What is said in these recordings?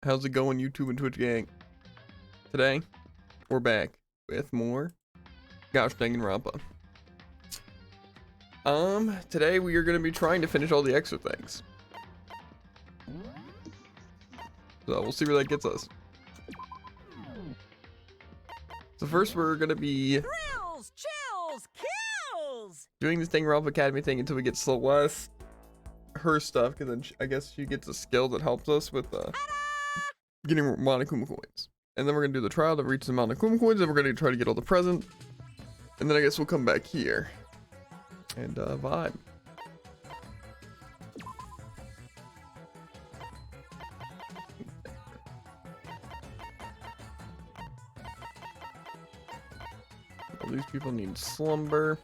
How's it going, YouTube and Twitch gang? Today, we're back with more Danganrompa. Today we are going to be trying to finish all the extra things. So we'll see where that gets us. So first we're going to be Thrills, chills, kills. doing this Danganronpa Academy thing until we get Celeste her stuff, because then I guess she gets a skill that helps us with getting Monokuma coins. And then we're gonna do the trial that reaches the Monokuma coins, and we're gonna try to get all the presents. And then I guess we'll come back here and vibe. All these people need slumber.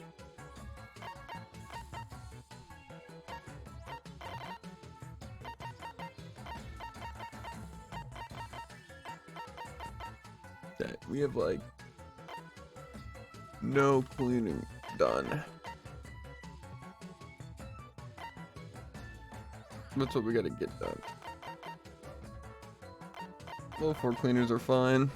Okay, we have like no cleaning done. That's what we gotta get done. All 4 cleaners are fine.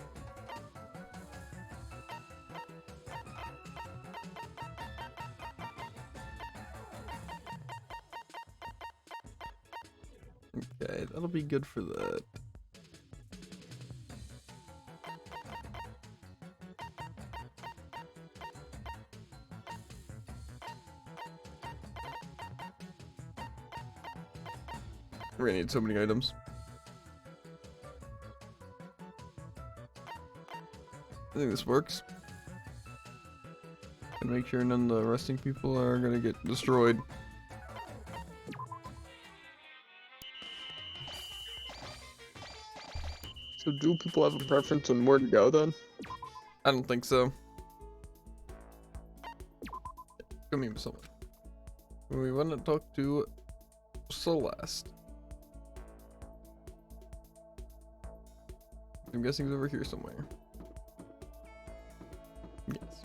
Okay, that'll be good for that. We're gonna need so many items. I think this works. And make sure none of the resting people are gonna get destroyed. So do people have a preference on where to go then? I don't think so. Come meet with someone. We want to talk to Celeste. I'm guessing he's over here somewhere. Yes.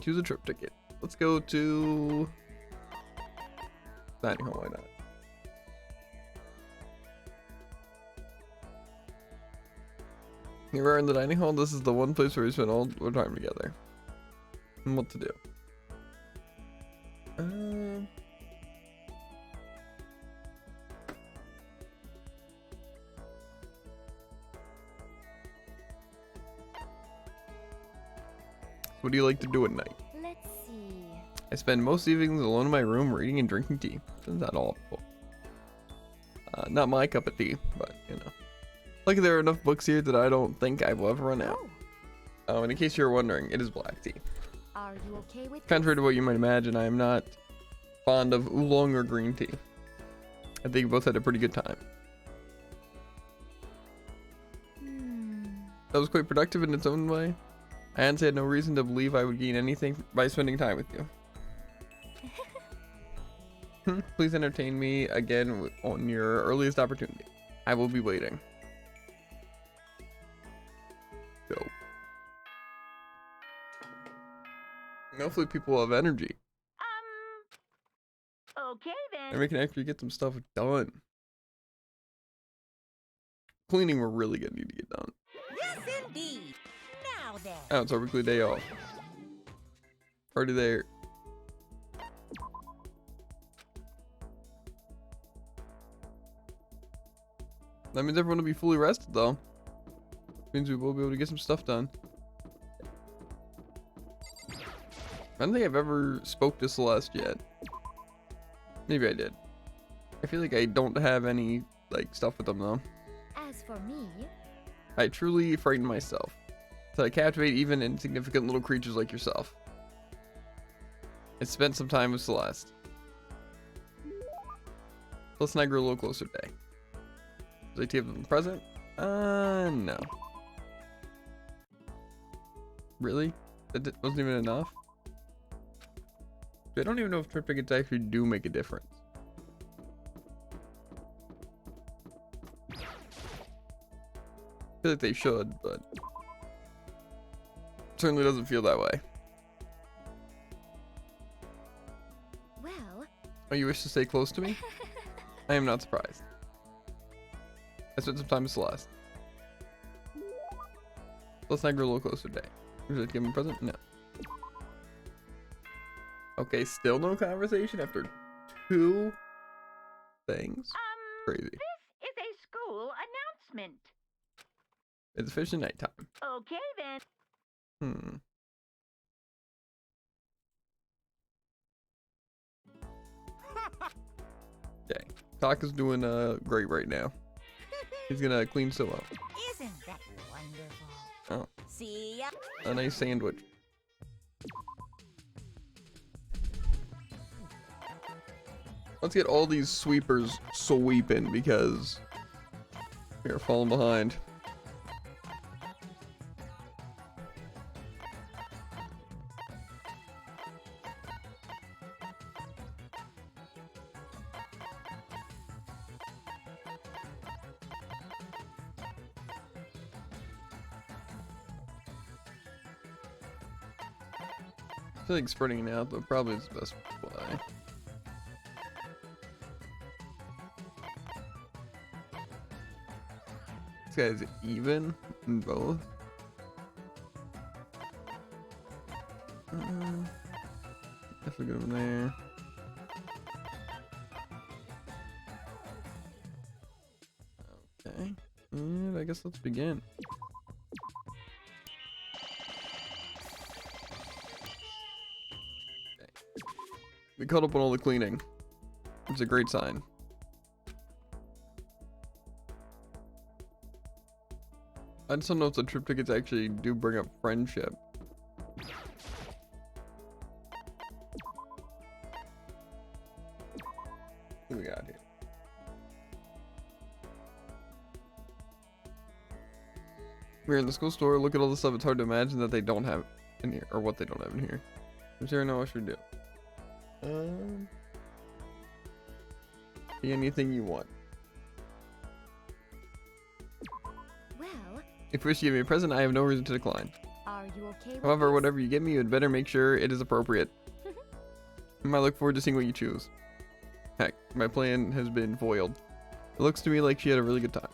Choose a trip ticket. Let's go to dining hall. Why not? Here we are in the dining hall. This is the one place where we spend all our time together. And what to do. What do you like to do at night? Let's see. I spend most evenings alone in my room reading and drinking tea. Isn't that awful? Not my cup of tea, but you know. Like there are enough books here that I don't think I will ever run out. And in case you're wondering, it is black tea. Are you okay with Contrary to what you might imagine, I am not fond of oolong or green tea. I think we both had a pretty good time. That was quite productive in its own way. I honestly had no reason to believe I would gain anything by spending time with you. Please entertain me again on your earliest opportunity. I will be waiting. Go. Hopefully people will have energy. Okay then. And we can actually get some stuff done. Cleaning we're really gonna need to get done. Yes, indeed. Now then. Oh, it's our weekly day off. Already there. That means everyone will be fully rested though. Means we will be able to get some stuff done. I don't think I've ever spoke to Celeste yet. Maybe I did. I feel like I don't have any like stuff with them though. As for me, I truly frighten myself to captivate even insignificant little creatures like yourself. I spent some time with Celeste. Celeste and I grew a little closer today. Was I give them a present? No. Really? That wasn't even enough? I don't even know if trip tickets actually do make a difference. I feel like they should, but certainly doesn't feel that way. well, Oh, you wish to stay close to me? I am not surprised. I spent some time with Celeste. Let's not grow a little closer today. Would you like to give him a present? No. Okay, still no conversation after 2 things. Crazy. This is a school announcement. It's officially nighttime. Okay then. Hmm. Okay. Taka's doing great right now. He's gonna clean Solo. Isn't that wonderful? Oh, See ya. a nice sandwich. Let's get all these sweepers sweeping because we're falling behind. I feel like spreading it out though probably is the best play. This guy's even in both. Guess we'll get him there. Okay, and I guess let's begin. We caught up on all the cleaning. It's a great sign. I just don't know if the trip tickets actually do bring up friendship. What do we got here? We're in the school store. Look at all the stuff. It's hard to imagine that they don't have in here, or what they don't have in here. Is there no issue to do? Be anything you want. Well, If you wish to give me a present, I have no reason to decline. are you okay with However, this? whatever you get me, you had better make sure it is appropriate. I might look forward to seeing what you choose. Heck, my plan has been foiled. It looks to me like she had a really good time.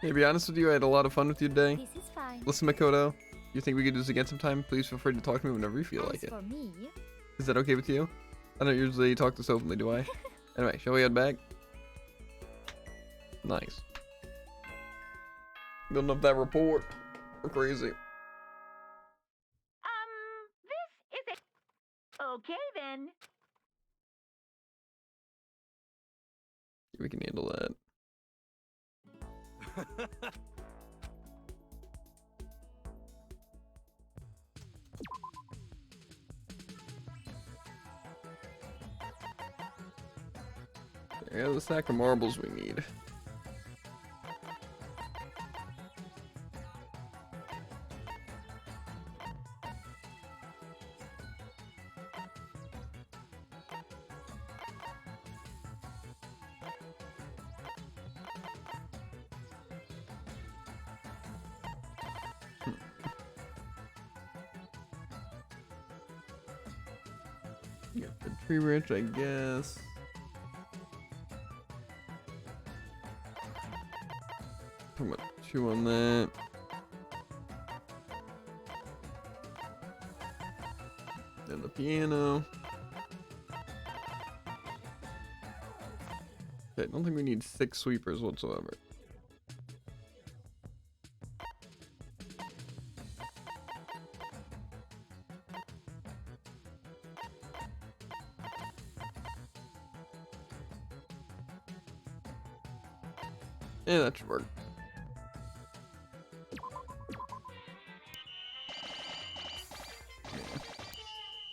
Hey, to be honest with you, I had a lot of fun with you today. This is fine. Listen, Makoto, you think we could do this again sometime? Please feel free to talk to me whenever you feel As like it. for me, Is that okay with you? I don't usually talk this openly, do I? Anyway, shall we head back? Nice. Building up that report. We're crazy. this is a... Okay then. We can handle that. There's the stack of marbles we need. Get the tree branch, I guess. Put my 2 on that. And the piano. Okay, I don't think we need 6 sweepers whatsoever. Yeah, that should work. Yeah.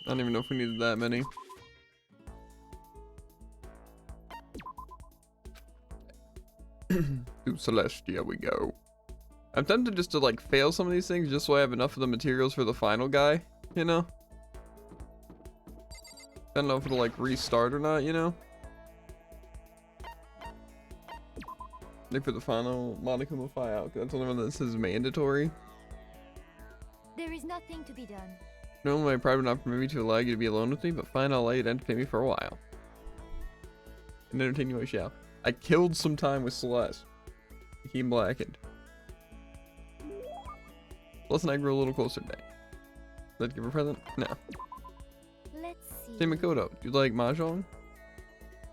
I don't even know if we needed that many. To Celestia we go. I'm tempted just to like fail some of these things just so I have enough of the materials for the final guy, you know? I don't know if it'll like restart or not, you know? Like for the final Monokuma out, 'cause that's the only one that says mandatory. There is nothing to be done. Normally my pride would not permit me to allow you to be alone with me, but fine, I'll allow you to entertain me for a while. And entertain you I shall. I killed some time with Celeste. He blackened. Celeste and I grew a little closer today. Let's give her a present? No. Let's see. Say Makoto, do you like Mahjong?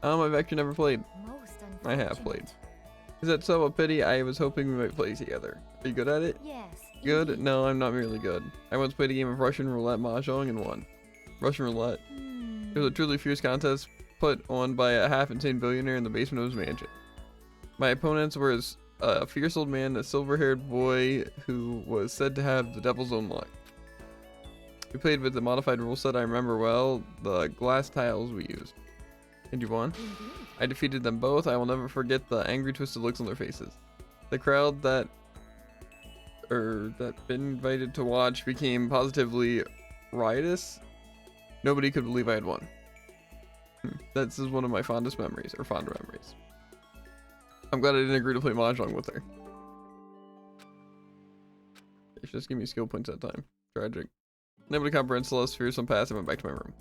I've actually never played. Most I have played. unfortunate. Is that so a pity? I was hoping we might play together. Are you good at it? Yes. Good? indeed. No, I'm not really good. I once played a game of Russian roulette mahjong and won. Russian roulette. It was a truly fierce contest put on by a half-insane billionaire in the basement of his mansion. My opponents were a fierce old man, a silver-haired boy who was said to have the devil's own luck. We played with the modified rule set I remember well, the glass tiles we used. And you won? Indeed. I defeated them both. I will never forget the angry, twisted looks on their faces. The crowd that been invited to watch became positively riotous. Nobody could believe I had won. This is one of my fondest memories, or fonder memories. I'm glad I didn't agree to play Mahjong with her. She just gave me skill points that time. Tragic. Nobody comprehends Celeste's fearsome past. I went back to my room.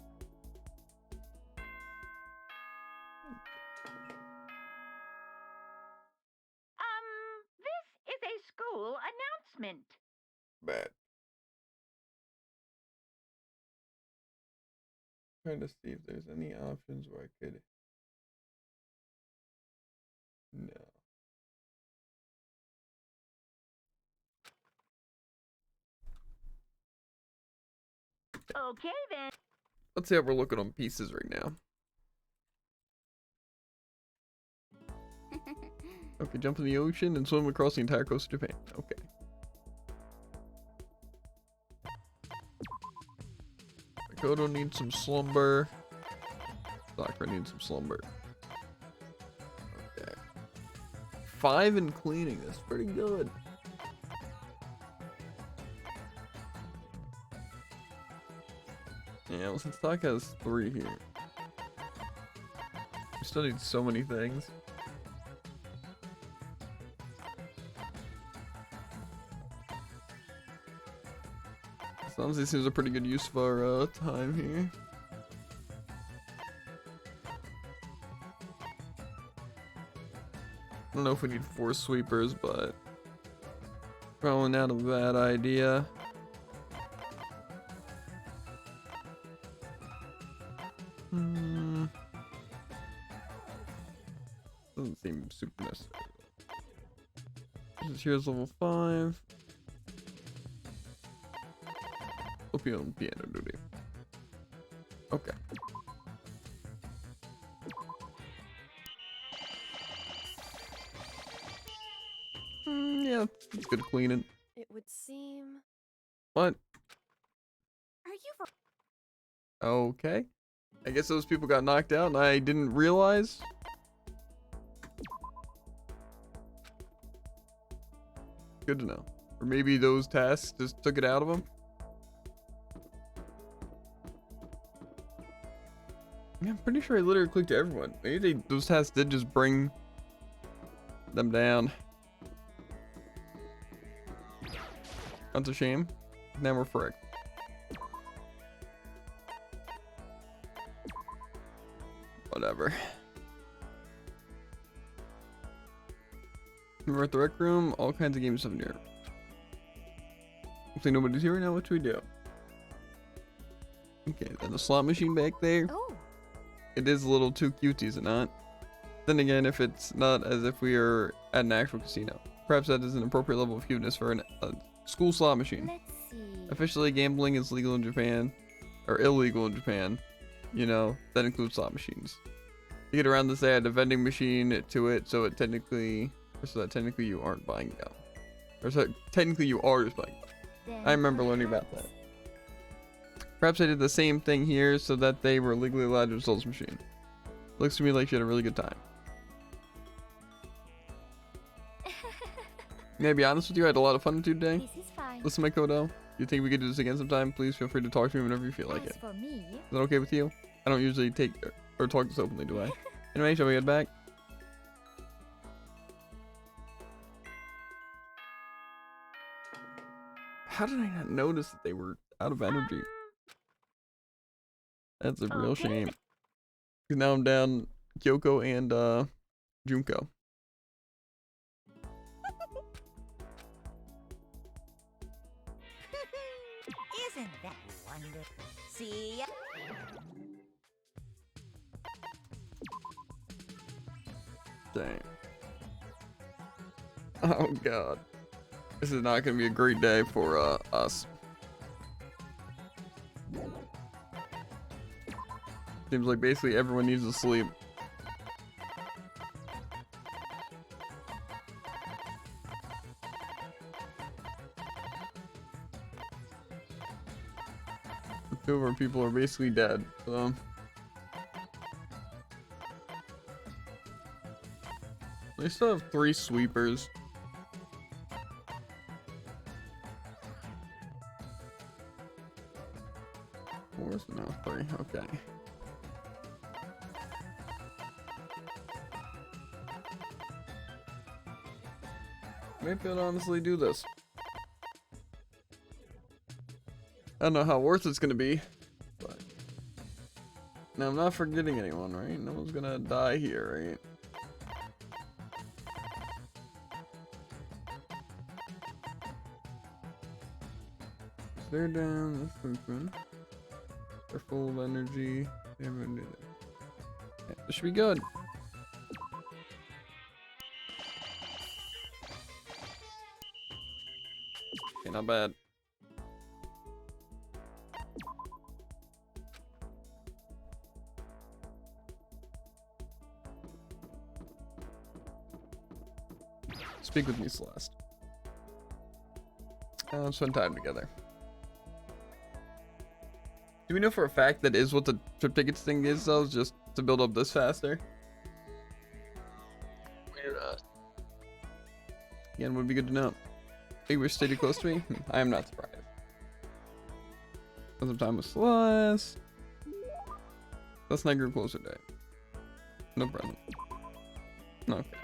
This is a school announcement. Bad. Trying to see if there's any options where I could. No. Okay then. Let's see how we're looking on pieces right now. Okay, jump in the ocean and swim across the entire coast of Japan. Okay. Makoto needs some slumber. Sakura needs some slumber. Okay. 5 in cleaning. That's pretty good. Yeah, well, since Taka has 3 here. We still need so many things. This honestly seems a pretty good use of our time here. I don't know if we need 4 sweepers, but probably not a bad idea. Doesn't seem super necessary. Here's level 5. Opium piano duty. Okay. Yeah, it's good cleaning. It would seem. What? Are you for? Okay. I guess those people got knocked out and I didn't realize. Good to know. Or maybe those tasks just took it out of them. Yeah, I'm pretty sure I literally clicked everyone. Maybe those tasks did just bring them down. That's a shame. Now we're fricked. Whatever. We're at the rec room. All kinds of games up in here. Looks like nobody's here right now. What should we do? Okay, then the slot machine back there. Oh. It is a little too cute, is it not? Then again, if it's not as if we are at an actual casino. Perhaps that is an appropriate level of cuteness for a school slot machine. Let's see. Officially, gambling is legal in Japan, or illegal in Japan. You know, that includes slot machines. To get around this, they add a vending machine to it, so that technically you aren't buying gum. Or so technically you are just buying gum. Then I remember learning about perhaps- that. Perhaps I did the same thing here so that they were legally allowed to install this machine. Looks to me like she had a really good time. May I be honest with you, I had a lot of fun today. This is fine. Listen, Makoto, you think we could do this again sometime? Please feel free to talk to me whenever you feel like As it. for me, Is that okay with you? I don't usually take or talk this openly, do I? Anyway, shall we head back? How did I not notice that they were out of energy? That's a real Okay, shame. 'Cause now I'm down Kyoko and Junko. Isn't that wonderful? See ya. Dang. Oh god. This is not gonna be a great day for us. Seems like basically everyone needs to sleep. Two of our people are basically dead, so. They still have 3 sweepers. Where's no 3? Okay. Maybe I'd honestly do this. I don't know how worth it's gonna be, but now I'm not forgetting anyone, right? No one's gonna die here, right? They're down. That's good. They're full of energy. Everyone did it. Yeah, this should be good. Okay, not bad. Speak with me, Celeste. Let's spend time together. Do we know for a fact that is what the trip tickets thing is, though? Just to build up this faster? We're not. Again, would be good to know. Hey, we're staying close to me? I am not surprised. Spend some time with Celeste. Let's not grow closer today. No present. Okay.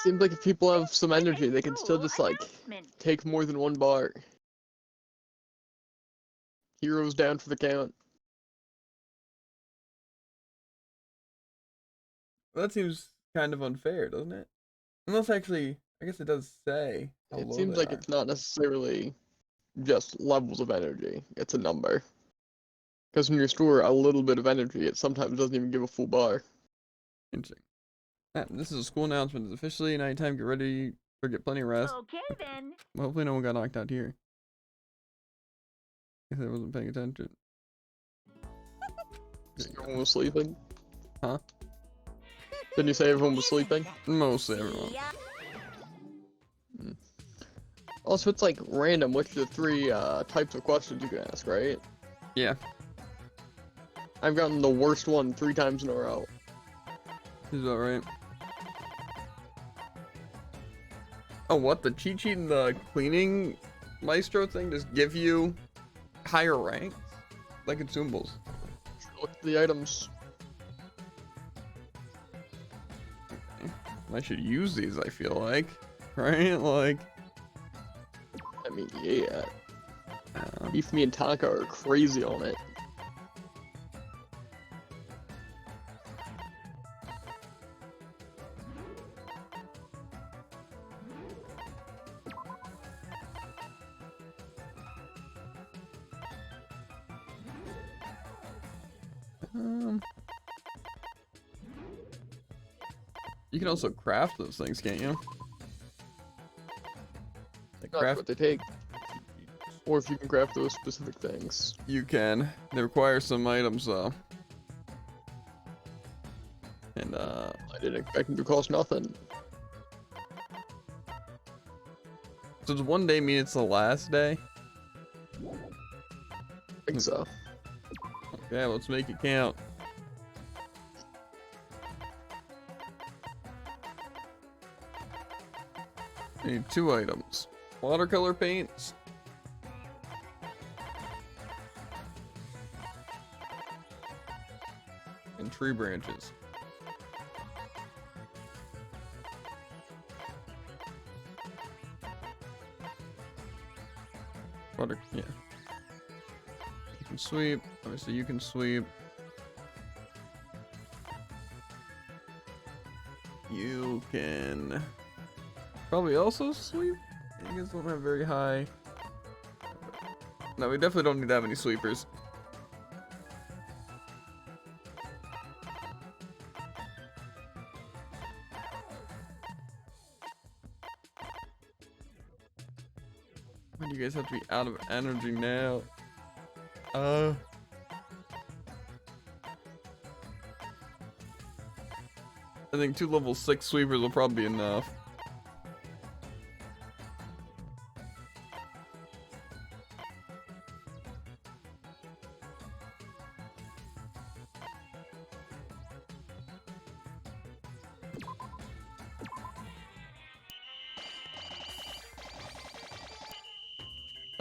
Seems like if people have some energy, they can still just like take more than 1 bar. Heroes down for the count. Well, that seems kind of unfair, doesn't it? Unless actually, I guess it does say how It low seems they like are. it's not necessarily just levels of energy. It's a number. Because when you store a little bit of energy, it sometimes doesn't even give a full bar. Interesting. This is a school announcement. It's officially nighttime. Get ready or get plenty of rest. Okay then. Well, hopefully no one got knocked out here. Guess I wasn't paying attention. Everyone was sleeping. Huh? Didn't you say everyone was sleeping? Mostly everyone. See ya. Also, it's like random which of the 3 types of questions you can ask, right? Yeah. I've gotten the worst one 3 times in a row. Is that right? Oh, what? The cheat sheet and the cleaning maestro thing just give you higher ranks? Like consumables. Look at the items. Okay. I should use these, I feel like. Right? Like. I mean, yeah. Beef me and Taka are crazy on it. You can also craft those things, can't you? Like Not craft. what they take. Or if you can craft those specific things. You can. They require some items though. And I didn't expect them to cost nothing. so does one day mean it's the last day? I think so. Okay, let's make it count. I need 2 items. Watercolor paints. And tree branches. Water, yeah. You can sweep. Obviously, you can sweep. You can probably also sweep. You guys don't have very high. No, we definitely don't need to have any sweepers. When you guys have to be out of energy now. I think 2 level 6 sweepers will probably be enough.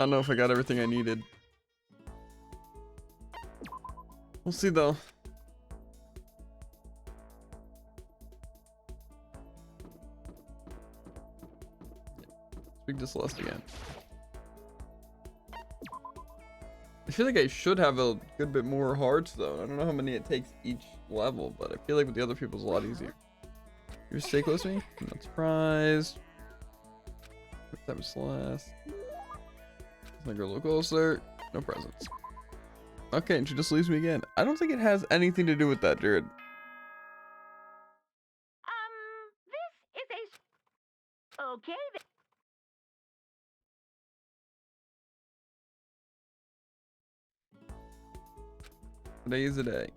I don't know if I got everything I needed. We'll see though. Speak to Celeste again. I feel like I should have a good bit more hearts though. I don't know how many it takes each level, but I feel like with the other people it's a lot easier. You stay close to me? I'm not surprised. That was Celeste. Let's go a little closer. No presents. Okay, and she just leaves me again. I don't think it has anything to do with that, Jared. This is a... Okay, then. Today is the day.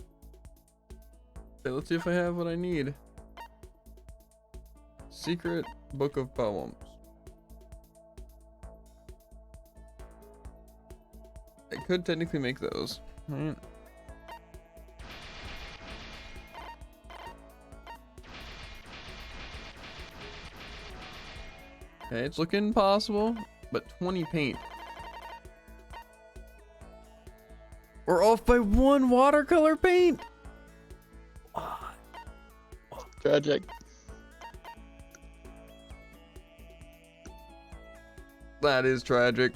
Okay, let's see if I have what I need. Secret Book of Poems. I could technically make those. Right. Okay, it's looking possible, but 20 paint. We're off by 1 watercolor paint. Tragic. That is tragic.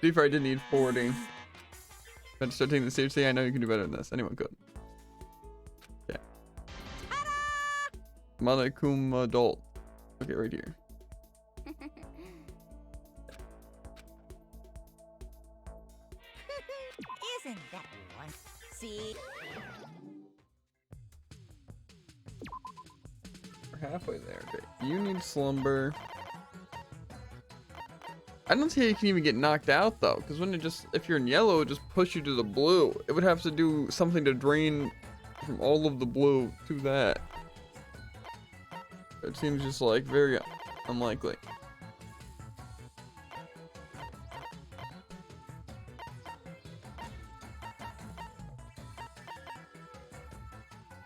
See, I did need 40. But start taking this seriously. I know you can do better than this. Anyone could. Okay. Monokuma adult. Okay, right here. Isn't that one? See? We're halfway there. Okay. You need slumber. I don't see how you can even get knocked out though, because when it just, if you're in yellow, it would just push you to the blue. It would have to do something to drain from all of the blue to that. It seems just like very unlikely.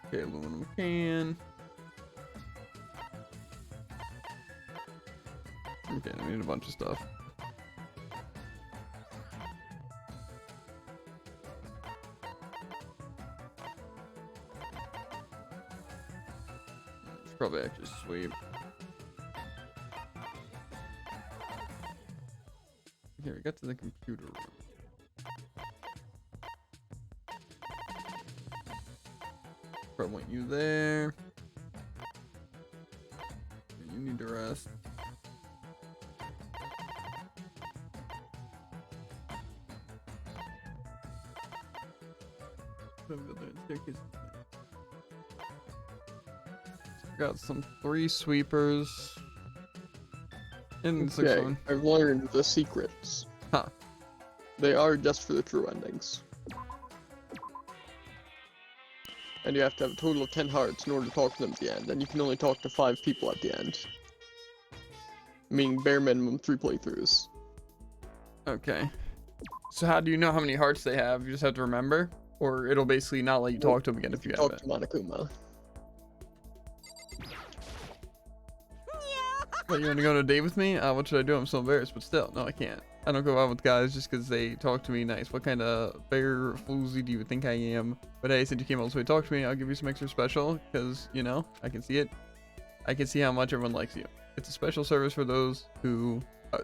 Okay, aluminum can. Okay, we need a bunch of stuff. Probably actually sweep. Okay, we got to the computer room. Probably want you there. You need to rest. Got some 3 sweepers in the 6th one. I've learned the secrets. Huh. They are just for the true endings. And you have to have a total of 10 hearts in order to talk to them at the end, and you can only talk to 5 people at the end. Meaning bare minimum 3 playthroughs. Okay. So how do you know how many hearts they have? You just have to remember? Or it'll basically not let you talk to them again if you have Talk it. to Monokuma. What, you want to go on a date with me? What should I do? I'm so embarrassed, but still, no, I can't. I don't go out with guys just because they talk to me nice. What kind of bear floozy do you think I am? But hey, since you came all this way to talk to me, I'll give you some extra special because, you know, I can see it. I can see how much everyone likes you. It's a special service for those who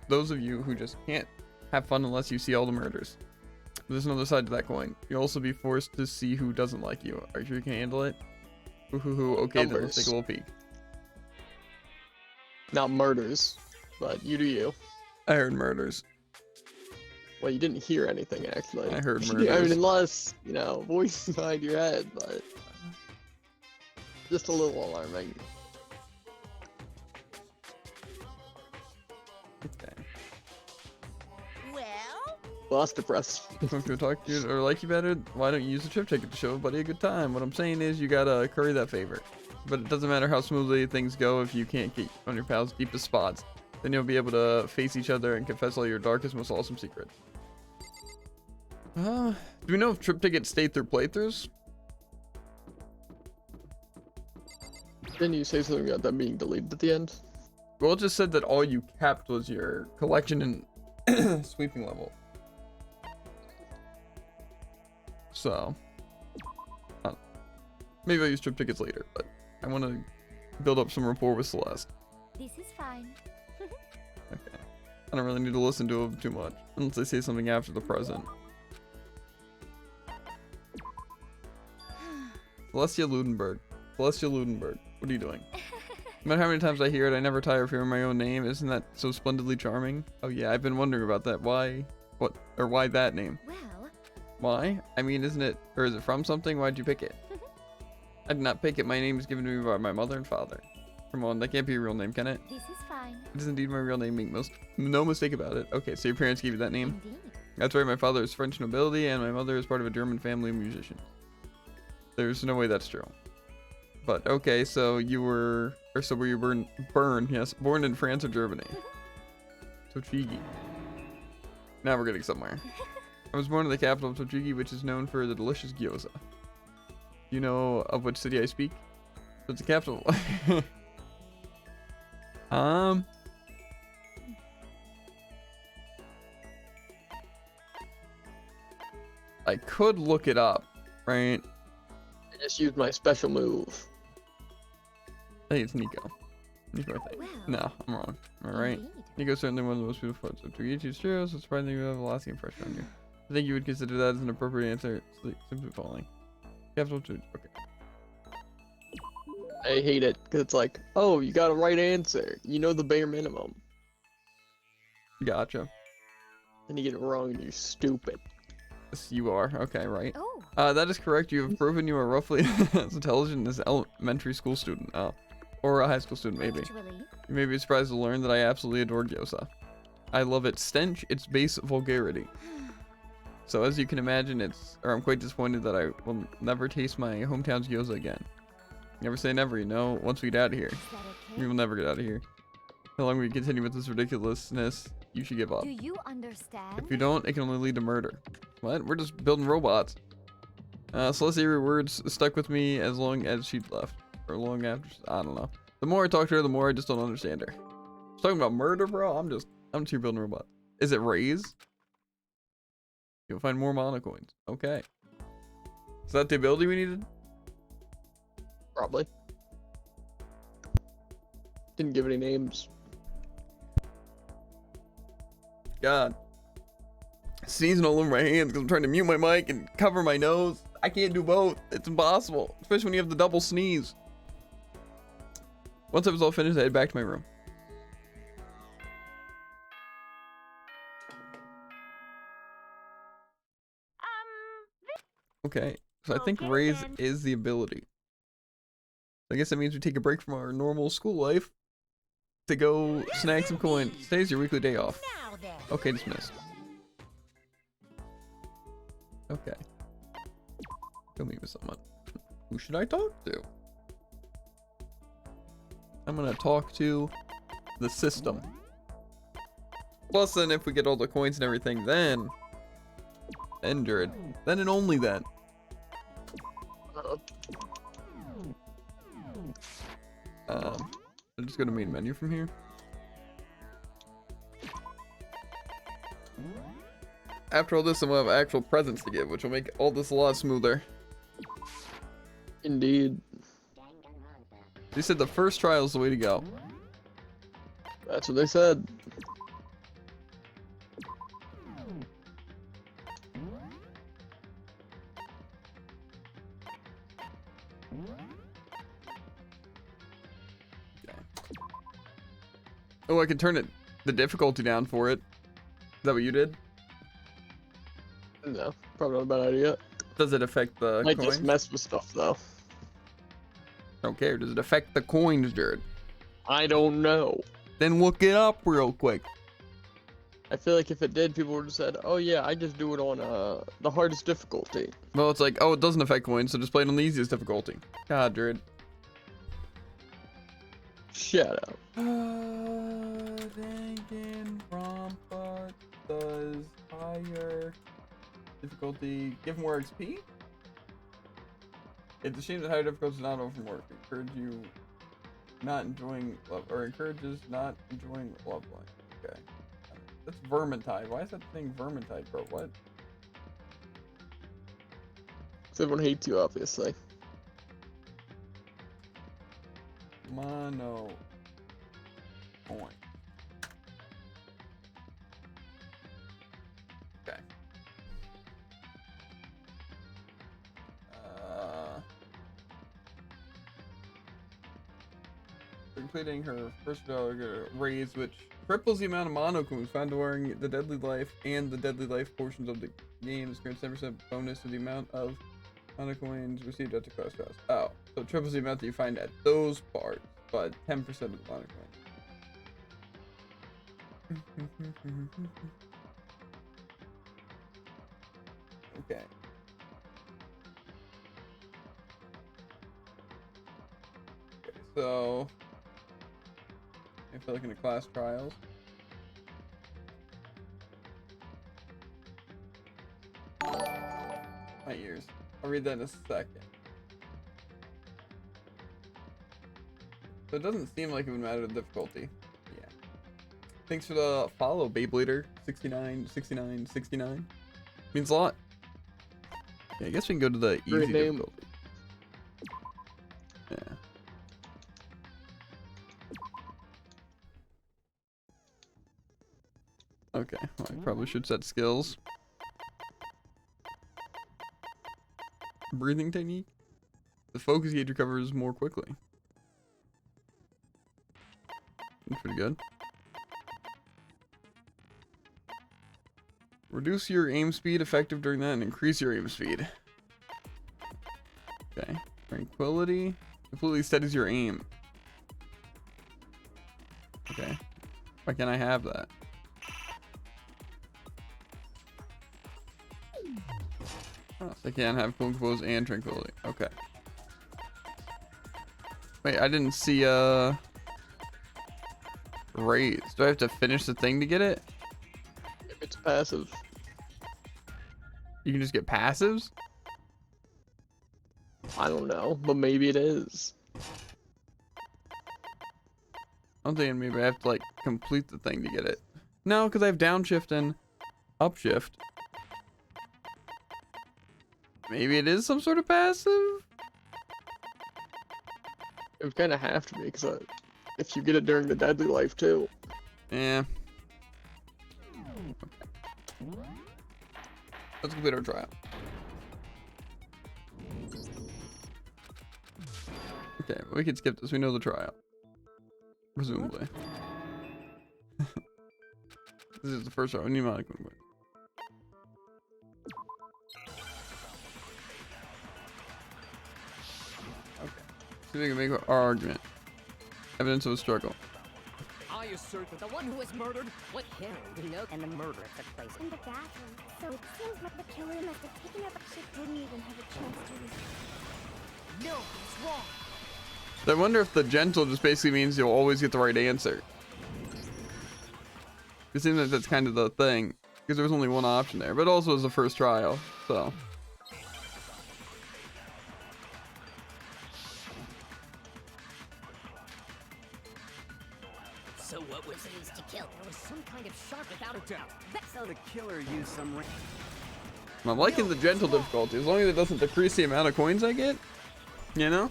those of you who just can't have fun unless you see all the murders. There's another side to that coin. You'll also be forced to see who doesn't like you. Are you sure you can handle it? Ooh, okay, then let's take a little peek. Not murders, but you do you. I heard murders. Well, you didn't hear anything, actually. I heard I murders. mean, unless, you know, voice behind your head, but... Just a little alarming. Okay. Well, Well, that's depressing. If you talk to you or like you better, why don't you use a trip ticket to show everybody a good time? What I'm saying is you gotta curry that favor. But it doesn't matter how smoothly things go if you can't get on your pal's deepest spots. Then you'll be able to face each other and confess all your darkest, most awesome secrets. Do we know if trip tickets stay through playthroughs? Didn't you say something about them being deleted at the end? Well, it just said that all you capped was your collection and sweeping level. So, maybe I'll use trip tickets later, but I want to build up some rapport with Celeste. This is fine. Okay. I don't really need to listen to them too much, unless they say something after the present. Celestia Ludenberg. Celestia Ludenberg. What are you doing? No matter how many times I hear it, I never tire of hearing my own name. Isn't that so splendidly charming? Oh yeah, I've been wondering about that. Why? What? Or why that name? Well, Why? I mean, isn't it, or is it from something? Why'd you pick it? I did not pick it. My name is given to me by my mother and father. Come on, that can't be a real name, can it? this is fine. It is indeed my real name. Make no mistake about it. Okay, so your parents gave you that name? Indeed. That's right. My father is French nobility, and my mother is part of a German family of musicians. There's no way that's true. But okay, so you were, or so were you yes, born in France or Germany? Tochigi. Now we're getting somewhere. I was born in the capital of Tochigi, which is known for the delicious gyoza. Do you know of which city I speak? So it's the capital. I could look it up, right? I just used my special move. I think it's Nico. Nico, I think. Well, No, I'm wrong. Am I right? indeed. Nico's certainly one of the most beautiful parts of Togichi's true, so it's surprising you have a lasting impression on you. I think you would consider that as an appropriate answer. Simply falling. Capital 2. Okay. I hate it, because it's like, oh, you got a right answer. You know the bare minimum. Gotcha. And you get it wrong and you're stupid. Yes, you are. Okay, right. Oh, That is correct. You have proven you are roughly as intelligent as an elementary school student. Oh. Or a high school student, maybe. actually, You may be surprised to learn that I absolutely adore gyoza. I love its stench, its base vulgarity. So as you can imagine, I'm quite disappointed that I will never taste my hometown's gyoza again. Never say never, you know, once we get out of here. is that We okay? will never get out of here. How long we continue with this ridiculousness, you should give up. Do you understand? If you don't, it can only lead to murder. What? We're just building robots. Celeste Avery words stuck with me as long as she'd left. Or long after, I don't know. The more I talk to her, the more I just don't understand her. She's talking about murder, bro? I'm just here building robots. Is it raise? You'll find more mana coins. Okay. Is that the ability we needed? Probably. Didn't give any names. God. Sneezing all over my hands because I'm trying to mute my mic and cover my nose. I can't do both. It's impossible. Especially when you have the double sneeze. Once I was all finished, I head back to my room. Okay. So I think Okay, raise then. is the ability. I guess that means we take a break from our normal school life to go snag some coins. Today's your weekly day off. now then. Okay, dismissed. Okay. Go meet with someone. Who should I talk to? I'm gonna talk to the system. Plus, then if we get all the coins and everything, then Druid. Then and only then. I'll just go to main menu from here. After all this, I'm gonna have actual presents to give, which will make all this a lot smoother. Indeed. They said the first trial is the way to go. That's what they said. Oh, I can turn the difficulty down for it. Is that what you did? No, probably not a bad idea. Does it affect the Might coins? just mess with stuff though. I don't care. Does it affect the coins, Jared? I don't know. Then look it up real quick. I feel like if it did, people would have said, "Oh yeah, I just do it on the hardest difficulty." Well, it's like, oh, it doesn't affect coins, so just play it on the easiest difficulty. God, Jared. Shut up. Danganrompa does higher difficulty give more XP? It's a shame that higher difficulty is not overwork. Encourage you not enjoying love, or encourages not enjoying love life. Okay. That's Vermintide. Why is that thing Vermintide, bro? What? 'Cause everyone hates you, obviously. Mono coin. Okay. Completing her first raise, which triples the amount of monocoons found during the deadly life and the deadly life portions of the game. This grants 10% bonus to the amount of monocoins received at the cost. Oh, so it triples the amount that you find at those parts, but 10% of the monocoins. Okay. Okay, so if I look into class trials. My ears. I'll read that in a second. So it doesn't seem like it would matter the difficulty. Yeah. Thanks for the follow, Beyblader. 69, 69, 69. Means a lot. Yeah, I guess we can go to the easy difficulty. Yeah. Okay, well, I probably should set skills. Breathing technique. The focus gauge recovers more quickly. That's pretty good. Reduce your aim speed effective during that and increase your aim speed. Okay. Tranquility. Completely steadies your aim. Okay. Why can't I have that? Oh, so I can't have cool compose and tranquility. Okay. Wait, I didn't see raise. Do I have to finish the thing to get it? If it's passive. You can just get passives? I don't know, but maybe it is. I'm thinking maybe I have to like complete the thing to get it. No, because I have downshift and upshift. Maybe it is some sort of passive? It would kind of have to be, because if you get it during the deadly life too. Yeah. Let's complete our trial. Okay, we can skip this. We know the trial. Presumably. This is the first trial. We need monocle. Okay. See if we can make our argument. Evidence of a struggle. I assert that the one who was murdered was him. And the murder took place In the bathroom. So it seems like the killer must have taken her, but she didn't even have a chance to respond. No, it's wrong. So I wonder if the gentle just basically means you'll always get the right answer. It seems like that's kind of the thing. Because there was only one option there. But also it was the first trial. So. So what was it used to kill? There was some kind of shark without a doubt. So the killer used some I'm liking the gentle difficulty. As long as it doesn't decrease the amount of coins I get. You know?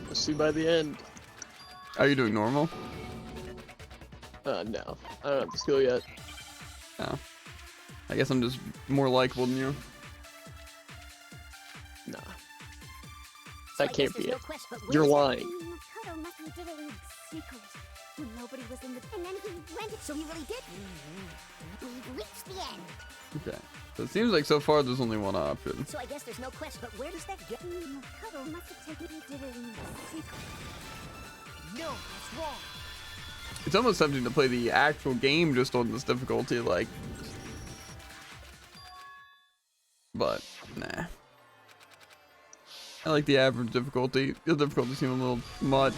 We'll see by the end. Are you doing normal? No. I don't have the skill yet. No. I guess I'm just more likable than you. Nah. So I That guess can't be there's it. no question, but You're where's that- lying. Makoto must have did it in secret. When nobody was in the... And then he went... So he really did. We've reached the end. Okay. So it seems like so far there's only one option. So I guess there's no question, but where does that get? Makoto must have taken it did it in secret. No, that's wrong. It's almost tempting to play the actual game just on this difficulty, like. But, nah. I like the average difficulty. The difficulty seemed a little much.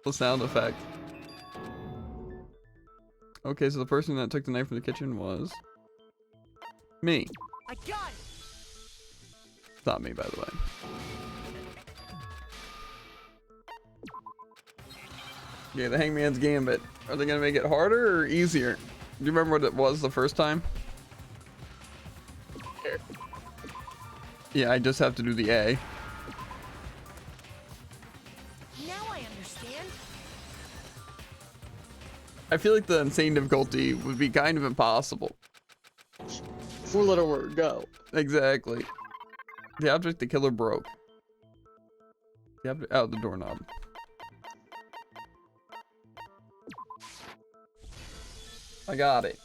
The sound effect. Okay, so the person that took the knife from the kitchen was me. I got it. It's not me, by the way. Yeah, the Hangman's Gambit. Are they gonna make it harder or easier? Do you remember what it was the first time? Here. Yeah, I just have to do the A. Now I understand. I feel like the insane difficulty would be kind of impossible. Four letter word, go. Exactly. The object the killer broke. The object out the doorknob. I got it.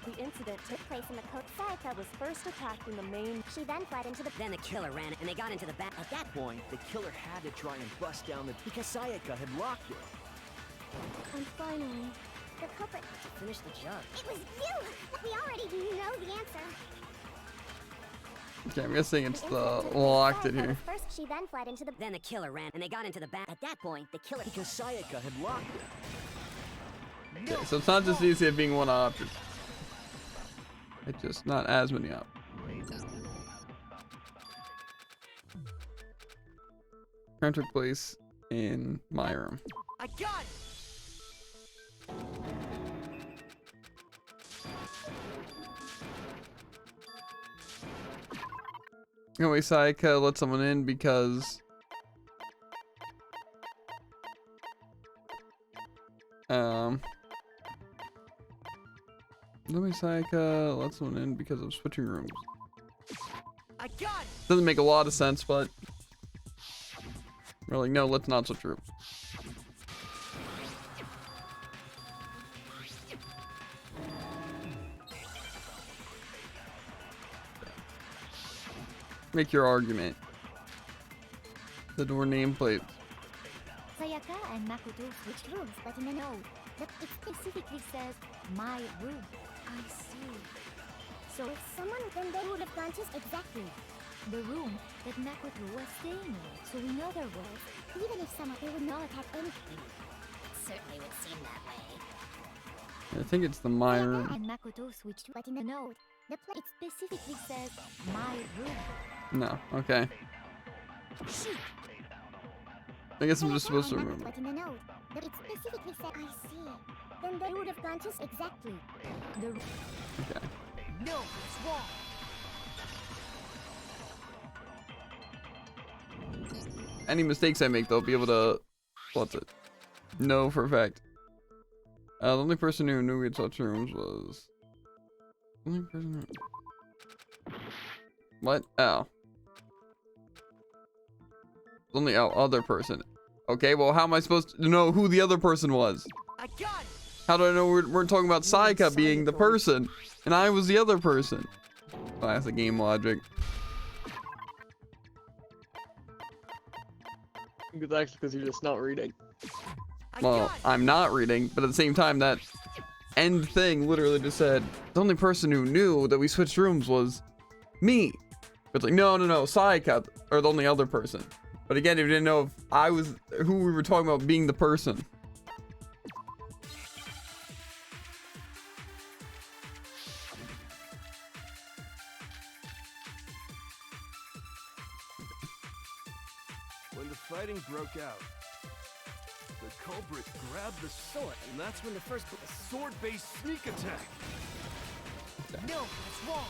The incident took place in the coat. Sayaka was first attacked in the main. She then fled into the... Then the killer ran, and they got into the back. At that point, the killer had to try and bust down the because Sayaka had locked it. And finally, the culprit... Finish the job. It was you! We already know the answer. Okay, I'm guessing it's The the incident took place. locked it Sayaka here. was first. She then fled into the... Then the killer ran, and they got into the back. At that point, the killer... Because Sayaka had locked it. Okay, so it's not just easy at being one option. It's just not as many options. Crime took place in my room. I got it. Anyway, Sayaka let someone in because Sayaka let someone in because of switching rooms. I got it. Doesn't make a lot of sense, but we're like, no, let's not switch rooms. Make your argument. The door nameplate. Sayaka and Makoto switched rooms, but in a note that it specifically says my room. I see. So if someone then they would have gone to exactly the room that Makoto was staying in. So we know there was, even if someone they would not have anything. It certainly would seem that way. I think it's the my Sayaka room. and Makoto switched, but in a note it specifically says my room. No, okay. I guess I'm just supposed to remember. But in a note that it specifically said I see. Then they would have gone just exactly the room. Okay. No, it's wrong. Any mistakes I make, they'll be able to. What's it? No, for a fact. The only person who knew we had such rooms was. Only person who. What? Oh. Only other person. Okay, well, how am I supposed to know who the other person was? I got it. How do I know we're talking about Sayaka being the person, and I was the other person? Classic game logic. It's actually because you're just not reading. I Well, got it. I'm not reading, but at the same time, that end thing literally just said the only person who knew that we switched rooms was me. It's like, no, Sayaka, or the only other person. But again, if you didn't know if I was who we were talking about being the person. When the fighting broke out, the culprit grabbed the sword, and that's when the first sword-based sneak attack. Okay. No, that's wrong.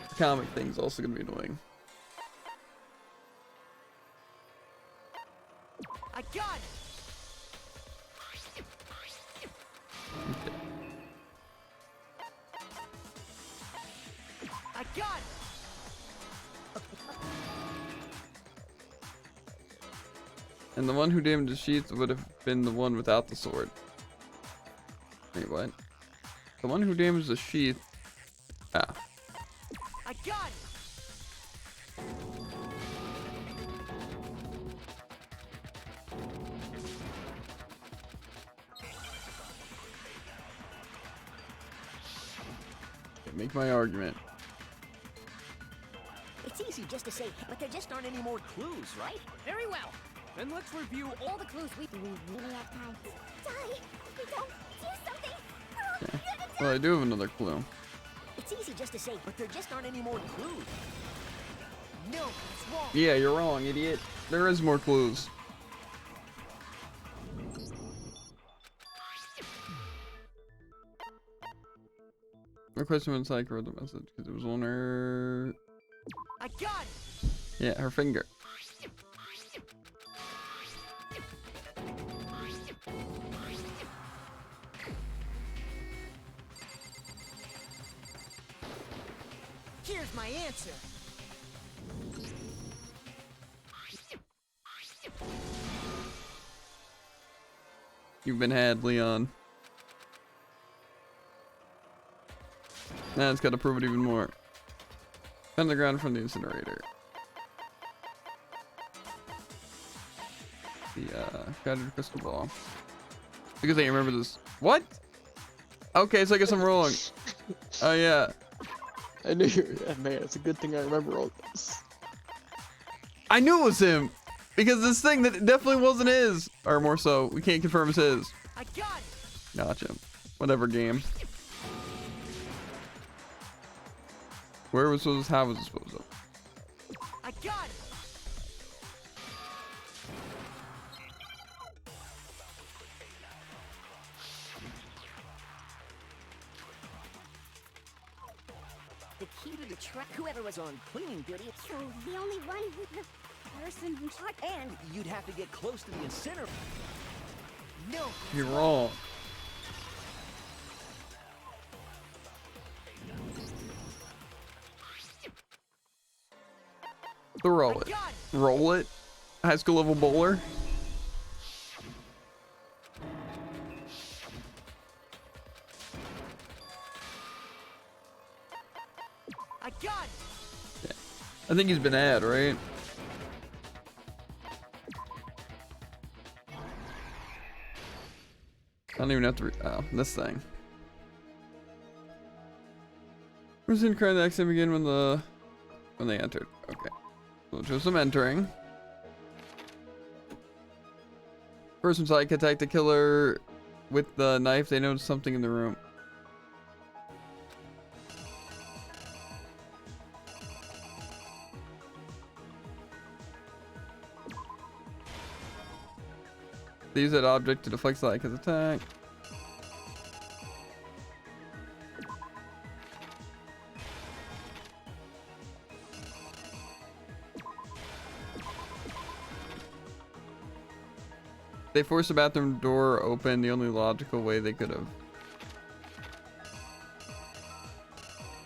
The comic thing's also gonna be annoying. I got it. Okay. I got it. And the one who damaged the sheath would have been the one without the sword. Wait, what? The one who damaged the sheath. Ah. I got it. Make my argument. It's easy just to say, but there just aren't any more clues, right? Very well. Then let's review all the clues we... Do we really have time? Die! We don't do something! Oh, Okay. you're the Well, I do have another clue. It's easy just to say, but there just aren't any more clues. No, it's wrong. Yeah, you're wrong, idiot. There is more clues. Request from inside wrote the message because it was on her. I got it. Yeah, her finger. Here's my answer. You've been had, Leon. Now it's got to prove it even more. On the ground from the incinerator. The shattered crystal ball. Because I remember this. What? Okay, so I guess I'm wrong. Oh yeah. I knew you were, man, it's a good thing I remember all this. I knew it was him. Because this thing that definitely wasn't his. Or more so, we can't confirm it's his. I got it. Gotcha. Whatever game. Where was this? How was it supposed to? I got it. The key to the track, whoever was on cleaning duty, So the only one who... the person who shot... and you'd have to get close to the incinerator. No. You're wrong. Throw it. Got it. Roll it. High school level bowler. I got it. I think he's been ad, right? I don't even have to oh, this thing. Where's the current accident begin when they entered? Okay. So it shows them entering. Person saw could attack the killer with the knife. They noticed something in the room. They use that object to deflect Sayaka's attack. They forced the bathroom door open the only logical way they could have.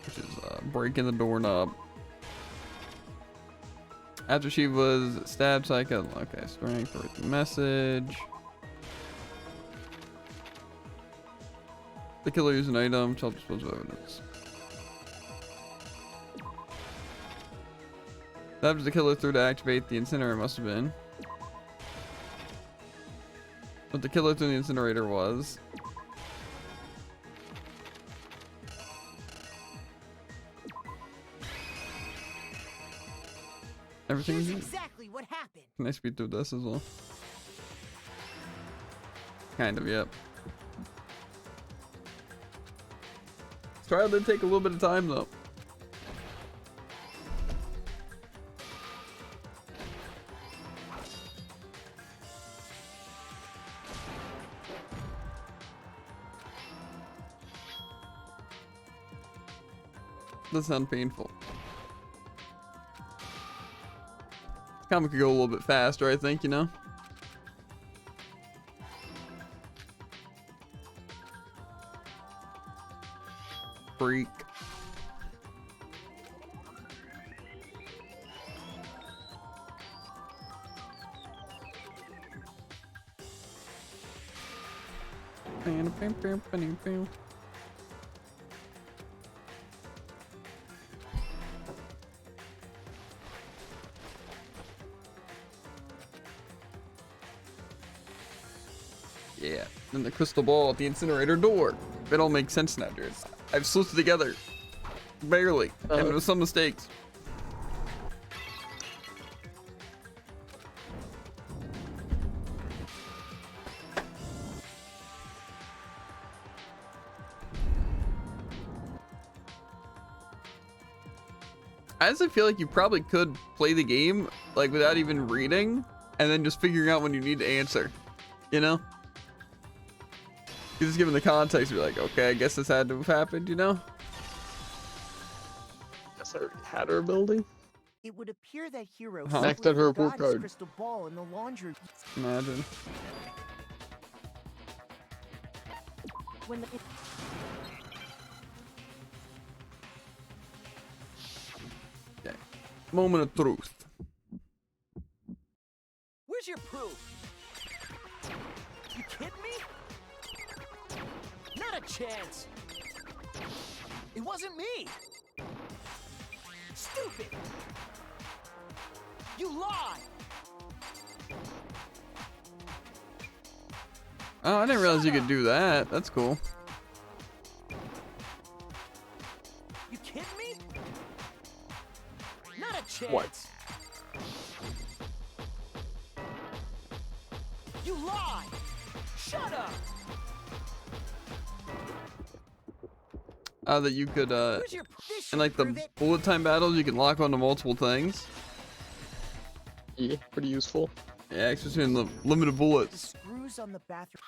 Which is breaking the doorknob. After she was stabbed, Sayaka. Okay, strength, write the message. The killer used an item to help dispose of evidence. That was the killer threw to activate the incinerator, must have been. What the killer through the incinerator was. Everything's Here's exactly what happened. Can I speed through this as well? Kind of, yep. This trial did take a little bit of time though. Does sound painful. Comic could go a little bit faster, I think, you know? Freak. Yeah, and the crystal ball at the incinerator door. It all makes sense now, dude. I've sleuthed it together. Barely. And with some mistakes. I honestly feel like you probably could play the game like without even reading and then just figuring out when you need to answer, you know? You just given the context, you're like, okay, I guess this had to have happened, you know? Guess I already had her ability. It would appear that Hero Huh? Maxed simply out her forgot report his card. crystal ball in the laundry. Imagine. When the Okay. Moment of truth. Where's your proof? You kidding me? Not a chance. It wasn't me. Stupid. You lie. Oh, I didn't realize you could do that. That's cool. You kidding me? Not a chance. What? You lie. Shut up. That you could, Where's your this in like the prove it? bullet time battles, you can lock onto multiple things. Yeah, pretty useful. Yeah, especially in the limited bullets. The screws on the bathroom.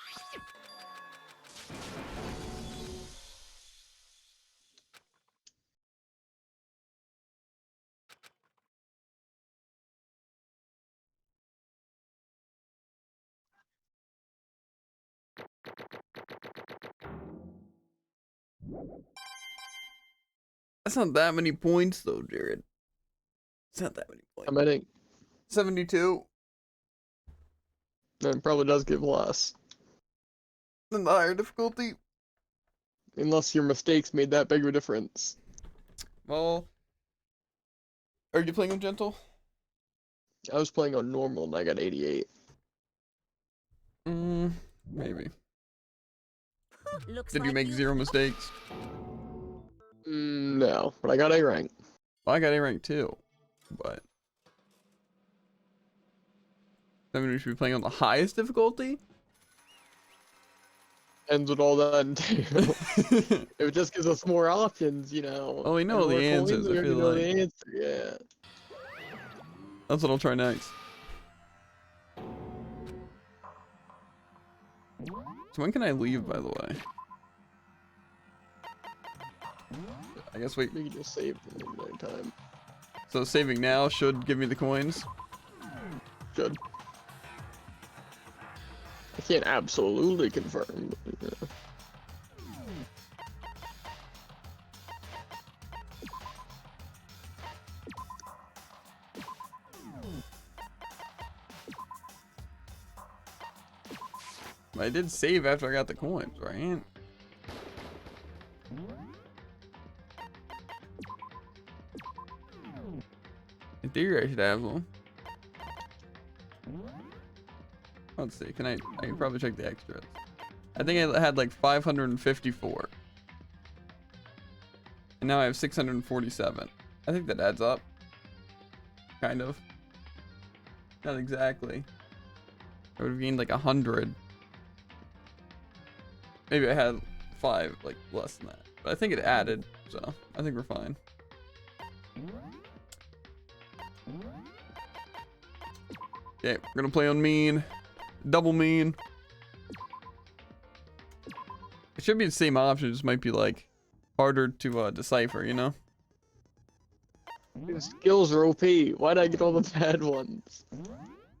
That's not that many points though, Jared. It's not that many points. I mean, 72. it probably does give less. Then the higher difficulty. Unless your mistakes made that big of a difference. Well, are you playing on gentle? I was playing on normal and I got 88. Maybe. Looks Did you like make 0 mistakes? No, but I got A rank. Well, I got A rank too, but I mean, we should be playing on the highest difficulty. Ends with all that entails. It just gives us more options, you know. Oh, we know and the more answers, coins, I we already feel know like. the answer, yeah. That's what I'll try next. So when can I leave, by the way? I guess wait. We can just save them at any time. So saving now should give me the coins. Good. I can't absolutely confirm. But, yeah. I did save after I got the coins, right? In theory, I should have them. Let's see. I can probably check the extras. I think I had like 554. And now I have 647. I think that adds up. Kind of. Not exactly. I would have gained like 100. Maybe I had 5, like less than that. But I think it added, so I think we're fine. Okay, we're gonna play on mean. Double mean. It should be the same option, it just might be like harder to decipher, you know? Your skills are OP. Why'd I get all the bad ones?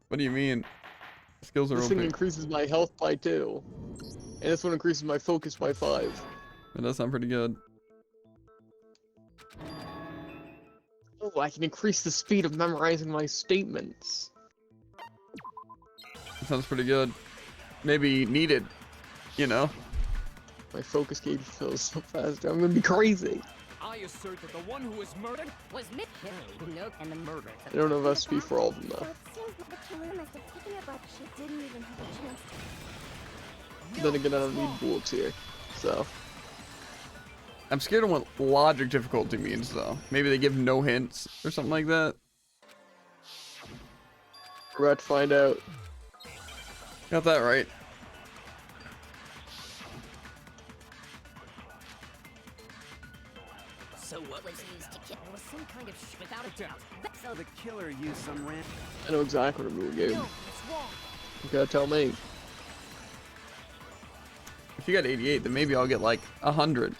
What do you mean? Skills are This thing OP. increases my health by 2. And this one increases my focus by 5. That does sound pretty good. Oh, I can increase the speed of memorizing my statements. That sounds pretty good. Maybe needed, you know? My focus gauge fills so fast. I'm gonna be crazy. I assert that the one who was murdered was me. Nope, and the murder. I don't have SP for all of them So though. it seems like the killer must have taken her, but she didn't even have a chance to. Then again, I don't need bullets here. So, I'm scared of what logic difficulty means, though. Maybe they give no hints or something like that. we're about to find out. Got that right. So what was used to kill? There was some kind of without a doubt. So the killer used some random. I know exactly what I'm gonna do. No, it's wrong. You gotta tell me. If you got 88, then maybe I'll get like 100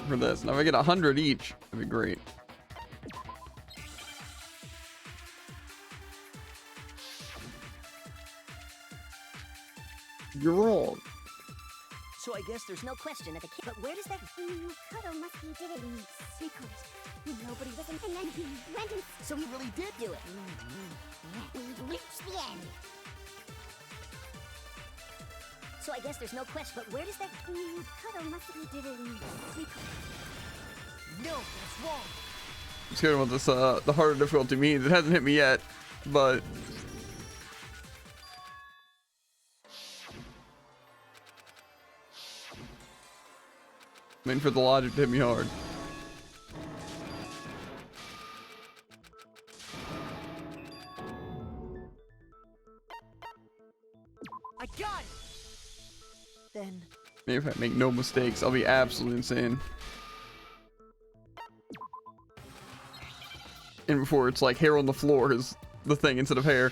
for this. Now if I get 100 each, that'd be great. You're wrong. So I guess there's no question that the killer. But where does that? Koto must be did it in secret. Nobody was in, and then he went and So he really did do it. we reached the end. So I guess there's no question. But where does that? Koto must be did it in secret. No, that's wrong. I'm scared of what this, the harder difficulty means. It hasn't hit me yet, but I'm waiting for the logic to hit me hard. I got it. Then Maybe if I make no mistakes, I'll be absolutely insane. And before it's like hair on the floor is the thing instead of hair.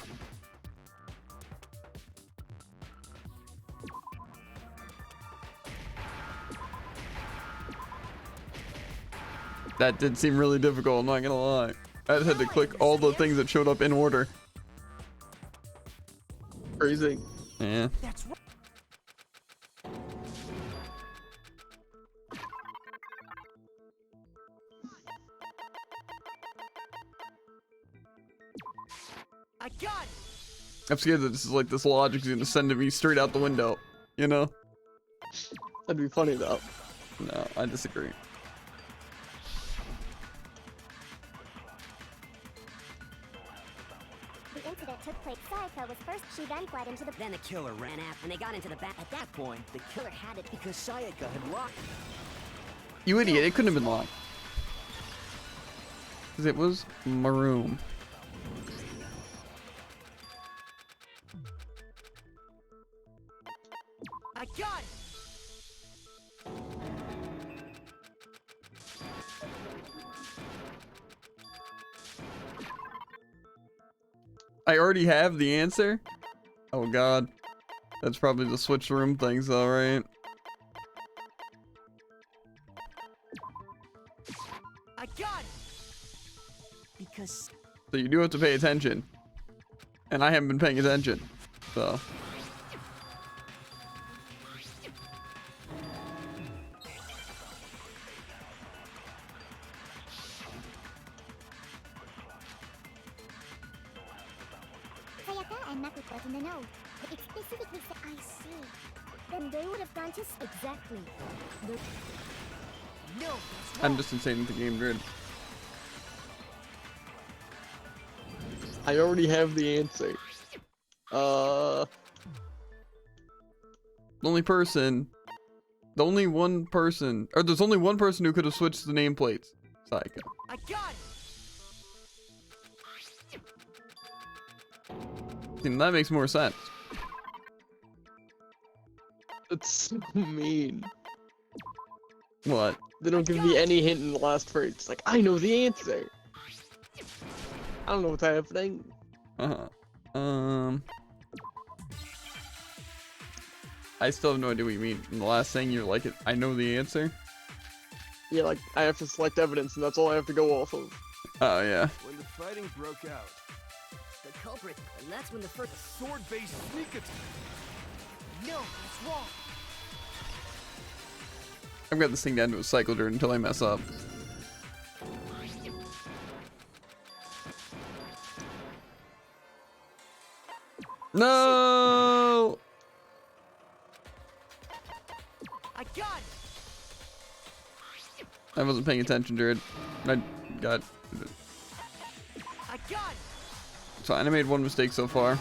That did seem really difficult, I'm not gonna lie. I just had to click all the things that showed up in order. Crazy. Yeah. that's wrong. I got it. I'm scared that this is like this logic's gonna send me straight out the window, you know? That'd be funny though. No, I disagree. The incident took place. Sayaka was first. She then fled into the. Then the killer ran after, and they got into the back. At that point, the killer had it Because Sayaka had locked. You idiot, it couldn't have been locked. Because it was maroon. I got it. I already have the answer? Oh god. That's probably the switch room things though, right? I got it. Because So you do have to pay attention. And I haven't been paying attention. So. Sayaka and Makoto in the know. But it specifically said, I see. Then they would have gone to exactly. no, that's wrong. I'm just insane with the game grid. I already have the answer. The only person. The only one person. Or there's only one person who could have switched the nameplates. Sayaka. I got it. See, that makes more sense. That's so mean. What? They don't give me any hint in the last phrase. It's like, I know the answer. I don't know what's happening. I still have no idea what you mean. In the last thing, you're like, I know the answer. Yeah, like, I have to select evidence, and that's all I have to go off of. Oh yeah. When the fighting broke out, The culprit, and that's when the first. sword-based sneak attack. No, that's wrong. I've got this thing down to a cycle dude until I mess up. No! I got it. I wasn't paying attention, Jared. I got. I got it. It's fine. I made one mistake so far.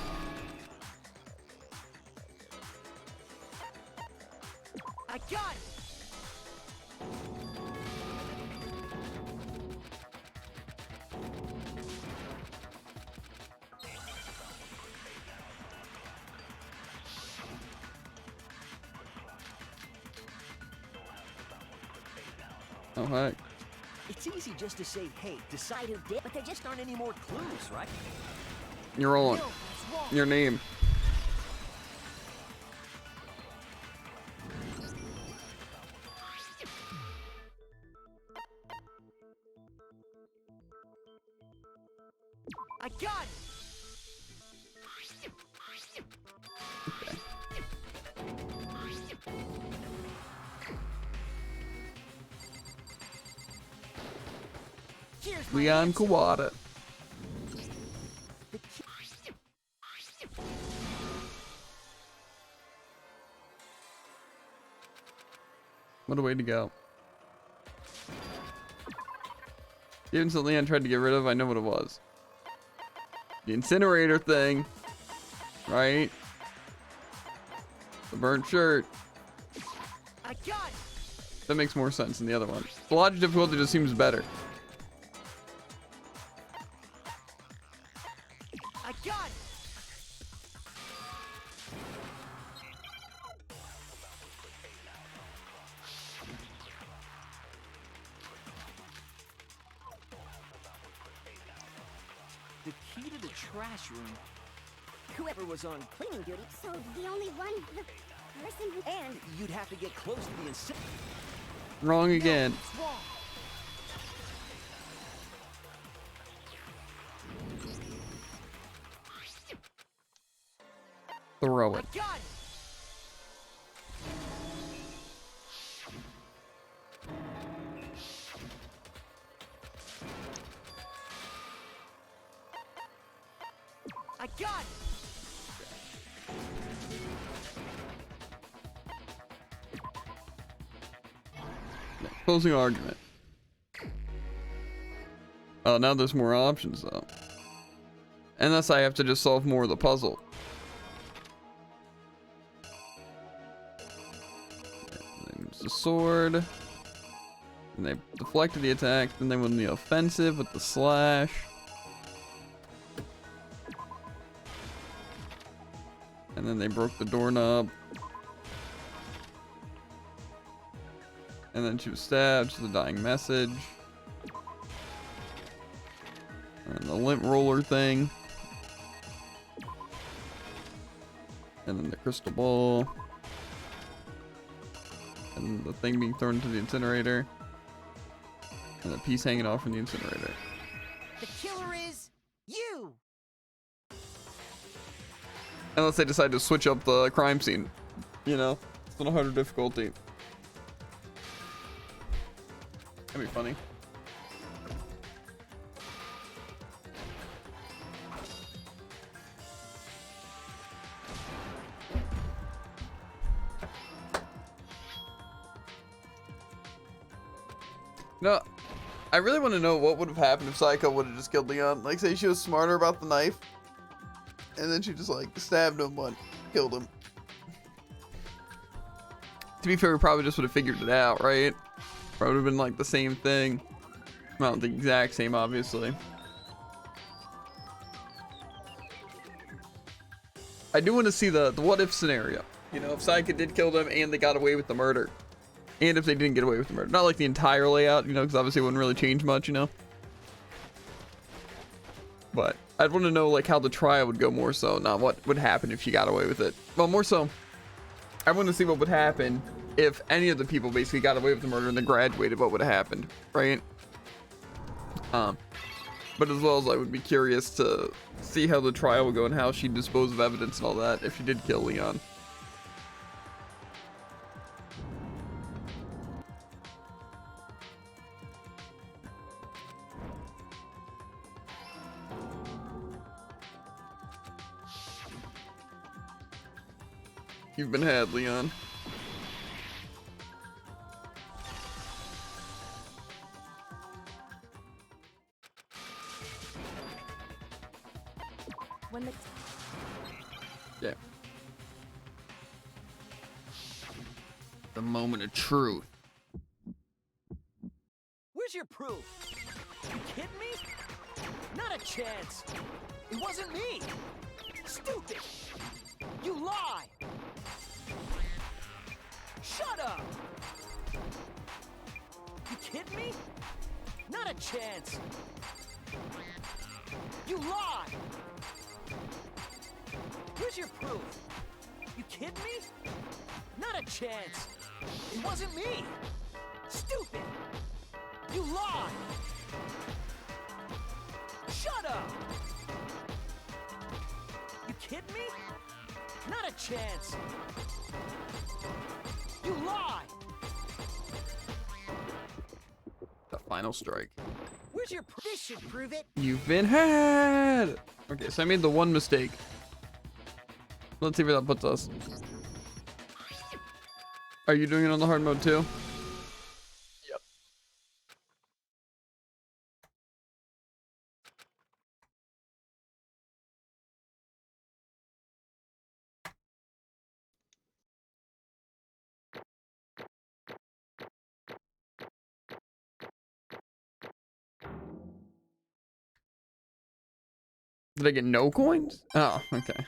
I got it. Oh heck. It's easy just to say, hey, decide who did, but there just aren't any more clues, right? You're rolling. No, that's wrong. Your name. I got it. Okay. Here's my Leon answer. Kawada. What a way to go. Even so Leon tried to get rid of, I know what it was. The incinerator thing. Right? The burnt shirt. I got it. That makes more sense than the other one. The logic difficulty just seems better. I got it. The key to the trash room. Whoever was on cleaning duty, So the only one, the person who. and you'd have to get close to the incinerator. Wrong again. It's wrong. Throw I it. got it. I got it. Closing argument. Oh, now there's more options though. Unless I have to just solve more of the puzzle. There's the sword. And they deflected the attack. Then they went in the offensive with the slash. And then they broke the doorknob. And then she was stabbed, so the dying message. And the lint roller thing. And then the crystal ball. And the thing being thrown into the incinerator. And the piece hanging off from the incinerator. The killer is you. Unless they decide to switch up the crime scene. You know, it's on a harder difficulty. That'd be funny. No, I really want to know what would have happened if Psycho would have just killed Leon. Like, say she was smarter about the knife, and then she just like stabbed him, but killed him. To be fair, we probably just would have figured it out, right? Probably would have been like the same thing. Well, the exact same, obviously. I do want to see the what if scenario. You know, if Psycho did kill them and they got away with the murder. And if they didn't get away with the murder. Not like the entire layout, you know, because obviously it wouldn't really change much, you know. But I'd want to know like how the trial would go more so, not what would happen if she got away with it. Well, more so, I want to see what would happen if any of the people basically got away with the murder and then graduated, what would have happened, right? But as well as I would be curious to see how the trial would go and how she'd dispose of evidence and all that if she did kill Leon. You've been had, Leon. When the Yeah. The moment of truth. Where's your proof? You kidding me? Not a chance. It wasn't me. Stupid. You lie. Shut up. You kidding me? Not a chance. You lie. Where's your proof? You kidding me? Not a chance. It wasn't me. Stupid. You lie. Shut up. You kidding me? Not a chance. You lie. The final strike. Where's your This should prove it. You've been had. Okay, so I made the one mistake. Let's see where that puts us. Are you doing it on the hard mode too? Yep. Did I get no coins? Oh, okay.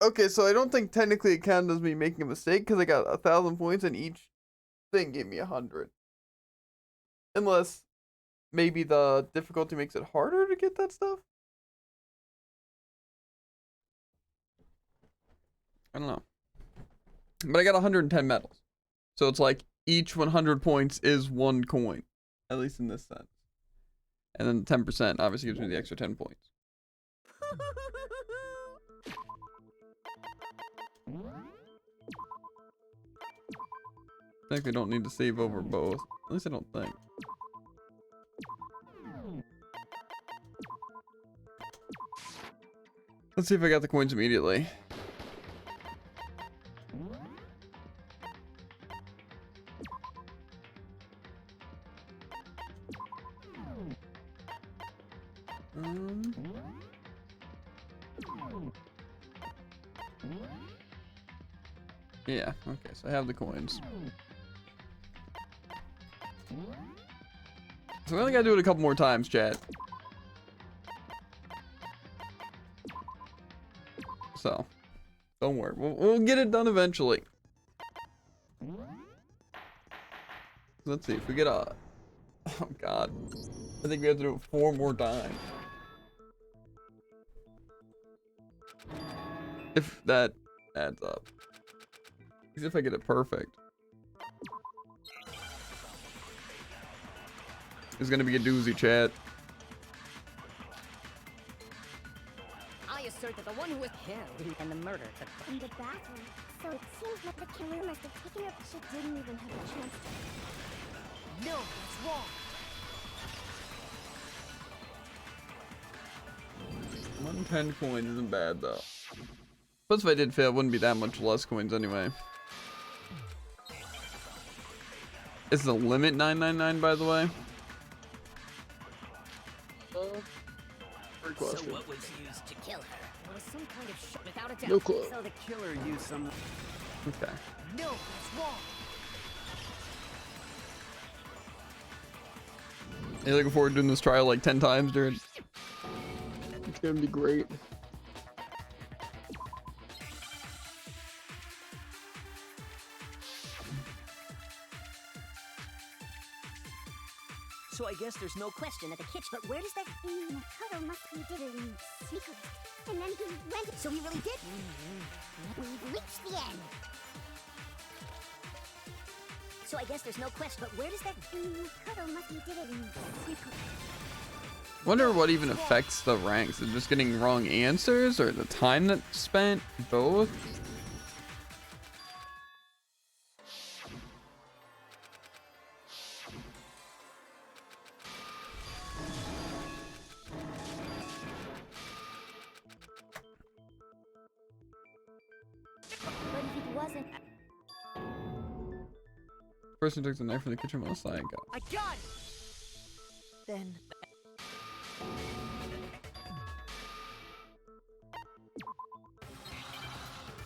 Okay, so I don't think technically it counted as me making a mistake because I got 1,000 points and each thing gave me 100. Unless maybe the difficulty makes it harder to get that stuff? I don't know. But I got 110 medals. So it's like each 100 points is 1 coin. At least in this sense. And then 10% obviously gives me the extra 10 points. I think I don't need to save over both. At least I don't think. Let's see if I got the coins immediately. Yeah, okay, so I have the coins. So we only gotta do it a couple more times, chat. So, don't worry, we'll get it done eventually. Let's see if we get a... Oh god. I think we have to do it 4 more times. If that adds up. If I get it perfect. It's gonna be a doozy, chat. I assert that the one who was killed and the murder took place. in the bathroom. So it seems like the killer must have taken her. She didn't even have a chance to. No, that's wrong. 110 coins isn't bad though. Plus if I did fail, it wouldn't be that much less coins anyway. Is the limit 999 by the way? Great question. So what was used to kill her? It was some kind of shot without a doubt. No clue. So the killer used some... Okay. No, that's wrong. Are you looking forward to doing this trial like 10 times, dude? It's gonna be great. So I guess there's no question that the kitchen... But where does that mean? Cover must be did it in secret. And then he went. So he really did. We've reached the end. So I guess there's no quest, but where does that... Kodo must be did it in secret. Wonder what even affects the ranks. Is it just getting wrong answers or the time that's spent? Both? But if it wasn't, Person took the knife from the kitchen last night. I got it! Then...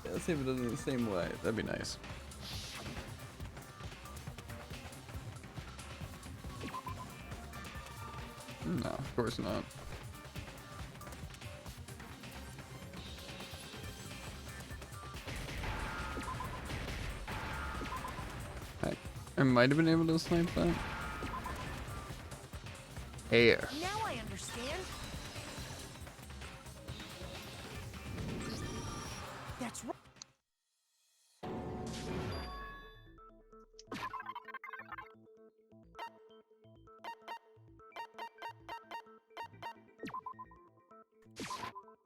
Yeah, let's see if it does it the same way. That'd be nice. No, of course not. I might have been able to snipe that. Air. Now I understand. That's right.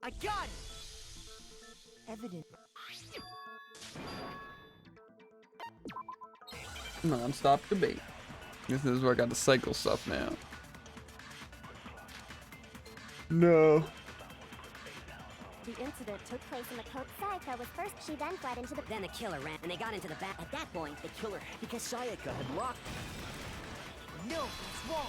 I got it. Evident. Non-stop debate. This is where I got to cycle stuff now. No. the incident took place in the Cote Sayaka was first. She then fled into the. Then the killer ran, and they got into the back. At that point, the killer, Because Sayaka had locked. No, that's wrong.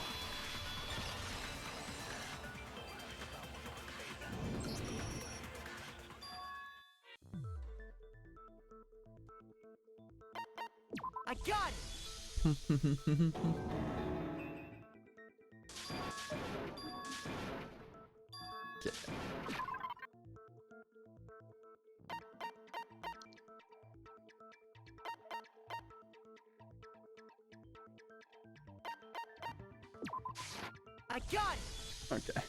I got it! I got it! Okay.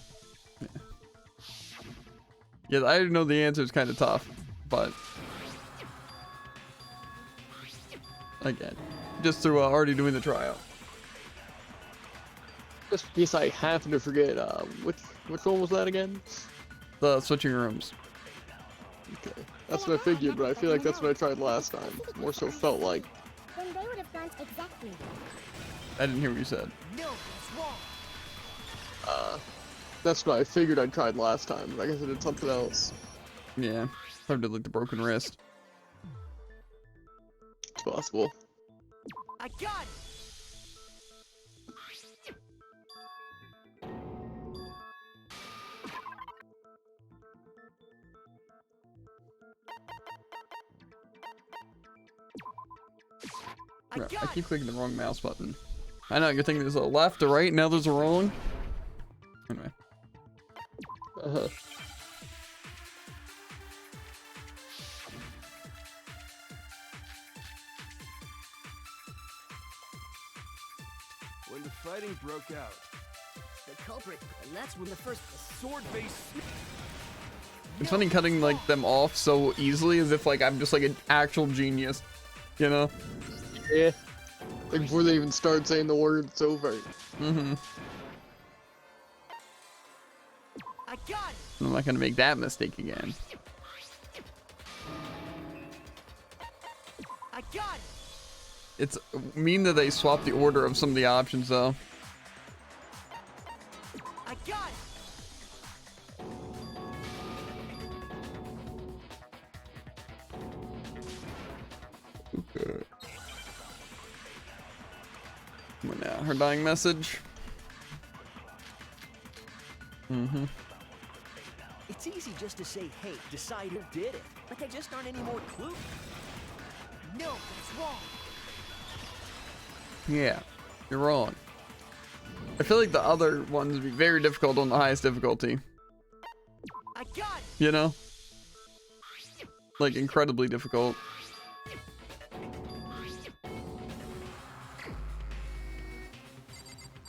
Yeah, I know the answer is kind of tough, but again, just through already doing the trial. Just in case I happen to forget, which one was that again? The switching rooms. Okay, that's what I figured, but I feel like that's what I tried last time. More so felt like. Then they would have gone exactly. I didn't hear what you said. No, that's wrong. That's what I figured I tried last time, but I guess I did something else. Yeah, probably did like the broken wrist. It's possible. I got it! I Right, got I it! keep clicking the wrong mouse button. I know, you're thinking there's a left or right, now there's a wrong. Anyway. Uh-huh. When the fighting broke out, the culprit, and that's when the first... sword-based. It's funny cutting like them off so easily as if like I'm just like an actual genius. You know? Yeah. Like before they even start saying the word, it's over. Mm-hmm. I got it! I'm not gonna make that mistake again. I got it! It's mean that they swap the order of some of the options though. I got it! Okay. Come on now, her dying message. Mm-hmm. It's easy just to say, hey, decide who did it. But there just aren't any more clues. No, that's wrong. Yeah, you're wrong. I feel like the other ones would be very difficult on the highest difficulty. I got it! You know? Like incredibly difficult.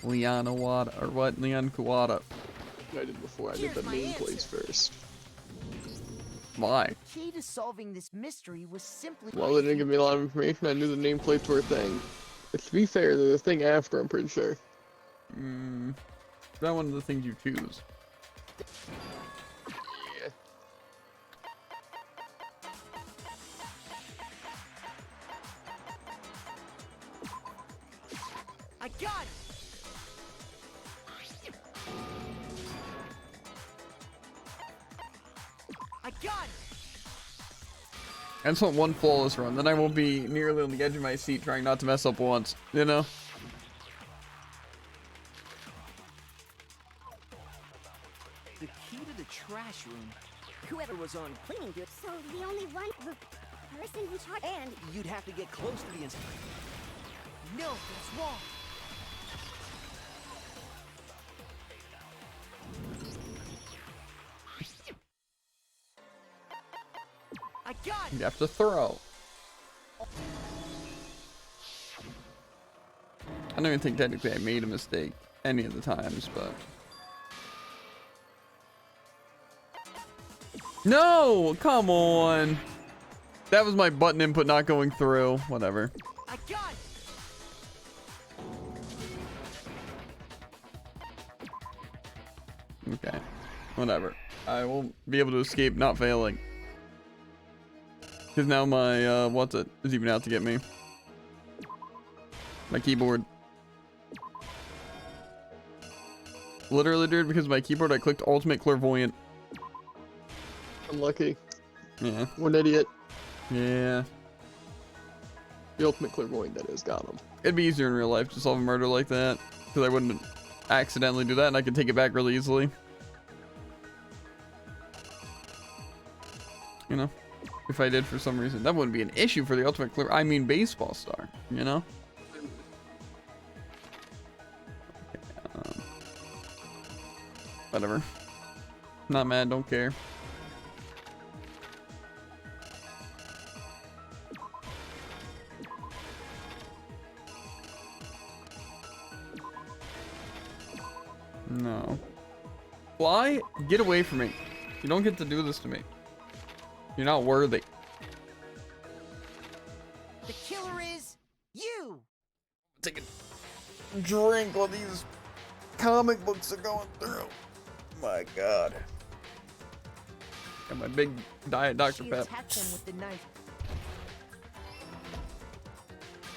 Leon Iwata, or what? Leon Kuwata. I did before. I did the Here's my nameplates answer. first. Why? The key to solving this mystery was simply... Well, they didn't give me a lot of information. I knew the nameplates were a thing. But to be fair, there's a thing after, I'm pretty sure. That one of the things you choose. Yeah. I got it! I got it! I just want one flawless run, then I won't be nearly on the edge of my seat trying not to mess up once, you know? The key to the trash room. Whoever was on cleaning duty, So the only one, the person in charge, and you'd have to get close to the instrument. No, that's wrong. I got it. You have to throw. I don't even think technically I made a mistake any of the times, but... No! Come on! That was my button input not going through. Whatever. I got it. Okay. Whatever. I won't be able to escape not failing. Because now my, what's it, is even out to get me. My keyboard. Literally, dude, because of my keyboard, I clicked Ultimate Clairvoyant. Unlucky. Yeah. One idiot. Yeah. The ultimate clairvoyant, that is, got him. It'd be easier in real life to solve a murder like that. Because I wouldn't accidentally do that and I could take it back really easily. You know? If I did for some reason. That wouldn't be an issue for the ultimate clear. I mean baseball star, you know? Okay, whatever. Not mad, don't care. No. Fly? Get away from me. You don't get to do this to me. You're not worthy. The killer is you. Take a drink while these comic books are going through. My God. Got my big Diet Dr. She Pep. attacked him with the knife.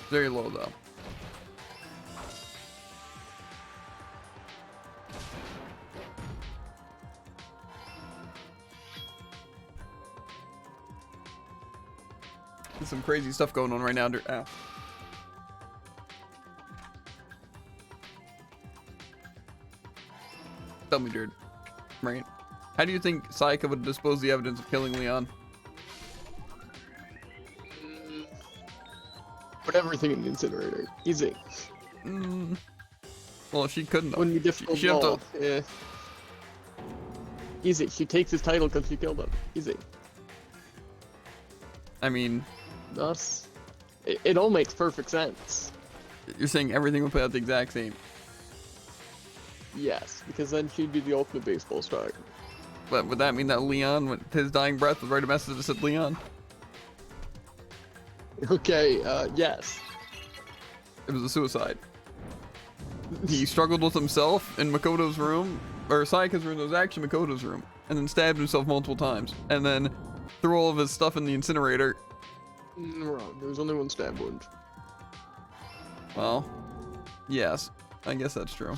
Very low though. There's some crazy stuff going on right now. Tell me, dude. Right? How do you think Sayaka would dispose the evidence of killing Leon? Put everything in the incinerator. Easy. Well, she couldn't. Wouldn't be difficult She at have to- all. Yeah. Easy. She takes his title because she killed him. Easy. I mean, Thus, it all makes perfect sense. you're saying everything would play out the exact same. Yes, because then she'd be the ultimate baseball star. But would that mean that Leon, with his dying breath, would write a message that said Leon? Okay, yes. It was a suicide. He struggled with himself in Makoto's room, or Sayaka's room, that was actually Makoto's room, and then stabbed himself multiple times, and then threw all of his stuff in the incinerator. Wrong. There was only one stab wound. Well, yes, I guess that's true.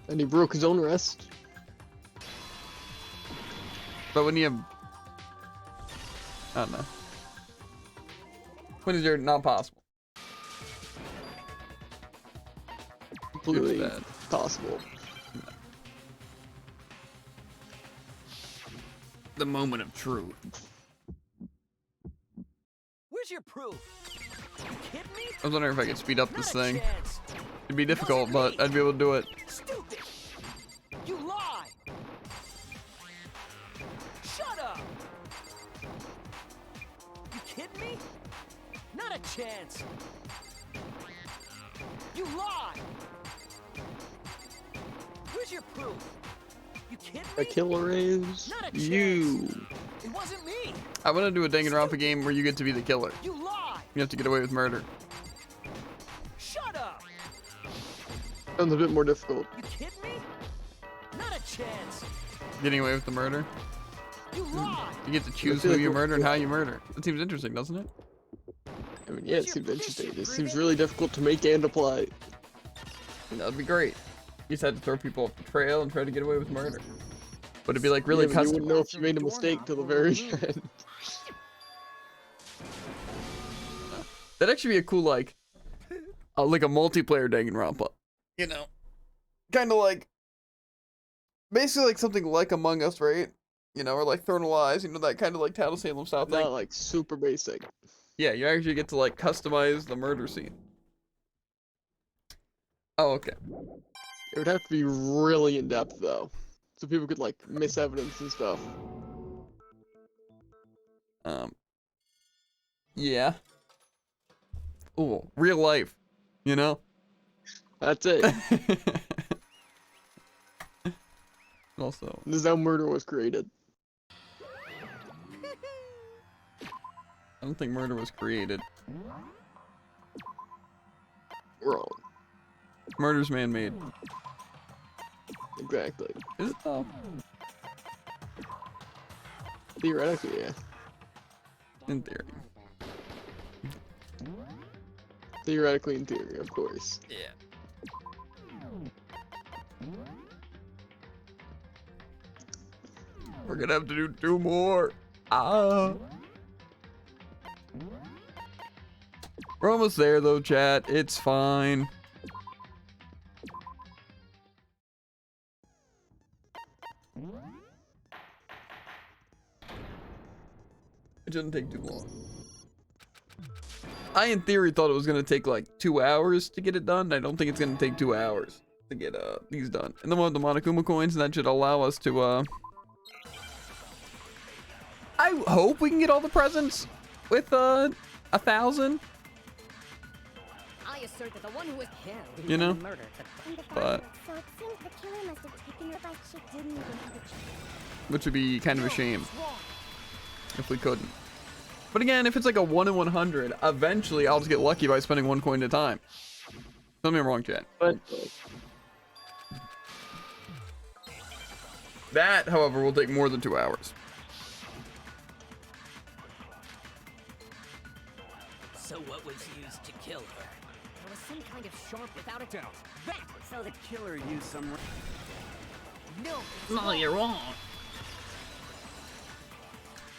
And he broke his own wrist. But when you have, I don't know. When is your not possible? Completely bad. possible. The moment of truth. Where's your proof? You kidding me? I was wondering if I could speed up Not this a thing. chance. It'd be difficult, but I'd be able to do it. Stupid! You lie! Shut up! You kidding me? Not a chance! You lie! Where's your proof? You kidding The me? killer is Not a you. It wasn't me! I want to do a Danganronpa game where you get to be the killer. You lie! You have to get away with murder. Sounds a bit more difficult. You kidding me? Not a chance. Getting away with the murder. You lied. You get to choose feel who like you we're- murder and how you murder. That seems interesting, doesn't it? I mean, yeah, it seems interesting. It seems really difficult to make and apply. That'd be great. You just had to throw people off the trail and try to get away with murder. But it'd be like really Yeah, but you wouldn't custom. know if you made a mistake till the very end. That'd actually be a cool like a multiplayer Danganronpa. You know, kind of like basically like something like Among Us, right? You know, or like Throne of Lies. You know, that kind of like Tattle Salem style thing. Not like super basic. Yeah, you actually get to like customize the murder scene. Oh, okay. It would have to be really in depth though, so people could like miss evidence and stuff. Yeah. Ooh, real life. You know. That's it. Also, This is how murder was created. I don't think murder was created. Wrong. Murder's man-made. Exactly. Is it though? Theoretically, yeah. In theory. Theoretically, in theory, of course. Yeah. We're gonna have to do 2 more. Ah. We're almost there though, chat. It's fine. It shouldn't take too long. I, in theory, thought it was gonna take like 2 hours to get it done. I don't think it's gonna take 2 hours to get these done. And then we'll have the Monokuma coins, and that should allow us to I hope we can get all the presents with 1,000. I assert that the one who was killed, You know? murdered. But So it seems the killer must have taken her by she didn't even have a choice. which would be kind of a shame if we couldn't. But again, if it's like a 1 in 100, eventually I'll just get lucky by spending 1 coin at a time. Tell me I'm wrong, chat. But That, however, will take more than 2 hours. So what was used to kill her? There was some kind of sharp, without a doubt. That! So the Killer used some. No, you're wrong.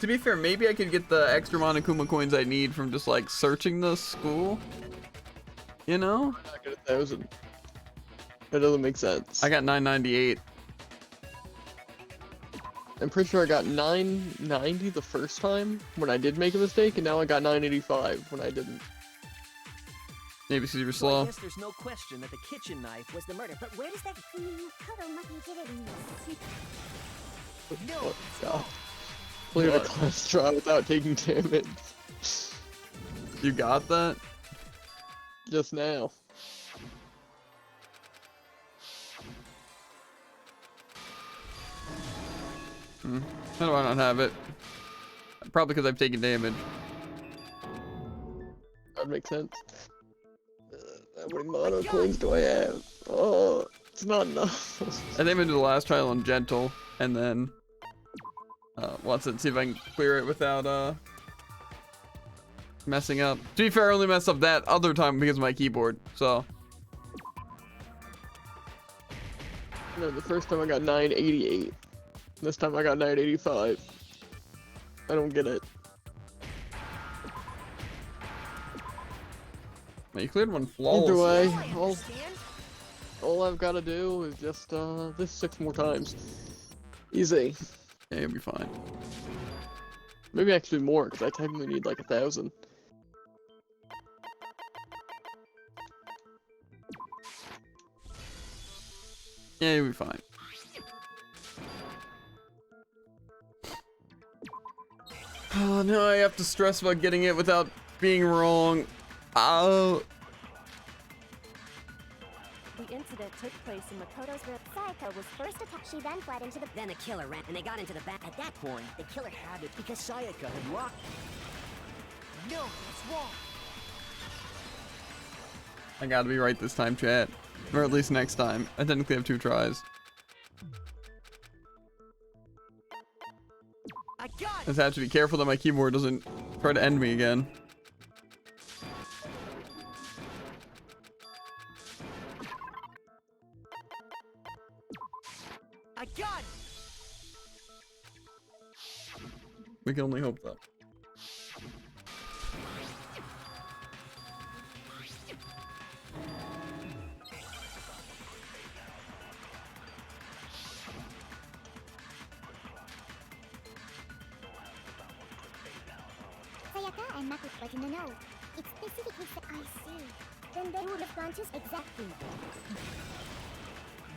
To be fair, maybe I could get the extra Monokuma coins I need from just like searching the school. You know? I got 1,000. That doesn't make sense. I got 998. I'm pretty sure I got 990 the first time when I did make a mistake, and now I got 985 when I didn't. Maybe because you were So I slow. guess there's no question that the kitchen knife was the murder. But where does that? Kodo must have did it in secret. No, Oh, it's God. wrong. Cleared a What? class trial without taking damage. You got that? Just now. How do I not have it? Probably because I've taken damage. That makes sense. How many mono coins do I have? Oh, it's not enough. I think I'm gonna do the last trial on gentle, and then watch it, see if I can clear it without messing up. To be fair, I only messed up that other time because of my keyboard. So No, the first time I got 988. This time I got 985. I don't get it. you cleared one Either flawlessly. way, I understand. all I've got to do is just this 6 more times. Easy. Yeah, you'll be fine. Maybe actually more, because I technically need like 1,000. Yeah, you'll be fine. Oh no, I have to stress about getting it without being wrong. Oh. The incident took place in Makoto's room. Sayaka was first attacked. She then fled into the. Then the killer ran, and they got into the back. At that point, the killer had it because Sayaka had locked. No, it's wrong. I gotta be right this time, chat. Or at least next time. I technically have 2 tries. I got I it. just have to be careful that my keyboard doesn't try to end me again. I got it. We can only hope though. Sayaka and Makoto was in the know. It specifically said, I see. Then they would have gone just exactly.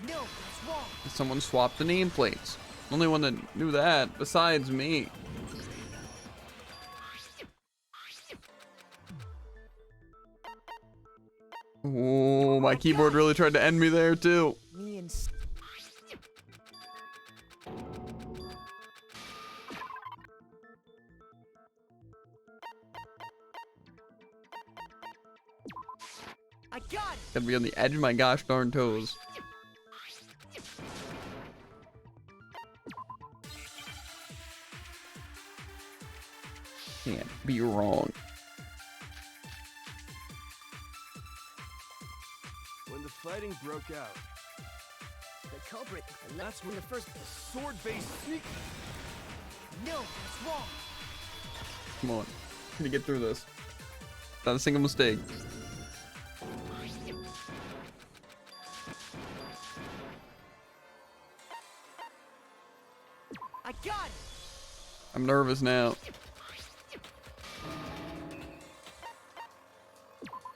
No, it's wrong. Someone swapped the nameplates. Only one that knew that besides me. Oh, my keyboard really tried to end me there too. Me and I got it. Gotta be on the edge of my gosh darn toes. Can't be wrong. When the fighting broke out, The culprit. and that's when the first sword-based sneak. No, it's wrong. Come on. Can you get through this? Not a single mistake. I got it. I'm nervous now.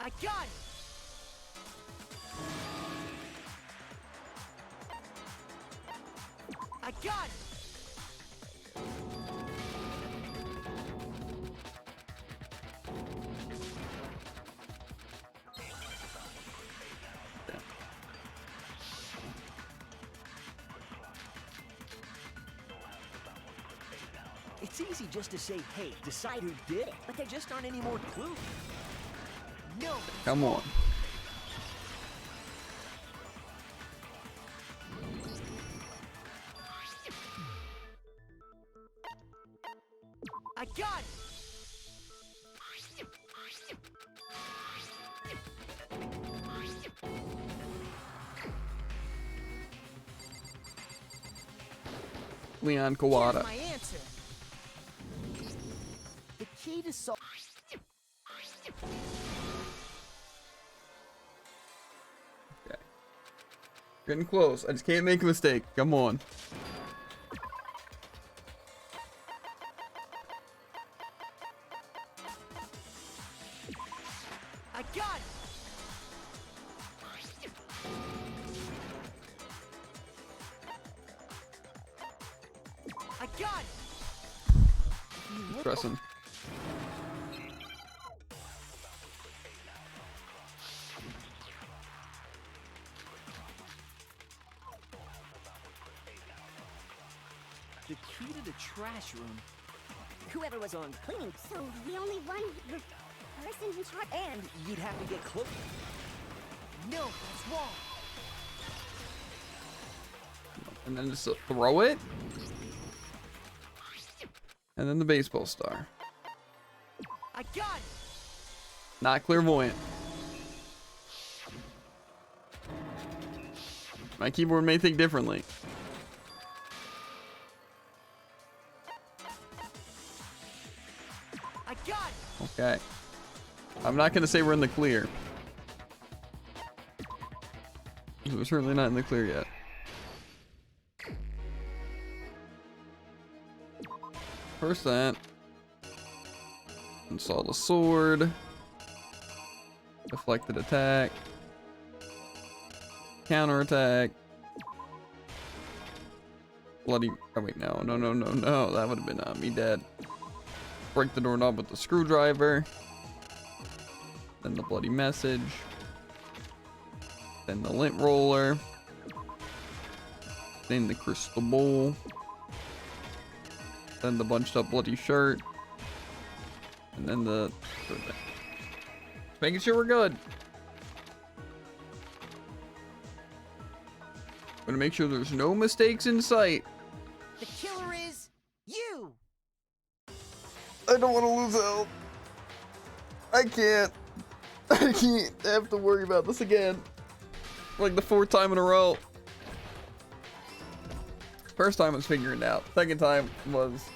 I got it. I got it. It's easy just to say, hey, decide who did it, but there just aren't any more clues. No. Come on. I got it. Leon Here's Kawada. my answer. The key to solve. Okay. Getting close. I just can't make a mistake. Come on. I got it. I got it. Pressing. The key to the trash room. Whoever was on cleaning. So the only one person in charge. And you'd have to get close. No, that's wrong. And then just throw it. And then the baseball star. I got it. Not clairvoyant. My keyboard may think differently. I got it. Okay. I'm not gonna say we're in the clear. We're certainly not in the clear yet. First that. Install the sword. Deflected attack. Counterattack. Bloody. Oh wait, no. That would have been me dead. Break the doorknob with the screwdriver. Then the bloody message. Then the lint roller. Then the crystal bowl. Then the bunched up bloody shirt. And then the... Making sure we're good. Gonna make sure there's no mistakes in sight. The killer is you. I don't want to lose health. I can't. I can't have to worry about this again. Like the 4th time in a row. First time was figuring it out. Second time was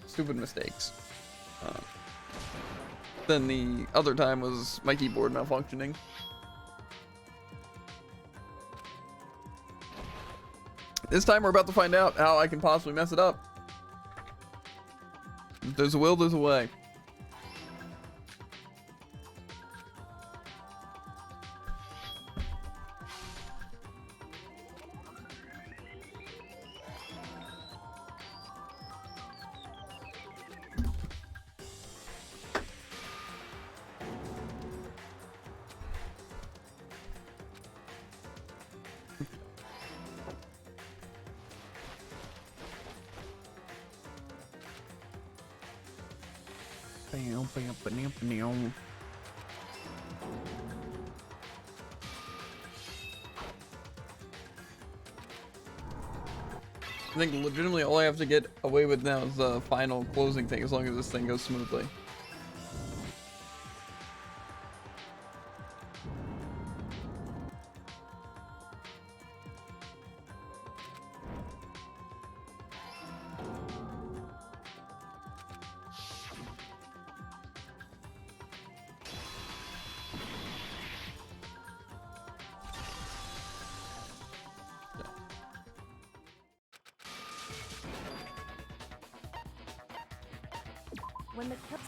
stupid mistakes. Then the other time was my keyboard malfunctioning. This time we're about to find out how I can possibly mess it up. If there's a will, there's a way. I think legitimately all I have to get away with now is the final closing thing, as long as this thing goes smoothly. When the kill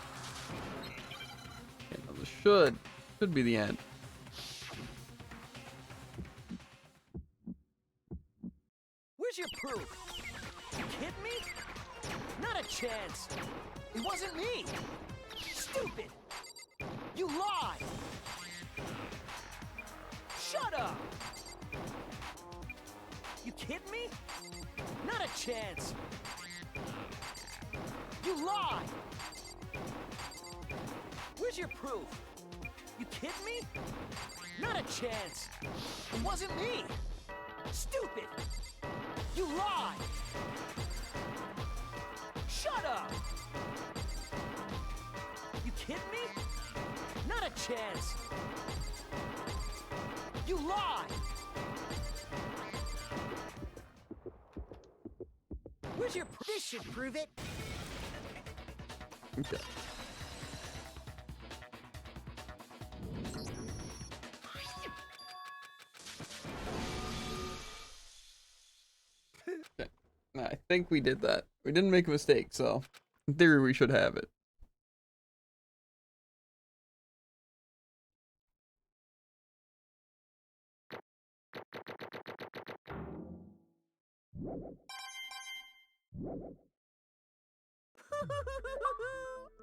Okay, now this should be the end. Where's your proof? You kidding me? Not a chance. It wasn't me. Stupid. You lied. Shut up. You kidding me? Not a chance. You lied. Where's your proof? You kidding me? Not a chance. It wasn't me. Stupid. You lied. Shut up. You kidding me? Not a chance. You lied. Where's your proof? This should prove it. Okay. Okay. I think we did that. We didn't make a mistake, so in theory we should have it.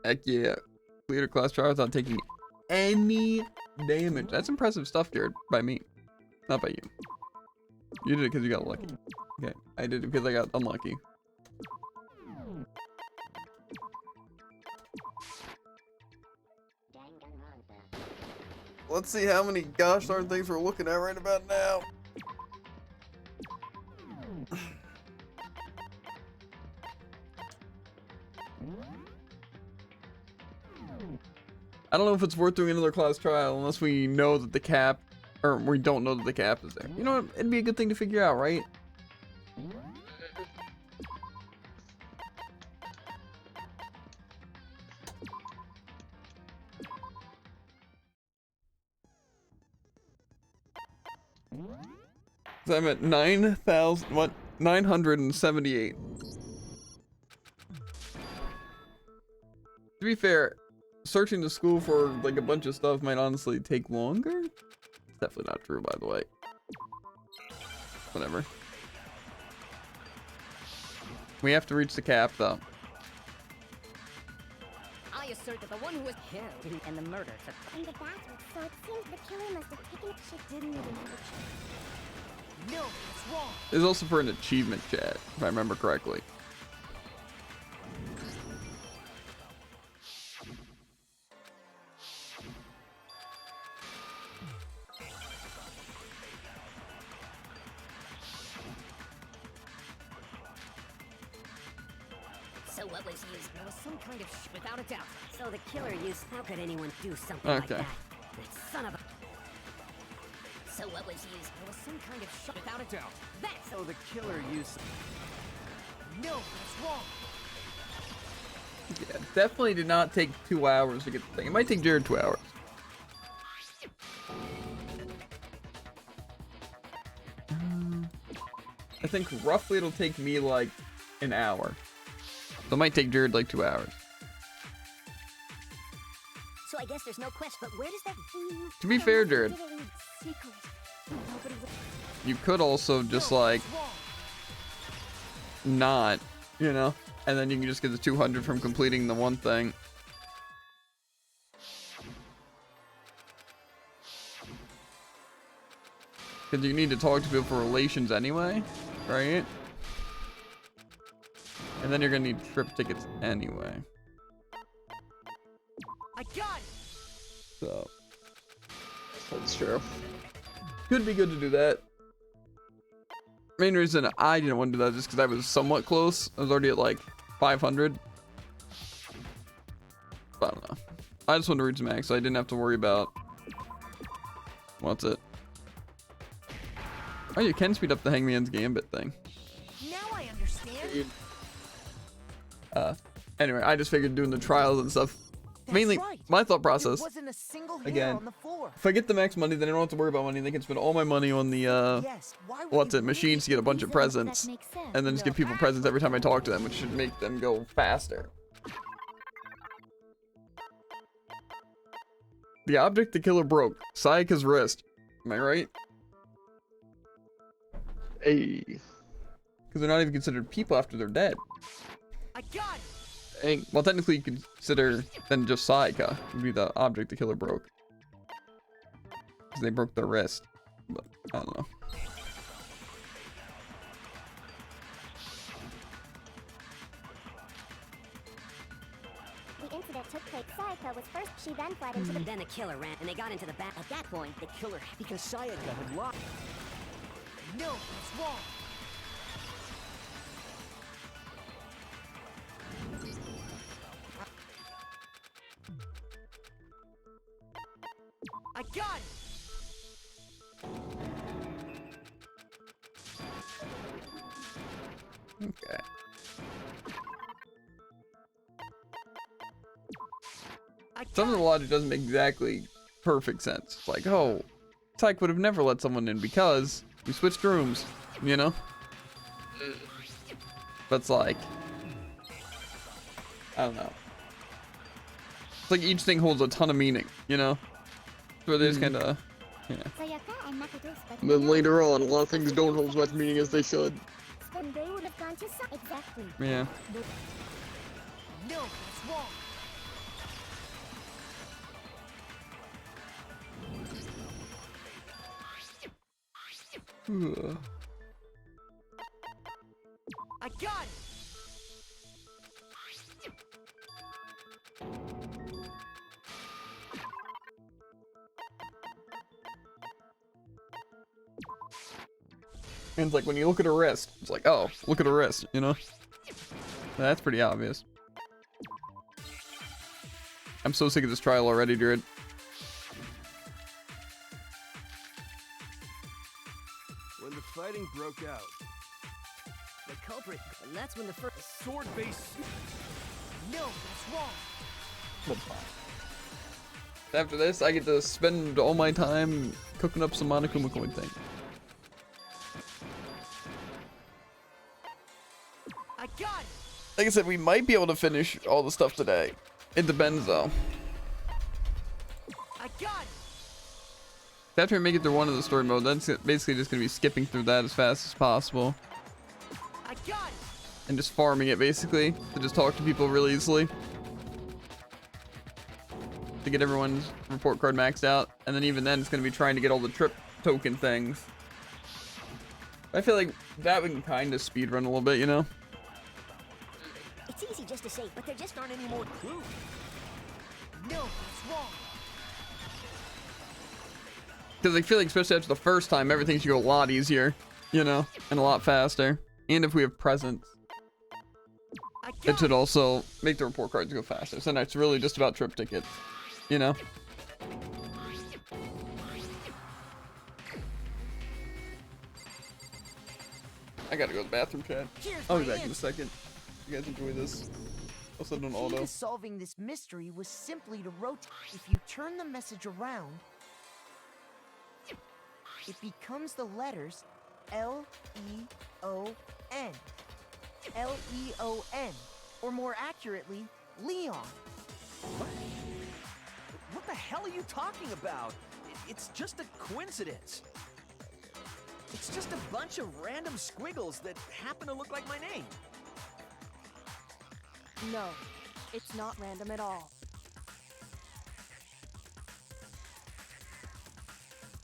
Heck yeah. Cleared a class trial without taking any damage. That's impressive stuff, Jared. By me. Not by you. You did it because you got lucky. Okay. I did it because I got unlucky. Let's see how many gosh darn things we're looking at right about now. I don't know if it's worth doing another class trial unless we know that the cap, or we don't know that the cap is there. You know what? It'd be a good thing to figure out, right? So I'm at 9,000, what? 978. To be fair, searching the school for like a bunch of stuff might honestly take longer. It's definitely not true, by the way. Whatever. We have to reach the cap, though. I assert that the one who was killed and the murder took in the bathroom, so it seems the killer must have taken it. She didn't even have a chance. No, it's wrong. It's also for an achievement chat, if I remember correctly. So what was used? There was some kind of without a doubt. So the killer used. How could anyone do something like Okay. that? That son of a. So what was used? There was some kind of without a doubt. That's So the killer used. No, that's wrong. Yeah, definitely did not take 2 hours to get the thing. It might take Jared 2 hours. I think roughly it'll take me like an hour. So it might take Jared like 2 hours. So I guess there's no quest, but where does that? To be fair, Jared, Secret. Nobody will. you could also just like not, you know, and then you can just get the 200 from completing the one thing. Because you need to talk to people for relations anyway, right? And then you're gonna need trip tickets anyway. I got it. So That's true. could be good to do that. Main reason I didn't want to do that is just because I was somewhat close. I was already at like 500. But I don't know. I just wanted to reach max, so I didn't have to worry about what's it. Oh, you can speed up the Hangman's Gambit thing. Now I understand. Anyway, I just figured doing the trials and stuff. That's Mainly, right. my thought There process. wasn't a single hair Again. on the floor. If I get the max money, then I don't have to worry about money. They can spend all my money on the Yes. Why would what's they it, machines to get a bunch of That presents, makes sense. and then just give people presents every time I talk to them, which should make them go faster. The object the killer broke. Sayaka's wrist. Am I right? Hey, Because they're not even considered people after they're dead. I got it. dang. Well, technically you consider then just Sayaka would be the object the killer broke. Because they broke their wrist. But, I don't know. The incident took place. Sayaka was first. She then fled into the. Then the killer ran, and they got into the back. At that point, The killer, because Sayaka had lied. No, that's wrong. I got it. Okay. I Some of got the logic doesn't make exactly perfect sense. It's like, oh, Tyke would have never let someone in because we switched rooms, you know? But it's like, I don't know. It's like each thing holds a ton of meaning, you know? So they just kind of, yeah. Sayaka and Makoto split. And then later on, a lot of things don't hold as much meaning as they should. Then they would have gone to exactly. Yeah. No, that's wrong. I got it. And it's like when you look at her wrist, it's like, oh, look at her wrist, you know? That's pretty obvious. I'm so sick of this trial already, dude. When the fighting broke out, the culprit, and that's when the first. sword-based. No, that's wrong. After this, I get to spend all my time cooking up some Monokuma coin thing. I got it. Like I said, we might be able to finish all the stuff today. It depends, though. I got it. After I make it through one of the story mode, that's basically just gonna be skipping through that as fast as possible. I got it. And just farming it, basically, to just talk to people really easily. To get everyone's report card maxed out. And then even then, it's gonna be trying to get all the trip token things. I feel like that we can kind of speedrun a little bit, you know? It's easy just to say, but there just aren't any more clues. No, that's wrong. Because I feel like, especially after the first time, everything should go a lot easier, you know? And a lot faster. And if we have presents. I it should also make the report cards go faster. So now it's really just about trip tickets, you know? I gotta go to the bathroom, Chad. Here's I'll be my back in a second. You guys enjoy this. I'll set it on The key auto. to solving this mystery was simply to rotate. If you turn the message around, it becomes the letters L-E-O-N. L-E-O-N. Or more accurately, Leon. What the hell are you talking about? It's just a coincidence. It's just a bunch of random squiggles that happen to look like my name. No, it's not random at all.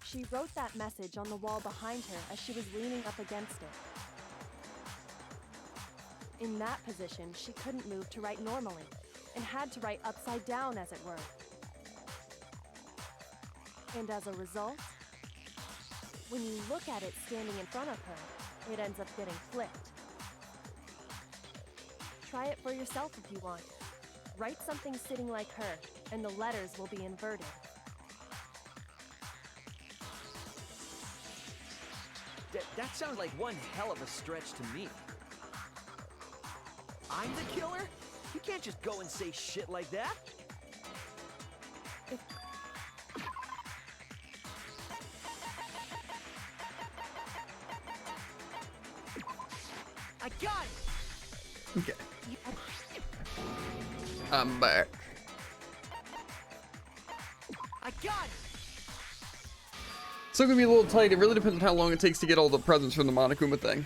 She wrote that message on the wall behind her as she was leaning up against it. In that position, she couldn't move to write normally, and had to write upside down, as it were. And as a result, when you look at it standing in front of her, it ends up getting flipped. Try it for yourself if you want. Write something sitting like her, and the letters will be inverted. That sounds like one hell of a stretch to me. I'm the killer? You can't just go and say shit like that. I got it! Okay. I'm back. I got it! So gonna be a little tight. It really depends on how long it takes to get all the presents from the Monokuma thing.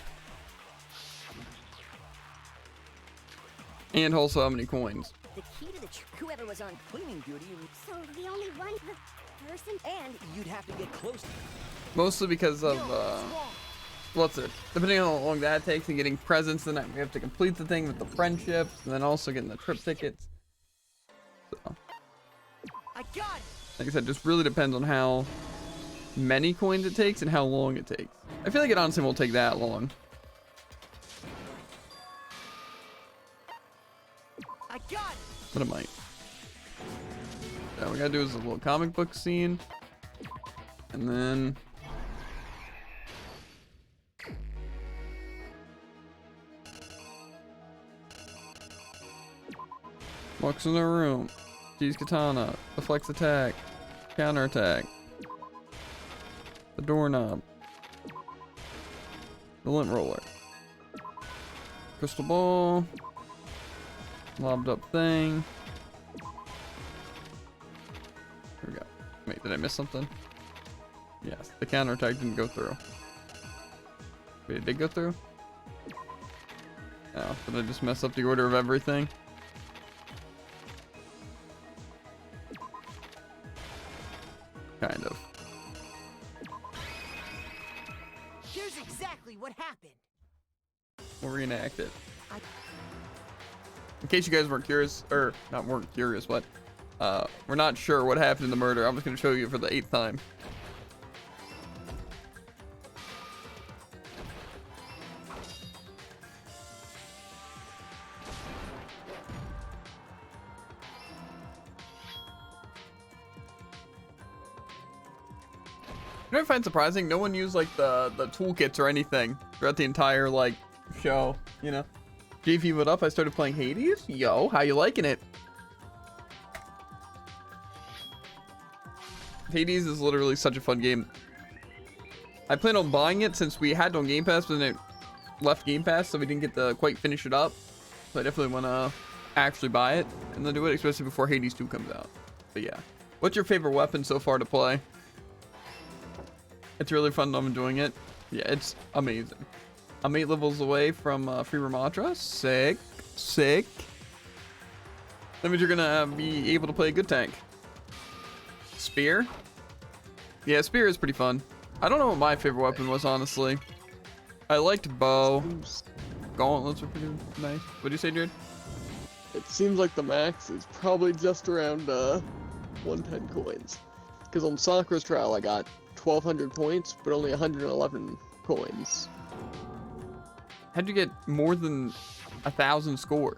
And also how many coins. The key to the whoever was on cleaning duty, So the only one person and you'd have to get close. Mostly because of, what's it? Depending on how long that takes and getting presents, then we have to complete the thing with the friendships, and then also getting the trip tickets. So, I got it! like I said, just really depends on how many coins it takes and how long it takes. I feel like it honestly won't take that long. I got it! But it might. Yeah, what we gotta do is a little comic book scene. And then... walks in the room. Sees katana. Deflects attack. Counter attack. The doorknob. The lint roller. Crystal ball. Lobbed up thing. Here we go. Wait, did I miss something? Yes, the counterattack didn't go through. Wait, it did go through? Oh, did I just mess up the order of everything? Kind of. Here's exactly what happened. We'll reenact it. In case you guys weren't curious, or not weren't curious, but we're not sure what happened in the murder. I'm just going to show you for the 8th time. You know what I find surprising? No one used like the toolkits or anything throughout the entire like show, you know? JV, what up? I started playing Hades. Yo, how you liking it? Hades is literally such a fun game. I plan on buying it since we had it on Game Pass, but then it left Game Pass, so we didn't get to quite finish it up. So I definitely want to actually buy it and then do it, especially before Hades 2 comes out. But yeah. What's your favorite weapon so far to play? It's really fun. I'm enjoying it. Yeah, it's amazing. I'm 8 levels away from free Ramatra. Sick. Sick. That means you're gonna be able to play a good tank. Spear? Yeah, spear is pretty fun. I don't know what my favorite weapon was, honestly. I liked bow. Gauntlets are pretty nice. What'd you say, Jared? It seems like the max is probably just around 110 coins. Because on Sakura's trial I got 1,200 points, but only 111 coins. How'd you get more than 1,000 score?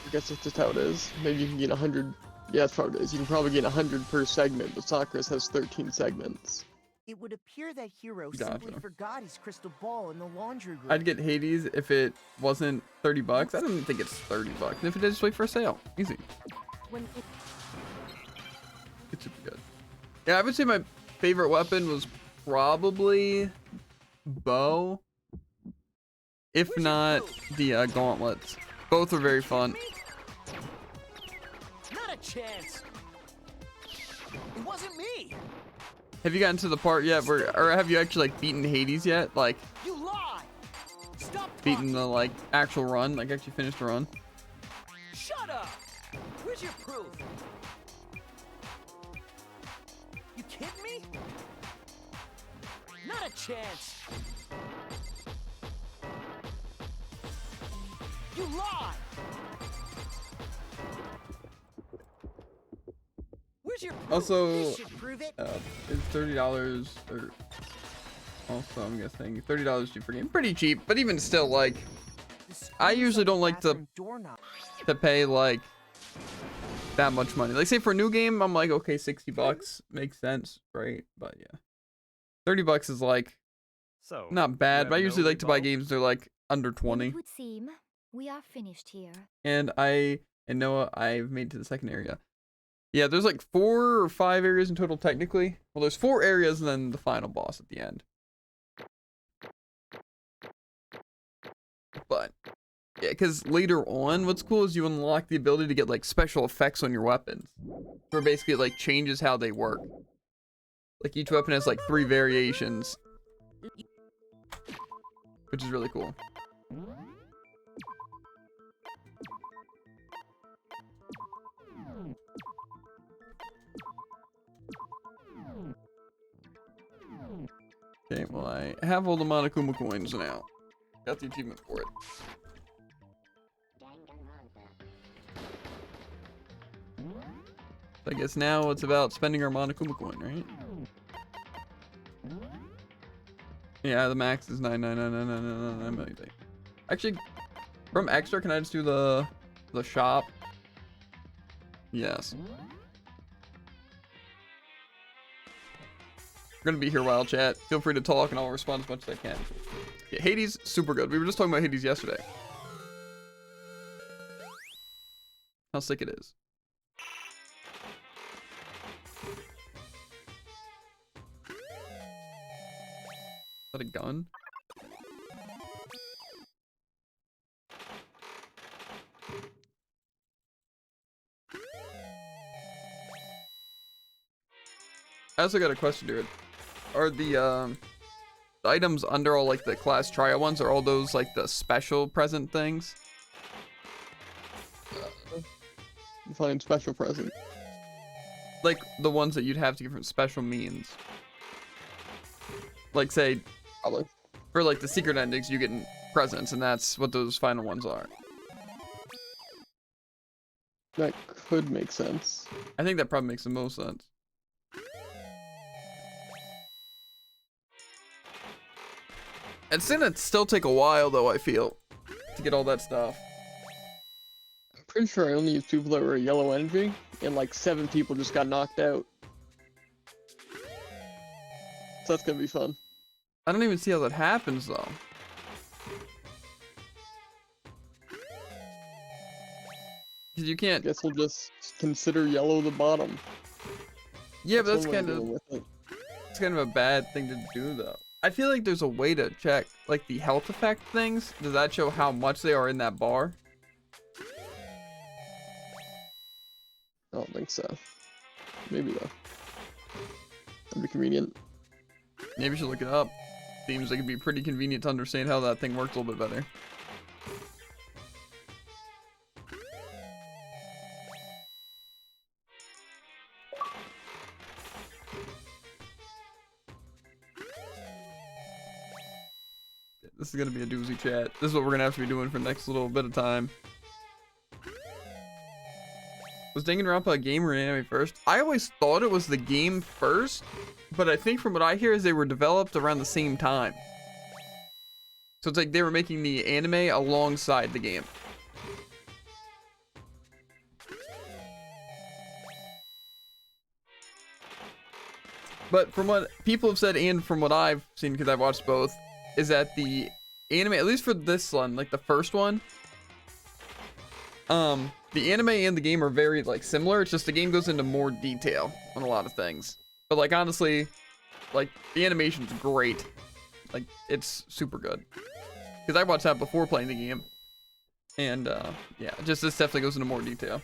I guess that's just how it is. Maybe you can gain 100. Yeah, that's probably it is. You can probably gain 100 per segment, but Sakura's has 13 segments. It would appear that Hero Gotcha. simply forgot his crystal ball in the laundry room. I'd get Hades if it wasn't 30 bucks. I don't even think it's 30 bucks. And if it is, just wait for a sale. Easy. It should be good. Yeah, I would say my favorite weapon was probably bow. If not the gauntlets. Both are very fun. Not a chance. It wasn't me. Have you gotten to the part yet where, or have you actually like beaten Hades yet? Like You lied. Stop beaten the like actual run, like actually finished the run? Shut up. Where's your proof? You kidding me? Not a chance. You lied. Where's your proof? Also, This should prove it. it's $30 or also I'm guessing $30 cheap for game. Pretty cheap, but even still, like I usually don't like to pay like that much money. Like say for a new game, I'm like okay, 60 bucks makes sense, right? But yeah, 30 bucks is like not bad. But I usually like to buy games they're like under 20. It would seem we are finished here. And Noah, I've made it to the second area. Yeah, there's like 4 or 5 areas in total technically. Well, there's 4 areas and then the final boss at the end. But yeah, because later on, what's cool is you unlock the ability to get like special effects on your weapons. Where basically it like changes how they work. Like each weapon has like 3 variations. Which is really cool. Okay, well I have all the Monokuma coins now. Got the achievement for it. So I guess now it's about spending our Monokuma coin, right? Yeah, the max is 9999999 million. Actually, from extra, can I just do the shop? Yes. We're gonna be here while chat. Feel free to talk and I'll respond as much as I can. Yeah, Hades, super good. We were just talking about Hades yesterday. How sick it is. Is that a gun? I also got a question, dude. Are the items under all like the class trial ones, are all those like the special present things? Find special present. Like the ones that you'd have to give from special means. Like say, Probably. for like the secret endings, you get presents, and that's what those final ones are. That could make sense. I think that probably makes the most sense. It's gonna still take a while, though, I feel, to get all that stuff. I'm pretty sure I only used people that were yellow energy, and like 7 people just got knocked out. So that's gonna be fun. I don't even see how that happens, though. Because you can't... Guess we'll just consider yellow the bottom. Yeah, but that's one way of kind of... dealing with it. It's kind of a bad thing to do, though. I feel like there's a way to check, like, the health effect things. Does that show how much they are in that bar? I don't think so. Maybe though. That'd be convenient. Maybe we should look it up. Seems like it'd be pretty convenient to understand how that thing works a little bit better. This is gonna be a doozy chat. This is what we're gonna have to be doing for the next little bit of time. Was Danganronpa a game or an anime first? I always thought it was the game first, but I think from what I hear is they were developed around the same time. So it's like they were making the anime alongside the game. But from what people have said and from what I've seen, because I've watched both, is that the anime, at least for this one, like the first one, the anime and the game are very like similar. It's just the game goes into more detail on a lot of things. But like honestly, like the animation's great. Like it's super good. Because I watched that before playing the game. And yeah, just this definitely goes into more detail.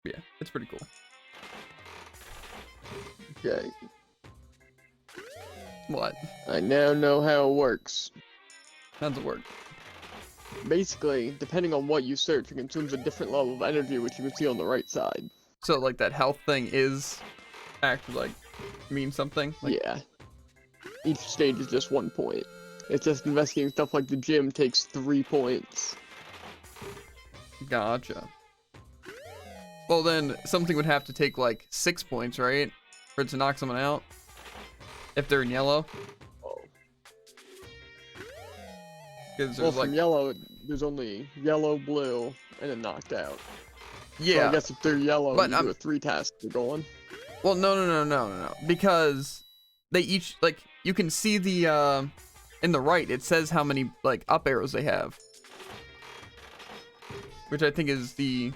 Yeah, it's pretty cool. Okay. What? I now know how it works. How does it work? Basically, depending on what you search, it consumes a different level of energy, which you can see on the right side. So like that health thing is actually like mean something? Like, Yeah. Each stage is just 1 point. It's just investigating stuff like the gym takes 3 points. Gotcha. Well then, something would have to take like 6 points, right? For it to knock someone out? If they're in yellow? Oh. Because Well, there's like... from yellow, there's only yellow, blue, and then knocked out. Yeah. So I guess if they're yellow, But, you do a 3 task, they're going. Well, no. Because they each, like, you can see the, in the right, it says how many, like, up arrows they have. Which I think is the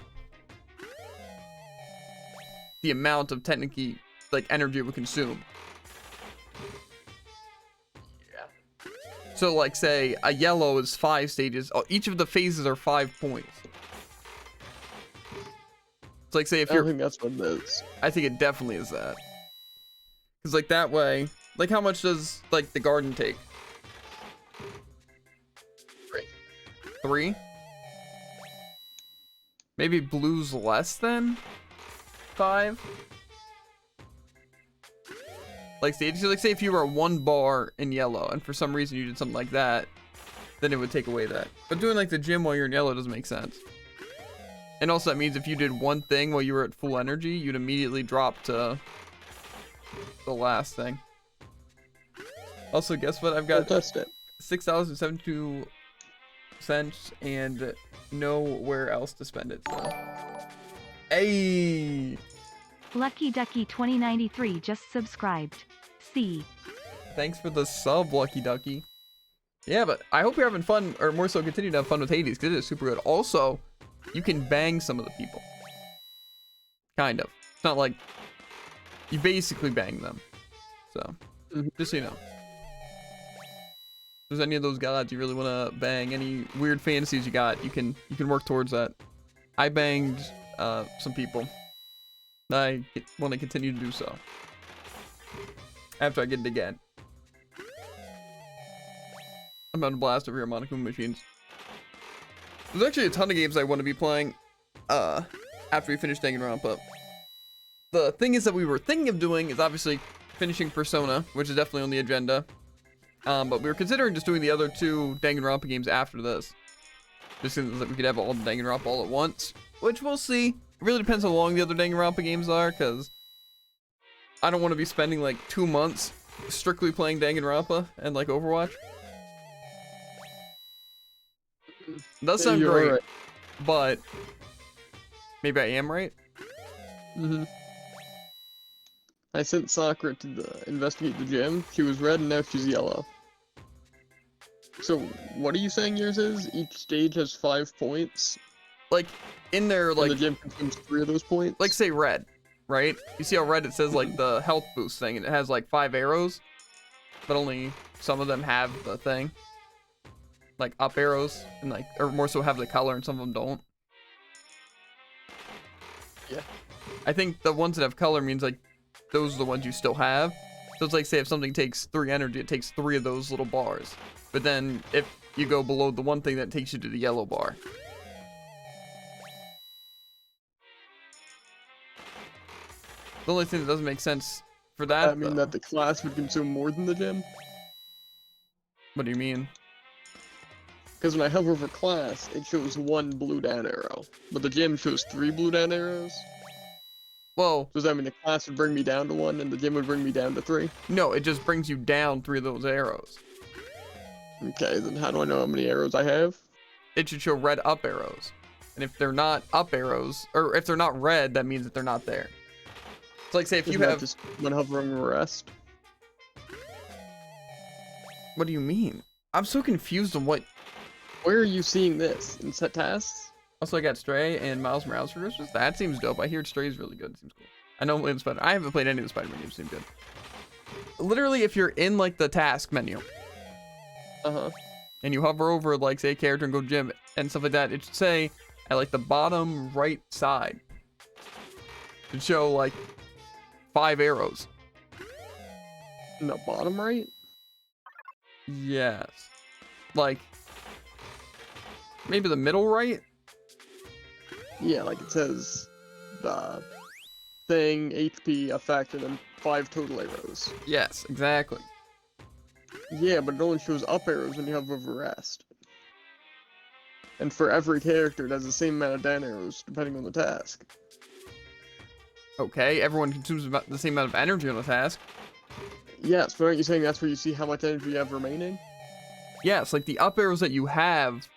amount of technically, like, energy it would consume. Yeah. So, like, say, a yellow is 5 stages. Oh, each of the phases are 5 points. It's like, say, if I don't you're... think that's what it is. I think it definitely is that. Because, like, that way... Like, how much does, like, the garden take? 3. 3? Maybe blue's less than 5? Like, say if you were 1 bar in yellow, and for some reason you did something like that, then it would take away that. But doing, like, the gym while you're in yellow doesn't make sense. And also that means if you did one thing while you were at full energy, you'd immediately drop to the last thing. Also, guess what? I've got $6.72 and nowhere else to spend it. So, hey, Lucky Ducky 2093 just subscribed. See. Thanks for the sub, Lucky Ducky. Yeah, but I hope you're having fun, or more so, continue to have fun with Hades because it is super good. Also, you can bang some of the people. Kind of. It's not like you basically bang them. So, just so you know. If there's any of those gods you really want to bang, any weird fantasies you got, you can work towards that. I banged some people. I want to continue to do so. After I get it again. I'm on a blast over here on Monokuma machines. There's actually a ton of games I want to be playing after we finish Danganronpa. The thing is that we were thinking of doing is obviously finishing Persona, which is definitely on the agenda. But we were considering just doing the other 2 Danganronpa games after this. Just so that we could have all the Danganronpa all at once. Which we'll see. It really depends how long the other Danganronpa games are, because I don't want to be spending like 2 months strictly playing Danganronpa and like Overwatch. It does sound great, right. But maybe I am right. I sent Sakura to investigate the gym. She was red and now she's yellow. So, what are you saying yours is? Each stage has 5 points? Like, in there, like... And the gym consumes 3 of those points? Like, say red, right? You see how red it says, like, the health boost thing, and it has, like, 5 arrows? But only some of them have the thing. Like, up arrows, and, like, or more so have the color, and some of them don't. Yeah. I think the ones that have color means, like, those are the ones you still have. So it's like, say if something takes 3 energy, it takes 3 of those little bars. But then if you go below the one thing, that takes you to the yellow bar. The only thing that doesn't make sense for that, I mean that the class would consume more than the gym? What do you mean? Because when I hover over class, it shows 1 blue down arrow. But the gym shows 3 blue down arrows? Well, does that mean the class would bring me down to 1 and the gym would bring me down to 3? No, it just brings you down 3 of those arrows. Okay, then how do I know how many arrows I have? It should show red up arrows. And if they're not up arrows, or if they're not red, that means that they're not there. It's like, say, if you Isn't that have... just when hovering rest? What do you mean? I'm so confused on what... Where are you seeing this? In set tasks? Also, I got Stray and Miles Morales for Christmas. That seems dope. I hear Stray is really good. It seems cool. I know it's Spider. I haven't played any of the Spider-Man games. Seem good. Literally, if you're in like the task menu, and you hover over like say a character and go gym and stuff like that, it should say at like the bottom right side, it should show like 5 arrows. In the bottom right? Yes. Like maybe the middle right. Yeah, like it says the thing, HP, effect, and then 5 total arrows. Yes, exactly. Yeah, but it only shows up arrows when you have over rest. And for every character, it has the same amount of down arrows, depending on the task. Okay, everyone consumes about the same amount of energy on a task. Yes, but aren't you saying that's where you see how much energy you have remaining? Yes, like the up arrows that you have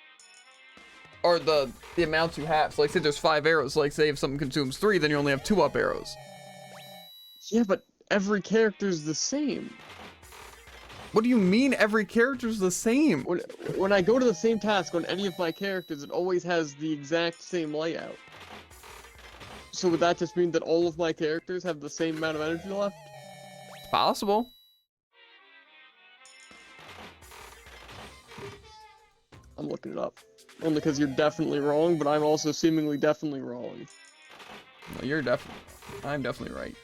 are the amounts you have. So like say there's 5 arrows, like say if something consumes 3, then you only have 2 up arrows. Yeah, but every character's the same. What do you mean every character's the same? When I go to the same task on any of my characters, it always has the exact same layout. So would that just mean that all of my characters have the same amount of energy left? It's possible. I'm looking it up. Only because you're definitely wrong, but I'm also seemingly definitely wrong. No, you're definitely wrong. I'm definitely right.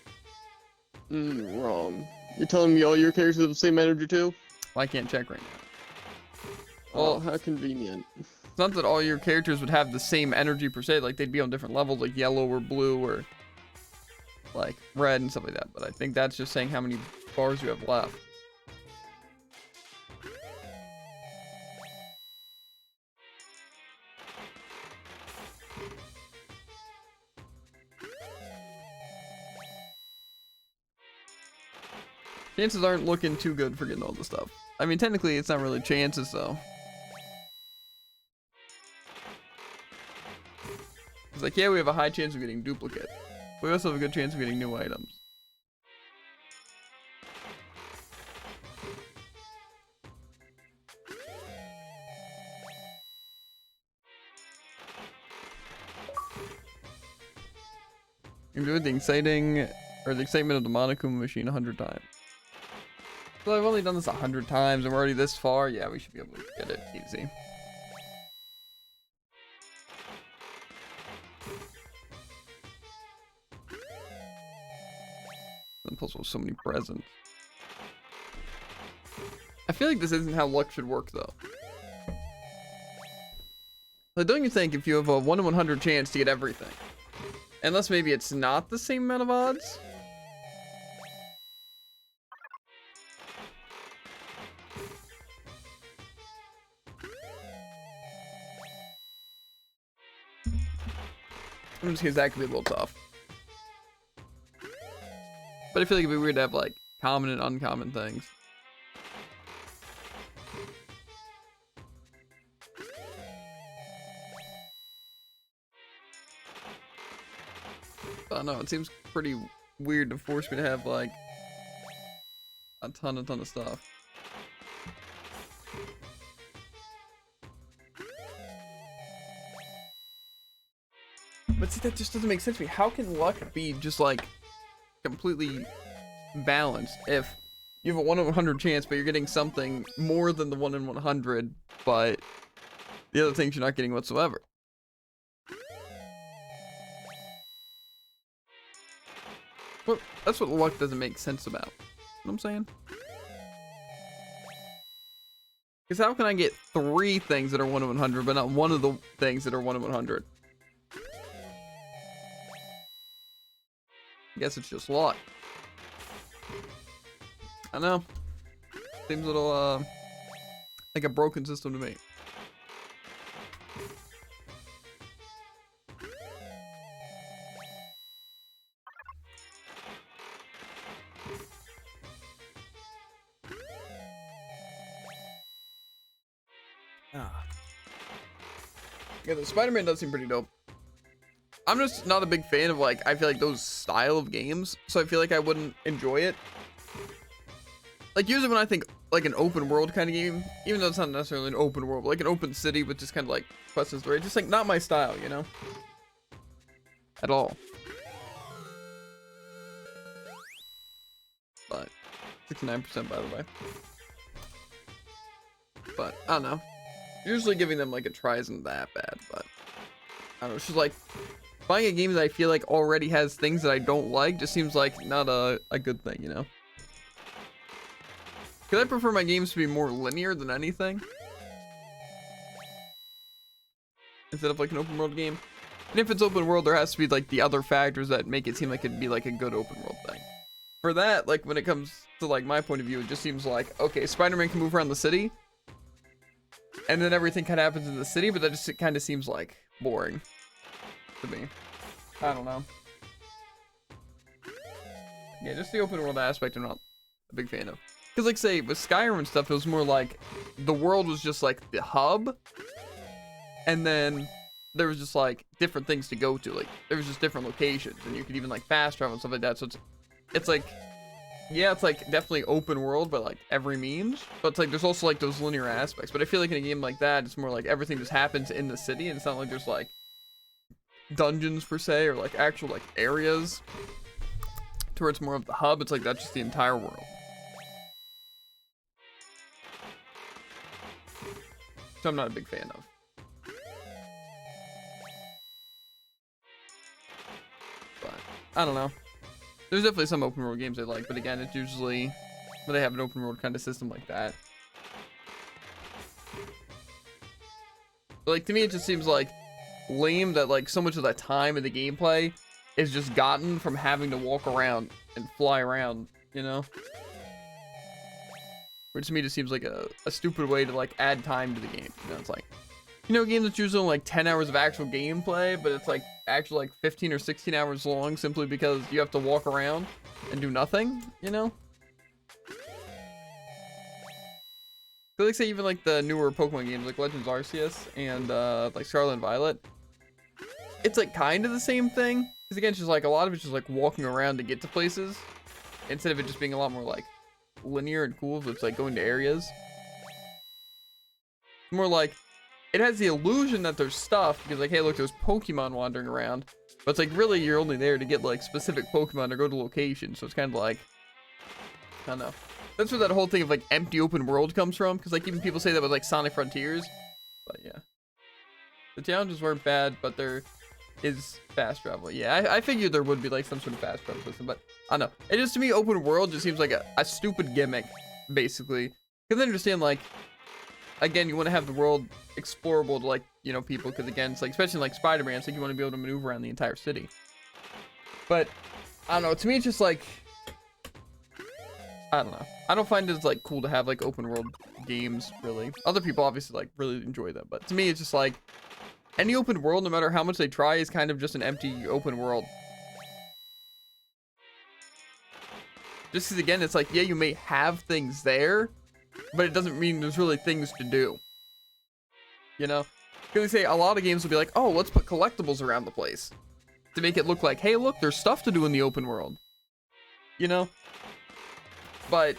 Wrong. You're telling me all your characters have the same energy too? Well, I can't check right now. Oh, how convenient. It's not that all your characters would have the same energy per se, like they'd be on different levels, like yellow or blue or like red and stuff like that, but I think that's just saying how many bars you have left. Chances aren't looking too good for getting all the stuff. I mean, technically, it's not really chances, though. It's like, yeah, we have a high chance of getting duplicate. We also have a good chance of getting new items. You do the excitement of the Monokuma machine 100 times. So I've only done this 100 times and we're already this far. Yeah, we should be able to get it easy. And plus with so many presents. I feel like this isn't how luck should work though. Like, don't you think if you have a 1 in 100 chance to get everything? Unless maybe it's not the same amount of odds? I'm just because that could be a little tough. But I feel like it'd be weird to have like common and uncommon things. I don't know, it seems pretty weird to force me to have like a ton of stuff. But see, that just doesn't make sense to me. How can luck be just like completely balanced if you have a 1 in 100 chance, but you're getting something more than the 1 in 100, but the other things you're not getting whatsoever? Well, that's what luck doesn't make sense about. You know what I'm saying? Because how can I get 3 things that are 1 in 100, but not one of the things that are 1 in 100? I guess it's just luck. I know. Seems a little, like a broken system to me. Yeah, the Spider-Man does seem pretty dope. I'm just not a big fan of, like, I feel like those style of games, so I feel like I wouldn't enjoy it. Like, usually when I think, like, an open world kind of game, even though it's not necessarily an open world, but like an open city with just kind of, like, quest and story, just, like, not my style, you know? At all. But, 69% by the way. But, I don't know. Usually giving them, like, a try isn't that bad, but I don't know, it's just, like, buying a game that I feel like already has things that I don't like just seems like not a good thing, you know? Because I prefer my games to be more linear than anything. Instead of, like, an open world game. And if it's open world, there has to be, like, the other factors that make it seem like it'd be, like, a good open world thing. For that, like, when it comes to, like, my point of view, it just seems like, okay, Spider-Man can move around the city, and then everything kind of happens in the city, but that just kind of seems, like, boring to me. I don't know. Yeah, just the open world aspect I'm not a big fan of. Because, like, say, with Skyrim and stuff, it was more like, the world was just, like, the hub, and then there was just, like, different things to go to. Like, there was just different locations, and you could even, like, fast travel and stuff like that, so it's like, yeah, it's, like, definitely open world, but, like, every means. But it's, like, there's also, like, those linear aspects. But I feel like in a game like that, it's more like everything just happens in the city, and it's not like there's, like, dungeons, per se, or, like, actual, like, areas to where it's more of the hub. It's, like, that's just the entire world. So I'm not a big fan of. But, I don't know. There's definitely some open world games I like, but again, it's usually when they have an open world kind of system like that. But, like, to me, it just seems like lame that, like, so much of that time in the gameplay is just gotten from having to walk around and fly around, you know? Which to me just seems like a stupid way to, like, add time to the game. You know, it's like, you know, a game that's usually only, like, 10 hours of actual gameplay, but it's, like, actually, like, 15 or 16 hours long simply because you have to walk around and do nothing, you know? So, like, say, even, like, the newer Pokemon games, like Legends Arceus and, like, Scarlet and Violet, it's, like, kind of the same thing. Because, again, it's just, like, a lot of it's just, like, walking around to get to places, instead of it just being a lot more, like, linear and cool, so it's, like, going to areas. More like, it has the illusion that there's stuff, because, like, hey, look, there's Pokemon wandering around, but it's, like, really, you're only there to get, like, specific Pokemon or go to locations, so it's kind of like, I don't know. That's where that whole thing of, like, empty open world comes from, because, like, even people say that with, like, Sonic Frontiers, but, yeah. The challenges weren't bad, but there is fast travel. Yeah, I figured there would be, like, some sort of fast travel system, but, I don't know. It just, to me, open world just seems like a stupid gimmick, basically. Because I understand, like, again, you want to have the world explorable to, like, you know, people, because, again, it's like, especially like Spider-Man, it's like you want to be able to maneuver around the entire city. But, I don't know, to me, it's just like, I don't know. I don't find it as, like, cool to have, like, open world games, really. Other people, obviously, like, really enjoy them, but to me, it's just like, any open world, no matter how much they try, is kind of just an empty open world. Just because, again, it's like, yeah, you may have things there, but it doesn't mean there's really things to do. You know? Because they say a lot of games will be like, oh, let's put collectibles around the place to make it look like, hey, look, there's stuff to do in the open world. You know? But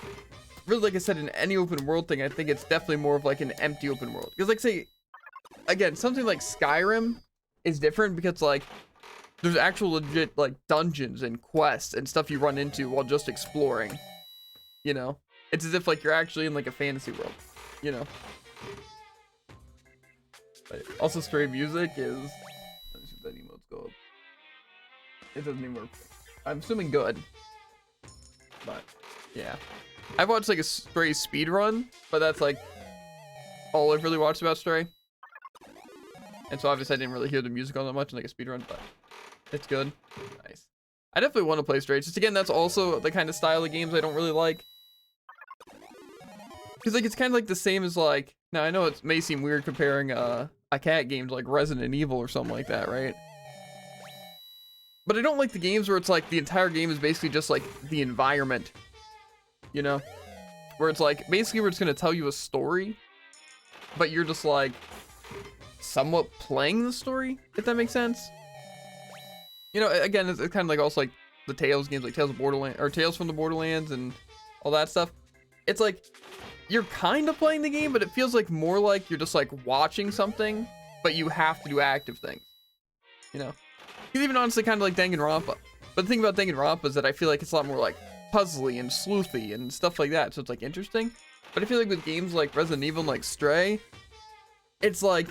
really, like I said, in any open world thing, I think it's definitely more of like an empty open world. Because, like, say, again, something like Skyrim is different because, like, there's actual legit, like, dungeons and quests and stuff you run into while just exploring. You know? It's as if, like, you're actually in, like, a fantasy world. You know? But also, stray music is... Let me see if that emotes go up. It doesn't even work. I'm assuming good. But, yeah. I've watched, like, a Stray speedrun, but that's, like, all I've really watched about Stray. And so, obviously, I didn't really hear the music on that much in, like, a speedrun, but it's good. Nice. I definitely want to play Stray. Just, again, that's also the kind of style of games I don't really like. Because, like, it's kind of, like, the same as, like... Now, I know it may seem weird comparing a cat game to, like, Resident Evil or something like that, right? But I don't like the games where it's, like, the entire game is basically just, like, the environment. You know? Where it's, like, basically we're just going to tell you a story. But you're just, like... somewhat playing the story, if that makes sense. You know, again, it's kind of like also like the Tales games, like Tales of Borderlands, or Tales from the Borderlands and all that stuff. It's like, you're kind of playing the game, but it feels like more like you're just like watching something, but you have to do active things, you know? It's even honestly kind of like Danganronpa. But the thing about Danganronpa is that I feel like it's a lot more like puzzly and sleuthy and stuff like that, so it's like interesting. But I feel like with games like Resident Evil and like Stray, it's like,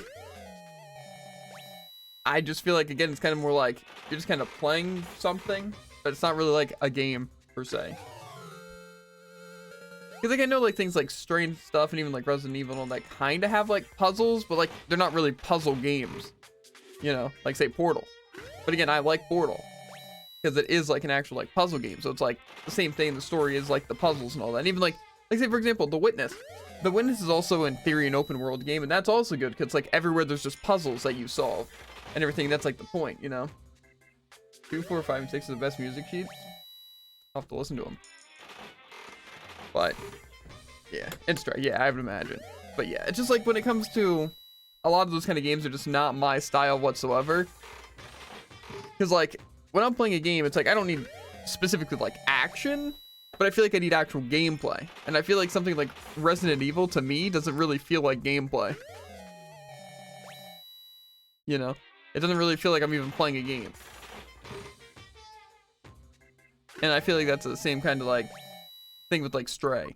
I just feel like, again, it's kind of more like you're just kind of playing something, but it's not really like a game per se. Because like I know like things like Stray and stuff and even like Resident Evil and all that kind of have like puzzles, but like they're not really puzzle games, you know, like say Portal. But again, I like Portal because it is like an actual like puzzle game, so it's like the same thing. The story is like the puzzles and all that. And even like say for example, The Witness. The Witness is also in theory an open world game, and that's also good because like everywhere there's just puzzles that you solve and everything. That's like the point, you know. 2, 4, 5, and 6 are the best music sheets. I'll have to listen to them. But yeah, and Stray, yeah, I would imagine. But yeah, it's just like when it comes to a lot of those kind of games are just not my style whatsoever. Because like when I'm playing a game, it's like I don't need specifically like action, but I feel like I need actual gameplay. And I feel like something like Resident Evil to me doesn't really feel like gameplay. You know, it doesn't really feel like I'm even playing a game. And I feel like that's the same kind of like thing with like Stray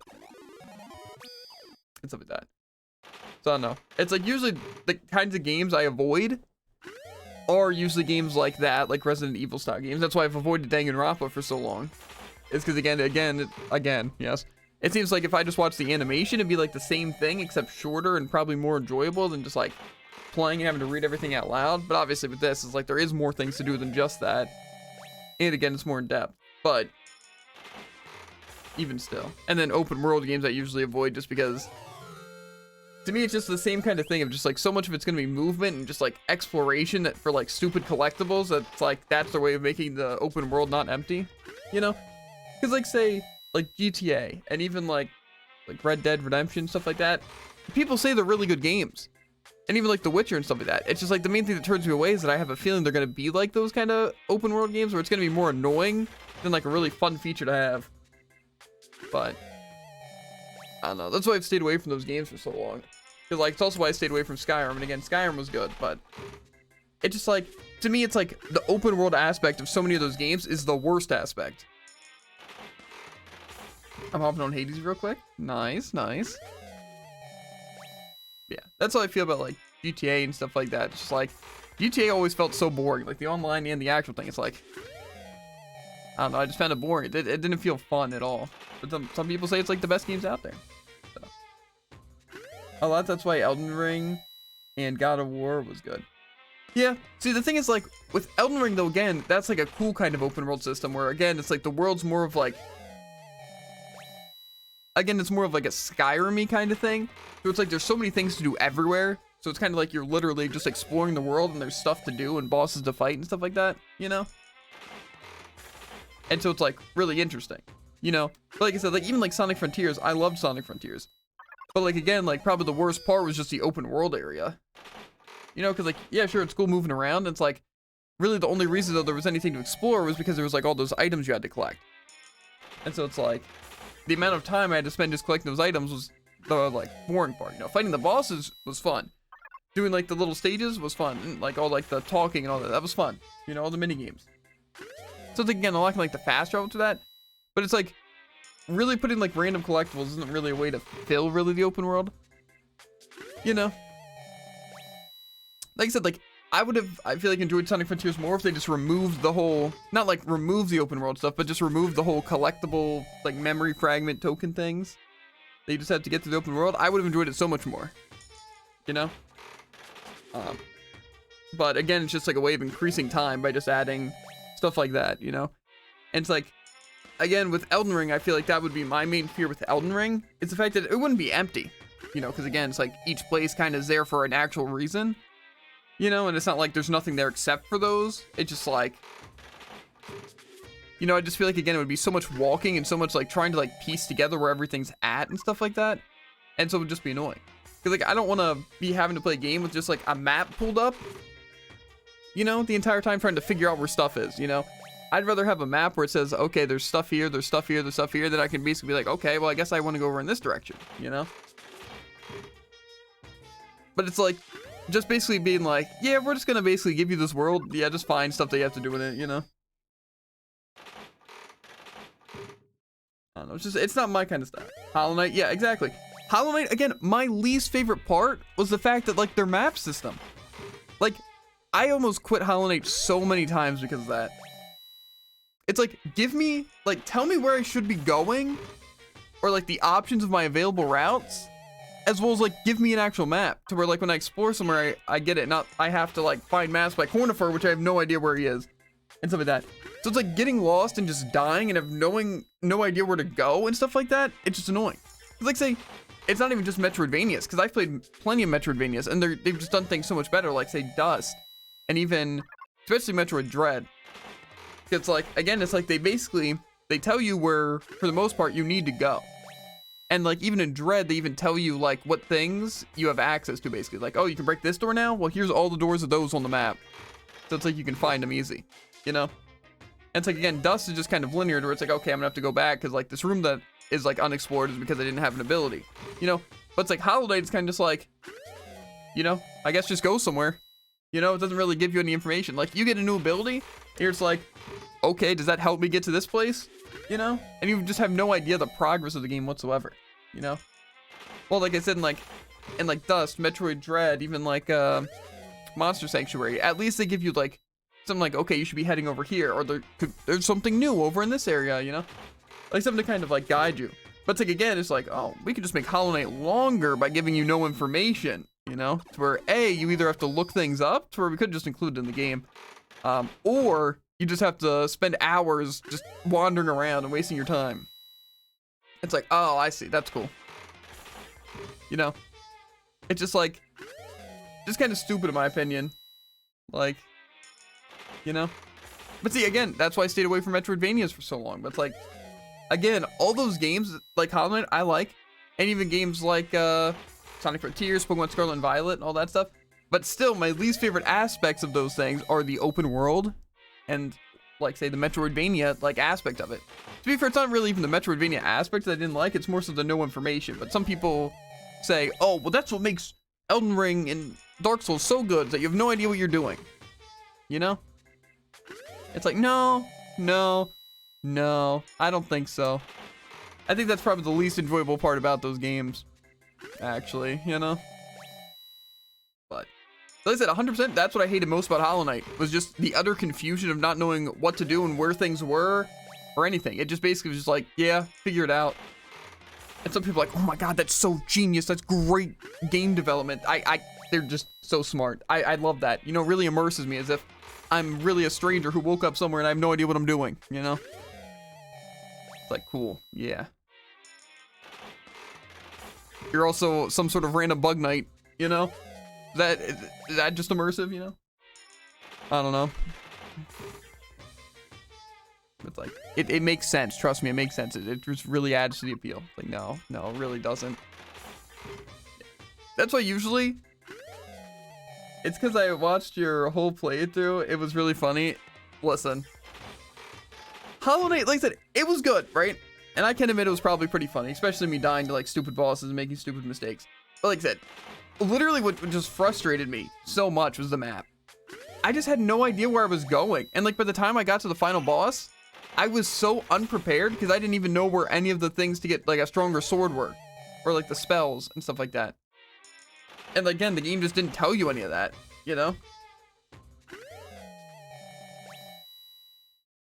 and stuff like that. So I don't know. It's like usually the kinds of games I avoid are usually games like that, like Resident Evil style games. That's why I've avoided Danganronpa for so long. It's because again, yes. It seems like if I just watch the animation, it'd be like the same thing except shorter and probably more enjoyable than just like playing and having to read everything out loud. But obviously with this, it's like there is more things to do than just that. And again, it's more in depth. But even still. And then open world games I usually avoid just because to me it's just the same kind of thing of just like so much of it's going to be movement and just like exploration that for like stupid collectibles that's like that's their way of making the open world not empty, you know? Because like say like GTA and even like Red Dead Redemption, stuff like that, people say they're really good games. And even like The Witcher and stuff like that. It's just like the main thing that turns me away is that I have a feeling they're going to be like those kind of open world games where it's going to be more annoying than like a really fun feature to have. But I don't know. That's why I've stayed away from those games for so long. Because like it's also why I stayed away from Skyrim. And again, Skyrim was good, but it's just like to me, it's like the open world aspect of so many of those games is the worst aspect. I'm hopping on Hades real quick. Nice, nice. Yeah, that's how I feel about like GTA and stuff like that. It's just like GTA always felt so boring. Like the online and the actual thing. It's like I don't know. I just found it boring. It didn't feel fun at all. But some people say it's like the best games out there. So. A lot. That's why Elden Ring and God of War was good. Yeah. See, the thing is like with Elden Ring though, again, that's like a cool kind of open world system where again, it's like the world's more of like. Again, it's more of like a Skyrim-y kind of thing. So it's like there's so many things to do everywhere. So it's kind of like you're literally just exploring the world and there's stuff to do and bosses to fight and stuff like that, you know? And so it's like really interesting, you know? But like I said, like even like Sonic Frontiers, I loved Sonic Frontiers. But like again, like probably the worst part was just the open world area. You know, because like, yeah, sure, it's cool moving around. It's like really the only reason though there was anything to explore was because there was like all those items you had to collect. And so it's like, the amount of time I had to spend just collecting those items was the like boring part, you know. Fighting the bosses was fun. Doing like the little stages was fun. And like all like the talking and all that was fun. You know, all the mini games. So it's, again, I like the fast travel to that. But it's like really putting like random collectibles isn't really a way to fill really the open world. You know. Like I said, like I feel like enjoyed Sonic Frontiers more if they just removed the whole, not like remove the open world stuff, but just remove the whole collectible, like memory fragment token things. They just have to get to the open world. I would have enjoyed it so much more, you know? But again, it's just like a way of increasing time by just adding stuff like that, you know? And it's like, again, with Elden Ring, I feel like that would be my main fear with Elden Ring. It's the fact that it wouldn't be empty, you know? Because again, it's like each place kind of is there for an actual reason. You know, and it's not like there's nothing there except for those. It's just like, you know, I just feel like, again, it would be so much walking and so much like trying to like piece together where everything's at and stuff like that. And so it would just be annoying. Because, like, I don't want to be having to play a game with just, like, a map pulled up, you know, the entire time trying to figure out where stuff is, you know? I'd rather have a map where it says, okay, there's stuff here, there's stuff here, there's stuff here, that I can basically be like, okay, well, I guess I want to go over in this direction, you know? But it's like, just basically being like, yeah, we're just going to basically give you this world. Yeah, just find stuff that you have to do with it, you know? I don't know, it's not my kind of stuff. Hollow Knight, yeah, exactly. Hollow Knight, again, my least favorite part was the fact that, like, their map system. Like, I almost quit Hollow Knight so many times because of that. It's like, give me, like, tell me where I should be going, or, like, the options of my available routes, as well as, like, give me an actual map, to where, like, when I explore somewhere, I get it, not, I have to, like, find maps by Cornifer, which I have no idea where he is, and stuff like that. So it's like getting lost and just dying and have no idea where to go and stuff like that, it's just annoying. It's like, say, it's not even just Metroidvanias, because I've played plenty of Metroidvanias, and they've just done things so much better, like, say, Dust, and even, especially Metroid Dread. It's like, again, it's like they tell you where, for the most part, you need to go. And, like, even in Dread, they even tell you, like, what things you have access to, basically. Like, oh, you can break this door now? Well, here's all the doors of those on the map. So it's like you can find them easy, you know? And it's like, again, Dust is just kind of linear, where it's like, okay, I'm gonna have to go back, because, like, this room that is, like, unexplored is because I didn't have an ability, you know? But it's like, Hollow Knight is kind of just like, you know, I guess just go somewhere. You know, it doesn't really give you any information. Like, you get a new ability, here it's like, okay, does that help me get to this place? You know? And you just have no idea the progress of the game whatsoever, you know? Well, like I said, in like Dust, Metroid Dread, even like Monster Sanctuary, at least they give you like something like, okay, you should be heading over here, or there's something new over in this area, you know? Like something to kind of like guide you. But it's like, again, it's like, oh, we could just make Hollow Knight longer by giving you no information, you know? To where A, you either have to look things up, to where we could just include it in the game, or you just have to spend hours just wandering around and wasting your time. It's like, oh, I see, that's cool. You know? It's just like, just kind of stupid in my opinion. Like, you know? But see, again, that's why I stayed away from Metroidvanias for so long. But it's like, again, all those games, like Hollow Knight, I like. And even games like Sonic Frontiers, Pokemon Scarlet and Violet, and all that stuff. But still, my least favorite aspects of those things are the open world and, like, say, the Metroidvania, like, aspect of it. To be fair, it's not really even the Metroidvania aspect that I didn't like, it's more so the no information. But some people say, oh, well, that's what makes Elden Ring and Dark Souls so good, is that you have no idea what you're doing. You know? It's like, no, I don't think so. I think that's probably the least enjoyable part about those games, actually, you know? But, like I said, 100%, that's what I hated most about Hollow Knight, was just the utter confusion of not knowing what to do and where things were, or anything. It just basically was just like, yeah, figure it out. And some people are like, oh my god, that's so genius, that's great game development. They're just so smart. I love that. You know, it really immerses me, as if I'm really a stranger who woke up somewhere and I have no idea what I'm doing, you know? It's like, cool, yeah. You're also some sort of random bug knight, you know? Is that just immersive, you know? I don't know. It's like, it makes sense, trust me, it makes sense. It just really adds to the appeal. Like, no, it really doesn't. That's why usually, it's because I watched your whole playthrough, it was really funny. Listen. Hollow Knight, like I said, it was good, right? And I can admit it was probably pretty funny, especially me dying to like stupid bosses and making stupid mistakes. But like I said, literally what just frustrated me so much was the map. I just had no idea where I was going. And like by the time I got to the final boss, I was so unprepared because I didn't even know where any of the things to get like a stronger sword were. Or like the spells and stuff like that. And again, the game just didn't tell you any of that, you know?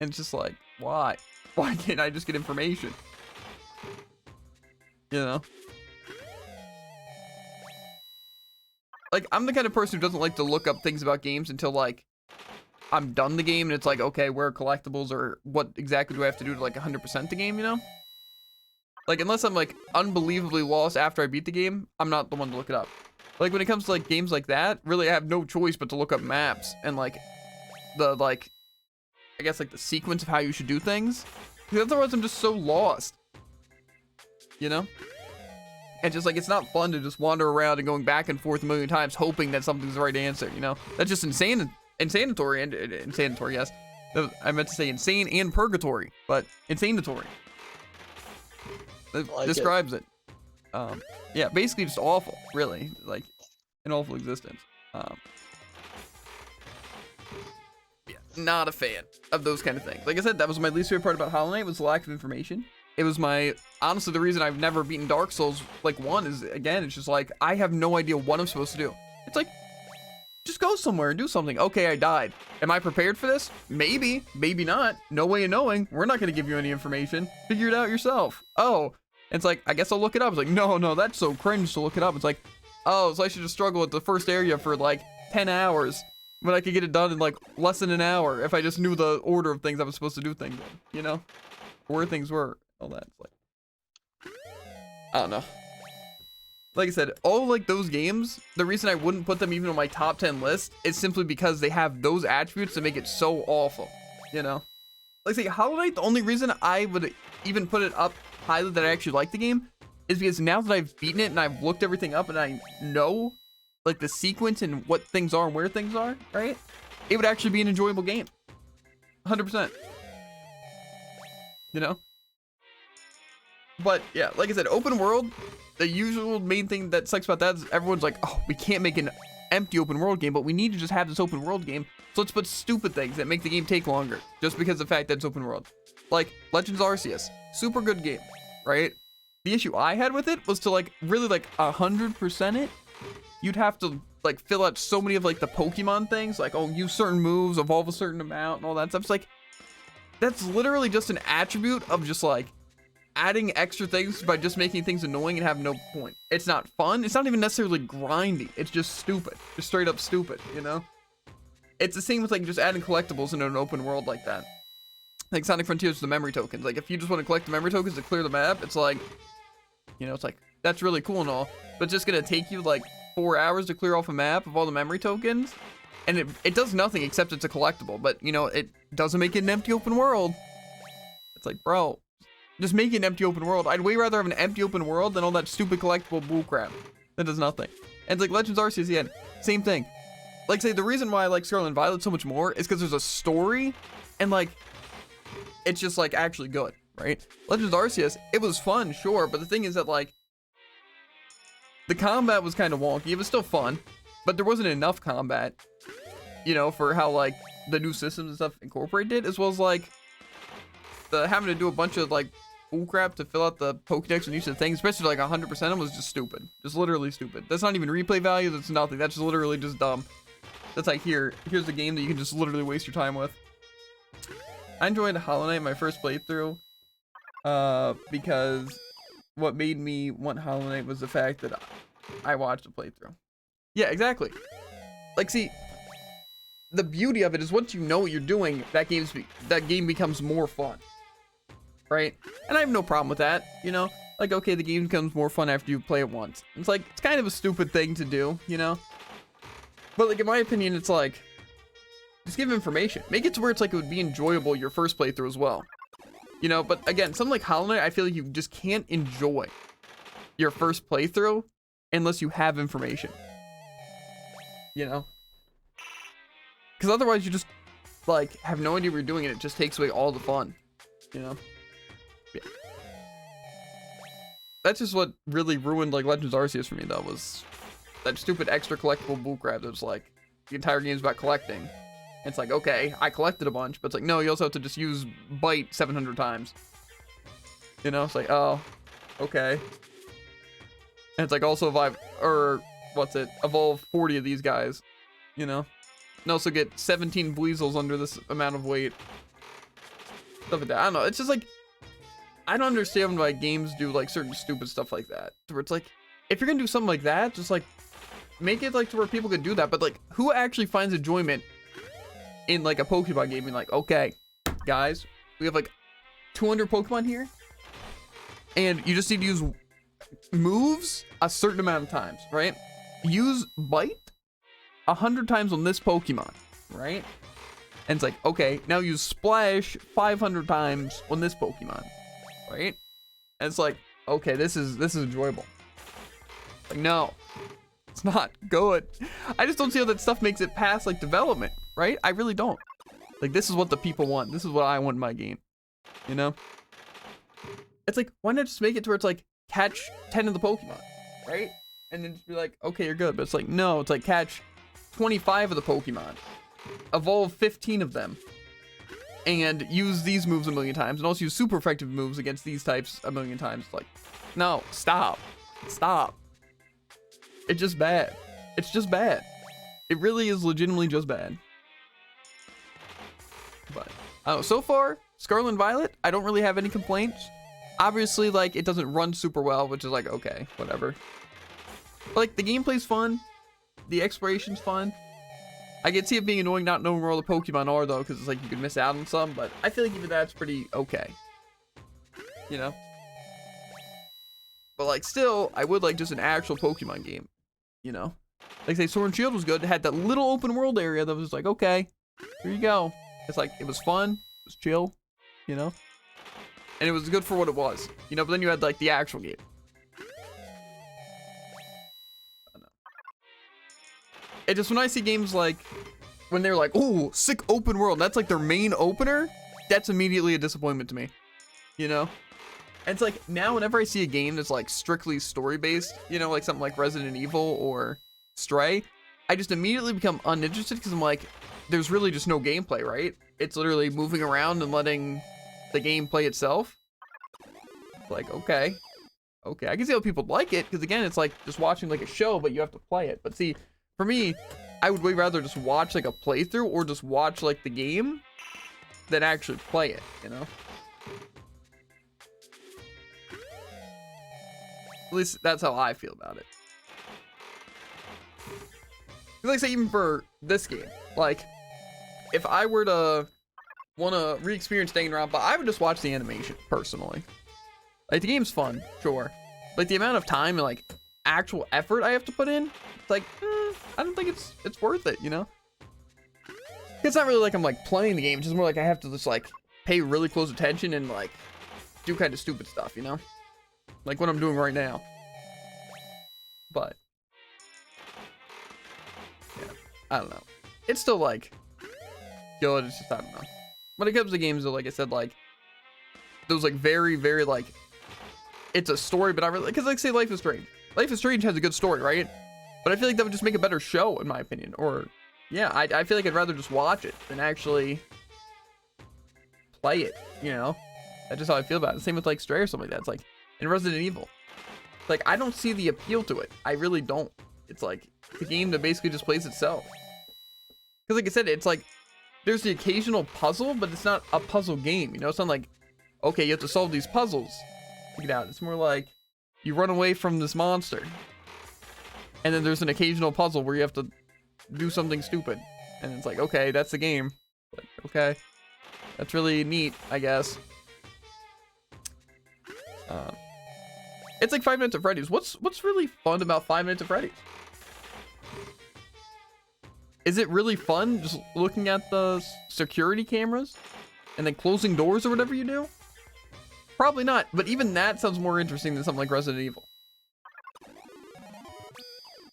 And it's just like, why? Why can't I just get information? You know? Like, I'm the kind of person who doesn't like to look up things about games until, like, I'm done the game and it's like, okay, where are collectibles or what exactly do I have to do to, like, 100% the game, you know? Like, unless I'm, like, unbelievably lost after I beat the game, I'm not the one to look it up. Like, when it comes to, like, games like that, really I have no choice but to look up maps and, like, the, like, I guess, like, the sequence of how you should do things. Because otherwise I'm just so lost. You know? And just like, it's not fun to just wander around and going back and forth a million times hoping that something's the right answer, you know? That's just insanatory, yes. I meant to say insane and purgatory, but insanatory. That Like describes it. Yeah, basically just awful, really. Like, an awful existence. Yeah, not a fan of those kind of things. Like I said, that was my least favorite part about Hollow Knight, was the lack of information. It was honestly, the reason I've never beaten Dark Souls, like, 1 is, again, it's just like, I have no idea what I'm supposed to do. It's like, just go somewhere and do something. Okay, I died. Am I prepared for this? Maybe, maybe not. No way of knowing. We're not going to give you any information. Figure it out yourself. Oh, it's like, I guess I'll look it up. It's like, no, that's so cringe to look it up. It's like, oh, so I should just struggle with the first area for like 10 hours when I could get it done in like less than an hour if I just knew the order of things I was supposed to do things in, you know? Where things were, all that. It's like, I don't know. Like I said, all like those games, the reason I wouldn't put them even on my top 10 list is simply because they have those attributes that make it so awful, you know? Like I say, Hollow Knight, the only reason I would even put it up highly that I actually like the game is because now that I've beaten it and I've looked everything up and I know like the sequence and what things are and where things are, right? It would actually be an enjoyable game. 100%. You know? But yeah, like I said, open world, the usual main thing that sucks about that is everyone's like, oh, we can't make an empty open world game, but we need to just have this open world game. So let's put stupid things that make the game take longer just because of the fact that it's open world. Like Legends Arceus, super good game, right? The issue I had with it was to like really like 100% it. You'd have to like fill out so many of like the Pokemon things, like, oh, use certain moves, evolve a certain amount and all that stuff. It's like, that's literally just an attribute of just like adding extra things by just making things annoying and have no point. It's not fun. It's not even necessarily grindy. It's just stupid. Just straight up stupid, you know? It's the same with like just adding collectibles into an open world like that. Like Sonic Frontiers, the memory tokens. Like if you just want to collect the memory tokens to clear the map, it's like, you know, it's like, that's really cool and all, but it's just gonna take you like 4 hours to clear off a map of all the memory tokens. And it does nothing except it's a collectible, but you know, it doesn't make it an empty open world. It's like, bro, just make it an empty open world. I'd way rather have an empty open world than all that stupid collectible bullcrap that does nothing. And it's like Legends Arceus, yeah, same thing. Like say the reason why I like Scarlet and Violet so much more is because there's a story and like it's just like actually good, right? Legends Arceus, it was fun, sure, but the thing is that like the combat was kind of wonky. It was still fun, but there wasn't enough combat, you know, for how like the new systems and stuff incorporated, as well as like the having to do a bunch of like bullcrap to fill out the Pokédex and each of the things, especially like 100% of them was just stupid. Just literally stupid. That's not even replay value. That's nothing. That's just literally just dumb. That's like, here's the game that you can just literally waste your time with. I enjoyed Hollow Knight my first playthrough because what made me want Hollow Knight was the fact that I watched a playthrough. Yeah, exactly. Like, see, the beauty of it is once you know what you're doing, that game becomes more fun, right? And I have no problem with that, you know? Like, okay, the game becomes more fun after you play it once. It's like, it's kind of a stupid thing to do, you know? But like, in my opinion, it's like, just give information. Make it to where it's like it would be enjoyable your first playthrough as well. You know, but again, something like Hollow Knight, I feel like you just can't enjoy your first playthrough unless you have information. You know? Because otherwise you just, like, have no idea what you're doing and it just takes away all the fun. You know? Yeah. That's just what really ruined, like, Legends Arceus for me, though, was that stupid extra collectible bullcrap that was, like, the entire game's about collecting. It's like, okay, I collected a bunch, but it's like, no, you also have to just use Bite 700 times. You know, it's like, oh, okay. And it's like, also evolve 40 of these guys, you know? And also get 17 Weasels under this amount of weight. Stuff like that. I don't know, it's just like, I don't understand why games do, like, certain stupid stuff like that. Where it's like, if you're gonna do something like that, just, like, make it, like, to where people could do that. But, like, who actually finds enjoyment in like a Pokemon game, and like, okay, guys, we have like 200 Pokemon here, and you just need to use moves a certain amount of times, right? Use Bite 100 times on this Pokemon, right? And it's like, okay, now use Splash 500 times on this Pokemon, right? And it's like, okay, this is enjoyable. Like, no, it's not good. I just don't see how that stuff makes it past like development, right? I really don't. Like, this is what the people want. This is what I want in my game, you know? It's like, why not just make it to where it's like, catch 10 of the Pokemon, right? And then just be like, okay, you're good. But it's like, no, it's like catch 25 of the Pokemon, evolve 15 of them, and use these moves a million times, and also use super effective moves against these types a million times. It's like, no, stop. Stop. It's just bad. It's just bad. It really is legitimately just bad. But, I don't know, so far, Scarlet and Violet, I don't really have any complaints. Obviously, like, it doesn't run super well, which is like, okay, whatever. But, like, the gameplay's fun. The exploration's fun. I can see it being annoying not knowing where all the Pokemon are, though, because it's like you could miss out on some, but I feel like even that's pretty okay. You know? But, like, still, I would like just an actual Pokemon game. You know? Like, say, Sword and Shield was good. It had that little open world area that was just like, okay, here you go. It's like, it was fun. It was chill. You know? And it was good for what it was. You know, but then you had, like, the actual game. It just, when I see games like, when they're like, oh, sick open world, that's like their main opener, that's immediately a disappointment to me, you know? And it's like, now whenever I see a game that's like strictly story-based, you know, like something like Resident Evil or Stray, I just immediately become uninterested because I'm like, there's really just no gameplay, right? It's literally moving around and letting the game play itself. Like, okay, I can see how people like it, because again, it's like just watching like a show, but you have to play it. But see, for me, I would way rather just watch like a playthrough or just watch like the game than actually play it, you know? At least that's how I feel about it. Like, say, even for this game, like, if I were to want to re-experience Danganronpa, I would just watch the animation, personally. Like, the game's fun, sure. Like, the amount of time and, like, actual effort I have to put in, it's like, I don't think it's worth it, you know? It's not really like I'm like playing the game, it's just more like I have to just like pay really close attention and like do kind of stupid stuff, you know? Like what I'm doing right now. But yeah, I don't know. It's still like good, it's just, I don't know. When it comes to games though, like I said, like those like very, very like, it's a story, but I really, because like say Life is Strange. Life is Strange has a good story, right? But I feel like that would just make a better show, in my opinion. Or, yeah, I feel like I'd rather just watch it than actually play it, you know? That's just how I feel about it. Same with, like, Stray or something like that. It's like, in Resident Evil. Like, I don't see the appeal to it. I really don't. It's like, the game that basically just plays itself. Because, like I said, it's like, there's the occasional puzzle, but it's not a puzzle game, you know? It's not like, okay, you have to solve these puzzles to get out. It's more like, you run away from this monster. And then there's an occasional puzzle where you have to do something stupid. And it's like, okay, that's the game. Like, okay. That's really neat, I guess. It's like 5 Nights at Freddy's. What's really fun about 5 Nights at Freddy's? Is it really fun just looking at the security cameras and then closing doors or whatever you do? Probably not, but even that sounds more interesting than something like Resident Evil.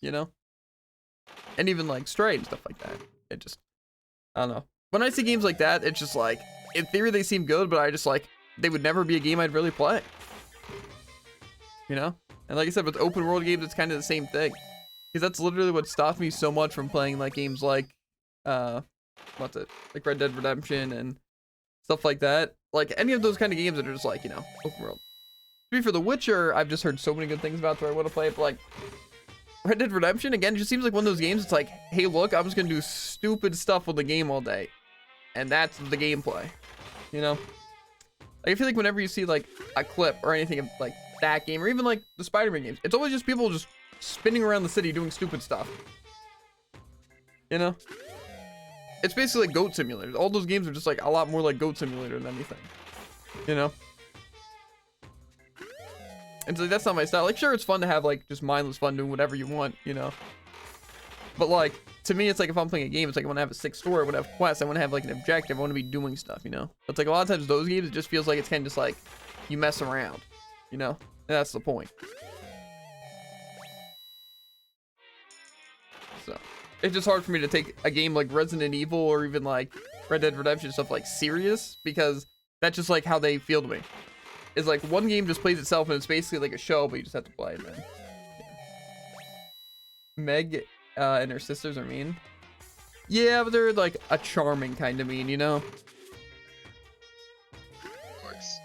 You know? And even like Stray and stuff like that. It just, I don't know. When I see games like that, it's just like, in theory they seem good, but I just like, they would never be a game I'd really play. You know? And like I said, with open world games, it's kind of the same thing. Because that's literally what stopped me so much from playing like games like, what's it? Like Red Dead Redemption and stuff like that. Like any of those kind of games that are just like, you know, open world. To be for The Witcher, I've just heard so many good things about where I want to play it, but like, Red Dead Redemption, again, it just seems like one of those games, it's like, hey, look, I'm just gonna do stupid stuff with the game all day. And that's the gameplay, you know? Like, I feel like whenever you see, like, a clip or anything of, like, that game, or even, like, the Spider-Man games, it's always just people just spinning around the city doing stupid stuff. You know? It's basically like Goat Simulator. All those games are just, like, a lot more like Goat Simulator than anything. You know? And so that's not my style. Like, sure, it's fun to have, like, just mindless fun doing whatever you want, you know? But, like, to me, it's like if I'm playing a game, it's like I want to have a sick story, I want to have quests, I want to have, like, an objective, I want to be doing stuff, you know? But it's like a lot of times those games, it just feels like it's kind of just like, you mess around, you know? And that's the point. So it's just hard for me to take a game like Resident Evil or even like Red Dead Redemption stuff like serious, because that's just like how they feel to me. It's like one game just plays itself and it's basically like a show, but you just have to play it, man. Yeah. Meg and her sisters are mean. Yeah, but they're like a charming kind of mean, you know? Of course.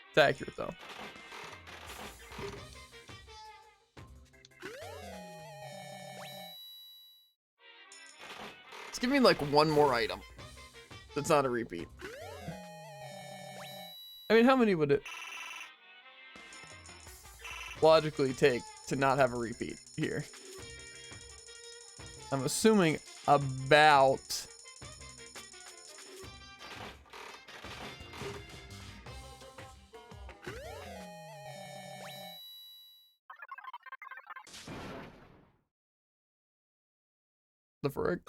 It's accurate though. Let's give me like one more item that's not a repeat. I mean, how many would it logically take to not have a repeat here? I'm assuming about the frick.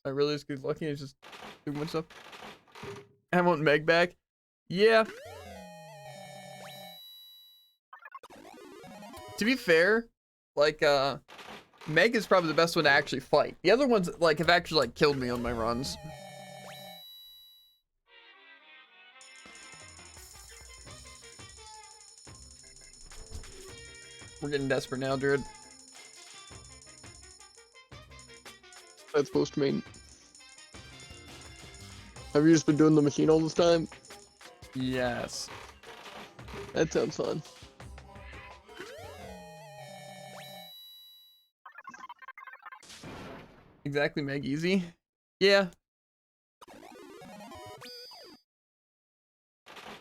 I really just get lucky and just do much stuff. I want Meg back. Yeah. To be fair, like Meg is probably the best one to actually fight. The other ones like have actually like killed me on my runs. We're getting desperate now, dude. That's supposed to mean. Have you just been doing the machine all this time? Yes. That sounds fun. Exactly, Meg. Easy. Yeah.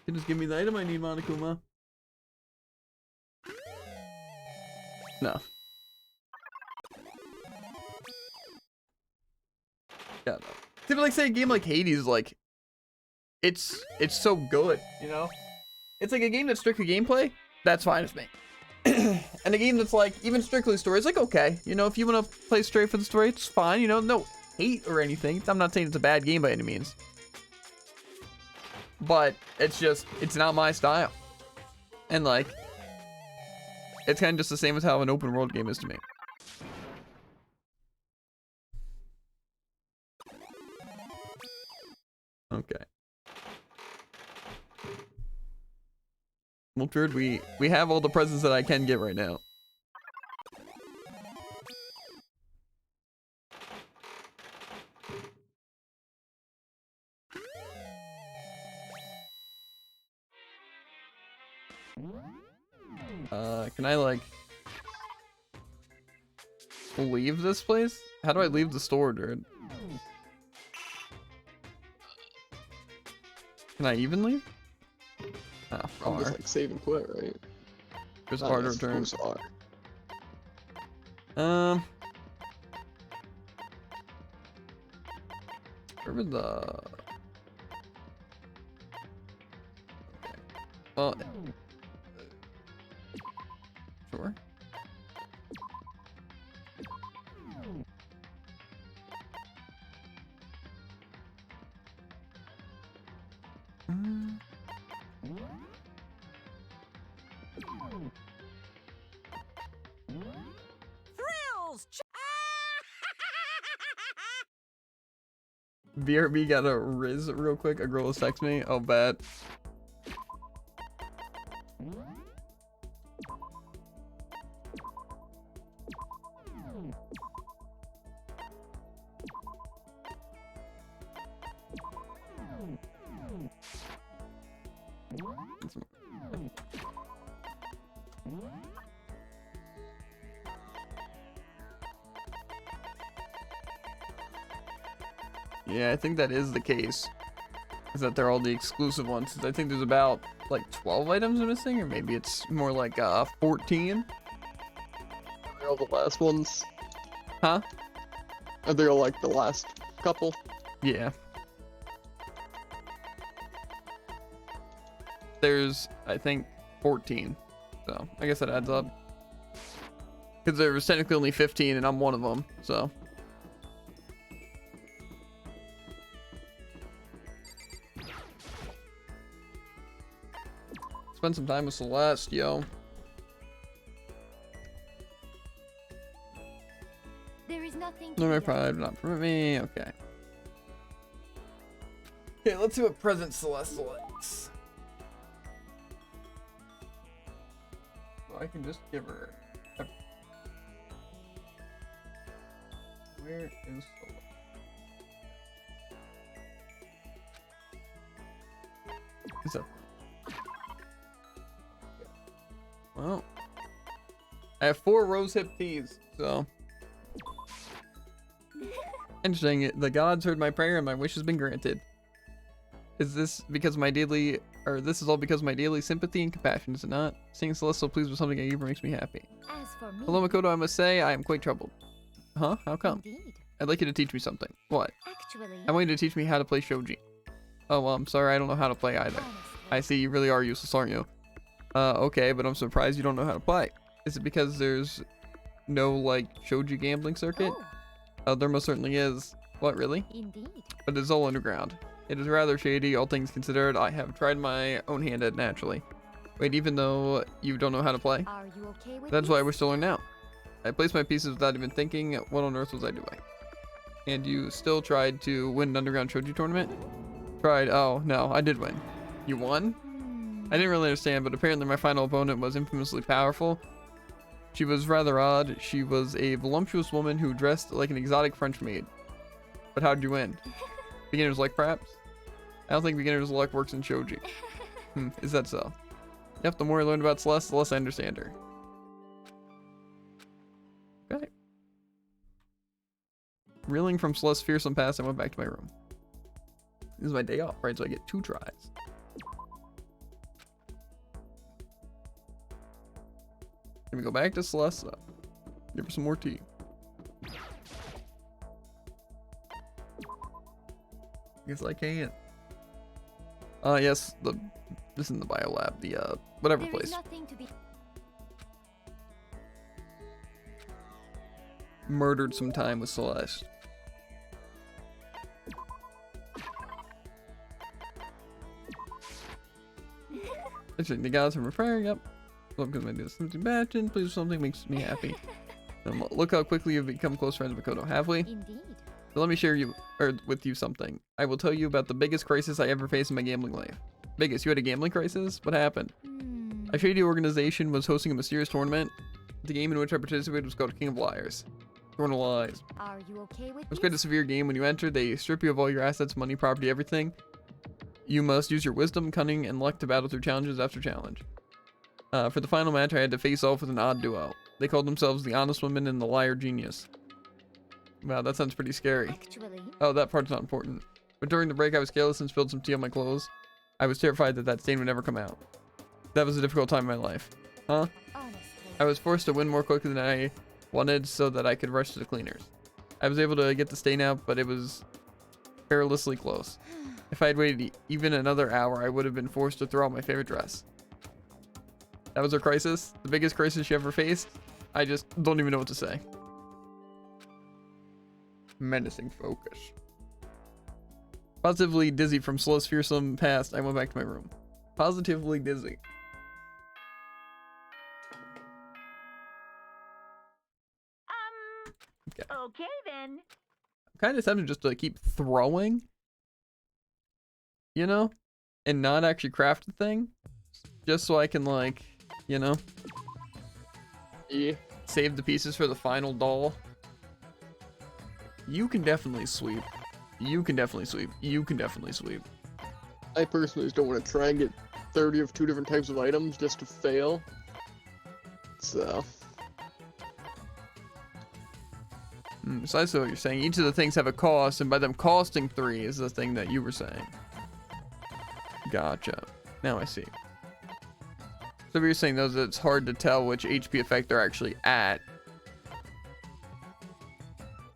You just give me the item I need, Monokuma. No. Yeah, no. See, but like say a game like Hades, like it's so good, you know? It's like a game that's strictly gameplay, that's fine with me. And a game that's like even strictly story is like okay, you know, if you want to play straight for the story, it's fine, you know, no hate or anything. I'm not saying it's a bad game by any means. But it's just it's not my style. And like it's kind of just the same as how an open world game is to me. Okay. Well, Druid, we have all the presents that I can get right now. Can I like leave this place? How do I leave the store, dude? Can I even leave? Ah, I'm just R. like save and quit, right? There's Oh, R to yes, of return. course R. Where would the... Okay. Well... Sure. Thrills! BRB got a Riz real quick. A girl was text me. Oh, bad. Yeah, I think that is the case. Is that they're all the exclusive ones. 'Cause I think there's about like 12 items missing, or maybe it's more like 14. Are they all the last ones? Huh? Are they all like the last couple? Yeah. There's, I think, 14. So, I guess that adds up. Because there was technically only 15 and I'm one of them, so. spend some time with Celeste, yo. There is nothing to No, my be pride will not permit me. Okay. Okay, let's see what present Celeste selects. So I can just give her. Where is Celeste? Is up. Well, I have 4 rose-hip teas, so. Interesting. The gods heard my prayer and my wish has been granted. Is this because of my daily, or this is all because of my daily sympathy and compassion, is it not? Seeing Celeste so pleased with something I give her makes me happy. As for me, Hello, Makoto, I must say, I am quite troubled. Huh? How come? indeed. I'd like you to teach me something. What? Actually, I want you to teach me how to play shogi. Oh, well, I'm sorry, I don't know how to play either. honestly, I see, you really are useless, aren't you? Okay, but I'm surprised you don't know how to play. Is it because there's no, like, shogi gambling circuit? Oh, There most certainly is. What, really? indeed. But it's all underground. It is rather shady, all things considered. I have tried my own hand at it naturally. Wait, even though you don't know how to play? Are you okay with That's this? what I wish to learn now. I placed my pieces without even thinking, what on earth was I doing? And you still tried to win an underground shogi tournament? Tried, oh, no, I did win. You won? I didn't really understand, but apparently my final opponent was infamously powerful. She was rather odd. She was a voluptuous woman who dressed like an exotic French maid. But how'd you win? Beginner's luck, perhaps? I don't think beginner's luck works in shogi. Is that so? Yep, the more I learned about Celeste, the less I understand her. Okay. Reeling from Celeste's fearsome past, I went back to my room. This is my day off, right? So I get 2 tries. Let me go back to Celeste. Give her some more tea. Guess I can. Yes, this is in the bio lab, the whatever There is place. nothing to be. Murdered some time with Celeste. Interesting, the gods are prayer, yep. Well, because I do something bad, and please something makes me happy. Look how quickly you've become close friends with Makoto, have we? Indeed. So let me share with you something. I will tell you about the biggest crisis I ever faced in my gambling life. Biggest? You had a gambling crisis? What happened? A shady organization was hosting a mysterious tournament. The game in which I participated was called King of Liars. Throne of Lies. Are you okay with It was this? quite a severe game. When you enter, they strip you of all your assets, money, property, everything. You must use your wisdom, cunning, and luck to battle through challenges after challenge. For the final match, I had to face off with an odd duo. They called themselves the Honest Woman and the Liar Genius. Wow, that sounds pretty scary. Actually, Oh, that part's not important. But during the break, I was careless and spilled some tea on my clothes. I was terrified that that stain would never come out. That was a difficult time in my life. Huh? honestly, I was forced to win more quickly than I wanted so that I could rush to the cleaners. I was able to get the stain out, but it was perilously close. If I had waited even another hour, I would have been forced to throw out my favorite dress. That was her crisis? The biggest crisis she ever faced? I just don't even know what to say. Menacing focus. Positively dizzy from Celeste's fearsome past, I went back to my room. Positively dizzy. Okay then. I'm kind of tempted just to keep throwing. You know? And not actually craft the thing. Just so I can, like, you know, Yeah. save the pieces for the final doll. You can definitely sweep. You can definitely sweep. You can definitely sweep. I personally just don't want to try and get 30 of 2 different types of items just to fail. So, So I see what you're saying. Each of the things have a cost, and by them costing 3 is the thing that you were saying. Gotcha. Now I see. So what you're saying, though, is that it's hard to tell which HP effect they're actually at.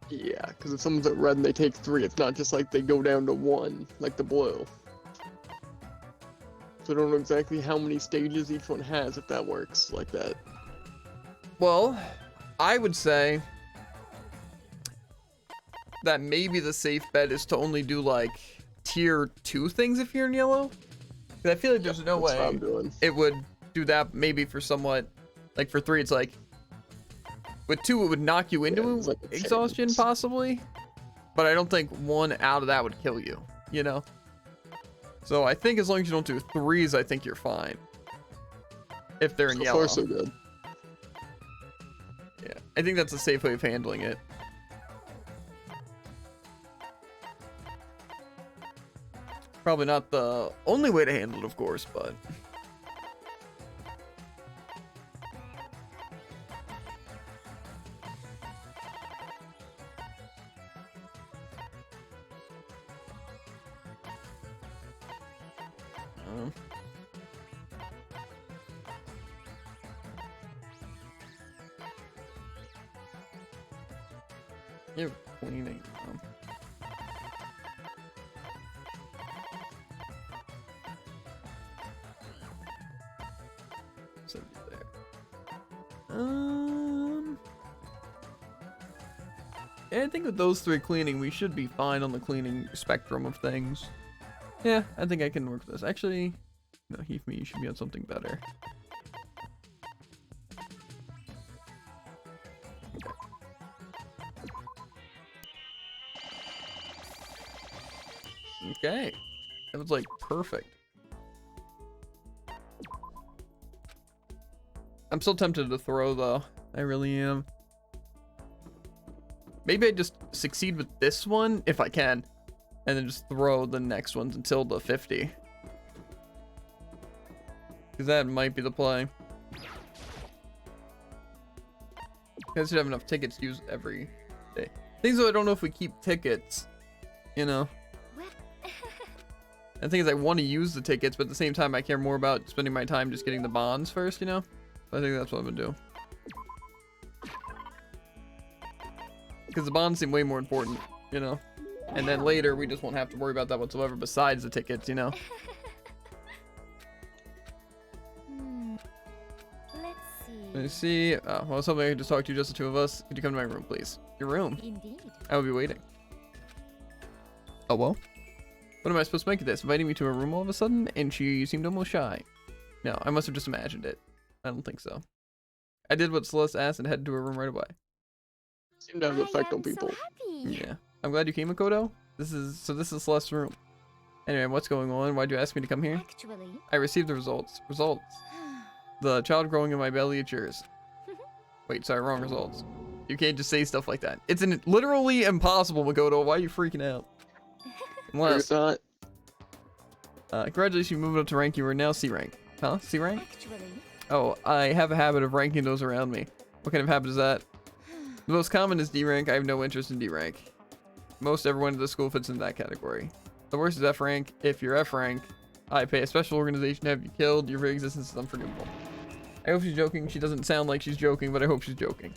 yeah, because if someone's at red and they take 3, it's not just like they go down to 1, like the blue. So I don't know exactly how many stages each one has, if that works like that. Well, I would say that maybe the safe bet is to only do like tier 2 things if you're in yellow. 'Cause I feel like there's no That's what way I'm doing. it would do that. Maybe for somewhat, like for 3, it's like with 2 it would knock you into it's like a exhaustion chance. possibly, but I don't think 1 out of that would kill you. You know. So I think as long as you don't do 3s, I think you're fine. If they're in So yellow. far, so good. Yeah, I think that's a safe way of handling it. Probably not the only way to handle it, of course, but... You're cleaning. So there. Yeah, I think with those 3 cleaning, we should be fine on the cleaning spectrum of things. Yeah, I think I can work with this. Actually, no, Heath, me, you should be on something better. Okay. That was like perfect. I'm still tempted to throw though. I really am. Maybe I just succeed with this one if I can, and then just throw the next ones until the 50. Because that might be the play. You guys should have enough tickets to use every day. Things though, I don't know if we keep tickets, you know. The thing is, I want to use the tickets, but at the same time, I care more about spending my time just getting the bonds first, you know? So I think that's what I'm gonna do. Because the bonds seem way more important, you know? And then later, we just won't have to worry about that whatsoever besides the tickets, you know? Let's see. Let's see. Well, I was hoping I could just talk to you, just the 2 of us. Could you come to my room, please? Your room. Indeed. I will be waiting. Oh, well? What am I supposed to make of this? Inviting me to her room all of a sudden? And she seemed almost shy. No, I must have just imagined it. I don't think so. I did what Celeste asked and headed to her room right away. Seem to have an effect on people. So happy. Yeah. I'm glad you came, Makoto. This is Celeste's room. Anyway, what's going on? Why'd you ask me to come here? Actually. I received the results. Results. The child growing in my belly, it's yours. Wait, sorry, wrong results. You can't just say stuff like that. It's literally impossible, Makoto. Why are you freaking out? Unless, congratulations, you moved up to rank. You are now C rank. Huh? C rank? Actually. Oh, I have a habit of ranking those around me. What kind of habit is that? The most common is D rank. I have no interest in D rank. Most everyone at the school fits into that category. The worst is F rank. If you're F rank, I pay a special organization to have you killed. Your very existence is unforgivable. I hope she's joking. She doesn't sound like she's joking, but I hope she's joking.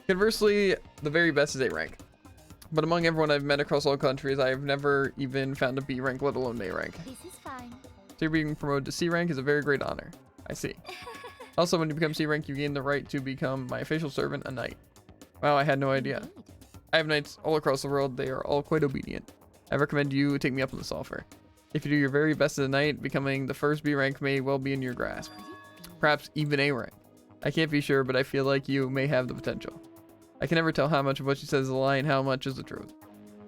Conversely, the very best is A rank. But among everyone I've met across all countries, I have never even found a B rank, let alone A rank. This is fine. So you're being promoted to C rank is a very great honor. I see. Also, when you become C rank, you gain the right to become my official servant, a knight. Wow, I had no idea. Indeed. I have knights all across the world. They are all quite obedient. I recommend you take me up on this offer. If you do your very best as a knight, becoming the first B rank may well be in your grasp. Perhaps even A rank. I can't be sure, but I feel like you may have the potential. I can never tell how much of what she says is a lie and how much is the truth.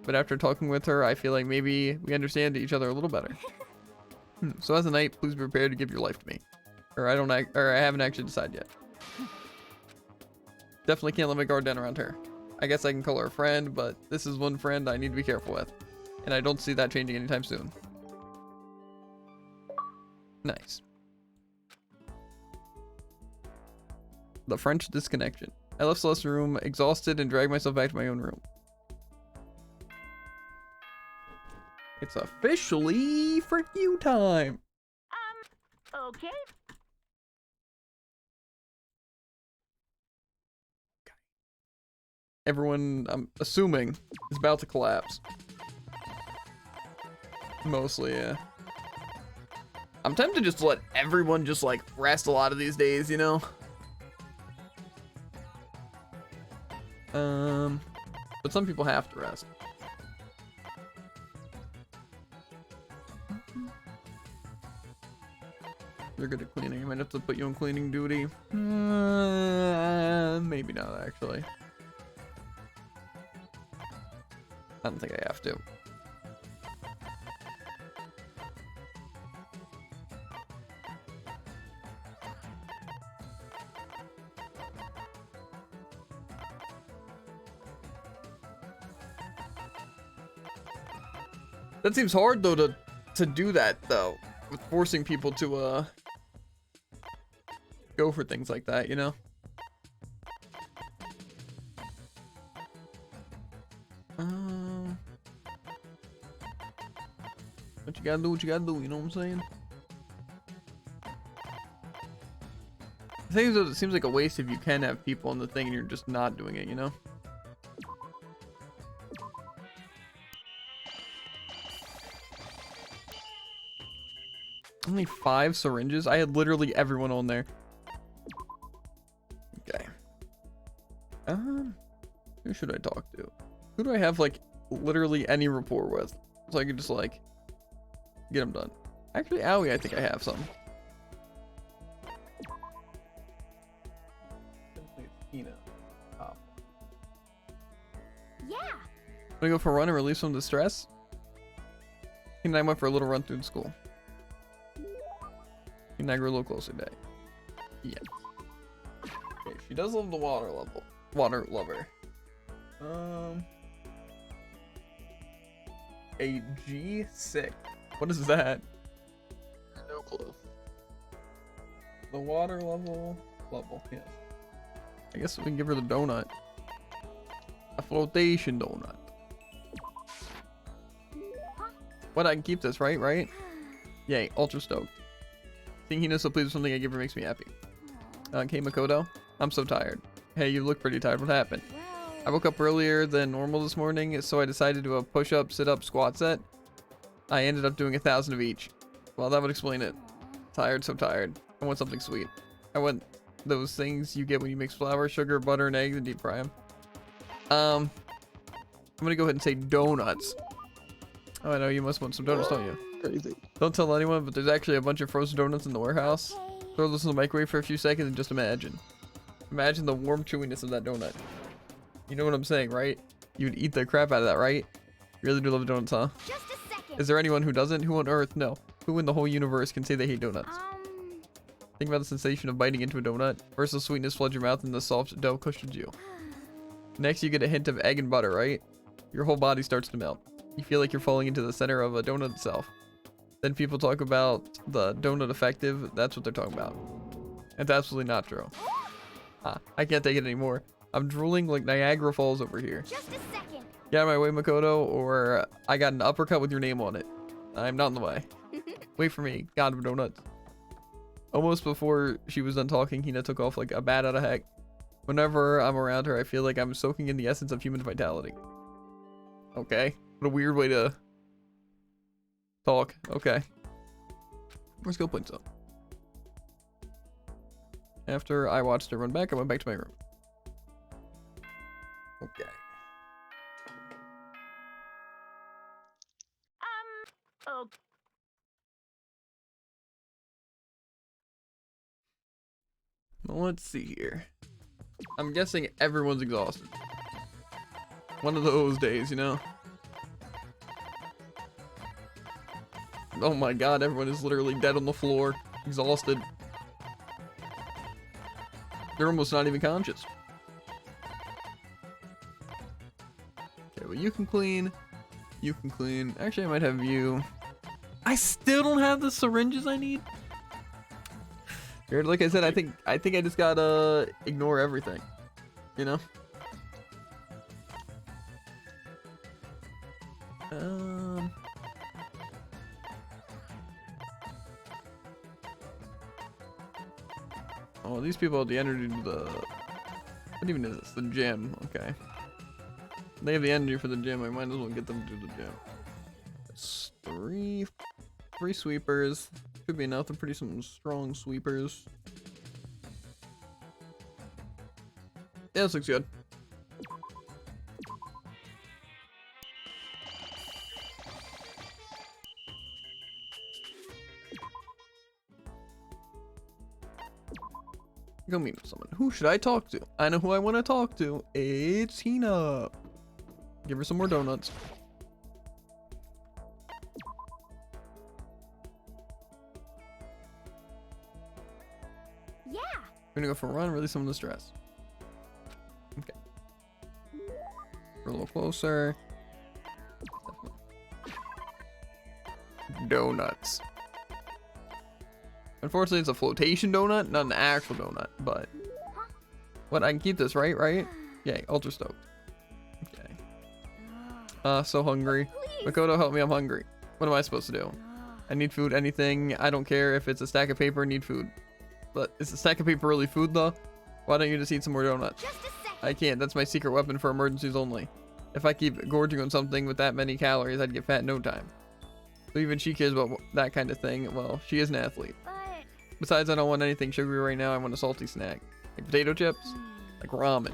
But after talking with her, I feel like maybe we understand each other a little better. So as a knight, please be prepared to give your life to me. Or I haven't actually decided yet. Definitely can't let my guard down around her. I guess I can call her a friend, but this is one friend I need to be careful with. And I don't see that changing anytime soon. Nice. The French disconnection. I left Celeste's room exhausted and dragged myself back to my own room. It's officially for you time. Okay. Everyone, I'm assuming, is about to collapse. Mostly, yeah. I'm tempted just to let everyone just like rest a lot of these days, you know? But some people have to rest. You're good at cleaning. I might have to put you on cleaning duty. Maybe not, actually. I don't think I have to. That seems hard though to do that though, with forcing people to go for things like that, you know? What you gotta do, what you gotta do, you know what I'm saying? The thing is though, it seems like a waste if you can have people on the thing and you're just not doing it, you know? Only 5 syringes? I had literally everyone on there. Okay. Who should I talk to? Who do I have like literally any rapport with? So I could just like get them done. Actually, Owie, I think I have some. Yeah. Wanna go for a run and relieve some of the stress? He and I went for a little run through the school. He and I grew a little closer today. Yeah. Okay, she does love the water lover. A G6. What is that? No clue. The water level, yes. I guess we can give her the donut. A flotation donut. What, I can keep this, right? Yay, ultra stoked. Seeing Hina so pleased with something I give her makes me happy. Okay, Makoto, I'm so tired. Hey, you look pretty tired. What happened? I woke up earlier than normal this morning, so I decided to do a push-up, sit-up, squat set. I ended up doing 1,000 of each. Well, that would explain it. Tired, so tired. I want something sweet. I want those things you get when you mix flour, sugar, butter, and eggs and deep fry them. I'm gonna go ahead and say donuts. Oh, I know you must want some donuts, don't you? Crazy. Don't tell anyone, but there's actually a bunch of frozen donuts in the warehouse. Throw those in the microwave for a few seconds and just imagine. Imagine the warm chewiness of that donut. You know what I'm saying, right? You'd eat the crap out of that, right? You really do love donuts, huh? Just a second. Is there anyone who doesn't? Who on earth? No. Who in the whole universe can say they hate donuts? Think about the sensation of biting into a donut. First the sweetness floods your mouth and the soft dough cushions you. Next you get a hint of egg and butter, right? Your whole body starts to melt. You feel like you're falling into the center of a donut itself. Then people talk about the donut effective. That's what they're talking about. It's absolutely not true. I can't take it anymore. I'm drooling like Niagara Falls over here. Just a second. Get out of my way, Makoto, or I got an uppercut with your name on it. I'm not in the way. Wait for me, God of Donuts. Almost before she was done talking, Hina took off like a bat out of heck. Whenever I'm around her, I feel like I'm soaking in the essence of human vitality. Okay. What a weird way to talk. Okay. Where's skill points up? After I watched her run back, I went back to my room. Okay. Oh, Well, let's see here. I'm guessing everyone's exhausted. One of those days, you know? Oh my god, everyone is literally dead on the floor, exhausted. They're almost not even conscious. Okay, well you can clean. You can clean. Actually, I might have you. I still don't have the syringes I need. Like I said, I think I just gotta ignore everything. You know? Oh, these people have the energy to the... What even is this? The gym. Okay. They have the energy for the gym. I might as well get them to do the gym. That's three sweepers. Could be enough. They're pretty some strong sweepers. Yeah, this looks good. Go meet with someone. Who should I talk to? I know who I want to talk to. It's Hina. Give her some more donuts. Yeah. We're gonna go for a run, release some of the stress. Okay. We're a little closer. Donuts. Unfortunately, it's a flotation donut, not an actual donut, but... What, I can keep this, right? Right? Yeah, ultra stoked. Okay. So hungry. Makoto, help me, I'm hungry. What am I supposed to do? I need food, anything. I don't care if it's a stack of paper, I need food. But is a stack of paper really food, though? Why don't you just eat some more donuts? I can't, that's my secret weapon for emergencies only. If I keep gorging on something with that many calories, I'd get fat in no time. So even she cares about that kind of thing. Well, she is an athlete. Besides, I don't want anything sugary right now. I want a salty snack. Like potato chips? Like ramen.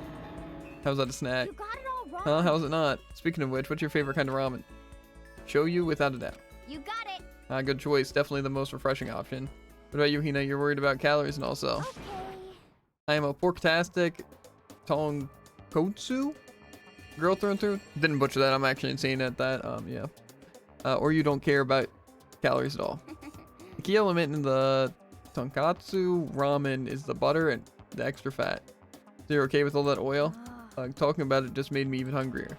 How's that a snack? You got it all wrong. Huh? How's it not? Speaking of which, what's your favorite kind of ramen? Shoyu without a doubt. You got it. Good choice. Definitely the most refreshing option. What about you, Hina? You're worried about calories and also. Okay. I am a porktastic tonkotsu girl through and through. Didn't butcher that. I'm actually insane at that. Yeah. Or you don't care about calories at all. The key element in the tonkatsu ramen is the butter and the extra fat. So you're okay with all that oil? Talking about it just made me even hungrier.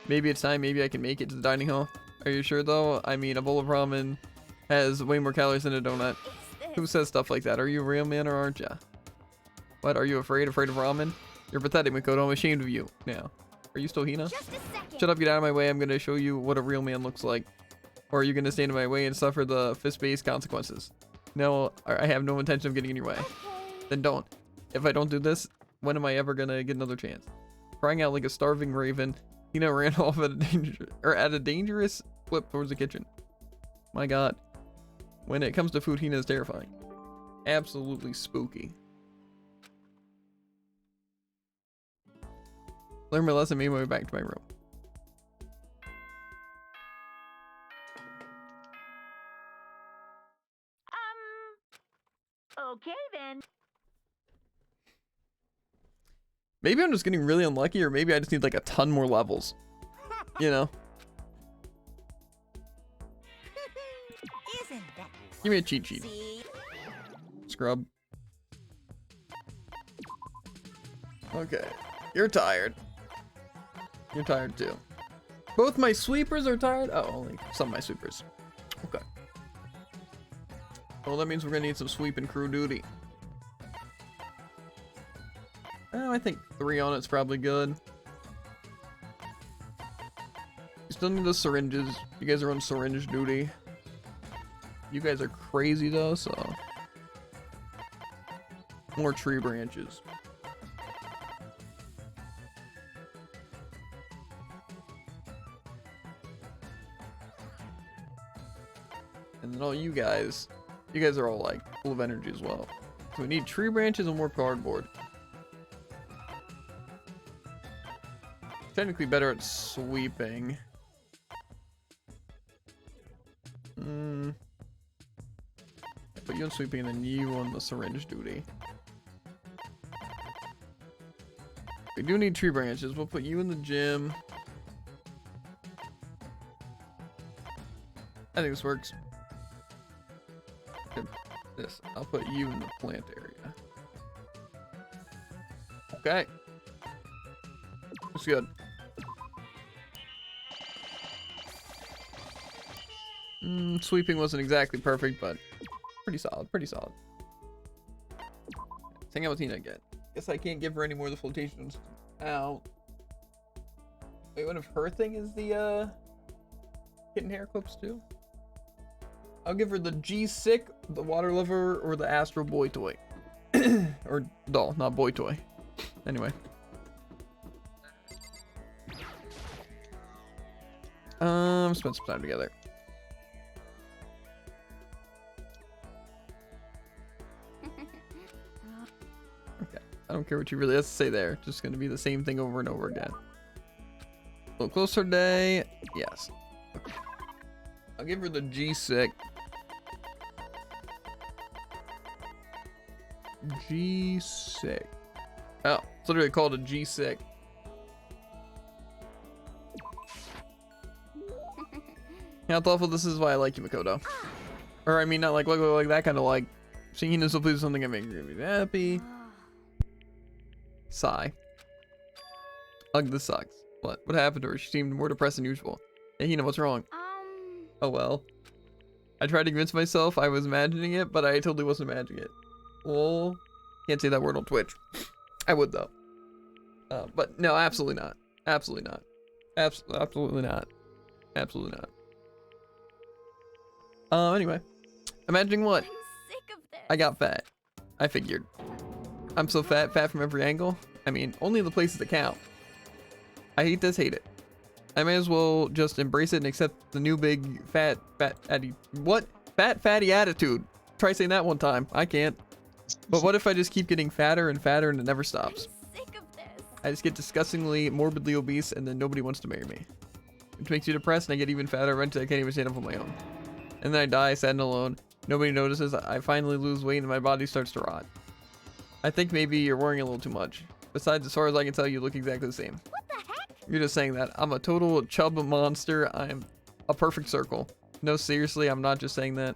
Maybe it's time. Maybe I can make it to the dining hall. Are you sure though? I mean, a bowl of ramen has way more calories than a donut. Who says stuff like that? Are you a real man or aren't ya? What? Are you afraid? Afraid of ramen? You're pathetic, Makoto. I'm ashamed of you. Now, are you still Hina? Just a second. Shut up, get out of my way. I'm gonna show you what a real man looks like. Or are you gonna stand in my way and suffer the fist-based consequences? No, I have no intention of getting in your way. Okay. Then don't. If I don't do this, when am I ever gonna get another chance? Crying out like a starving raven, Hina ran off at a dangerous flip towards the kitchen. My god. When it comes to food, Hina is terrifying. Absolutely spooky. Learn my lesson, made my way back to my room. Okay then. Maybe I'm just getting really unlucky, or maybe I just need like a ton more levels. You know? Isn't that Give me a cheat sheet. see? Scrub. Okay. You're tired. You're tired too. Both my sweepers are tired? Oh, only some of my sweepers. Okay. Well, that means we're gonna need some sweeping crew duty. Oh, I think 3 on it's probably good. You still need the syringes. You guys are on syringe duty. You guys are crazy though, so. More tree branches. And then all you guys are all like full of energy as well. So we need tree branches and more cardboard. Technically better at sweeping. Put you on sweeping and then you on the syringe duty. We do need tree branches. We'll put you in the gym. I think this works. This. I'll put you in the plant area. Okay. Looks good. Sweeping wasn't exactly perfect, but pretty solid, pretty solid. Let's hang out with Tina again. Guess I can't give her any more of the flotations out. Wait, what if her thing is the kitten hair clips too? I'll give her the G-Sick, the water lover, or the Astro Boy toy. Or doll, not boy toy. Anyway. Spend some time together. Okay, I don't care what you really have to say there. Just gonna be the same thing over and over again. A little closer day. Yes. Okay. I'll give her the G-Sick. G-Sick. Oh, it's literally called a G-Sick. How thoughtful this is, why I like you, Makoto. Or I mean, not like that kind of like. Seeing this will do something that makes me happy. Sigh. Ugh, this sucks. What? What happened to her? She seemed more depressed than usual. Hey, Hina, what's wrong? Oh well. I tried to convince myself I was imagining it, but I totally wasn't imagining it. Well, can't say that word on Twitch. I would though. But no, absolutely not. Absolutely not. Absolutely not. Absolutely not. Anyway. Imagining what? I'm sick of this. I got fat. I figured. I'm so fat from every angle. I mean, only the places that count. I hate this, hate it. I may as well just embrace it and accept the new big fat fatty attitude. Try saying that one time. I can't. But what if I just keep getting fatter and fatter and it never stops? I'm sick of this. I just get disgustingly morbidly obese and then nobody wants to marry me. Which makes you depressed and I get even fatter eventually I can't even stand up on my own. And then I die sad and alone. Nobody notices. I finally lose weight and my body starts to rot. I think maybe you're worrying a little too much. Besides, as far as I can tell, you look exactly the same. What the heck? You're just saying that. I'm a total chub monster. I'm a perfect circle. No, seriously, I'm not just saying that.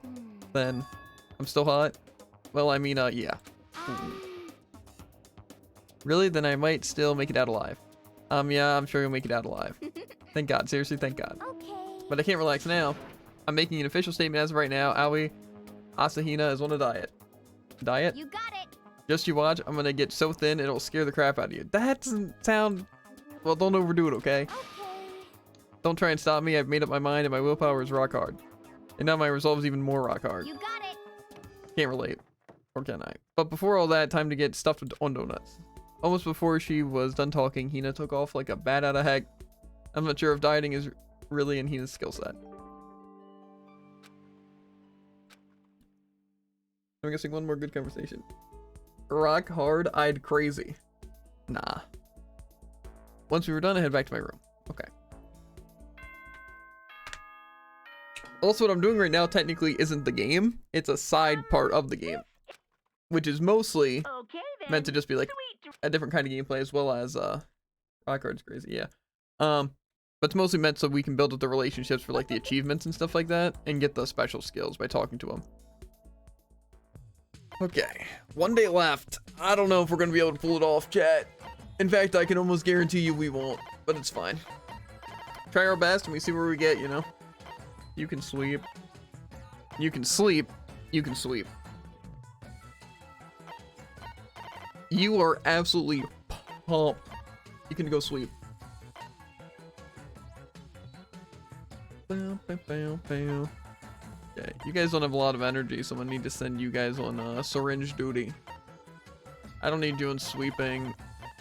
Then, I'm still hot? Well, I mean, yeah. Really? Then I might still make it out alive. Yeah, I'm sure you'll make it out alive. Thank God. Seriously, thank God. Okay. But I can't relax now. I'm making an official statement as of right now. Aoi Asahina is on a diet. Diet? You got it. Just you watch. I'm gonna get so thin it'll scare the crap out of you. That doesn't sound... Well, don't overdo it, okay? Okay. Don't try and stop me. I've made up my mind and my willpower is rock hard. And now my resolve is even more rock hard. You got it. Can't relate. Or can I? But before all that, time to get stuffed on donuts. Almost before she was done talking, Hina took off like a bat out of heck. I'm not sure if dieting is really in Hina's skill set. I'm guessing one more good conversation. Rock hard, I'd crazy. Nah. Once we were done, I head back to my room. Okay. Also, what I'm doing right now technically isn't the game. It's a side part of the game. Which is mostly Okay, then. meant to just be like Sweet. a different kind of gameplay as well as rock hard's crazy, yeah. But it's mostly meant so we can build up the relationships for like the achievements and stuff like that and get the special skills by talking to them. Okay, 1 day left. I don't know if we're gonna be able to pull it off, chat. In fact, I can almost guarantee you we won't, but it's fine. Try our best and we see where we get, you know? You can sweep. You can sleep. You can sweep. You are absolutely pumped. You can go sweep. Bow, bow, bow, bow. Okay, you guys don't have a lot of energy, so I'm gonna need to send you guys on syringe duty. I don't need you in sweeping,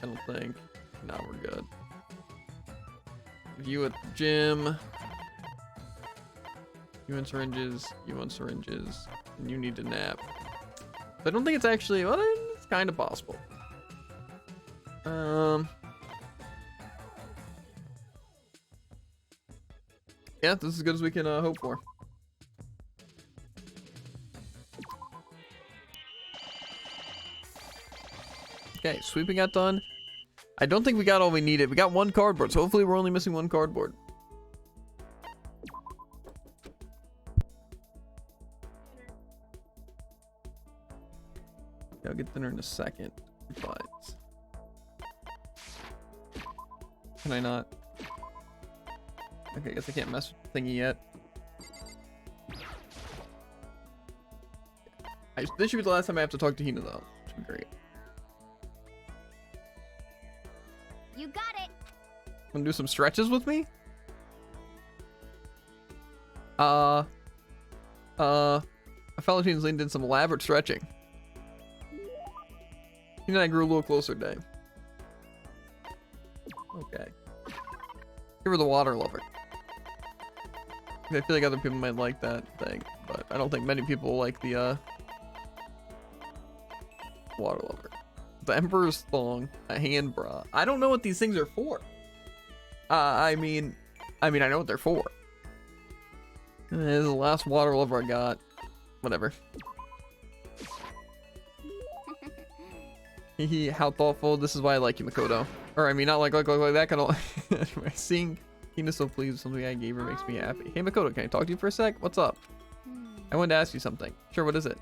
I don't think. No, we're good. You at the gym. You in syringes, and you need to nap. I don't think it's actually, well, it's kind of possible. Yeah, this is as good as we can hope for. Okay, sweeping got done. I don't think we got all we needed. We got one cardboard, so hopefully we're only missing one cardboard. I'll get dinner in a second, but can I not? Okay, I guess I can't mess with the thingy yet. This should be the last time I have to talk to Hina though. Should be great. You got it. Wanna do some stretches with me? I felt like Lean did some elaborate stretching. He and I grew a little closer today. Okay. Give her the water lover. I feel like other people might like that thing, but I don't think many people like the water lover. The Emperor's Thong, a hand bra. I don't know what these things are for. I mean I know what they're for. This is the last water lover I got. Whatever. He how thoughtful. This is why I like you, Makoto. Or I mean, not like that kind of. Anyway, seeing Hina so pleased with something I gave her makes me happy. Hey Makoto, can I talk to you for a sec? What's up? I wanted to ask you something. Sure, what is it?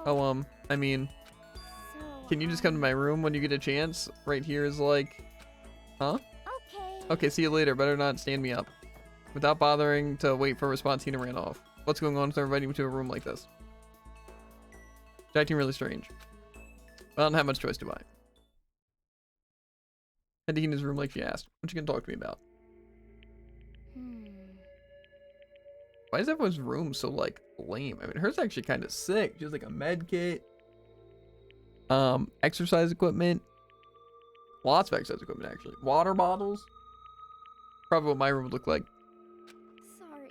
Well, Oh, I mean, so, can you just come to my room when you get a chance? Right here is like, huh? Okay. Okay, see you later. Better not stand me up. Without bothering to wait for a response, Hina ran off. What's going on with her inviting me to a room like this? She's acting really strange. I don't have much choice, do I? Head to Hina's room like she asked. What you gonna talk to me about? Why is everyone's room so, like, lame? I mean, hers actually kind of sick. She has, like, a med kit. Exercise equipment. Lots of exercise equipment, actually. Water bottles. Probably what my room would look like. Sorry.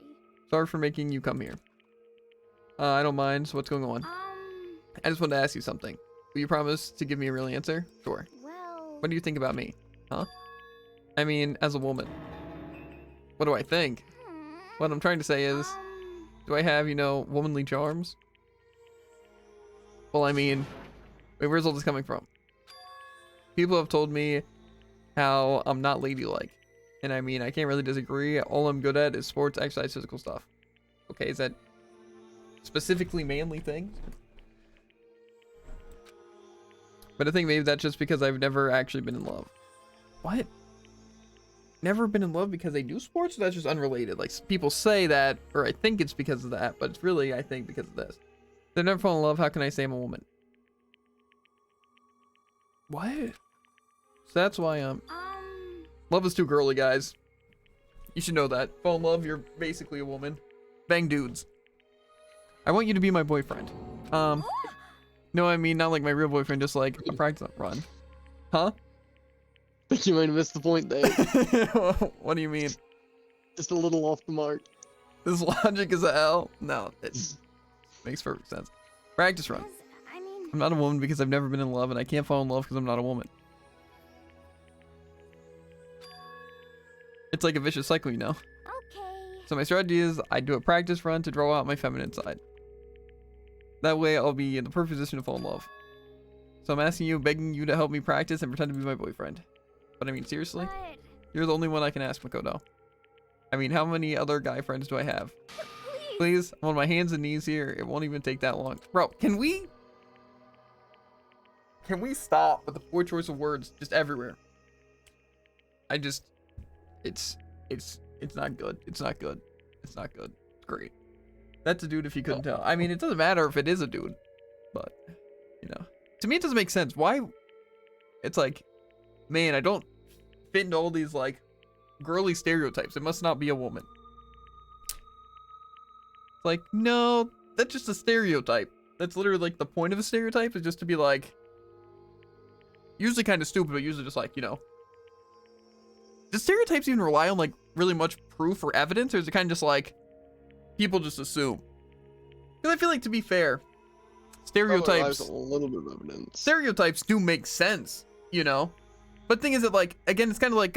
Sorry for making you come here. I don't mind. So what's going on? I just wanted to ask you something. Will you promise to give me a real answer? Sure. Well. What do you think about me? Huh? I mean, as a woman. What do I think? What I'm trying to say is, do I have, you know, womanly charms? Well, I mean, wait, where's all this coming from? People have told me how I'm not ladylike. And I mean, I can't really disagree. All I'm good at is sports, exercise, physical stuff. Okay, is that specifically manly things? But I think maybe that's just because I've never actually been in love. What? Never been in love because they do sports? Or that's just unrelated? Like, people say that, or I think it's because of that, but it's really, I think, because of this. If they've never fallen in love, how can I say I'm a woman? What? So that's why love is too girly, guys. You should know that. Fall in love, you're basically a woman. Bang dudes. I want you to be my boyfriend. No, I mean, not like my real boyfriend, just like a practice run. Huh? I think you might have missed the point there. What do you mean? Just a little off the mark. This logic is a L? No, it makes perfect sense. Practice run. I mean. I'm not a woman because I've never been in love, and I can't fall in love because I'm not a woman. It's like a vicious cycle, you know? Okay. So my strategy is I do a practice run to draw out my feminine side. That way I'll be in the perfect position to fall in love. So I'm asking you, begging you to help me practice and pretend to be my boyfriend. But I mean, seriously? But, You're the only one I can ask, Makoto. I mean, how many other guy friends do I have? Please, I'm on my hands and knees here. It won't even take that long. Bro, can we stop with the poor choice of words just everywhere? It's not good. It's not good. It's not good. It's great. That's a dude if you couldn't tell. I mean, it doesn't matter if it is a dude, but, you know. To me, it doesn't make sense. Why? It's like, man, I don't fit into all these, like, girly stereotypes. It must not be a woman. It's like, no, that's just a stereotype. That's literally, like, the point of a stereotype is just to be, like, usually kind of stupid, but usually just, like, you know. Do stereotypes even rely on, like, really much proof or evidence, or is it kind of just, like, people just assume? Because I feel like, to be fair, stereotypes, a little bit of evidence. stereotypes do make sense, you know? But the thing is that, like, again, it's kind of like,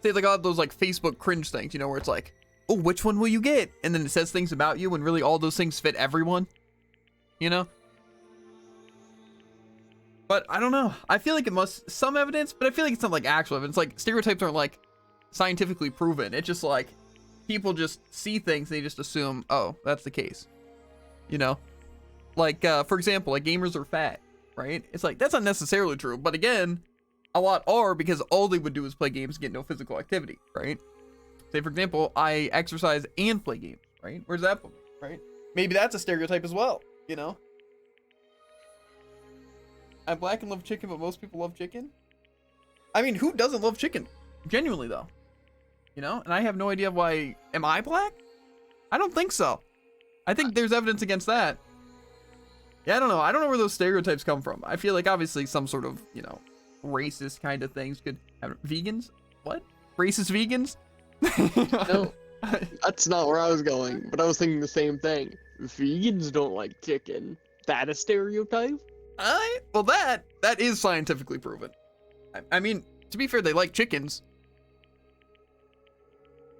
say, like, all those, like, Facebook cringe things, you know, where it's like, oh, which one will you get? And then it says things about you, and really all those things fit everyone, you know? But I don't know. I feel like it must some evidence, but I feel like it's not like actual evidence. Like, stereotypes aren't like scientifically proven. It's just like people just see things, they just assume, oh, that's the case. You know? Like, for example, like gamers are fat, right? It's like, that's not necessarily true. But again, a lot are because all they would do is play games and get no physical activity, right? Say, for example, I exercise and play games, right? Where's that from, right? Maybe that's a stereotype as well, you know? I'm black and love chicken, but most people love chicken. I mean, who doesn't love chicken? Genuinely, though. You know? And I have no idea why. Am I black? I don't think so. I think there's evidence against that. Yeah, I don't know. I don't know where those stereotypes come from. I feel like obviously some sort of, you know, racist kind of things could have. Vegans? What? Racist vegans? No, that's not where I was going, but I was thinking the same thing. Vegans don't like chicken. That a stereotype? Well, that is scientifically proven. I mean, to be fair, they like chickens.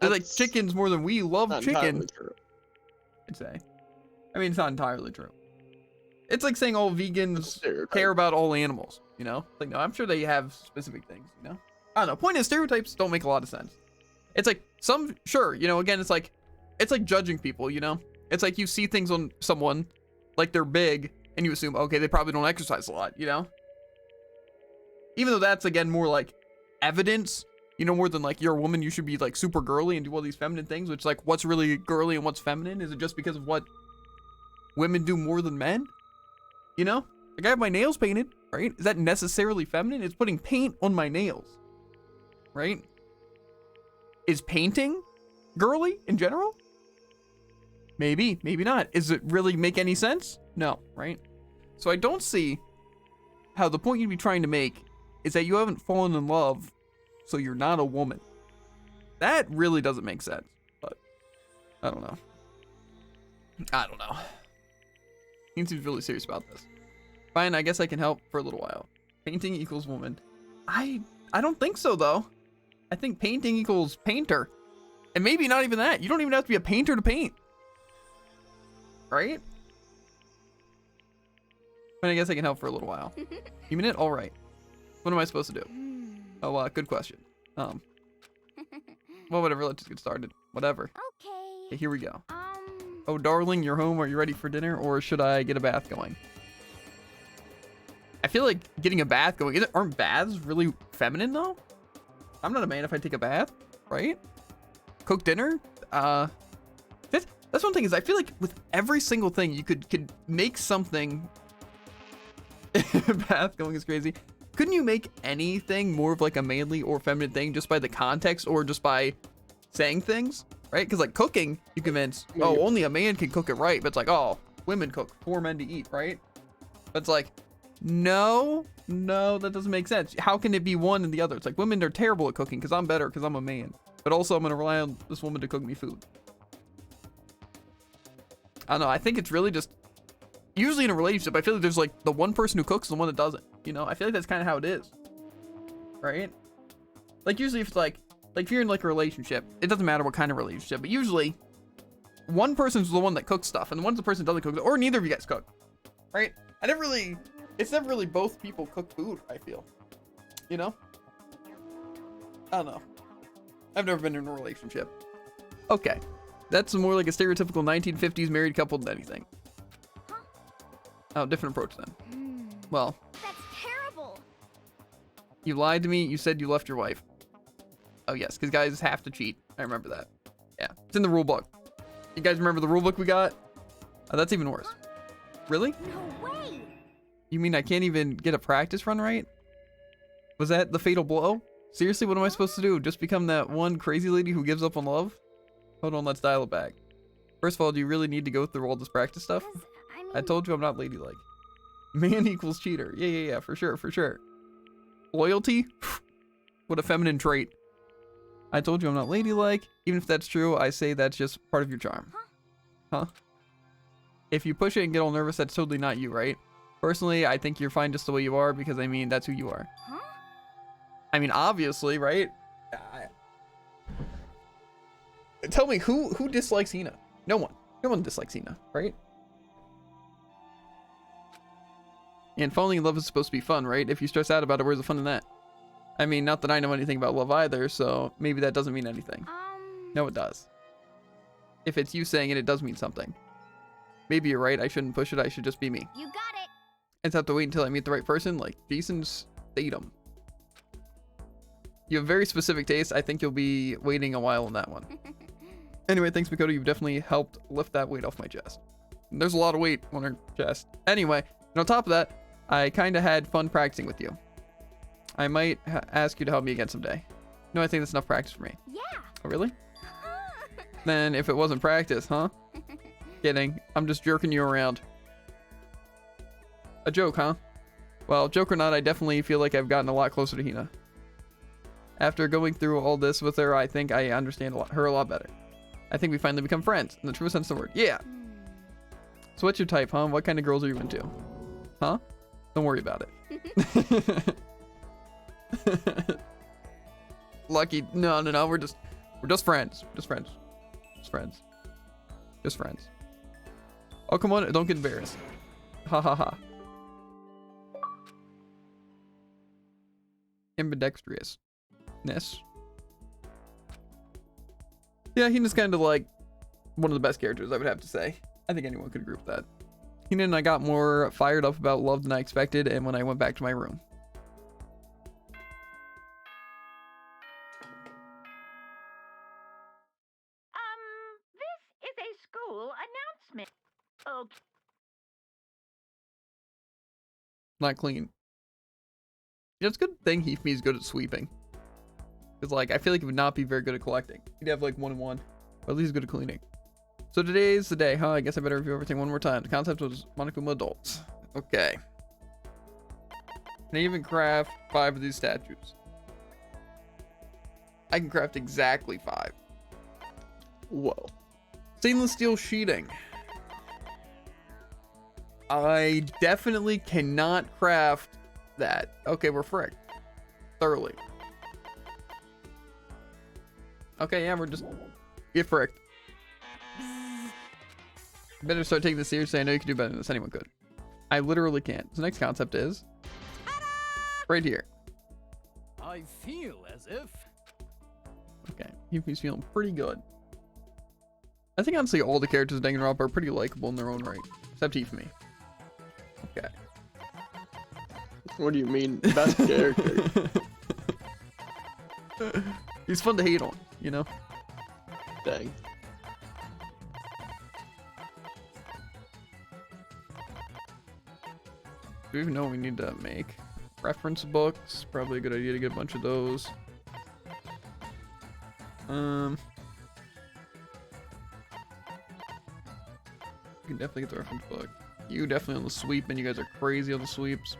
They like chickens more than we love Not chicken. entirely true. I'd say. I mean, it's not entirely true. It's like saying all vegans care about all animals, you know? Like, no, I'm sure they have specific things, you know? I don't know. Point is, stereotypes don't make a lot of sense. It's like, sure, you know, again, it's like judging people, you know? It's like you see things on someone, like they're big, and you assume, okay, they probably don't exercise a lot, you know? Even though that's, again, more like evidence, you know, more than like, you're a woman, you should be like super girly and do all these feminine things, which like, what's really girly and what's feminine? Is it just because of what women do more than men? You know? Like, I have my nails painted, right? Is that necessarily feminine? It's putting paint on my nails, right? Is painting girly in general? Maybe, maybe not. Does it really make any sense? No, right? So I don't see how the point you'd be trying to make is that you haven't fallen in love, so you're not a woman. That really doesn't make sense, but I don't know. I don't know. He seems really serious about this. Fine, I guess I can help for a little while. Painting equals woman. I don't think so, though. I think painting equals painter. And maybe not even that. You don't even have to be a painter to paint. Right? But I guess I can help for a little while. You mean it? All right. What am I supposed to do? Oh, good question. Well, whatever. Let's just get started. Whatever. Okay, here we go. Oh, darling, you're home. Are you ready for dinner? Or should I get a bath going? I feel like getting a bath going. Aren't baths really feminine, though? I'm not a man if I take a bath, right? Cook dinner? That's one thing is I feel like with every single thing you could make something. Bath going is crazy. Couldn't you make anything more of like a manly or feminine thing just by the context or just by saying things, right? Because like cooking, you convince, oh, only a man can cook it right. But it's like, oh, women cook for men to eat, right? But it's like, no, that doesn't make sense. How can it be one and the other? It's like women are terrible at cooking because I'm better because I'm a man. But also I'm going to rely on this woman to cook me food. I don't know. I think it's really just usually in a relationship. I feel like there's like the one person who cooks and the one that doesn't. You know, I feel like that's kind of how it is, right? Like usually if it's like if you're in like a relationship, it doesn't matter what kind of relationship, but usually one person's the one that cooks stuff and the one's the person that doesn't cook, or neither of you guys cook, right? It's never really both people cook food. I feel, you know. I don't know. I've never been in a relationship. Okay. That's more like a stereotypical 1950s married couple than anything. Oh, different approach then. Well. That's terrible. You lied to me. You said you left your wife. Oh, yes, because guys have to cheat. I remember that. Yeah, it's in the rule book. You guys remember the rule book we got? Oh, that's even worse. Really? No way. You mean I can't even get a practice run right? Was that the fatal blow? Seriously, what am I supposed to do? Just become that one crazy lady who gives up on love? Hold on, let's dial it back. First of all, do you really need to go through all this practice stuff? I told you I'm not ladylike. Man equals cheater. Yeah, for sure. Loyalty? What a feminine trait. I told you I'm not ladylike. Even if that's true, I say that's just part of your charm. Huh? If you push it and get all nervous, that's totally not you, right? Personally, I think you're fine just the way you are because, I mean, that's who you are. Huh? I mean, obviously, right? Tell me, who dislikes Hina? No one. No one dislikes Hina, right? And falling in love is supposed to be fun, right? If you stress out about it, where's the fun in that? I mean, not that I know anything about love either, so maybe that doesn't mean anything. No, it does. If it's you saying it, it does mean something. Maybe you're right. I shouldn't push it. I should just be me. You got it. I just have to wait until I meet the right person, like Jason Statham. You have very specific taste. I think you'll be waiting a while on that one. Anyway, thanks, Makoto. You've definitely helped lift that weight off my chest. There's a lot of weight on her chest. Anyway, and on top of that, I kind of had fun practicing with you. I might ask you to help me again someday. No, I think that's enough practice for me. Yeah. Oh, really? Then if it wasn't practice, huh? Kidding. I'm just jerking you around. A joke, huh? Well, joke or not, I definitely feel like I've gotten a lot closer to Hina. After going through all this with her, I think I understand her a lot better. I think we finally become friends, in the true sense of the word. Yeah. So what's your type, huh? What kind of girls are you into? Huh? Don't worry about it. Lucky. No. We're just friends. Just friends. Oh, come on. Don't get embarrassed. Ha ha ha. Ambidextrousness. Yeah, Hina's kind of like one of the best characters, I would have to say. I think anyone could agree with that. Hina and I got more fired up about love than I expected, and when I went back to my room. This is a school announcement. Okay. Not clean. Yeah, it's a good thing Heathme's good at sweeping. Because, like, I feel like he would not be very good at collecting. He'd have, like, 1 and 1. But at least he's good at cleaning. So today's the day, huh? I guess I better review everything one more time. The concept was Monokuma adults. Okay. Can I even craft 5 of these statues? I can craft exactly 5. Whoa. Stainless steel sheeting. I definitely cannot craft that. Okay, we're fricked. Thoroughly. Okay, yeah, we're just get fricked. Better start taking this seriously. I know you can do better than this. Anyone could. I literally can't. So next concept is right here. I feel as if. Okay, he's feeling pretty good. I think honestly all the characters in Danganronpa are pretty likable in their own right, except Hifumi. Okay. What do you mean, best character? He's fun to hate on, you know? Dang. Do we even know what we need to make? Reference books, probably a good idea to get a bunch of those. You can definitely get the reference book. You definitely on the sweep, and you guys are crazy on the sweeps.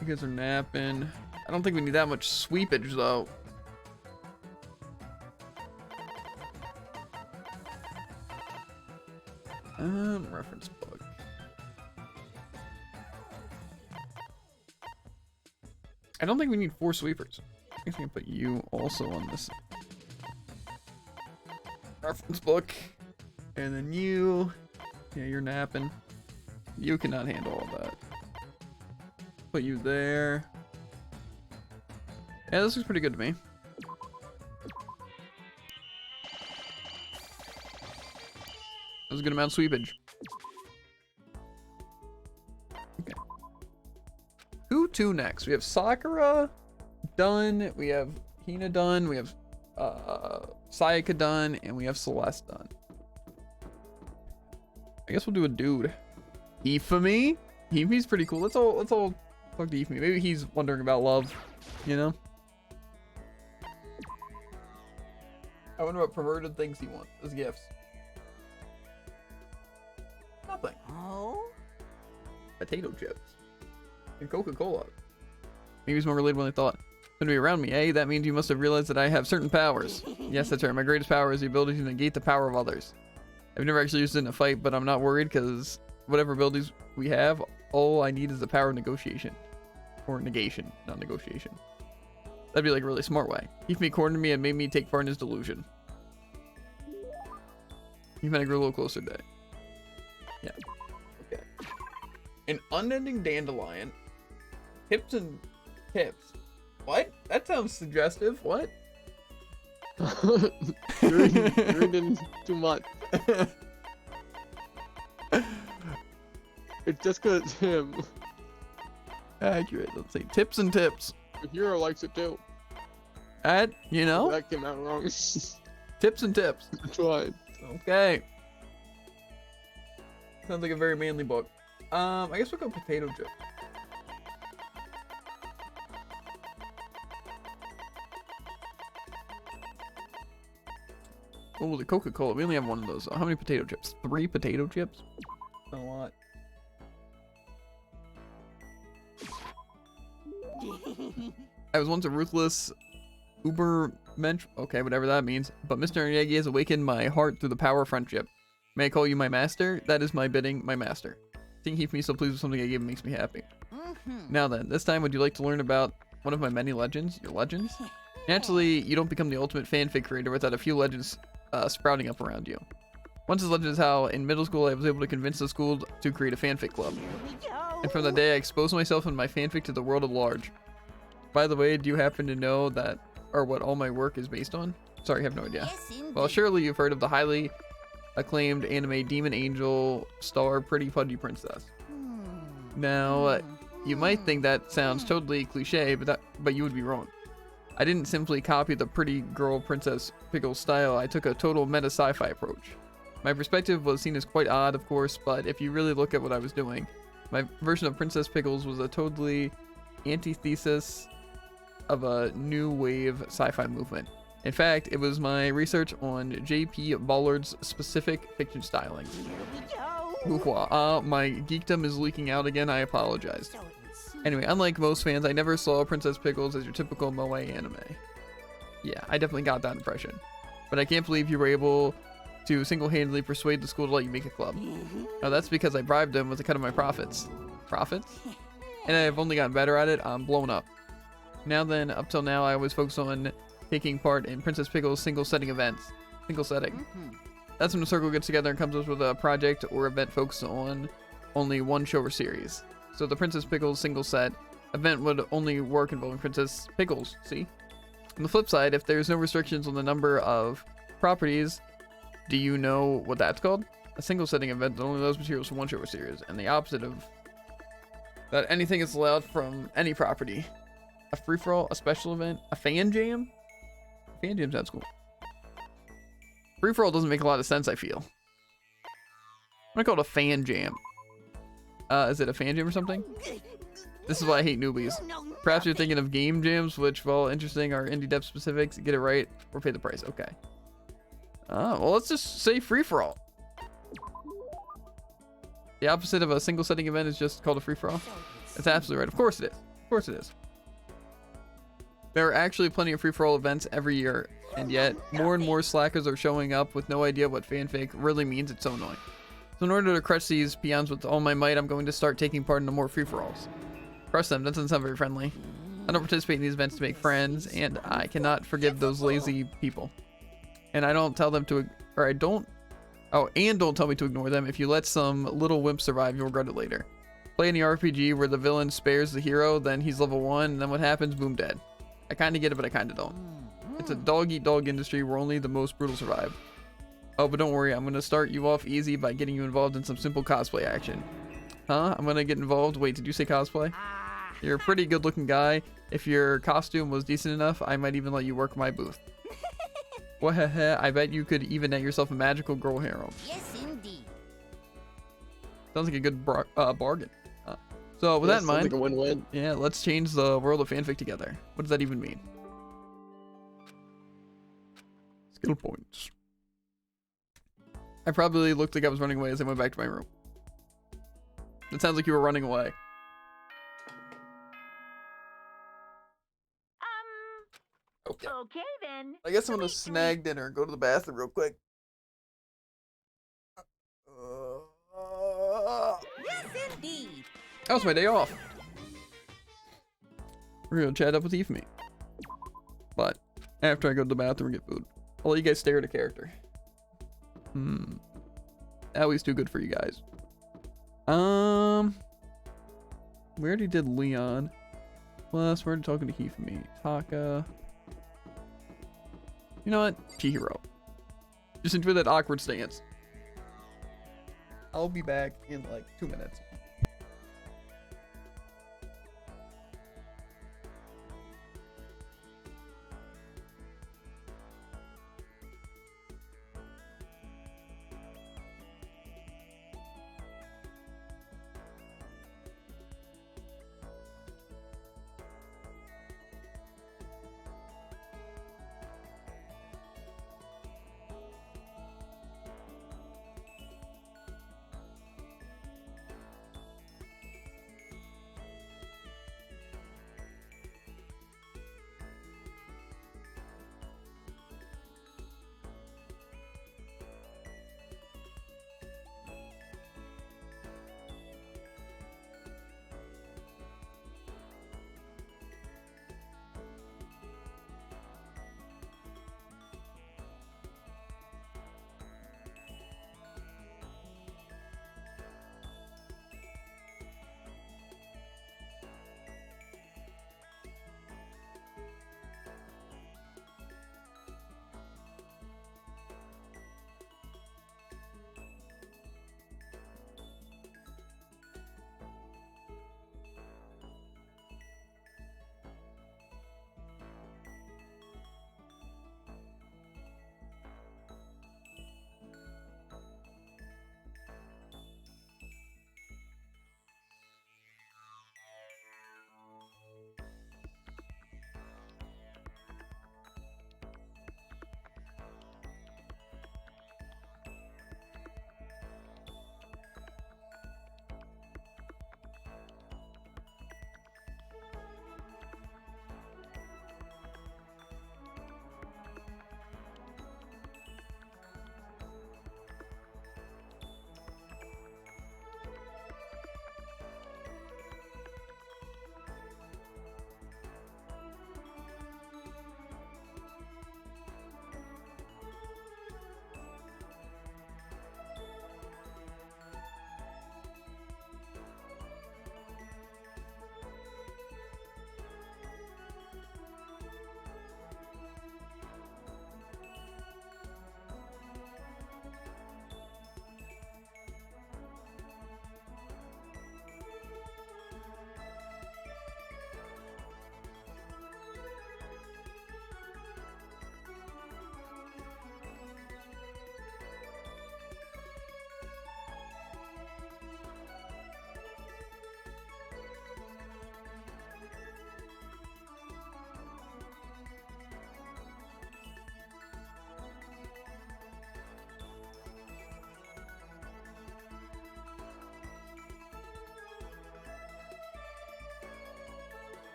You guys are napping. I don't think we need that much sweepage though. Reference book. I don't think we need 4 sweepers. I think I can put you also on this reference book. And then you, yeah, you're napping. You cannot handle all that. Put you there. Yeah, this looks pretty good to me. That was a good amount of sweepage. Okay. Who to next? We have Sakura done. We have Hina done. We have Sayaka done, and we have Celeste done. I guess we'll do a dude. Hifumi? Hifumi's pretty cool. Let's all talk to Hifumi. Maybe he's wondering about love, you know? I wonder what perverted things he wants as gifts. Nothing. Oh? Potato chips. And Coca-Cola. Maybe he's more related than I thought. Going to be around me, eh? That means you must have realized that I have certain powers. Yes, that's right. My greatest power is the ability to negate the power of others. I've never actually used it in a fight, but I'm not worried because whatever abilities we have, all I need is the power of negotiation. Or negation, not negotiation. That'd be like a really smart way. Hifumi cornered me and made me take part in his delusion. He meant I grew a little closer today. Yeah. Okay. An unending dandelion. Tips and tips. What? That sounds suggestive. What? You're reading too much. It's just cause it's him. Accurate. Let's see. Tips and tips. The hero likes it too. You know? That came out wrong. Tips and tips. That's right. Okay. Sounds like a very manly book. I guess we'll go potato chip. Oh, the Coca-Cola. We only have one of those. How many potato chips? 3 potato chips? Not a lot. I was once a ruthless Ubermensch. Okay, whatever that means. But Mr. Onyagi has awakened my heart through the power of friendship. May I call you my master? That is my bidding, my master. Seeing Hifumi so pleased with something I gave him makes me happy. Now then, this time would you like to learn about one of my many legends? Your legends? Naturally, you don't become the ultimate fanfic creator without a few legends sprouting up around you. Once as legend is how in middle school I was able to convince the school to create a fanfic club. Here we go. And from that day I exposed myself and my fanfic to the world at large. By the way, do you happen to know that, or what all my work is based on? Sorry, I have no idea. Yes, indeed. Well, surely you've heard of the highly acclaimed anime Demon Angel star Pretty Pudgy Princess. Now, you might think that sounds totally cliche, but you would be wrong. I didn't simply copy the pretty girl Princess Pickle's style, I took a total meta sci-fi approach. My perspective was seen as quite odd, of course, but if you really look at what I was doing, my version of Princess Pickles was a totally antithesis of a new wave sci-fi movement. In fact, it was my research on J.P. Ballard's specific fiction styling. My geekdom is leaking out again, I apologize. Anyway, unlike most fans, I never saw Princess Pickles as your typical moe anime. Yeah, I definitely got that impression. But I can't believe you were able to single-handedly persuade the school to let you make a club. Now that's because I bribed them with a cut of my profits. Profits? And I've only gotten better at it, I'm blown up. Now then, up till now, I always focus on taking part in Princess Pickle's single-setting events. Single setting. That's when the circle gets together and comes up with a project or event focused on only one show or series. So the Princess Pickles single set event would only work involving Princess Pickles, see? On the flip side, if there's no restrictions on the number of properties, do you know what that's called? A single setting event that only allows materials from one show or series, and the opposite of that, anything is allowed from any property. A free-for-all, a special event, a fan jam? Fan jam sounds cool. Free-for-all doesn't make a lot of sense, I feel. I'm gonna call it a fan jam. Is it a fan jam or something? This is why I hate newbies. Perhaps you're thinking of game jams, which, while interesting, are indie dev specifics. Get it right or pay the price. Okay. Well, let's just say free-for-all. The opposite of a single setting event is just called a free-for-all. That's absolutely right. Of course it is. Of course it is. There are actually plenty of free-for-all events every year, and yet more and more slackers are showing up with no idea what fanfic really means. It's so annoying. So in order to crush these peons with all my might, I'm going to start taking part in the more free-for-alls. Crush them, that doesn't sound very friendly. I don't participate in these events to make friends, and I cannot forgive those lazy people. And I don't tell them to, or I don't, oh, and don't tell me to ignore them. If you let some little wimp survive, you'll regret it later. Play any RPG where the villain spares the hero, then he's level 1, and then what happens? Boom, dead. I kinda get it, but I kinda don't. It's a dog-eat-dog industry where only the most brutal survive. Oh, but don't worry, I'm gonna start you off easy by getting you involved in some simple cosplay action. Huh? I'm gonna get involved? Wait, did you say cosplay? You're a pretty good-looking guy. If your costume was decent enough, I might even let you work my booth. Wahaha, I bet you could even net yourself a magical girl harem. Yes, indeed. Sounds like a good bargain. So with that in mind, like a win-win. yeah, let's change the world of fanfic together. What does that even mean? Skill points. I probably looked like I was running away as I went back to my room. It sounds like you were running away. Okay. Okay then. I guess I'm gonna snag dinner and go to the bathroom real quick. Yes, indeed. That was my day off. We're gonna chat up with Eve me. But after I go to the bathroom and get food, I'll let you guys stare at a character. Always too good for you guys. We already did Leon. Plus, we're already talking to Hifumi. Taka. You know what? Chihiro. Just enjoy that awkward stance. I'll be back in like 2 minutes.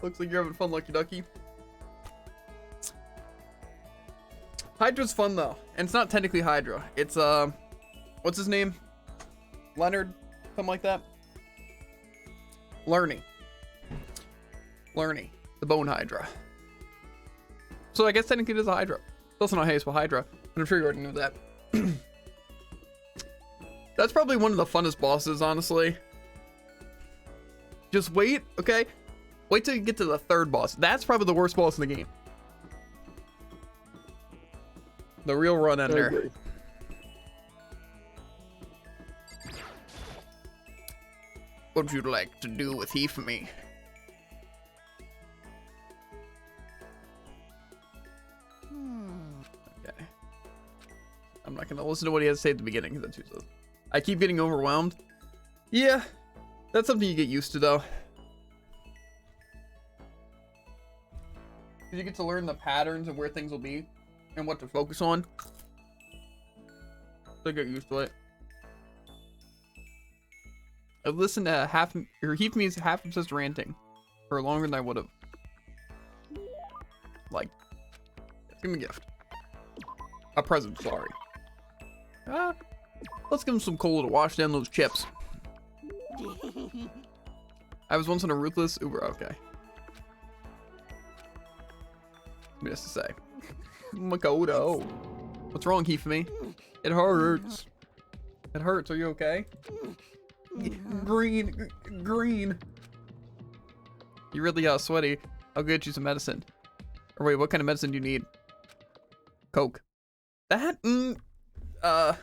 Looks like you're having fun, Lucky Ducky. Hydra's fun though, and it's not technically Hydra. It's what's his name? Leonard, something like that. Lerny, the Bone Hydra. So I guess technically it is a Hydra. It's also not how you spell Hydra, but I'm sure you already knew that. That's probably one of the funnest bosses, honestly. Just wait, okay? Wait till you get to the third boss. That's probably the worst boss in the game. The real run ender. What would you like to do with he for me? Okay. I'm not gonna listen to what he has to say at the beginning because that's useless. I keep getting overwhelmed. Yeah, that's something you get used to though. You get to learn the patterns of where things will be and what to focus on. So get used to it. I've listened to Heath Me's half obsessed ranting for longer than I would have. Like, give him a gift. A present, sorry. Let's give him some cola to wash down those chips. I was once on a ruthless Uber. Okay. What has to say? Makoto. What's wrong, Heath Me? It hurts. It hurts. Are you okay? Green. You really sweaty. I'll get you some medicine. Or wait, what kind of medicine do you need? Coke. That? I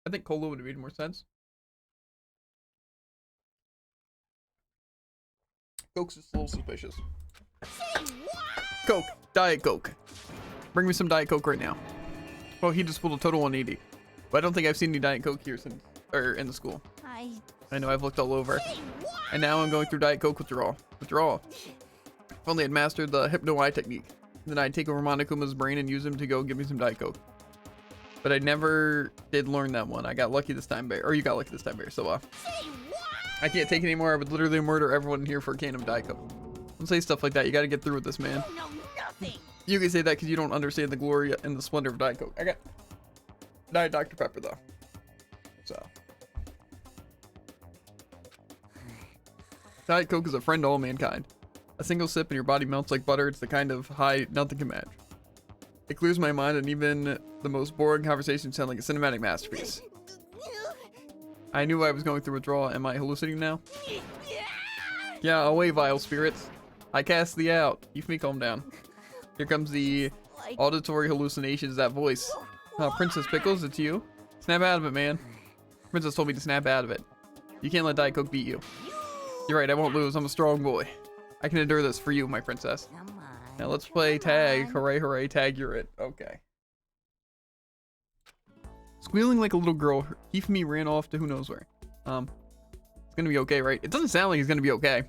think cola would have made more sense. Coke's just a little suspicious. Coke. Diet Coke. Bring me some Diet Coke right now. Well, he just pulled a total 180. But I don't think I've seen any Diet Coke here since, or in the school. I know, I've looked all over. And now I'm going through Diet Coke withdrawal. If only I'd mastered the Hypno-Eye technique. Then I'd take over Monokuma's brain and use him to go give me some Diet Coke. But I never did learn that one. I got lucky this time, Bear. Or you got lucky this time, Bear. So, I can't take it anymore. I would literally murder everyone in here for a can of Diet Coke. Don't say stuff like that. You gotta get through with this, man. You can say that because you don't understand the glory and the splendor of Diet Coke. I got Diet Dr. Pepper, though. So. Diet Coke is a friend to all mankind. A single sip and your body melts like butter. It's the kind of high nothing can match. It clears my mind, and even the most boring conversations sound like a cinematic masterpiece. I knew I was going through withdrawal. Am I hallucinating now? Yeah, away, vile spirits. I cast thee out. Keep me calm down. Here comes the auditory hallucinations, that voice. Princess Pickles, it's you? Snap out of it, man. Princess told me to snap out of it. You can't let Diet Coke beat you. You're right, I won't lose. I'm a strong boy. I can endure this for you, my princess. Now let's play tag. Hooray, hooray, tag, you're it. Okay. Squealing like a little girl, Hifumi ran off to who knows where. It's gonna be okay, right? It doesn't sound like he's gonna be okay.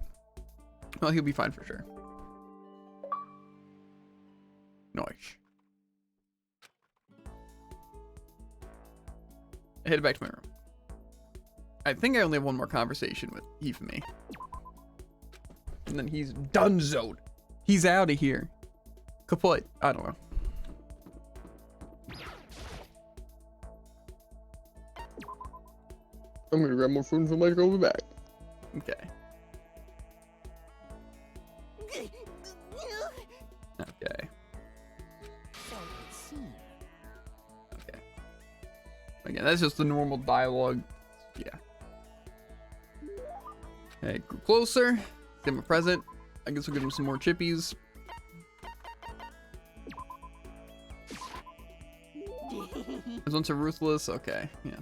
Well, he'll be fine for sure. Nice. I headed back to my room. I think I only have one more conversation with Hifumi. And then he's donezoed. He's out of here. Kaput. I don't know. I'm gonna grab more food and feel like I'll be back. Okay. Okay. Okay. Again, that's just the normal dialogue. Yeah. Okay, group closer. Give him a present. I guess we'll give him some more chippies. There's one so ruthless. Okay, yeah.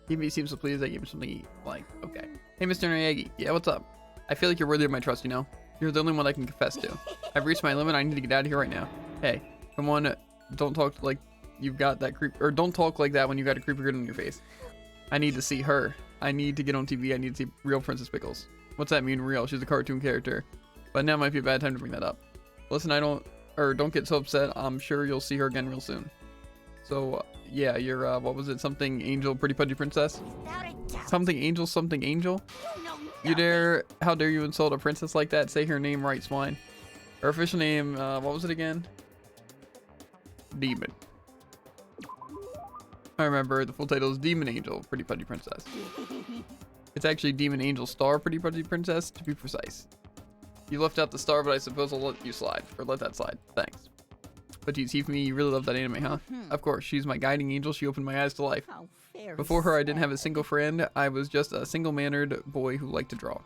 He seems so pleased I gave him something to eat. Like, okay. Hey, Mr. Noriegi. Yeah, what's up? I feel like you're worthy of my trust, you know? You're the only one I can confess to. I've reached my limit. I need to get out of here right now. Hey, come on. Don't talk like you've got that creep, or don't talk like that when you got a creepy grin on your face. I need to see her. I need to get on TV. I need to see real Princess Pickles. What's that mean, real? She's a cartoon character. But now might be a bad time to bring that up. Listen, don't get so upset. I'm sure you'll see her again real soon. So, yeah, you're, what was it? Something angel, pretty pudgy princess? Something angel, something angel. You dare? How dare you insult a princess like that? Say her name right, swine. Her official name, what was it again? Demon. I remember the full title is Demon Angel, Pretty Putty Princess. It's actually Demon Angel Star, Pretty Putty Princess, to be precise. You left out the star, but I suppose I'll let you slide. Or let that slide. Thanks. But you tease me, you really love that anime, huh? Of course, she's my guiding angel. She opened my eyes to life. Before her, I didn't have a single friend. I was just a single-mannered boy who liked to draw.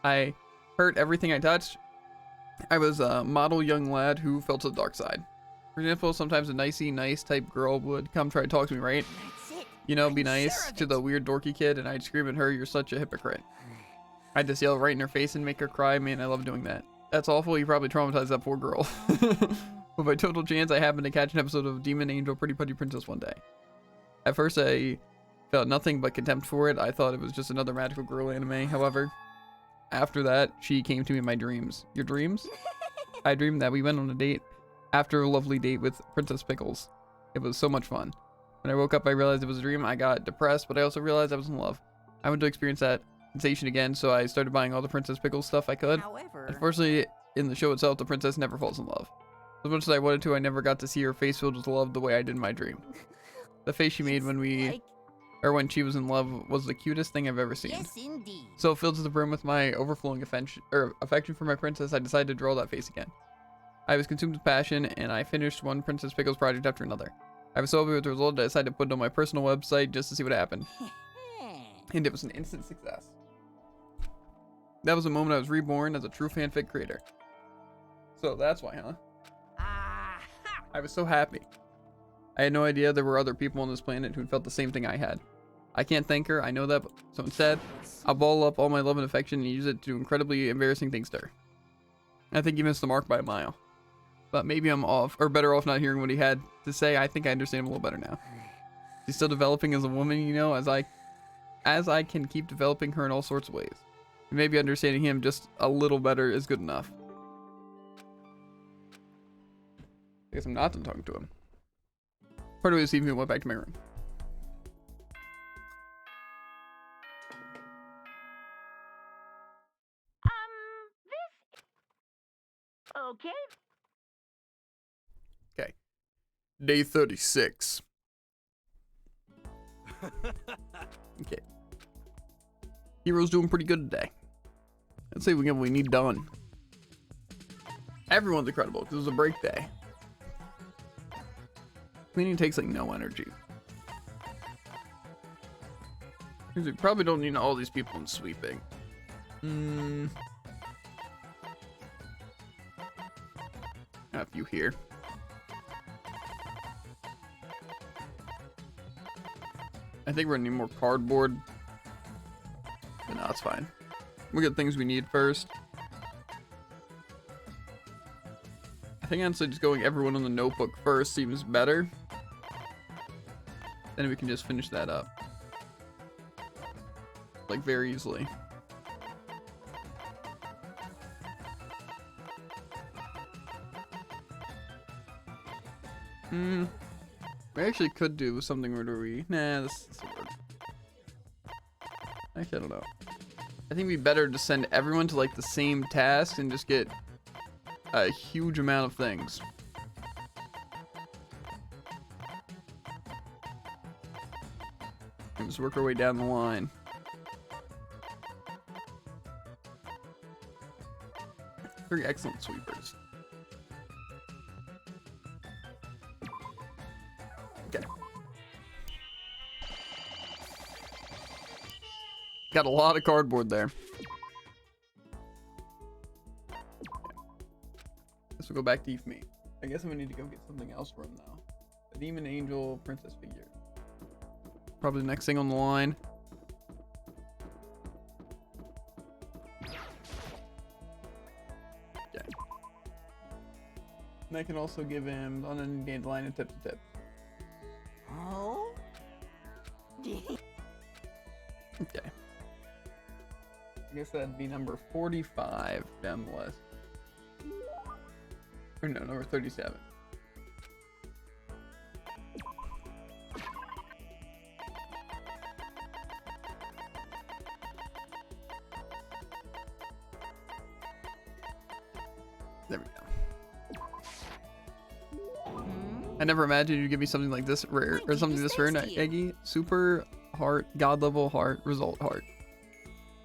I hurt everything I touched. I was a model young lad who fell to the dark side. For example, sometimes a nice type girl would come try to talk to me, right? You know, be nice to the weird dorky kid, and I'd scream at her, "You're such a hypocrite." I'd just yell right in her face and make her cry. Man, I love doing that. That's awful. You probably traumatized that poor girl. But by total chance, I happened to catch an episode of Demon Angel Pretty Putty Princess one day. At first, I felt nothing but contempt for it. I thought it was just another magical girl anime. However, after that, she came to me in my dreams. Your dreams? I dreamed that we went on a date after a lovely date with Princess Pickles. It was so much fun. When I woke up, I realized it was a dream. I got depressed, but I also realized I was in love. I wanted to experience that sensation again, so I started buying all the Princess Pickles stuff I could. However, Unfortunately, in the show itself, the princess never falls in love. As much as I wanted to, I never got to see her face filled with love the way I did in my dream. The face she made when when she was in love was the cutest thing I've ever seen. yes, indeed. So filled to the brim with my overflowing affection for my princess, I decided to draw that face again. I was consumed with passion, and I finished one Princess Pickles project after another. I was so happy with the result that I decided to put it on my personal website just to see what happened. And it was an instant success. That was the moment I was reborn as a true fanfic creator. So that's why, huh? I was so happy. I had no idea there were other people on this planet who felt the same thing I had. I can't thank her, I know that, so instead, I'll ball up all my love and affection and use it to do incredibly embarrassing things to her. I think he missed the mark by a mile. But maybe I'm off, or better off not hearing what he had to say. I think I understand him a little better now. She's still developing as a woman, you know, as I can keep developing her in all sorts of ways. And maybe understanding him just a little better is good enough. I guess I'm not done talking to him. Part of it this evening, went back to my room. This. Okay. Okay. Day 36. Okay. Hero's doing pretty good today. Let's see if we get what we need done. Everyone's incredible because it was a break day. Cleaning takes like no energy. Because we probably don't need all these people in sweeping. A few here. I think we're gonna need more cardboard. But no, it's fine. We'll get things we need first. I think honestly just going everyone on the notebook first seems better. Then we can just finish that up. Like very easily. We actually could do something where we... Nah, this will work. Actually, I don't know. I think it'd be better to send everyone to like the same task and just get a huge amount of things. And just work our way down the line. Very excellent sweepers. Okay. Got a lot of cardboard there. Guess we'll go back to Eve Me. I guess I'm gonna need to go get something else for him now. A demon angel princess figure. Probably the next thing on the line. Okay. And I can also give him on an dandelion and tip to tip. Oh? Okay. I guess that'd be number 45 down the list. Or no, number 37. I never imagined you'd give me something like this rare, or something this rare, Eggy. Super heart, god level heart, result heart.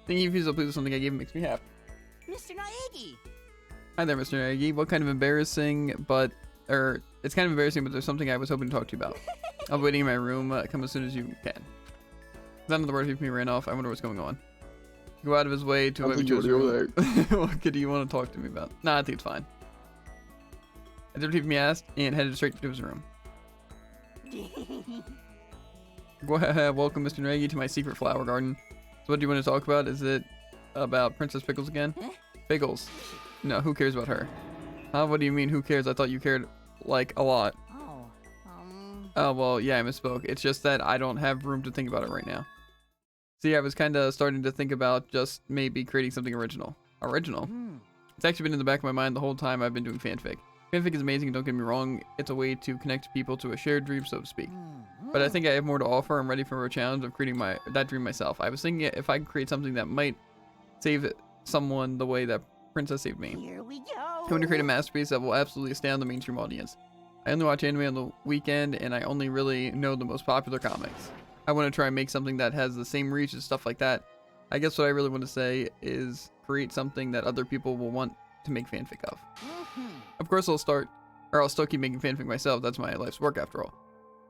Thinking if he's pleased with something I gave him makes me happy. Mr. Naegi! Hi there, Mr. Naegi. What kind of embarrassing, it's kind of embarrassing, but there's something I was hoping to talk to you about. I'll be waiting in my room. Come as soon as you can. None of the word me ran off. I wonder what's going on. Go out of his way to invite me to his room. What do you want to talk to me about? Nah, I think it's fine. I did what me asked and headed straight to his room. Welcome, Mr. Naegi, to my secret flower garden. So what do you want to talk about? Is it about Princess Pickles again? Pickles. No, who cares about her? Huh? What do you mean, who cares? I thought you cared, like, a lot. Oh, well, yeah, I misspoke. It's just that I don't have room to think about it right now. See, I was kind of starting to think about just maybe creating something original. Original? It's actually been in the back of my mind the whole time I've been doing fanfic. Fanfic is amazing, don't get me wrong. It's a way to connect people to a shared dream, so to speak. But I think I have more to offer. I'm ready for a challenge of creating that dream myself. I was thinking if I could create something that might save someone the way that Princess saved me. Here we go! I want to create a masterpiece that will absolutely astound the mainstream audience. I only watch anime on the weekend, and I only really know the most popular comics. I want to try and make something that has the same reach and stuff like that. I guess what I really want to say is create something that other people will want to make fanfic of. Of course I'll still keep making fanfic myself. That's my life's work after all.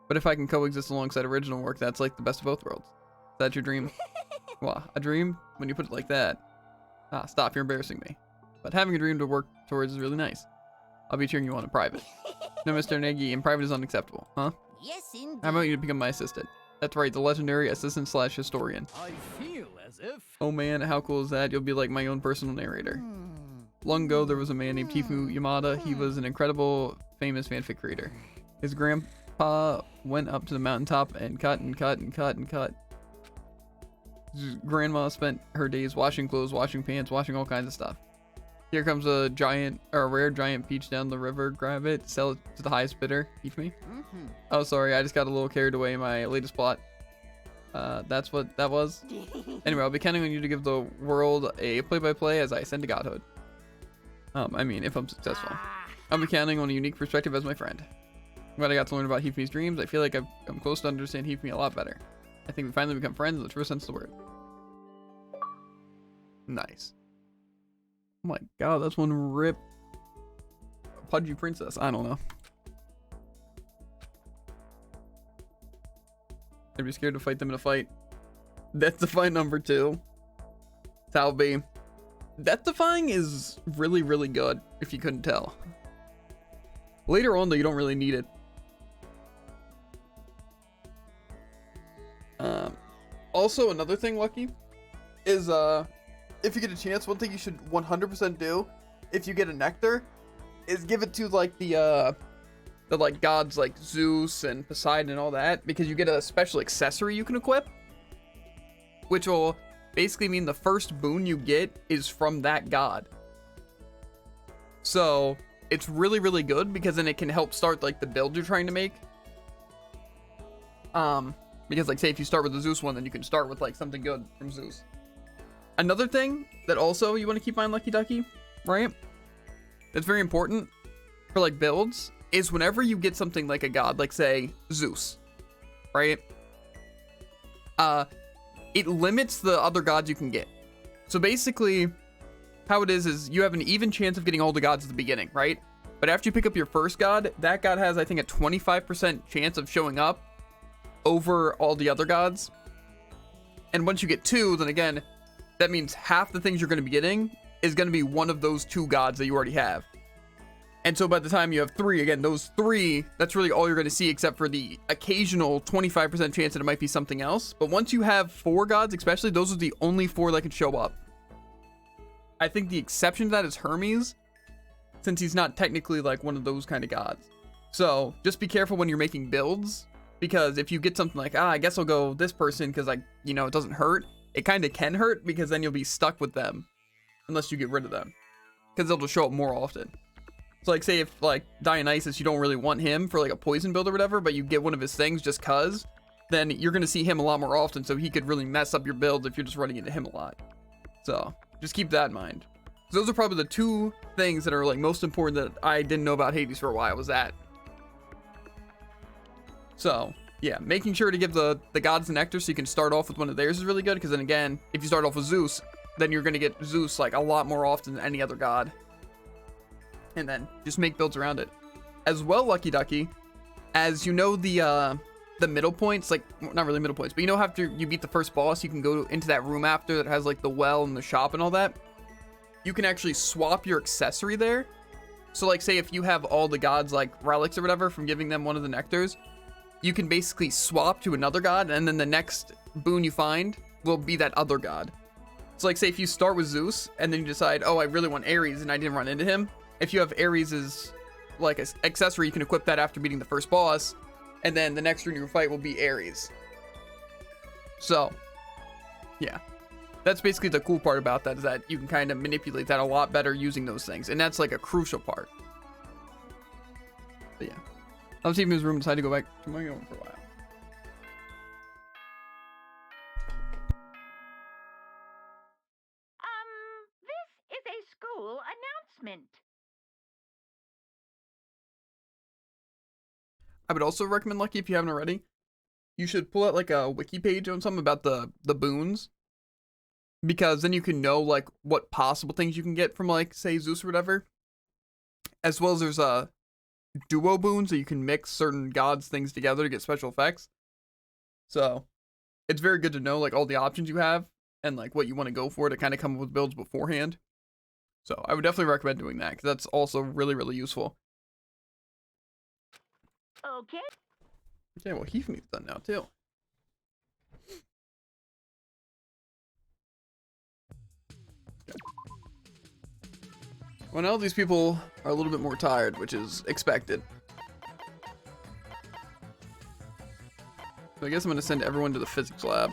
But if I can coexist alongside original work, that's like the best of both worlds. Is that your dream? Well, a dream? When you put it like that. Ah, stop, you're embarrassing me. But having a dream to work towards is really nice. I'll be cheering you on in private. No, Mr. Naegi, in private is unacceptable, huh? Yes, indeed. How about you become my assistant? That's right, the legendary assistant/historian. I feel as if... Oh man, how cool is that? You'll be like my own personal narrator. Long ago, there was a man named Tifu Yamada. He was an incredible, famous fanfic creator. His grandpa went up to the mountaintop and cut and cut and cut and cut. His grandma spent her days washing clothes, washing pants, washing all kinds of stuff. Here comes a rare giant peach down the river. Grab it, sell it to the highest bidder. Teach me. Oh, sorry, I just got a little carried away in my latest plot. That's what that was. Anyway, I'll be counting on you to give the world a play-by-play as I ascend to godhood. I mean, if I'm successful. I'll be counting on a unique perspective as my friend. I'm glad I got to learn about Hefe's dreams. I feel like I'm close to understand Hefe a lot better. I think we finally become friends in the true sense of the word. Nice. Oh my god, that's one rip pudgy princess. I don't know. I'd be scared to fight them in a fight. Death Defying number 2. Talby. Death Defying is really, really good, if you couldn't tell. Later on, though, you don't really need it. Also, another thing, Lucky, is, if you get a chance, one thing you should 100% do, if you get a nectar, is give it to, like, the like, gods like Zeus and Poseidon and all that, because you get a special accessory you can equip, which will basically mean the first boon you get is from that god. So, it's really, really good, because then it can help start, like, the build you're trying to make. Because, like, say if you start with the Zeus one, then you can start with, like, something good from Zeus. Another thing that also you want to keep in mind, Lucky Ducky, right? That's very important for, like, builds, is whenever you get something like a god, like, say, Zeus, right? It limits the other gods you can get. So basically, how it is you have an even chance of getting all the gods at the beginning, right? But after you pick up your first god, that god has, I think, a 25% chance of showing up over all the other gods. And once you get 2, then again, that means half the things you're going to be getting is going to be one of those 2 gods that you already have. And so by the time you have 3, again, those 3, that's really all you're going to see, except for the occasional 25% chance that it might be something else. But once you have 4 gods, especially, those are the only 4 that can show up. I think the exception to that is Hermes, since he's not technically like one of those kind of gods. So just be careful when you're making builds, because if you get something like, I guess I'll go this person because, like, you know, it doesn't hurt. It kind of can hurt, because then you'll be stuck with them unless you get rid of them, because they'll just show up more often. So, like, say if, like, Dionysus, you don't really want him for, like, a poison build or whatever, but you get one of his things just cuz, then you're going to see him a lot more often, so he could really mess up your build if you're just running into him a lot. So, just keep that in mind. So those are probably the 2 things that are, like, most important that I didn't know about Hades for a while, was that. So, yeah, making sure to give the gods the nectar so you can start off with one of theirs is really good, because then again, if you start off with Zeus, then you're going to get Zeus like a lot more often than any other god. And then just make builds around it. As well, Lucky Ducky, as you know the middle points, like, not really middle points, but you know after you beat the first boss, you can go into that room after that has like the well and the shop and all that. You can actually swap your accessory there. So like say if you have all the gods like relics or whatever from giving them one of the nectars, you can basically swap to another god, and then the next boon you find will be that other god. So like say if you start with Zeus and then you decide, oh, I really want Ares and I didn't run into him. If you have Ares's like an accessory, you can equip that after beating the first boss, and then the next new fight will be Ares. So yeah, that's basically the cool part about that, is that you can kind of manipulate that a lot better using those things, and that's like a crucial part. But yeah, I'm seeing his room, decided to go back to my own for a while. This is a school announcement. I would also recommend, Lucky, if you haven't already, you should pull out like a wiki page on something about the boons, because then you can know like what possible things you can get from like say Zeus or whatever, as well as there's a duo boons, so you can mix certain gods things together to get special effects. So it's very good to know like all the options you have and like what you want to go for to kind of come up with builds beforehand. So I would definitely recommend doing that, because that's also really, really useful. Okay. Okay, well, Heathmeat's done now too. Okay. Well, now these people are a little bit more tired, which is expected. So I guess I'm going to send everyone to the physics lab.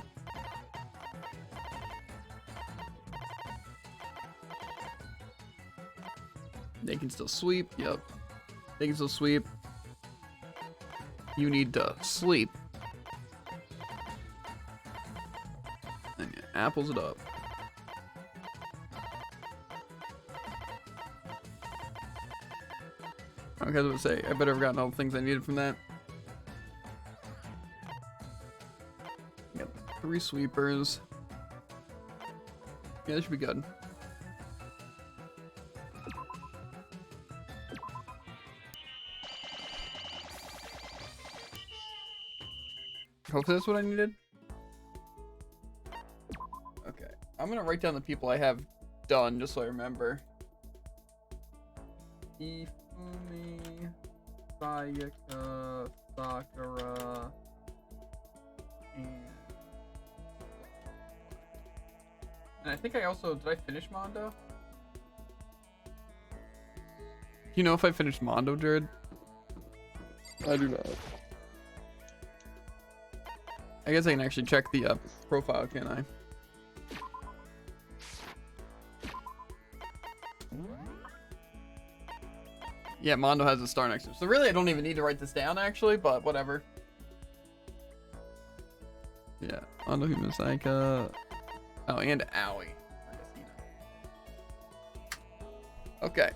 They can still sweep. Yep. They can still sweep. You need to sleep. And yeah, apples it up. Okay, I was gonna say, I better have gotten all the things I needed from that. Got 3 sweepers. Yeah, that should be good. Hopefully that's what I needed. Okay, I'm gonna write down the people I have done just so I remember. Ifumi, Sayaka, Sakura, and I think I also, did I finish Mondo? You know if I finished Mondo, Jared? I do not. I guess I can actually check the profile, can't I? Yeah, Mondo has a star next to him. So really, I don't even need to write this down, actually, but whatever. Yeah, Mondo, Humasaika. Oh, and Aoi. Okay.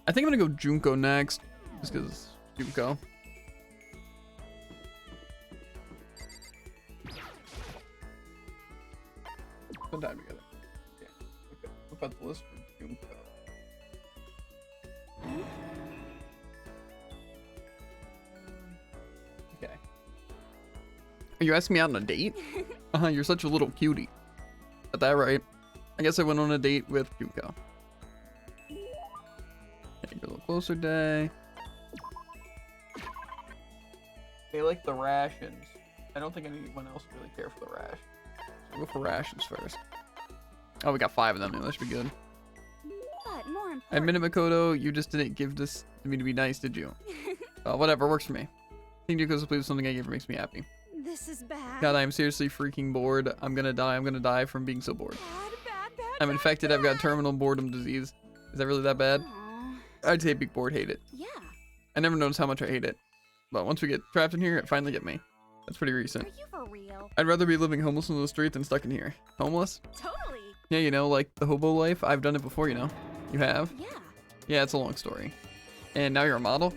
I think I'm gonna go Junko next, just because Junko. Spend time together. Yeah. Okay. What about the list for Junko? Okay. Are you asking me out on a date? You're such a little cutie. Got that right. I guess I went on a date with Junko. Okay, a little closer day. They like the rations. I don't think anyone else really care for the rash. So we'll go for rations first. Oh, we got 5 of them. That should be good. But more important. I admit it, Makoto, you just didn't give this to me to be nice, did you? Whatever, works for me. I think Junko's pleased with something I gave her makes me happy. This is bad. God, I am seriously freaking bored. I'm gonna die from being so bored. Bad, I'm infected, I've got terminal boredom disease. Is that really that bad? Aw. I'd say big bored, hate it. Yeah. I never noticed how much I hate it. But once we get trapped in here, it finally get me. That's pretty recent. Are you for real? I'd rather be living homeless on the street than stuck in here. Homeless? Totally. Yeah, you know, like the hobo life. I've done it before, you know. You have? Yeah. Yeah, it's a long story. And now you're a model?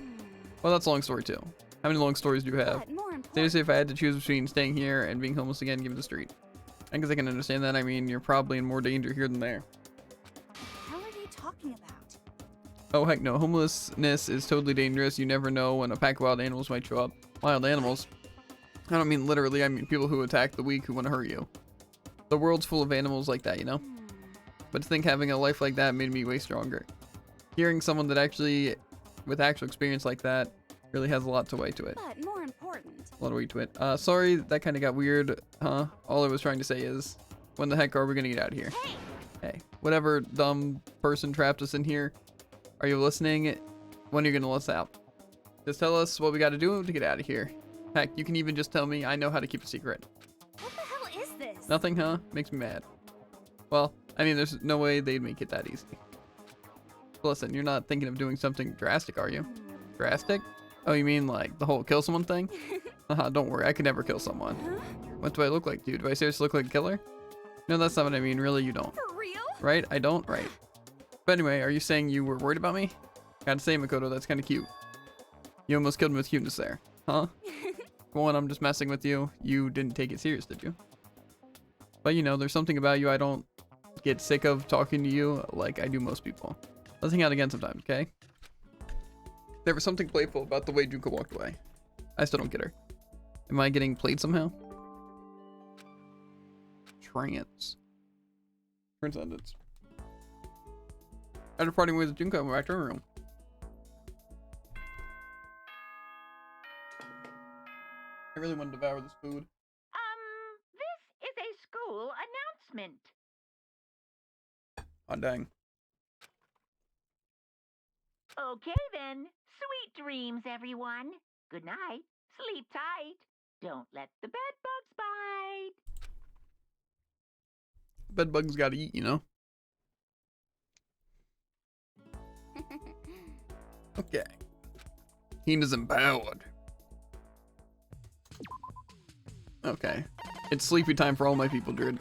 Well, that's a long story too. How many long stories do you have? But more important, Seriously, if I had to choose between staying here and being homeless again, give it the street. I guess I can understand that. I mean, you're probably in more danger here than there. how are they talking about? Oh, heck no. Homelessness is totally dangerous. You never know when a pack of wild animals might show up. Wild animals? I don't mean literally. I mean people who attack the weak who want to hurt you. The world's full of animals like that, you know? But to think having a life like that made me way stronger. Hearing someone that actually, with actual experience like that, really has a lot to weigh to it. But more important, A lot of weight to it. Sorry, that kind of got weird, huh? All I was trying to say is, when the heck are we gonna get out of here? Hey, whatever dumb person trapped us in here, are you listening? When are you gonna let us out? Just tell us what we gotta do to get out of here. Heck, you can even just tell me. I know how to keep a secret. what the hell is this? Nothing, huh? Makes me mad. Well, I mean, there's no way they'd make it that easy. Listen, you're not thinking of doing something drastic, are you? Drastic? Oh, you mean like the whole kill someone thing? Don't worry, I could never kill someone. What do I look like, dude? Do I seriously look like a killer? No, that's not what I mean. Really, you don't. For real? Right? I don't? Right. But anyway, are you saying you were worried about me? Gotta say, Makoto, that's kind of cute. You almost killed me with cuteness there. Huh? Go on, I'm just messing with you. You didn't take it serious, did you? But you know, there's something about you I don't get sick of talking to you like I do most people. Let's hang out again sometime, okay? There was something playful about the way Junko walked away. I still don't get her. Am I getting played somehow? Trance. Transcendence. After parting with Junko, I went back to her room. I really want to devour this food. This is a school announcement. Oh, dang. Okay then. Sweet dreams, everyone. Good night. Sleep tight. Don't let the bed bugs bite. Bed bugs gotta eat, you know? Okay. Hina's empowered. Okay. It's sleepy time for all my people, Druid.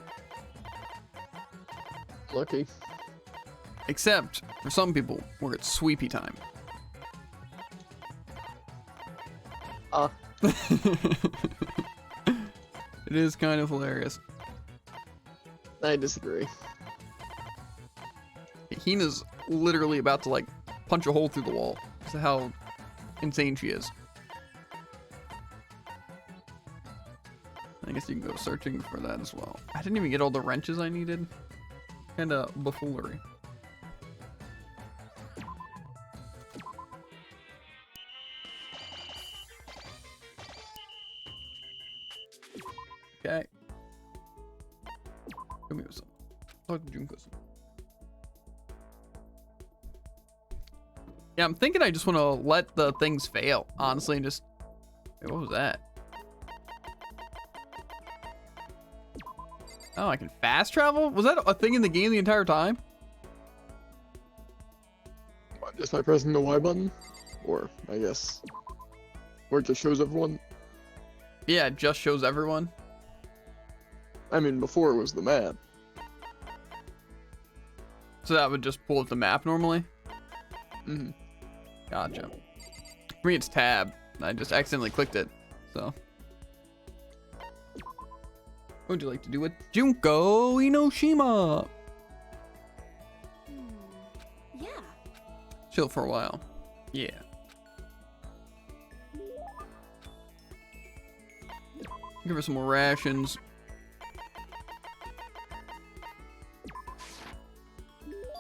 Lucky. Except for some people where it's sweepy time. It is kind of hilarious. I disagree. Hina's literally about to like punch a hole through the wall. That's how insane she is. I guess you can go searching for that as well. I didn't even get all the wrenches I needed. Kinda buffoonery. Okay. Come here, some. Talk to Junko some. Yeah, I'm thinking I just want to let the things fail, honestly, and just... Wait, what was that? Oh, I can fast travel? Was that a thing in the game the entire time? Just by pressing the Y button? Or, I guess... Or it just shows everyone? Yeah, it just shows everyone. I mean, before it was the map. So that would just pull up the map normally? Mm-hmm. Gotcha. For me, it's tab. I just accidentally clicked it, so. What would you like to do with Junko Inoshima? Yeah. Chill for a while. Yeah. Give her some more rations.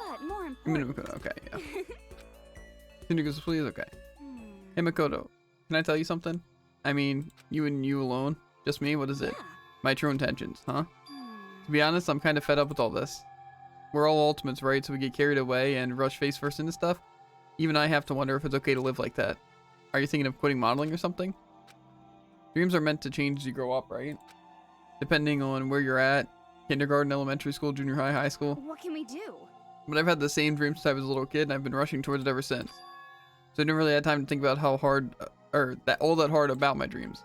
But more important. Okay, yeah. Can you go please? Okay. Hey Makoto, can I tell you something? I mean, you and you alone? Just me? What is it? Yeah. My true intentions, huh? To be honest, I'm kind of fed up with all this. We're all ultimates, right? So we get carried away and rush face first into stuff. Even I have to wonder if it's okay to live like that. Are you thinking of quitting modeling or something? Dreams are meant to change as you grow up, right? Depending on where you're at. Kindergarten, elementary school, junior high, high school. What can we do? But I've had the same dream since I was a little kid, and I've been rushing towards it ever since. So I didn't really have time to think about how hard, all that hard about my dreams.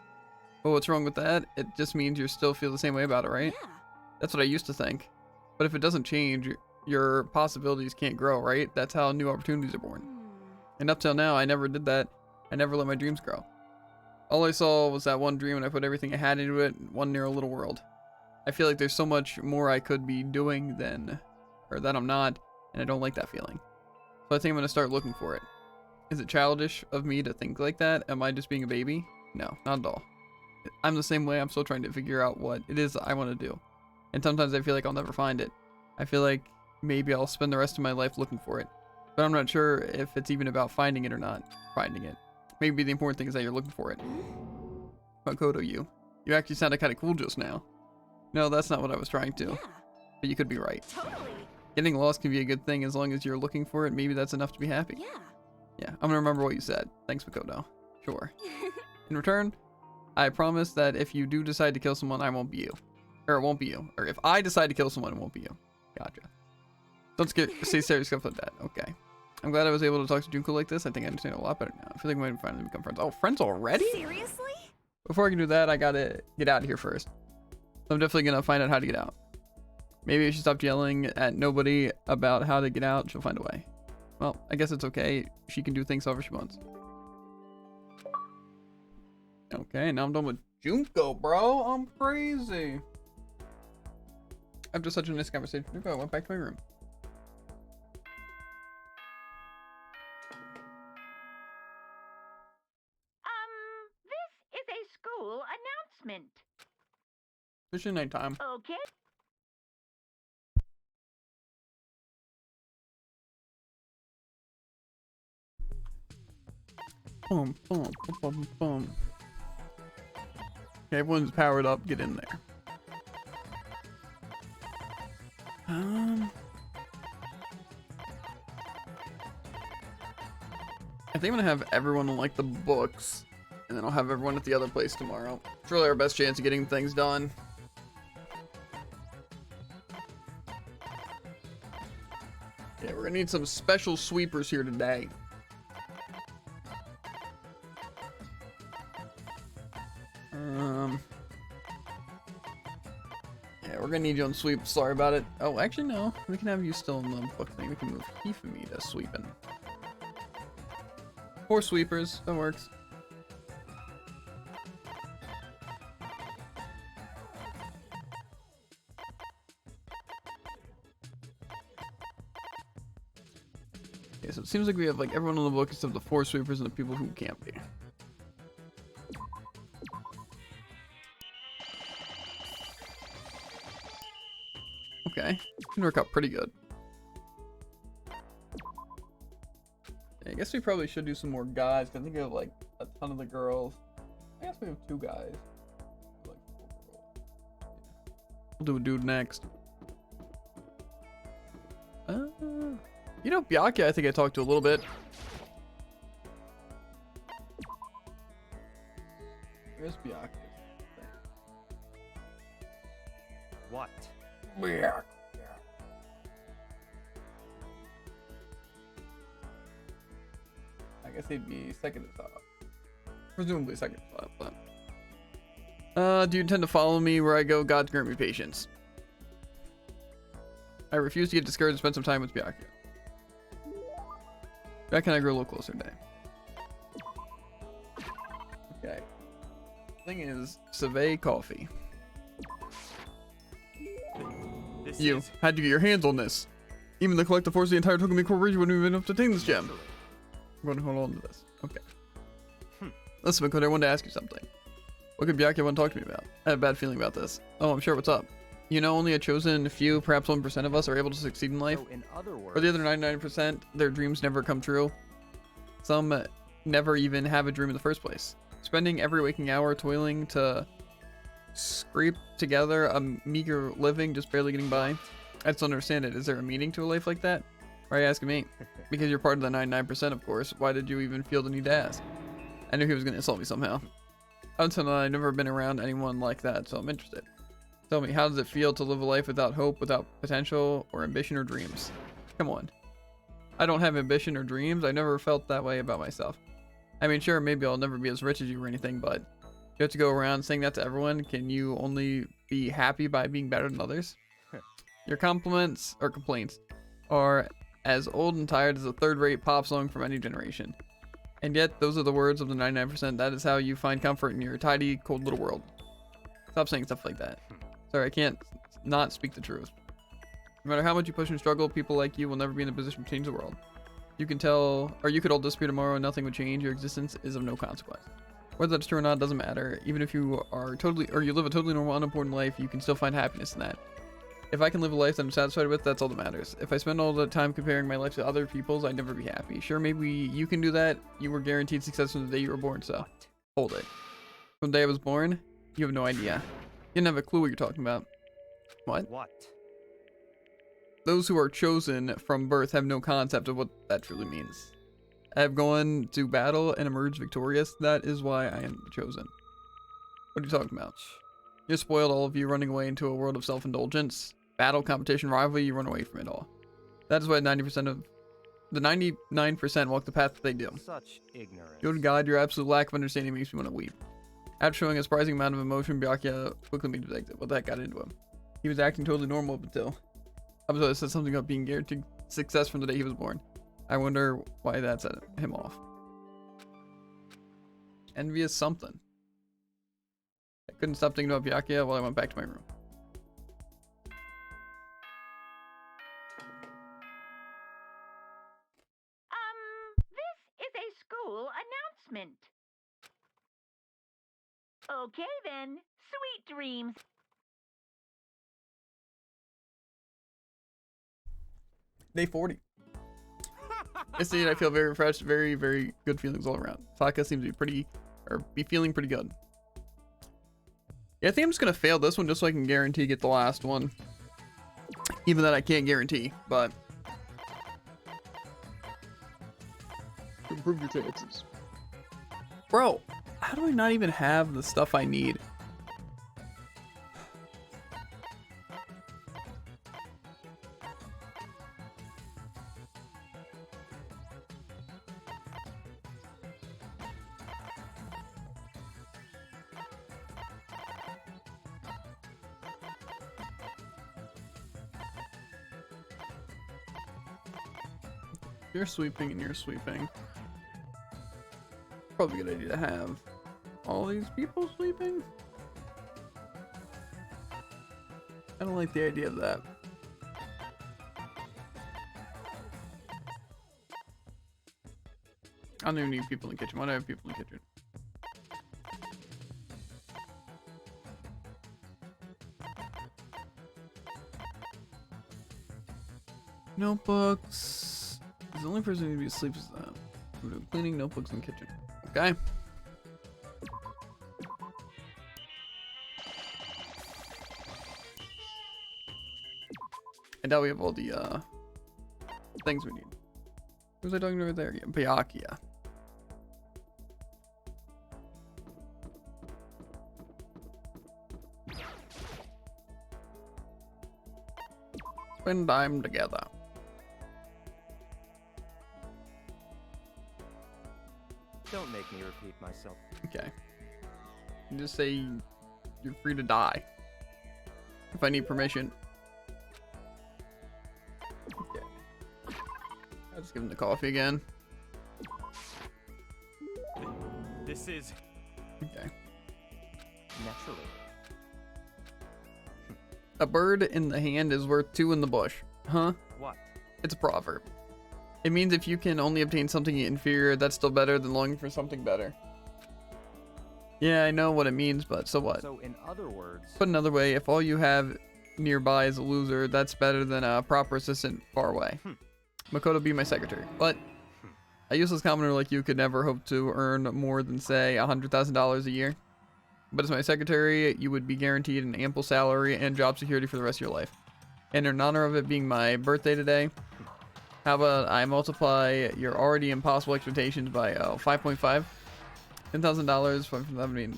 But what's wrong with that? It just means you still feel the same way about it, right? Yeah. That's what I used to think. But if it doesn't change, your possibilities can't grow, right? That's how new opportunities are born. And up till now, I never did that. I never let my dreams grow. All I saw was that one dream and I put everything I had into it in one narrow little world. I feel like there's so much more I could be doing that I'm not, and I don't like that feeling. So I think I'm gonna start looking for it. Is it childish of me to think like that? Am I just being a baby? No, not at all. I'm the same way. I'm still trying to figure out what it is I want to do. And sometimes I feel like I'll never find it. I feel like maybe I'll spend the rest of my life looking for it. But I'm not sure if it's even about finding it or not finding it. Maybe the important thing is that you're looking for it. Makoto, you actually sounded kind of cool just now. No, that's not what I was trying to. Yeah, But you could be right. totally. Getting lost can be a good thing as long as you're looking for it. Maybe that's enough to be happy. Yeah. Yeah, I'm gonna remember what you said. Thanks, Makoto. Sure. In return, I promise that if you do decide to kill someone, I won't be you. Or it won't be you. Or if I decide to kill someone, it won't be you. Gotcha. Don't say serious stuff like that. Okay. I'm glad I was able to talk to Junko like this. I think I understand it a lot better now. I feel like we might finally become friends. Oh, friends already? Seriously? Before I can do that, I gotta get out of here first. So I'm definitely gonna find out how to get out. Maybe I should stop yelling at nobody about how to get out. She'll find a way. Well, I guess it's okay. She can do things however she wants. Okay, now I'm done with Junko, bro. I'm crazy. After such a nice conversation, I went back to my room. This is a school announcement. It's nighttime. Okay. Boom, boom, boom, boom, boom. Okay, everyone's powered up. Get in there. I think I'm gonna have everyone on like the books, and then I'll have everyone at the other place tomorrow. It's really our best chance of getting things done. Yeah, we're gonna need some special sweepers here today. Yeah, we're gonna need you on sweep. Sorry about it. Oh, actually, no. We can have you still in the book thing. We can move Hifumi to sweeping. 4 sweepers. That works. Okay, so it seems like we have like everyone on the book except the 4 sweepers and the people who can't be. Okay, can work out pretty good. Yeah, I guess we probably should do some more guys. Cause I think we have like a ton of the girls. I guess we have 2 guys. Like 4 girls. We'll do a dude next. You know, Byakuya, I think I talked to a little bit. Where's Byakuya? What? Byakuya. I guess he'd be second to top. Presumably second to top, but... do you intend to follow me where I go? God grant me patience. I refuse to get discouraged and spend some time with Byakuya. Byakuya and I grow a little closer today. Okay. Thing is, Survey Coffee. How'd you get your hands on this? Even the collective force of the entire Tokumi Corporation wouldn't even have to obtain this gem. I'm going to hold on to this. Okay. Listen, Makoto, I wanted to ask you something. What could Byakuya want to talk to me about? I have a bad feeling about this. Oh, I'm sure. What's up? You know, only a chosen few, perhaps 1% of us, are able to succeed in life. So in other words, For the other 99%, their dreams never come true. Some never even have a dream in the first place. Spending every waking hour toiling to scrape together a meager living, just barely getting by. I just don't understand it. Is there a meaning to a life like that? Why are you asking me? Because you're part of the 99%, of course. Why did you even feel the need to ask? I knew he was going to insult me somehow. Until now, I've never been around anyone like that, so I'm interested. Tell me, how does it feel to live a life without hope, without potential, or ambition, or dreams? Come on. I don't have ambition or dreams. I never felt that way about myself. I mean, sure, maybe I'll never be as rich as you or anything, but you have to go around saying that to everyone. Can you only be happy by being better than others? Your compliments, or complaints, are as old and tired as a third-rate pop song from any generation. And yet, those are the words of the 99%. That is how you find comfort in your tidy, cold little world. Stop saying stuff like that. Sorry, I can't not speak the truth. No matter how much you push and struggle, people like you will never be in a position to change the world. You can tell, or you could all disappear tomorrow and nothing would change. Your existence is of no consequence. Whether that's true or not doesn't matter. Even if you are totally, or you live a totally normal, unimportant life, you can still find happiness in that. If I can live a life that I'm satisfied with, that's all that matters. If I spend all the time comparing my life to other people's, I'd never be happy. Sure, maybe you can do that. You were guaranteed success from the day you were born, so hold it. From the day I was born, you have no idea. You didn't have a clue what you're talking about. What? What? Those who are chosen from birth have no concept of what that truly means. I have gone to battle and emerged victorious. That is why I am chosen. What are you talking about? You're spoiled, all of you, running away into a world of self-indulgence. Battle, competition, rivalry, you run away from it all. That is why 90% of the 99% walk the path that they do. Such ignorance. Good God, your absolute lack of understanding makes me want to weep. After showing a surprising amount of emotion, Byakuya quickly made the exit. What the heck got into him? He was acting totally normal up until I said something about being guaranteed success from the day he was born. I wonder why that set him off. Envious something. I couldn't stop thinking about Byakuya while I went back to my room. This is a school announcement. Okay then, sweet dreams. Day 40. Yesterday I feel very refreshed, very, very good feelings all around. Taka seems to be feeling pretty good. Yeah, I think I'm just gonna fail this one just so I can guarantee get the last one. Even that I can't guarantee, but Improve your chances. bro, how do I not even have the stuff I need? You're sweeping and you're sweeping. Probably a good idea to have all these people sweeping. I don't like the idea of that. I don't even need people in the kitchen. Why do I have people in the kitchen? Notebooks. The only person who needs to be asleep is that. We're doing cleaning, notebooks, and kitchen. Okay. I doubt we have all the things we need. Who was I talking to over there? Yeah, Byakuya. Spend time together. Don't make me repeat myself. Okay. You just say you're free to die. If I need permission. Okay. I'll just give him the coffee again. This is Okay. naturally. A bird in the hand is worth two in the bush. Huh? What? It's a proverb. It means if you can only obtain something inferior, that's still better than longing for something better. Yeah, I know what it means, but so what? So in other words, Put another way, if all you have nearby is a loser, that's better than a proper assistant far away. Makoto be my secretary. But a useless commoner like you could never hope to earn more than, say, $100,000 a year. But as my secretary, you would be guaranteed an ample salary and job security for the rest of your life. And in honor of it being my birthday today, how about I multiply your already impossible expectations by 5.5? $10,000.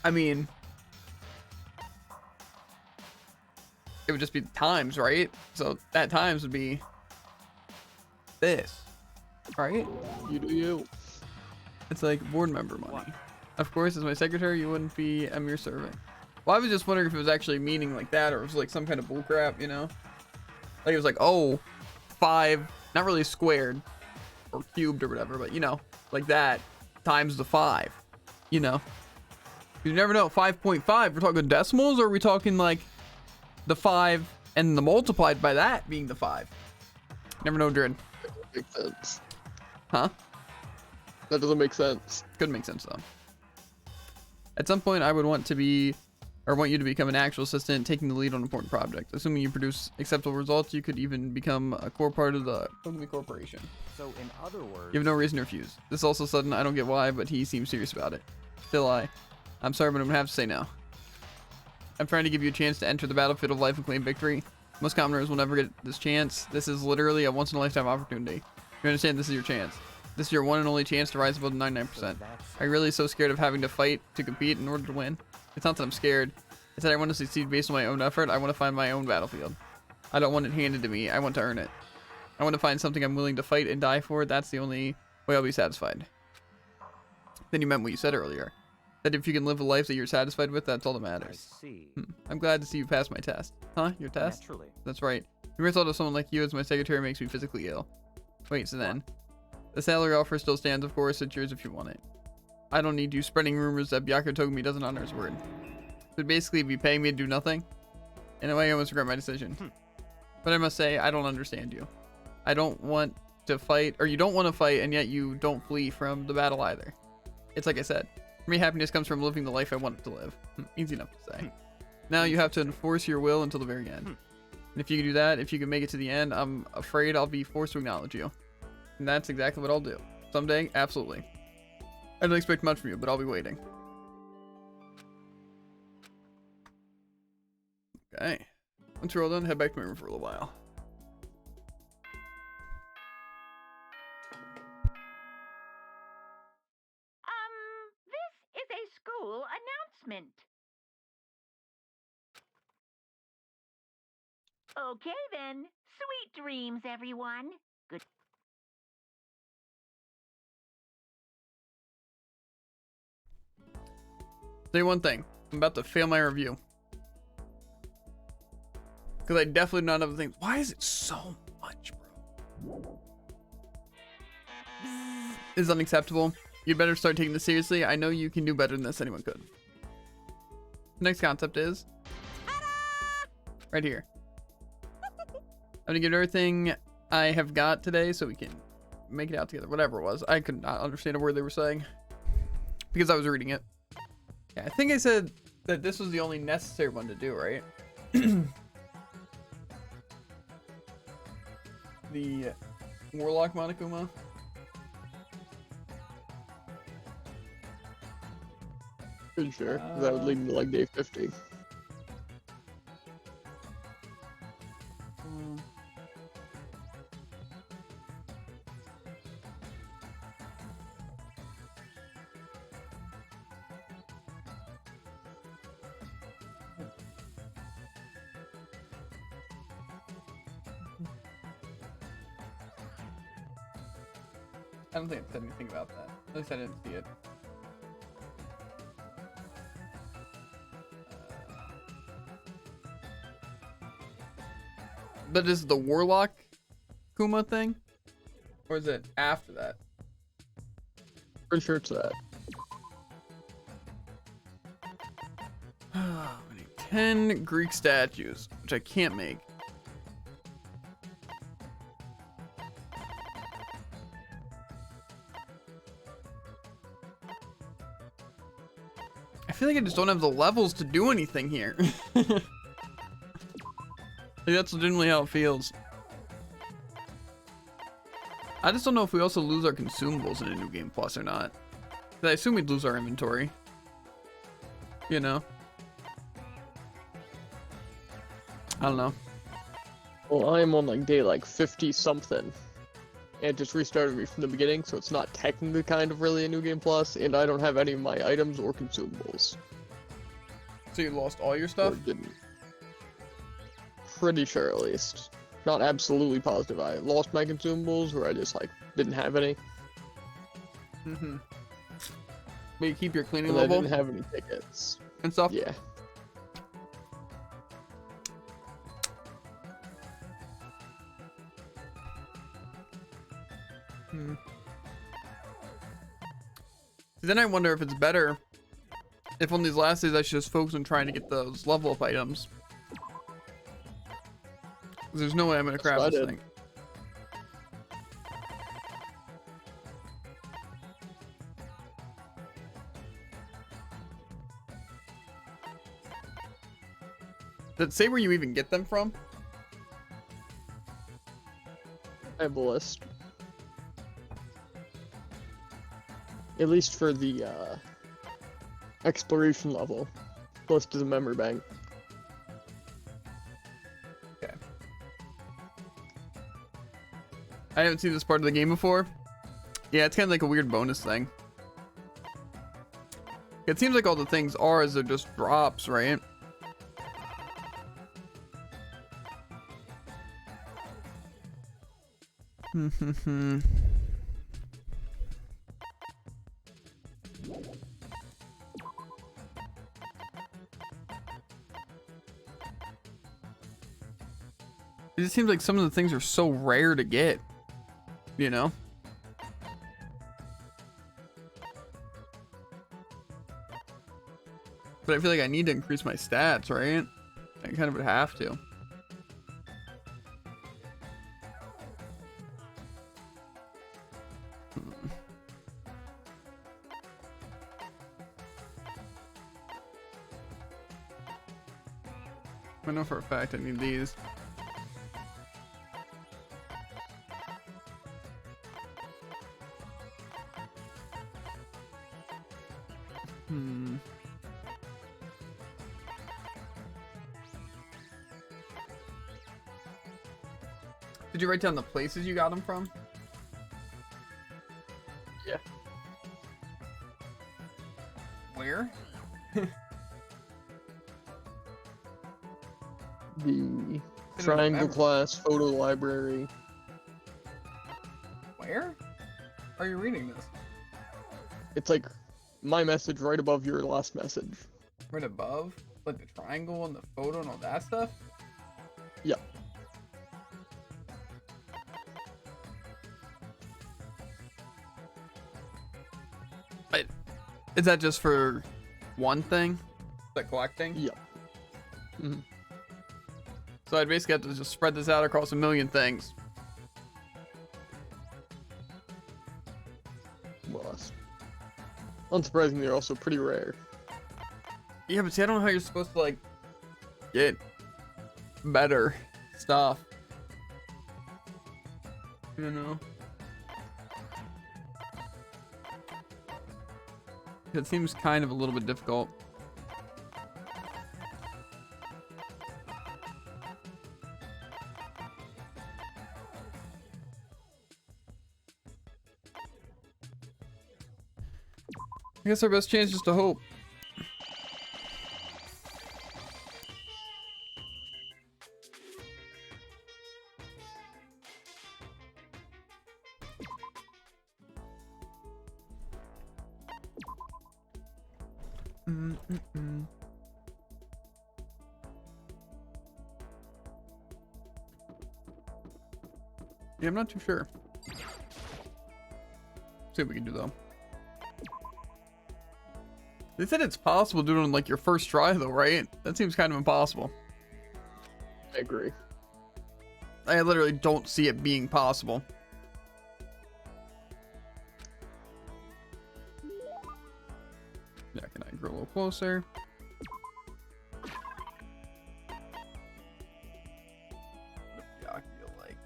I mean, it would just be times, right? So that times would be this, right? You do you. It's like board member money. Of course, as my secretary, you wouldn't be a mere servant. Well, I was just wondering if it was actually meaning like that, or it was like some kind of bullcrap, you know? Like it was like, oh, 5, not really squared or cubed or whatever, but you know, like that times the 5, you know. You never know. 5.5, we're talking decimals, or are we talking like the 5 and the multiplied by that being the 5? Never know, Jared. Makes sense. Huh? That doesn't make sense. Could make sense though. At some point, I would want you to become an actual assistant, taking the lead on an important project. Assuming you produce acceptable results, you could even become a core part of the corporation. So, in other words, You have no reason to refuse. This is also sudden. I don't get why, but he seems serious about it. Still, I'm sorry, but I'm gonna have to say no. I'm trying to give you a chance to enter the battlefield of life and claim victory. Most commoners will never get this chance. This is literally a once-in-a-lifetime opportunity. You understand? This is your chance. This is your one and only chance to rise above the 99%. Are you really so scared of having to fight to compete in order to win? It's not that I'm scared. It's that I want to succeed based on my own effort. I want to find my own battlefield. I don't want it handed to me. I want to earn it. I want to find something I'm willing to fight and die for. That's the only way I'll be satisfied. Then you meant what you said earlier. That if you can live a life that you're satisfied with, that's all that matters. I see. I'm glad to see you pass my test. Huh? Your test? Naturally. That's right. Never thought of someone like you as my secretary makes me physically ill. Wait, so then. The salary offer still stands, of course. It's yours if you want it. I don't need you spreading rumors that Byakuya Togumi doesn't honor his word. So basically, be paying me to do nothing? In a way, I almost regret my decision. But I must say, I don't understand you. I don't want to fight, or you don't want to fight, and yet you don't flee from the battle either. It's like I said. For me, happiness comes from living the life I want to live. Easy enough to say. Now you have to enforce your will until the very end. And if you can do that, if you can make it to the end, I'm afraid I'll be forced to acknowledge you. And that's exactly what I'll do. Someday, absolutely. I don't expect much from you, but I'll be waiting. Okay. Once you're all done, head back to my room for a little while. This is a school announcement. Okay then. Sweet dreams, everyone. Good. Say one thing. I'm about to fail my review. Because I definitely do not have the things. Why is it so much, bro? This is unacceptable. You'd better start taking this seriously. I know you can do better than this. Anyone could. The next concept is right here. I'm gonna give it everything I have got today so we can make it out together. Whatever it was. I could not understand a word they were saying because I was reading it. Yeah, I think I said that this was the only necessary one to do, right? The Warlock Monokuma. Pretty sure. That would lead me to like day 50. I don't think it said anything about that. At least I didn't see it. But is the Warlock Kuma thing? Or is it after that? Pretty sure it's that. We need 10 Greek statues, which I can't make. I feel like I just don't have the levels to do anything here. Like, that's legitimately how it feels. I just don't know if we also lose our consumables in a new game plus or not. 'Cause I assume we'd lose our inventory. You know? I don't know. Well, I'm on like day like 50 something. And it just restarted me from the beginning, so it's not technically kind of really a new game plus, and I don't have any of my items or consumables. So you lost all your stuff? Or didn't. Pretty sure at least. Not absolutely positive. I lost my consumables, or I just like didn't have any. Mm-hmm. But you keep your cleaning And level? I didn't have any tickets. And stuff? Yeah. Then I wonder if it's better if on these last days I should just focus on trying to get those level up items. 'Cause there's no way I'm gonna craft this thing. Does it say where you even get them from? I have a list. At least for the exploration level, close to the memory bank. Okay. I haven't seen this part of the game before. Yeah, it's kind of like a weird bonus thing. It seems like all the things are as they're just drops, right? It just seems like some of the things are so rare to get, you know? But I feel like I need to increase my stats, right? I kind of would have to. I know for a fact I need these. Did you write down the places you got them from? Yeah. Where? The triangle class photo library. Where? Are you reading this? It's like my message right above your last message. Right above? Like the triangle and the photo and all that stuff? Yeah. Is that just for one thing? That collecting? Yeah. Mm-hmm. So I'd basically have to just spread this out across a million things. Well, unsurprisingly, they're also pretty rare. Yeah, but see, I don't know how you're supposed to, like, get better stuff. You know? It seems kind of a little bit difficult. I guess our best chance is to hope. Yeah, I'm not too sure. See what we can do though. They said it's possible to do it on like your first try though, right? That seems kind of impossible. I agree. I literally don't see it being possible. Yeah, can I grow a little closer? What do you like?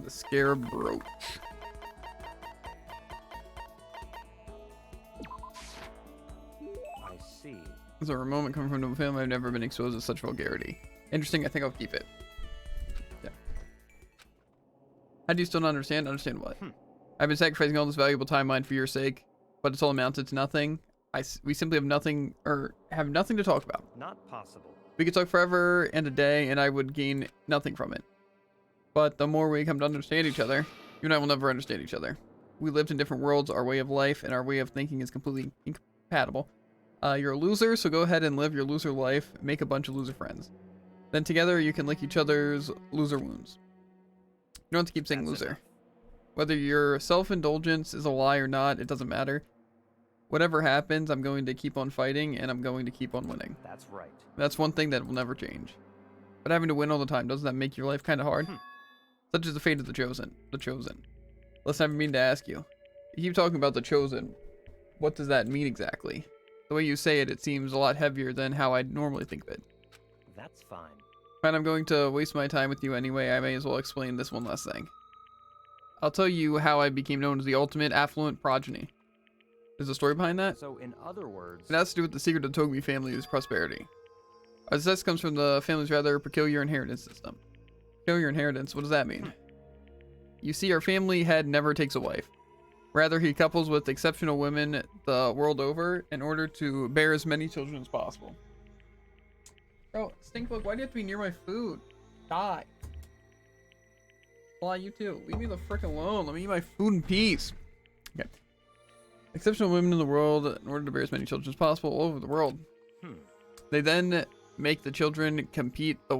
The scarab brooch. I see. There's a moment coming from a family I've never been exposed to such vulgarity. Interesting, I think I'll keep it. Yeah. How do you still not understand? Understand what? I've been sacrificing all this valuable timeline for your sake, but it's all amounted to nothing. We simply have nothing, or have nothing to talk about. Not possible. We could talk forever and a day, and I would gain nothing from it. But the more we come to understand each other, you and I will never understand each other. We lived in different worlds, our way of life and our way of thinking is completely incompatible. You're a loser, so go ahead and live your loser life, make a bunch of loser friends. Then together you can lick each other's loser wounds. You don't have to keep saying That's loser. enough. Whether your self-indulgence is a lie or not, it doesn't matter. Whatever happens, I'm going to keep on fighting, and I'm going to keep on winning. That's right. That's one thing that will never change. But having to win all the time, doesn't that make your life kind of hard? Such is the fate of the chosen. The chosen. Listen, I mean to ask you. You keep talking about the chosen. What does that mean exactly? The way you say it, it seems a lot heavier than how I'd normally think of it. That's fine. Fine, I'm going to waste my time with you anyway. I may as well explain this one last thing. I'll tell you how I became known as the ultimate affluent progeny. There's a story behind that? So, in other words, It has to do with the secret of the Togami family's prosperity. Our success comes from the family's rather peculiar inheritance system. Peculiar inheritance, what does that mean? You see, our family head never takes a wife. Rather, he couples with exceptional women the world over in order to bear as many children as possible. Bro, Stinkbook, why do you have to be near my food? Die. Fly, you too. Leave me the frick alone. Let me eat my food in peace. Okay. Exceptional women in the world in order to bear as many children as possible all over the world. They then make the children compete. The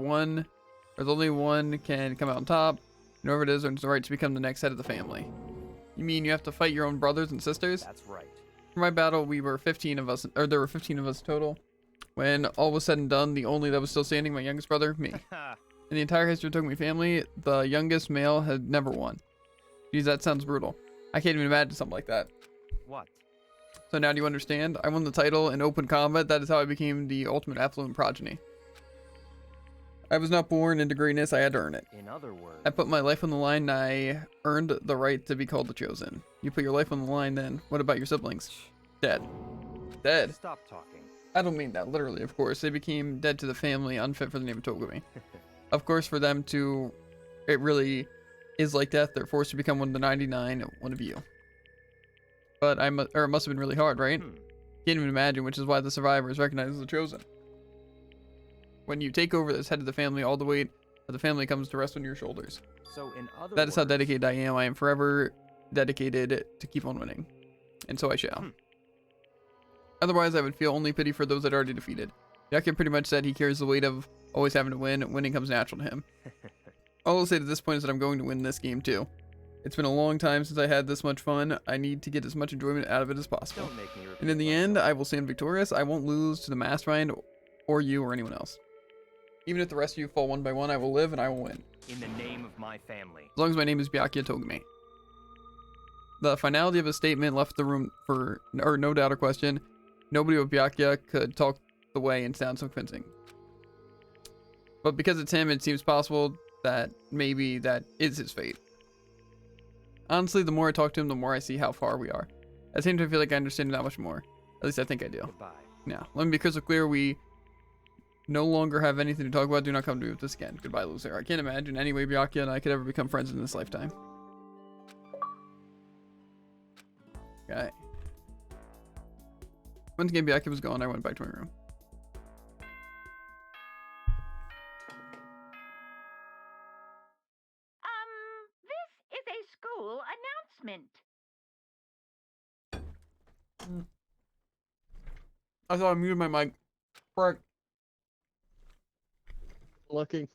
only one can come out on top. And whoever it is earns the right to become the next head of the family. You mean you have to fight your own brothers and sisters? that's right. For my battle, we were 15 of us, or there were 15 of us total. When all was said and done, the only that was still standing, my youngest brother, me. In the entire history of the Togami family, the youngest male had never won. Geez, that sounds brutal. I can't even imagine something like that. What? So now do you understand? I won the title in open combat. That is how I became the ultimate affluent progeny. I was not born into greatness. I had to earn it. In other words, I put my life on the line, and I earned the right to be called the chosen. You put your life on the line, then what about your siblings? Dead. Dead. stop talking. I don't mean that literally, of course. They became dead to the family, unfit for the name of Togami. Of course, for them to, it really is like death. They're forced to become one of the 99, one of you. But it must have been really hard, right? Can't even imagine, which is why the survivor is recognized as the chosen. When you take over as head of the family, all the weight of the family comes to rest on your shoulders. So, in other That is how words, dedicated I am. I am forever dedicated to keep on winning. And so I shall. Otherwise, I would feel only pity for those that are already defeated. Yakin pretty much said he carries the weight of always having to win. Winning comes natural to him. All I'll say to this point is that I'm going to win this game too. It's been a long time since I had this much fun. I need to get as much enjoyment out of it as possible. Don't make me repeat And in the end, I will stand victorious. I won't lose to the mastermind or you or anyone else. Even if the rest of you fall one by one, I will live and I will win. in the name of my family. As long as my name is Byakuya Togami. The finality of his statement left the room for no doubt or question. Nobody but Byakuya could talk the way and sound so convincing. But because it's him, it seems possible that maybe that is his fate. Honestly, the more I talk to him, the more I see how far we are. At the same time, I feel like I understand that much more. At least I think I do. Goodbye. Now, let me be crystal clear. We no longer have anything to talk about. Do not come to me with this again. Goodbye, loser. I can't imagine any way Byakuya and I could ever become friends in this lifetime. Okay. Once again, Byakuya was gone, I went back to my room. This is a school announcement. I thought I muted my mic. Frick. Lucky.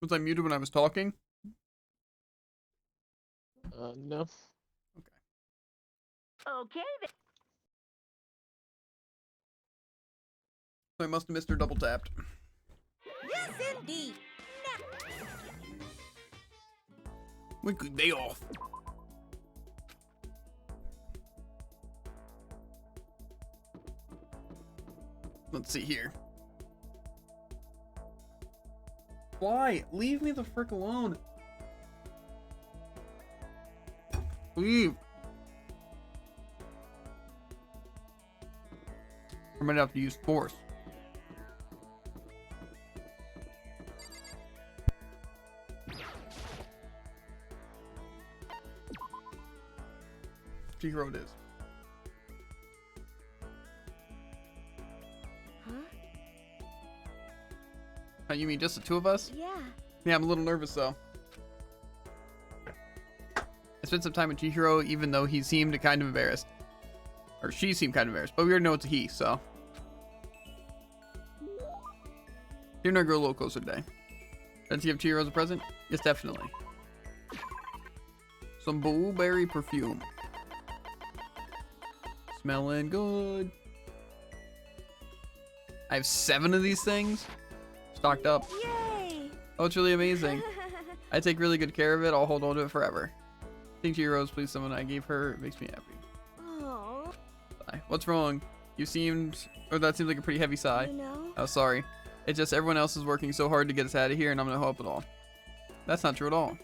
Was I muted when I was talking? No. Okay, then. So I must have missed her double tapped. Yes, indeed. Weekly day off. Let's see here. Why? Leave me the frick alone. Leave. I might have to use force. Chihiro it is. Huh? Oh, you mean just the two of us? Yeah. Yeah, I'm a little nervous though. I spent some time with Chihiro, even though he seemed kind of embarrassed. Or she seemed kind of embarrassed, but we already know it's a he, so. You're not grow a little closer today. Let's give Cheeros a present? Yes, definitely. Some blueberry perfume. Smelling good. I have 7 of these things stocked up. Yay! Oh, it's really amazing. I take really good care of it. I'll hold on to it forever. Thank you, Rose. Please, someone I gave her. It makes me happy. Oh, Bye. What's wrong? You seemed, or that seems like a pretty heavy sigh. you know? Oh, sorry. It's just everyone else is working so hard to get us out of here, and I'm gonna help it all. That's not true at all.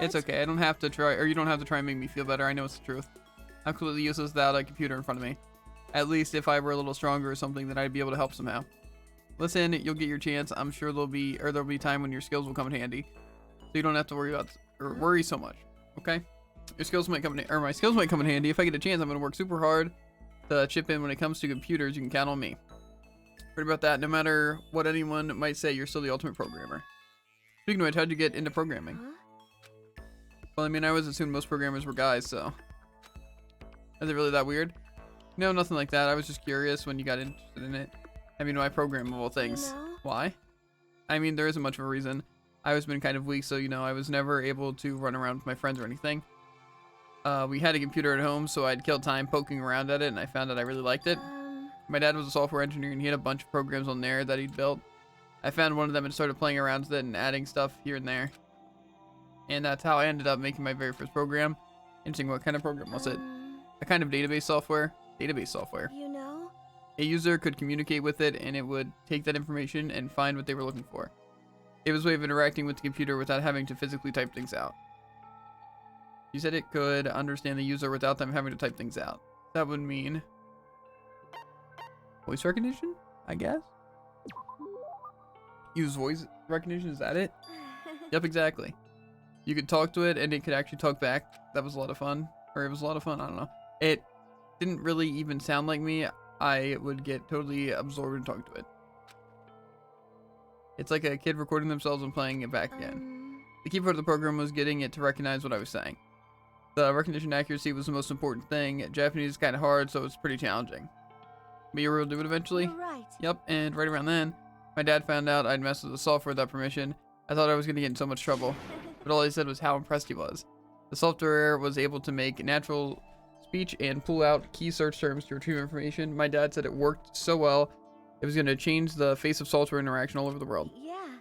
It's But- okay. I don't have to try, or you don't have to try and make me feel better. I know it's the truth. I'm completely useless without a computer in front of me. At least if I were a little stronger or something, then I'd be able to help somehow. Listen, you'll get your chance. I'm sure there'll be time when your skills will come in handy, so you don't have to worry about or worry so much. Okay? Your skills might come in, or my skills might come in handy. If I get a chance, I'm gonna work super hard to chip in when it comes to computers. You can count on me. Worry about that. No matter what anyone might say, you're still the ultimate programmer. Speaking of which, how'd you get into programming? Huh? Well, I mean, I always assumed most programmers were guys, so. Is it really that weird? No, nothing like that. I was just curious when you got interested in it. I mean, why programmable things? You know? Why? I mean, there isn't much of a reason. I always been kind of weak, so, you know, I was never able to run around with my friends or anything. We had a computer at home, so I'd kill time poking around at it, and I found that I really liked it. My dad was a software engineer, and he had a bunch of programs on there that he'd built. I found one of them and started playing around with it and adding stuff here and there. And that's how I ended up making my very first program. Interesting, what kind of program was it? A kind of database software. Database software. You know? A user could communicate with it, and it would take that information and find what they were looking for. It was a way of interacting with the computer without having to physically type things out. You said it could understand the user without them having to type things out. That would mean voice recognition, I guess? Use voice recognition, is that it? Yep, exactly. You could talk to it, and it could actually talk back. That was a lot of fun. Or it was a lot of fun, I don't know. It didn't really even sound like me. I would get totally absorbed and talk to it. It's like a kid recording themselves and playing it back again. The key part of the program was getting it to recognize what I was saying. The recognition accuracy was the most important thing. Japanese is kind of hard, so it's pretty challenging. But you were able to do it eventually? You're right. Yep, and right around then, my dad found out I'd messed with the software without permission. I thought I was going to get in so much trouble, but all he said was how impressed he was. The software was able to make natural speech and pull out key search terms to retrieve information. My dad said it worked so well, it was going to change the face of software interaction all over the world. Yeah.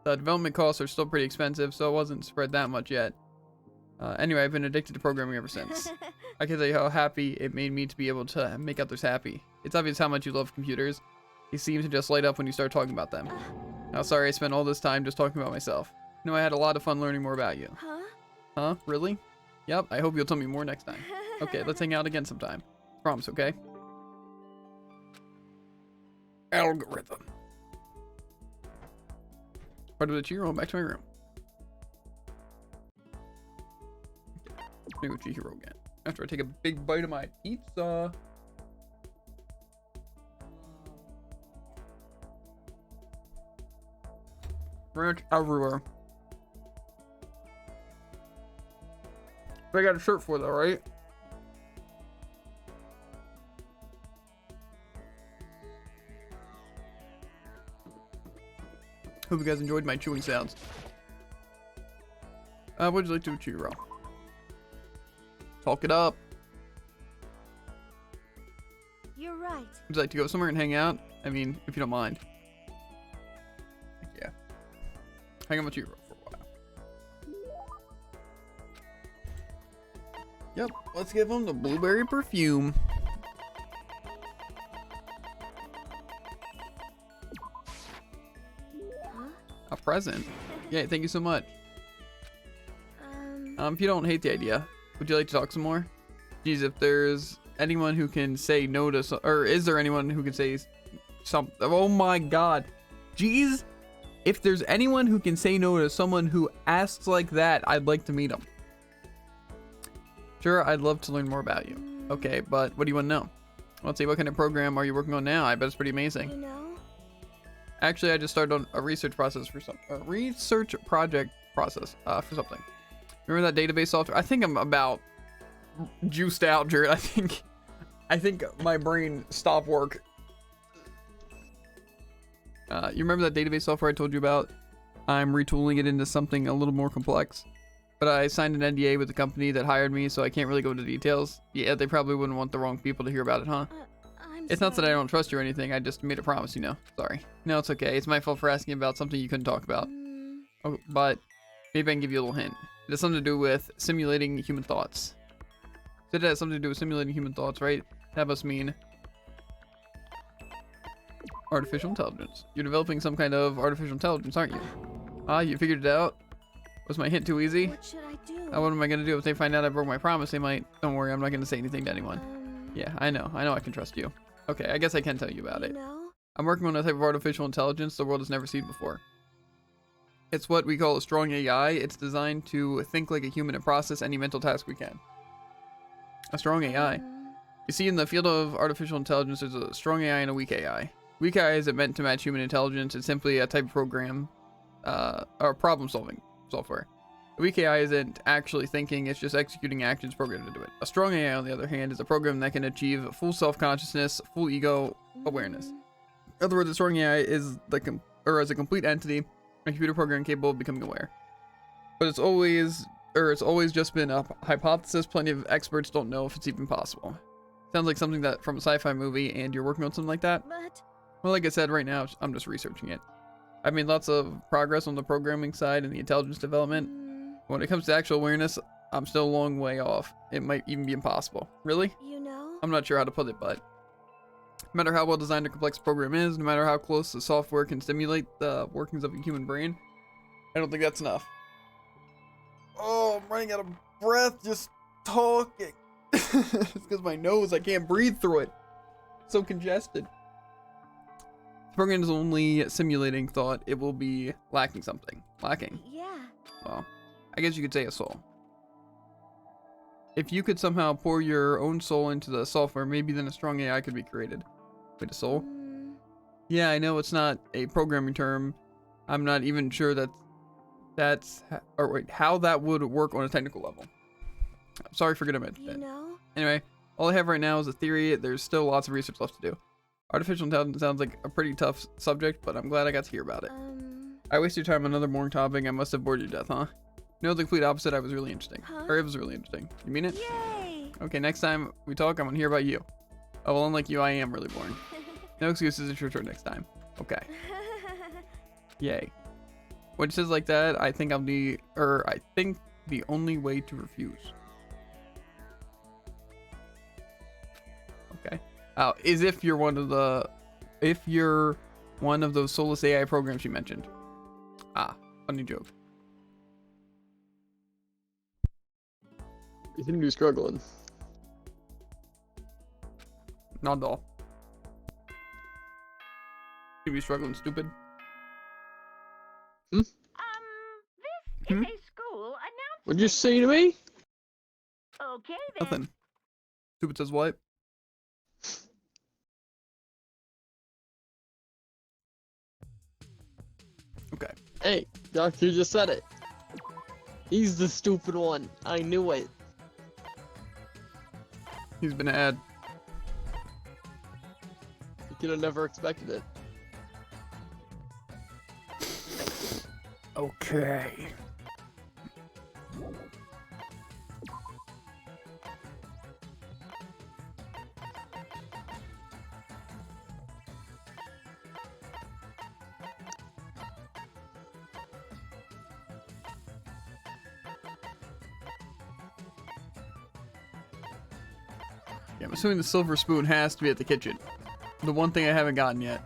The development costs are still pretty expensive, so it wasn't spread that much yet. Anyway, I've been addicted to programming ever since. I can tell you how happy it made me to be able to make others happy. It's obvious how much you love computers. They seem to just light up when you start talking about them. Now, sorry I spent all this time just talking about myself. No, I had a lot of fun learning more about you. Huh? Huh? Really? Yep, I hope you'll tell me more next time. Okay, let's hang out again sometime. Promise, okay? Algorithm. Part of the Chihiro, back to my room. Let me go Chihiro again. After I take a big bite of my pizza. Ranch everywhere. But I got a shirt for that, right? Hope you guys enjoyed my chewing sounds. What would you like to do with Chihiro? Talk it up. You're right. Would you like to go somewhere and hang out? I mean, if you don't mind. Yeah. Hang out with Chihiro for a while. Yep, let's give him the blueberry perfume. Huh? A present. Yeah, thank you so much. If you don't hate the idea, would you like to talk some more? Geez, if there's anyone who can say no to or is there anyone who can say something? Oh my god. Geez, if there's anyone who can say no to someone who asks like that, I'd like to meet them. Sure, I'd love to learn more about you. Okay, but what do you want to know? Let's see, what kind of program are you working on now? I bet it's pretty amazing. You know? Actually, I just started on a research process for some project process for something. Remember that database software? I think I'm about juiced out, Jared. I think my brain stopped work. You remember that database software I told you about? I'm retooling it into something a little more complex. But I signed an NDA with the company that hired me, so I can't really go into details. Yeah, they probably wouldn't want the wrong people to hear about it, huh? It's not that I don't trust you or anything, I just made a promise, you know. Sorry. No, it's okay. It's my fault for asking about something you couldn't talk about. Oh, but maybe I can give you a little hint. It has something to do with simulating human thoughts. So it has something to do with simulating human thoughts, right? That must mean artificial intelligence. You're developing some kind of artificial intelligence, aren't you? Ah, you figured it out? Was my hint too easy? What should I do? What am I gonna do if they find out I broke my promise? They might. Don't worry, I'm not gonna say anything to anyone. Yeah, I know I can trust you. Okay, I guess I can tell you about it. No? I'm working on a type of artificial intelligence the world has never seen before. It's what we call a strong AI. It's designed to think like a human and process any mental task we can. A strong AI. You see, in the field of artificial intelligence, there's a strong AI and a weak AI. Weak AI isn't meant to match human intelligence. It's simply a type of program, or problem-solving software. A weak AI isn't actually thinking, it's just executing actions programmed into it. A strong AI, on the other hand, is a program that can achieve full self-consciousness, full ego awareness. In other words, a strong AI is as a complete entity, a computer program capable of becoming aware. But it's always just been a hypothesis. Plenty of experts don't know if it's even possible. Sounds like something that from a sci-fi movie, and you're working on something like that? But Well, like I said, right now, I'm just researching it. I've made lots of progress on the programming side and the intelligence development. When it comes to actual awareness, I'm still a long way off. It might even be impossible. Really? you know? I'm not sure how to put it, but no matter how well designed a complex program is, no matter how close the software can simulate the workings of a human brain, I don't think that's enough. Oh, I'm running out of breath just talking. It's because my nose, I can't breathe through it. It's so congested. The program is only simulating thought. It will be lacking something. Lacking. Yeah. Well, I guess you could say a soul. If you could somehow pour your own soul into the software, maybe then a strong AI could be created. Wait, a soul? Yeah, I know it's not a programming term. I'm not even sure how that would work on a technical level. I'm sorry for getting mentioned You it. know? Anyway, all I have right now is a theory. There's still lots of research left to do. Artificial intelligence sounds like a pretty tough subject, but I'm glad I got to hear about it. I wasted your time on another boring topic. I must have bored you to death, huh? No, the complete opposite. I was really interesting. Huh? Or it was really interesting. You mean it? Yay! Okay, next time we talk, I'm gonna hear about you. Oh, well, unlike you, I am really boring. No excuses. It's your turn next time. Okay. Yay. When it says like that, I think I think the only way to refuse. Okay. Is if you're one of those soulless AI programs you mentioned. Ah, funny joke. You seem to be struggling. Not at all. You be struggling, stupid. This is a school announcement. What'd you say to me? Okay then. Nothing. Stupid says what? Okay. Hey, Doctor just said it. He's the stupid one. I knew it. He's been had. You could have never expected it. Okay. Yeah, I'm assuming the silver spoon has to be at the kitchen. The one thing I haven't gotten yet.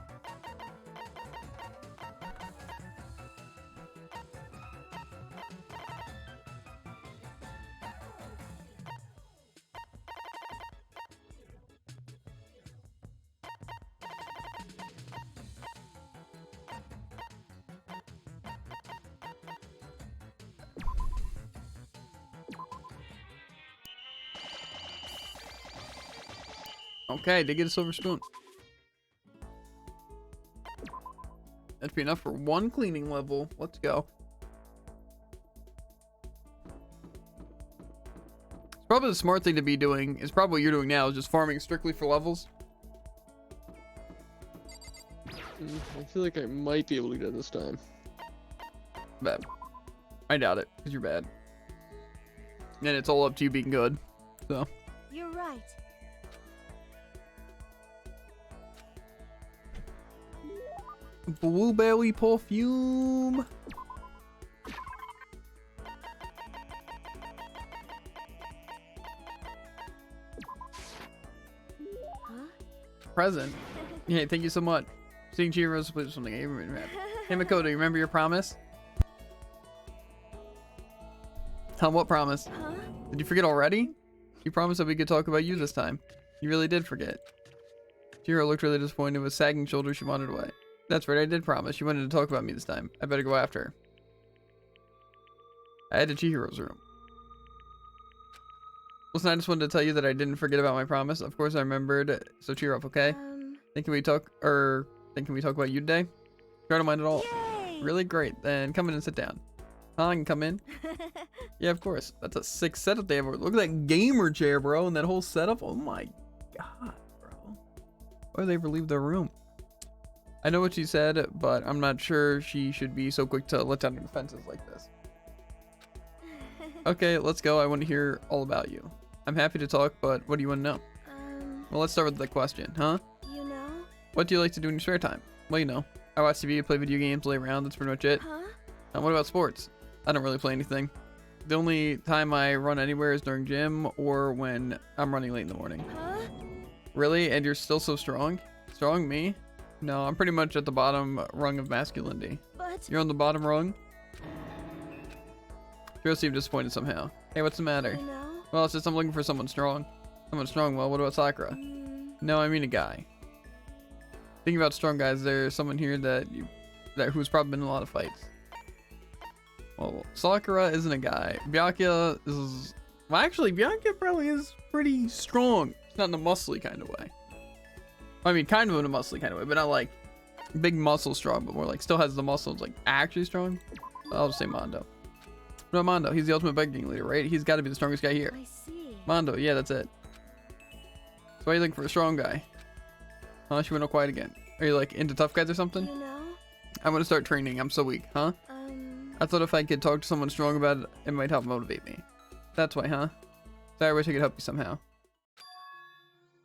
Okay, they get a silver spoon. That'd be enough for one cleaning level. Let's go. It's probably the smart thing to be doing. It's probably what you're doing now, is just farming strictly for levels. I feel like I might be able to get it this time. Bad. I doubt it, because you're bad. And it's all up to you being good. So. You're right. Blueberry perfume. Huh? Present. Yeah, thank you so much. Seeing Chihiro's please something. Hey, Makoto, you remember your promise? Huh, what promise? Huh? Did you forget already? You promised that we could talk about you this time. You really did forget. Chihiro looked really disappointed. With sagging shoulders, she wandered away. That's right, I did promise. She wanted to talk about me this time. I better go after her. I head to Chihiro's room. Listen, I just wanted to tell you that I didn't forget about my promise. Of course I remembered. So cheer up, okay? Can we talk about you today? Sure, I don't mind at all. Yay! Really great. Then come in and sit down. Huh, I can come in? Yeah, of course. That's a sick setup they have. Look at that gamer chair, bro, and that whole setup. Oh my god, bro. Why did they ever leave their room? I know what she said, but I'm not sure she should be so quick to let down her defenses like this. Okay, let's go. I want to hear all about you. I'm happy to talk, but what do you want to know? Well, let's start with the question, huh? You know? What do you like to do in your spare time? Well, you know, I watch TV, play video games, lay around. That's pretty much it. Huh? And what about sports? I don't really play anything. The only time I run anywhere is during gym or when I'm running late in the morning. Huh? Really? And you're still so strong? Strong, me? No, I'm pretty much at the bottom rung of masculinity. But You're on the bottom rung? Joe seemed disappointed somehow. Hey, what's the matter? you know? Well, it's just I'm looking for someone strong. Someone strong, well, what about Sakura? No, I mean a guy. Thinking about strong guys, there's someone here who's probably been in a lot of fights. Well, Sakura isn't a guy. Byakuya is... Well, actually, Byakuya probably is pretty strong. It's not in a muscly kind of way. I mean, kind of in a muscly kind of way, but not like big muscle strong, but more like still has the muscles, like actually strong. I'll just say Mondo. No, Mondo, he's the ultimate biking leader, right? He's got to be the strongest guy here. I see. Mondo, yeah, that's it. So why are you looking for a strong guy? Huh? She went all quiet again. Are you like into tough guys or something? You know? I'm gonna start training. I'm so weak, huh? I thought if I could talk to someone strong about it, it might help motivate me. That's why, huh? Sorry, I wish I could help you somehow.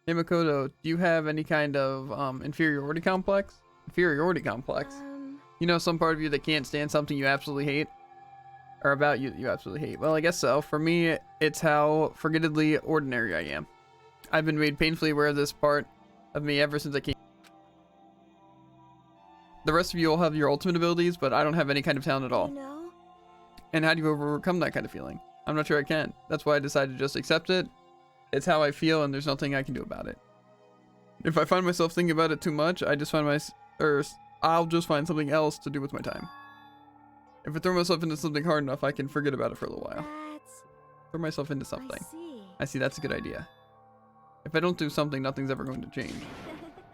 Hey Makoto, do you have any kind of inferiority complex? Inferiority complex? You know, some part of you that can't stand something you absolutely hate? Or about you that you absolutely hate? Well, I guess so. For me, it's how forgettedly ordinary I am. I've been made painfully aware of this part of me ever since I came. The rest of you all have your ultimate abilities, but I don't have any kind of talent at all. You know? And how do you overcome that kind of feeling? I'm not sure I can. That's why I decided to just accept it. It's how I feel, and there's nothing I can do about it. If I find myself thinking about it too much, I'll just find something else to do with my time. If I throw myself into something hard enough, I can forget about it for a little while. Throw myself into something. I see, that's a good idea. If I don't do something, nothing's ever going to change.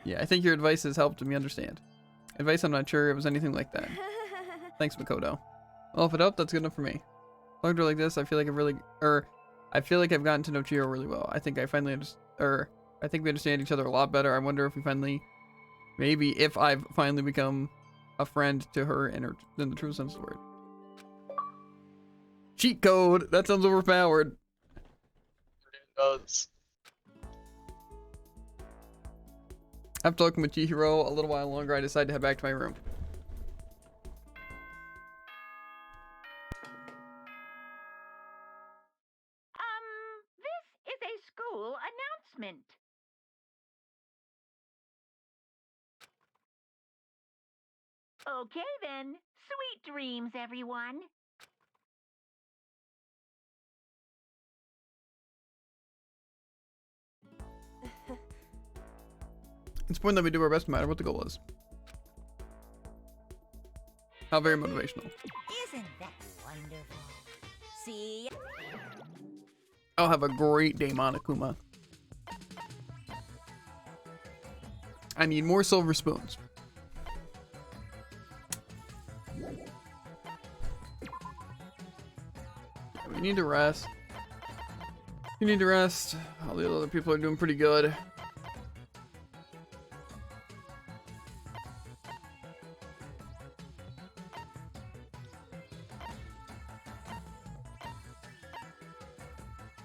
Yeah, I think your advice has helped me understand. Advice, I'm not sure it was anything like that. Thanks, Makoto. Well, if it helped, that's good enough for me. Talking to her like this, I feel like I've gotten to know Chihiro really well. I think we understand each other a lot better. I wonder if if I've finally become a friend to her in the true sense of the word. Cheat code! That sounds overpowered. It does. After talking with Chihiro a little while longer, I decided to head back to my room. This is a school announcement. Okay then, sweet dreams, everyone. It's important that we do our best no matter what the goal is. How very motivational. Isn't that wonderful? See? I'll have a great day, Monokuma. I need more silver spoons. We need to rest. You need to rest. All the other people are doing pretty good.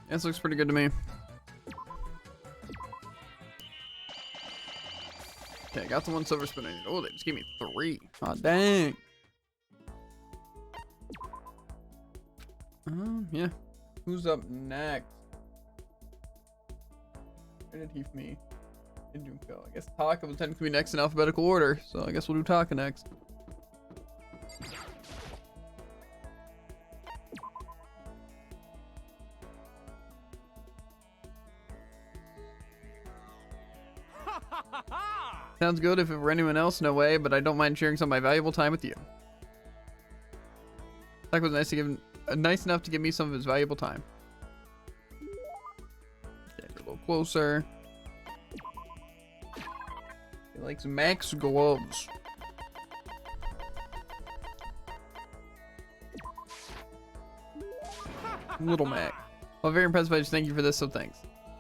This looks pretty good to me. Okay, got the one silver spoon I need. Oh, they just gave me 3. Aw, dang. Yeah. Who's up next? Where did he for me? Go. I guess Taka would technically be next in alphabetical order, so I guess we'll do Taka next. Sounds good. If it were anyone else, no way, but I don't mind sharing some of my valuable time with you. Taka was nice enough to give me some of his valuable time. Get a little closer. He likes Max gloves. Little Mac. Well, very impressed by just thank you for this, so thanks.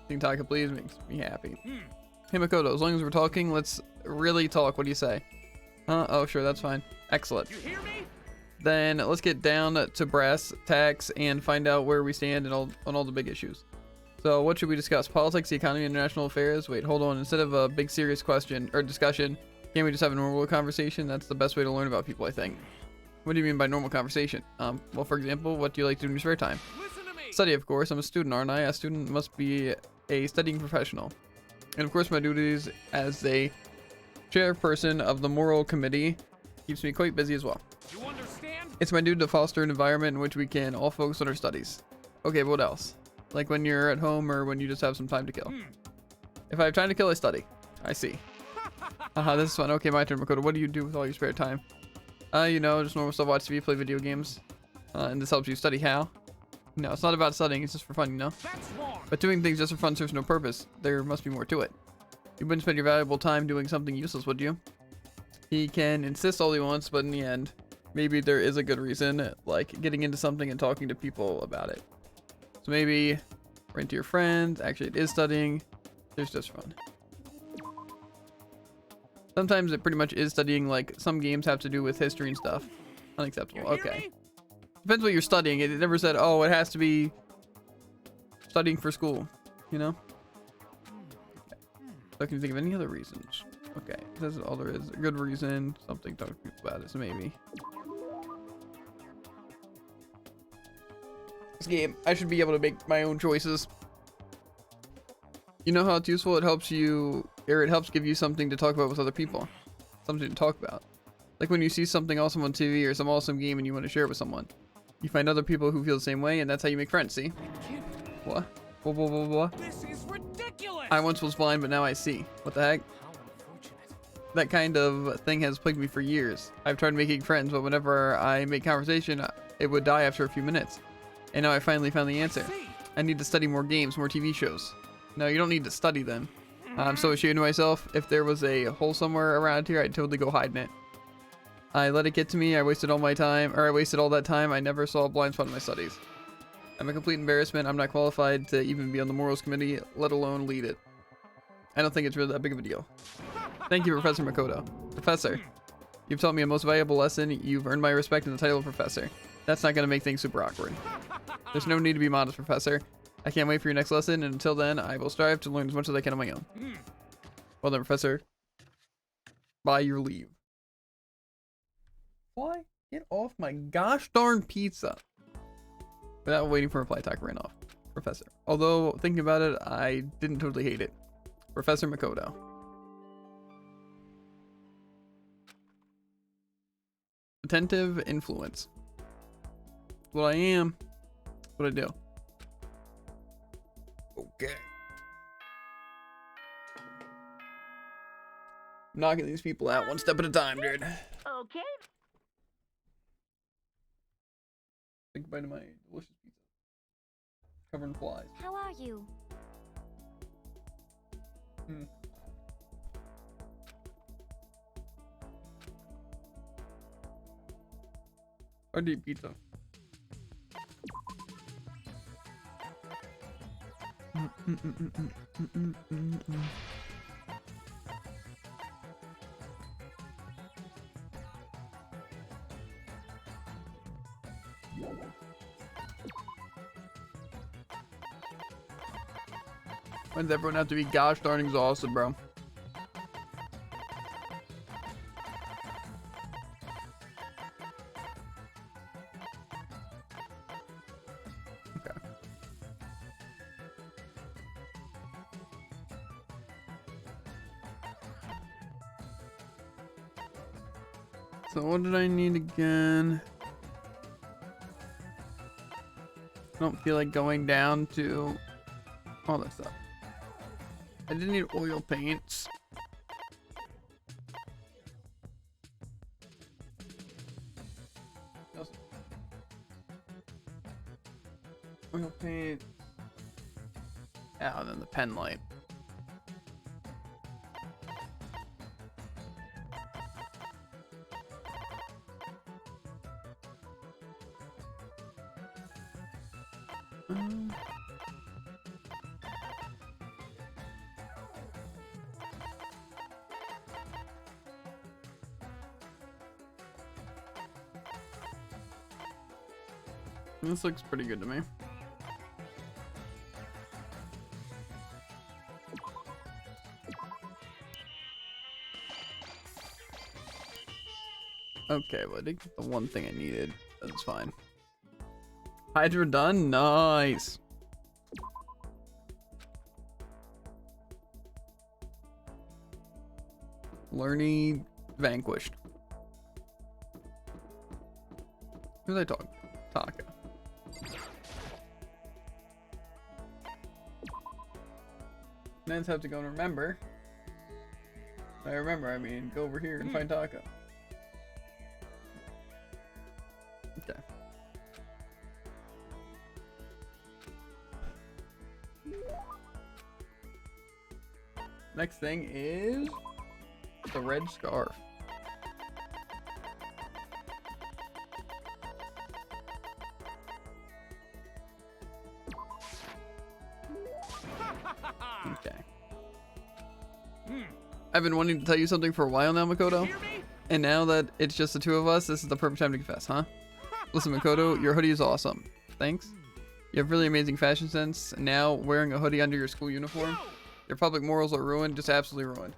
Think Taka, please, makes me happy. Hey Makoto, as long as we're talking, let's really talk. What do you say? Oh, sure, that's fine. Excellent. You hear me? Then let's get down to brass tacks and find out where we stand on all the big issues. So what should we discuss? Politics, the economy, international affairs? Wait, hold on. Instead of a big serious question or discussion, can't we just have a normal conversation? That's the best way to learn about people, I think. What do you mean by normal conversation? Well, for example, what do you like to do in your spare time? Listen to me. Study, of course. I'm a student, aren't I? A student must be a studying professional. And of course, my duties as a chairperson of the moral committee keeps me quite busy as well. You understand? It's my duty to foster an environment in which we can all focus on our studies. Okay, but what else? Like when you're at home or when you just have some time to kill. If I have time to kill, I study. I see. This is fun. Okay, my turn, Makoto. What do you do with all your spare time? You know, just normal stuff. Watch TV, play video games. And this helps you study how? No, it's not about studying. It's just for fun, you know? That's wrong. But doing things just for fun serves no purpose. There must be more to it. You wouldn't spend your valuable time doing something useless, would you? He can insist all he wants, but in the end, maybe there is a good reason, like getting into something and talking to people about it. So maybe run into your friends. Actually, it is studying. There's just fun. Sometimes it pretty much is studying, like some games have to do with history and stuff. Unacceptable. Okay. Depends what you're studying. It never said, oh, it has to be studying for school, you know? Okay. So can you think of any other reasons? Okay, that's all there is. A good reason, something to talk to people about it, so maybe. This game, I should be able to make my own choices. You know how it's useful? It helps you, or it helps give you something to talk about with other people. Something to talk about. Like when you see something awesome on TV or some awesome game and you want to share it with someone. You find other people who feel the same way, and that's how you make friends, see? What? What? This is ridiculous. I once was blind, but now I see. What the heck? How unfortunate. That kind of thing has plagued me for years. I've tried making friends, but whenever I make conversation, it would die after a few minutes. And now I finally found the answer. I need to study more games, more TV shows. No, you don't need to study them. I'm so ashamed of myself. If there was a hole somewhere around here, I'd totally go hide in it. I let it get to me. I wasted all that time. I never saw a blind spot in my studies. I'm a complete embarrassment. I'm not qualified to even be on the morals committee, let alone lead it. I don't think it's really that big of a deal. Thank you, Professor Makoto. Professor, you've taught me a most valuable lesson. You've earned my respect in the title of Professor. That's not going to make things super awkward. There's no need to be modest, Professor. I can't wait for your next lesson, and until then, I will strive to learn as much as I can on my own. Well done, Professor. By your leave. Why? Get off my gosh darn pizza. Without waiting for a reply, Taka ran off. Professor. Although, thinking about it, I didn't totally hate it. Professor Makoto. Attentive influence. What I am. What I do. Okay. I'm knocking these people out one step at a time, dude. Okay. Think bite of my delicious pizza. Covered in flies. How are you? I need pizza. Why does everyone have to be gosh darn exhausted, bro? Okay. So what did I need again? I don't feel like going down to all that stuff. I did need oil paints. Oil paint. Yeah, and then the pen light. This looks pretty good to me. Okay, well, I did get the one thing I needed. That's fine. Hydra done? Nice. Lerny vanquished. Who's I talking? Taka. Nans have to go and remember. I remember, I mean, go over here and find Taka. Okay. Next thing is the red scarf. Okay. I've been wanting to tell you something for a while now, Makoto. And now that it's just the two of us, this is the perfect time to confess, huh? Listen, Makoto, your hoodie is awesome. Thanks. You have really amazing fashion sense. And now, wearing a hoodie under your school uniform, your public morals are ruined, just absolutely ruined.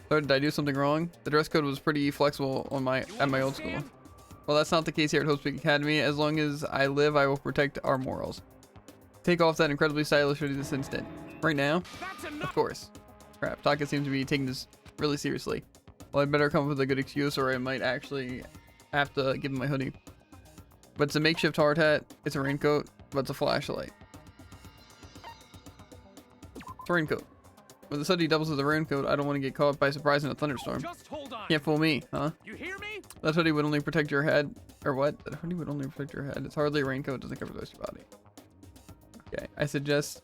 So did I do something wrong? The dress code was pretty flexible on at my old school. Well, that's not the case here at Hope Peak Academy. As long as I live, I will protect our morals. Take off that incredibly stylish hoodie this instant. Right now? Of course. Crap, Taka seems to be taking this really seriously. Well, I better come up with a good excuse or I might actually have to give him my hoodie. But it's a makeshift hard hat, it's a raincoat, but it's a flashlight. It's a raincoat. When the hoodie doubles as a raincoat, I don't want to get caught by surprise in a thunderstorm. Just hold on. Can't fool me, huh? You hear me? That hoodie would only protect your head. Or what? That hoodie would only protect your head. It's hardly a raincoat, doesn't cover the rest of your body. Okay, my suggestion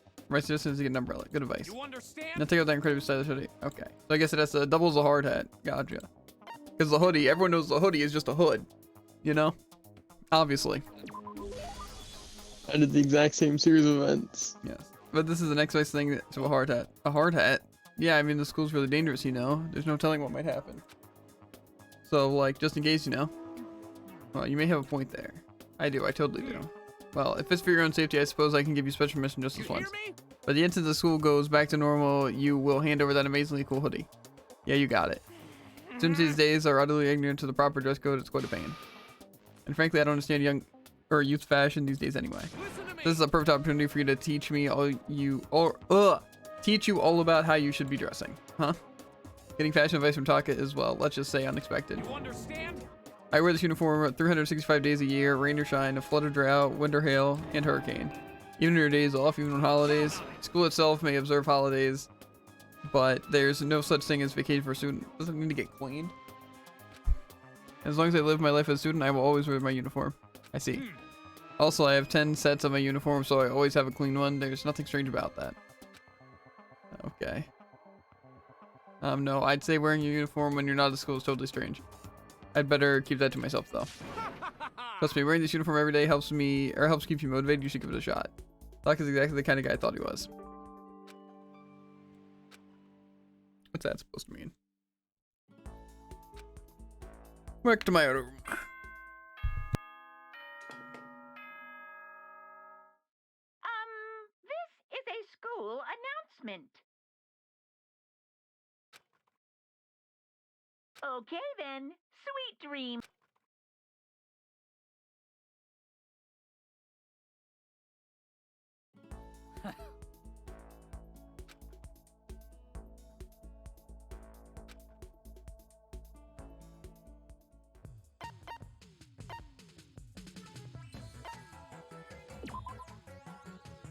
is to get an umbrella. Good advice. You understand? Now take out that incredibly stylish hoodie. Okay. So I guess it has to double as a hard hat. Gotcha. Because the hoodie, everyone knows the hoodie is just a hood. You know? Obviously. I did the exact same series of events. Yes. But this is the next best thing to a hard hat. A hard hat? Yeah, I mean, the school's really dangerous, you know? There's no telling what might happen. So, like, just in case, you know? Well, you may have a point there. I do. I totally do. Well, if it's for your own safety, I suppose I can give you special permission just this once. But the instant the school goes back to normal, you will hand over that amazingly cool hoodie. Yeah, you got it. Students these days are utterly ignorant to the proper dress code. It's quite a pain. And frankly, I don't understand youth fashion these days anyway. This is a perfect opportunity for you to teach me teach you all about how you should be dressing. Huh? Getting fashion advice from Taka is, well, let's just say unexpected. You understand? I wear this uniform 365 days a year, rain or shine, a flood or drought, wind or hail, and hurricane. Even on your days off, even on holidays. School itself may observe holidays, but there's no such thing as vacation for a student. It doesn't need to get cleaned. As long as I live my life as a student, I will always wear my uniform. I see. Also, I have 10 sets of my uniform, so I always have a clean one. There's nothing strange about that. Okay. No, I'd say wearing your uniform when you're not at school is totally strange. I'd better keep that to myself, though. Trust me, wearing this uniform every day helps keep you motivated. You should give it a shot. Doc is exactly the kind of guy I thought he was. What's that supposed to mean? Back to my room. Okay then, sweet dreams.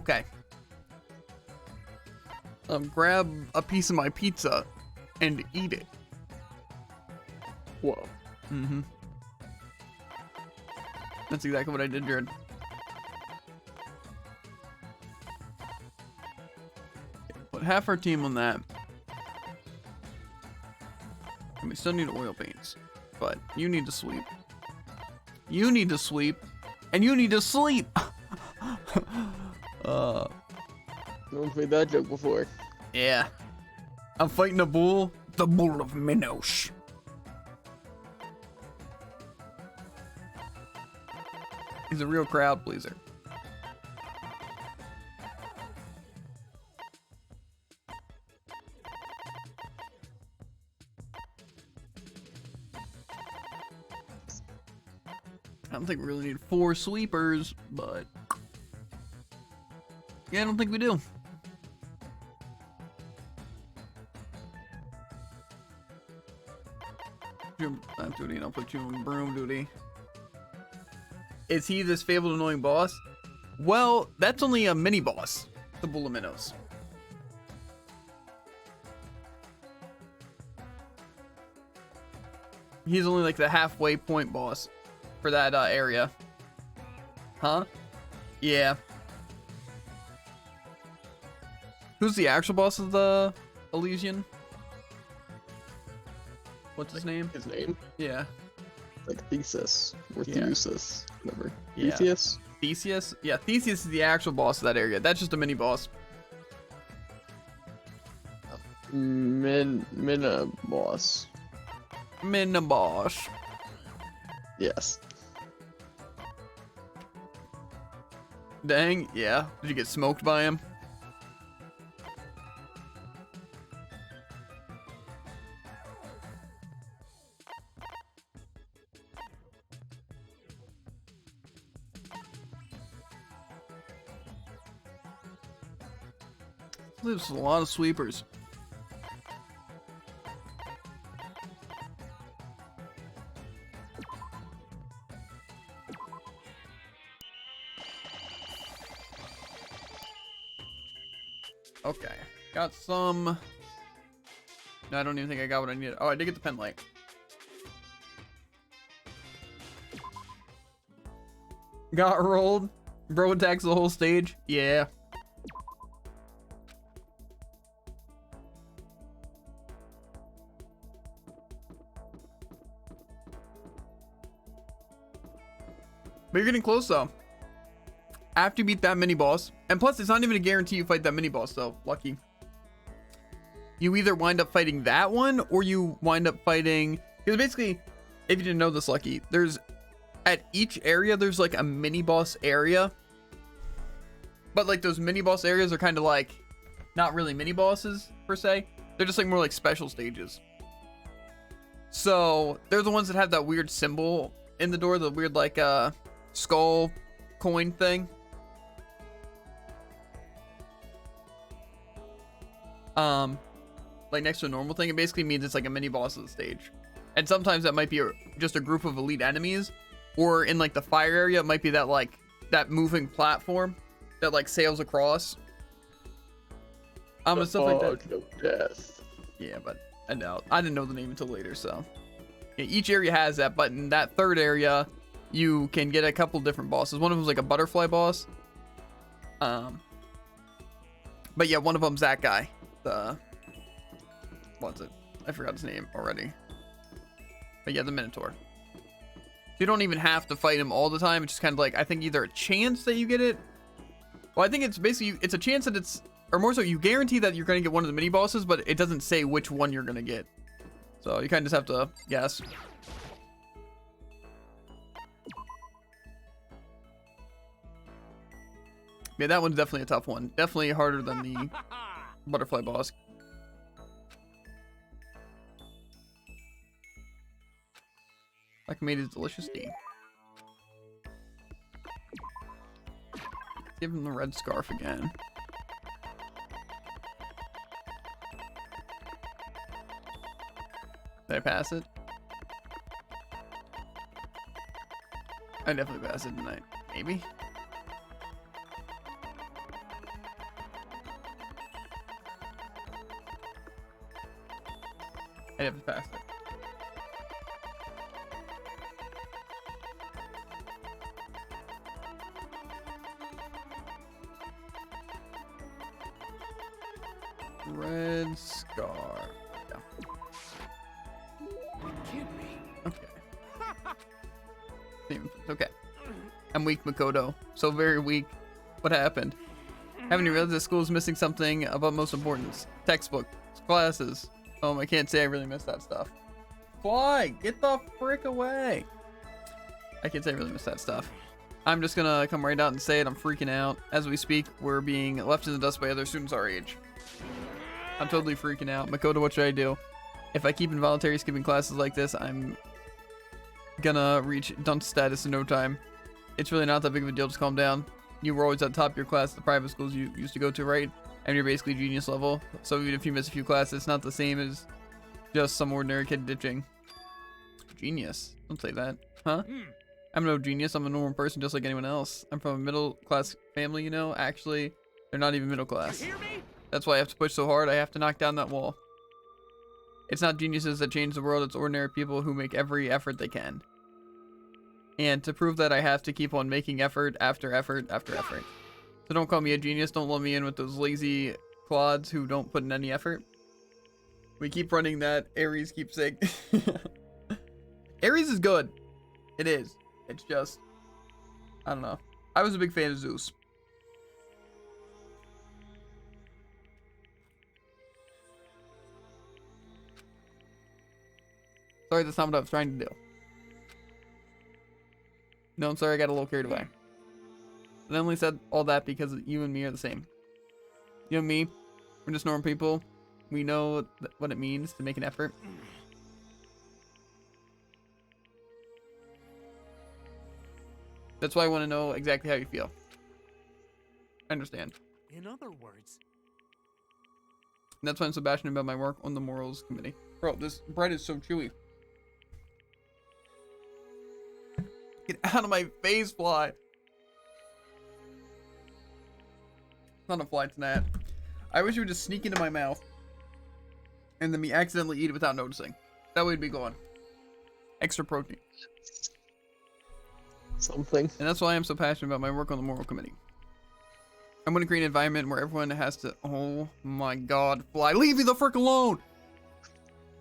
Okay. Grab a piece of my pizza and eat it. Whoa. Mm-hmm. That's exactly what I did, Jared. Put half our team on that. And we still need oil paints. But you need to sleep. You need to sleep. And you need to sleep! No one's made that joke before. Yeah. I'm fighting a bull. The bull of Minos. He's a real crowd pleaser. I don't think we really need 4 sleepers, but yeah, I don't think we do. That duty, and I'll put you on broom duty. Is he this fabled annoying boss? Well, that's only a mini boss, the Bull of Minos. He's only like the halfway point boss for that area. Huh? Yeah. Who's the actual boss of the Elysian? What's his name? His name? Yeah. Like Thesis or Yeah. Thesis, whatever. Yeah. Theseus? Theseus? Yeah, Theseus is the actual boss of that area. That's just a mini boss. Mina boss. Mini boss. Yes. Dang, yeah. Did you get smoked by him? There's a lot of sweepers. Okay, got some. No, I don't even think I got what I needed. Oh, I did get the pen light. Got rolled. Bro attacks the whole stage. Yeah. But you're getting close though. After you beat that mini boss, and plus it's not even a guarantee you fight that mini boss though. Lucky. You either wind up fighting that one or you wind up fighting, because basically, if you didn't know this, Lucky, there's at each area there's like a mini boss area, but like those mini boss areas are kind of like not really mini bosses per se. They're just like more like special stages. So they're the ones that have that weird symbol in the door, the weird like skull coin thing. Like next to a normal thing, it basically means it's like a mini boss of the stage. And sometimes that might be just a group of elite enemies, or in like the fire area, it might be that like that moving platform that like sails across. And stuff like that. Of death. Yeah, but I doubt. I didn't know the name until later, so yeah, each area has that. But in that third area, you can get a couple different bosses. One of them's like a butterfly boss. But yeah, one of them's that guy. The what's it? I forgot his name already. But yeah, the Minotaur. You don't even have to fight him all the time. It's just kind of like, I think either a chance that you get it. Well, I think it's basically, it's a chance that it's, or more so, you guarantee that you're going to get one of the mini bosses, but it doesn't say which one you're going to get. So you kind of just have to guess. Yeah, that one's definitely a tough one. Definitely harder than the butterfly boss. Like made his delicious tea. Give him the red scarf again. Did I pass it? I definitely passed it tonight. Maybe? I definitely passed it. Red scar. Yeah. Kid me. Okay. Okay. I'm weak, Makoto. So very weak. What happened? Haven't you realized that school is missing something of utmost importance? Textbooks, classes. I can't say I really miss that stuff. Fly! Get the frick away! I can't say I really miss that stuff. I'm just gonna come right out and say it. I'm freaking out. As we speak, we're being left in the dust by other students our age. I'm totally freaking out. Makoto, what should I do? If I keep involuntary skipping classes like this, I'm gonna reach dunce status in no time. It's really not that big of a deal, just calm down. You were always at the top of your class at the private schools you used to go to, right? And you're basically genius level. So even if you miss a few classes, it's not the same as just some ordinary kid ditching. Genius. Don't say that. Huh? I'm no genius. I'm a normal person just like anyone else. I'm from a middle class family, you know? Actually, they're not even middle class. That's why I have to push so hard. I have to knock down that wall. It's not geniuses that change the world. It's ordinary people who make every effort they can. And to prove that, I have to keep on making effort after effort after effort. So don't call me a genius. Don't lump me in with those lazy clods who don't put in any effort. We keep running that. Aries keeps saying... Aries is good. It is. It's just... I don't know. I was a big fan of Zeus. Sorry, that's not what I was trying to do. No, I'm sorry, I got a little carried away. And I only said all that because you and me are the same. You and me, we're just normal people. We know what it means to make an effort. That's why I want to know exactly how you feel. I understand. In other words, And that's why I'm so passionate about my work on the morals committee. Bro, this bread is so chewy. Get out of my face, fly. It's not a fly, it's an gnat. I wish you would just sneak into my mouth and then me accidentally eat it without noticing. That way it'd be gone. Extra protein. Something. And that's why I'm so passionate about my work on the moral committee. I'm going to create an environment where everyone has to... Oh my god, fly. Leave me the frick alone!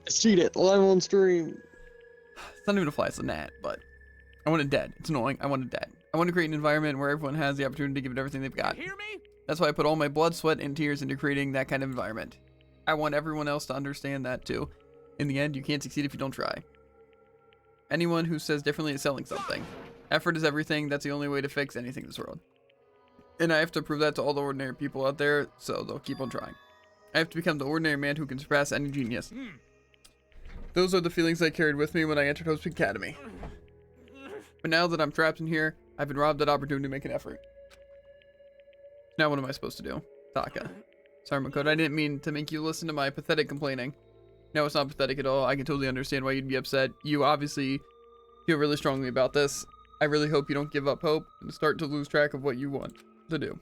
Cheat it, live on stream. It's not even a fly, it's a gnat, but... I want it dead. It's annoying. I want it dead. I want to create an environment where everyone has the opportunity to give it everything they've got. hear me? That's why I put all my blood, sweat, and tears into creating that kind of environment. I want everyone else to understand that too. In the end, you can't succeed if you don't try. Anyone who says differently is selling something. Effort is everything. That's the only way to fix anything in this world. And I have to prove that to all the ordinary people out there, so they'll keep on trying. I have to become the ordinary man who can surpass any genius. Those are the feelings I carried with me when I entered Hope's Academy. But now that I'm trapped in here, I've been robbed that opportunity to make an effort. Now what am I supposed to do? Taka. Sorry, Makoto, I didn't mean to make you listen to my pathetic complaining. No, it's not pathetic at all. I can totally understand why you'd be upset. You obviously feel really strongly about this. I really hope you don't give up hope and start to lose track of what you want to do.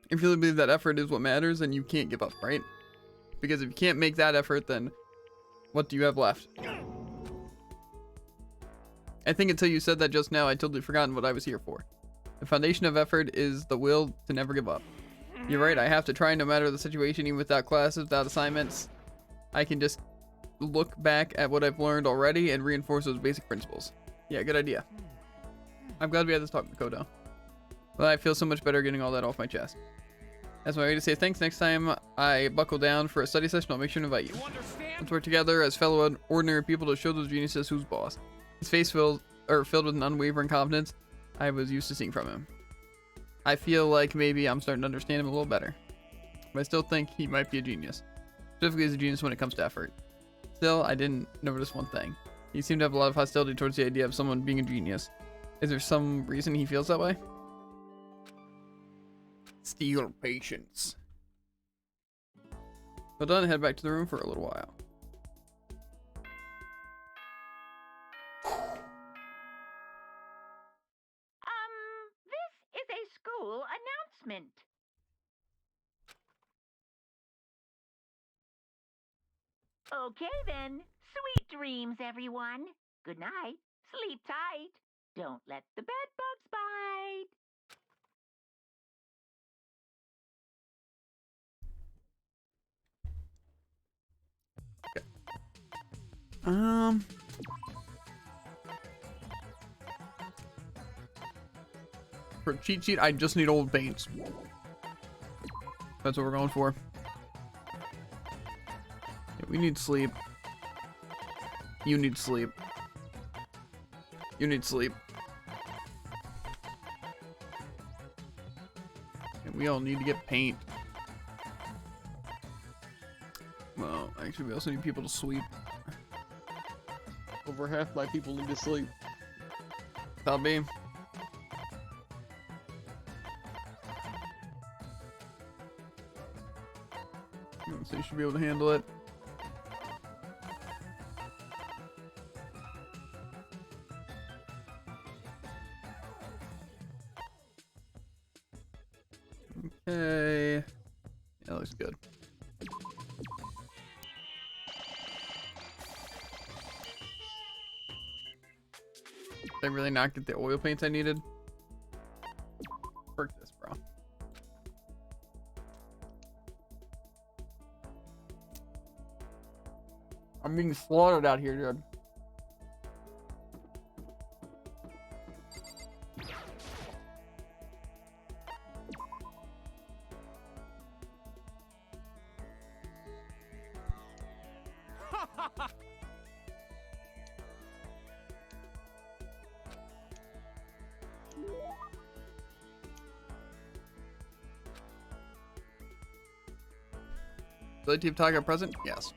If you really believe that effort is what matters, then you can't give up, right? Because if you can't make that effort, then what do you have left? I think until you said that just now, I'd totally forgotten what I was here for. The foundation of effort is the will to never give up. You're right, I have to try no matter the situation, even without classes, without assignments. I can just look back at what I've learned already and reinforce those basic principles. Yeah, good idea. I'm glad we had this talk, Makoto. Well, I feel so much better getting all that off my chest. That's my way to say thanks. Next time I buckle down for a study session, I'll make sure to invite you. Let's work together as fellow ordinary people to show those geniuses who's boss. His face filled with an unwavering confidence I was used to seeing from him. I feel like maybe I'm starting to understand him a little better. But I still think he might be a genius. Specifically as a genius when it comes to effort. Still, I didn't notice one thing. He seemed to have a lot of hostility towards the idea of someone being a genius. Is there some reason he feels that way? Steal patience. Well done, head back to the room for a little while. This is a school announcement. Okay then, sweet dreams, everyone. Good night. Sleep tight. Don't let the bed bugs bite. For cheat sheet, I just need old paints. That's what we're going for. Yeah, we need sleep. You need sleep. You need sleep. And we all need to get paint. Well, actually, we also need people to sweep. Over half my people need to sleep. That'll be. So you should be able to handle it. Okay. That looks good. Did I really not get the oil paints I needed? Perk this, bro. I'm being slaughtered out here, dude. Ability of Tiger present? Yes.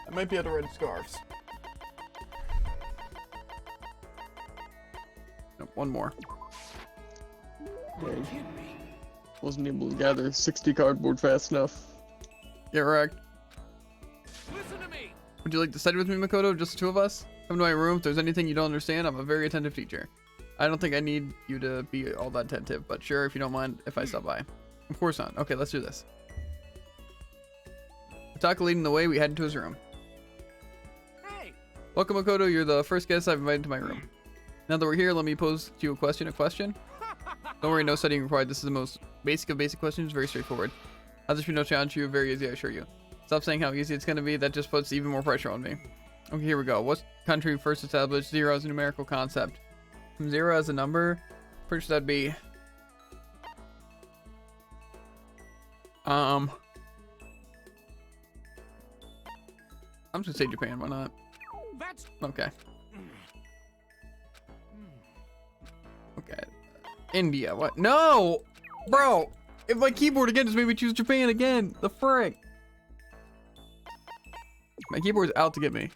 I might be out of red scarves. Nope, one more. Yeah, wasn't able to gather 60 cardboard fast enough. Get wrecked. Listen to me. Would you like to study with me, Makoto? Just the two of us? Come to my room. If there's anything you don't understand, I'm a very attentive teacher. I don't think I need you to be all that attentive, but sure, if you don't mind if I stop by. Of course not. Okay, let's do this. Taka leading the way, we head into his room. Hey. Welcome, Makoto. You're the first guest I've invited to my room. Now that we're here, let me pose to you a question. Don't worry, no studying required. This is the most basic of basic questions. Very straightforward. How this be no challenge to you? Very easy, I assure you. Stop saying how easy it's going to be. That just puts even more pressure on me. Okay, here we go. What country first established 0 as a numerical concept? 0 as a number? Pretty sure that'd be... I'm just gonna say Japan, why not? That's Okay. Okay. India, what? No! Bro! If my keyboard again just made me choose Japan again! The frick! My keyboard's out to get me.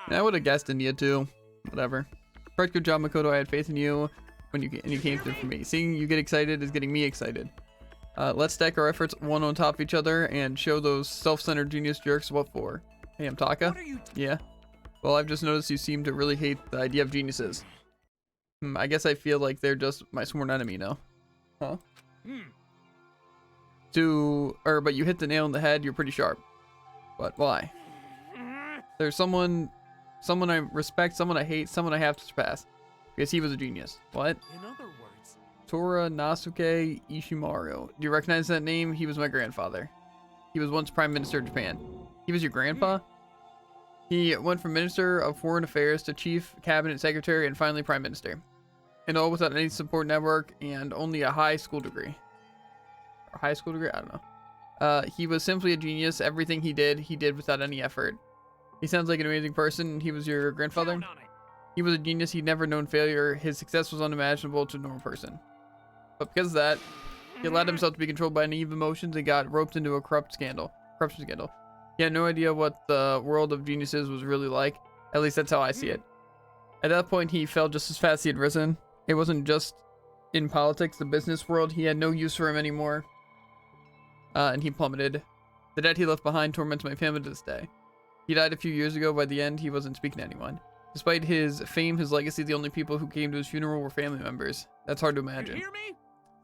Yeah, I would have guessed India too. Whatever. Correct, good job, Makoto. I had faith in you when you came through for me. Seeing you get excited is getting me excited. Let's stack our efforts one on top of each other and show those self-centered genius jerks what for. Hey, I'm Taka. What are you... Yeah. Well, I've just noticed you seem to really hate the idea of geniuses. I guess I feel like they're just my sworn enemy now. Huh? But you hit the nail on the head. You're pretty sharp. But why? There's someone I respect, someone I hate, someone I have to surpass. Because he was a genius. What? In other words... Tora Nasuke Ishimaru. Do you recognize that name? He was my grandfather. He was once Prime Minister of Japan. He was your grandpa? He went from Minister of Foreign Affairs to Chief Cabinet Secretary and finally Prime Minister. And all without any support network and only a high school degree. Or high school degree? I don't know. He was simply a genius. Everything he did without any effort. He sounds like an amazing person. He was your grandfather? Count on it. He was a genius. He'd never known failure. His success was unimaginable to a normal person. But because of that, he allowed himself to be controlled by naive emotions and got roped into a corruption scandal. He had no idea what the world of geniuses was really like. At least that's how I see it. At that point, he fell just as fast as he had risen. It wasn't just in politics, the business world. He had no use for him anymore. And he plummeted. The debt he left behind torments my family to this day. He died a few years ago. By the end, he wasn't speaking to anyone. Despite his fame, his legacy, the only people who came to his funeral were family members. That's hard to imagine. You hear me?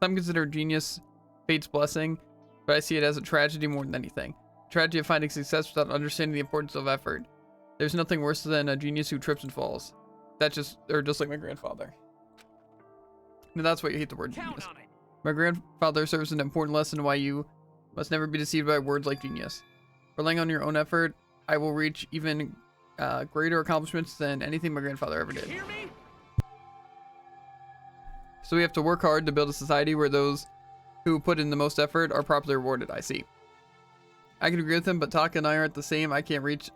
Some consider genius fate's blessing, but I see it as a tragedy more than anything. Tragedy of finding success without understanding the importance of effort. There's nothing worse than a genius who trips and falls. That's just like my grandfather. And that's why you hate the word Count genius. on it. My grandfather serves an important lesson why you must never be deceived by words like genius. Relying on your own effort, I will reach even greater accomplishments than anything my grandfather ever You did. hear me? So we have to work hard to build a society where those who put in the most effort are properly rewarded, I see. I can agree with him, but Taka and I aren't the same. I can't reach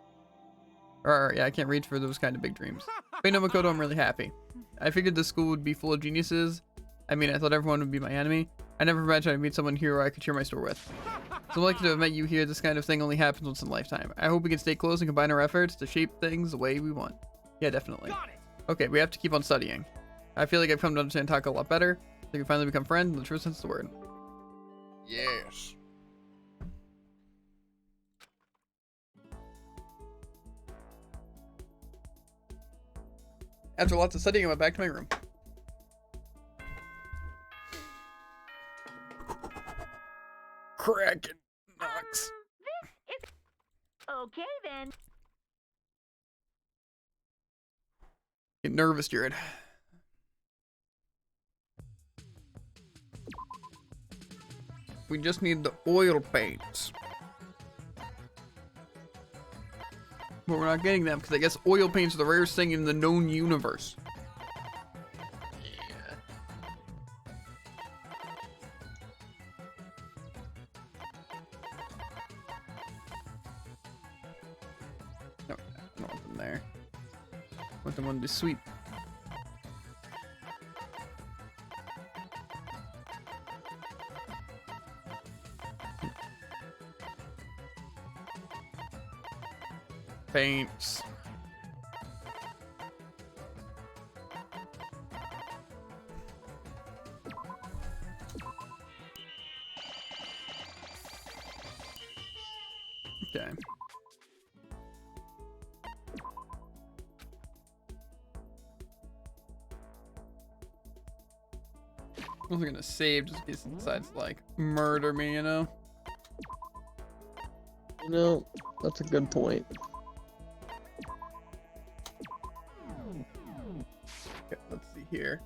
for those kind of big dreams. But no, Makoto, I'm really happy. I figured this school would be full of geniuses. I mean, I thought everyone would be my enemy. I never imagined I'd meet someone here I could share my store with. So lucky to have met you here. This kind of thing only happens once in a lifetime. I hope we can stay close and combine our efforts to shape things the way we want. Yeah, definitely. Got it. Okay, we have to keep on studying. I feel like I've come to understand Taka a lot better. So we can finally become friends in the true sense of the word. Yes. After lots of studying, I went back to my room. Cracking knocks. This is okay then. Get nervous, Jared. We just need the oil paints. But we're not getting them because I guess oil paints are the rarest thing in the known universe. Yeah. No, I don't want them there. I want them on the sweep. Paints. Okay. I was gonna save just in case it decides to like murder me, you know? You know, that's a good point. Okay, let's see here.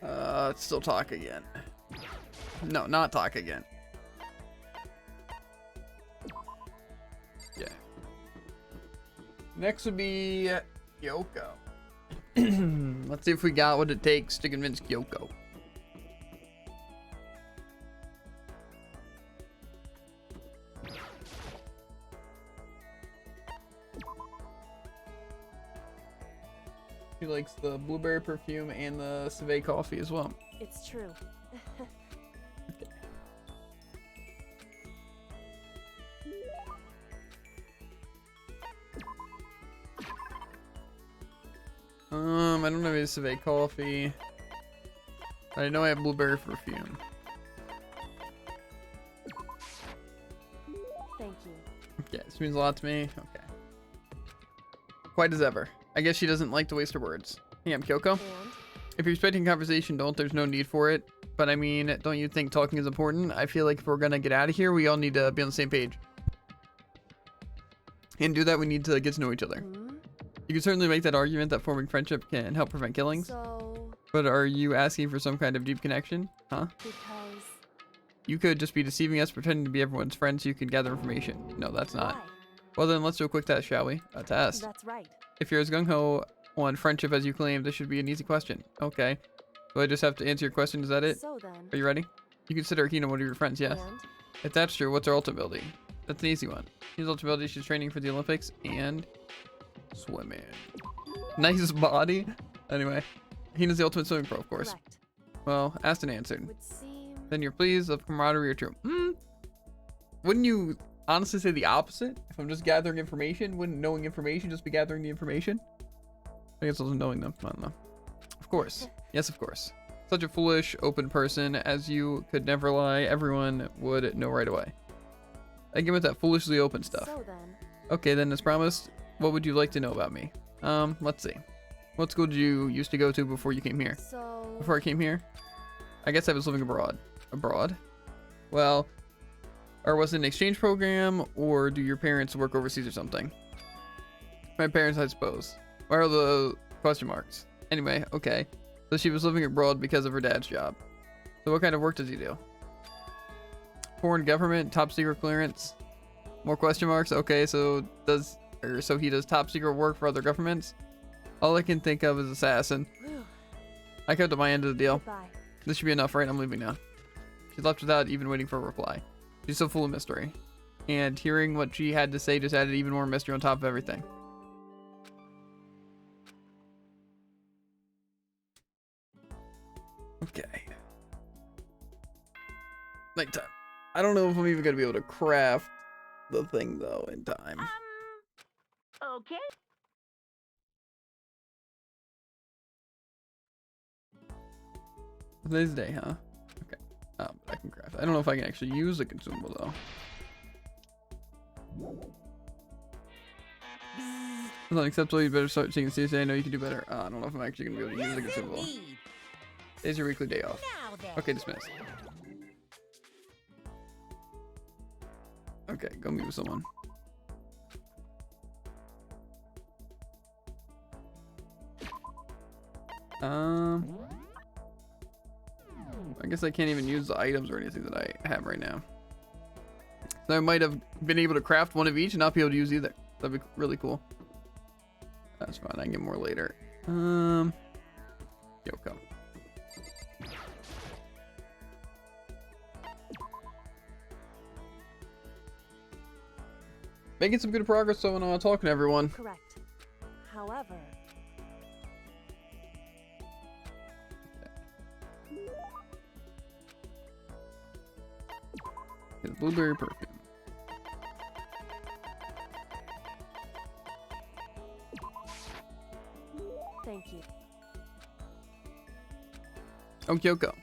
Let's still talk again. No, not talk again. Yeah. Next would be Kyoko. Let's see if we got what it takes to convince Kyoko. She likes the blueberry perfume and the Civet coffee as well. It's true. I don't have any Civet coffee. But I know I have blueberry perfume. Thank you. Okay, this means a lot to me. Okay. Quite as ever. I guess she doesn't like to waste her words. Hey, I'm Kyoko. And If you're expecting conversation, there's no need for it. But I mean, don't you think talking is important? I feel like if we're gonna get out of here, we all need to be on the same page. And to do that, we need to get to know each other. You can certainly make that argument that forming friendship can help prevent killings. so, But are you asking for some kind of deep connection? Huh? because You could just be deceiving us, pretending to be everyone's friend so you can gather information. No, that's not. why? Well then, let's do a quick test, shall we? A test. That's right. If you're as gung-ho on friendship as you claim, this should be an easy question. Okay. So I just have to answer your question, is that it? So then, Are you ready? You consider Hina one of your friends, yes. and If that's true, what's her ultimate ability? That's an easy one. Hina's ultimate ability, she's training for the Olympics and swimming. Nice body. Anyway, Hina's the ultimate swimming pro, of course. correct. Well, asked and answered. Would seem Then your pleas of camaraderie are true. Wouldn't you honestly say the opposite. If I'm just gathering information, wouldn't knowing information just be gathering the information? I guess I wasn't knowing them. I don't know. Of course. Yes, of course. Such a foolish, open person, as you could never lie. Everyone would know right away. Again with that foolishly open stuff. So then, Okay, then as promised, what would you like to know about me? Let's see. What school did you used to go to before you came here? so Before I came here? I guess I was living abroad. Abroad? Well, or was it an exchange program, or do your parents work overseas or something? My parents, I suppose. Why are the question marks? Anyway, okay. So she was living abroad because of her dad's job. So what kind of work does he do? Foreign government, top secret clearance. More question marks? Okay, so he does top secret work for other governments? All I can think of is assassin. whew, I kept up my end of the deal. goodbye. This should be enough, right? I'm leaving now. She left without even waiting for a reply. She's so full of mystery. And hearing what she had to say just added even more mystery on top of everything. Okay. Nighttime. I don't know if I'm even gonna be able to craft the thing though in time. Okay. Today's the day, huh? Okay. I can craft. I don't know if I can actually use the consumable though. It's unacceptable. You better start taking seriously. I know you can do better. I don't know if I'm actually gonna be able to use the consumable. Today's your weekly day off. Okay, dismissed. Okay, go meet with someone. I guess I can't even use the items or anything that I have right now. So I might have been able to craft one of each and not be able to use either. That'd be really cool. That's fine. I can get more later. Yoko. Making some good progress so when I'm talking to everyone. Correct. However, His blueberry perfume. thank you. Oh, Kyoko.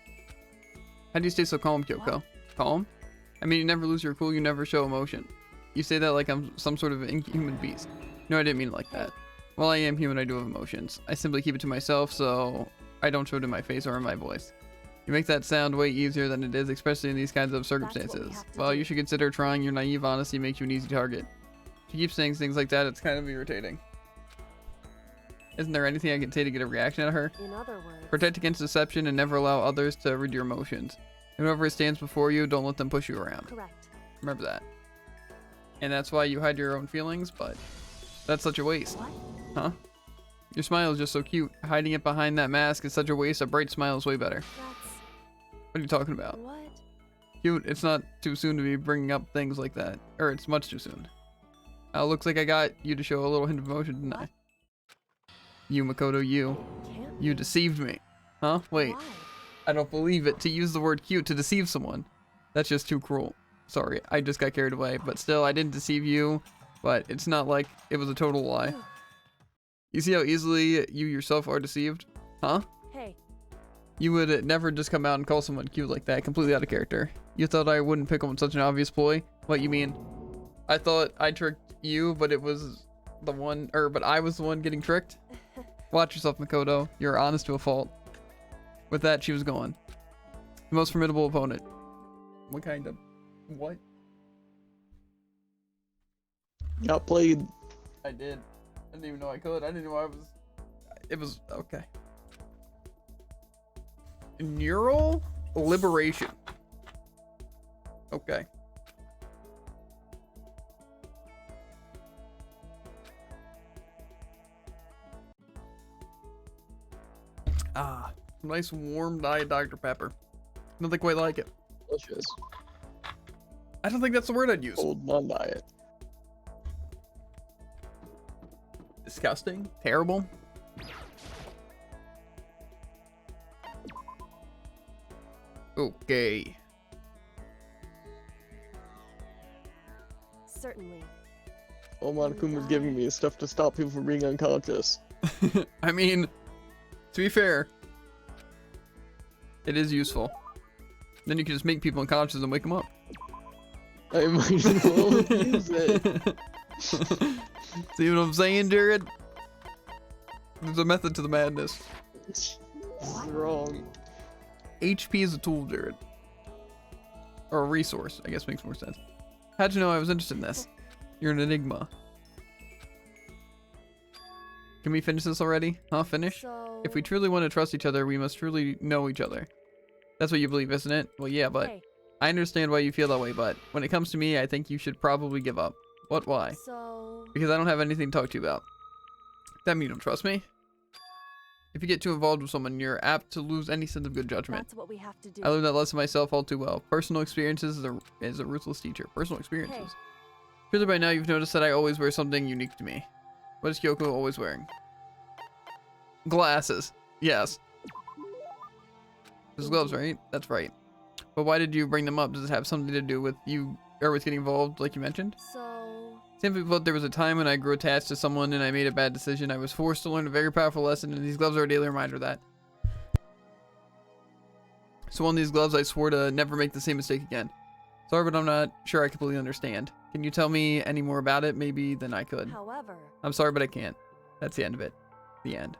How do you stay so calm, Kyoko? Calm? I mean, you never lose your cool, you never show emotion. You say that like I'm some sort of inhuman beast. No, I didn't mean it like that. While I am human, I do have emotions. I simply keep it to myself, so I don't show it in my face or in my voice. You make that sound way easier than it is, especially in these kinds of circumstances. Well, you should consider trying. Your naive honesty makes you an easy target. If you keep saying things like that, it's kind of irritating. Isn't there anything I can say to get a reaction out of her? In other words, Protect against deception and never allow others to read your emotions. Whoever stands before you, don't let them push you around. correct. Remember that. And that's why you hide your own feelings, but that's such a waste. What? Huh? Your smile is just so cute. Hiding it behind that mask is such a waste. A bright smile is way better. That's What are you talking about? what? Cute, it's not too soon to be bringing up things like that. Or it's much too soon. Looks like I got you to show a little hint of emotion, didn't I? You, Makoto, you. Can't You be. deceived me. Huh? Wait. Why? I don't believe it. To use the word cute to deceive someone. That's just too cruel. Sorry, I just got carried away. But still, I didn't deceive you. But it's not like it was a total lie. You see how easily you yourself are deceived? Huh? Hey, You would never just come out and call someone cute like that. Completely out of character. You thought I wouldn't pick up on such an obvious ploy? What you mean? I thought I tricked you, but it was the one, but I was the one getting tricked? Watch yourself, Makoto. You're honest to a fault. With that, she was gone. The most formidable opponent. What kind of... What? Got played. I did. I didn't even know I could. I didn't know I was... It was... Okay. Neural liberation. Okay. Ah, nice warm diet Dr. Pepper. Nothing quite like it. Delicious. I don't think that's the word I'd use. Old man diet. Disgusting. Terrible. Okay. Certainly. All Monokuma was giving me is stuff to stop people from being unconscious. I mean, to be fair, it is useful. Then you can just make people unconscious and wake them up. I might as well use it. See what I'm saying, Jared? There's a method to the madness. This is wrong. HP is a tool, Jared. Or a resource, I guess makes more sense. How'd you know I was interested in this? You're an enigma. Can we finish this already? Huh? Finish? So... If we truly want to trust each other, we must truly know each other. That's what you believe, isn't it? Well, yeah, but Hey, I understand why you feel that way, but when it comes to me, I think you should probably give up. What? Why? so... Because I don't have anything to talk to you about. That mean you don't trust me? If you get too involved with someone, you're apt to lose any sense of good judgment. That's what we have to do. I learned that lesson myself all too well. Personal experiences is a ruthless teacher. Personal experiences. Hey. Surely by now you've noticed that I always wear something unique to me. What is Kyoko always wearing? Glasses. Yes. Those gloves, right? That's right. But why did you bring them up? Does it have something to do with you or with getting involved like you mentioned? So... Simply put, there was a time when I grew attached to someone and I made a bad decision. I was forced to learn a very powerful lesson, and these gloves are a daily reminder of that. So on these gloves, I swore to never make the same mistake again. Sorry, but I'm not sure I completely understand. Can you tell me any more about it? Maybe then I could. However... I'm sorry, but I can't. That's the end of it. The end.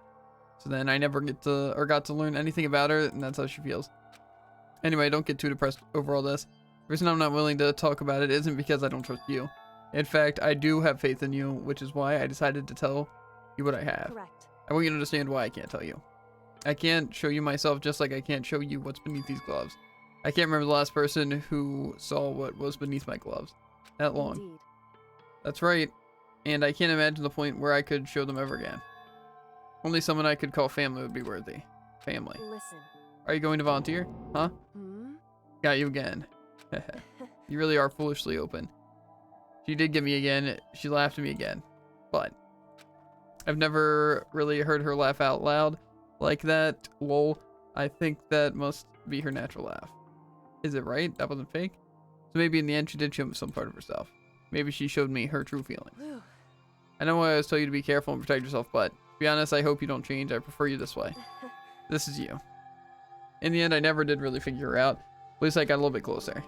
So then I never got to learn anything about her, and that's how she feels. Anyway, don't get too depressed over all this. The reason I'm not willing to talk about it isn't because I don't trust you. In fact, I do have faith in you, which is why I decided to tell you what I have. Correct. I want you to understand why I can't tell you. I can't show you myself just like I can't show you what's beneath these gloves. I can't remember the last person who saw what was beneath my gloves. That long. Indeed. That's right. And I can't imagine the point where I could show them ever again. Only someone I could call family would be worthy. Family. Listen. Are you going to volunteer? Huh? Hmm? Got you again. You really are foolishly open. She did get me again. She laughed at me again. But I've never really heard her laugh out loud like that. Lol. I think that must be her natural laugh. Is it right? That wasn't fake? So maybe in the end she did show me some part of herself. Maybe she showed me her true feelings. Whew. I know I always tell you to be careful and protect yourself, but to be honest, I hope you don't change. I prefer you this way. This is you. In the end, I never did really figure her out. At least I got a little bit closer.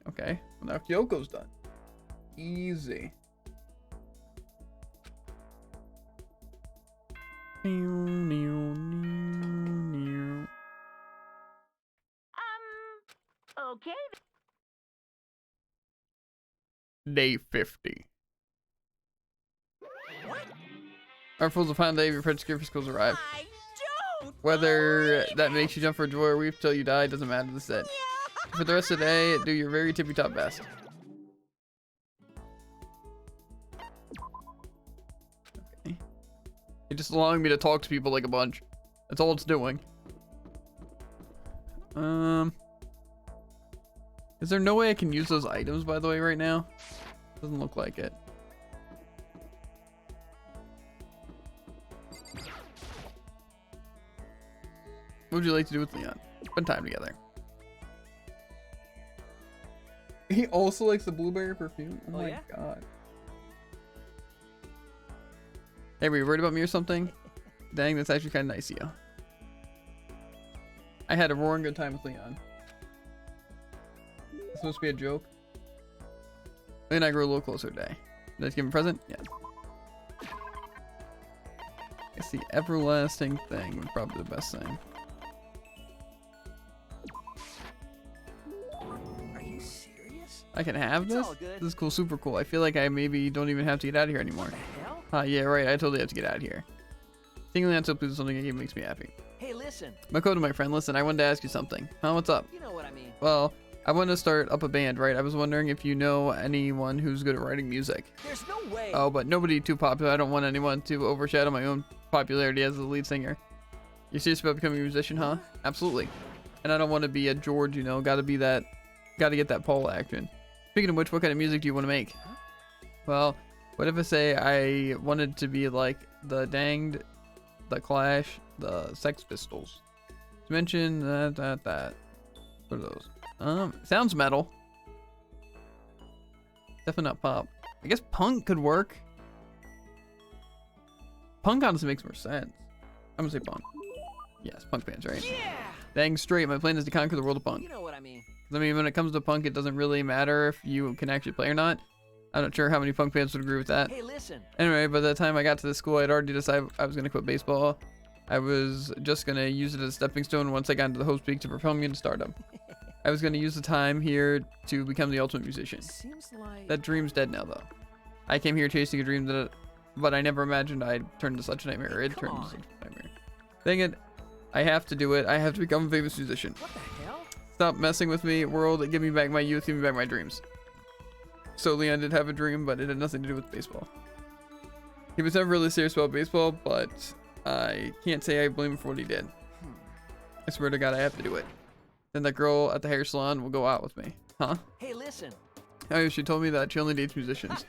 Okay, well now Kyoko's done. Easy. Okay. Day 50. Our fools will find the day your French gear for schools arrive. I don't. Whether that makes you jump for joy or weep till you die doesn't matter. This is it. For the rest of the day, do your very tippy top best. Okay. It's just allowing me to talk to people like a bunch. That's all it's doing. Is there no way I can use those items, by the way, right now? Doesn't look like it. What would you like to do with Leon? Spend time together. He also likes the blueberry perfume. Oh my god. Hey, were you worried about me or something? Dang, that's actually kind of nice of you. I had a roaring good time with Leon. It's supposed to be a joke. Then I grew a little closer today. Did I give him a present? Yeah. It's the everlasting thing. Probably the best thing. Are you serious? I can have It's this? all good. This is cool, super cool. I feel like I maybe don't even have to get out of here anymore. Hell? Yeah, right. I totally have to get out of here. Seeing Leon so pleased with something I gave makes me happy. Hey, listen. Makoto, my friend, listen, I wanted to ask you something. Huh, what's up? You know what I mean. Well, I want to start up a band, right? I was wondering if you know anyone who's good at writing music. There's no way. Oh, but nobody too popular. I don't want anyone to overshadow my own popularity as the lead singer. You serious about becoming a musician, huh? Absolutely. And I don't want to be a George, you know. Gotta get that Paul action. Speaking of which, what kind of music do you want to make? Huh? Well, what if I say I wanted to be like the Danged, the Clash, the Sex Pistols? To mention that. What are those? Sounds metal. Definitely not pop. I guess punk could work. Punk honestly makes more sense. I'm gonna say punk. Yes, punk bands, right? Yeah! Dang straight, my plan is to conquer the world of punk. You know what I mean. I mean, when it comes to punk, it doesn't really matter if you can actually play or not. I'm not sure how many punk fans would agree with that. Hey, listen. Anyway, by the time I got to the school, I'd already decided I was going to quit baseball. I was just going to use it as a stepping stone once I got into the host peak to propel me into stardom. I was going to use the time here to become the ultimate musician. Seems like... That dream's dead now, though. I came here chasing a dream but I never imagined I'd turn into such a nightmare. It turned into such a nightmare. Dang it. I have to do it. I have to become a famous musician. What the hell? Stop messing with me, world. Give me back my youth. Give me back my dreams. So Leon did have a dream, but it had nothing to do with baseball. He was never really serious about baseball, but I can't say I blame him for what he did. I swear to God, I have to do it. Then that girl at the hair salon will go out with me. Huh? Hey, listen. Oh, she told me that she only dates musicians.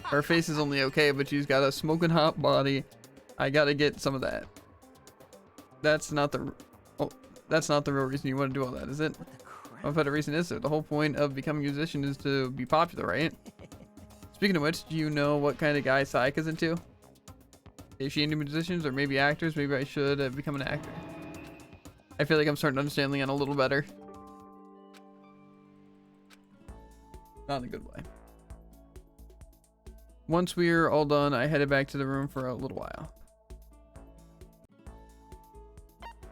Her face is only okay, but she's got a smoking hot body. I gotta get some of that. That's not the real reason you want to do all that, is it? What the crap? What better reason is there? The whole point of becoming a musician is to be popular, right? Speaking of which, do you know what kind of guy Sayaka's into? Is she into musicians or maybe actors? Maybe I should become an actor. I feel like I'm starting to understand Leon a little better. Not in a good way. Once we're all done, I headed back to the room for a little while.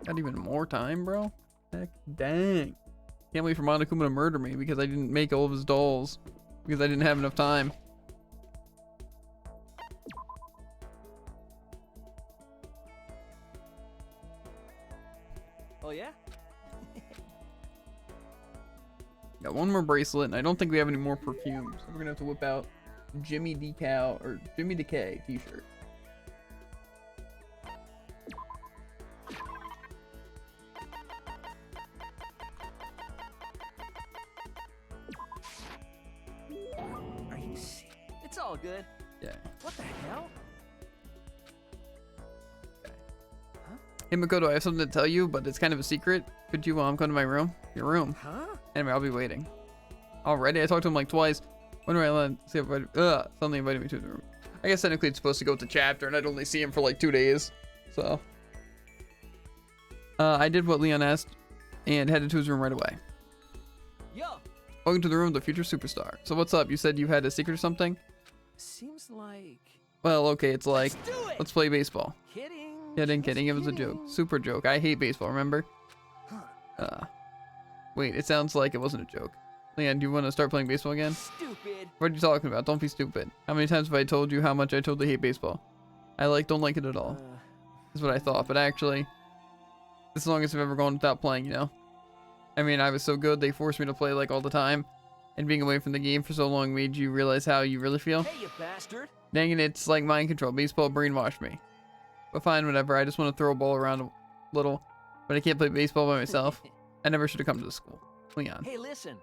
Got even more time, bro? Heck, dang. Can't wait for Monokuma to murder me because I didn't make all of his dolls. Because I didn't have enough time. Oh, yeah? Got one more bracelet, and I don't think we have any more perfumes. So we're gonna have to whip out Jimmy Decal or Jimmy Decay t-shirt. Are you serious? It's all good. Yeah. What the hell? Hey Makoto, I have something to tell you, but it's kind of a secret. Could you come to my room? Your room. Huh? Anyway, I'll be waiting. Already? I talked to him like twice. When do I let see if suddenly invited me to the room. I guess technically it's supposed to go with the chapter, and I'd only see him for like 2 days. So I did what Leon asked and headed to his room right away. Yo! Welcome to the room of the future superstar. So what's up? You said you had a secret or something? Seems like... Well, okay, it's like, Let's do it! let's play baseball. Kidding. Kidding, it was a joke. Super joke. I hate baseball, remember? Wait, it sounds like it wasn't a joke. Leon, do you want to start playing baseball again? Stupid. What are you talking about? Don't be stupid. How many times have I told you how much I totally hate baseball? I don't like it at all. Is what I thought, but actually, it's the longest I've ever gone without playing, you know? I mean, I was so good, they forced me to play like all the time, and being away from the game for so long made you realize how you really feel. Hey, you bastard. Dang it, it's like mind control. Baseball brainwashed me. But fine, whatever. I just want to throw a ball around a little, but I can't play baseball by myself. I never should have come to the school. Leon. Hey, listen.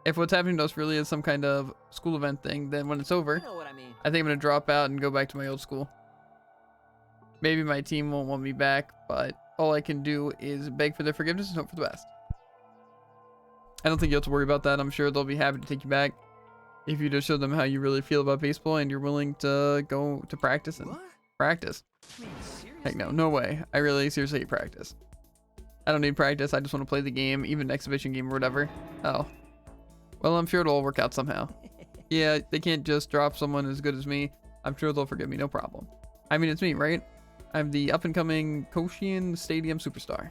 If what's happening to us really is some kind of school event thing, then when it's over, You know what I mean. I think I'm going to drop out and go back to my old school. Maybe my team won't want me back, but all I can do is beg for their forgiveness and hope for the best. I don't think you have to worry about that. I'm sure they'll be happy to take you back if you just show them how you really feel about baseball and you're willing to go to practice and What? practice. I mean, seriously? Heck no, no way. I really seriously hate practice. I don't need practice. I just want to play the game, even an exhibition game or whatever. Oh. Well, I'm sure it'll all work out somehow. Yeah, they can't just drop someone as good as me. I'm sure they'll forgive me, no problem. I mean, it's me, right? I'm the up-and-coming Koshian Stadium superstar.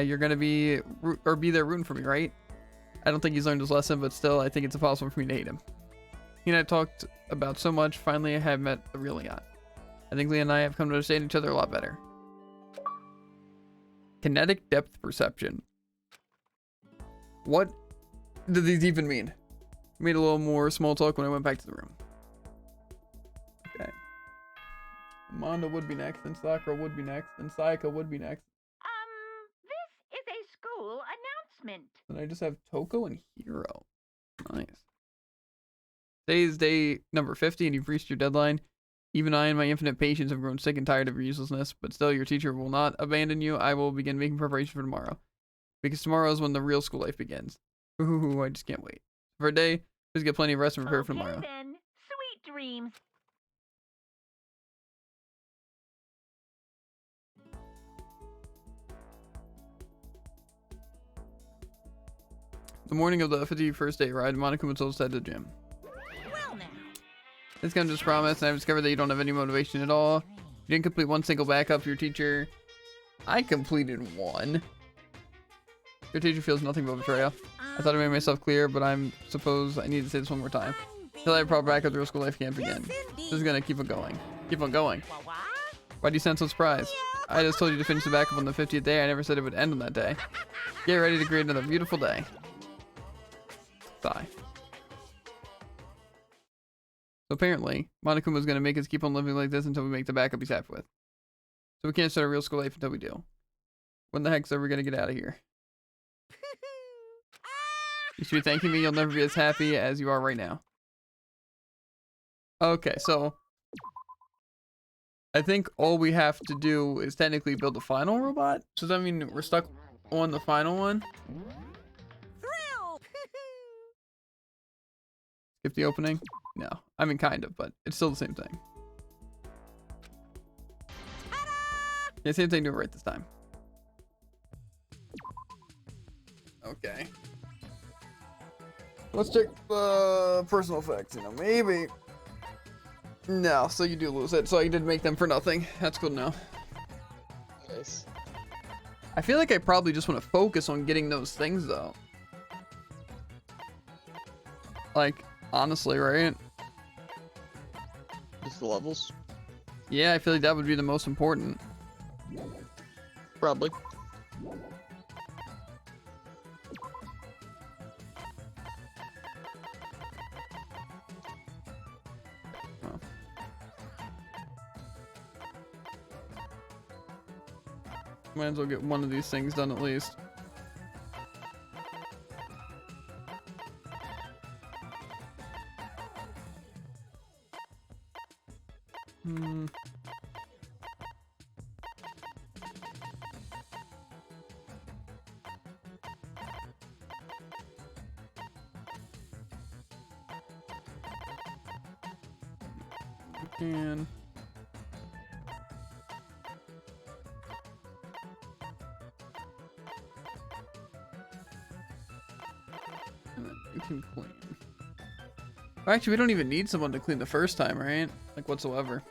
You're gonna be there rooting for me, right? I don't think he's learned his lesson, but still, I think it's impossible for me to hate him. He and I talked about so much. Finally, I have met the real Leon. I think Leon and I have come to understand each other a lot better. Kinetic depth perception. What do these even mean? Made a little more small talk when I went back to the room. Okay. Amanda would be next, and Sakura would be next, and Sayaka would be next. This is a school announcement. And I just have Toko and Hiro. Nice. Today's day number 50, and you've reached your deadline. Even I and my infinite patience have grown sick and tired of your uselessness, but still your teacher will not abandon you. I will begin making preparation for tomorrow. Because tomorrow is when the real school life begins. Ooh, I just can't wait. For a day, Please get plenty of rest and prepare for Okay tomorrow. then, sweet dreams. The morning of the 51st day ride, Monokuma told us to head to the gym. Well now. This comes as promised, and I've discovered that you don't have any motivation at all. You didn't complete one single backup for your teacher. I completed one. Your teacher feels nothing but betrayal. I thought I made myself clear, but I suppose I need to say this one more time. Till I have proper backup, the real school life can't begin. This is gonna keep on going. Keep on going. Why do you sound so surprised? I just told you to finish the backup on the 50th day. I never said it would end on that day. Get ready to create another beautiful day. Sigh. So apparently, Monokuma's gonna make us keep on living like this until we make the backup he's happy with. So we can't start a real school life until we do. When the heck's are we gonna get out of here? You should be thanking me. You'll never be as happy as you are right now. Okay, so I think all we have to do is technically build the final robot. So does that mean we're stuck on the final one? Thrill! Skip the opening? No. I mean, kind of, but it's still the same thing. Yeah, same thing, do it right this time. Okay. Let's check the personal effects, you know, maybe. No, so you do lose it, so I did make them for nothing. That's good now. Nice. I feel like I probably just want to focus on getting those things, though. Like, honestly, right? Just the levels? Yeah, I feel like that would be the most important. Probably. Might as well get one of these things done at least. And then you can clean. Oh, actually, we don't even need someone to clean the first time, right? Like, whatsoever.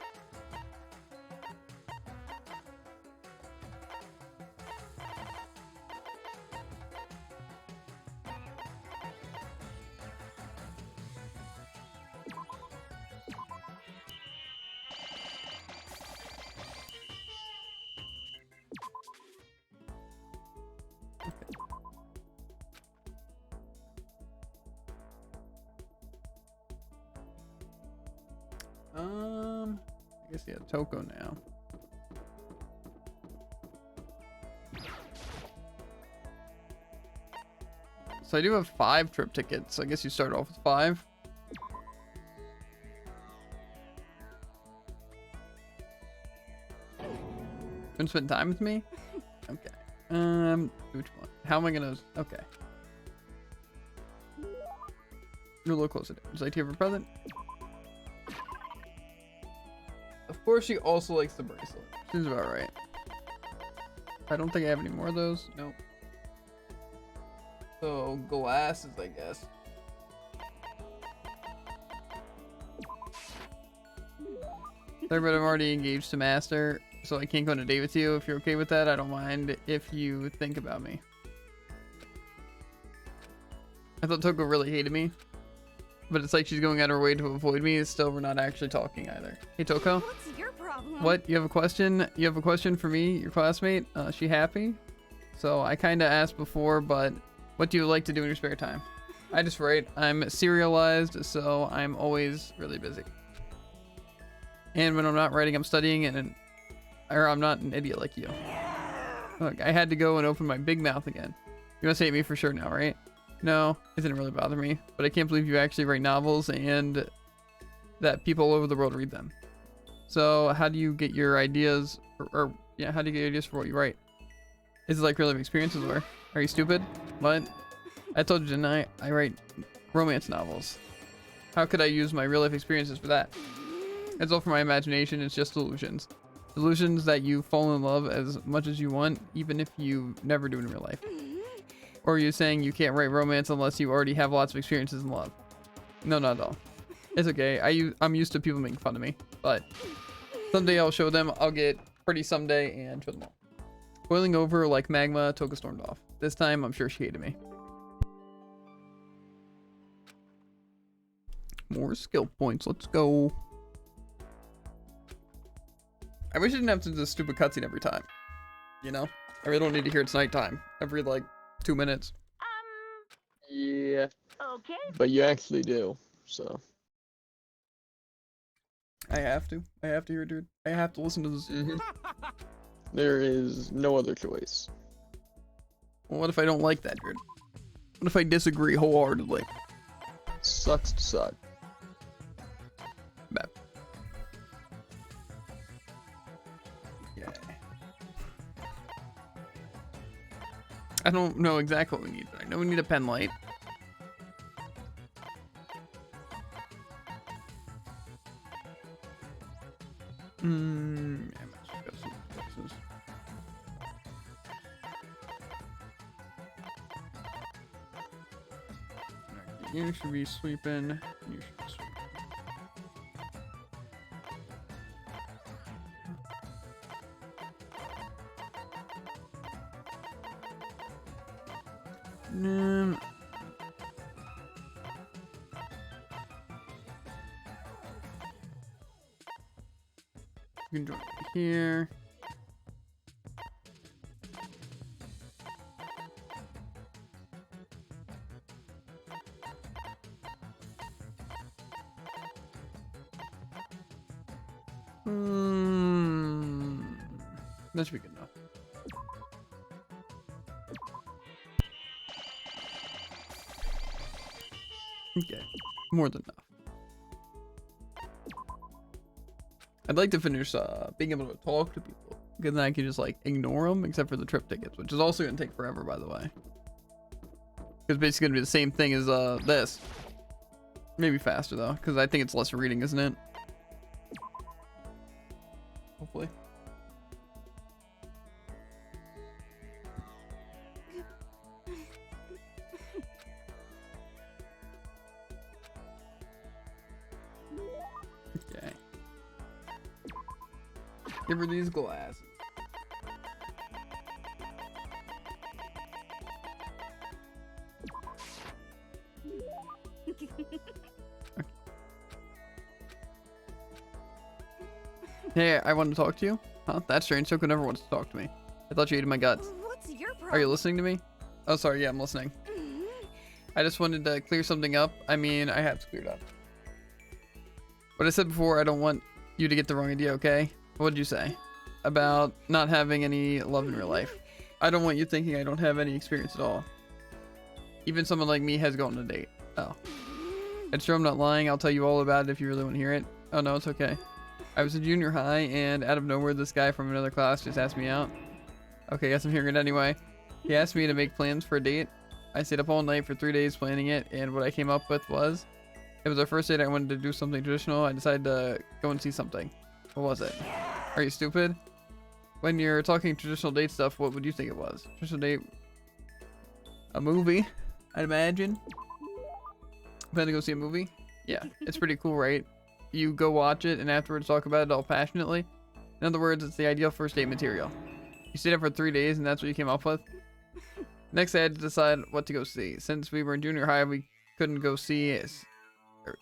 I guess yeah, Toko now. So I do have 5 trip tickets. So I guess you start off with 5. Gonna spend time with me? Okay. Which one? How am I gonna? Okay. You're a little closer. Would you like to give her a present? Of course, she also likes the bracelet. Seems about right. I don't think I have any more of those. Nope. So, glasses, I guess. Sorry, but I'm already engaged to Master, so I can't go on a date with you. If you're okay with that, I don't mind if you think about me. I thought Toko really hated me. But it's like she's going out of her way to avoid me. Still, we're not actually talking either. Hey, Toko. What's your problem? What? You have a question? You have a question for me, your classmate? She happy? So I kind of asked before, but what do you like to do in your spare time? I just write. I'm serialized, so I'm always really busy. And when I'm not writing, I'm studying, or I'm not an idiot like you. Look, I had to go and open my big mouth again. You must hate me for sure now, right? No, it didn't really bother me, but I can't believe you actually write novels and that people all over the world read them. So how do you get your ideas, or yeah, how do you get ideas for what you write? Is it like real life experiences, or are you stupid? What? I told you, didn't I? I write romance novels. How could I use my real life experiences for that? It's all for my imagination. It's just illusions. Illusions that you fall in love as much as you want, even if you never do in real life. Or are you saying you can't write romance unless you already have lots of experiences in love? No, not at all. It's okay. I'm used to people making fun of me, but someday I'll show them. I'll get pretty someday and show them all. Boiling over like magma, Toka stormed off. This time, I'm sure she hated me. More skill points. Let's go. I wish I didn't have to do this stupid cutscene every time. You know? I really don't need to hear it's nighttime every, like, 2 minutes. Yeah. Okay. But you actually do, so. I have to. I have to hear it, dude. I have to listen to this. There is no other choice. Well, what if I don't like that, dude? What if I disagree wholeheartedly? Sucks to suck. Bad. Yeah. I don't know exactly what we need, but I know we need a pen light. Yeah, I might just go some places. Alright, you should be sweeping. You should be sweeping. You can join me here. That should be good enough. Okay, more than enough. I'd like to finish being able to talk to people, because then I can just like ignore them, except for the trip tickets, which is also going to take forever, by the way. It's basically going to be the same thing as this. Maybe faster though, because I think it's less reading, isn't it? Hopefully. Okay. Give her these glasses. Hey, I want to talk to you? Huh? That's strange. Shoko never wants to talk to me. I thought you hated my guts. What's your problem? Are you listening to me? Oh, sorry. Yeah, I'm listening. I just wanted to clear something up. I mean, I have to clear it up. What I said before, I don't want you to get the wrong idea, okay? What did you say? About not having any love in real life. I don't want you thinking I don't have any experience at all. Even someone like me has gone on a date. Oh. It's true, I'm not lying. I'll tell you all about it if you really want to hear it. Oh, no, it's okay. I was in junior high, and out of nowhere, this guy from another class just asked me out. Okay, guess I'm hearing it anyway. He asked me to make plans for a date. I stayed up all night for 3 days planning it, and what I came up with was... It was our first date. I wanted to do something traditional. I decided to go and see something. What was it? Are you stupid? When you're talking traditional date stuff, what would you think it was? Traditional date... A movie, I'd imagine. Plan to go see a movie? Yeah, it's pretty cool, right? You go watch it and afterwards talk about it all passionately. In other words, it's the ideal first date material. You stayed up for 3 days and that's what you came up with? Next, I had to decide what to go see. Since we were in junior high, we couldn't go see...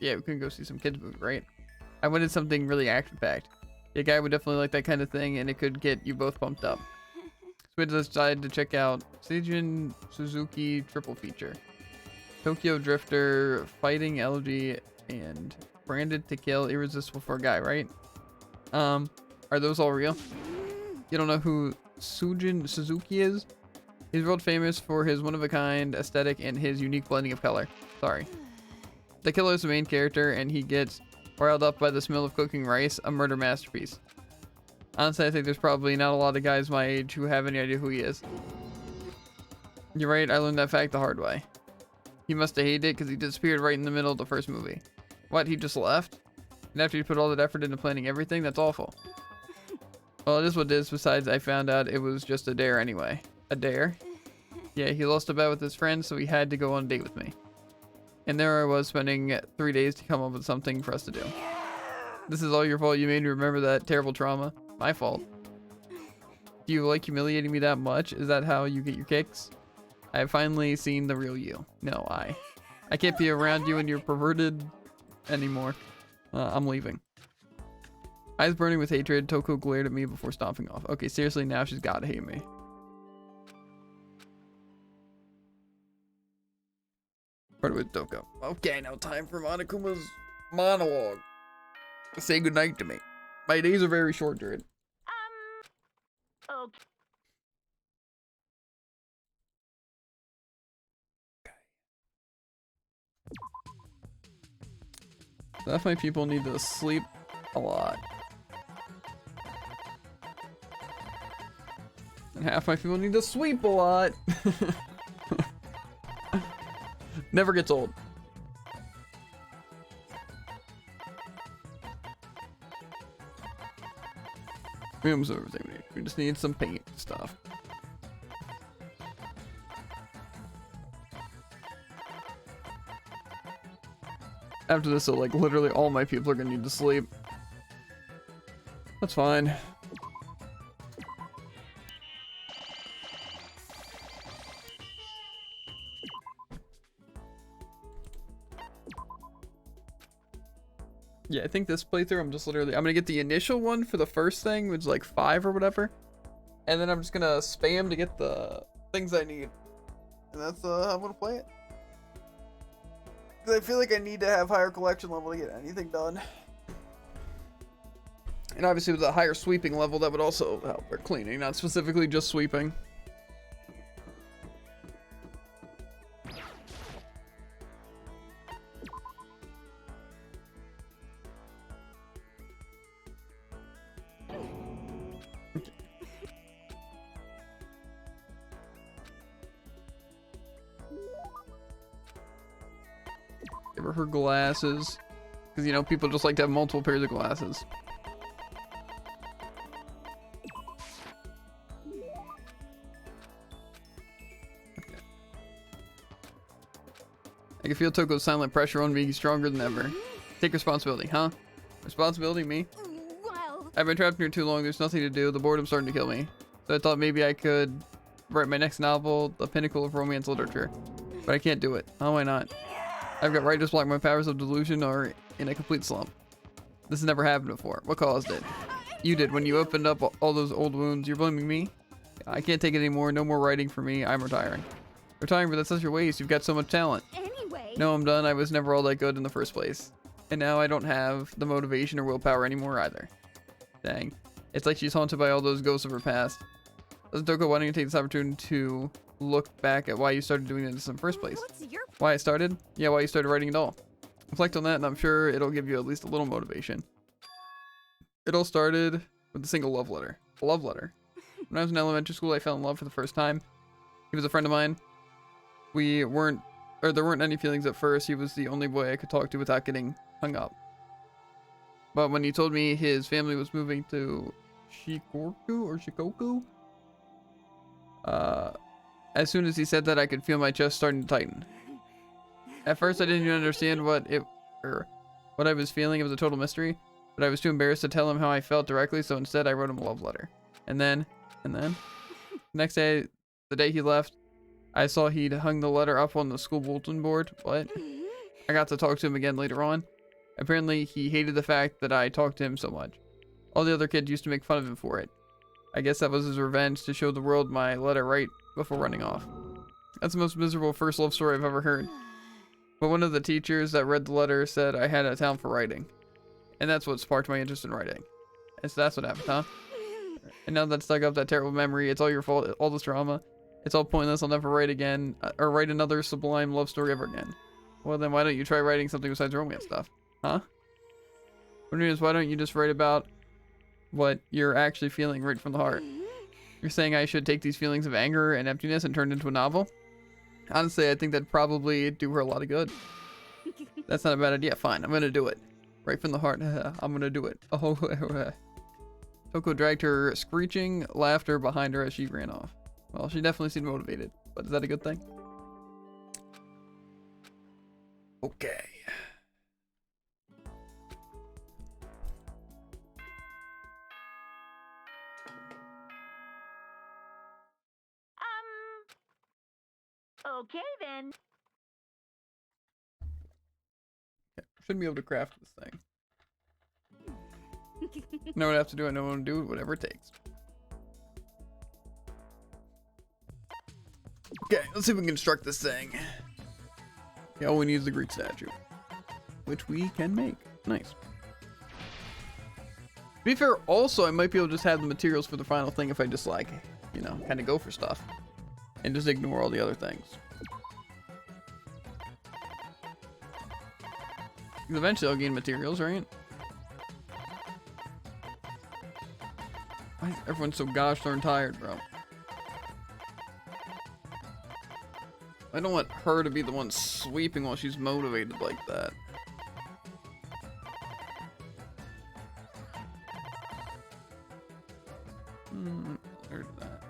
we couldn't go see some kids movie, right? I wanted something really action-packed. The guy would definitely like that kind of thing, and it could get you both pumped up. So we decided to check out Seijin Suzuki Triple Feature. Tokyo Drifter, Fighting Elegy, and Branded to Kill, Irresistible for a Guy, right? Are those all real? You don't know who Sujin Suzuki is? He's world famous for his one-of-a-kind aesthetic and his unique blending of color. Sorry. The killer is the main character, and he gets riled up by the smell of cooking rice, a murder masterpiece. Honestly, I think there's probably not a lot of guys my age who have any idea who he is. You're right, I learned that fact the hard way. He must have hated it because he disappeared right in the middle of the first movie. What, he just left? And after you put all that effort into planning everything, that's awful. Well, it is what it is. Besides, I found out it was just a dare anyway. A dare? Yeah, he lost a bet with his friends, so he had to go on a date with me. And there I was spending 3 days to come up with something for us to do. This is all your fault. You made me remember that terrible trauma. My fault. Do you like humiliating me that much? Is that how you get your kicks? I have finally seen the real you. No, I can't be around you and you're perverted anymore. I'm leaving. Eyes burning with hatred, Toko glared at me before stomping off. Okay, seriously, now she's gotta hate me. Part with Toko. Okay, now time for Monokuma's monologue. Say goodnight to me. My days are very short, Jared. Okay. Half my people need to sleep a lot. And half my people need to sweep a lot. Never gets old. We almost have everything we need. We just need some paint stuff. After this, so like literally all my people are gonna need to sleep. That's fine. Yeah, I think this playthrough, I'm gonna get the initial one for the first thing, which is like 5 or whatever. And then I'm just gonna spam to get the things I need. And that's how I'm gonna play it. Because I feel like I need to have higher collection level to get anything done. And obviously with a higher sweeping level, that would also help for cleaning, not specifically just sweeping. Give her glasses. Because, you know, people just like to have multiple pairs of glasses. Okay. I can feel Toko's silent pressure on me stronger than ever. Take responsibility, huh? Responsibility, me? Well, I've been trapped here too long. There's nothing to do. The boredom's starting to kill me. So I thought maybe I could write my next novel, the pinnacle of romance literature. But I can't do it. Oh, why not? I've got writer's block. My powers of delusion are in a complete slump. This has never happened before. What caused it? You did. When you opened up all those old wounds, you're blaming me? I can't take it anymore. No more writing for me. I'm retiring. Retiring, but that's such a waste. You've got so much talent. anyway. No, I'm done. I was never all that good in the first place. And now I don't have the motivation or willpower anymore either. Dang. It's like she's haunted by all those ghosts of her past. Toko, why don't you take this opportunity to look back at why you started doing this in the first place? What's your Why I started? Yeah, why you started writing at all. Reflect on that and I'm sure it'll give you at least a little motivation. It all started with a single love letter. A love letter. When I was in elementary school, I fell in love for the first time. He was a friend of mine. There weren't any feelings at first. He was the only boy I could talk to without getting hung up. But when he told me his family was moving to Shikoku, as soon as he said that, I could feel my chest starting to tighten. At first, I didn't even understand what I was feeling. It was a total mystery, but I was too embarrassed to tell him how I felt directly, so instead I wrote him a love letter. And then, next day, the day he left, I saw he'd hung the letter up on the school bulletin board. What? I got to talk to him again later on. Apparently, he hated the fact that I talked to him so much. All the other kids used to make fun of him for it. I guess that was his revenge to show the world my letter right before running off. That's the most miserable first love story I've ever heard. But one of the teachers that read the letter said I had a talent for writing. And that's what sparked my interest in writing. And so that's what happened, huh? And now that's dug up that terrible memory. It's all your fault. All this drama. It's all pointless. I'll never write again. Or write another sublime love story ever again. Well then, why don't you try writing something besides romance stuff? Huh? What I mean is, why don't you just write about what you're actually feeling right from the heart? You're saying I should take these feelings of anger and emptiness and turn it into a novel? Honestly, I think that'd probably do her a lot of good. That's not a bad idea. Fine, I'm gonna do it. Right from the heart. I'm gonna do it. Oh, Toko dragged her screeching laughter behind her as she ran off. Well, she definitely seemed motivated, but is that a good thing? Okay. Okay then. Shouldn't be able to craft this thing. Know what I have to do, I know what to do, whatever it takes. Okay, let's see if we can construct this thing. Yeah, all we need is the Greek statue. Which we can make. Nice. To be fair, also, I might be able to just have the materials for the final thing if I just, like, you know, kind of go for stuff. And just ignore all the other things. Because eventually I'll gain materials, right? Why is everyone so gosh darn tired, bro? I don't want her to be the one sweeping while she's motivated like that. There's that.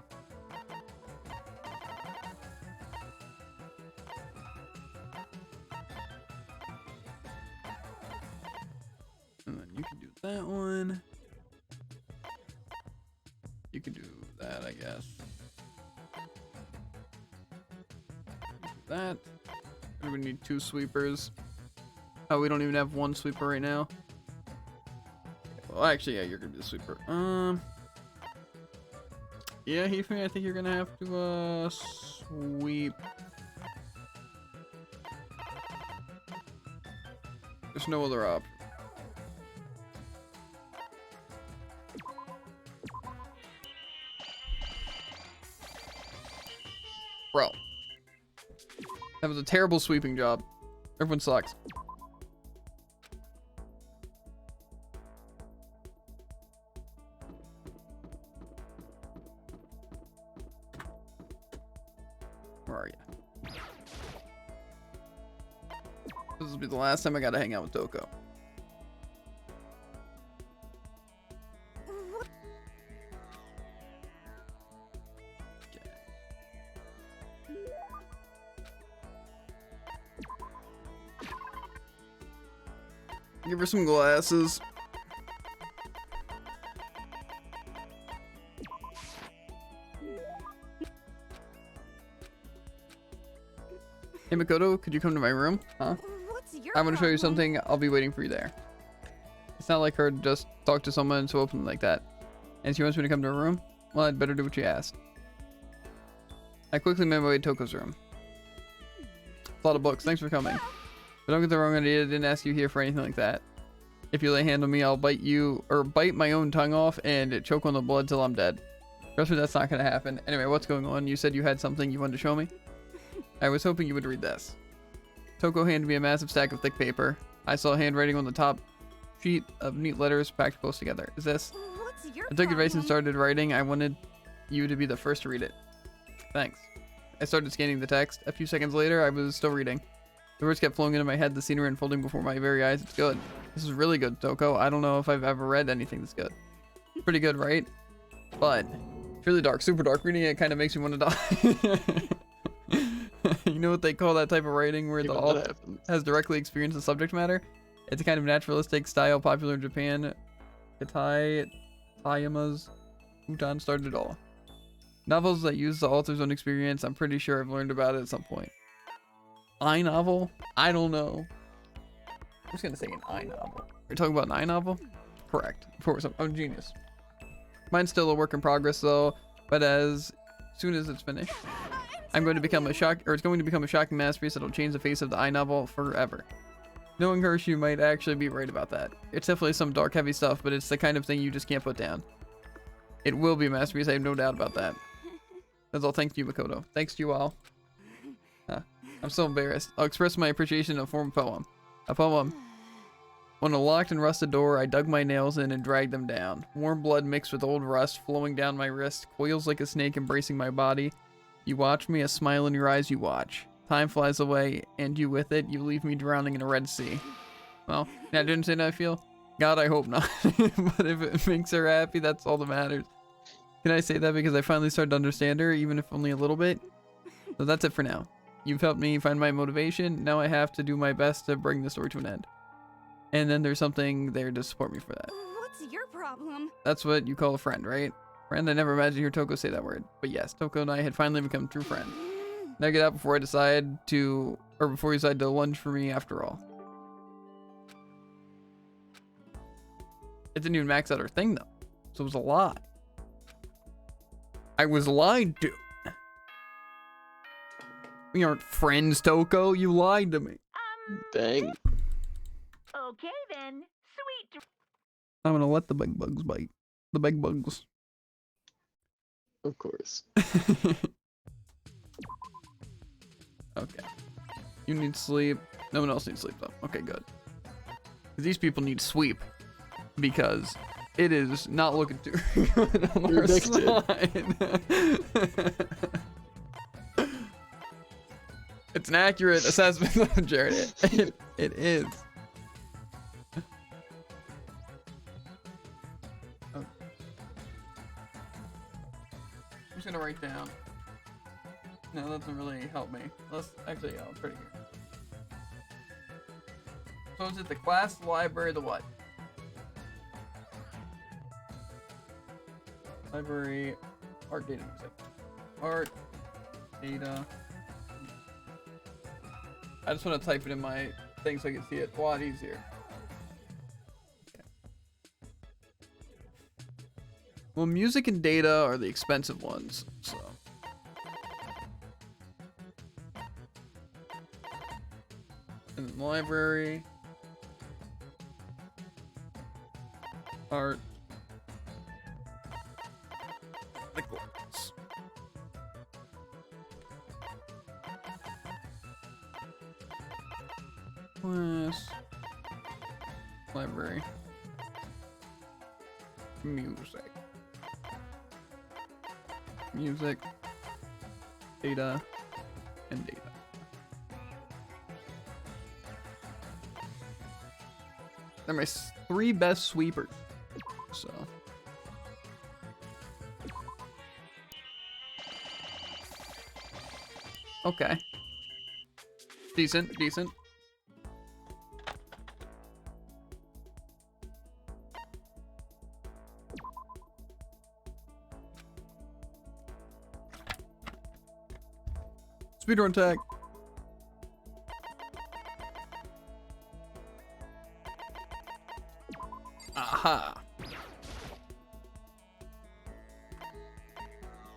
And then you can do that one. You can do that, I guess. That. We need 2 sweepers. Oh, we don't even have 1 sweeper right now. Well, actually, yeah, you're gonna be the sweeper. Yeah, Heafy, I think you're gonna have to, sweep. There's no other option. Bro. That was a terrible sweeping job. Everyone sucks. Where are you? This will be the last time I gotta hang out with Toko. Give her some glasses. Hey Makoto, could you come to my room? Huh? What's your I'm gonna show you problem? something. I'll be waiting for you there. It's not like her to just talk to someone so openly like that. And she wants me to come to her room? Well, I'd better do what she asked. I quickly made my way to Toko's room. A lot of books. Thanks for coming. But don't get the wrong idea. I didn't ask you here for anything like that. If you lay a hand on me, I'll bite you, or bite my own tongue off and choke on the blood till I'm dead. Trust me, that's not gonna happen. Anyway, what's going on? You said you had something you wanted to show me? I was hoping you would read this. Toko handed me a massive stack of thick paper. I saw handwriting on the top sheet of neat letters packed close together. Is this? What's your I took advice and problem? started writing. I wanted you to be the first to read it. Thanks. I started scanning the text. A few seconds later, I was still reading. The words kept flowing into my head, the scenery unfolding before my very eyes. It's good. This is really good, Toko. I don't know if I've ever read anything that's good. Pretty good, right? But it's really dark, super dark. Reading it kind of makes me want to die. You know what they call that type of writing where the author has directly experienced the subject matter? It's a kind of naturalistic style popular in Japan. Katai Tayama's Utan started it all. Novels that use the author's own experience, I'm pretty sure I've learned about it at some point. I novel? I don't know. I'm just gonna say an I novel. You're talking about an I novel? Correct. Of course, I'm a genius. Mine's still a work in progress though, but as soon as it's finished, I'm going to become a it's going to become a shocking masterpiece that'll change the face of the I novel forever. Knowing her, she might actually be right about that. It's definitely some dark, heavy stuff, but it's the kind of thing you just can't put down. It will be a masterpiece, I have no doubt about that. That's all thanks to you, Makoto. Thanks to you all. I'm so embarrassed. I'll express my appreciation in a form of poem. A poem. On a locked and rusted door, I dug my nails in and dragged them down. Warm blood mixed with old rust flowing down my wrist, coils like a snake embracing my body. You watch me, a smile in your eyes, you watch. Time flies away, and you with it. You leave me drowning in a Red Sea. Well, yeah, I didn't say how I feel. God, I hope not. But if it makes her happy, that's all that matters. Can I say that because I finally started to understand her, even if only a little bit? So that's it for now. You've helped me find my motivation. Now I have to do my best to bring the story to an end. And then there's something there to support me for that. What's your problem? That's what you call a friend, right? Friend? I never imagined to hear Toko say that word. But yes, Toko and I had finally become true friends. Now get out before I decide to, or before you decide to lunge for me after all. It didn't even max out her thing though. So it was a lie. I was lied to. We aren't friends, Toko. You lied to me. Dang. Okay then. Sweet I'm gonna let the big bugs bite. The big bugs. Of course. Okay. You need sleep. No one else needs sleep though. Okay, good. These people need sweep. Because it is not looking too good on You're our side. It's an accurate assessment, Jared. It is. Okay. I'm just gonna write down. No, that doesn't really help me. Let's actually, I'll put it here. So is it the class, the library, the what? Library, art, data, music. Art, data. I just want to type it in my thing so I can see it a lot easier. Okay. Well, music and data are the expensive ones, so. And then library. Art. The goals. Class. Library. Music. Music. Data. And data. They're my 3 best sweepers. So. Okay. Decent, decent. Speedrun tag. Aha.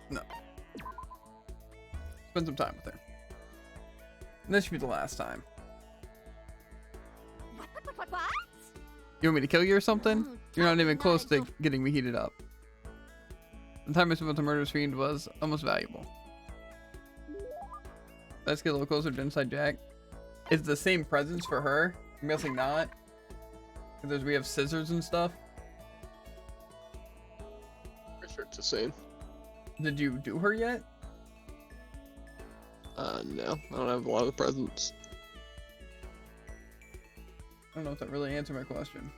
No. Spend some time with her. And this should be the last time. What? You want me to kill you or something? Oh, You're not even close to God. getting me heated up. The time I spent with the murderous fiend was almost valuable. Let's get a little closer to Inside Jack. Is the same presence for her? I'm guessing not. Because we have scissors and stuff. Pretty sure it's the same. Did you do her yet? No. I don't have a lot of presents. I don't know if that really answered my question.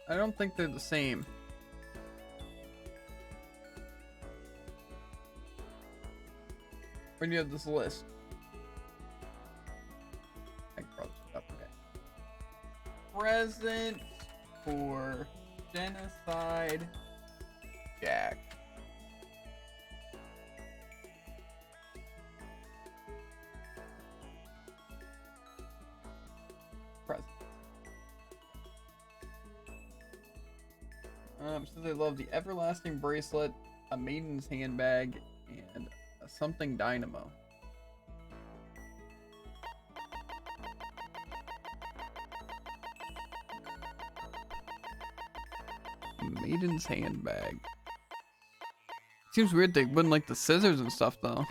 I don't think they're the same. Where do you have this list? I can probably look it up. Okay. Present for Genocide Jack. Present. So they love the everlasting bracelet, a maiden's handbag, and a something dynamo. Maiden's handbag. Seems weird they wouldn't like the scissors and stuff though.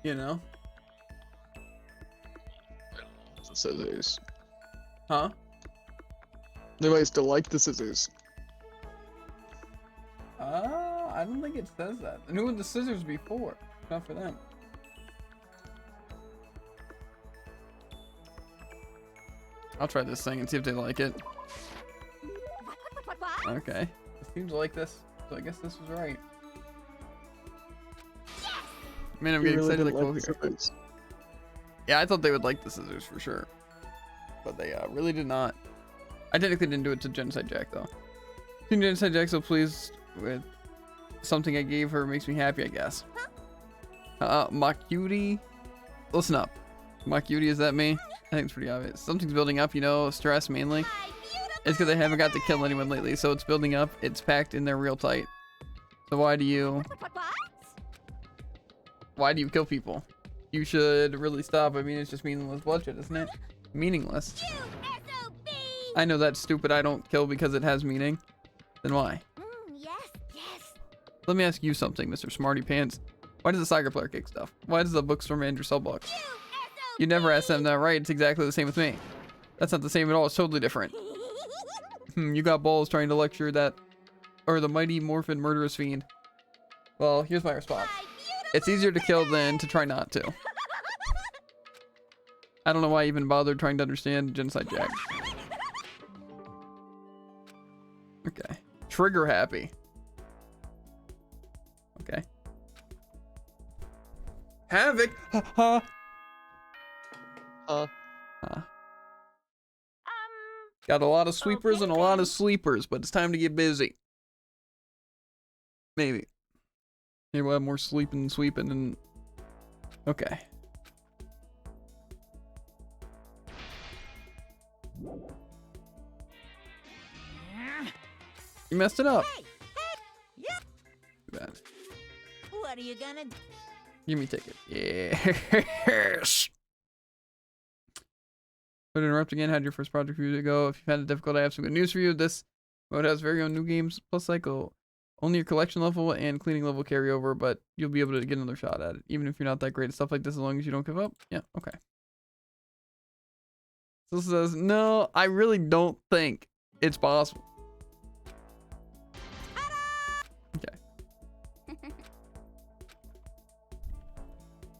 You know? The scissors. Huh? They might still like the scissors. I don't think it says that. And who would the scissors be for? Not for them. I'll try this thing and see if they like it. Okay. It seems like this. So I guess this was right. Man, I'm getting excited like well here. Yeah, I thought they would like the scissors for sure. But they really did not. I technically didn't do it to Genocide Jack though. Seeing Genocide Jack so pleased with something I gave her makes me happy, I guess. Macutie. Listen up. Macutie, is that me? I think it's pretty obvious. Something's building up, you know, stress mainly. It's because I haven't got to kill anyone lately, so it's building up. It's packed in there real tight. So why do you kill people? You should really stop. I mean, it's just meaningless bloodshed, isn't it? Meaningless. I know that's stupid. I don't kill because it has meaning. Then why? Yes. Let me ask you something, Mr. Smarty Pants. Why does the soccer player kick stuff? Why does the bookstore manager sell books? You never asked them that, right? It's exactly the same with me. That's not the same at all. It's totally different. You got balls trying to lecture that, or the mighty morphin murderous fiend. Well, here's my response. It's easier to kill than to try not to. I don't know why I even bothered trying to understand Genocide Jack. Okay. Trigger happy. Okay. Havoc! Ha ha! Got a lot of sweepers and a lot of sleepers, but it's time to get busy. Maybe. Maybe we'll have more sleeping and sweeping and... Okay. You messed it up. Yep. Too bad. What are you gonna do? Give me a ticket. Yes. But interrupt again. How'd your first project review to go? If you found it difficult, I have some good news for you. This mode has very own new games plus cycle. Only your collection level and cleaning level carry over, but you'll be able to get another shot at it. Even if you're not that great at stuff like this, as long as you don't give up. Yeah, okay. So this says, no, I really don't think it's possible. Okay.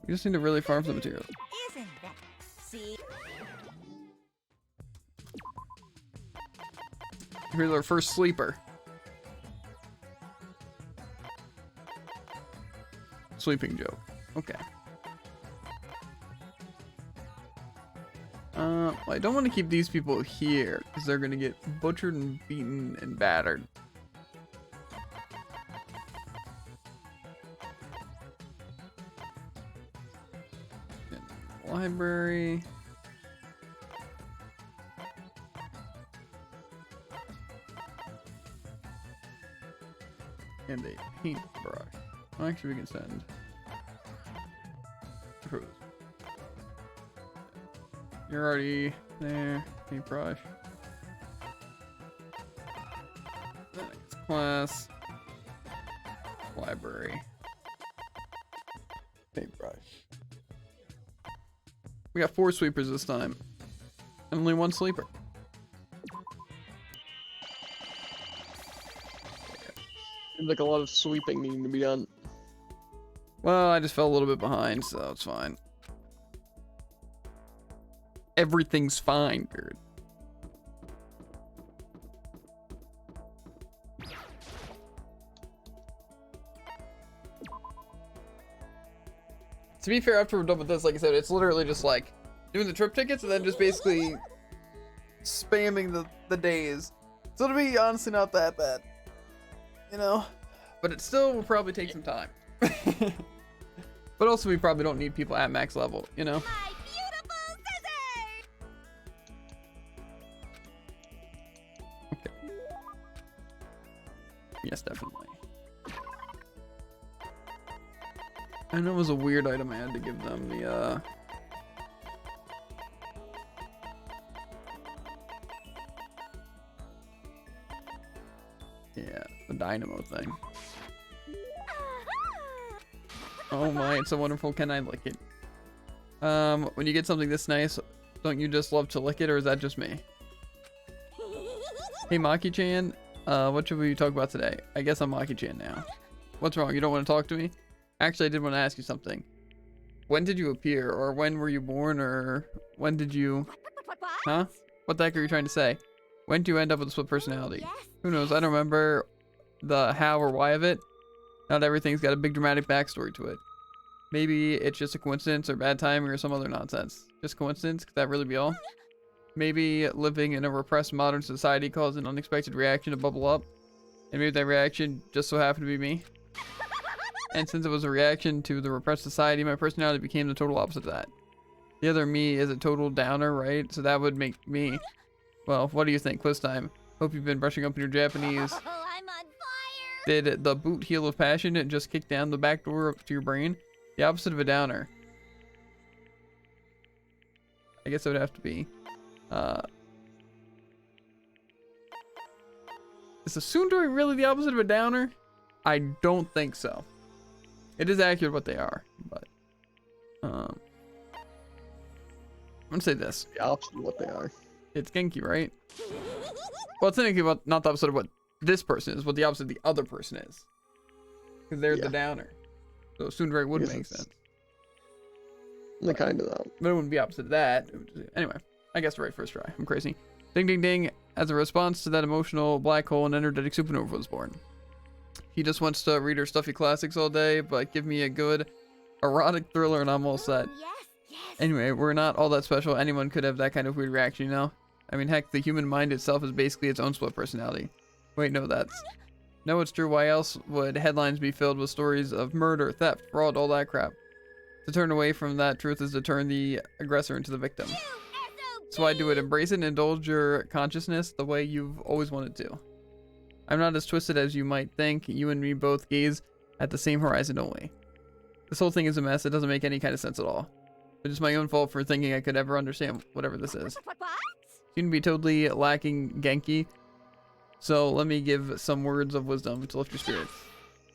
We just need to really farm some materials. Isn't that? See? Here's our first sleeper. Sleeping joke. Okay. Well, I don't want to keep these people here because they're gonna get butchered and beaten and battered. Library. And a paintbrush. Well, actually, we can send. Cruise. You're already there. Paintbrush. Next class. Library. Paintbrush. We got 4 sweepers this time. And only 1 sleeper. Seems like a lot of sweeping needing to be done. Well, I just fell a little bit behind, so it's fine. Everything's fine, period. To be fair, after we're done with this, like I said, it's literally just like doing the trip tickets and then just basically spamming the days. So it'll be honestly not that bad. You know? But it still will probably take some time. But also we probably don't need people at max level, you know? My beautiful scissors! Okay. Yes, definitely. I know it was a weird item I had to give them the, yeah, the dynamo thing. Oh my, it's so wonderful. Can I lick it? When you get something this nice, don't you just love to lick it, or is that just me? Hey Maki-chan, what should we talk about today? I guess I'm Maki-chan now. What's wrong? You don't want to talk to me? Actually, I did want to ask you something. When did you appear? Or when were you born? Or when did you... Huh? What the heck are you trying to say? When did you end up with a split personality? Who knows? I don't remember the how or why of it. Not everything's got a big dramatic backstory to it. Maybe it's just a coincidence or bad timing or some other nonsense. Just coincidence? Could that really be all? Maybe living in a repressed modern society caused an unexpected reaction to bubble up. And maybe that reaction just so happened to be me. And since it was a reaction to the repressed society, my personality became the total opposite of that. The other me is a total downer, right? So that would make me... Well, what do you think? Quiz time. Hope you've been brushing up in your Japanese. Oh, I'm on fire! Did the boot heel of passion just kick down the back door to your brain? The opposite of a downer. I guess it would have to be... Is the tsundere really the opposite of a downer? I don't think so. It is accurate what they are, but I'm gonna say this. The opposite of what they are. It's Genki, right? Well, it's thinking about not the opposite of what this person is, what the opposite of the other person is. Because they're the downer. So tsundere would make sense. They kind of though. But it wouldn't be opposite of that. Anyway, I guess right first try. I'm crazy. Ding ding ding. As a response to that emotional black hole, an energetic supernova was born. He just wants to read her stuffy classics all day, but give me a good erotic thriller and I'm all set. Anyway, we're not all that special. Anyone could have that kind of weird reaction, you know? I mean, heck, the human mind itself is basically its own split personality. Wait, no, No, it's true. Why else would headlines be filled with stories of murder, theft, fraud, all that crap? To turn away from that truth is to turn the aggressor into the victim. So I do it. Embrace it and indulge your consciousness the way you've always wanted to. I'm not as twisted as you might think. You and me both gaze at the same horizon only. This whole thing is a mess. It doesn't make any kind of sense at all. But it's my own fault for thinking I could ever understand whatever this is. Seem to be totally lacking Genki. So let me give some words of wisdom to lift your spirits.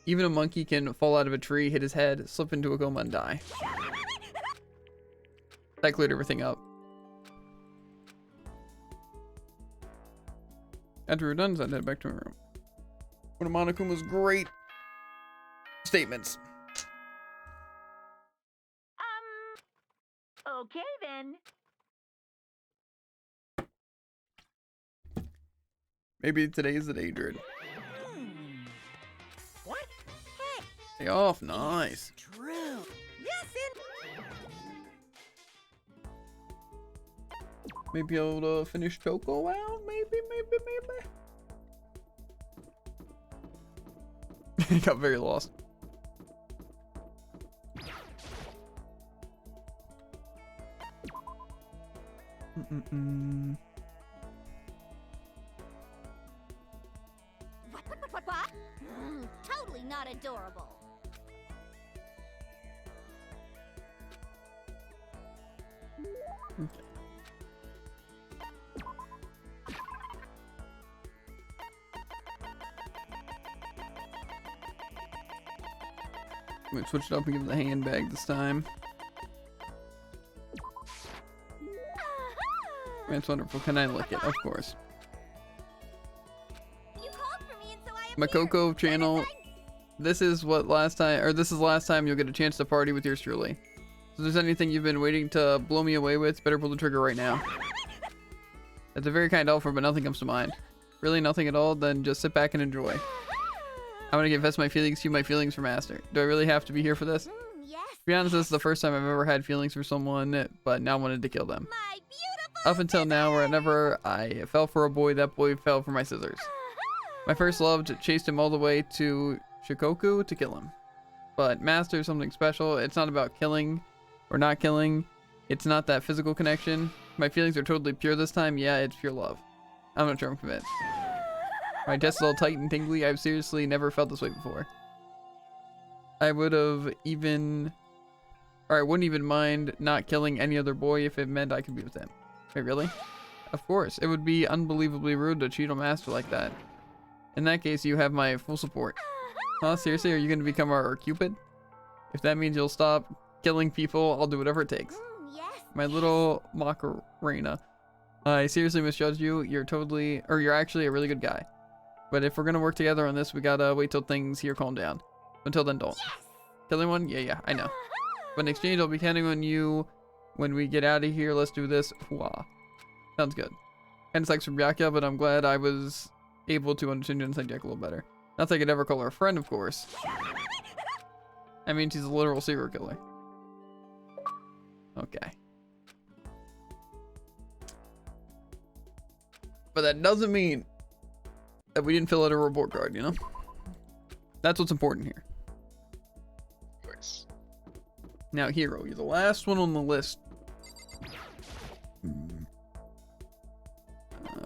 Even a monkey can fall out of a tree, hit his head, slip into a coma, and die. That cleared everything up. After we're done, I'd head back to my room. One of Monokuma's great statements. Okay then. Maybe today's the day, Druid. What? Hey, Day off, nice. true. Yes, Maybe able to finish Choco out? Maybe. He got very lost. What? Totally not adorable. Okay. I'm gonna switch it up and give him the handbag this time. That's wonderful. Can I lick it? Of course. You called for me and so I appeared. Makoko channel. This is last time you'll get a chance to party with yours truly. So if there's anything you've been waiting to blow me away with, better pull the trigger right now. That's a very kind offer, but nothing comes to mind. Really nothing at all, then just sit back and enjoy. I'm gonna confess my feelings to you, my feelings for Master. Do I really have to be here for this? Yes. To be honest, this is the first time I've ever had feelings for someone, but now wanted to kill them. My beautiful. Up until now, whenever I fell for a boy, that boy fell for my scissors. My first love chased him all the way to Shikoku to kill him. But Master is something special. It's not about killing or not killing. It's not that physical connection. My feelings are totally pure this time. Yeah, it's pure love. I'm not sure I'm convinced. My chest is all tight and tingly. I've seriously never felt this way before. I wouldn't even mind not killing any other boy if it meant I could be with him. Wait, really? Of course. It would be unbelievably rude to cheat on Master like that. In that case, you have my full support. Huh? Seriously? Are you going to become our Cupid? If that means you'll stop killing people, I'll do whatever it takes. Yes. My little Macarena. I seriously misjudged you. You're actually a really good guy. But if we're gonna work together on this, we gotta wait till things here calm down. Until then, don't. Yes! Kill anyone? Yeah, I know. But in exchange, I'll be counting on you when we get out of here. Let's do this. Hooah. Sounds good. Kinda sucks from Byakuya, but I'm glad I was able to understand you and Jack a little better. Not that I could ever call her a friend, of course. I mean, she's a literal serial killer. Okay. But that doesn't mean that we didn't fill out a report card, you know? That's what's important here. Nice. Now, Hero, you're the last one on the list.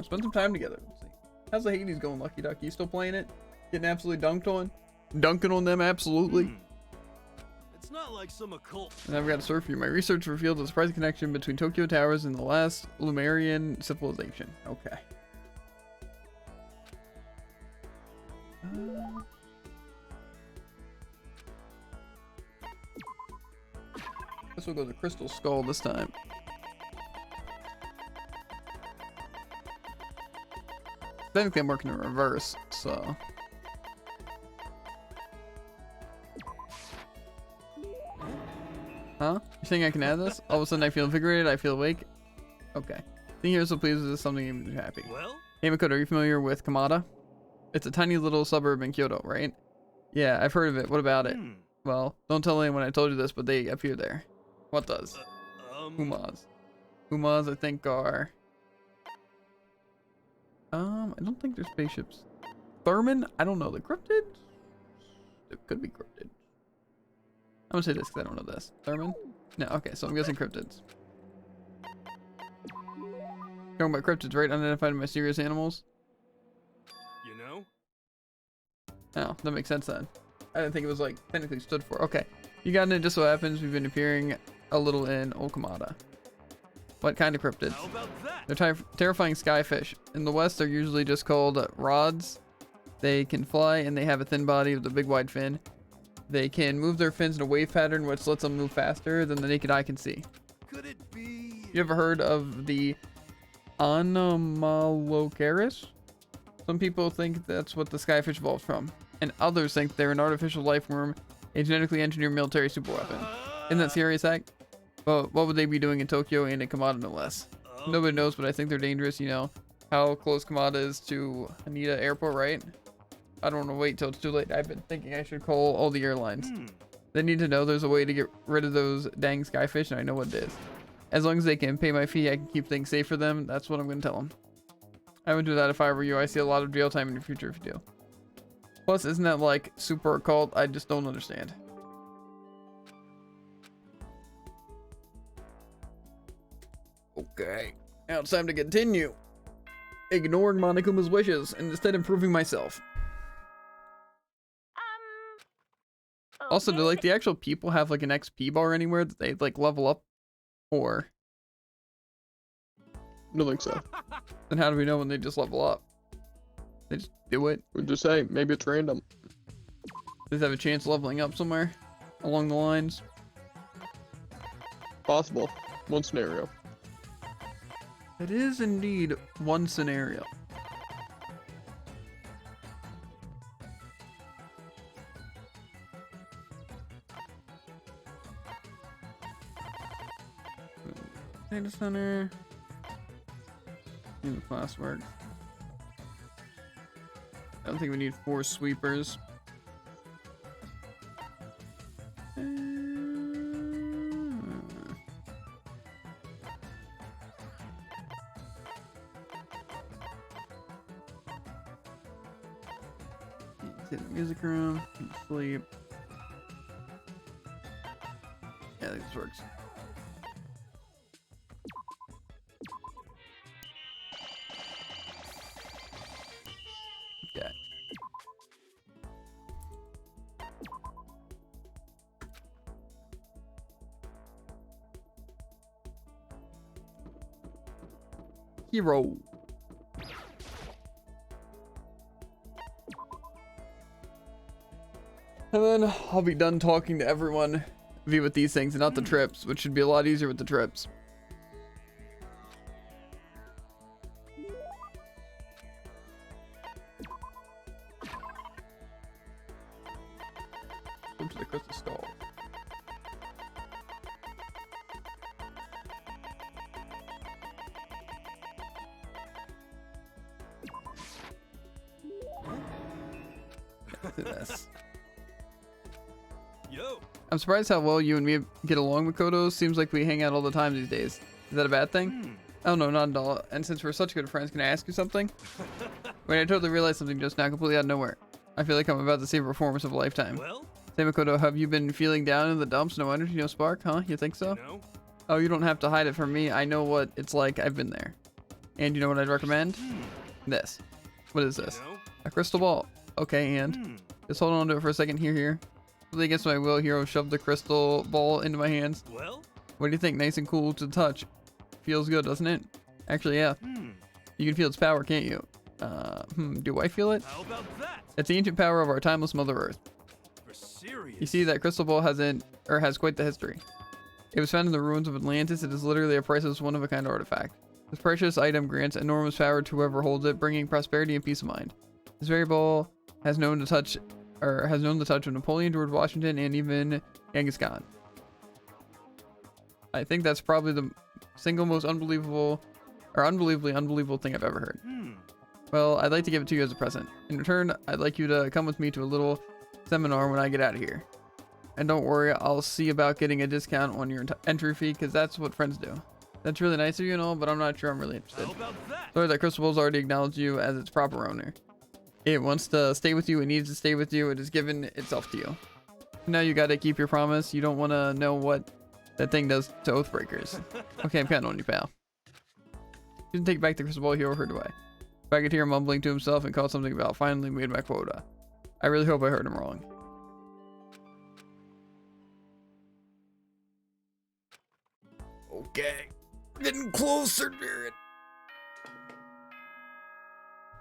Spend some time together. Let's see. How's the Hades going, Lucky Duck? You still playing it? Getting absolutely dunked on? Dunking on them, absolutely. It's not like some occult. And I've got a story for you. My research revealed a surprising connection between Tokyo Towers and the last Lumerian civilization. Okay. Guess we'll go to Crystal Skull this time. Technically, I'm working in reverse, so. Huh? You think I can add this? All of a sudden, I feel invigorated. I feel awake. Okay. Being here so pleased is something that makes me happy. Well? Hey, Makoto, are you familiar with Kamada? It's a tiny little suburb in Kyoto, right? Yeah, I've heard of it. What about it? Well, don't tell anyone I told you this, but they appear there. What does? Humas. Humas, I think, are... I don't think they're spaceships. Thurman? I don't know. The cryptids? It could be cryptid. I'm gonna say this because I don't know this. Thurman? No, okay, so I'm guessing cryptids. Talking about cryptids, right? Unidentified mysterious animals? You know? Oh, that makes sense then. I didn't think it was like technically stood for. Okay. You got it. Just so happens we've been appearing a little in Okamada. What kind of cryptids? How about that? They're terrifying skyfish. In the West, they're usually just called rods. They can fly and they have a thin body with a big wide fin. They can move their fins in a wave pattern, which lets them move faster than the naked eye can see. Could it be? You ever heard of the Anomalocaris? Some people think that's what the skyfish evolved from, and others think they're an artificial life form, a genetically engineered military superweapon. Isn't that serious, act? But what would they be doing in Tokyo and in Kamada no less? Nobody knows, but I think they're dangerous. You know how close Kamada is to Haneda Airport, right? I don't want to wait till it's too late. I've been thinking I should call all the airlines. They need to know there's a way to get rid of those dang skyfish, and I know what it is. As long as they can pay my fee, I can keep things safe for them. That's what I'm going to tell them. I would do that if I were you. I see a lot of jail time in the future if you do. Plus, isn't that like super occult? I just don't understand. Okay, now it's time to continue. Ignoring Monokuma's wishes and instead improving myself. Also, do like the actual people have like an XP bar anywhere that they like level up? Or I don't think so. then how do we know when they just level up? They just do it. We just say maybe it's random. Does it have a chance of leveling up somewhere along the lines? Possible. One scenario. It is indeed one scenario. Data center. In the classwork. I don't think we need 4 sweepers. Music room, sleep. Yeah, I think this works. Okay. Hero. And then I'll be done talking to everyone via with these things and not the trips, which should be a lot easier with the trips. Where's the skull? Look at this. Yo. I'm surprised how well you and me get along, Makoto. Seems like we hang out all the time these days. Is that a bad thing? Oh no, not at all. And since we're such good friends, can I ask you something? Wait, I totally realized something just now, completely out of nowhere. I feel like I'm about to see a performance of a lifetime. Well, Say, Makoto, have you been feeling down in the dumps? No energy, no spark, huh? You think so? no. Oh, you don't have to hide it from me. I know what it's like. I've been there. And you know what I'd recommend? This. What is this? No. A crystal ball. Okay, and just hold on to it for a second. Here. Really against my will, Hero shoved the crystal ball into my hands. Well, What do you think? Nice and cool to the touch. Feels good, doesn't it? Actually, yeah. You can feel its power, can't you? Do I feel it? how about that? It's the ancient power of our timeless Mother Earth. For serious. You see, that crystal ball has quite the history. It was found in the ruins of Atlantis. It is literally a priceless, one-of-a-kind artifact. This precious item grants enormous power to whoever holds it, bringing prosperity and peace of mind. This very ball has known the touch of Napoleon, George Washington, and even Genghis Khan. I think that's probably the single most unbelievably unbelievable thing I've ever heard. Well, I'd like to give it to you as a present. In return, I'd like you to come with me to a little seminar when I get out of here. And don't worry, I'll see about getting a discount on your entry fee, because that's what friends do. That's really nice of you and all, but I'm not sure I'm really interested. How about that? Sorry that Crystal Ball's already acknowledged you as its proper owner. It wants to stay with you, it needs to stay with you, it has given itself to you. Now you gotta keep your promise, you don't want to know what that thing does to Oathbreakers. Okay, I'm counting on you, pal. You didn't take back the Crystal Ball, he overheard away. I could hear him mumbling to himself and called something about finally made my quota. I really hope I heard him wrong. Okay. We're getting closer, Jared.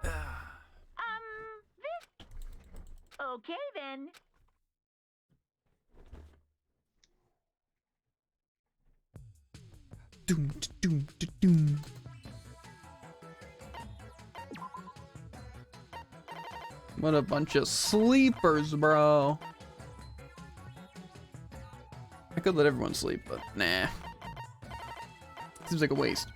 This. Okay then. Doom, doom, doom. What a bunch of sleepers, bro. I could let everyone sleep, but nah. Seems like a waste.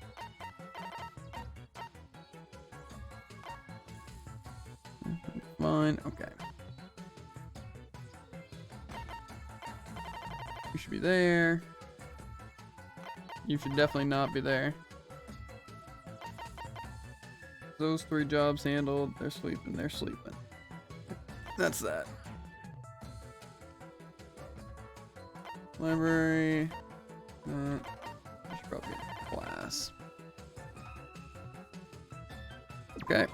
Fine, okay. You should be there. You should definitely not be there. Those 3 jobs handled. They're sleeping. They're sleeping. That's that. Library. I should probably get class. Okay.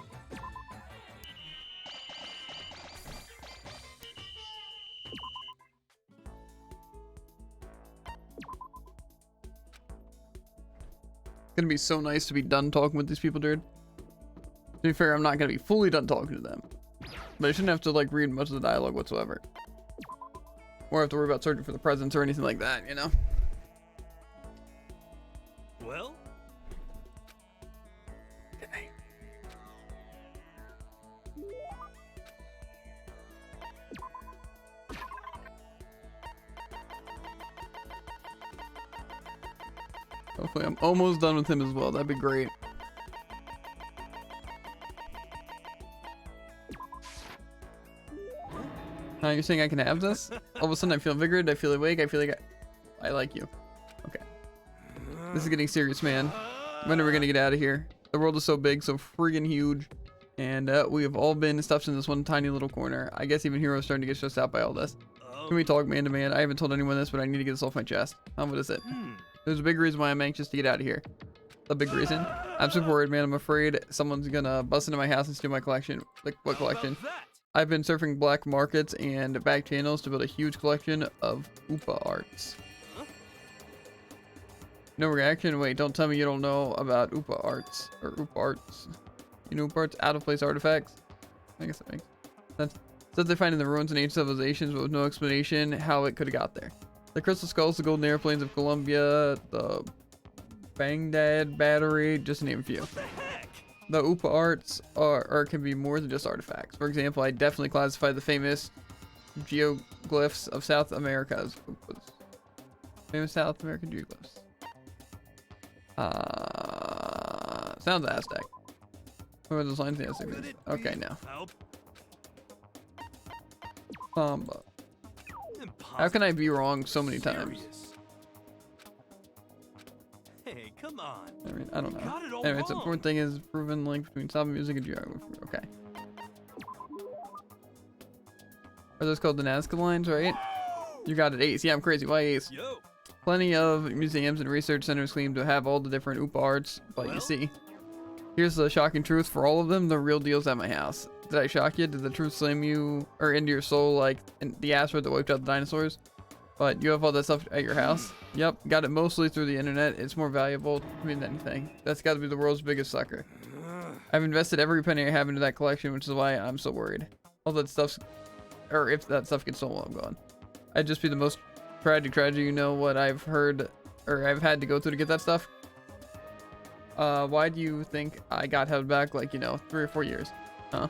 It's gonna be so nice to be done talking with these people, dude. To be fair, I'm not gonna be fully done talking to them. But I shouldn't have to like read much of the dialogue whatsoever. Or have to worry about searching for the presents or anything like that, you know? Well, Okay. Hopefully I'm almost done with him as well. That'd be great. You're saying I can have this? All of a sudden I feel invigorated, I feel awake, I feel like I like you. Okay. This is getting serious, man. When are we gonna get out of here? The world is so big, so friggin' huge. And we have all been stuffed in this one tiny little corner. I guess even Hero's starting to get stressed out by all this. Can we talk man to man? I haven't told anyone this, but I need to get this off my chest. What is it? There's a big reason why I'm anxious to get out of here. A big reason? I'm super worried, man. I'm afraid someone's gonna bust into my house and steal my collection. Like, what collection? I've been surfing black markets and back channels to build a huge collection of Upa arts. No reaction? Wait, don't tell me you don't know about Upa arts. Or Upa arts. You know Upa arts? Out of place artifacts? I guess that makes sense. Stuff they find in the ruins of ancient civilizations, but with no explanation how it could have got there. The crystal skulls, the golden airplanes of Colombia, the Baghdad battery, just to name a few. The Upa arts can be more than just artifacts. For example, I definitely classify the famous geoglyphs of South America's famous South American geoglyphs. Sounds Aztec. What are those lines? The Aztec. Okay, now. Samba. How can I be wrong so many times? Hey, come on. I mean, I don't know. Got it all Anyway, the wrong. important thing is proven link between Samba music and geography. Okay. Are those called the Nazca lines, right? You got it, Ace. Yeah, I'm crazy. Why Ace? Yo. Plenty of museums and research centers claim to have all the different OOP arts, but you Well? see, here's the shocking truth for all of them. The real deal's at my house. Did I shock you? Did the truth slam you or into your soul like in the asteroid that wiped out the dinosaurs? But you have all that stuff at your house? Yep, got it mostly through the internet. It's more valuable to me than anything. That's got to be the world's biggest sucker. I've invested every penny I have into that collection, which is why I'm so worried. All that stuff's, or if that stuff gets stolen, I'm gone. I'd just be the most tragic tragedy. You know what I've heard, or I've had to go through to get that stuff? Why do you think I got held back like, 3 or 4 years? Huh?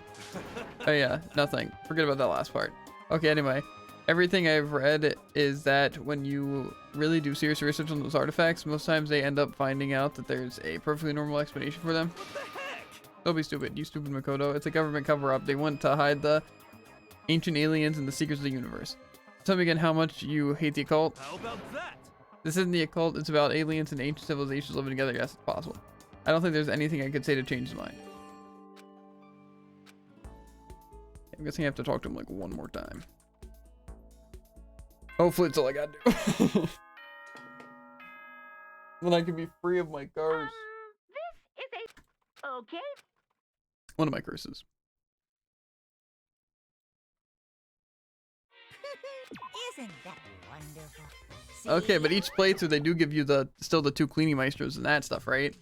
Oh yeah, nothing. Forget about that last part. Okay, anyway. Everything I've read is that when you really do serious research on those artifacts, most times they end up finding out that there's a perfectly normal explanation for them. What the heck? Don't be stupid, you stupid Makoto. It's a government cover-up. They want to hide the ancient aliens and the secrets of the universe. Tell me again how much you hate the occult. How about that? This isn't the occult, it's about aliens and ancient civilizations living together. Yes, it's possible. I don't think there's anything I could say to change his mind. I'm guessing I have to talk to him like one more time. Hopefully it's all I gotta do. Then I can be free of my curse. This is a... Okay. One of my curses. Isn't that wonderful? Okay, but each playthrough they do give you still the 2 cleaning maestros and that stuff, right?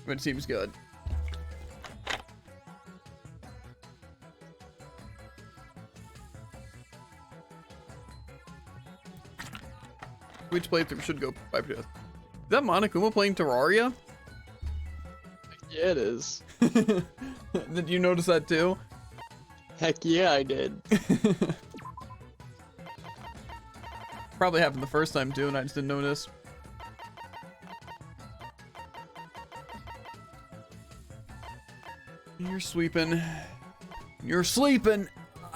Which seems good. Which playthrough should go by Is that Monokuma playing Terraria? Yeah, it is. Did you notice that too? Heck yeah, I did. Probably happened the first time too, and I just didn't notice. You're sweeping. You're sleeping.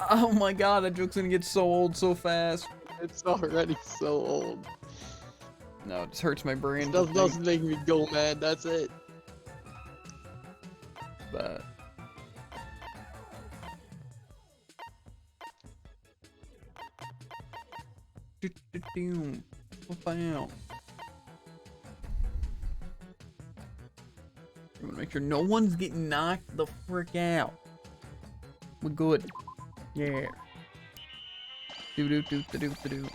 Oh my god, that joke's gonna get so old so fast. It's already so old. No, it just hurts my brain. It doesn't make me go mad, that's it. But I want to make sure no one's getting knocked the frick out. We're good. Yeah. Do do do do do do.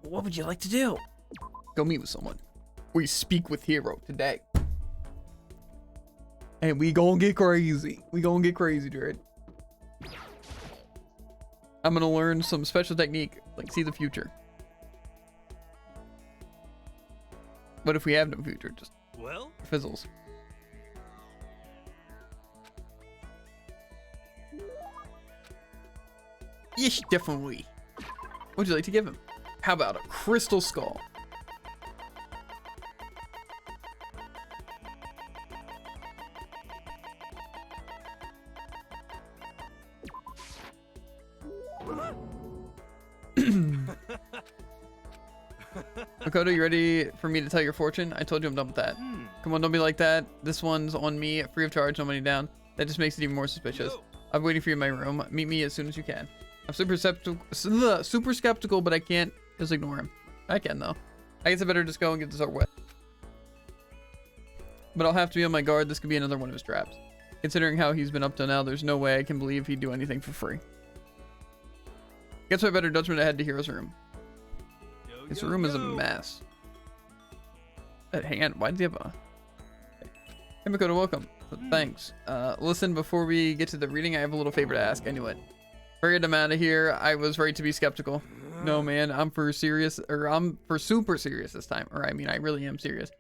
What would you like to do? Go meet with someone. We speak with Hero today. And we gonna get crazy. We gonna get crazy, Jared. I'm gonna learn some special technique, like see the future. What if we have no future? Just Well, fizzles. Yes, definitely. What would you like to give him? How about a crystal skull? Makoto, you ready for me to tell your fortune? I told you I'm done with that. Come on, don't be like that. This one's on me, free of charge, no money down. That just makes it even more suspicious. Yo. I'm waiting for you in my room. Meet me as soon as you can. I'm super skeptical, but I can't just ignore him. I can though. I guess I better just go and get this over with. But I'll have to be on my guard. This could be another one of his traps. Considering how he's been up till now, there's no way I can believe he'd do anything for free. Guess my better judgment ahead to Hero's room. yo, His yo, room is a yo. mess. Hang on, why does he have a... Hey Makoto, welcome. Thanks. Listen, before we get to the reading, I have a little favor to ask. I knew it. Before I'm out of here, I was right to be skeptical. No man, I'm for serious, or I'm for super serious this time. Or I mean, I really am serious.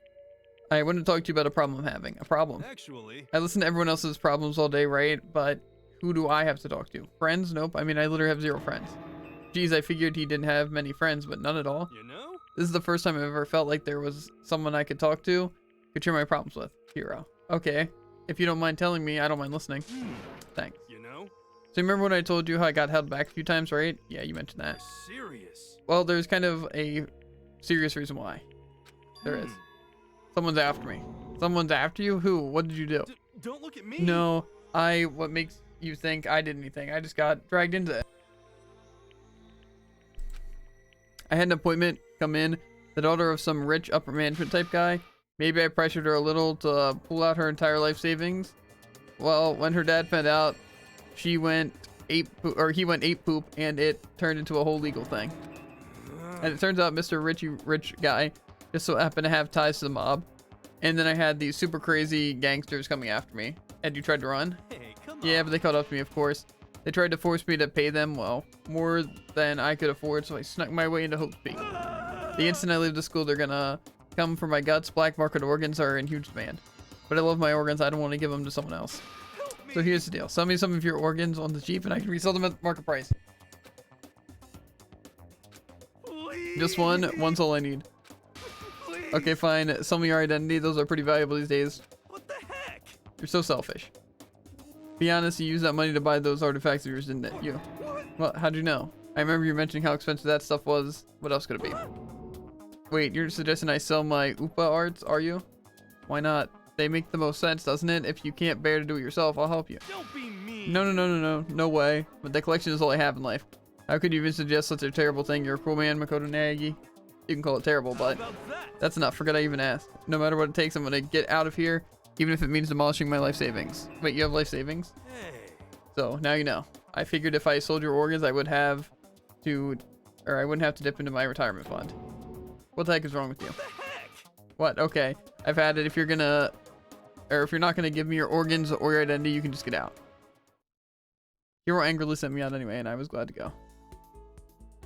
I want to talk to you about a problem I'm having. A problem. Actually, I listen to everyone else's problems all day, right? But who do I have to talk to? Friends? Nope. I mean, I literally have 0 friends. Geez, I figured he didn't have many friends, but none at all. you know? This is the first time I've ever felt like there was someone I could talk to, could share my problems with. Hero. Okay. If you don't mind telling me, I don't mind listening. Thanks. You know? So remember when I told you how I got held back a few times, right? Yeah, you mentioned that. Serious. Well, there's kind of a serious reason why. There is. Someone's after me. Someone's after you? Who? What did you do? Don't look at me. No, what makes you think I did anything? I just got dragged into it. I had an appointment come in, the daughter of some rich upper management type guy. Maybe I pressured her a little to pull out her entire life savings. Well, when her dad found out, he went ape poop, and it turned into a whole legal thing. And it turns out Mr. Rich guy just so happened to have ties to the mob. And then I had these super crazy gangsters coming after me. And you tried to run? Hey, come on. Yeah, but they caught up to me, of course. They tried to force me to pay them, well, more than I could afford, so I snuck my way into Hope's Peak. The instant I leave the school, they're gonna come for my guts. Black market organs are in huge demand. But I love my organs, I don't want to give them to someone else. So here's the deal. Sell me some of your organs on the cheap, and I can resell them at market price. Just one's all I need. Please. Okay, fine. Sell me your identity, those are pretty valuable these days. What the heck? You're so selfish. Be honest, you used that money to buy those artifacts of yours, didn't it? You. Well, how'd you know? I remember you mentioning how expensive that stuff was. What else could it be? Wait, you're suggesting I sell my UPA arts, are you? Why not? They make the most sense, doesn't it? If you can't bear to do it yourself, I'll help you. Don't be mean. No way. But the collection is all I have in life. How could you even suggest such a terrible thing? You're a cruel man, Makoto Nagi. You can call it terrible, but How about that? that's enough. Forget I even asked. No matter what it takes, I'm gonna get out of here, even if it means demolishing my life savings. Wait, you have life savings? Hey. So now you know. I figured if I sold your organs, I wouldn't have to dip into my retirement fund. What the heck is wrong with you? What the heck? What? Okay, I've had it. If you're not gonna give me your organs or your identity, you can just get out. Hero angrily sent me out anyway, and I was glad to go.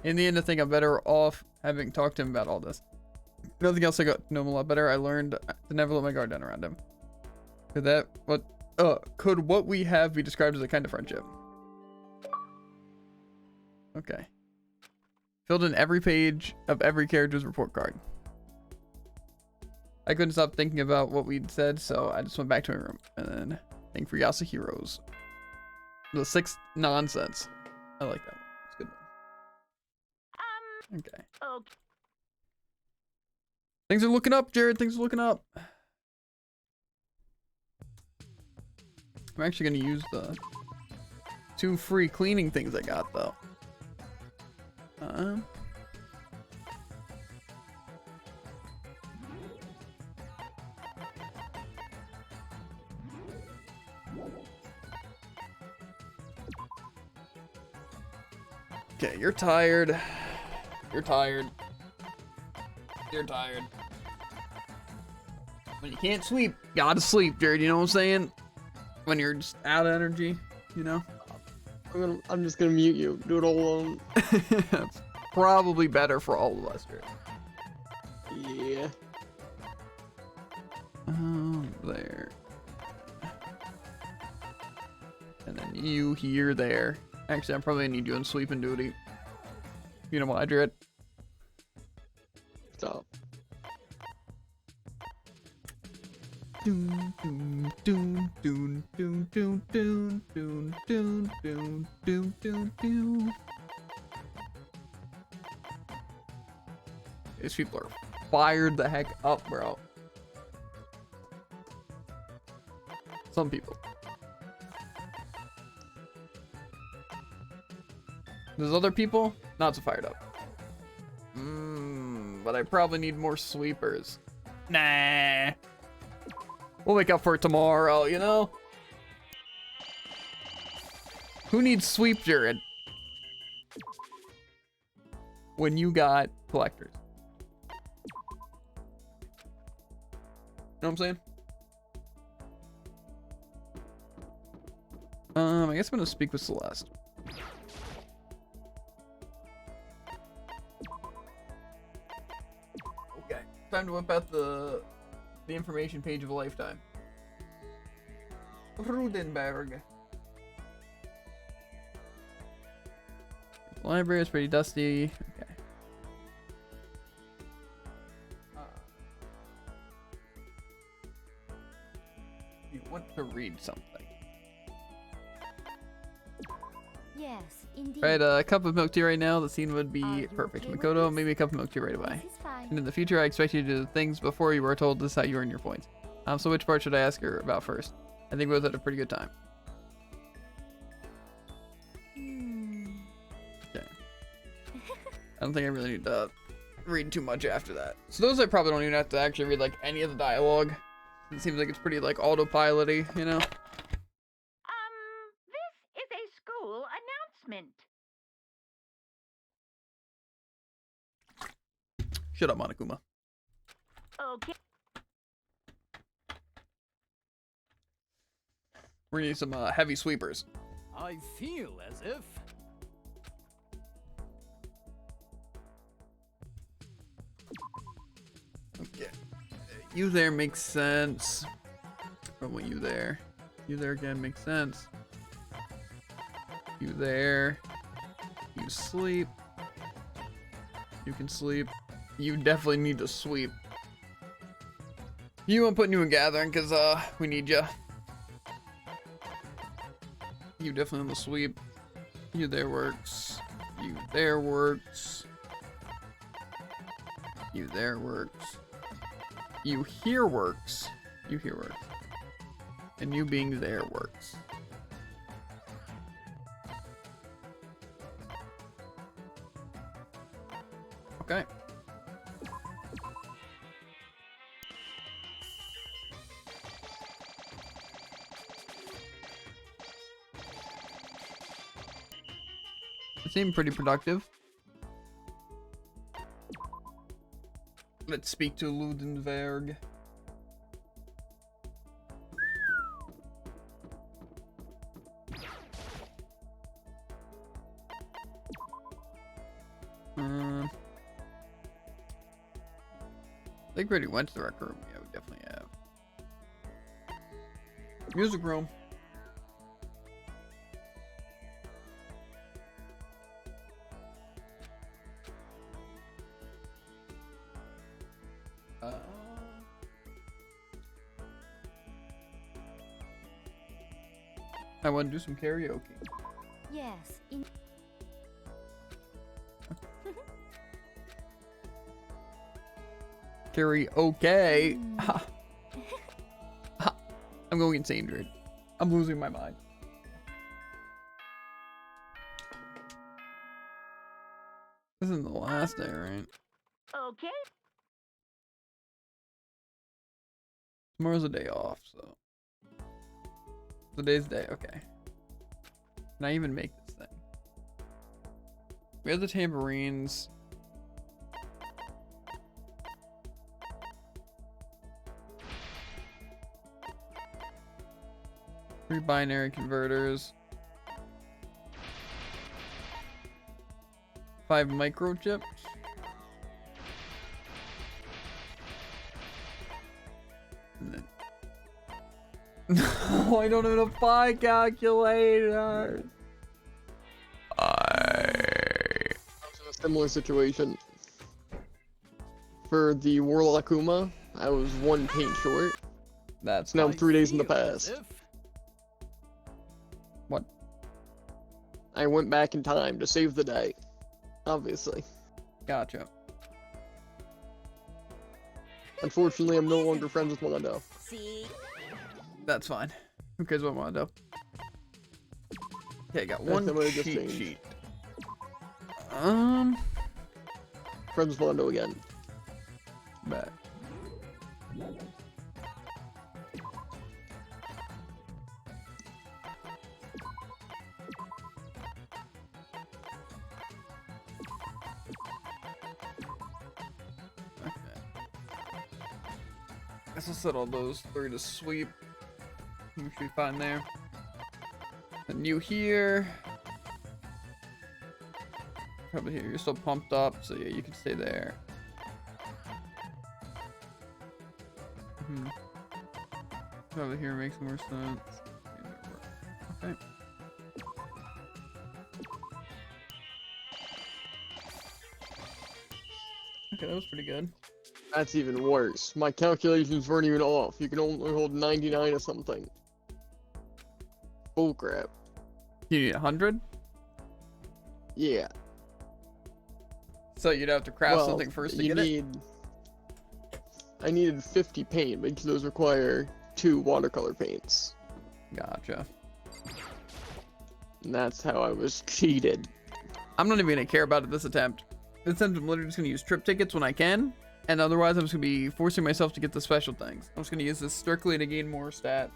In the end, I think I'm better off having talked to him about all this. Nothing else, I got to know him a lot better. I learned to never let my guard down around him. Could what we have be described as a kind of friendship? Okay. Filled in every page of every character's report card. I couldn't stop thinking about what we'd said, so I just went back to my room and then thank for Yasuhiro's. The 6th nonsense. I like that one. It's a good one. Okay. Okay. Things are looking up, Jared. Things are looking up. I'm actually going to use the 2 free cleaning things I got, though. Okay, you're tired. You're tired. You're tired. When you can't sleep, you gotta sleep, Jared. You know what I'm saying? When you're just out of energy, you know? I'm just gonna mute you. Do it all alone. That's probably better for all of us, Jared. Yeah. There. And then you here, there. Actually, I probably need you on sleeping duty. You know why, Jared? Stop. Doon doon doon doon doon doon doon doon doon doon doon doon doon. These people are fired the heck up, bro. Some people. There's other people not so fired up. But I probably need more sweepers. Nah. We'll wake up for it tomorrow, you know? Who needs sweep, Jared? When you got collectors. Know what I'm saying? I guess I'm gonna speak with Celeste. Okay, time to whip out the The information page of a lifetime. Rudenberg. The library is pretty dusty. Okay. You want to read something. Yes, indeed. Right, a cup of milk tea right now. The scene would Are be you perfect. okay with Makoto, this? maybe a cup of milk tea right away. This is fine. And in the future, I expect you to do things before you were told this is how you earn your points. So which part should I ask her about first? I think we both had a pretty good time. Okay. I don't think I really need to read too much after that. So those I probably don't even have to actually read like any of the dialogue. It seems like it's pretty like autopilot-y, you know? This is a school announcement. Shut up, Monokuma. Okay. We're gonna need some heavy sweepers. I feel as if. Okay. You there makes sense. Probably you there. You there again makes sense. You there. You sleep. You can sleep. You definitely need to sweep. You want putting you in gathering because we need you. You definitely on the sweep. You there works. You there works. You there works. You here works. You here works. And you being there works. Okay. It seemed pretty productive. Let's speak to Ludenberg. I think we already went to the rec room. Yeah, we definitely have. Music room. I want to do some karaoke. Yes, in Karaoke. Ha. Ha. I'm going insane, dude. I'm losing my mind. This isn't the last day, right? Okay. Tomorrow's a day off, so. Today's day, okay. Can I even make this thing? We have the tambourines. Three binary converters. 5 microchips. And then no, I don't have a buy calculator. I was in a similar situation. For the World Akuma, I was 1 paint short. That's Now I'm I 3 days in the feel as past. if. what? I went back in time to save the day. Obviously. Gotcha. Unfortunately, I'm no longer friends with Mondo. See? That's fine. Who cares what Mondo? Okay, I got That's one the way it just cheat changed. sheet. Friends with Mondo again. Bet. Guess I'll set all those 3 to sweep. You should be fine there. And you here. Probably here. You're still pumped up, so yeah, you can stay there. Over here makes more sense. Okay. Okay, that was pretty good. That's even worse. My calculations weren't even off. You can only hold 99 or something. Bullcrap. You need 100? Yeah. So you'd have to craft Well, something first to you get it? need... I needed 50 paint, because those require 2 watercolor paints. Gotcha. And that's how I was cheated. I'm not even gonna care about it this attempt. This attempt, I'm literally just gonna use trip tickets when I can, and otherwise I'm just gonna be forcing myself to get the special things. I'm just gonna use this strictly to gain more stat.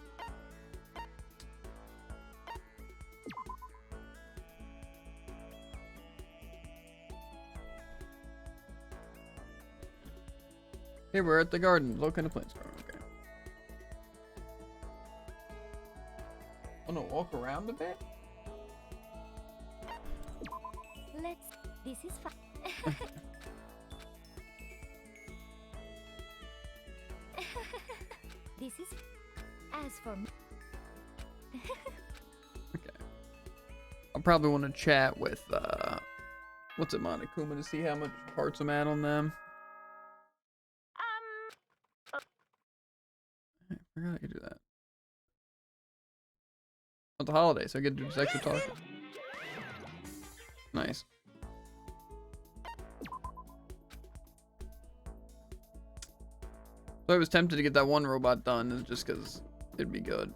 Here, we're at the garden. What kind of plants are okay? Oh no, walk around a bit? Let's. This is fun. This is. As for me. Okay. I'll probably want to chat with, what's it, Monokuma, to see how much parts I'm at on them. I forgot I could do that. On the holiday, so I get to do this extra talking. Nice. So I was tempted to get that one robot done just because it'd be good.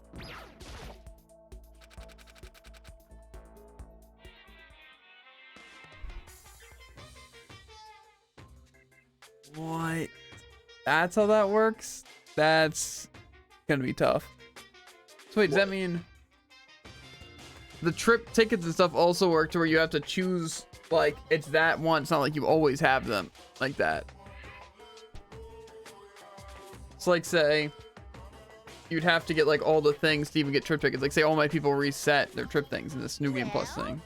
What? That's how that works? That's gonna be tough. So wait, does that mean the trip tickets and stuff also work to where you have to choose, like, it's that one, it's not like you always have them like that? It's like, say you'd have to get like all the things to even get trip tickets. Like, say all my people reset their trip things in this new game plus thing.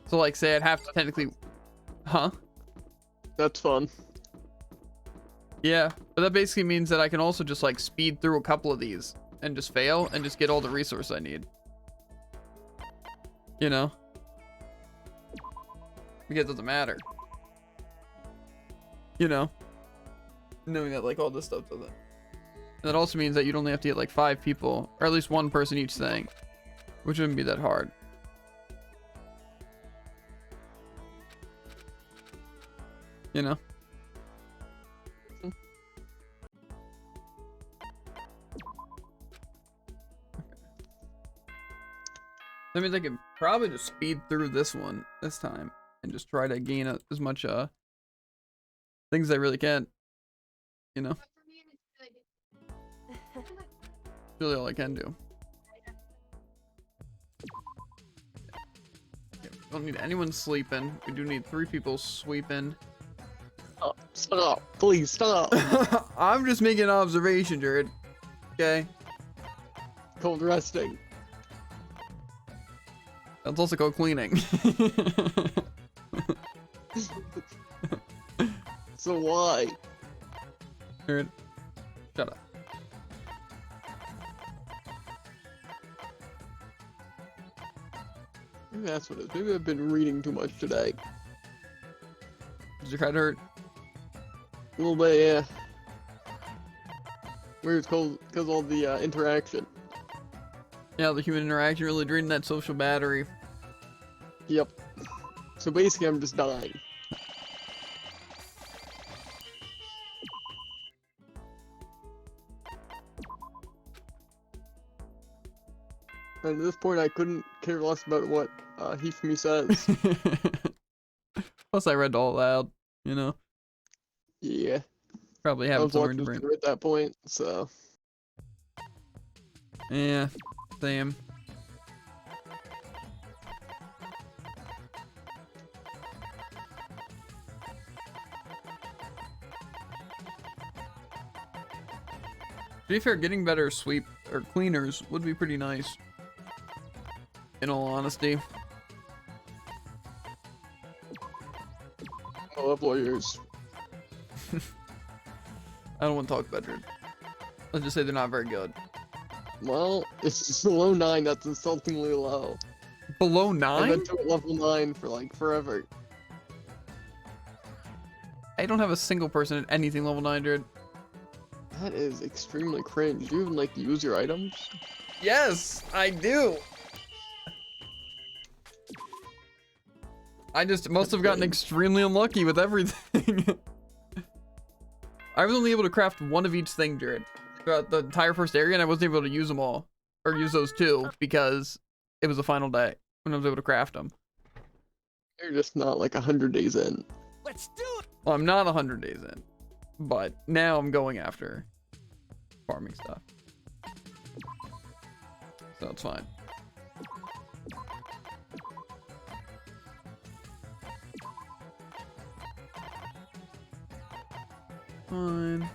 So like, say I'd have to technically, huh? That's fun. Yeah, but that basically means that I can also just like speed through a couple of these and just fail and just get all the resources I need. You know? Because it doesn't matter. You know? Knowing that like all this stuff doesn't. And that also means that you'd only have to get like 5 people, or at least 1 person each thing, which wouldn't be that hard. You know? That means I can probably just speed through this one this time and just try to gain as much things as I really can. You know? Really all I can do. Okay, we don't need anyone sleeping. We do need 3 people sweeping. Oh, stop. Please stop. I'm just making an observation, Jared. Okay? Cold resting. That's also called cleaning. So why? Jared, shut up. Maybe that's what it is. Maybe I've been reading too much today. Does your head hurt? A little bit, yeah. Maybe it's cold because all the interaction. Yeah, the human interaction really draining that social battery. Yep. So basically, I'm just dying. And at this point, I couldn't care less about what Hifumi says. Plus, I read all loud, you know? Yeah. Probably I have it was somewhere in watching your brain. at that point, so. Yeah, same. To be fair, getting better sweep or cleaners would be pretty nice. In all honesty. I love lawyers. I don't want to talk about it. Let's just say they're not very good. Well, it's below 9, that's insultingly low. Below I've 9? been to level 9 for like forever. I don't have a single person at anything level 9, dude. That is extremely cringe. Do you even like use your items? Yes, I do. I just must have gotten extremely unlucky with everything. I was only able to craft one of each thing, Jared, throughout the entire first area, and I wasn't able to use them all. Or use those two, because it was the final day when I was able to craft them. You're just not like 100 days in. Let's do it. Well, I'm not 100 days in, but now I'm going after farming stuff. So it's fine. Fine.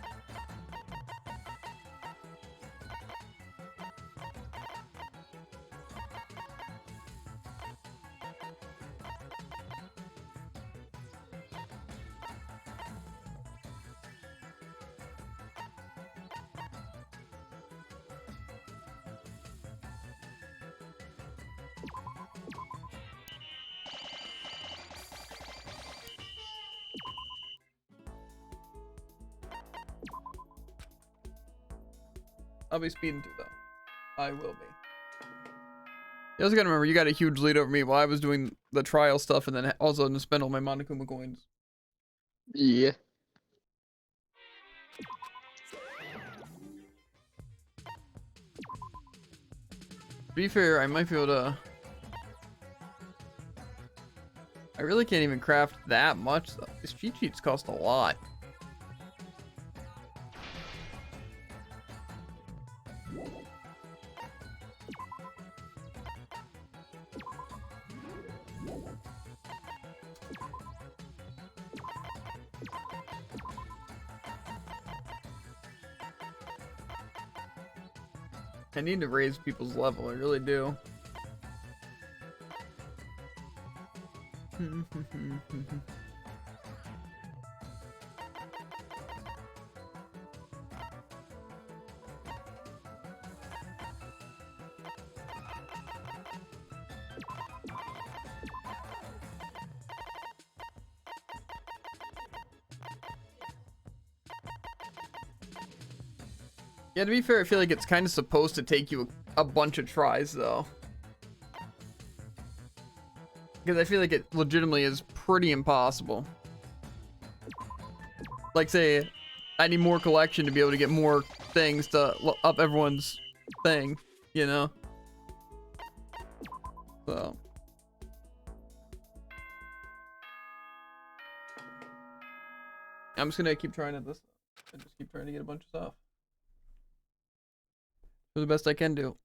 I'll be speeding through though. I will be. You also gotta remember, you got a huge lead over me while I was doing the trial stuff and then also to spend all my Monokuma coins. Yeah. To be fair, I might be able to... I really can't even craft that much though. These cheat sheets cost a lot. I need to raise people's level, I really do. Yeah, to be fair, I feel like it's kind of supposed to take you a bunch of tries, though. Because I feel like it legitimately is pretty impossible. Like, say, I need more collection to be able to get more things to up everyone's thing, you know? So. I'm just gonna keep trying at this. I just keep trying to get a bunch of stuff. Do the best I can do.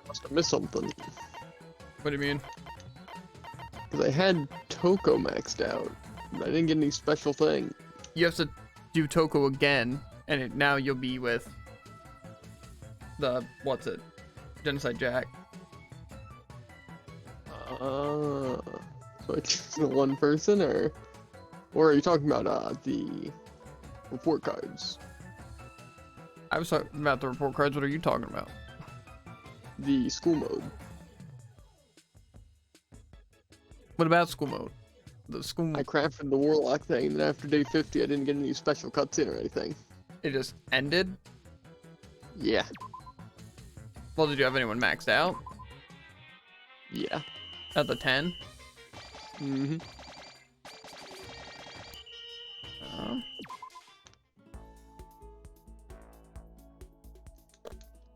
Must have missed something. What do you mean? Because I had Toko maxed out, but I didn't get any special thing. You have to do Toko again, and now you'll be with the, what's it? Genocide Jack. So I choose the one person, or are you talking about the report cards? I was talking about the report cards. What are you talking about? The school mode. What about school mode? The school I mode, crafted the warlock thing, and then after day 50, I didn't get any special cutscene or anything. it just ended? Yeah. Well, did you have anyone maxed out? Yeah. At the 10? Mm-hmm.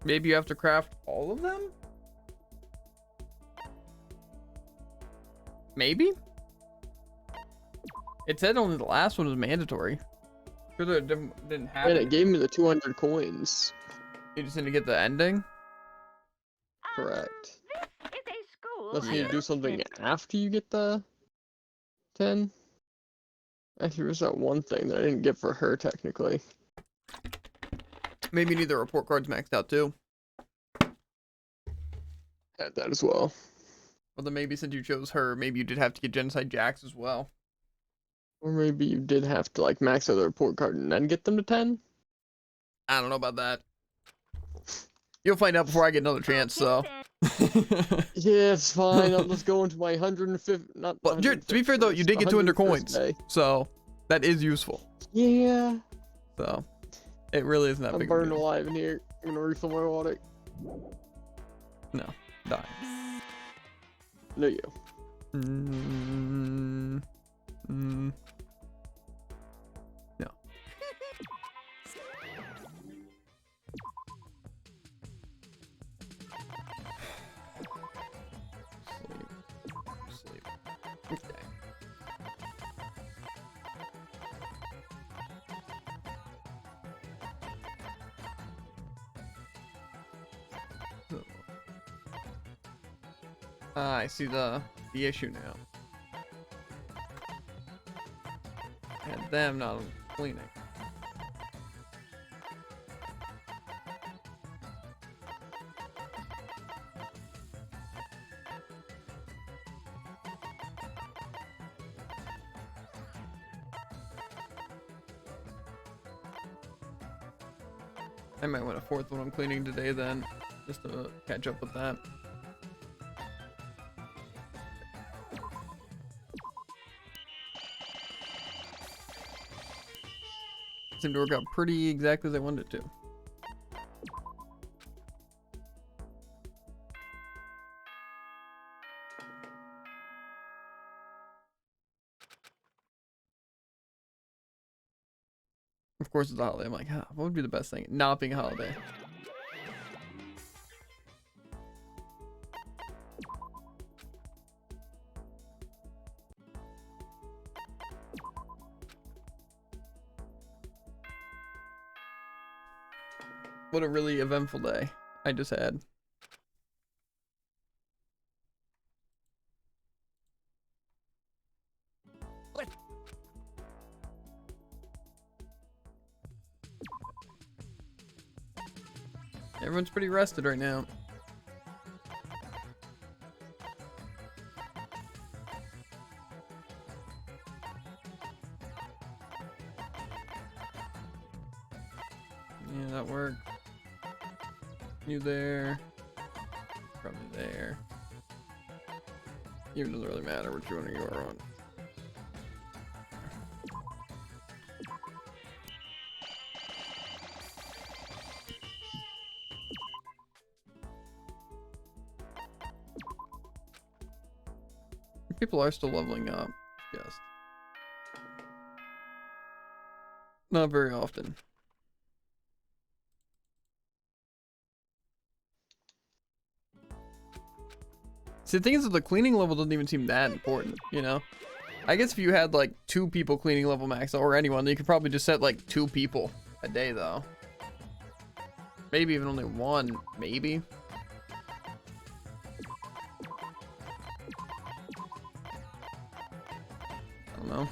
Maybe you have to craft all of them? Maybe? It said only the last one was mandatory. Sure that it didn't have And it. it gave me the 200 coins. You just need to get the ending? Correct. This is a school Let's I need to do something after you get the 10. Actually, there's that one thing that I didn't get for her technically. Maybe you need the report cards maxed out too. Had that as well. Well, then maybe since you chose her, maybe you did have to get Genocide Jax as well. Or maybe you did have to like max out the report card and then get them to 10. I don't know about that. You'll find out before I get another chance, so. Yeah, it's fine. I'll just go into my 150. Not. Well, Jared, to be fair though, you did get 200 coins, so that is useful. Yeah. So it really isn't that I'm big. burned alive in here. I'm gonna refill my water. No, die. No, you. No. Sleep. Okay. I see the issue now. And them not cleaning. I might want a fourth one I'm cleaning today then, just to catch up with that. Seemed to work out pretty exactly as I wanted it to. Of course it's a holiday. I'm like, huh, what would be the best thing? Not being a holiday. What a really eventful day I just had. Everyone's pretty rested right now. Yeah, that worked. You there. Probably there. Even doesn't really matter which one you are on. People are still leveling up, yes. Not very often. See, the thing is that the cleaning level doesn't even seem that important, you know? I guess if you had like 2 people cleaning level max, or anyone, then you could probably just set like 2 people a day though. Maybe even only 1, maybe. I don't know.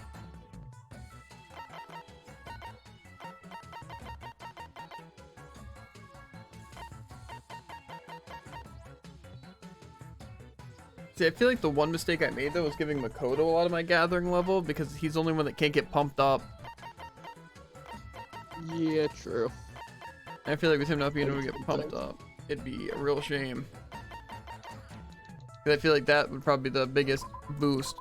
See, I feel like the one mistake I made though was giving Makoto a lot of my gathering level because he's the only one that can't get pumped up. Yeah, true. I feel like with him not being able to get pumped up, it'd be a real shame. 'Cause I feel like that would probably be the biggest boost.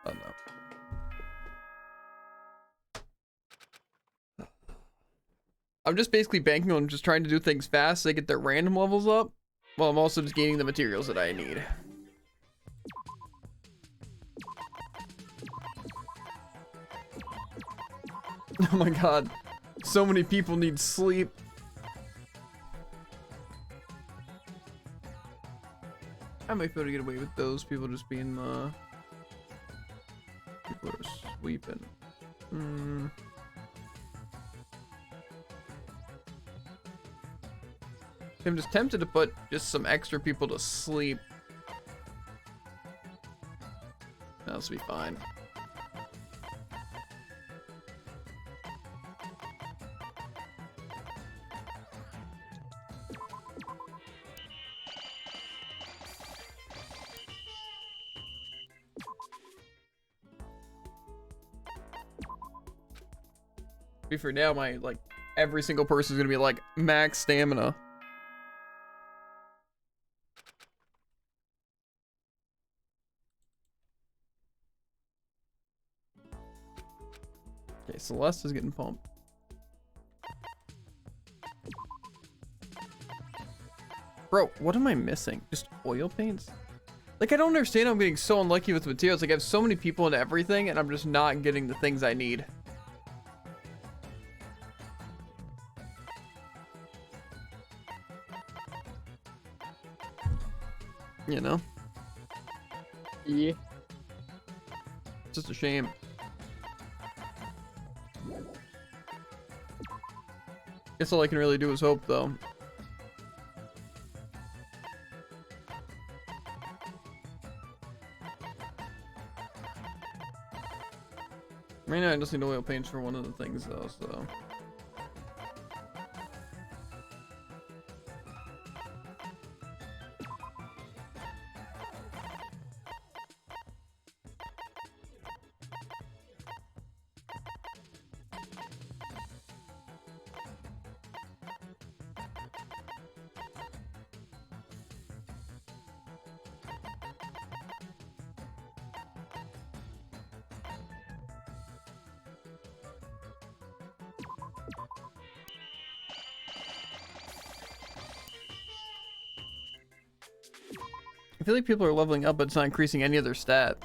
Oh no. I'm just basically banking on just trying to do things fast so they get their random levels up, while I'm also just gaining the materials that I need. Oh my god. So many people need sleep. I might be able to get away with those people just being People are sweeping. I'm just tempted to put just some extra people to sleep. That'll be fine. For now, my like every single person is gonna be like max stamina. Okay, Celeste is getting pumped. Bro, what am I missing? Just oil paints? Like, I don't understand how I'm getting so unlucky with materials. Like, I have so many people and everything, and I'm just not getting the things I need. You know? Yeah. It's just a shame. Guess all I can really do is hope, though. Right now, I just need oil paints for one of the things, though, so... I feel like people are leveling up, but it's not increasing any of their stats.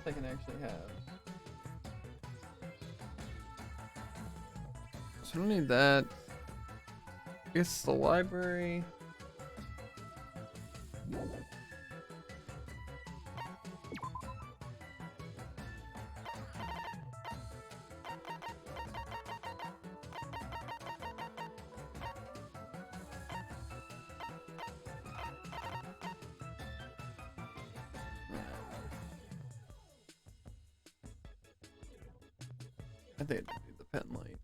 I can actually have. So I don't need that. I guess the library. I think I need the pen light.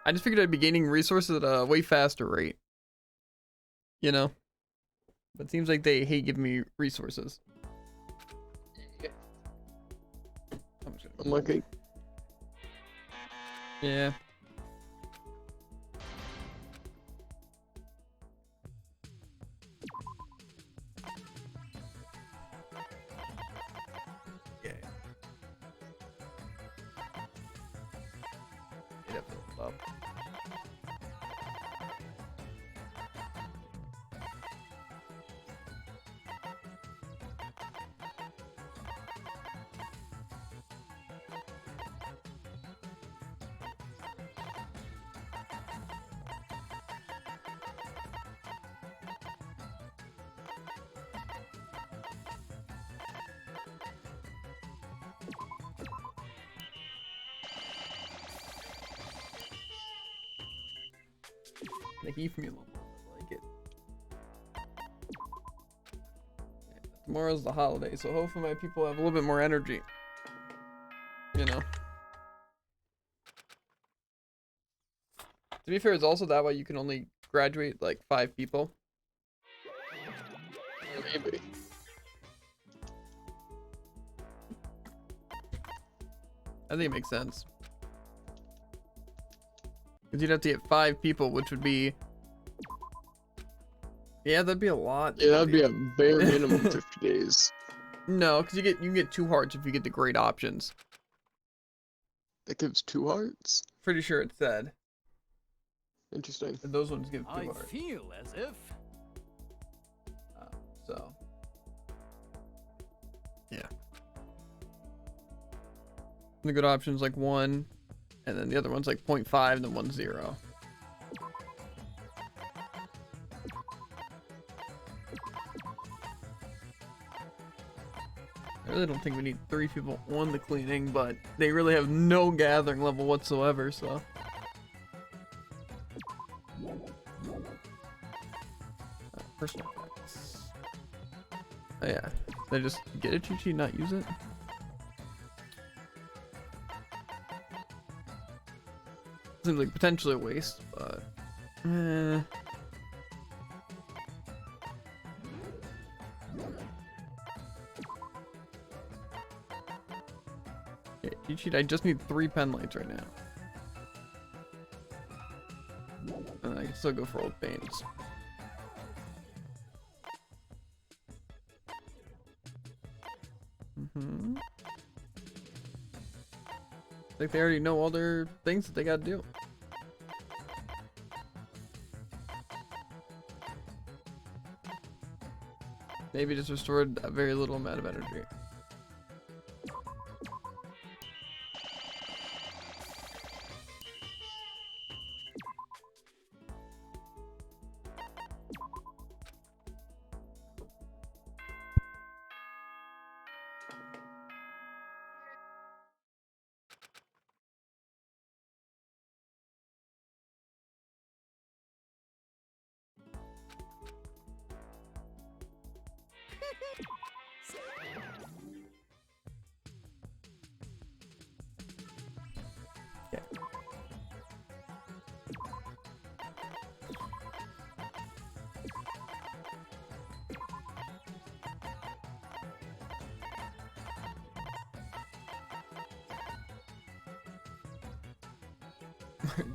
I just figured I'd be gaining resources at a way faster rate. You know? But it seems like they hate giving me resources. I'm lucky. Yeah. Yeah. You'd have to level up. Like eat me a little bit, like it. Yeah, tomorrow's the holiday, so hopefully my people have a little bit more energy. You know. To be fair, it's also that way you can only graduate like 5 people. Maybe. I think it makes sense. Because you'd have to get 5 people, which would be... Yeah, that'd be a lot. Yeah, that'd be a bare minimum 50 days. No, because you can get 2 hearts if you get the great options. That gives 2 hearts? Pretty sure it said. Interesting. And those ones give 2 I hearts. feel as if. So. Yeah. The good options like 1, and then the other one's like 0.5, and then 1, 0. I really don't think we need 3 people on the cleaning, but they really have no gathering level whatsoever, so. Personal effects. Oh yeah, they just get a cheat sheet, not use it. Seems like potentially a waste, but yeah, cheat sheet. I just need 3 pen lights right now, and I can still go for old paints. Like they already know all their things that they gotta do. Maybe just restored a very little amount of energy.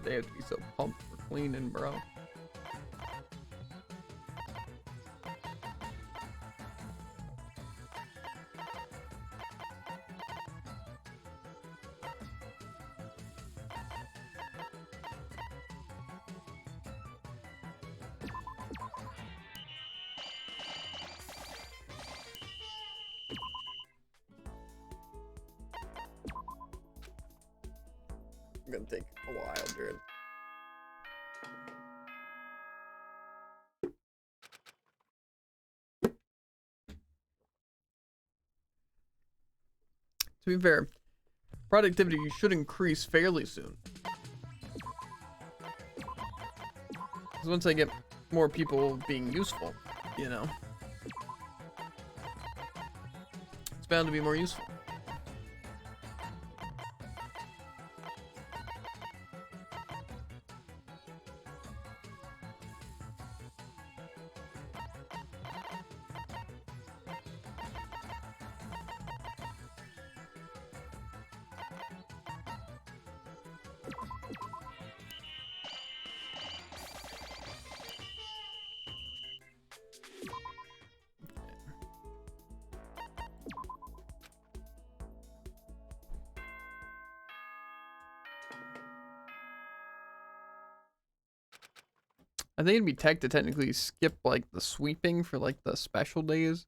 They have to be so pumped for cleaning, bro. Gonna take a while, dude. To be fair, productivity should increase fairly soon. Because once I get more people being useful, you know, it's bound to be more useful. I think it'd be tech to technically skip like the sweeping for like the special days.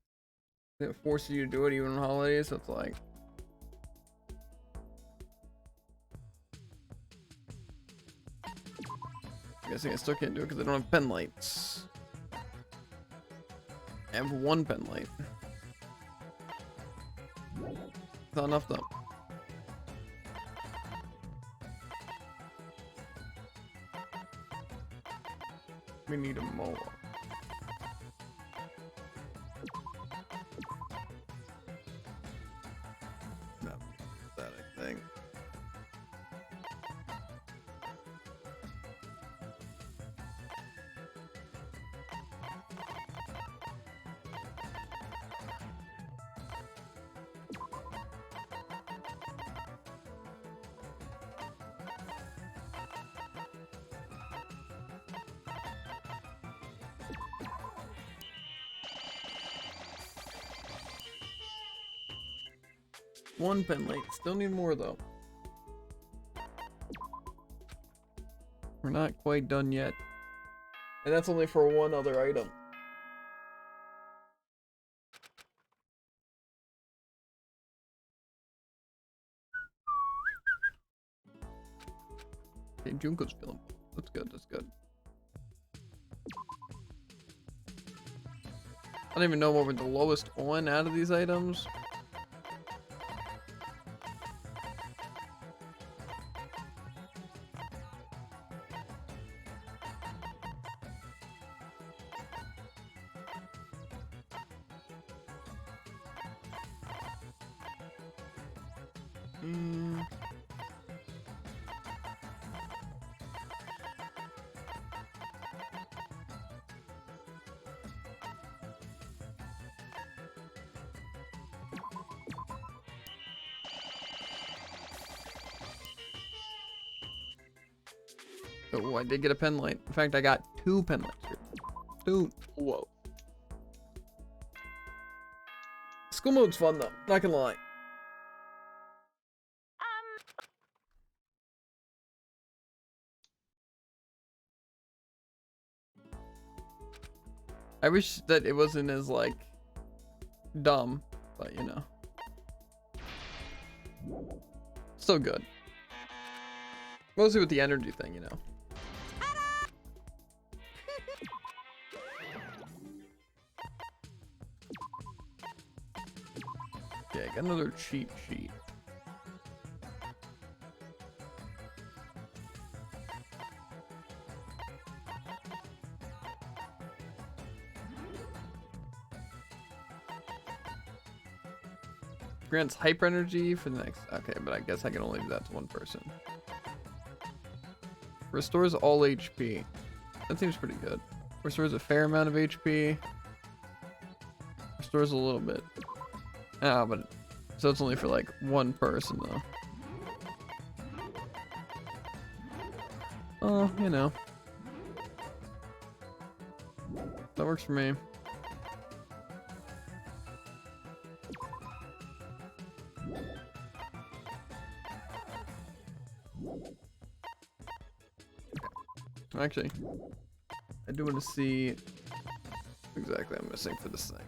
It forces you to do it even on holidays, so it's like I'm guessing I still can't do it because I don't have pen lights. I have 1 pen light. It's not enough though. We need a mower. No, that I think. One pen light. Still need more though. We're not quite done yet. And that's only for one other item. Okay, Junko's feeling. That's good, that's good. I don't even know what we're the lowest on out of these items. Oh, I did get a pen light. In fact, I got 2 pen lights here. 2. Whoa. School mode's fun though, not gonna lie. I wish that it wasn't as like dumb, but you know. Still good. Mostly with the energy thing, you know. Okay, got another cheat sheet. Grants hyper energy for the next. Okay, but I guess I can only do that to one person. Restores all HP. That seems pretty good. Restores a fair amount of HP. Restores a little bit. Ah, but so it's only for like one person though. Oh, you know. That works for me. Actually, I do want to see what exactly I'm missing for this thing.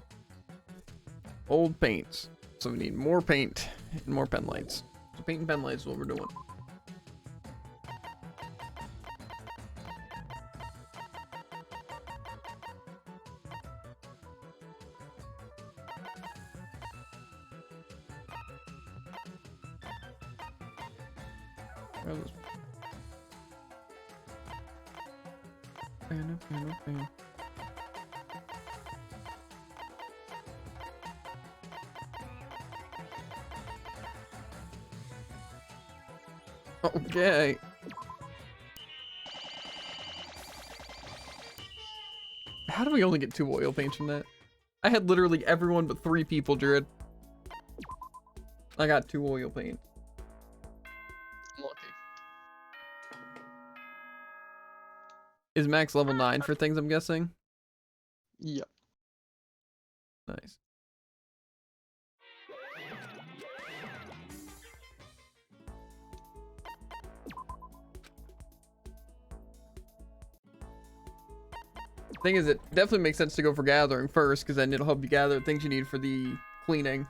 Old paints. So we need more paint and more pen lights. So paint and pen lights is what we're doing. Okay. How do we only get 2 oil paints from that? I had literally everyone but 3 people, Jared. I got 2 oil paints. Lucky. Is max level 9 for things, I'm guessing? Yep. Nice. Thing is, it definitely makes sense to go for gathering first, because then it'll help you gather things you need for the cleaning.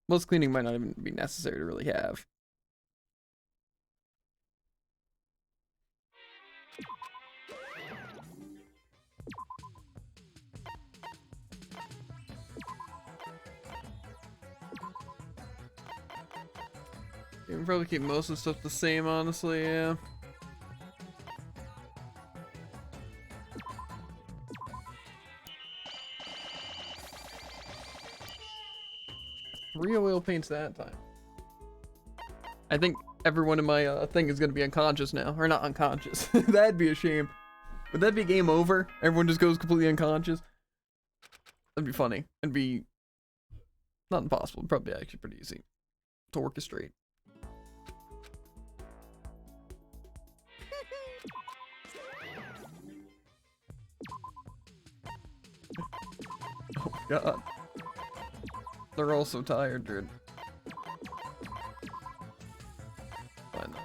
Most cleaning might not even be necessary to really have. You can probably keep most of the stuff the same, honestly, yeah. 3 oil paints that time. I think everyone in my thing is gonna be unconscious now. Or not unconscious. That'd be a shame. Would that be game over? Everyone just goes completely unconscious? That'd be funny. It'd be not impossible. Probably actually pretty easy to orchestrate. Oh my god. They're all so tired, dude. Fine though.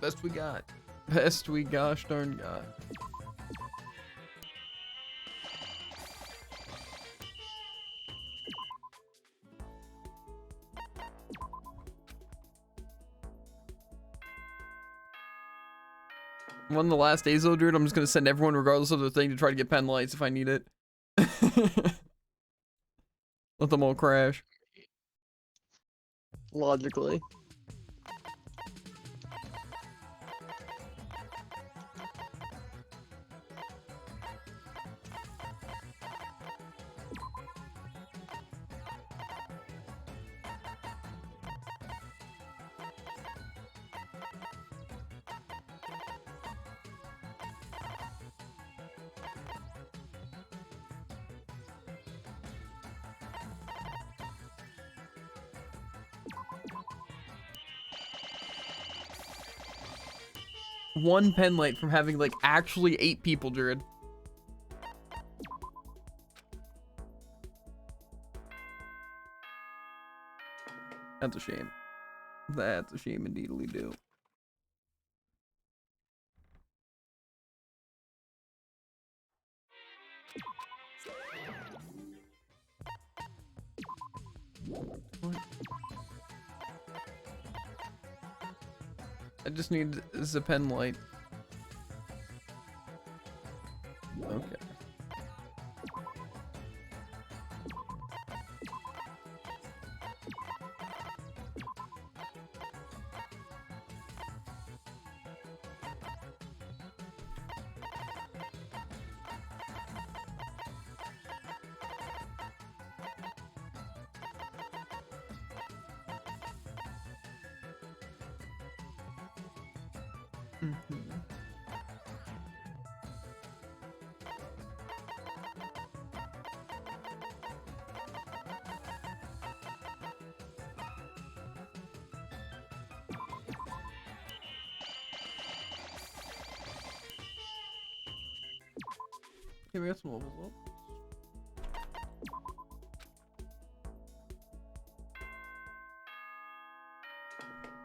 Best we got. Best we gosh darn got. One of the last days though, dude, I'm just gonna send everyone regardless of their thing to try to get pen lights if I need it. Let them all crash. Logically. One pen light from having like actually 8 people, Jared. That's a shame. That's a shame indeedly do. What? I just need a pen light. Okay. Okay, we got some levels up.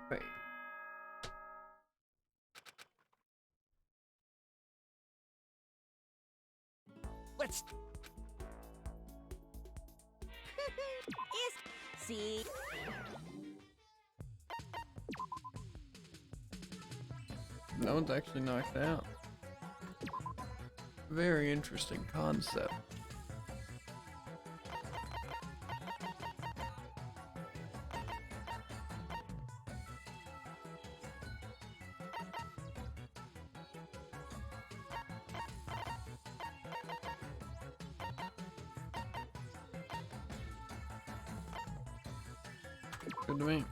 Wait. Let's. See? No one's actually knocked out. Very interesting concept. Good to me.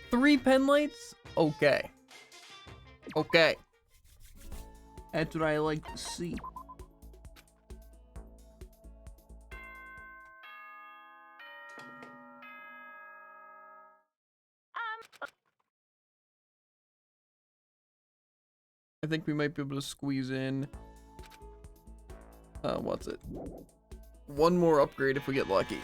Three pen lights? Okay. Okay. That's what I like to see. I think we might be able to squeeze in what's it? One more upgrade if we get lucky.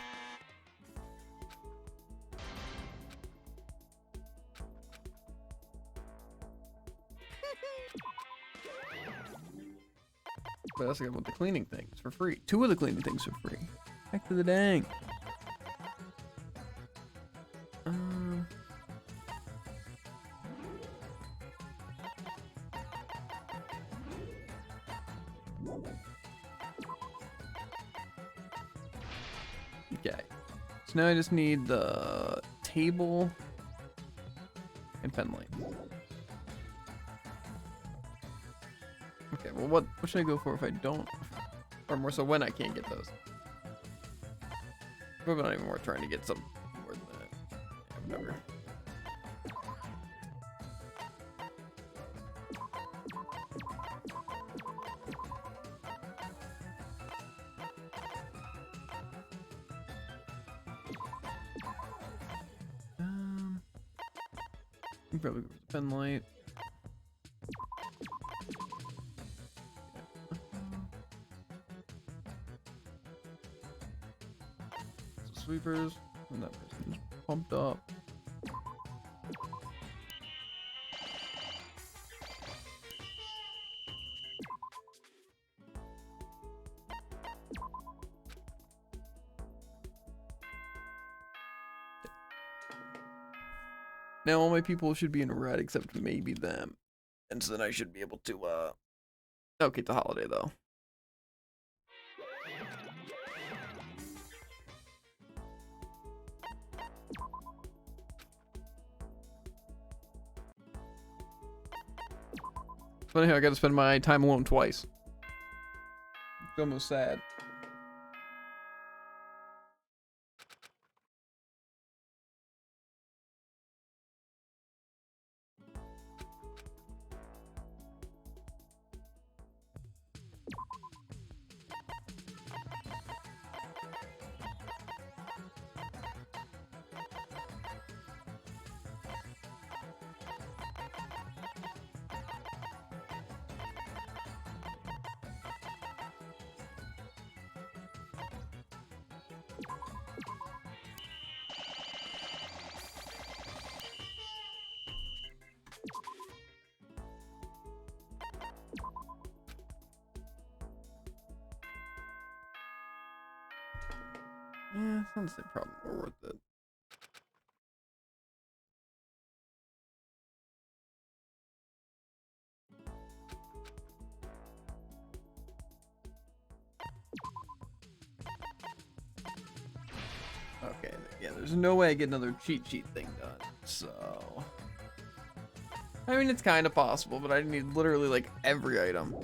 But I also got the cleaning things for free. 2 of the cleaning things for free. Heck to the dang. Okay. So now I just need the table and pen light. Okay, well what should I go for if I don't? Or more so when I can't get those? Probably not even worth trying to get some more than that. Yeah, whatever. You probably go for the pen light. So sweepers, and that person's pumped up. Now all my people should be in red except maybe them. And so then I should be able to allocate the holiday though. It's funny how I gotta spend my time alone twice. It's almost sad. Yeah, it's not the same problem. We're worth it. Okay, yeah, there's no way I get another cheat sheet thing done, so... I mean, it's kind of possible, but I need literally, like, every item.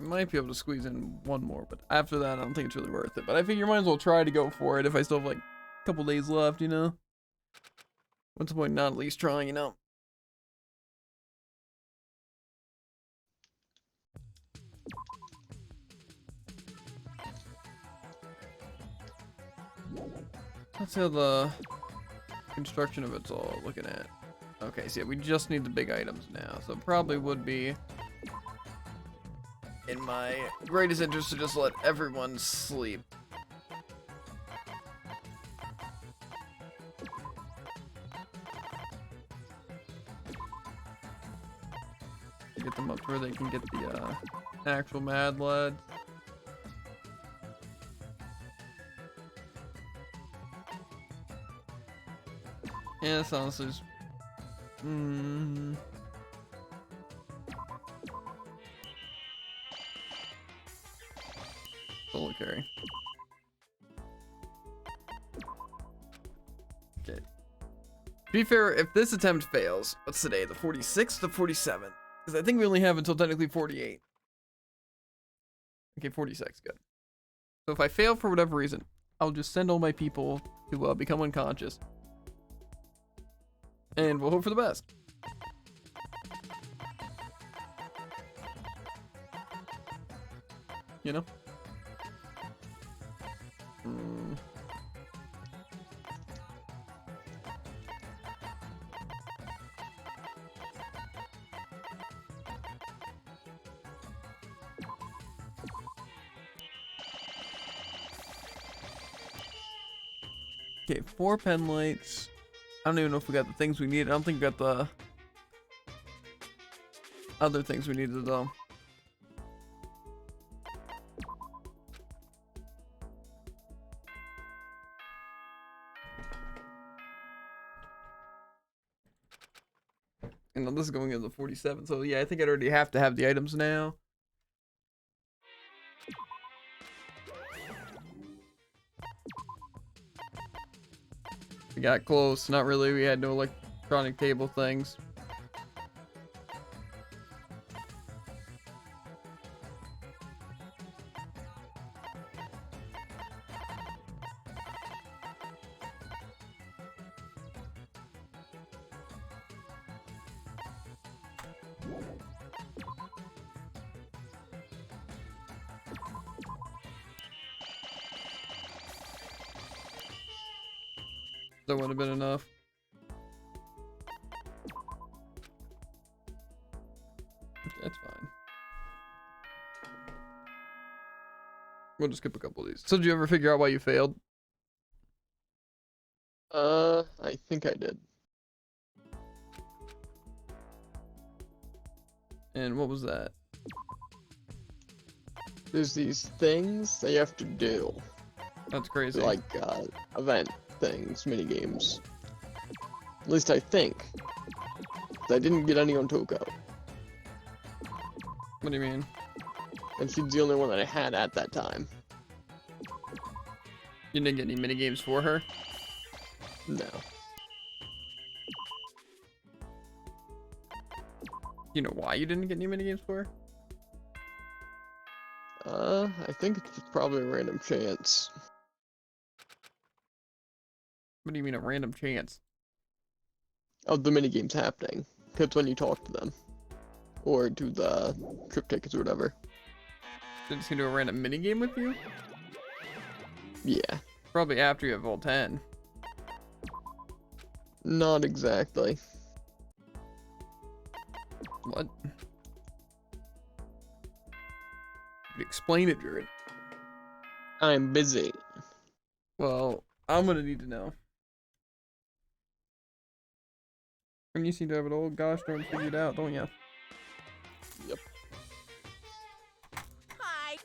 Might be able to squeeze in one more, but after that, I don't think it's really worth it. But I figure might as well try to go for it if I still have like a couple days left, you know? What's the point not at least trying, you know? Let's see how the construction of it's all looking at. Okay, so yeah, we just need the big items now, so it probably would be in my greatest interest to just let everyone sleep. Get them up to where they can get the actual Mad Lads. Yeah, this honestly is... Solo carry. Okay. To be fair, if this attempt fails, what's today? The 46th, the 47th. Because I think we only have until technically 48. Okay, 46, good. So if I fail for whatever reason, I'll just send all my people to become unconscious. And we'll hope for the best. You know? Okay, 4 pen lights. I don't even know if we got the things we need. I don't think we got the other things we needed though. And this is going into 47, so yeah, I think I'd already have to have the items now. We got close, not really, we had no electronic table things. That would have been enough. That's fine. We'll just skip a couple of these. So did you ever figure out why you failed? I think I did. And what was that? There's these things that you have to do. That's crazy. Like, event things, mini games. At least I think. I didn't get any on Toko. What do you mean? And she's the only one that I had at that time. You didn't get any mini games for her? No. You know why you didn't get any mini games for her? I think it's just probably a random chance. What do you mean a random chance? Of the mini games happening. Because when you talk to them. Or do the trip tickets or whatever. Did she do a random mini game with you? Yeah. Probably after you have all 10. Not exactly. What? Explain it, Jared. I'm busy. Well, I'm gonna need to know. And you seem to have it all gosh darn figured out, don't you? Yep. Hi.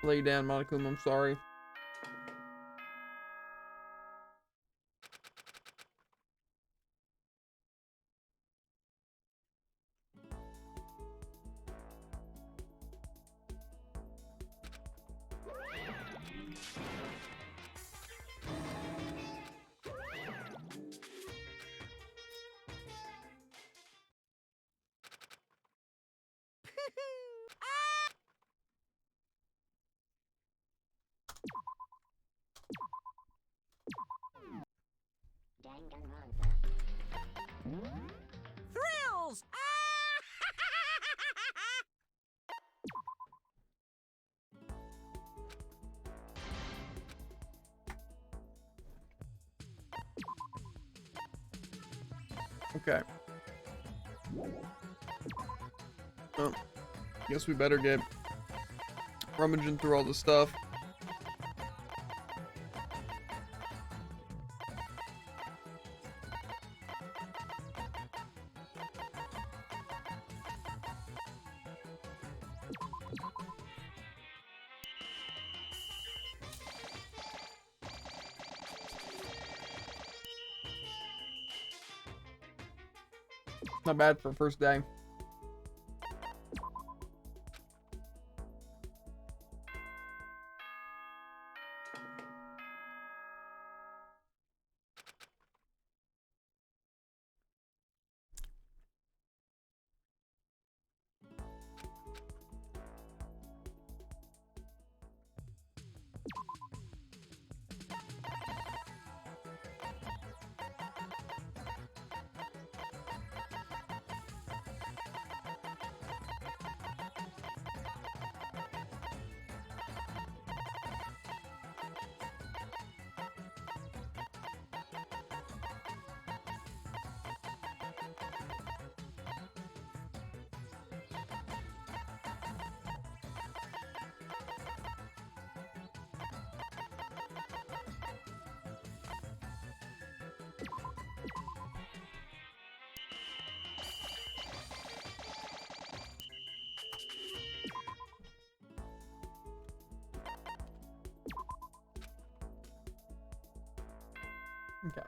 Lay down, Monokuma, I'm sorry. Danganronpa. Thrills! Okay. Well, guess we better get rummaging through all the stuff. Not bad for a first day. Okay.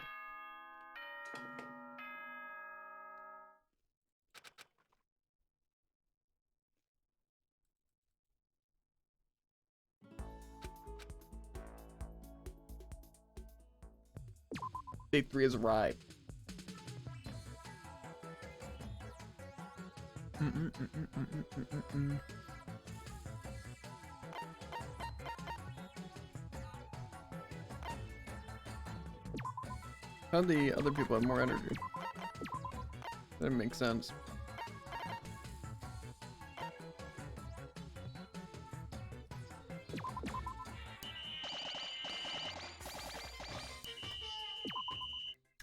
Day 3 has arrived. How the other people have more energy? That makes sense.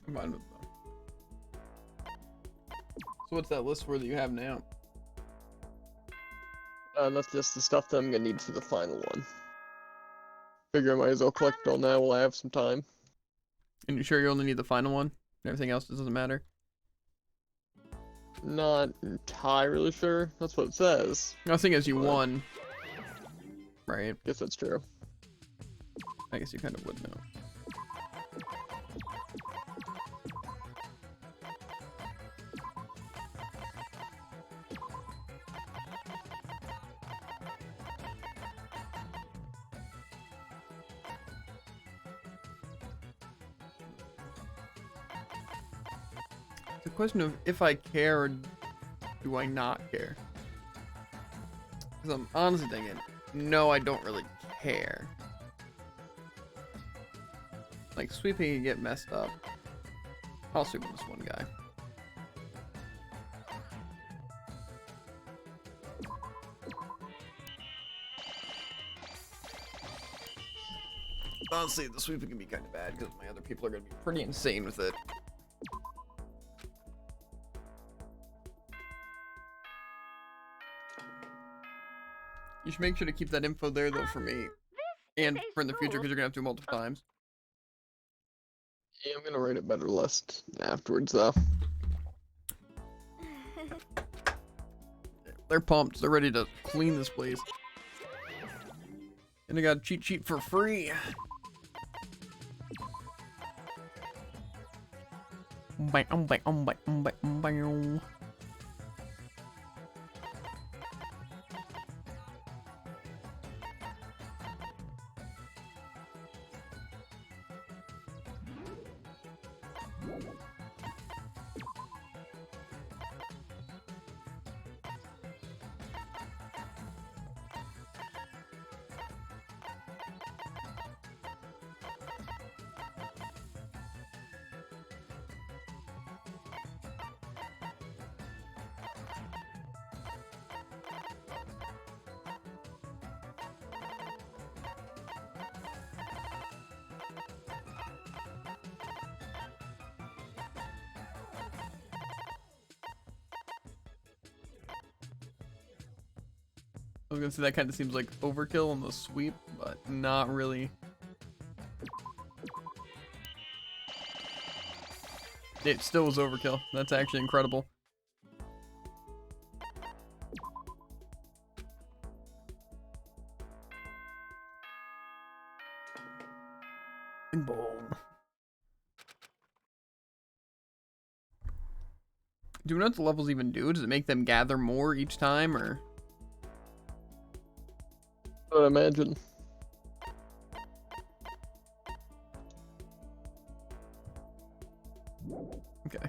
I'm fine with them. So what's that list for that you have now? That's just the stuff that I'm gonna need for the final one. Figure I might as well collect it all now while I have some time. And you sure you only need the final one? Everything else doesn't matter? Not entirely sure. That's what it says. I think as you won. Right. Guess that's true. I guess you kind of would know. It's a question of if I care or do I not care. Because I'm honestly thinking, no, I don't really care. Like, sweeping can get messed up. I'll sweep with this one guy. Honestly, the sweeping can be kind of bad because my other people are going to be pretty insane with it. You should make sure to keep that info there, though, for me. And for in the future, because you're going to have to do it multiple times. Yeah, I'm gonna write a better list afterwards, though. They're pumped. They're ready to clean this place. And they got a cheat sheet for free. I was gonna say that kind of seems like overkill on the sweep, but not really. It still was overkill. That's actually incredible. Boom. Do we know what the levels even do? Does it make them gather more each time, or? I would imagine. Okay.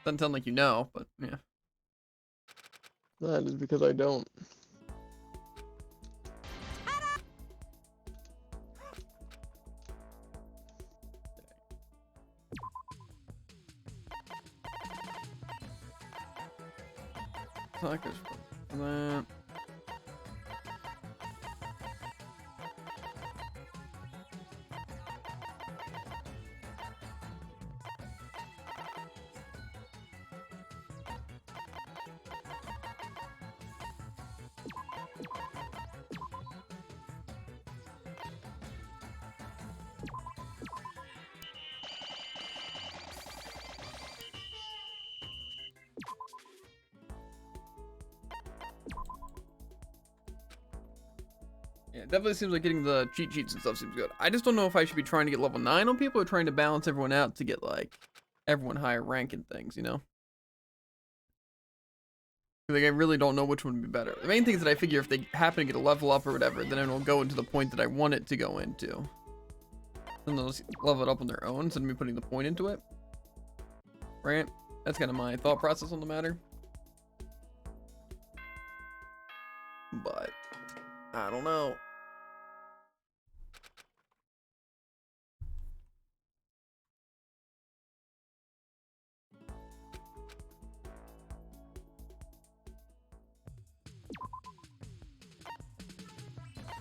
Doesn't sound like you know, but yeah. That is because I don't. Suckers for that. Yeah, it definitely seems like getting the cheat sheets and stuff seems good. I just don't know if I should be trying to get level 9 on people or trying to balance everyone out to get, like, everyone higher rank and things, you know? Like, I really don't know which one would be better. The main thing is that I figure if they happen to get a level up or whatever, then it'll go into the point that I want it to go into. Then they'll just level it up on their own instead of me putting the point into it. Right? That's kind of my thought process on the matter. But, I don't know.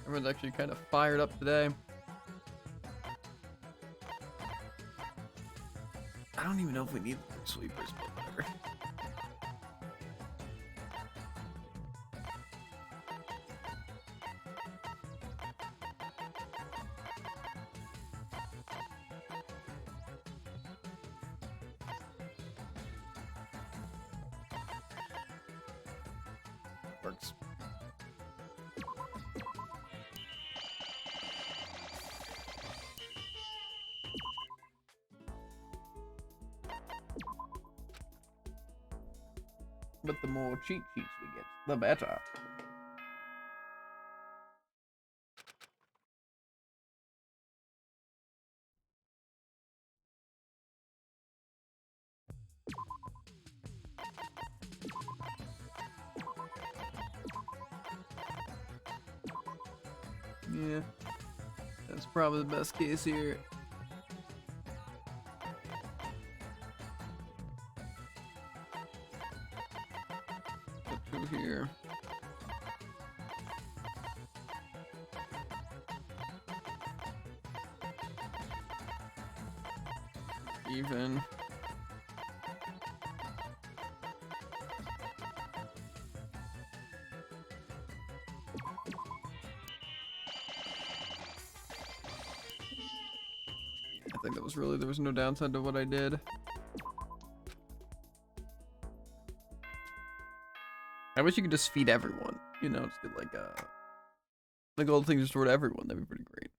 Everyone's actually kind of fired up today. I don't even know if we need the sweepers, but whatever. Works. But the more cheat sheets we get, the better. Yeah, that's probably the best case here. Put through here. Even. I think that was really, there was no downside to what I did. I wish you could just feed everyone, you know, just get like all the things restored to everyone. That'd be pretty great.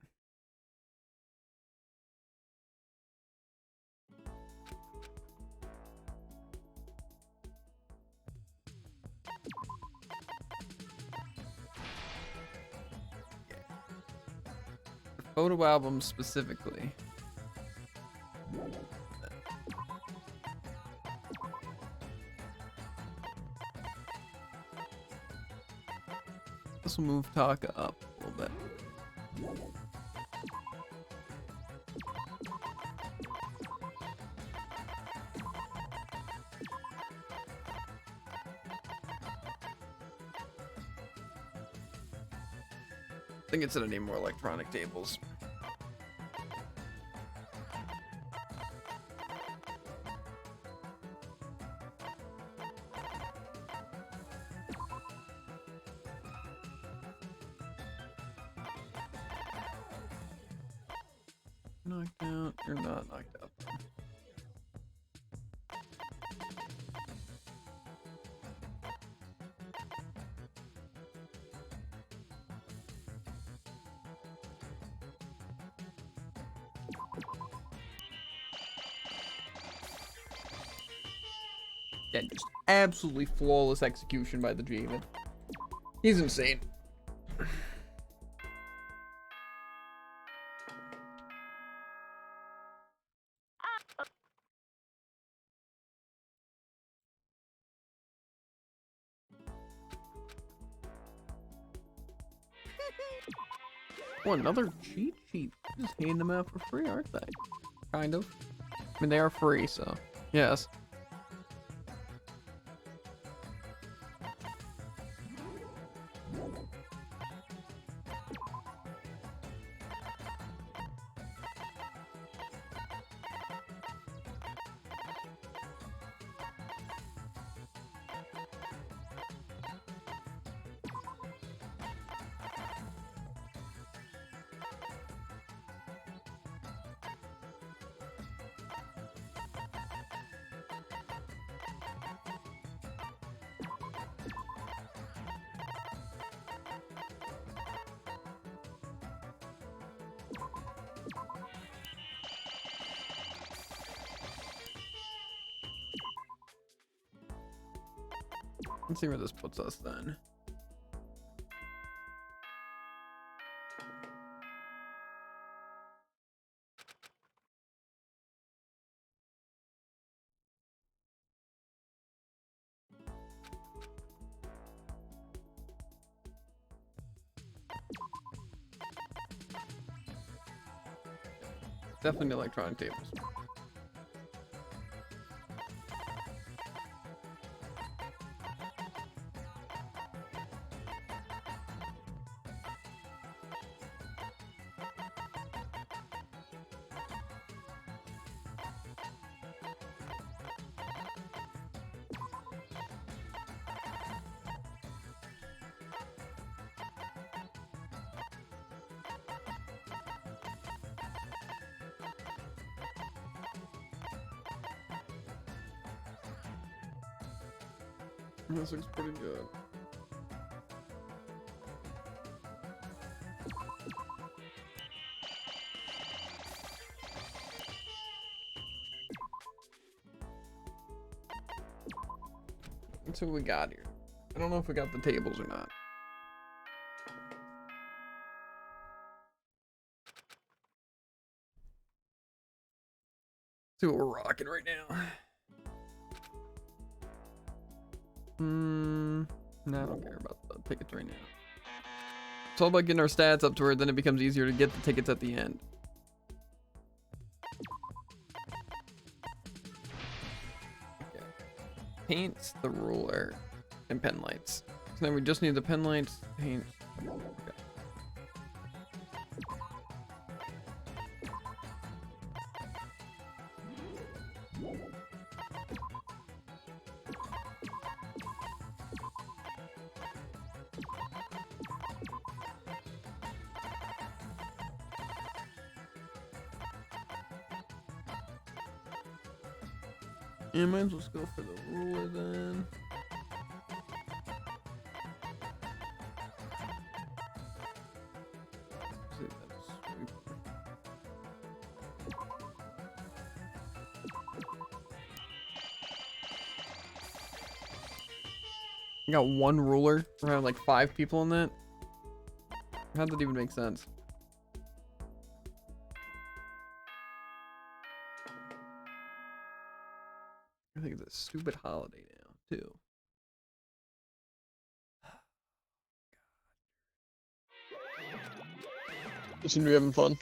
Photo albums specifically. This will move Taka up a little bit. I think instead of need more electronic tables. Knocked out. You're not knocked out. Yeah, just absolutely flawless execution by the G-Man. He's insane. Oh, another cheat sheet. Just hand them out for free, aren't they? Kind of. I mean, they are free, so yes. Let's see where this puts us then. Definitely electronic tables. This looks pretty good. Let's see what we got here. I don't know if we got the tables or not. See what we're rocking right now. No, I don't care about the tickets right now. It's all about getting our stats up to where then it becomes easier to get the tickets at the end. Okay. Paints, the ruler, and pen lights. So then we just need the pen lights, paint. Okay. Yeah, might as well just go for the ruler then. You got one ruler. We're having like 5 people in that. How does that even make sense? I think it's a stupid holiday now, too. You seem to be having fun.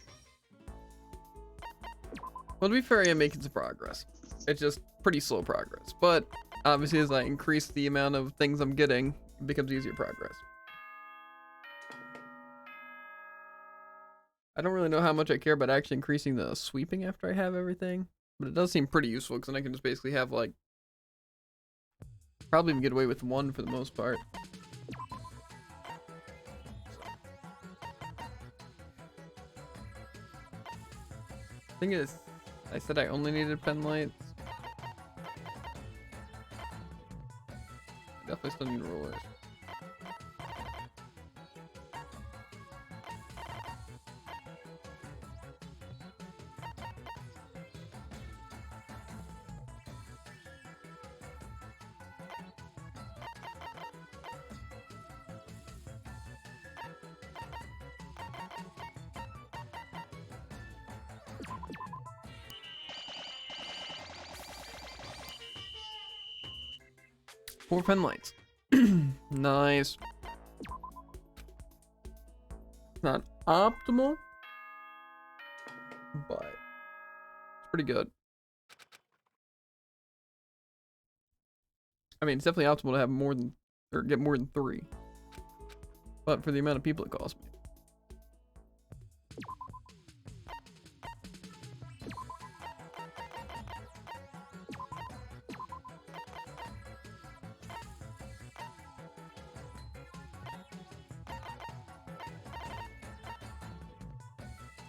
Well, to be fair, I am making some progress. It's just pretty slow progress. But obviously, as I increase the amount of things I'm getting, it becomes easier progress. I don't really know how much I care about actually increasing the sweeping after I have everything. But it does seem pretty useful because then I can just basically have like... Probably even get away with 1 for the most part. Thing is, I said I only needed pen lights. I definitely still need rulers. Four pen lights. Nice. Not optimal, but it's pretty good. I mean, it's definitely optimal to have more than, or get more than 3. But for the amount of people it costs me.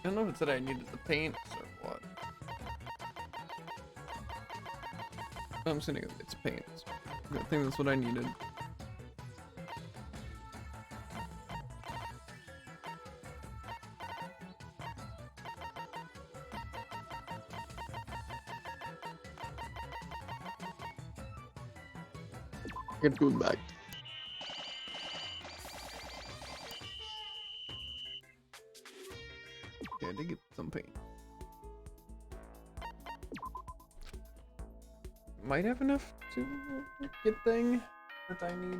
I don't know if it said I needed the paint or what. I'm assuming it's paint. I think that's what I needed. Get food back. Yeah, I did get some paint. Might have enough to get thing that I need.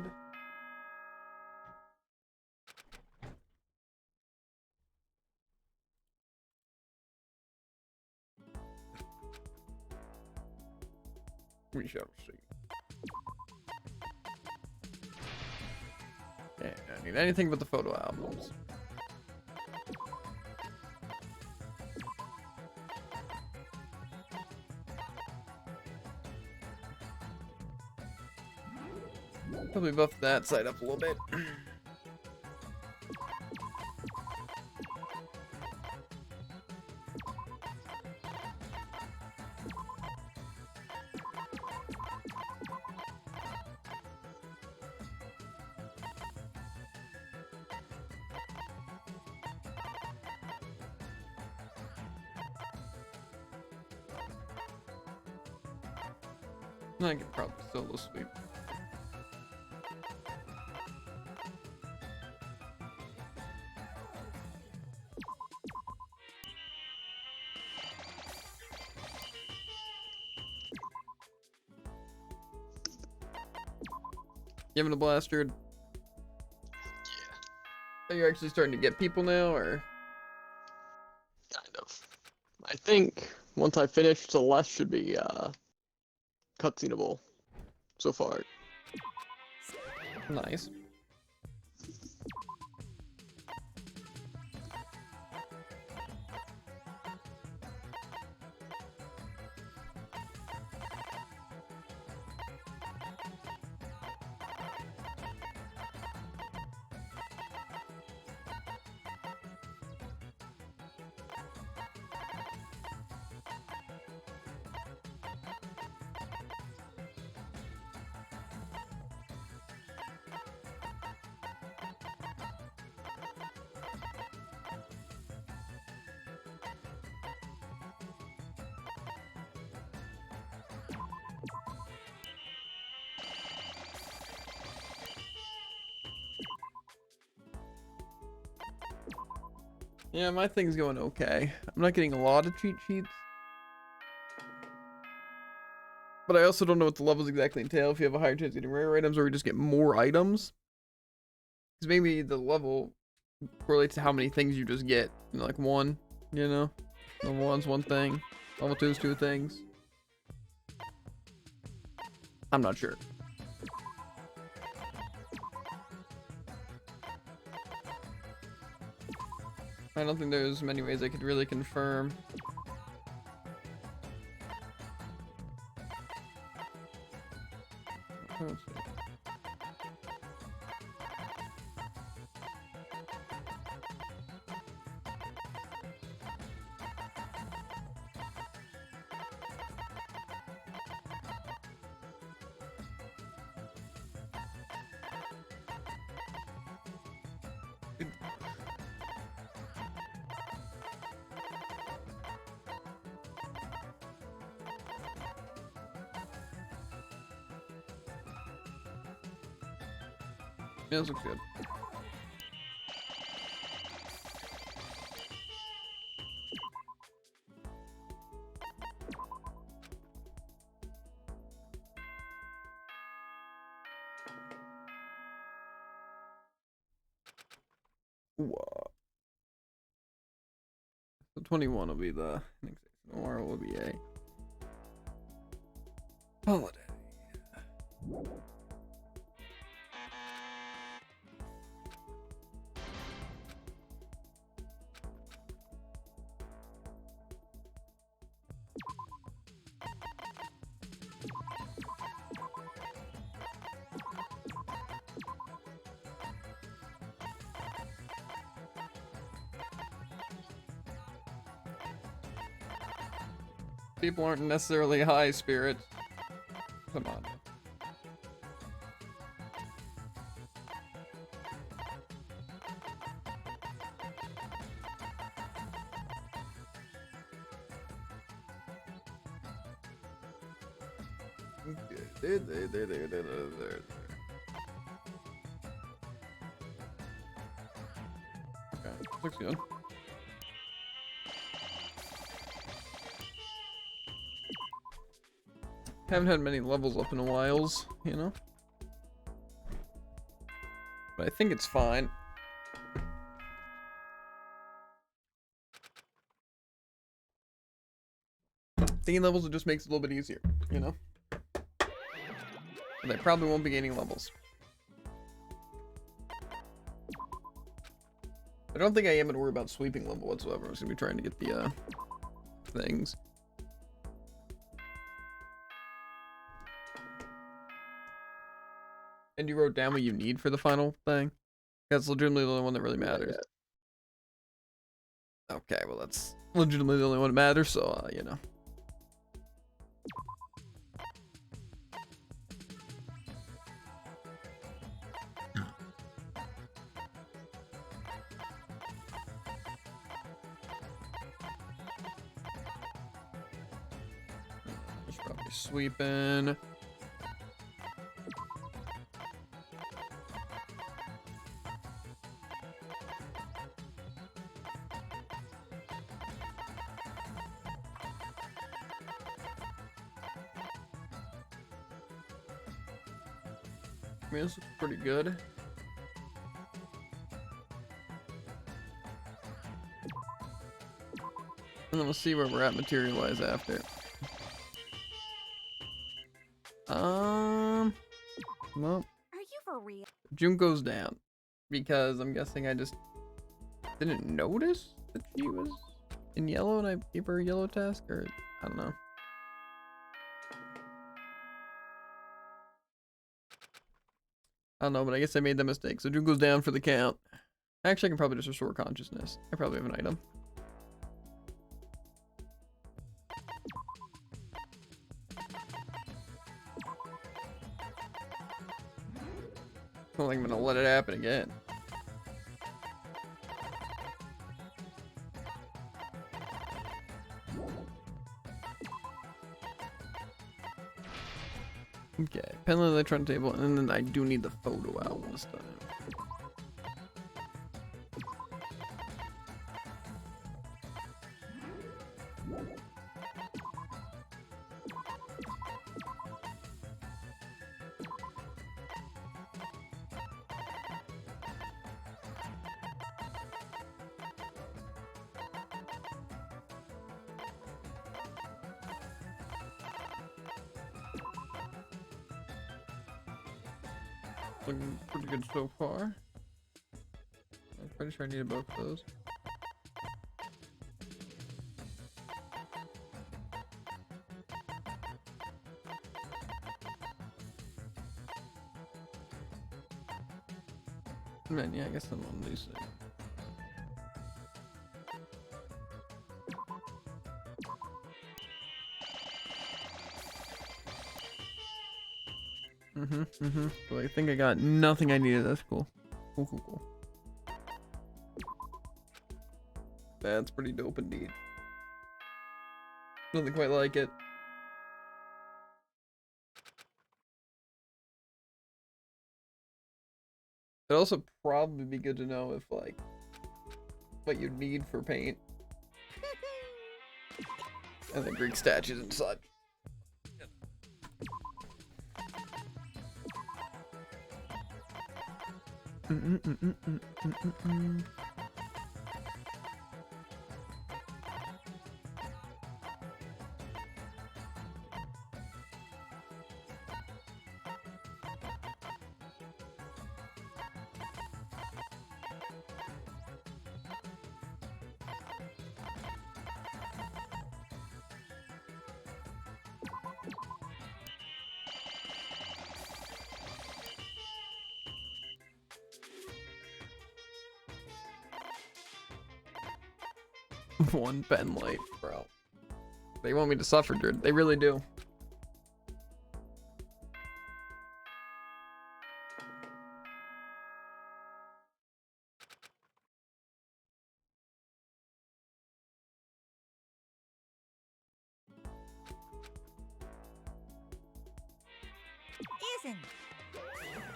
We shall see. Yeah, I need anything but the photo albums. Probably buff that side up a little bit. I could probably solo sweep. You having a blast, dude? Yeah. Are you actually starting to get people now, or? Kind of. I think once I finish, the less should be cutsceneable so far. Nice. Yeah, my thing's going okay. I'm not getting a lot of cheat sheets. But I also don't know what the levels exactly entail. If you have a higher chance of getting rare items or you just get more items. Because maybe the level correlates to how many things you just get. You know, like one, you know? Level 1's one thing. Level 2's two things. I'm not sure. I don't think there's many ways I could really confirm. Let's see. Yeah, this looks good. Whoa. So 21 will be the next day. Tomorrow will be a holiday. People aren't necessarily high spirits. Come on. There. Okay, looks good. Haven't had many levels up in a whiles, you know? But I think it's fine. Gaining levels, it just makes it a little bit easier, you know? But I probably won't be gaining levels. I don't think I am going to worry about sweeping level whatsoever. I'm just going to be trying to get the, things. And you wrote down what you need for the final thing? That's legitimately the only one that really matters. Okay, well that's legitimately the only one that matters, so, you know. Just probably sweeping. I mean, this looks pretty good. And then we'll see where we're at material-wise after. Well, Are you for real? June goes down because I'm guessing I just didn't notice that she was in yellow and I gave her a yellow task, or I don't know. I don't know, but I guess I made that mistake. So June goes down for the count. Actually, I can probably just restore consciousness. I probably have an item. I don't think I'm gonna let it happen again. Okay, penalty electron table, and then I do need the photo album this time. Looking pretty good so far. I'm pretty sure I needed both of those. Man, yeah, I guess I'm on these things. So I think I got nothing I needed. That's cool. Cool. That's pretty dope indeed. Nothing quite like it. It'd also probably be good to know if, like, what you need for paint. And then Greek statues and such. One pen light, bro. They want me to suffer, dude. They really do. Isn't.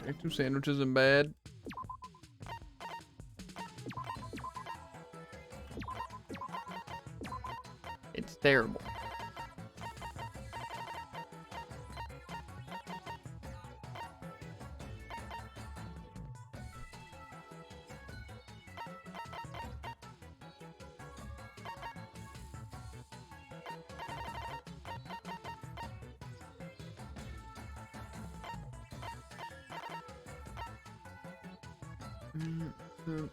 Take 2 sandwiches in bed. It's terrible. So-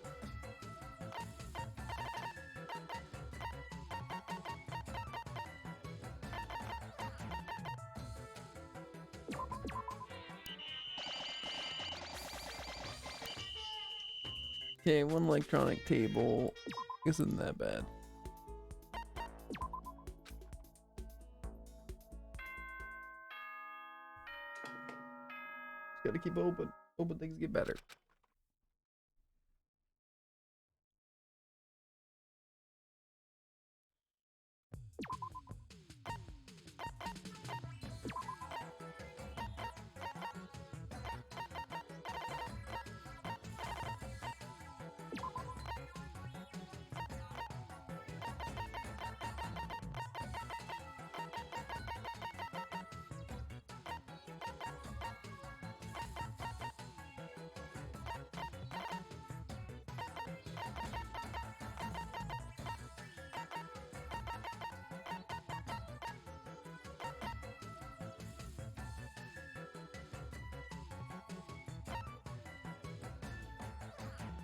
Okay, one electronic table. Isn't that bad. Just gotta keep open. Open things get better.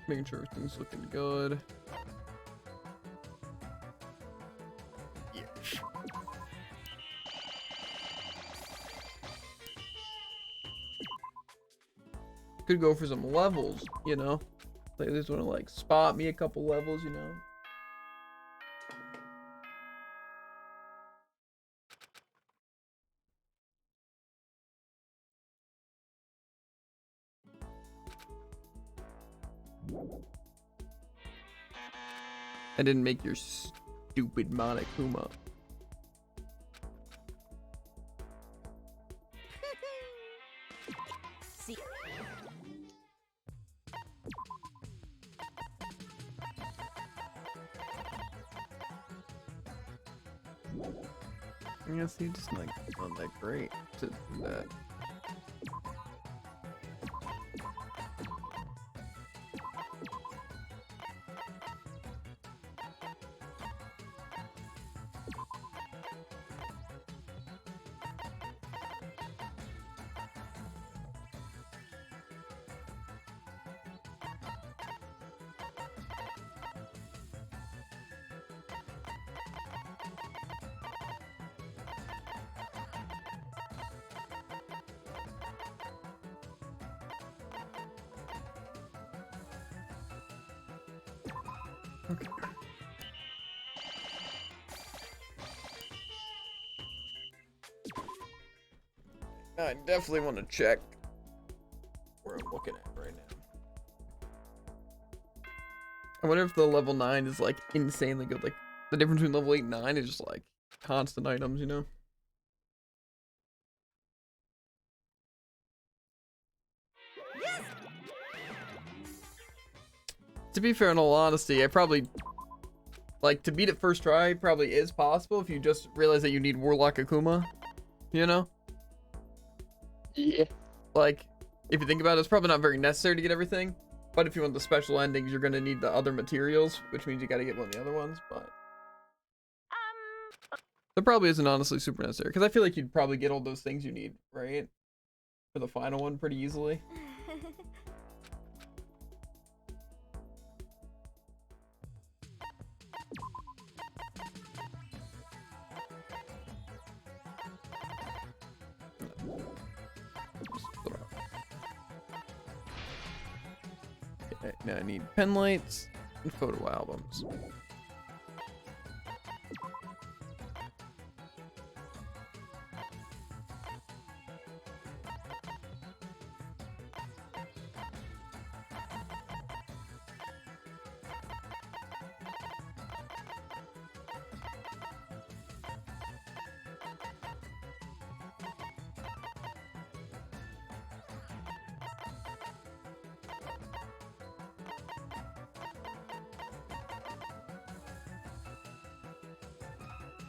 Making sure everything's looking good. Yeah. Could go for some levels, you know? Like, I just want to like spot me a couple levels, you know? I didn't make your stupid Monokuma. See. I guess he just like not that great to do that. Okay. I definitely want to check where I'm looking at right now. I wonder if the level 9 is like insanely good. Like the difference between level 8 and 9 is just like constant items, you know? To be fair, in all honesty, I probably like to beat it first try probably is possible if you just realize that you need Warlock Akuma, you know? Yeah. Like, if you think about it, it's probably not very necessary to get everything. But if you want the special endings, you're gonna need the other materials, which means you gotta get one of the other ones, but that probably isn't honestly super necessary, because I feel like you'd probably get all those things you need, right? For the final one pretty easily. Okay, now I need pen lights and photo albums.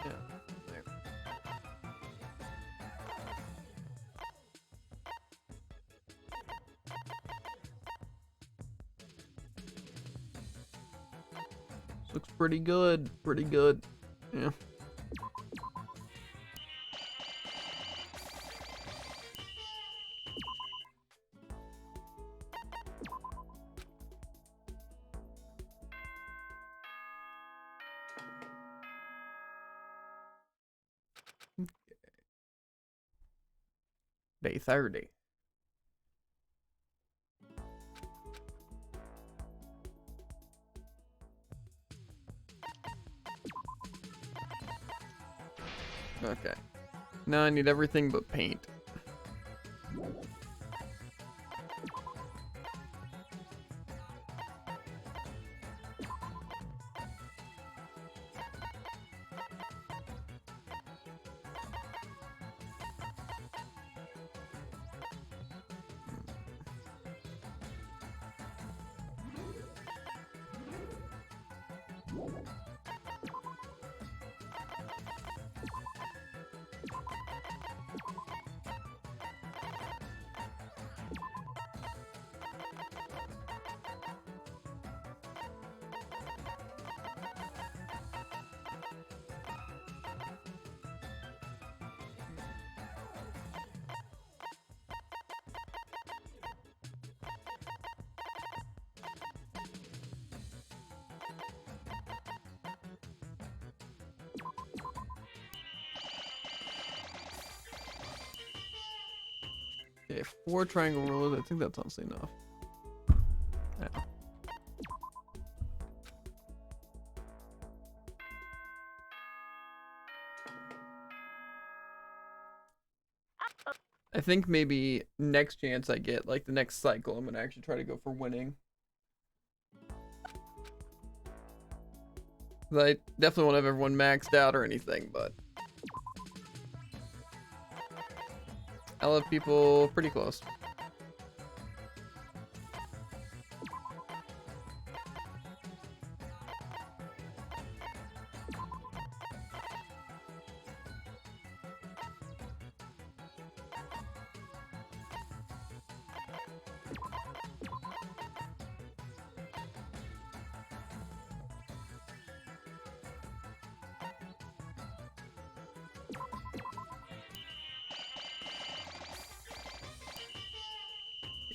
Yeah, there. Looks pretty good, pretty good. Yeah. Day 30. Okay. Now I need everything but paint. Okay, 4 triangle rulers. I think that's honestly enough. Yeah. I think maybe next chance I get, like the next cycle, I'm gonna actually try to go for winning. I definitely won't have everyone maxed out or anything, but I'll have people pretty close.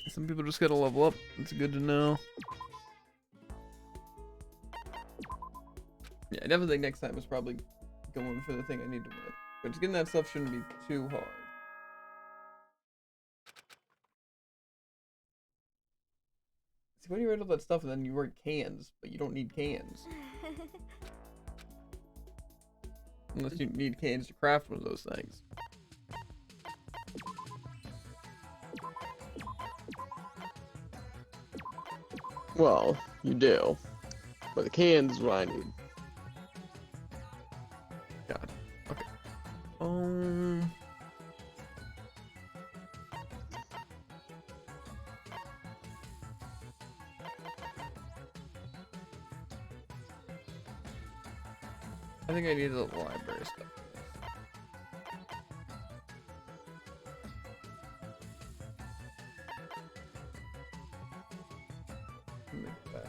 Some people just gotta level up. It's good to know. Yeah, I definitely think next time is probably going for the thing I need to win. But just getting that stuff shouldn't be too hard. See, why do you write all that stuff and then you write cans, but you don't need cans? Unless you need cans to craft one of those things. Well, you do. But the cans is what I need. God. Okay. I think I need the library stuff. Make that.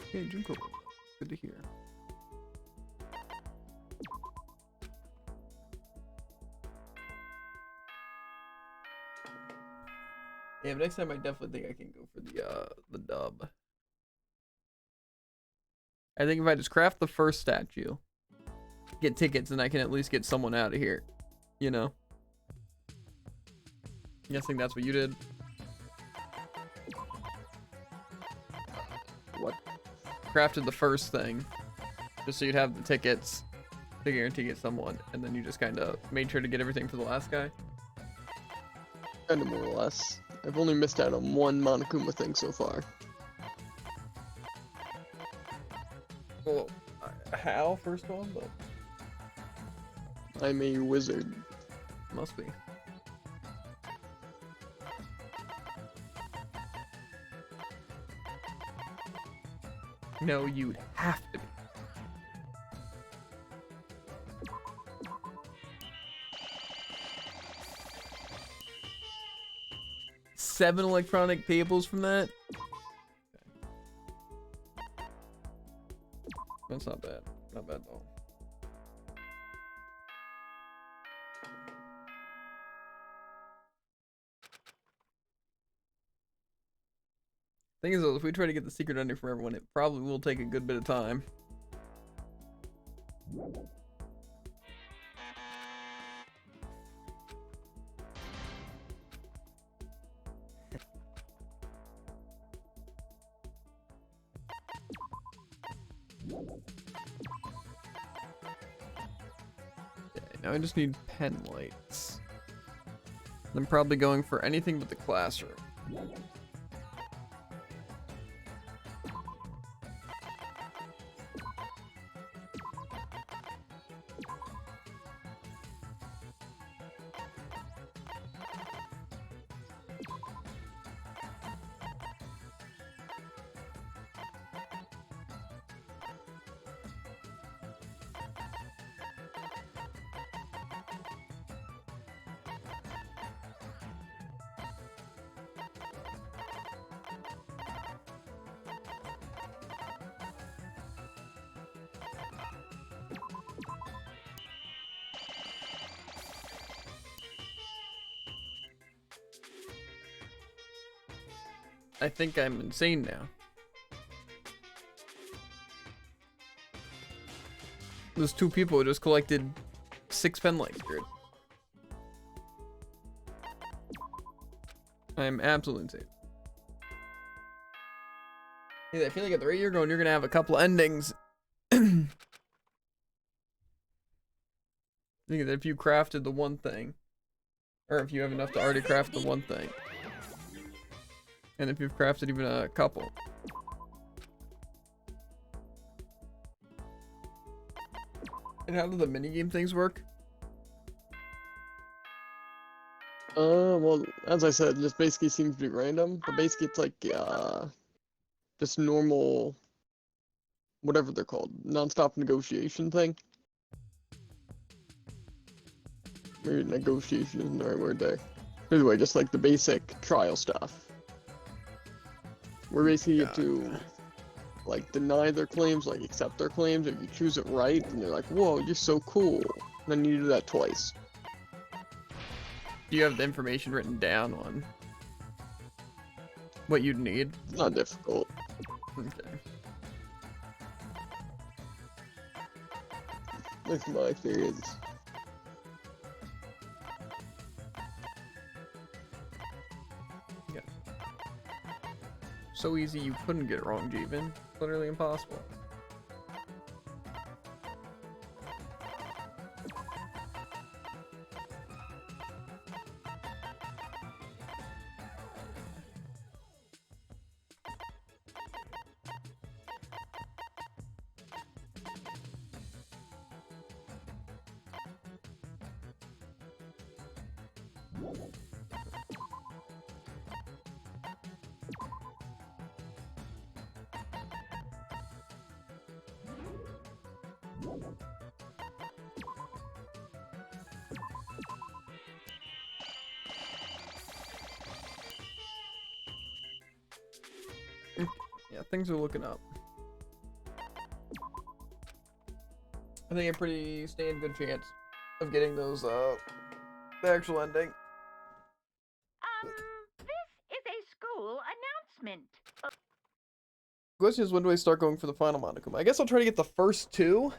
Okay, Junko. Good to hear. Yeah, but next time I definitely think I can go for the dub. I think if I just craft the first statue, get tickets, and I can at least get someone out of here. You know? I'm guessing that's what you did. What? Crafted the first thing, just so you'd have the tickets to guarantee get someone, and then you just kind of made sure to get everything for the last guy. Kind of more or less. I've only missed out on one Monokuma thing so far. Well, how first one, but I'm a wizard. must be. No, you'd have to be. Seven electronic tables from that? That's not bad. Not bad at all. Thing is, though, if we try to get the secret ending from everyone, it probably will take a good bit of time. Okay, now I just need pen lights. I'm probably going for anything but the classroom. I think I'm insane now. Those two people just collected 6 pen lights, dude. I'm absolutely insane. Yeah, I feel like at the rate you're going, you're gonna have a couple endings. I think that if you crafted the one thing, or if you have enough to already craft the one thing, and if you've crafted even a couple. And how do the minigame things work? Well, as I said, it just basically seems to be random. But basically, it's like, just normal, whatever they're called, non-stop negotiation thing. Maybe negotiation isn't the right word there. Anyway, just like the basic trial stuff. Where basically you have to, like, deny their claims, like, accept their claims. If you choose it right, and they're like, whoa, you're so cool. And then you do that twice. Do you have the information written down on what you'd need? It's not difficult. Okay. That's my experience. Yeah. So easy you couldn't get it wrong, Jeevan. Literally impossible. Yeah, things are looking up. I think a pretty stand good chance of getting those the actual ending. This is a school announcement. The question is, when do I start going for the final Monokuma? I guess I'll try to get the first 2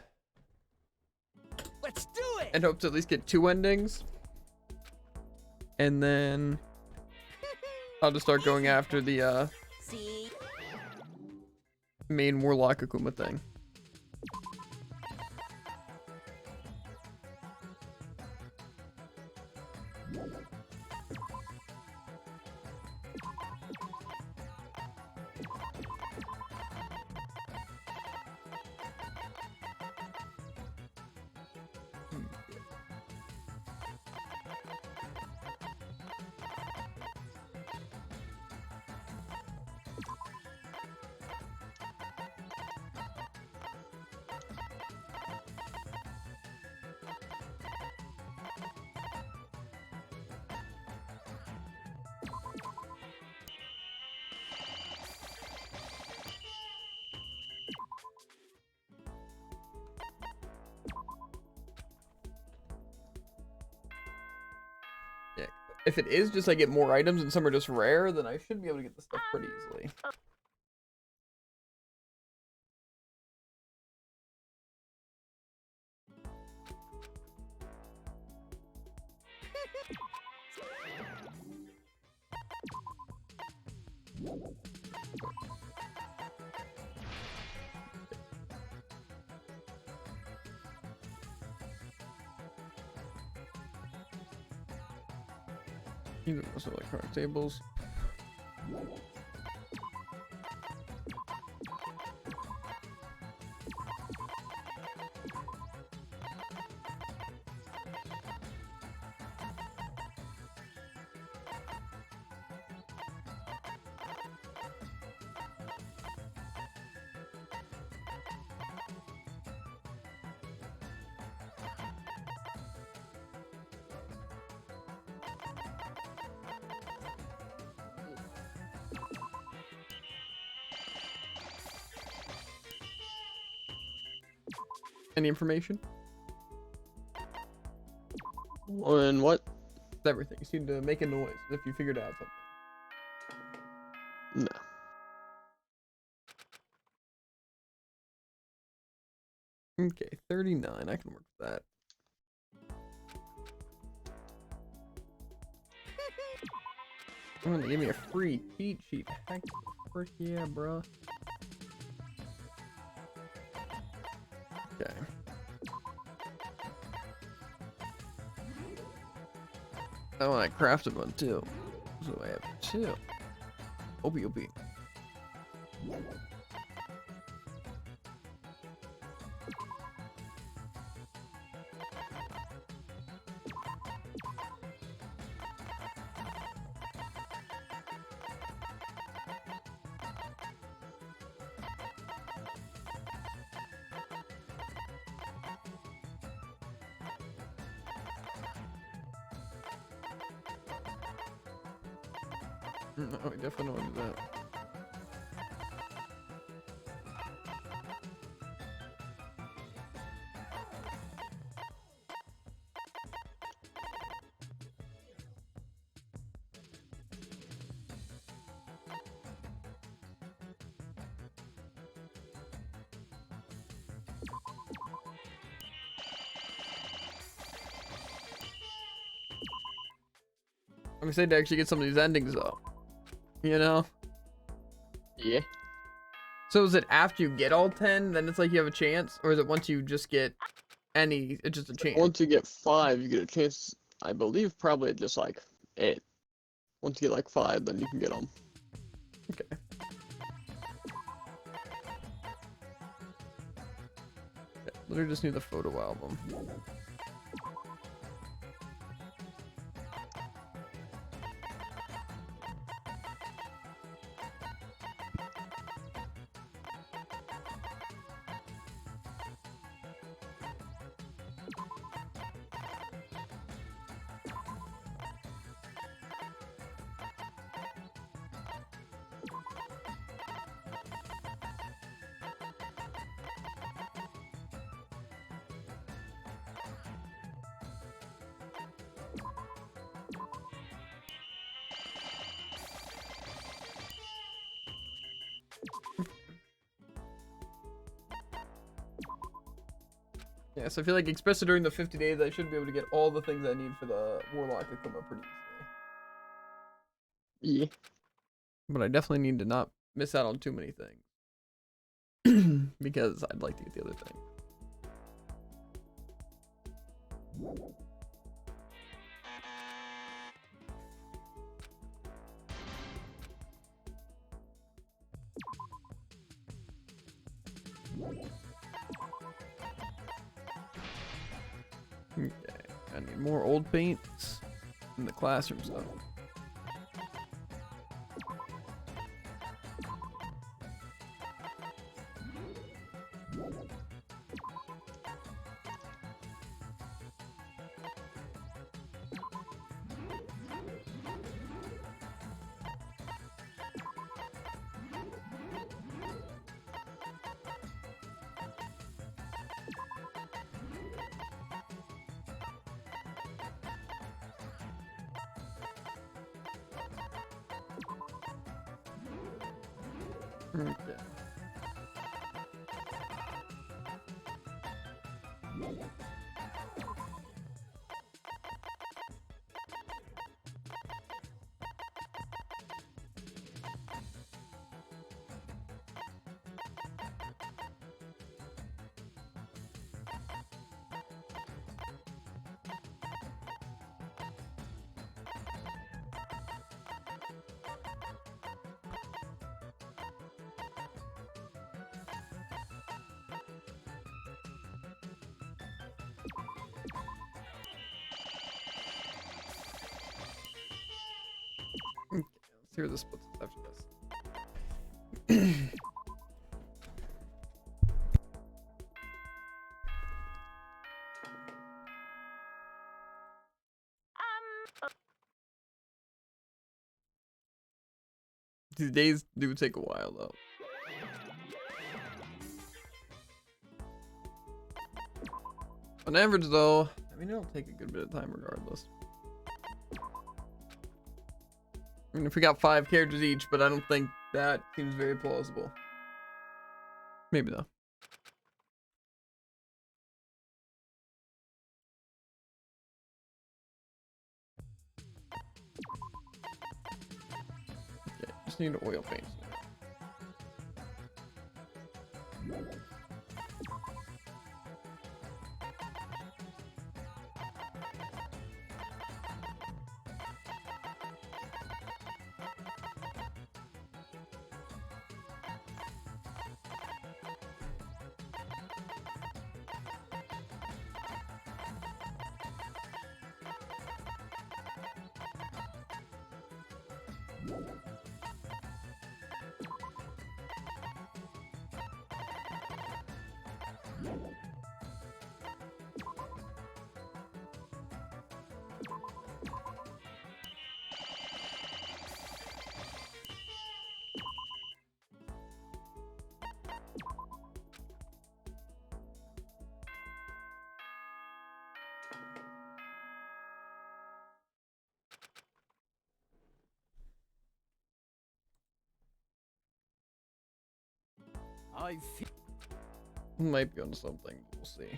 Let's do it! and hope to at least get 2 endings. And then I'll just start going after the See? main Warlock Akuma thing. if it is just I get more items and some are just rare, then I should be able to get the stuff pretty easily. Even also electronic tables. Any information? On what? Everything. You seem to make a noise as if you figured out something. No. Okay, 39. I can work with that. Oh, they gave me a free cheat sheet. Heck, frick yeah, bruh. Okay. Oh, and I crafted one too. So I have two. Opie. No, I definitely don't want to do that. I'm excited to actually get some of these endings though. You know? Yeah. So is it after you get all 10, then it's like you have a chance? Or is it once you just get any, it's just a chance? Once you get 5, you get a chance. I believe probably just like it. Once you get like 5, then you can get them. Okay. Literally just need the photo album. Yeah, so I feel like especially during the 50 days, I should be able to get all the things I need for the Warlock to come up pretty easily. Yeah. But I definitely need to not miss out on too many things. Because I'd like to get the other thing. Okay, I need more old paints in the classroom stuff. Okay. Okay, let's see where this puts us after this. These days do take a while though. On average though, I mean it'll take a good bit of time regardless. I mean if we got 5 characters each, but I don't think that seems very plausible. Maybe though. Okay, just need oil paints. I feel. Might be on something, we'll see.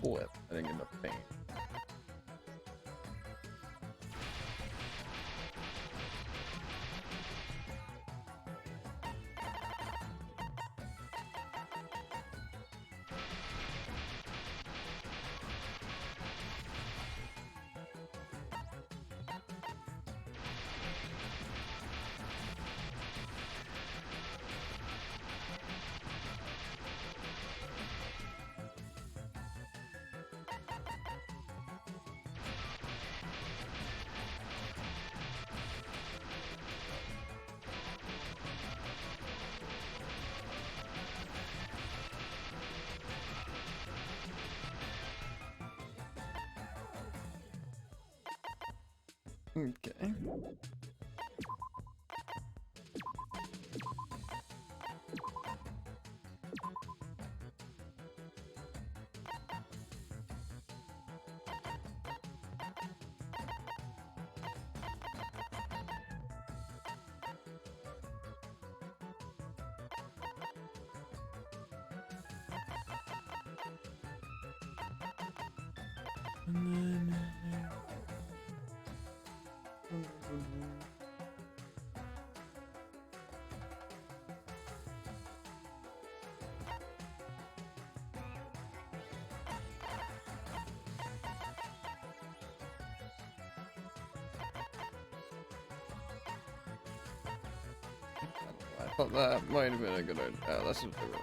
Boy, I didn't get enough paint. Okay. And then I thought that might have been a good idea. Oh, that's just the wrong.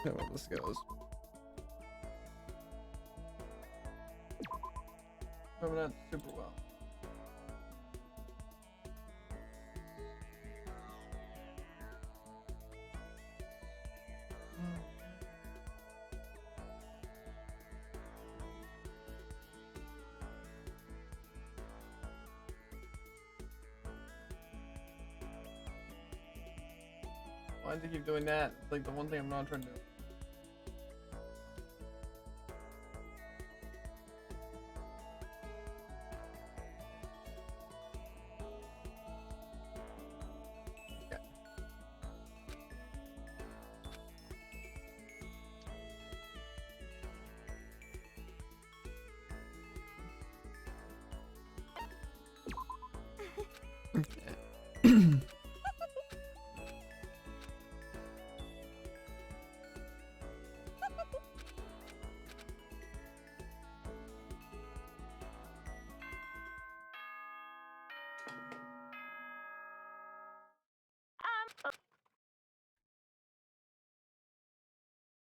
See how this goes. Probably not super well. Why do they keep doing that? It's like the one thing I'm not trying to do.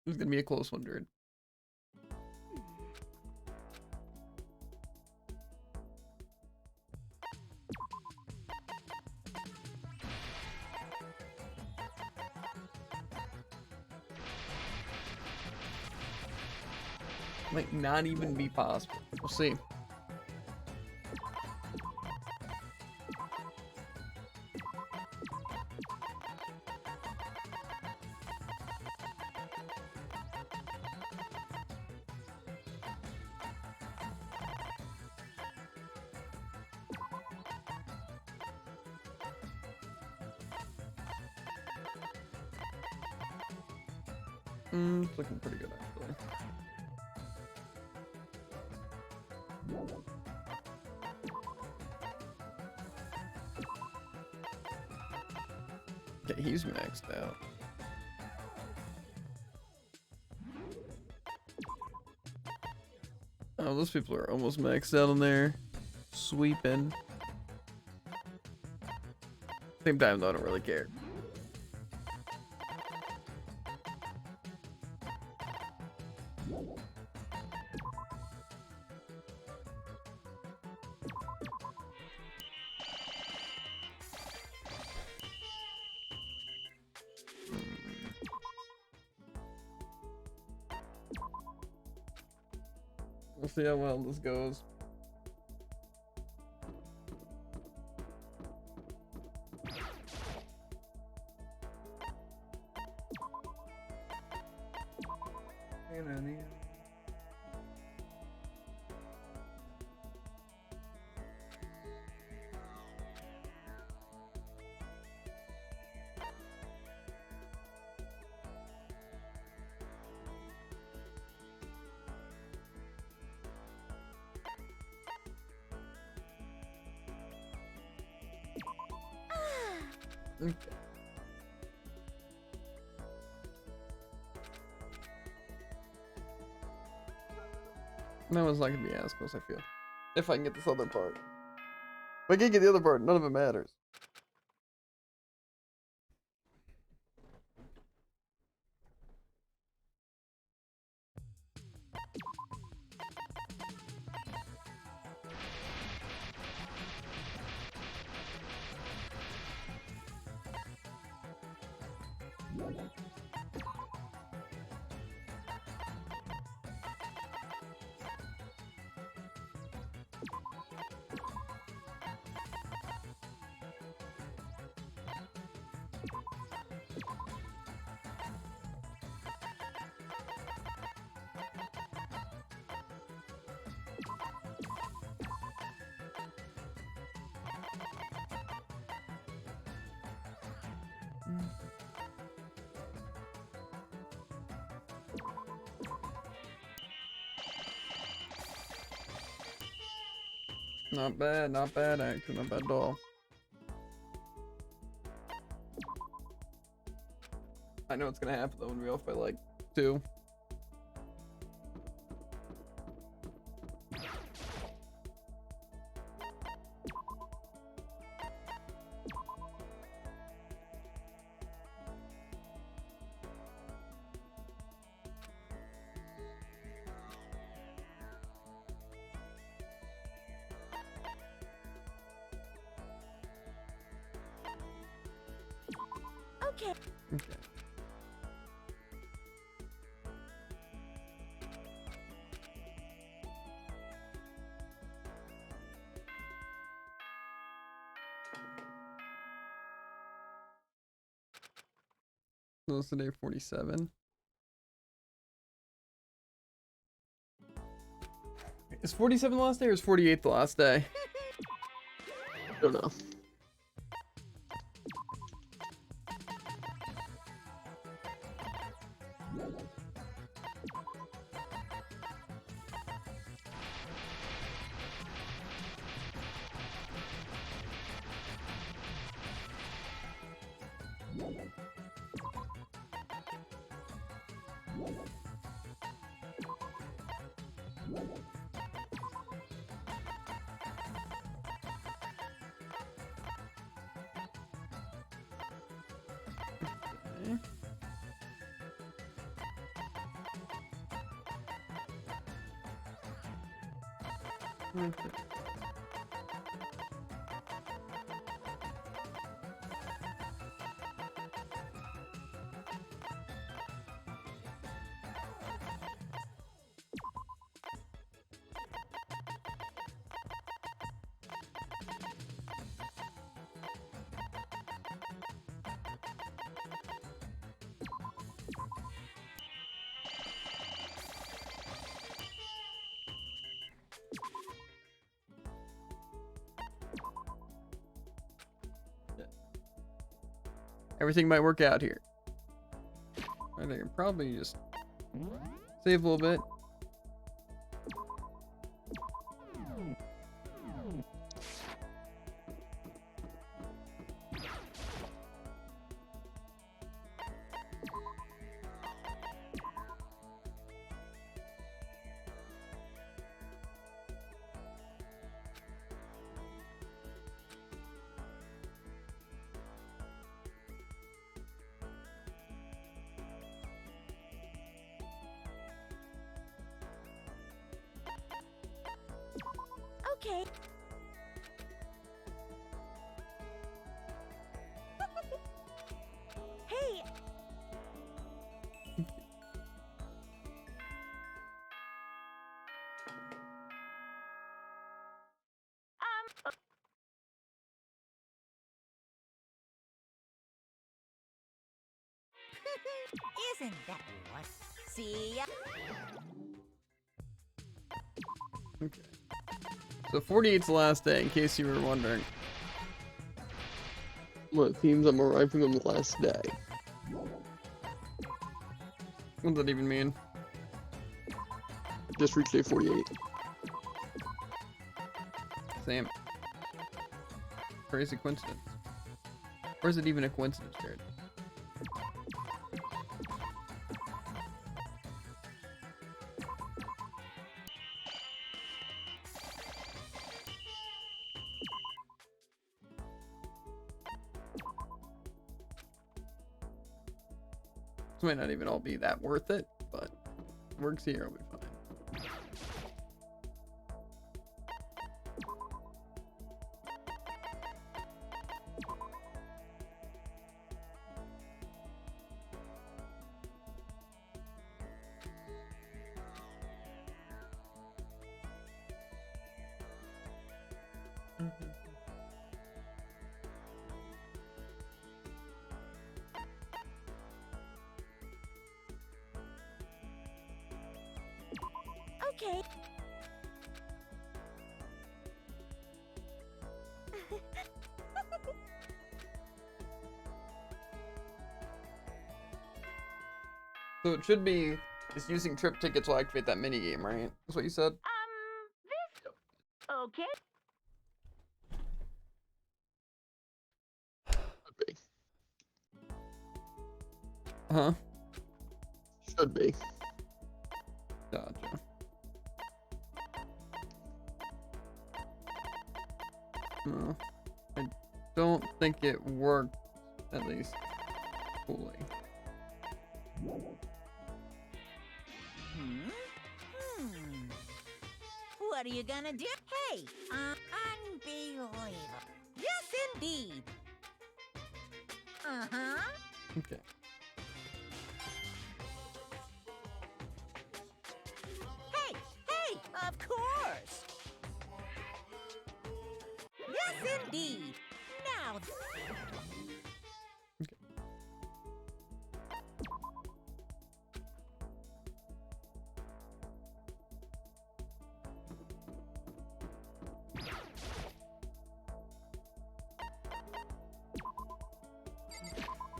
It's gonna be a close one, dude. Might not even be possible. We'll see. It's looking pretty good, actually. Okay, he's maxed out. Oh, those people are almost maxed out in there. Sweeping. Same time, though, I don't really care. We'll see how well this goes. Okay. That one's not gonna be as close, I feel. If I can get this other part. If I can't get the other part, none of it matters. Not bad actually, not bad at all. I know what's gonna happen though when we off by like 2. Okay. Okay. So it's today 47. Is 47 the last day or is 48 the last day? I don't know. Okay. Everything might work out here. I think I can probably just save a little bit. Okay. Hey, Isn't that what? See ya. Okay. So 48's the last day, in case you were wondering. Well, it seems I'm arriving on the last day. What does that even mean? Just reached day 48. Same. Crazy coincidence. Or is it even a coincidence, Jared? This might not even all be that worth it, but works here, will be fine. okay. So it should be just using trip tickets will activate that mini game, right? That's what you said? This. Okay. Should be. Huh? Should be. Gotcha. No, I don't think it worked, at least fully. What are you gonna do? Hey, unbelievable. Yes, indeed. Uh-huh. Okay. Hey, hey, of course. Yes, indeed. Now.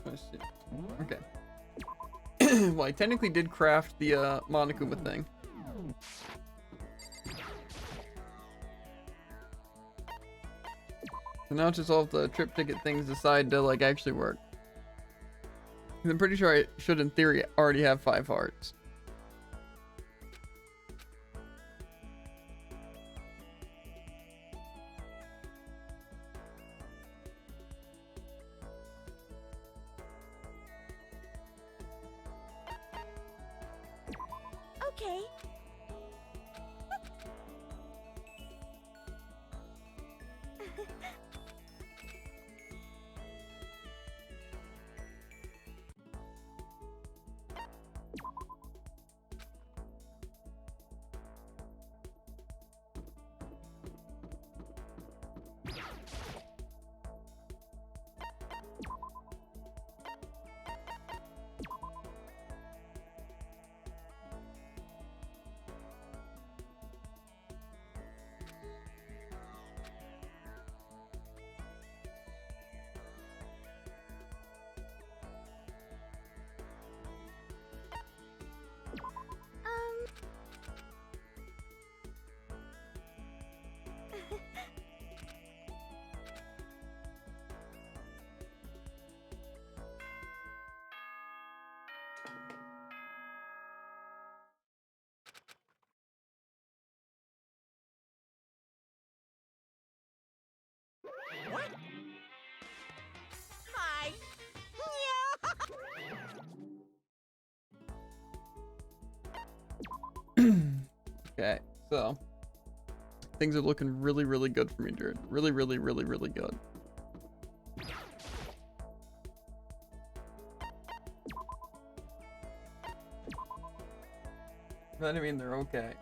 Let's see. Okay. Well, I technically did craft the Monokuma thing. So now it's just all of the trip ticket things decide to like actually work. 'Cause I'm pretty sure I should in theory already have 5 hearts. Okay. What? Hi. Okay, so things are looking really, really good for me, dude. Really, really, really, really good. But I mean, they're okay.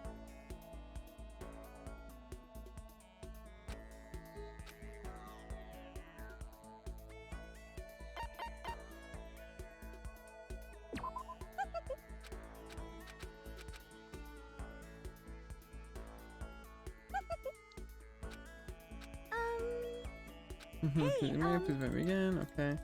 Please invite me again. Okay.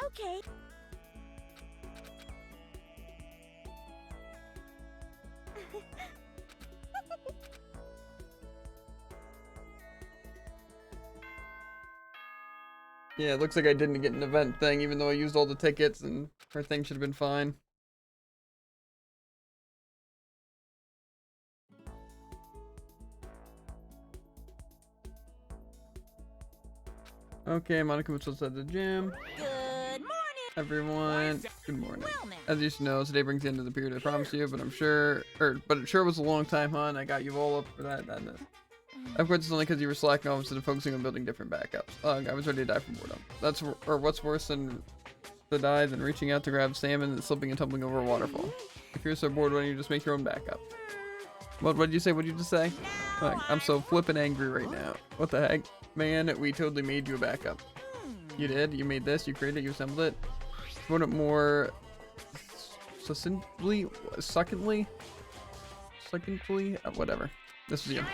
Okay. Yeah, it looks like I didn't get an event thing, even though I used all the tickets and her thing should have been fine. Okay, Monica was just at the gym. Good morning. Everyone, good morning. Well, now. As you should know, today brings the end of the period I promised you, but I'm sure, but it sure was a long time, huh? And I got you all up for that. Of course, it's only because you were slacking off instead of focusing on building different backups. I was ready to die from boredom. What's worse than to die than reaching out to grab salmon and slipping and tumbling over a waterfall. If you're so bored, why don't you just make your own backup? What did you say? What did you just say? Like, I'm so flippin' angry right now. What the heck? Man, we totally made you a backup. You did? You made this? You created it? You assembled it? You want it more succinctly? Whatever. This is you.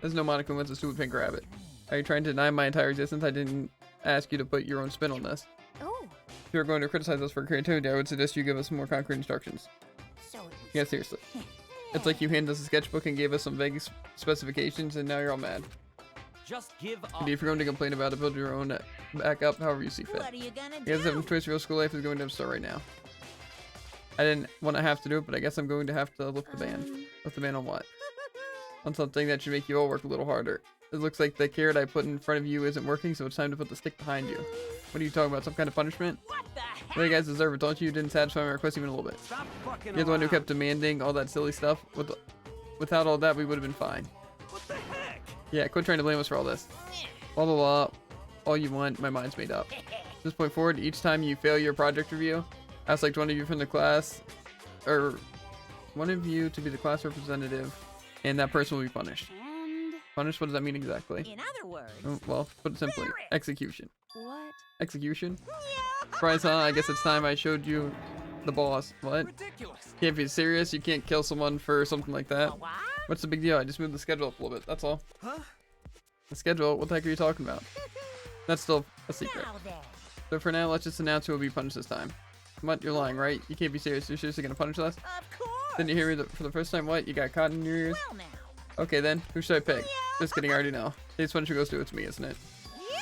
There's no Monica wants a stupid pink rabbit. Are you trying to deny my entire existence? I didn't ask you to put your own spin on this. Oh, If you're going to criticize us for creativity, I would suggest you give us some more concrete instructions. so Yeah, seriously. It's like you handed us a sketchbook and gave us some vague specifications, and now you're all mad. Just give up. Indeed, if you're going to complain about it, build your own backup however you see fit. What are you gonna You guys have a choice. Real school life is going to start right now. I didn't want to have to do it, but I guess I'm going to have to lift the ban. Lift the ban on what? On something that should make you all work a little harder. It looks like the carrot I put in front of you isn't working, so it's time to put the stick behind you. What are you talking about? Some kind of punishment? What the heck? Well, you guys deserve it, don't you? You didn't satisfy my request even a little bit. Stop fucking You're the one who around. kept demanding all that silly stuff. without all that, we would have been fine. What the heck? Yeah, quit trying to blame us for all this. Blah, blah, blah. All you want, my mind's made up. From this point forward, each time you fail your project review, I select one of you from the class, or one of you to be the class representative, and that person will be punished. And Punished? What does that mean exactly? in other words, Oh, well, put it simply, execution. What? Execution? Surprise, huh? I guess it's time I showed you the boss. What? Ridiculous. Can't be serious? You can't kill someone for something like that? what? What's the big deal? I just moved the schedule up a little bit, that's all. Huh? The schedule? What the heck are you talking about? That's still a secret. Now then. So for now, let's just announce who will be punished this time. What? You're lying, right? You can't be serious. You're seriously gonna punish us? Of course. Didn't you hear me for the first time? What? You got cotton in your ears? Well now. Okay then, who should I pick? Just kidding, I already know. Today's punishment goes to it's me, isn't it?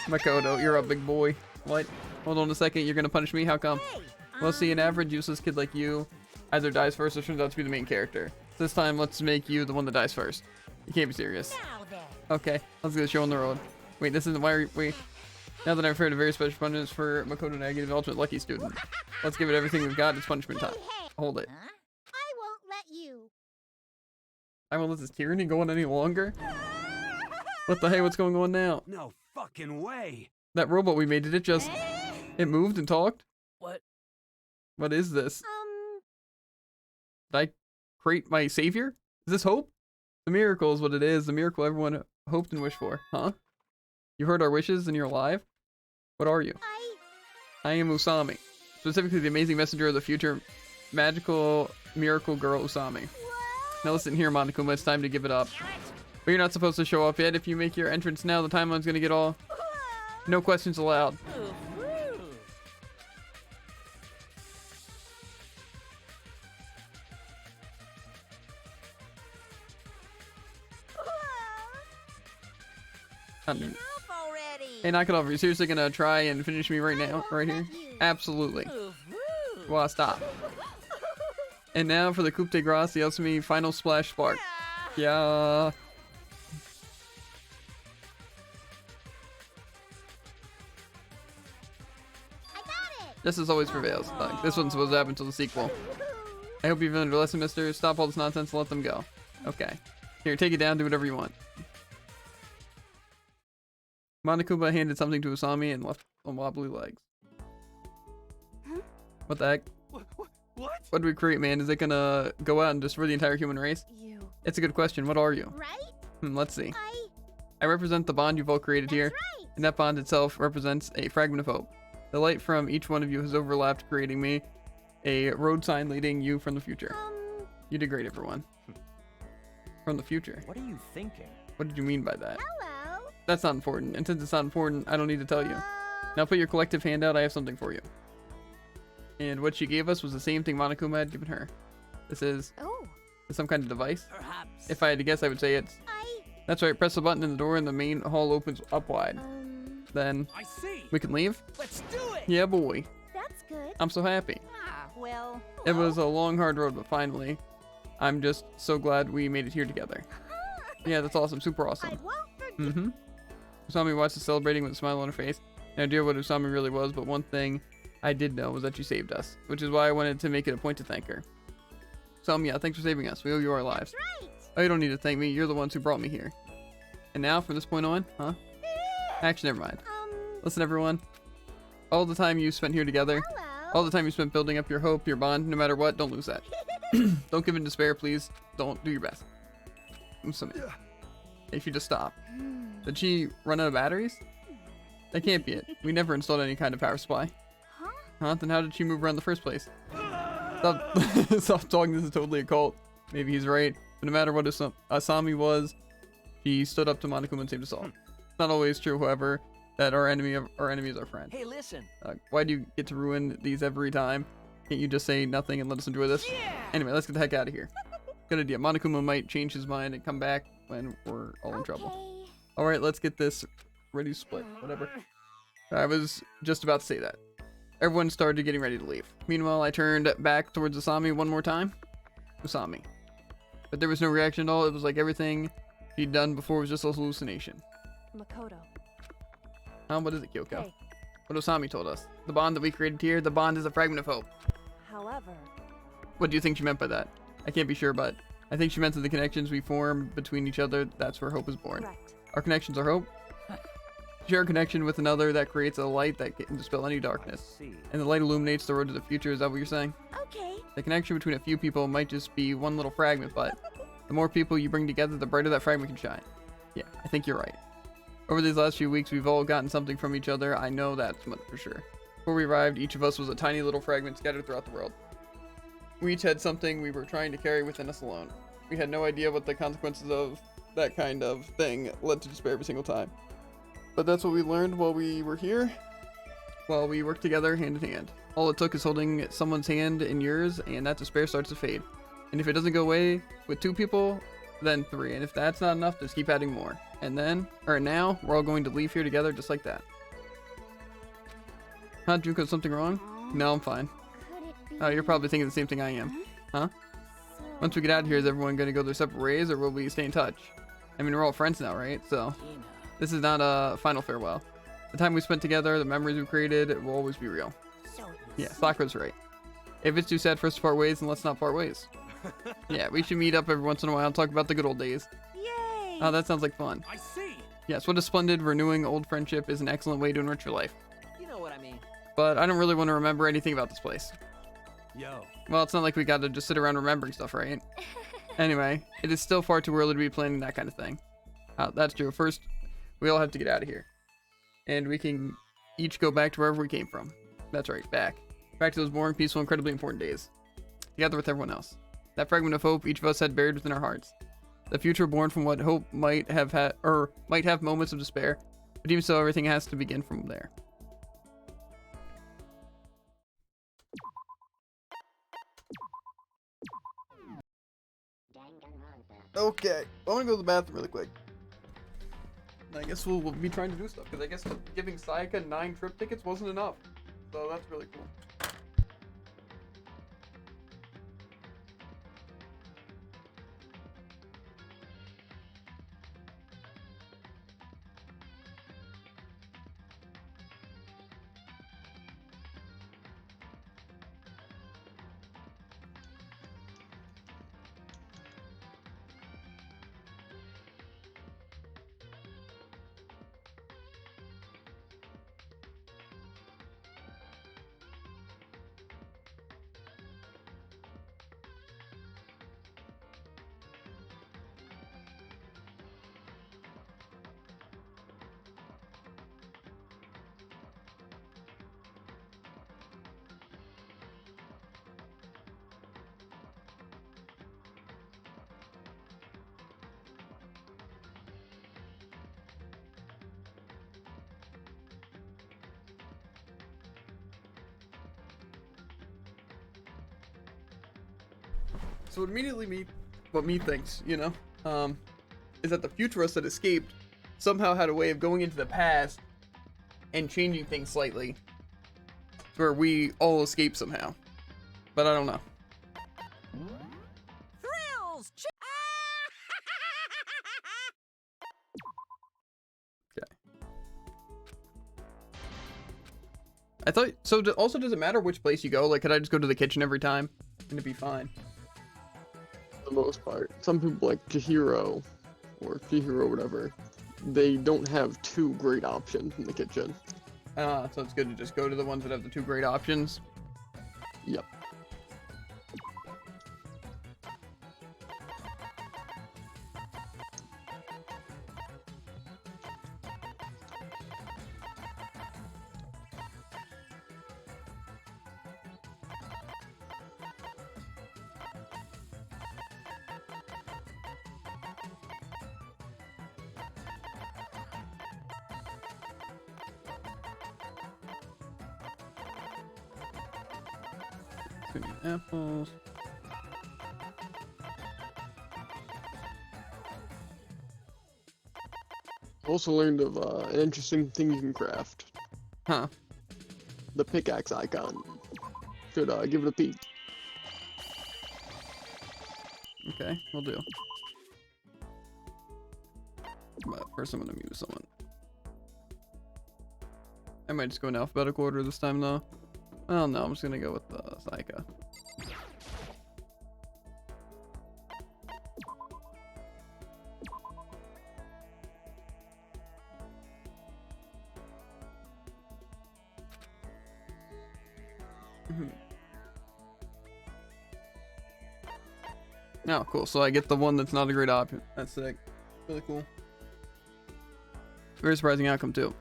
Makoto, you're up, big boy. What? Hold on a second, you're gonna punish me? How come? Hey, Well, see, an average useless kid like you either dies first or turns out to be the main character. This time, let's make you the one that dies first. You can't be serious. now then. Okay, let's get the show on the road. Wait, this isn't why we... Now that I've heard a very special punishment for Makoto Negative Ultimate Lucky Student. Let's give it everything we've got. It's punishment time. Hold it. Huh? I won't let you. I won't let this tyranny go on any longer. What the hey, what's going on now? No fucking way. That robot we made, did it just... It moved and talked? What? What is this? Did I create my savior? Is this hope? The miracle is what it is. The miracle everyone hoped and wished for. Huh? You heard our wishes and you're alive? What are you? I am Usami. Specifically the amazing messenger of the future. Magical miracle girl Usami. Now listen here, Monokuma. It's time to give it up. But you're not supposed to show up yet. If you make your entrance now, the timeline's gonna get all... No questions allowed. Enough already. Hey, knock it off. Are you seriously gonna try and finish me right now? Right here? Absolutely. Well, stop. And now for the coup de grace, the Usami final splash spark. Yeah. I got it. Just as always prevails. Like, this wasn't supposed to happen until the sequel. I hope you've learned a lesson, mister. Stop all this nonsense and let them go. Okay. Here, take it down. Do whatever you want. Monokuma handed something to Usami and left on wobbly legs. What the heck? What? What do we create, man? Is it gonna go out and destroy the entire human race? You. It's a good question. What are you? Right? Let's see. I. I represent the bond you've all created here, Right. and that bond itself represents a fragment of hope. The light from each one of you has overlapped, creating me a road sign leading you from the future. You did great, everyone. From the future. What are you thinking? What did you mean by that? Hello. That's not important, and since it's not important, I don't need to tell you. Now put your collective hand out, I have something for you. And what she gave us was the same thing Monokuma had given her. This is Oh. some kind of device. Perhaps. If I had to guess, I would say it's... That's right, press the button in the door and the main hall opens up wide. Then I see. we can leave? Let's do it. Yeah, boy. That's good. I'm so happy. Ah, well. It was a long, hard road, but finally, I'm just so glad we made it here together. Yeah, that's awesome. Super awesome. I won't forget. Mm-hmm. Usami watched us celebrating with a smile on her face. No idea what Usami really was, but one thing I did know was that she saved us, which is why I wanted to make it a point to thank her. So, yeah, thanks for saving us. We owe you our lives. Right. Oh, you don't need to thank me. You're the ones who brought me here. And now, from this point on, huh? Actually, never mind. Listen, everyone. All the time you spent here together, all the time you spent building up your hope, your bond, no matter what, don't lose that. Don't give in despair, please. Don't do your best. Usami. If you just stop. Did she run out of batteries? That can't be it. We never installed any kind of power supply. Huh? Then how did she move around in the first place? Stop, stop talking, this is totally a cult. Maybe he's right. But no matter what Asami was, she stood up to Monokuma and saved us all. It's not always true, however, that our enemy is our friend. Hey, listen. Why do you get to ruin these every time? Can't you just say nothing and let us enjoy this? Anyway, let's get the heck out of here. Good idea. Monokuma might change his mind and come back when we're all in trouble. Alright, let's get this ready to split. Whatever. I was just about to say that. Everyone started getting ready to leave. Meanwhile, I turned back towards Usami one more time. Usami. But there was no reaction at all. It was like everything she'd done before was just a hallucination. Makoto. What is it, Kyoko? Hey. What Usami told us. The bond that we created here, the bond is a fragment of hope. However, What do you think she meant by that? I can't be sure, but I think she meant that the connections we form between each other, that's where hope is born. Correct. Our connections are hope. Share a connection with another that creates a light that can dispel any darkness. See. And the light illuminates the road to the future, is that what you're saying? Okay. The connection between a few people might just be one little fragment, but the more people you bring together, the brighter that fragment can shine. Yeah, I think you're right. Over these last few weeks, we've all gotten something from each other. I know that for sure. Before we arrived, each of us was a tiny little fragment scattered throughout the world. We each had something we were trying to carry within us alone. We had no idea what the consequences of that kind of thing led to despair every single time. But that's what we learned while we were here, while we worked together hand in hand. All it took is holding someone's hand in yours, and that despair starts to fade. And if it doesn't go away with 2 people, then 3. And if that's not enough, just keep adding more. And then, or now, we're all going to leave here together just like that. Huh, Junko, something wrong? No, I'm fine. Could it be? Oh, you're probably thinking the same thing I am. Huh? So, Once we get out of here, is everyone going to go their separate ways, or will we stay in touch? I mean, we're all friends now, right? So, Tina. this is not a final farewell. The time we spent together, the memories we created, will always be real. So Yeah, Sakura's right. If it's too sad for us to part ways, then let's not part ways. Yeah, we should meet up every once in a while and talk about the good old days. yay! Oh, that sounds like fun. I see. Yes, what a splendid, renewing old friendship is an excellent way to enrich your life. You know what I mean. But I don't really want to remember anything about this place. Yo. Well, it's not like we got to just sit around remembering stuff, right? Anyway, it is still far too early to be planning that kind of thing. That's true. First, we all have to get out of here. And we can each go back to wherever we came from. That's right, back. Back to those boring, peaceful, incredibly important days. Together with everyone else. That fragment of hope each of us had buried within our hearts. The future born from what hope might have had, or might have moments of despair. But even so, everything has to begin from there. Okay, I'm gonna go to the bathroom really quick. I guess we'll be trying to do stuff, because I guess giving Sayaka 9 trip tickets wasn't enough. So that's really cool. So immediately what me thinks, you know, is that the future us that escaped somehow had a way of going into the past and changing things slightly to where we all escape somehow. But I don't know. thrills. I thought, so also does it matter which place you go? Like, could I just go to the kitchen every time and it'd be fine? For the most part. Some people like Chihiro, or Chihiro, whatever, they don't have 2 great options in the kitchen. So it's good to just go to the ones that have the 2 great options. Yep. Apples. Also learned of an interesting thing you can craft. Huh. The pickaxe icon. Should give it a peek. Okay, we'll do. But first I'm gonna mute someone. I might just go in alphabetical order this time though. Well, no, I'm just gonna go with Sayaka. Oh, cool. So I get the one that's not a great option. That's sick. Really cool. Very surprising outcome, too.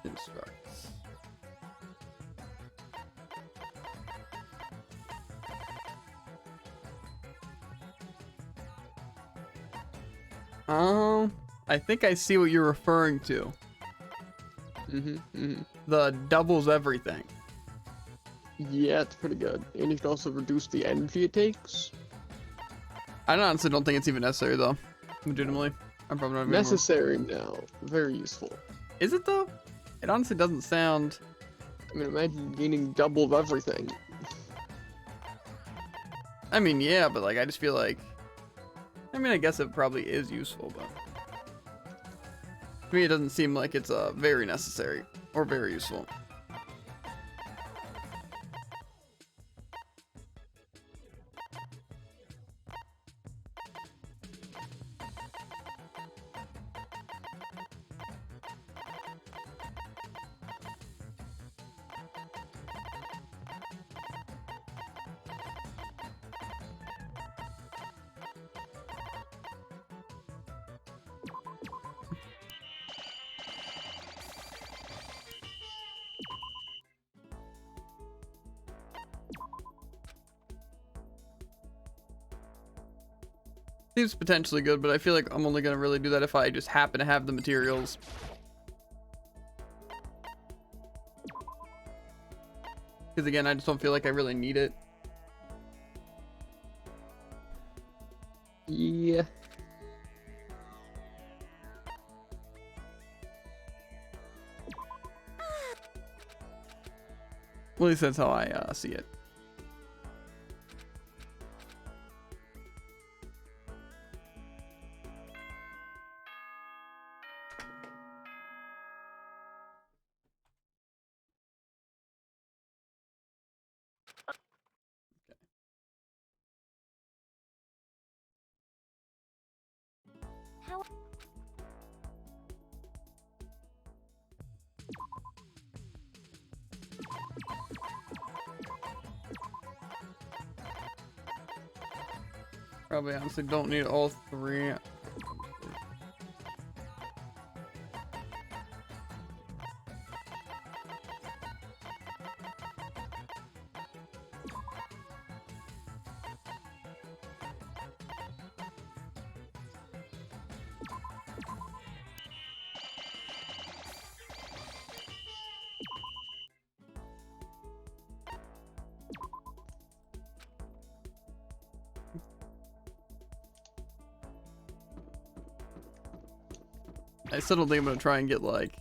Instructs. I think I see what you're referring to. The doubles everything. Yeah, it's pretty good. And you can also reduce the energy it takes. I honestly don't think it's even necessary, though. Legitimately. I'm probably not even Necessary now. Very useful. Is it, though? It honestly doesn't sound... I mean, imagine gaining double of everything. I mean, yeah, but, like, I just feel like... I mean, I guess it probably is useful, but... To me, it doesn't seem like it's very necessary or very useful. Seems potentially good, but I feel like I'm only going to really do that if I just happen to have the materials. Because again, I just don't feel like I really need it. Yeah. At least that's how I see it. How? Probably honestly don't need all three. I still don't think I'm gonna try and get like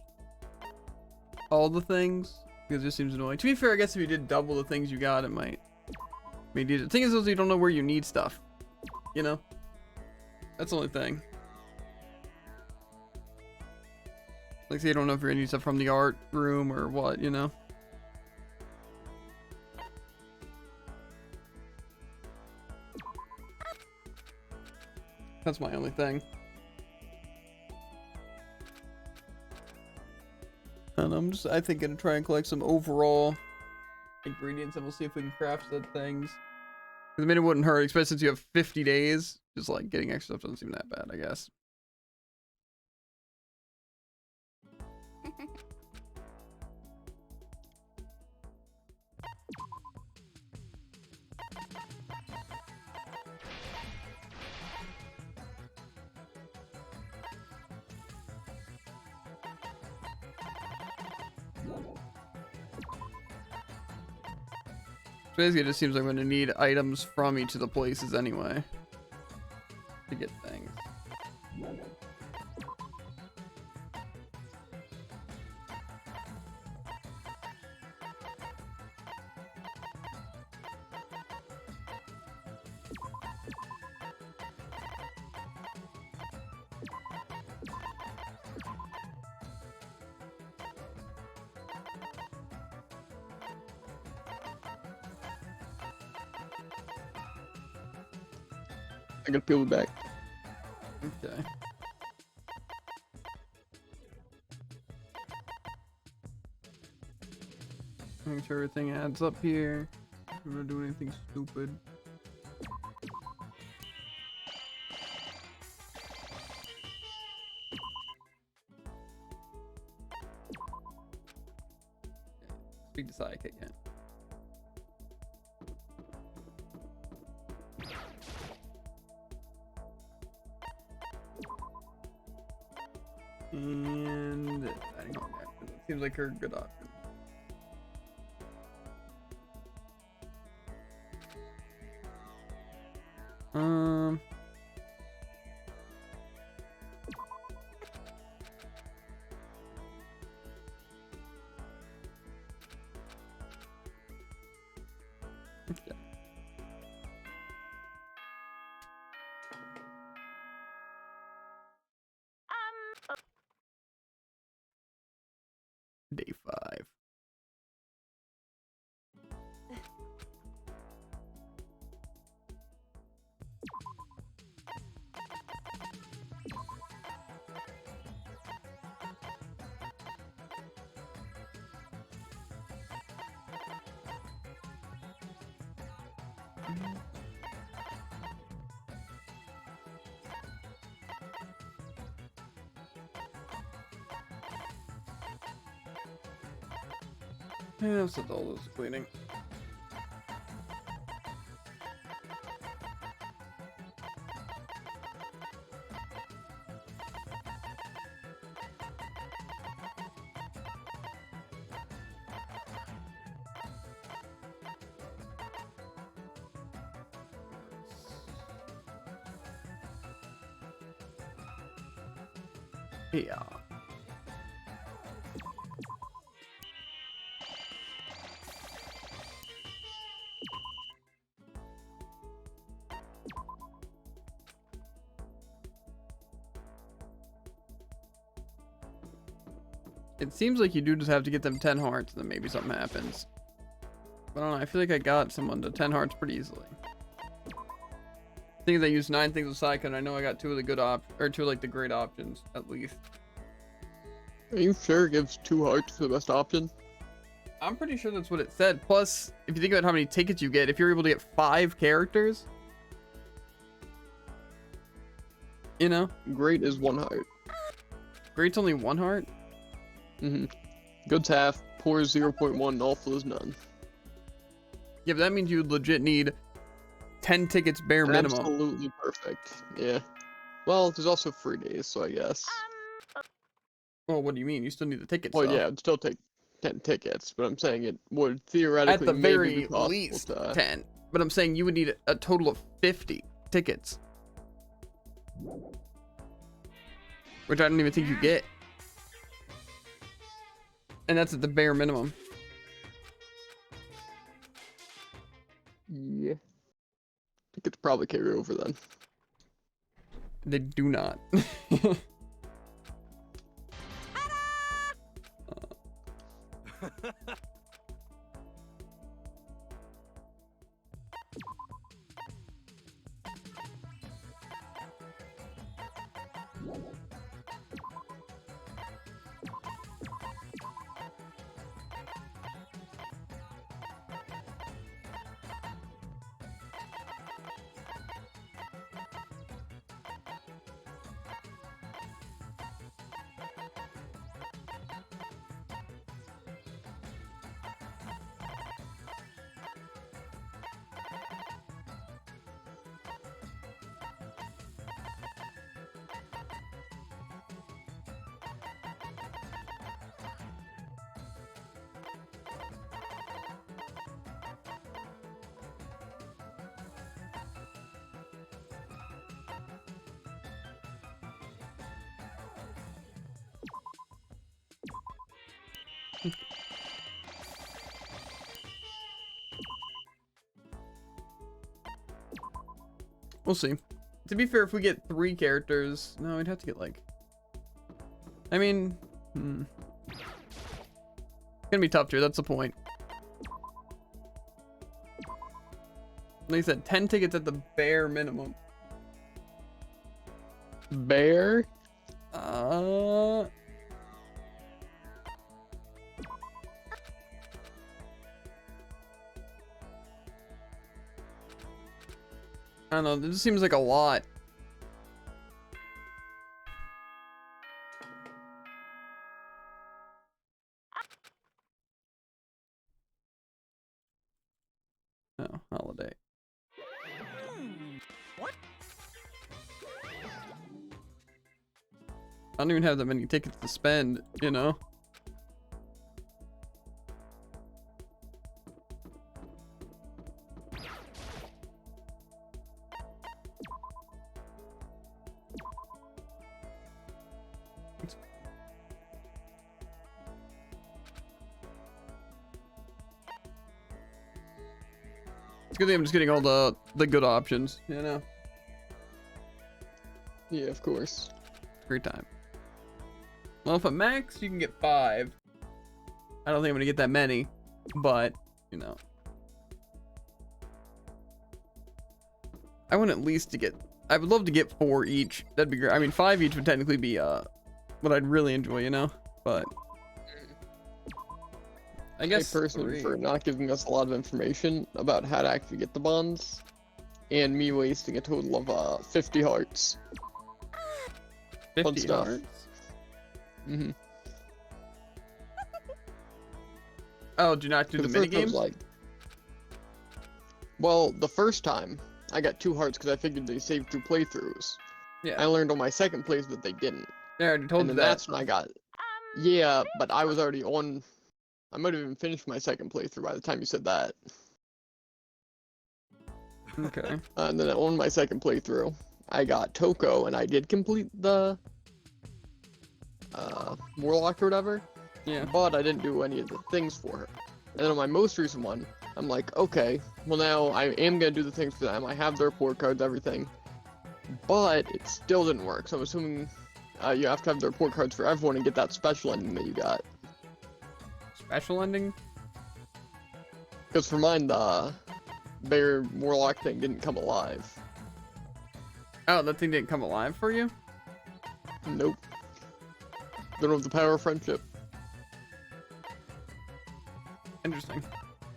all the things because it just seems annoying. To be fair, I guess if you did double the things you got, it might. I mean, the thing is, you don't know where you need stuff. You know, that's the only thing. Like, say you don't know if you're gonna need stuff from the art room or what. You know. That's my only thing. And I'm just, I think, gonna try and collect some overall ingredients, and we'll see if we can craft the things. Because I mean, it wouldn't hurt, especially since you have 50 days. Just like getting extra stuff doesn't seem that bad, I guess. Basically, it just seems like I'm going to need items from each of the places anyway to get things. I gotta peel it back. Okay. Make sure everything adds up here. I'm not doing anything stupid. Speak to Psychic again. And adding on that. Seems like a good option. Okay. Day 5. Yeah, so all those cleaning. Yeah. It seems like you do just have to get them 10 hearts, and then maybe something happens. But I don't know, I feel like I got someone to 10 hearts pretty easily. I think I used 9 things with Psycho, and I know I got 2 of the good two of like the great options, at least. Are you sure it gives 2 hearts for the best option? I'm pretty sure that's what it said. Plus, if you think about how many tickets you get, if you're able to get 5 characters, you know? Great is 1 heart. Great's only 1 heart? Mm-hmm. Good's half, poor is 0.1, and awful is none. Yeah, but that means you would legit need 10 tickets bare minimum. Absolutely perfect. Yeah. Well, there's also free days, so I guess. Well, what do you mean? You still need the tickets, Well, though. yeah, it'd still take 10 tickets, but I'm saying it would theoretically At the maybe very be possible least to... 10. But I'm saying you would need a total of 50 tickets. Which I don't even think you get. And that's at the bare minimum. Yeah. Tickets probably carry over then. They do not. We'll see. To be fair, if we get 3 characters, no, we'd have to get like. I mean, it's gonna be tough here. That's the point. Like I said, 10 tickets at the bare minimum. Bear? I don't know, this seems like a lot. Oh, holiday. What? I don't even have that many tickets to spend, you know? It's good thing I'm just getting all the good options, you know? Yeah, of course. Great time. Well, if at max, you can get 5. I don't think I'm gonna get that many, but, you know. I want at least to get, I would love to get 4 each. That'd be great. I mean, 5 each would technically be, what I'd really enjoy, you know? But, I guess personally 3. for not giving us a lot of information about how to actually get the bonds, and me wasting a total of 50 hearts. 50 stuff. hearts? Mm-hmm. Oh, do you not do the mini games? Like, well, the first time I got 2 hearts because I figured they saved 2 playthroughs. Yeah. I learned on my second playthrough that they didn't. I already told And you then that. that's when I got. Yeah, but I was already on. I might have even finished my second playthrough by the time you said that. Okay. And then on my second playthrough, I got Toko, and I did complete the Warlock or whatever. Yeah. But I didn't do any of the things for her. And then on my most recent one, I'm like, okay, well now I am gonna do the things for them. I have their report cards, everything, but it still didn't work. So I'm assuming you have to have the report cards for everyone and get that special ending that you got. Special ending? Because for mine, the Bear Warlock thing didn't come alive. Oh, that thing didn't come alive for you? Nope. Don't have the power of friendship. Interesting.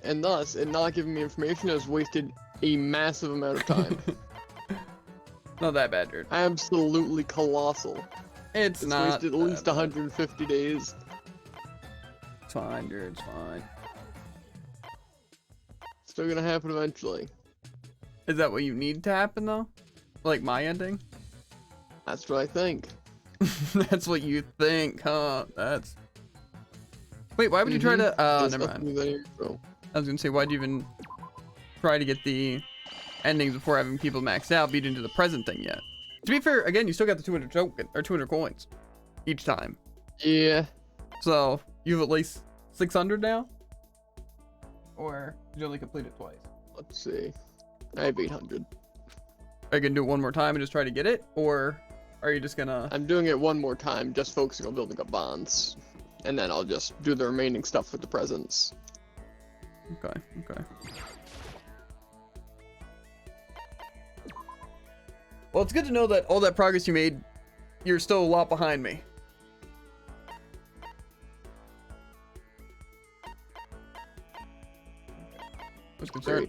And thus, in not giving me information has wasted a massive amount of time. Not that bad, dude. Absolutely colossal. It's not wasted at least 150 days. It's fine, dude. It's fine. Still gonna happen eventually. Is that what you need to happen, though? Like my ending? That's what I think. That's what you think, huh? That's... Wait, why would you try to... There's never nothing mind. with any info. I was gonna say, why'd you even try to get the endings before having people maxed out beat into the present thing yet? To be fair, again, you still got the 200 token, or 200 coins each time. Yeah. So, you have at least 600 now? Or did you only complete it twice? Let's see. I have 800. Are you gonna do it one more time and just try to get it? Or are you just gonna... I'm doing it one more time, just focusing on building up bonds. And then I'll just do the remaining stuff with the presents. Okay, okay. Well, it's good to know that all that progress you made, you're still a lot behind me. I was concerned.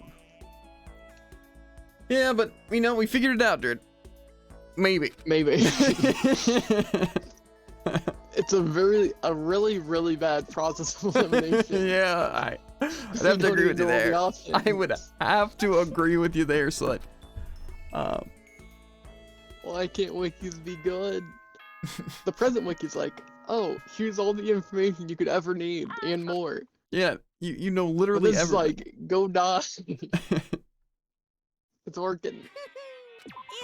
Yeah, but, you know, we figured it out, dude. Maybe. Maybe. It's a really bad process of elimination. Yeah, I'd have to agree with you there. I would have to agree with you there, son. Why can't wikis be good? The present wiki's like, oh, here's all the information you could ever need and more. Yeah, you know But literally this is everything. like, go die. It's working.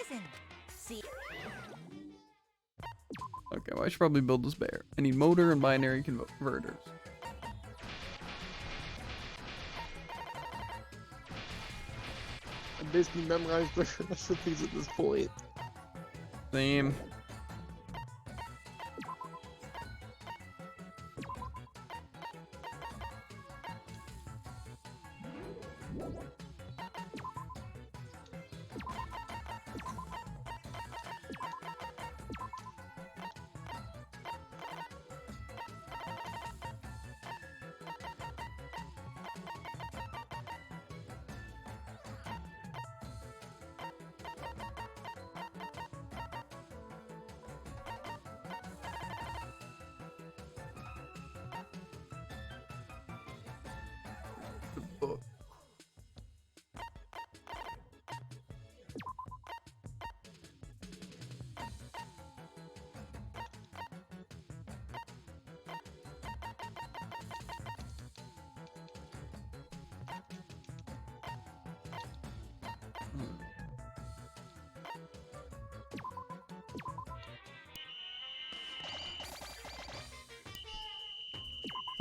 Isn't. See? Okay, well, I should probably build this bear. I need motor and binary converters. I basically memorized the recipes at this point. Same.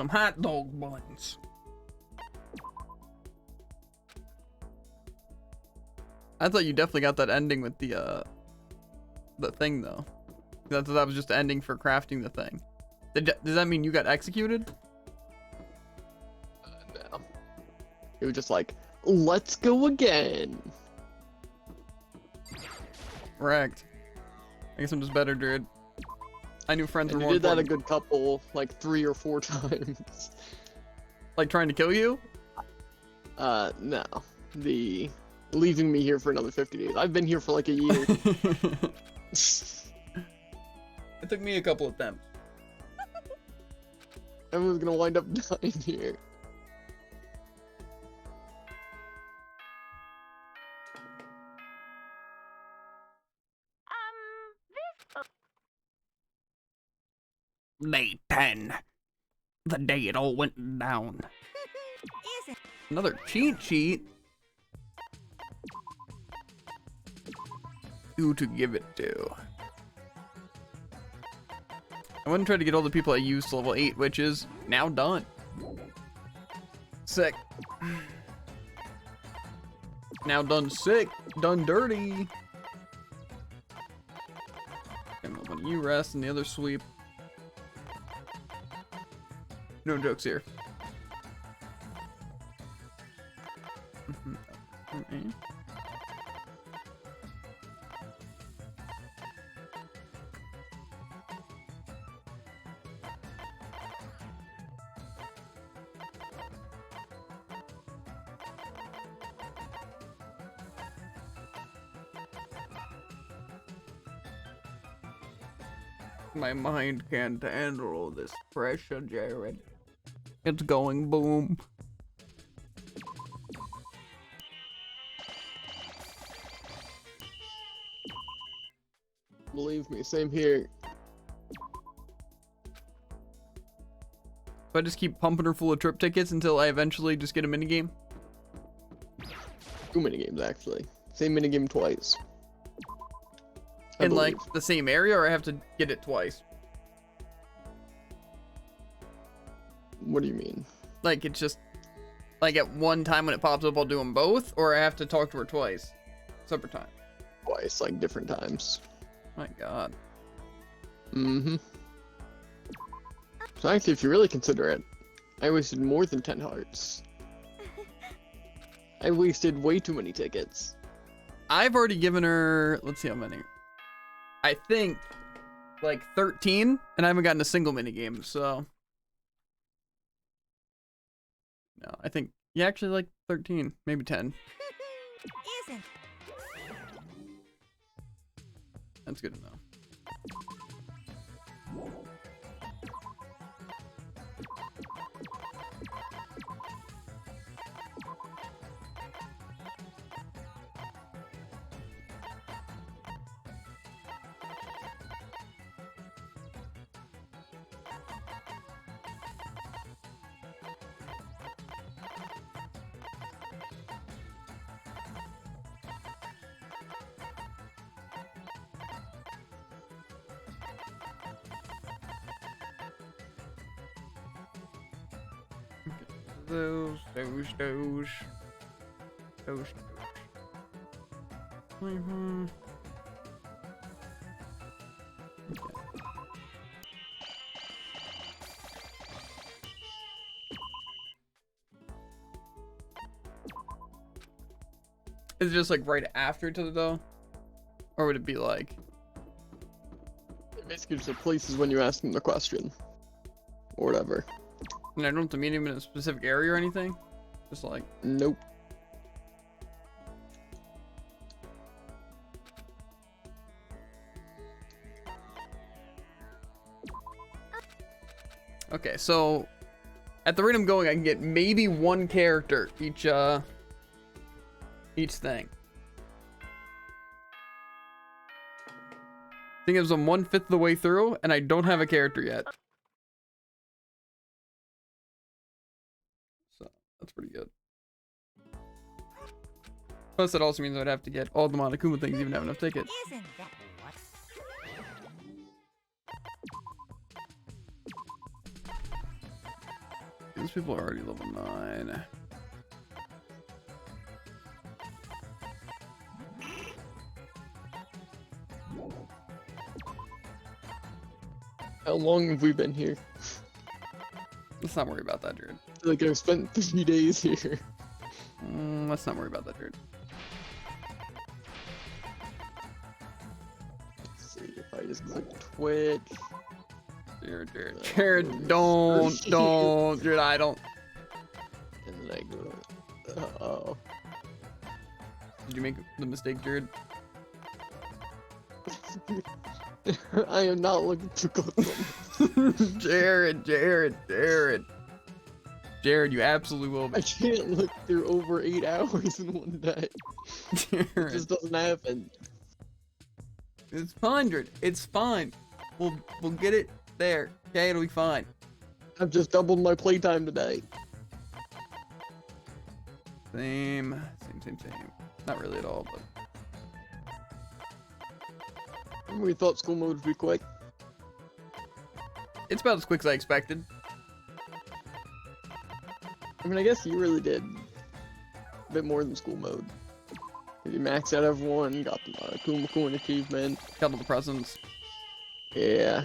Some hot dog buns. I thought you definitely got that ending with the thing though. That was just the ending for crafting the thing. Does that mean you got executed? No. It was just like, let's go again. Wrecked. I guess I'm just better, dude. I knew friends And were you more did that a important. good couple, like 3 or 4 times. Like trying to kill you? No. The leaving me here for another 50 days. I've been here for like a year. It took me a couple attempts. Everyone's gonna wind up dying here. This. Day 10. The day it all went down. Isn't. Another cheat sheet. Who to give it to? I went and tried to get all the people I used to level 8 witches. Now done. Sick. Now done sick. Done dirty. And one of you rest and the other sweep. No jokes here. Okay. My mind can't handle this pressure, Jared. It's going boom. Believe me, same here. So I just keep pumping her full of trip tickets until I eventually just get a minigame? 2 minigames, actually. Same minigame twice. I In like believe. the same area, or I have to get it twice? What do you mean? Like it's just like at one time when it pops up I'll do them both, or I have to talk to her twice? Separate time. Twice, like different times. My god. Mm-hmm. So actually, if you really consider it, I wasted more than 10 hearts. I wasted way too many tickets. I've already given her, let's see how many. I think like 13, and I haven't gotten a single minigame, so. No, I think, yeah, actually like 13, maybe 10. Isn't. That's good to know. Those. Mm-hmm. Is it just like right after each other though? Or would it be like? It basically just replaces when you ask them the question. Or whatever. And I don't have to meet him in a specific area or anything? Just like. Nope. Okay, so at the rate I'm going, I can get maybe one character each thing. Thing is, I'm 1/5 of the way through, and I don't have a character yet. So that's pretty good. Plus, that also means I'd have to get all the Monokuma things, even have enough tickets. Isn't that what? These people are already level 9. How long have we been here? Let's not worry about that, Jared. I feel like I've spent 3 days here. Let's not worry about that, Jared. Let's see if I just click Twitch. Jared, don't, Jared, I don't. And then I go. Uh-oh. Did you make the mistake, Jared? I am not looking for clips. Jared, you absolutely will be. I can't look through over 8 hours in one day. It Jared, just doesn't happen. it's fine, Jared. It's fine. We'll get it there. Okay, it'll be fine. I've just doubled my playtime today. Same. Not really at all, but We thought school mode would be quick. it's about as quick as I expected. I mean, I guess you really did a bit more than school mode. You maxed out everyone, got the Kuma achievement. Got all the presents. Yeah.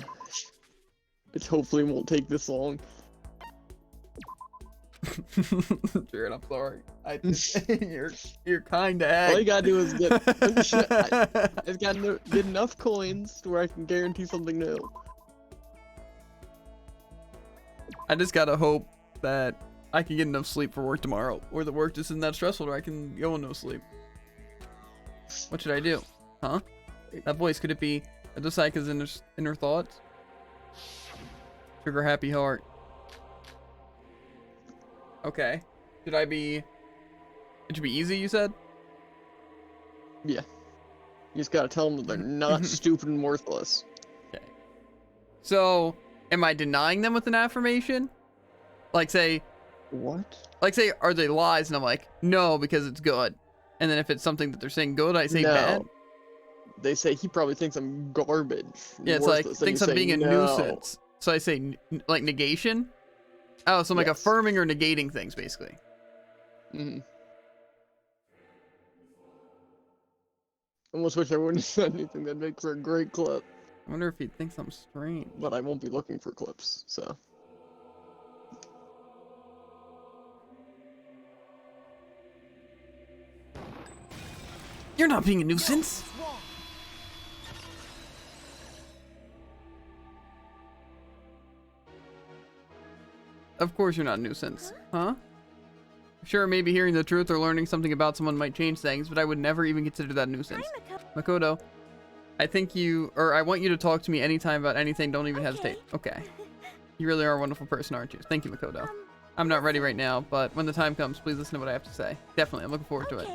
Which hopefully won't take this long. Jared, I'm sorry. You're kind of All you gotta do is get. I egg. just gotta get enough coins to where I can guarantee something new. I just gotta hope that I can get enough sleep for work tomorrow, or the work just isn't that stressful where I can go no sleep. What should I do? Huh? That voice, could it be Adosaka's inner thoughts? Trigger happy heart. Okay. It should be easy, you said? Yeah. You just gotta tell them that they're not stupid and worthless. Okay. So, am I denying them with an affirmation? Like say, are they lies? And I'm like, no, because it's good. And then if it's something that they're saying good, I say No. bad. They say he probably thinks I'm garbage. Yeah, it's like, worthless, and thinks you I'm say being a no. nuisance. So I say, like, negation? Oh, so I'm like Yes. affirming or negating things, basically. Mm-hmm. Almost wish I wouldn't have said anything. That'd make for a great clip. I wonder if he thinks I'm strange. But I won't be looking for clips, so. You're not being a nuisance. Of course you're not a nuisance. Huh? Sure, maybe hearing the truth or learning something about someone might change things, but I would never even consider that a nuisance. Makoto, I want you to talk to me anytime about anything. Don't even hesitate. Okay. You really are a wonderful person, aren't you? Thank you, Makoto. I'm not ready right now, but when the time comes, please listen to what I have to say. Definitely, I'm looking forward to it.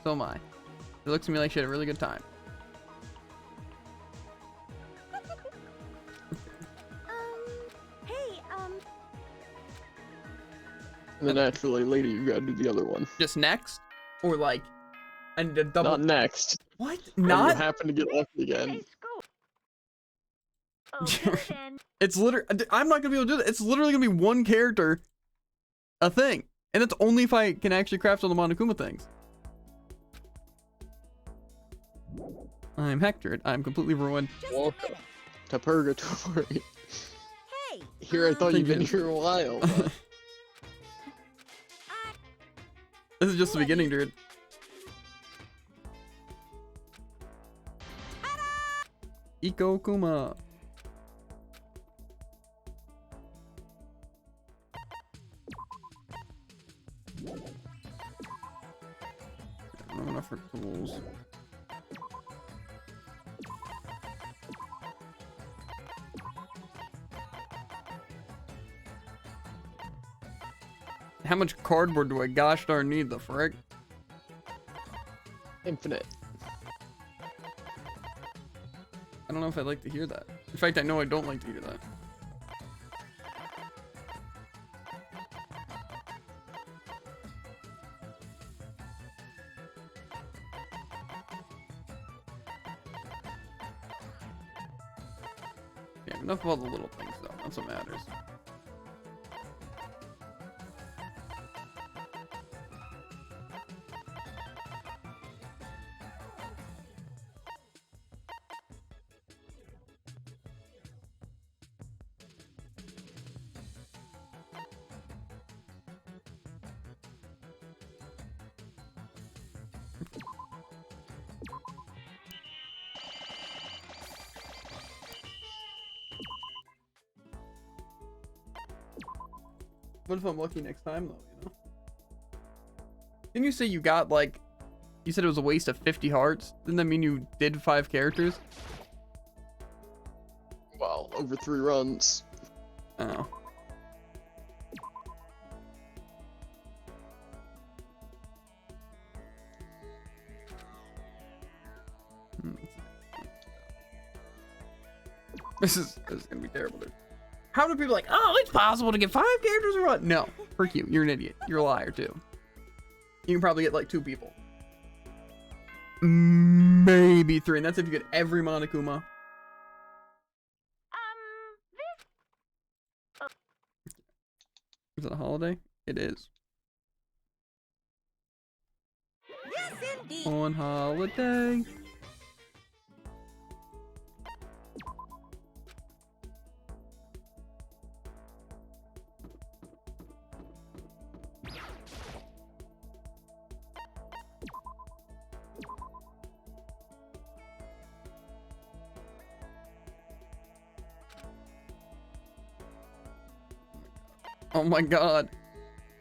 So am I. It looks to me like she had a really good time. Hey, And then naturally, later, you gotta do the other one. Just next? Or like, I need to double. Not next. What? When Not? you happen to get lucky again. Hey, school. Okay, then. It's literally, I'm not gonna be able to do that. It's literally gonna be one character, a thing. And that's only if I can actually craft all the Monokuma things. I'm Hector. I'm completely ruined. Welcome to Purgatory. hey. Here, I thought Thank you'd been you. here a while. But This is just the beginning, dude. Iko Kuma. I don't have enough for tools. How much cardboard do I gosh darn need, the frick? infinite. I don't know if I'd like to hear that. In fact, I know I don't like to hear that. Yeah, enough of all the little things though. That's what matters. What if I'm lucky next time, though, you know? Didn't you say you got, like... You said it was a waste of 50 hearts? Didn't that mean you did 5 characters? Well, over 3 runs. Oh. This is gonna be terrible, dude. How do people like, oh, it's possible to get 5 characters in a run? No, frick you. You're an idiot. You're a liar, too. You can probably get like 2 people. Maybe 3, and that's if you get every Monokuma. Is it a holiday? It is. Yes, indeed. On holiday. Oh my god.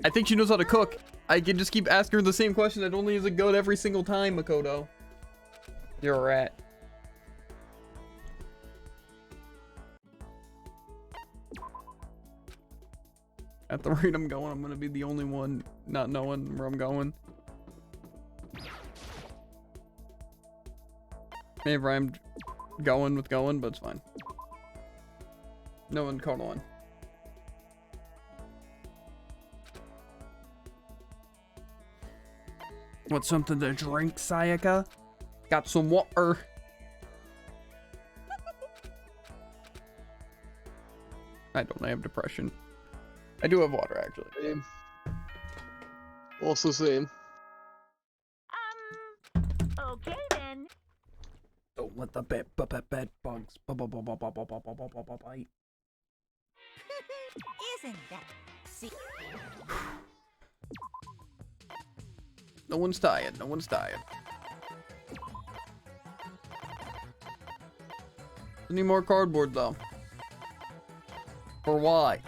I think she knows how to cook. I can just keep asking her the same question that only is a goat every single time, Makoto. You're a rat. At the rate I'm going, I'm gonna be the only one not knowing where I'm going. Maybe I'm going with going, but it's fine. No one caught on. Want something to drink, Sayaka? Got some water. I don't. I have depression. I do have water, actually. Same. Also same. Okay then. Don't let the bed bugs bite. Isn't that? See. No one's tired. No one's tired. I need more cardboard, though. For why?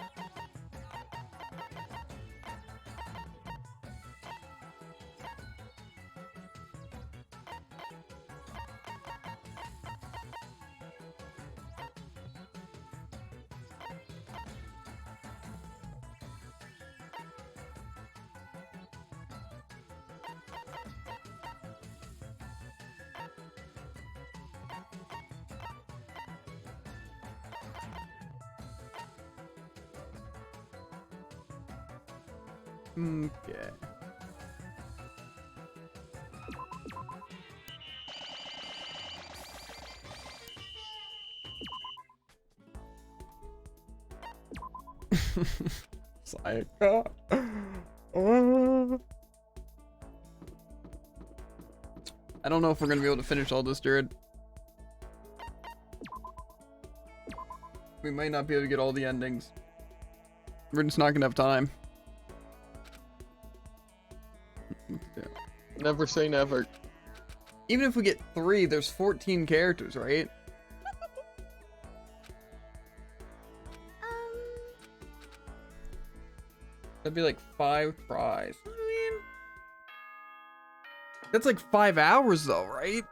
Okay. Sayaka. I don't know if we're gonna be able to finish all this, Jared. We might not be able to get all the endings. We're just not gonna have time. Yeah. Never say never. Even if we get 3, there's 14 characters, right? That'd be like 5 tries. I mean, that's like 5 hours though, right?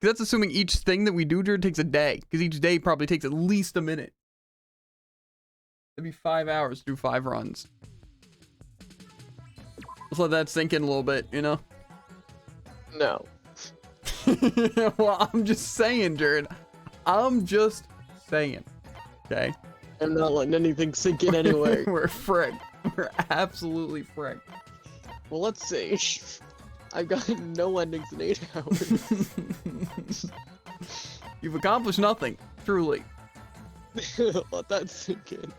That's assuming each thing that we do, Jared, takes a day. Because each day probably takes at least a minute. It'd be 5 hours to do 5 runs. Let's let that sink in a little bit, you know? No. Well, I'm just saying, Jared. I'm just saying. Okay? I'm not letting anything sink in anyway. We're frigged. We're absolutely frigged. Well, let's see. I've got no endings in 8 hours. You've accomplished nothing, truly. Let that sink in.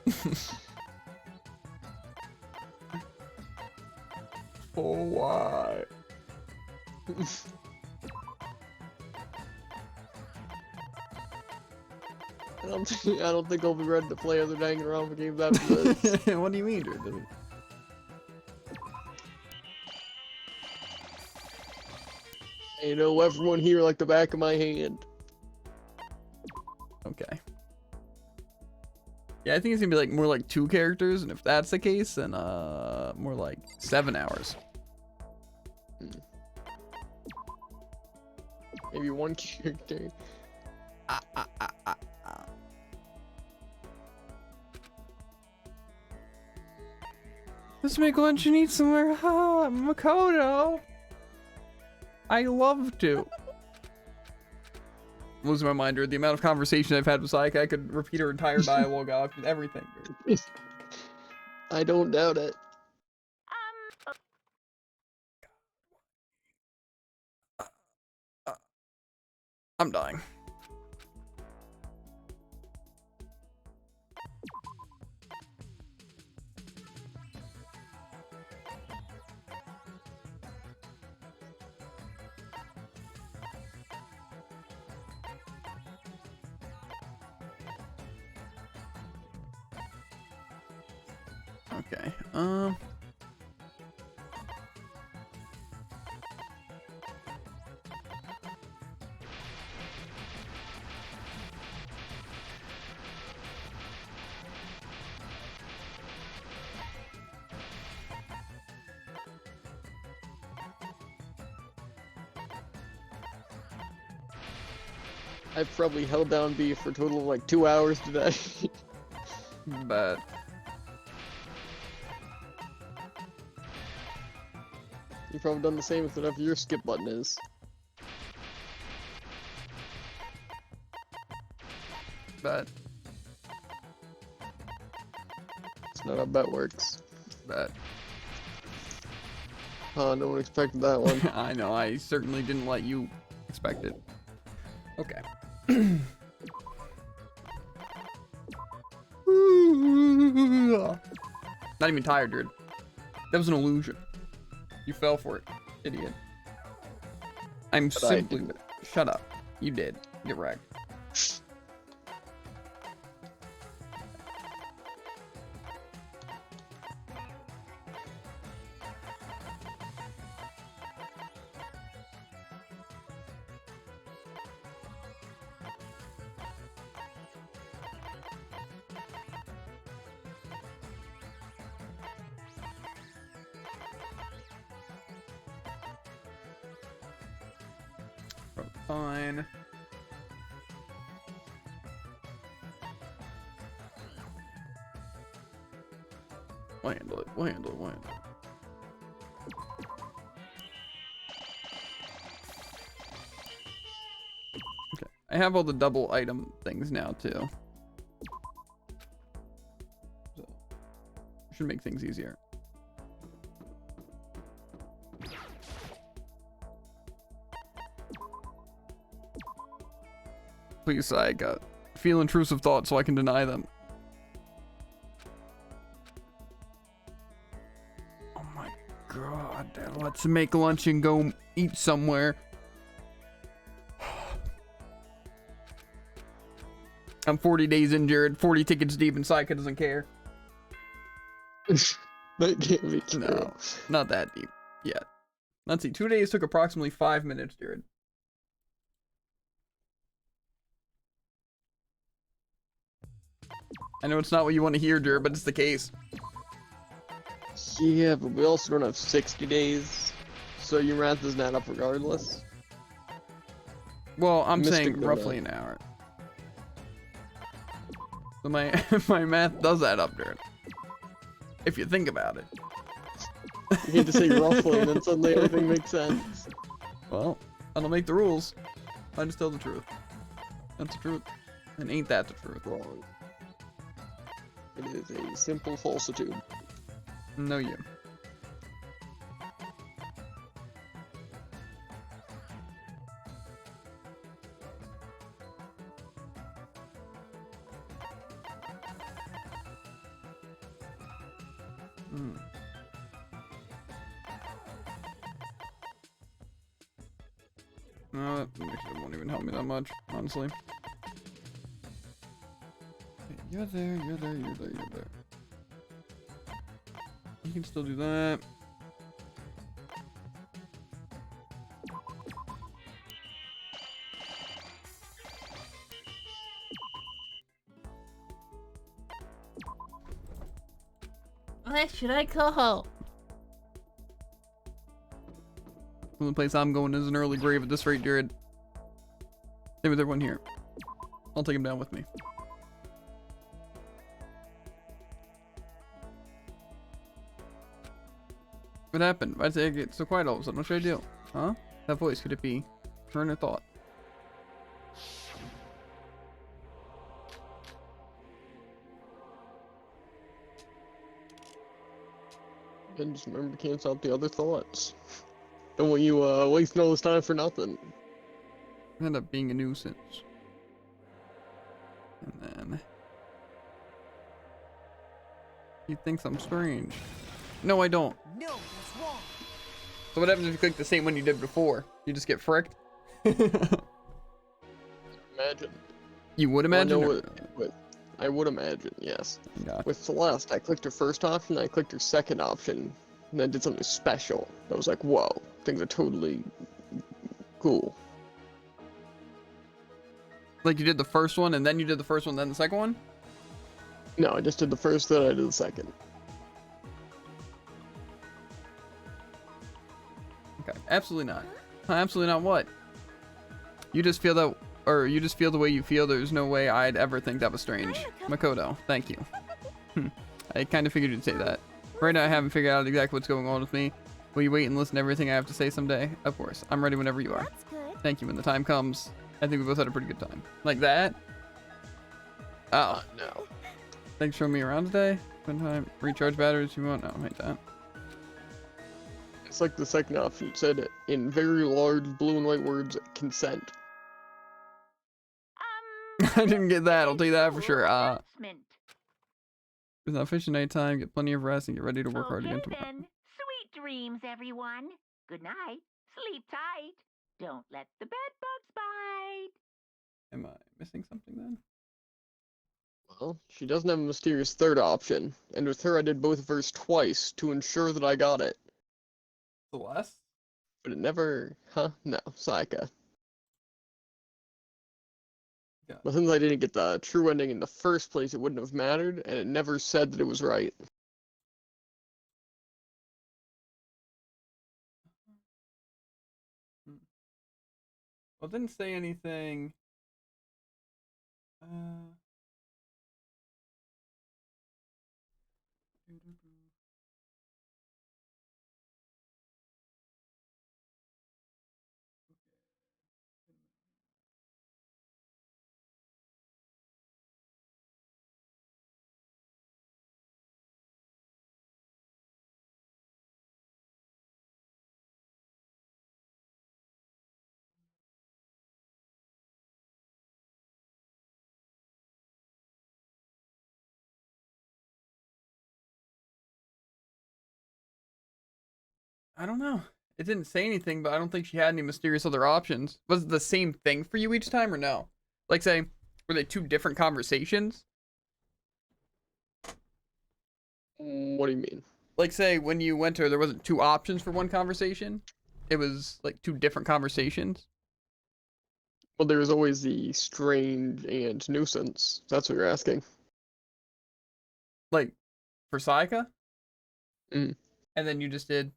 For why? I don't think I'll be ready to play other Danganrompa games after this. What do you mean, Jared? I know everyone here like the back of my hand. Okay. Yeah, I think it's gonna be like more like 2 characters, and if that's the case, then more like 7 hours. Maybe 1 character. Let's make lunch and eat somewhere. Oh, Makoto. I love to. I'm losing my mind, dude. The amount of conversation I've had with Sayaka, I could repeat her entire dialogue off and everything, dude. I don't doubt it. I'm dying. Okay. I've probably held down B for a total of like 2 hours today. But You've probably done the same with whatever your skip button is. but It's not how bet works. but No one expected that one. I know, I certainly didn't let you expect it. Okay. Not even tired, dude. That was an illusion. You fell for it, idiot. I'm But I simply... didn't. Shut up. You did. Get wrecked. Fine. We'll handle it. We'll handle it. We'll handle it. Okay. I have all the double item things now too. So should make things easier. Please, Sayaka. Feel intrusive thoughts so I can deny them. Oh my god. Let's make lunch and go eat somewhere. I'm 40 days in, Jared. 40 tickets deep, and Sayaka doesn't care. That can't be true. No, not that deep yet. Let's see. 2 days took approximately 5 minutes, Jared. I know it's not what you want to hear, Jared, but it's the case. Yeah, but we also don't have 60 days, so your math doesn't add up regardless. Well, I'm Mystic saying donut. roughly an hour. So my my math does add up, Jared. If you think about it. You get to say roughly, and then suddenly everything makes sense. Well, I don't make the rules. I just tell the truth. That's the truth. And ain't that the truth? Wrong. It is a simple falsitude. No, you. No, that actually won't even help me that much, honestly. Okay, you're there, you're there, you're there, you're there. You can still do that. Where should I go? The only place I'm going is an early grave at this rate, Jared. Same with everyone here. I'll take him down with me. What happened? Why'd I get so quiet all of a sudden? What should I do? Huh? That voice, could it be her inner thought? And just remember to cancel out the other thoughts. Don't want you wasting all this time for nothing. End up being a nuisance. And then he thinks I'm strange. No, I don't. No, that's wrong. So what happens if you click the same one you did before? You just get fricked? Imagine. You would imagine? Well, I know what I would imagine, yes. Yeah. With Celeste, I clicked her first option, I clicked her second option, and then did something special. I was like, whoa, things are totally cool. Like you did the first one, and then you did the first one, then the second one? No, I just did the first, then I did the second. Okay, absolutely not. Absolutely not what? You just feel that, or you just feel the way you feel. There's no way I'd ever think that was strange. Makoto, thank you. I kind of figured you'd say that. Right now I haven't figured out exactly what's going on with me. Will you wait and listen to everything I have to say someday? Of course. I'm ready whenever you are. That's good. Thank you. When the time comes, I think we both had a pretty good time. Like that? Oh. No. Thanks for showing me around today. Spend time. Recharge batteries. You won't? No, like that. It's like the second option. It said in very large blue and white words, consent. I didn't get that. I'll tell you that for sure. Announcement. It's not fishing nighttime. Get plenty of rest and get ready to work hard Okay again tomorrow. then. Sweet dreams, everyone. Good night. Sleep tight. Don't let the bed bugs bite. Am I missing something then? Well, she doesn't have a mysterious third option, and with her I did both verse twice to ensure that I got it. Celeste? But it never... Huh? No, Saika. Yeah. But since I didn't get the true ending in the first place, it wouldn't have mattered, and it never said that it was right. Well, it didn't say anything. I don't know. It didn't say anything, but I don't think she had any mysterious other options. Was it the same thing for you each time or no? Like, say, were they two different conversations? What do you mean? Like, say, when you went to her, there wasn't two options for one conversation? It was, like, two different conversations? Well, there was always the strange and nuisance. That's what you're asking. Like, for Saika? Mm. And then you just did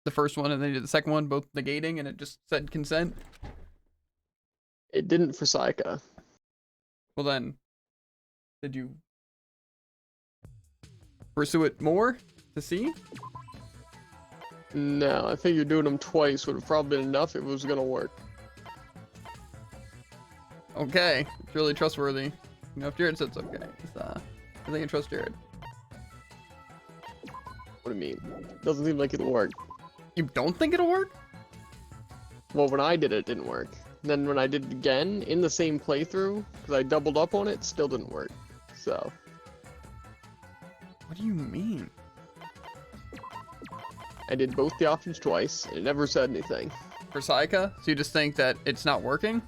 the first one, and then you did the second one, both negating, and it just said consent? It didn't for Saika. Well then, did you pursue it more to see? No, I figured doing them twice would have probably been enough if it was gonna work. Okay, it's really trustworthy. You know, if Jared said it's okay, I think I trust Jared. What do you mean? Doesn't seem like it'll work. You don't think it'll work? Well, when I did it, it didn't work. Then when I did it again, in the same playthrough, because I doubled up on it, still didn't work. So. What do you mean? I did both the options twice, and it never said anything. For Saika? So you just think that it's not working?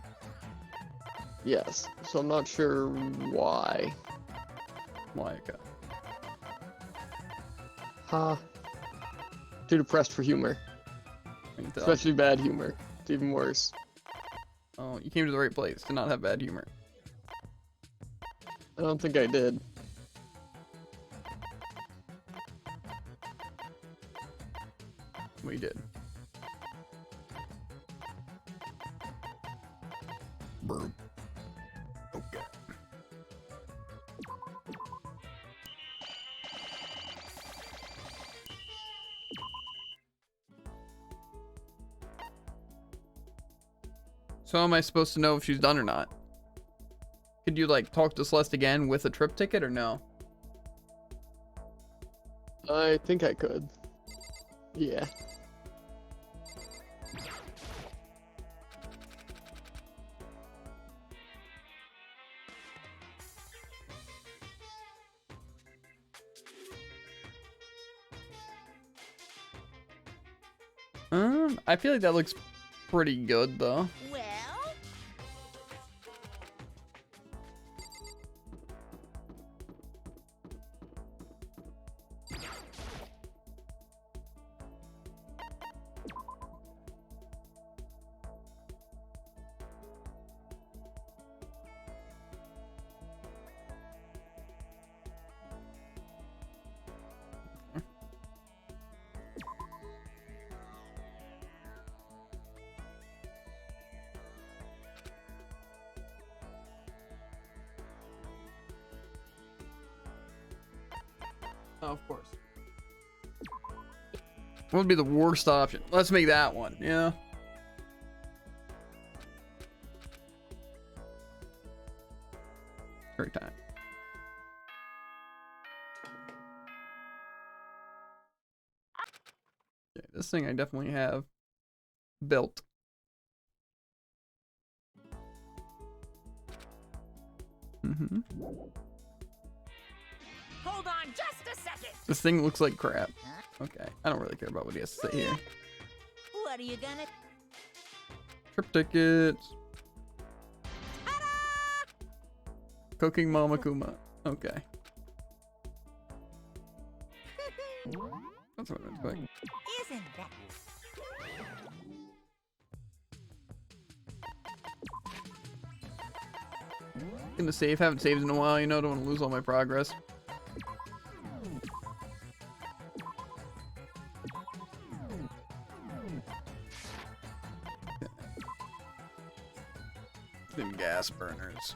Yes, so I'm not sure why. Saika. Huh. Too depressed for humor. Especially bad humor. It's even worse. Oh, you came to the right place to not have bad humor. I don't think I did. We did. Burp. Okay. So how am I supposed to know if she's done or not? Could you like talk to Celeste again with a trip ticket or no? I think I could. Yeah. I feel like that looks pretty good though. Well, Oh, of course. What would be the worst option? Let's make that one, yeah. Every time. Okay, this thing I definitely have built. Mm-hmm. hold on just a second. This thing looks like crap. Okay, I don't really care about what he has to say here. What are you gonna? Trip tickets. Cooking Mama Kuma. Okay. That's what I expect. Isn't that? In the save, haven't saved in a while, you know, don't want to lose all my progress. Them gas burners.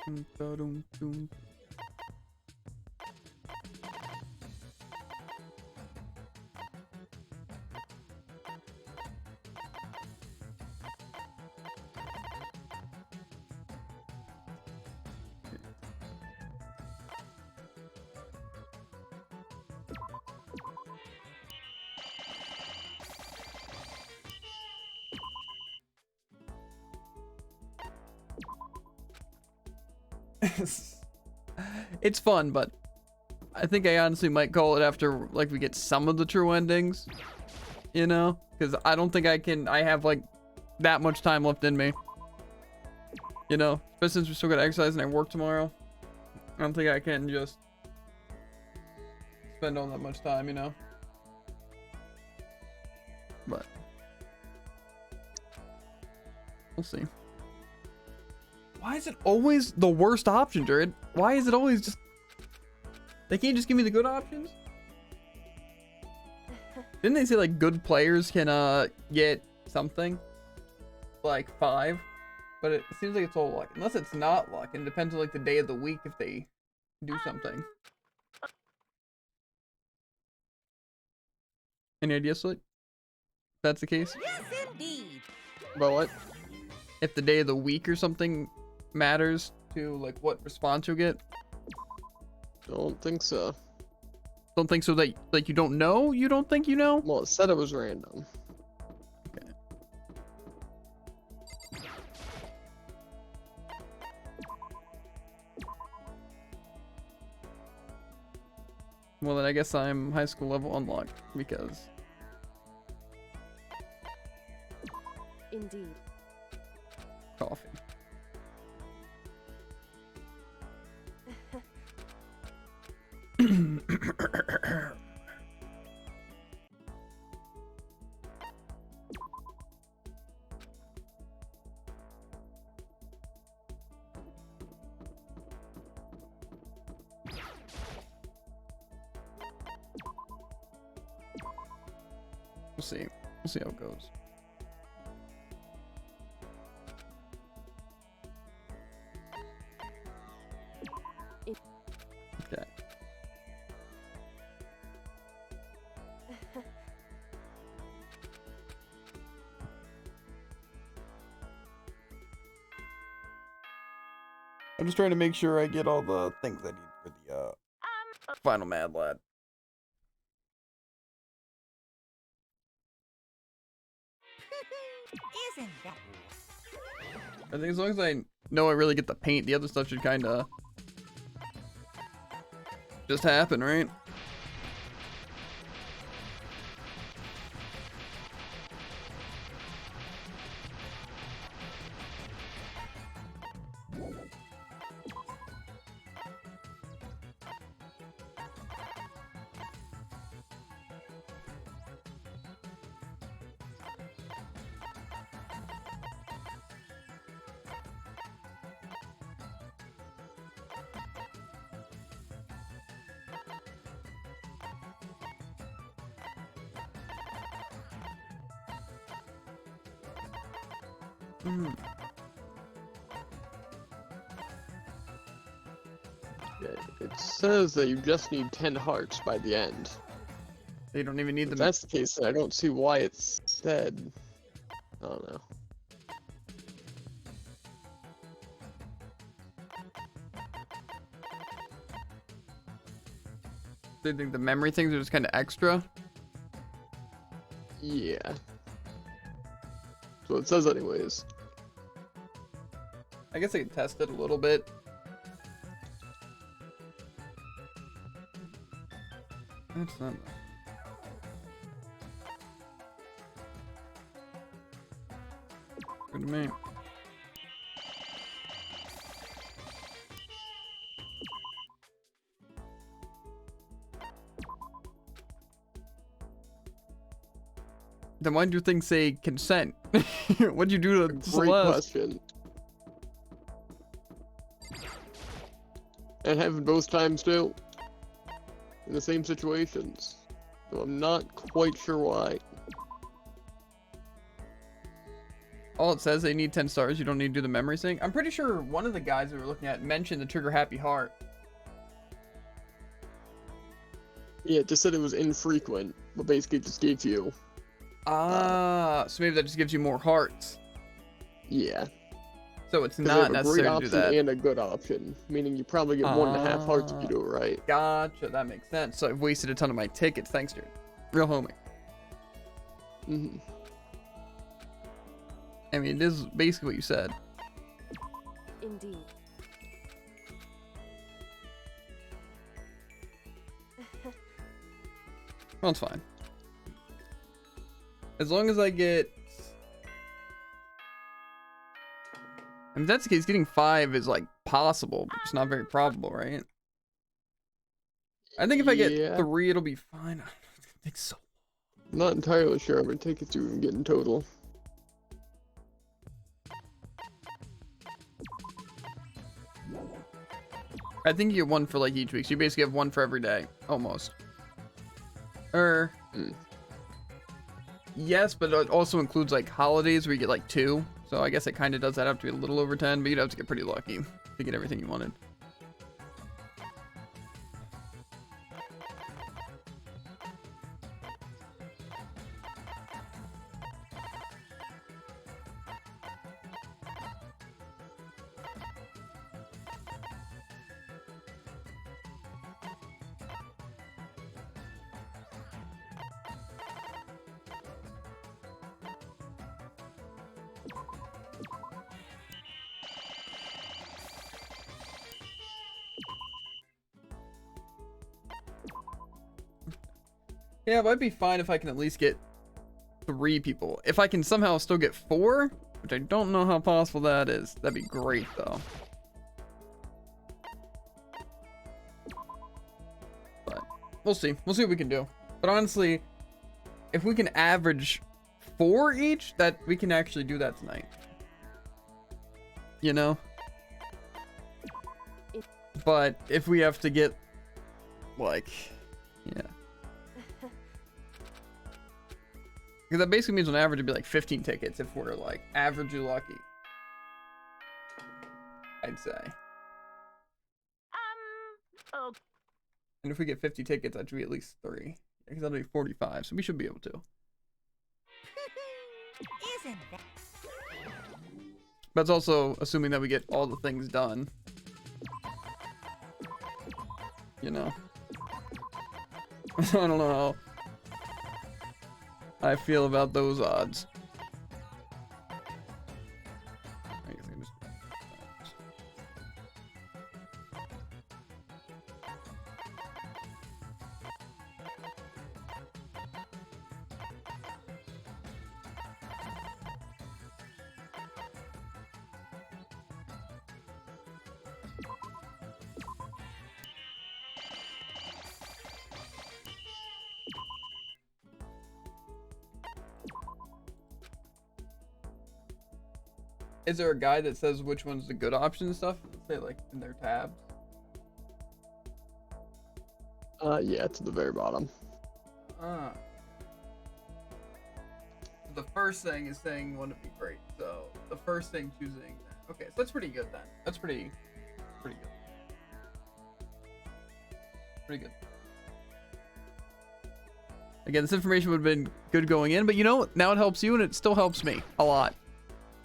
Dum-da-dum-dum. It's fun, but I think I honestly might call it after like we get some of the true endings, you know, because I don't think I have like that much time left in me, you know, especially since we're still gonna exercise and I work tomorrow. I don't think I can just spend all that much time, you know, but we'll see. Why is it always the worst option, Jared? Why is it always just... They can't just give me the good options? Didn't they say, like, good players can, get something? Like, 5? But it seems like it's all luck. Unless it's not luck. And it depends on, like, the day of the week if they do something. Any ideas, Slick? If that's the case? Yes, indeed. About what? If the day of the week or something matters to like what response you'll get? Don't think so. Don't think so that like you don't know? You don't think you know? Well, it said it was random. Okay. Well, then I guess I'm high school level unlocked because Indeed. coffee. We'll see. We'll see how it goes. Okay. I'm just trying to make sure I get all the things I need for the final Mad Lad. Isn't that I think as long as I know I really get the paint, the other stuff should kind of just happen, right? Yeah, it says that you just need 10 hearts by the end. You don't even need If the. that's the case, then I don't see why it's said. I don't know. They think the memory things are just kind of extra. Yeah. So it says anyways. I guess I can test it a little bit. That's not. Good to me. Then why did your thing say consent? What'd you do to Great Celeste? question. And having both times too. In the same situations. So I'm not quite sure why. All it says they need 10 stars. You don't need to do the memory thing. I'm pretty sure one of the guys we were looking at mentioned the trigger happy heart. Yeah, it just said it was infrequent, but basically it just gave you. So maybe that just gives you more hearts. Yeah. So it's 'Cause they have not a great necessary to do option that. and a good option, meaning you probably get 1.5 hearts if you do it right. Gotcha, that makes sense. So I've wasted a ton of my tickets, thanks to real homie. Mm-hmm. I mean, it is basically what you said. Indeed. Well, it's fine. As long as I get... I mean, if that's the case, getting 5 is, like, possible, but it's not very probable, right? I think if I get Yeah. 3, it'll be fine. I think so. I'm not entirely sure how many tickets you can get in total. I think you get 1 for, like, each week. So you basically have 1 for every day. Almost. Yes, but it also includes, like, holidays where you get, like, 2. So I guess it kind of does that up to be a little over 10, but you'd have to get pretty lucky to get everything you wanted. Yeah, but I'd be fine if I can at least get 3 people. If I can somehow still get 4, which I don't know how possible that is, that'd be great though. But we'll see. We'll see what we can do. But honestly, if we can average 4 each, that we can actually do that tonight. You know? But if we have to get like, yeah. Because that basically means on average it'd be like 15 tickets if we're like averagely lucky. I'd say. Oh, And if we get 50 tickets, that should be at least 3. Because that'll be 45, so we should be able to. isn't that? That's also assuming that we get all the things done. You know. I don't know how I feel about those odds. I guess I can just... Is there a guide that says which one's the good option and stuff? Say like in their tabs. Yeah, it's at the very bottom. Ah. The first thing is saying one would be great. So the first thing choosing that. Okay, so that's pretty good then. That's pretty good. Pretty good. Again, this information would have been good going in, but you know, now it helps you and it still helps me a lot.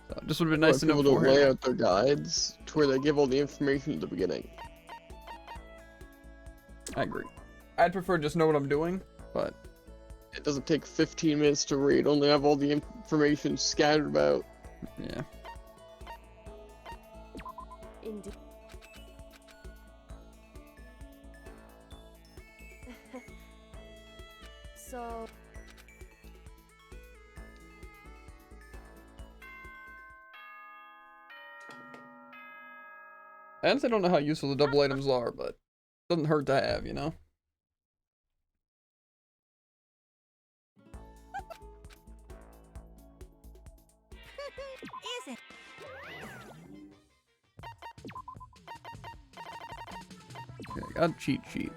So just would have been nice to know People to lay beforehand. out their guides to where they give all the information at the beginning. I agree. I'd prefer just know what I'm doing, but It doesn't take 15 minutes to read, only have all the information scattered about. yeah. Indeed. So, I honestly don't know how useful the double items are, but it doesn't hurt to have, you know? Isn't. Okay, I got a cheat sheet.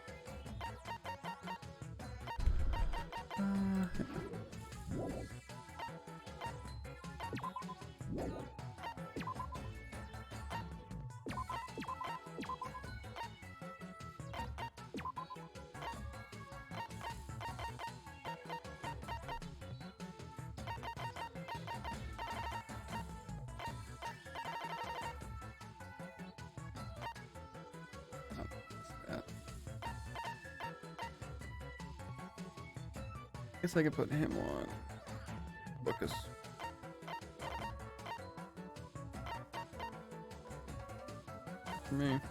Guess I could put him on Lucas. For me.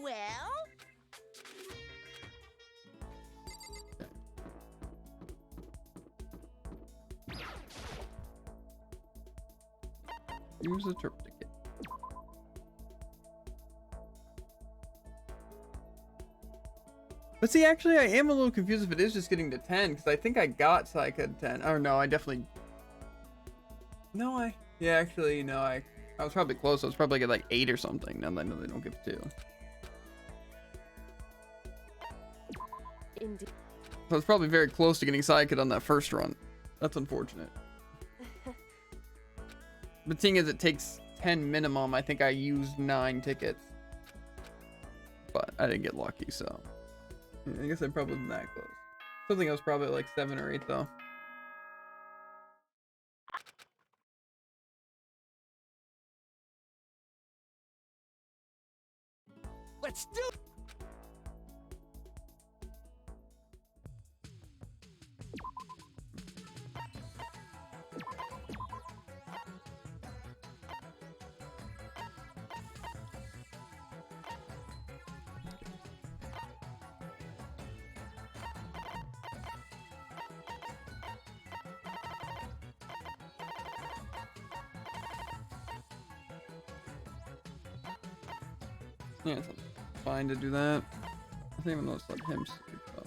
Well, Use the trip ticket. But see, actually, I am a little confused if it is just getting to 10, because I think I got Psycho 10. Or no, I definitely... No, yeah, actually, no, I was probably close. I was probably at like 8 or something. Now that I know they don't give 2. indeed. So I was probably very close to getting Psychic on that first run. That's unfortunate. But seeing as it takes 10 minimum, I think I used 9 tickets. But I didn't get lucky, so. I guess I probably wasn't that close. Something else probably like 7 or 8 though. Let's do it! Yeah, it's fine to do that. I think I'm gonna let him sleep though.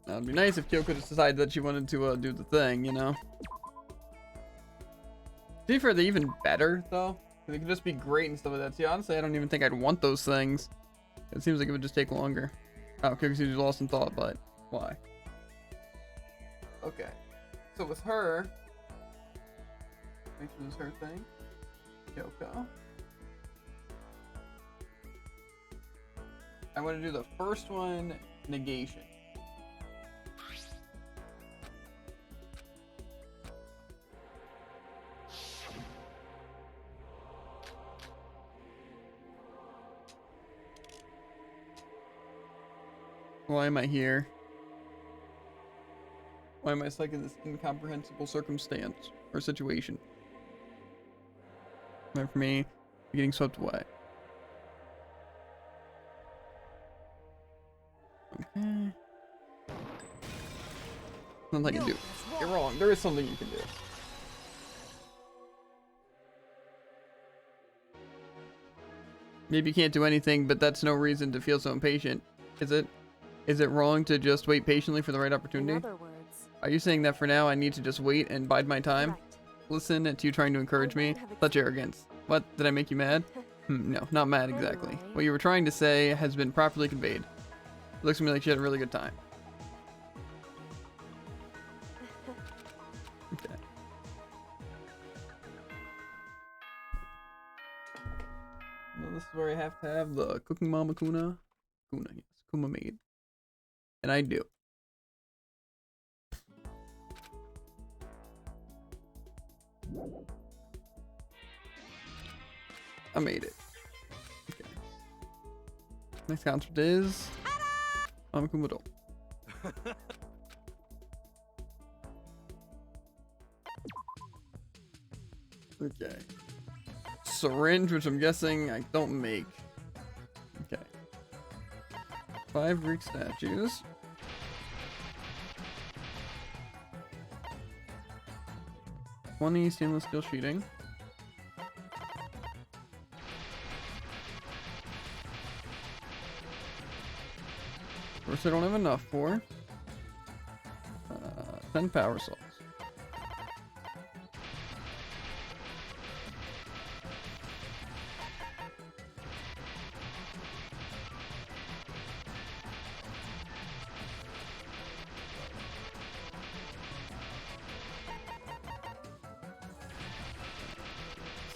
Now, it'd be nice if Kyoko just decided that she wanted to do the thing, you know? To be fair, they're even better, though. They could just be great and stuff like that. See, honestly, I don't even think I'd want those things. It seems like it would just take longer. Oh, Kyoko seems lost in thought, but why? Okay. So with her... Make sure this is her thing. Kyoko. I want to do the first one, negation. Why am I here? Why am I stuck in this incomprehensible circumstance or situation? Meant for me getting swept away. Okay. Nothing I can do. You're wrong. There is something you can do. Maybe you can't do anything, but that's no reason to feel so impatient, is it? Is it wrong to just wait patiently for the right opportunity? In other words, Are you saying that for now I need to just wait and bide my time? right. Listen to you trying to encourage me? Such arrogance. What? Did I make you mad? No, not mad exactly. Anyway. What you were trying to say has been properly conveyed. Looks to me like you had a really good time. Okay. Now this is where I have to have the cooking mama Kuna. Kuna, yes. Kuma maid. And I do. I made it. Okay. Next concept is Mama Kumado. Okay. Syringe, which I'm guessing I don't make. Okay. 5 Greek statues. $20 stainless steel sheeting. Of course, I don't have enough for. 10 power saws.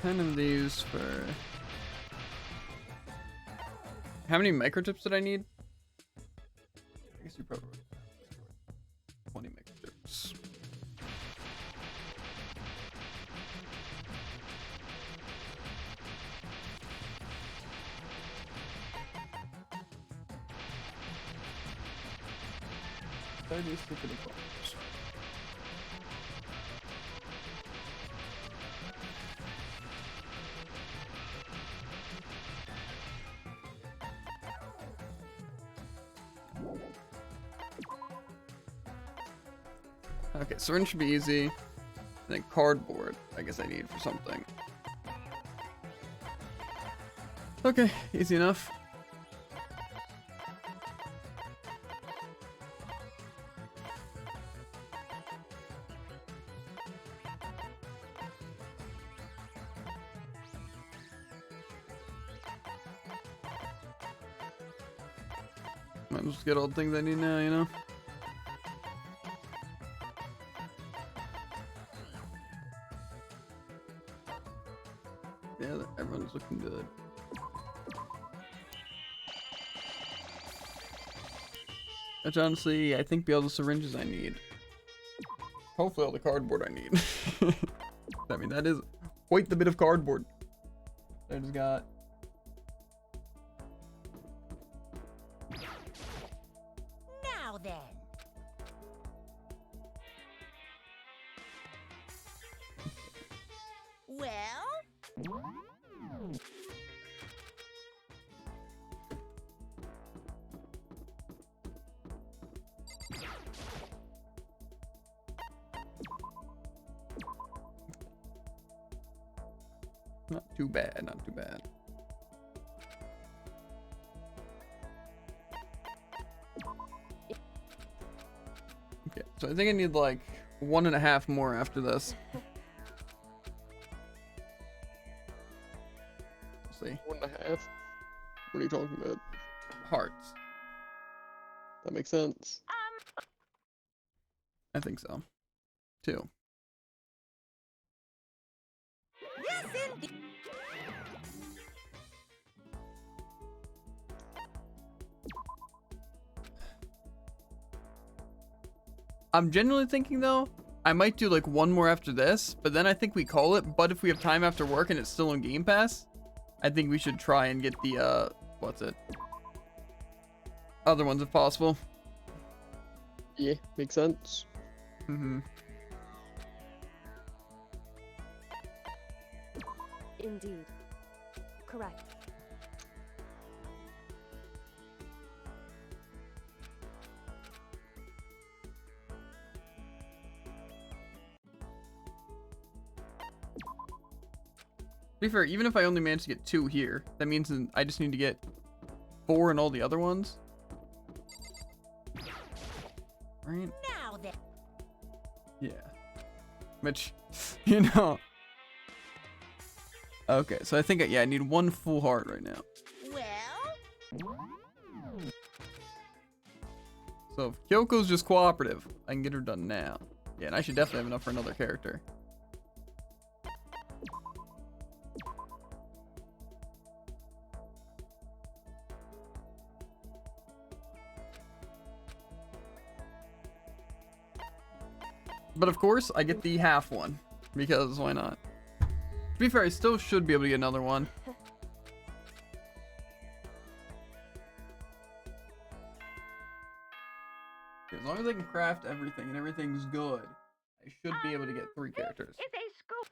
Ten of these for... How many microchips did I need? I guess you probably... 20 microchips. These secret bombs. Okay, syringe should be easy. And then cardboard, I guess I need for something. Okay, easy enough. Might as well just get all the things I need now, you know? Yeah, everyone's looking good. Which honestly, I think be all the syringes I need. Hopefully all the cardboard I need. I mean, that is quite the bit of cardboard. I just got. Now then. Well? Not too bad, not too bad. Okay, so I think I need like 1.5 more after this. We'll see. 1.5. What are you talking about? Hearts. That makes sense. I think so. 2. Yes, indeed. I'm genuinely thinking though, I might do like 1 more after this, but then I think we call it. But if we have time after work and it's still in Game Pass, I think we should try and get the, what's it? Other ones if possible. Yeah, makes sense. Mm-hmm. Indeed. Correct. To be fair, even if I only manage to get 2 here, that means I just need to get 4 in all the other ones. Right? Now then. Yeah. Which, you know. Okay, so I think, yeah, I need 1 full heart right now. Well? So if Kyoko's just cooperative, I can get her done now. Yeah, and I should definitely have enough for another character. But of course, I get the half one, because why not? To be fair, I still should be able to get another one. As long as I can craft everything and everything's good, I should be able to get 3 characters. It's a scoop.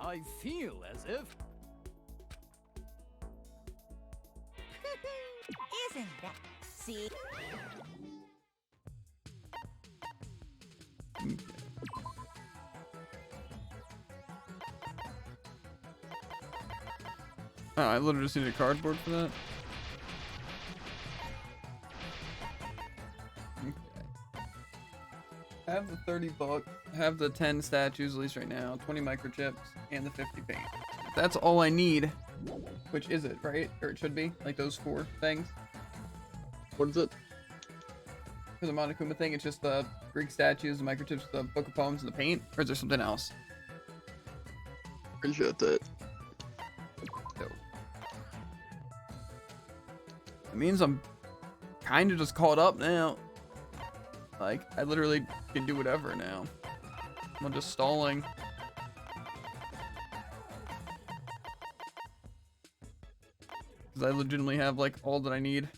I feel as if. Isn't that? See? Okay. Oh, I literally just need a cardboard for that. Okay. Have the 30 bucks, have the 10 statues at least right now, 20 microchips, and the 50 paint. That's all I need. Which is it, right? Or it should be, like those 4 things. What is it? For the Monokuma thing, it's just the Greek statues, the microchips, the book of poems, and the paint? Or is there something else? Pretty sure that's it. Dope. It means I'm kind of just caught up now. Like, I literally can do whatever now. I'm just stalling. Because I legitimately have, like, all that I need.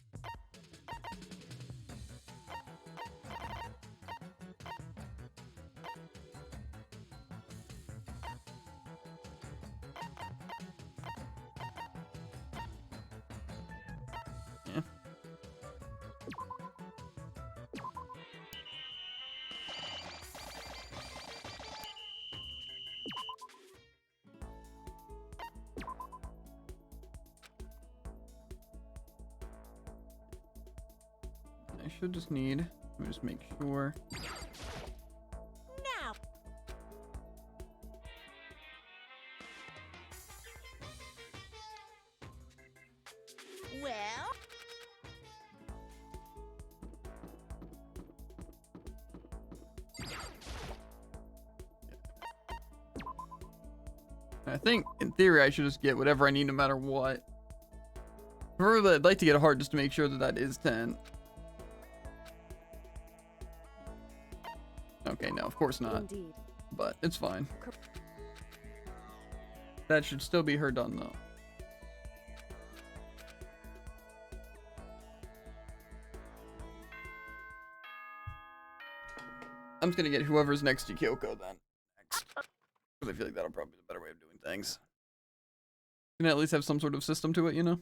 Yeah. I should just need, let me just make sure. Now. I think, in theory, I should just get whatever I need no matter what. Preferably, I'd like to get a heart just to make sure that that is 10. Okay, no, of course not. Indeed. But it's fine. That should still be her done, though. I'm just gonna get whoever's next to Kyoko then. Next. Because I feel like that'll probably be the better way of doing things. You can at least have some sort of system to it, you know?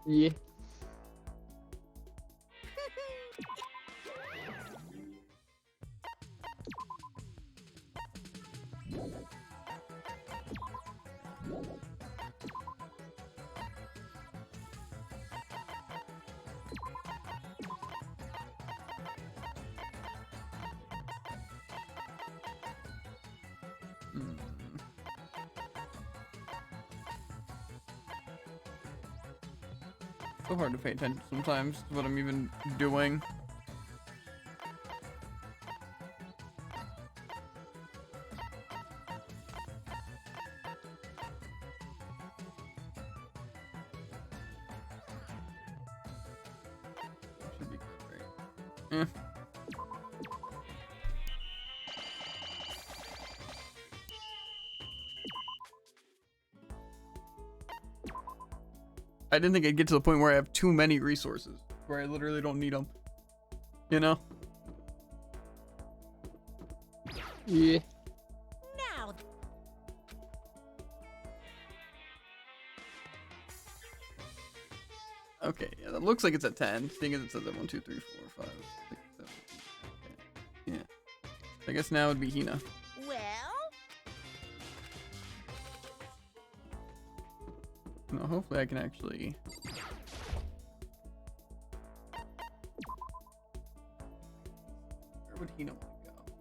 Yeah. So hard to pay attention sometimes to what I'm even doing. Should be good, right? I didn't think I'd get to the point where I have too many resources, where I literally don't need them. You know? Yeah. Now, Okay, yeah, that looks like it's at 10. Seeing as it says that 1, 2, 3, 4, 5, 6, 7, 8. Okay. Yeah. I guess now would be Hina. well, No, hopefully I can actually. Where would Hina want to go?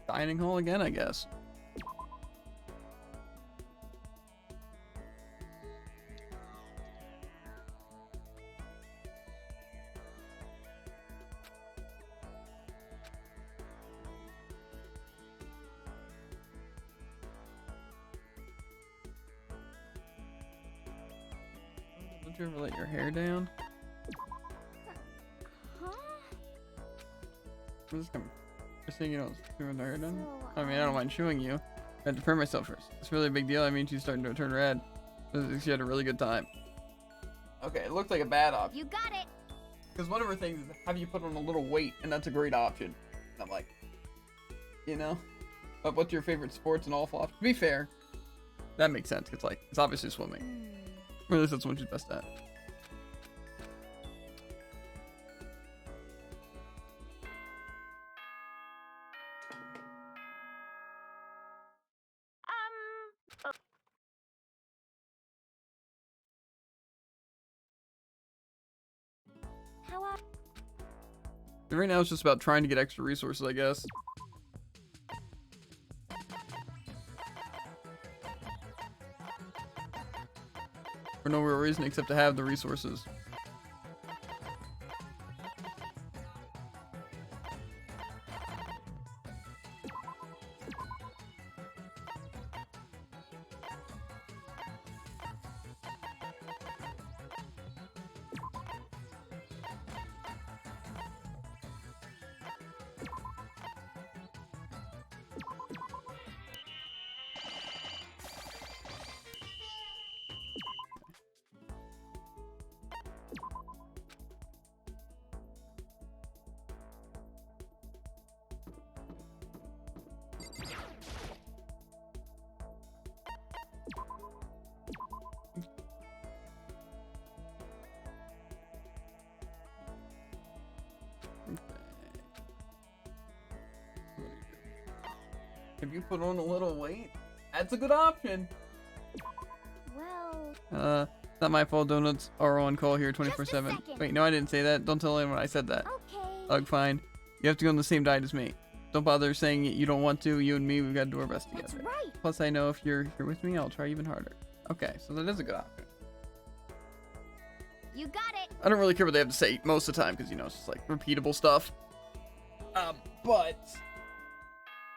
Dining hall again, I guess. Don't you ever let your hair down? Huh? I'm just gonna. You're saying you don't doing the hair done? So, I mean, I don't mind chewing you. I had to prepare myself first. It's really a big deal. I mean, she's starting to turn red. She had a really good time. Okay, it looked like a bad option. You got it. Because one of her things is have you put on a little weight, and that's a great option. And I'm like, you know? But what's your favorite sports and all flops? To be fair, that makes sense. It's like, it's obviously swimming. Or at least that's what she's best at. How are And right now it's just about trying to get extra resources, I guess. For no real reason except to have the resources. Have you put on a little weight? That's a good option. well? It's not my fault. Donuts are on call here Just a 24/7. second. Wait, no, I didn't say that. Don't tell anyone I said that. Okay. Ugh, fine. You have to go on the same diet as me. Don't bother saying you don't want to. You and me, we've got to do our best That's together. right. Plus, I know if you're here with me, I'll try even harder. Okay, so that is a good option. You got it. I don't really care what they have to say most of the time because, you know, it's just like repeatable stuff. But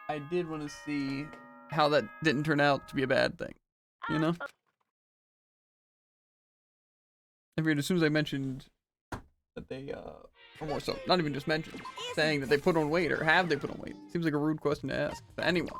I did want to see how that didn't turn out to be a bad thing, you know? I figured as soon as I mentioned that they, or more so, not even just mentioned, saying that they put on weight, or have they put on weight? Seems like a rude question to ask to anyone.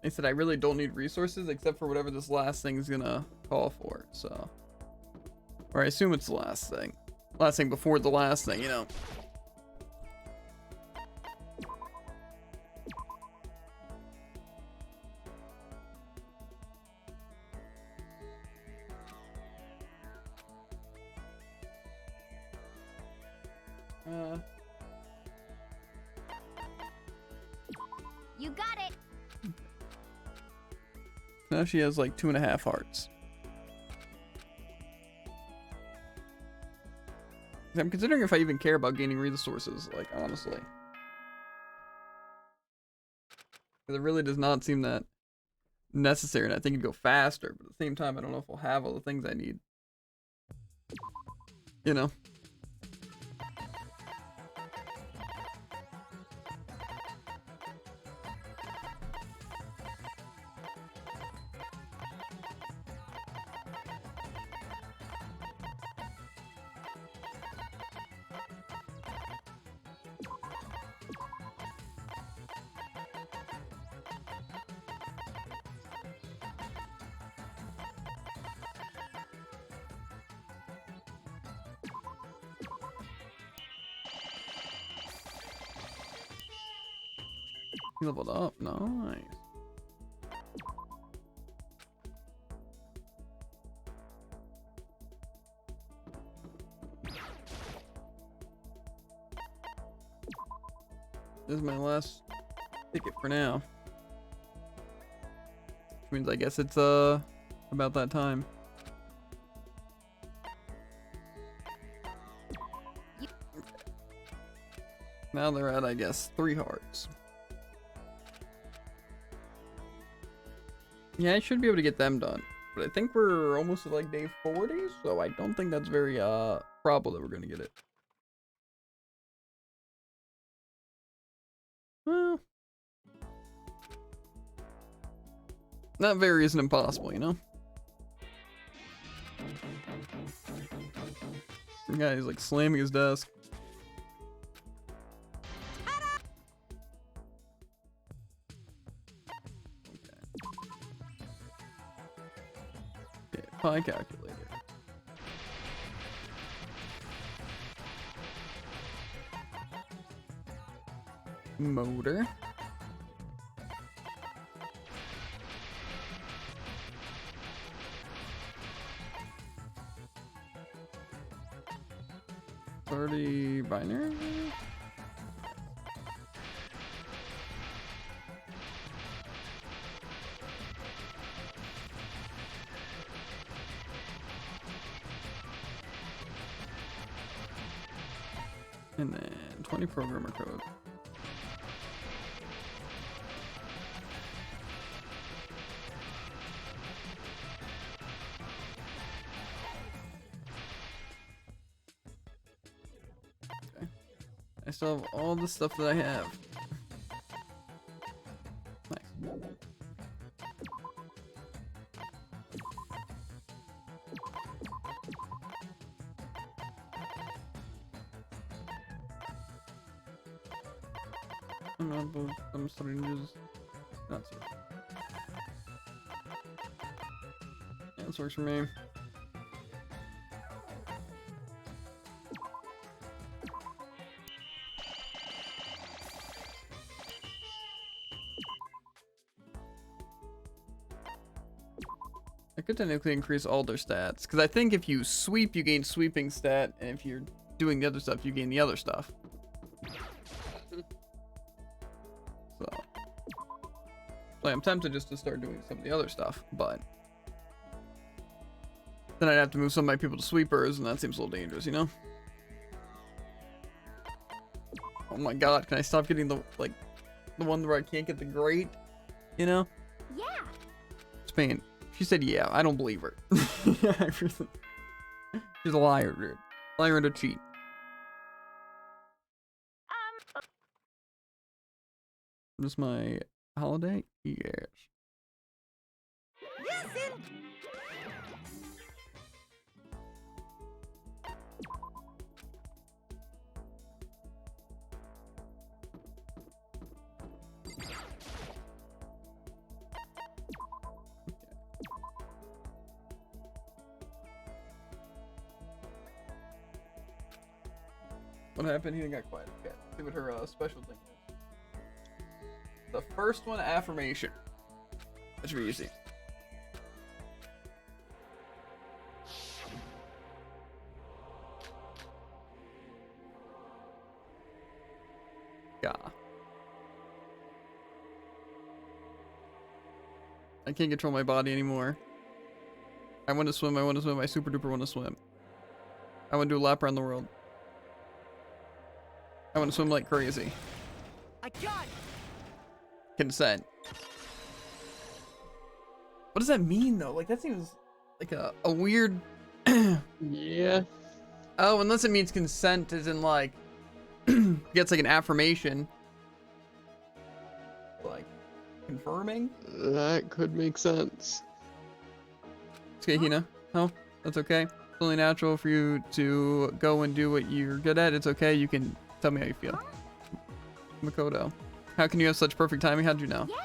They said I really don't need resources except for whatever this last thing is gonna call for, so. Or I assume it's the last thing. Last thing before the last thing, you know. You got it. Now she has like 2.5 hearts. I'm considering if I even care about gaining resources, like, honestly. Because it really does not seem that necessary, and I think it'd go faster, but at the same time, I don't know if I'll have all the things I need. You know? He leveled up, nice. This is my last ticket for now. Which means I guess it's about that time. Now they're at, I guess, 3 hearts. Yeah, I should be able to get them done. But I think we're almost at like day 40, so I don't think that's very probable that we're gonna get it. Well, that very isn't impossible, you know? The guy is like slamming his desk. Pi calculator. Motor. Already binary. And then 20 programmer code. Okay. I still have all the stuff that I have. Nice. Some syringes. That's it. Yeah, this works for me. I could technically increase all their stats. Because I think if you sweep, you gain sweeping stat. And if you're doing the other stuff, you gain the other stuff. So. Like, I'm tempted just to start doing some of the other stuff. But. Then I'd have to move some of my people to sweepers. And that seems a little dangerous, you know? Oh my god, can I stop getting the, like, the one where I can't get the great? You know? Yeah. Spain. She said, yeah, I don't believe her. She's a liar, dude. Liar and a cheat. This is my holiday? Yes. What happened? He got quiet. Okay. See what her special thing is. The first one, affirmation. That should be easy. Yeah. I can't control my body anymore. I want to swim. I want to swim. I super duper want to swim. I want to do a lap around the world. I want to swim like crazy. I got it. Consent. What does that mean though? Like that seems like a weird. Yeah. Oh, unless it means consent is in like gets like an affirmation. Like confirming? That could make sense. It's okay, Hina. No, that's okay. It's only natural for you to go and do what you're good at. It's okay. You can tell me how you feel. Makoto. How can you have such perfect timing? How'd you know? Yeah.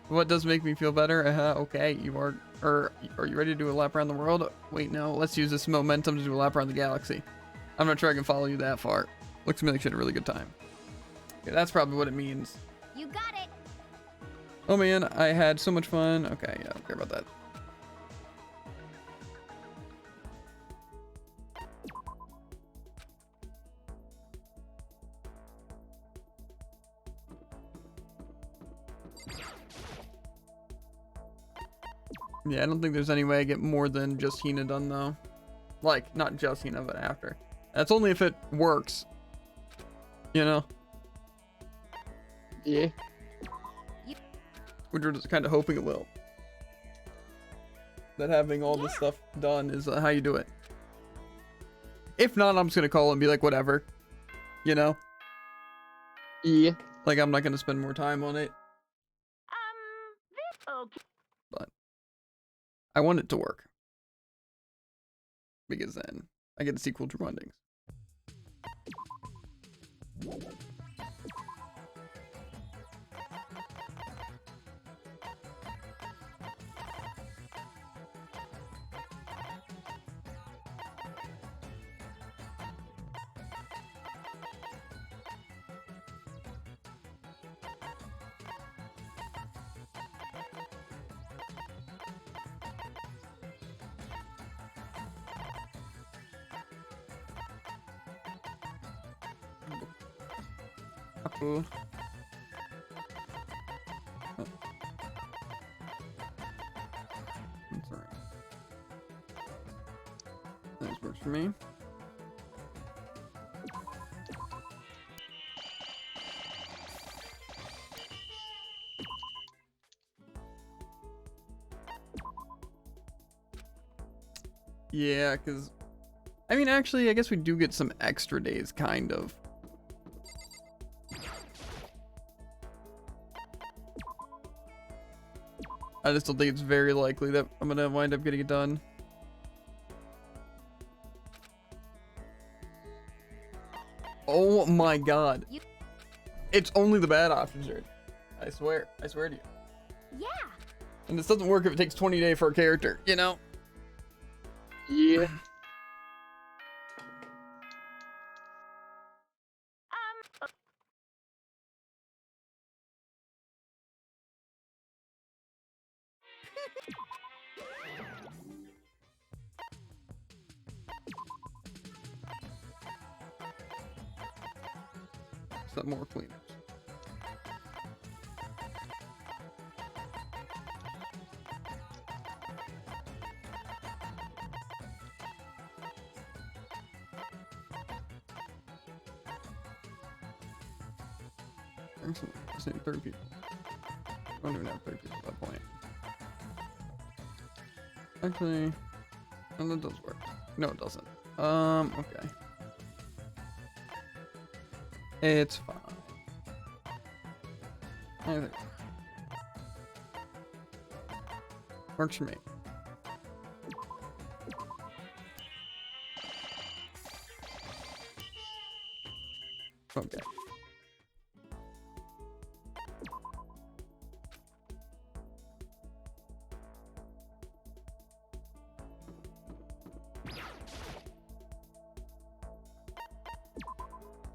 What does make me feel better? Okay, you are. Are you ready to do a lap around the world? Wait, no. Let's use this momentum to do a lap around the galaxy. I'm not sure I can follow you that far. Looks to me like she had a really good time. Yeah, that's probably what it means. You got it. Oh man, I had so much fun. Okay, yeah, I don't care about that. Yeah, I don't think there's any way I get more than just Hina done though. Like, not just Hina, but after. That's only if it works. You know? Yeah. Which we're just kind of hoping it will. That having all this stuff done is how you do it. If not, I'm just gonna call it and be like, whatever. You know? Yeah. Like, I'm not gonna spend more time on it. Okay. But I want it to work. Because then I get to see cool true endings. Cool. Oh. That's alright. That works for me. Yeah, because I mean, actually, I guess we do get some extra days, kind of. I just don't think it's very likely that I'm gonna wind up getting it done. Oh my god. It's only the bad options, dude. I swear to you. Yeah. And this doesn't work if it takes 20 days for a character, you know? Yeah. some more cleaners. Excellent. I just need 3 people. I don't even have 3 people at that point. Actually, no, that does work. No, it doesn't. Okay. It's fine. I think works for me. Okay.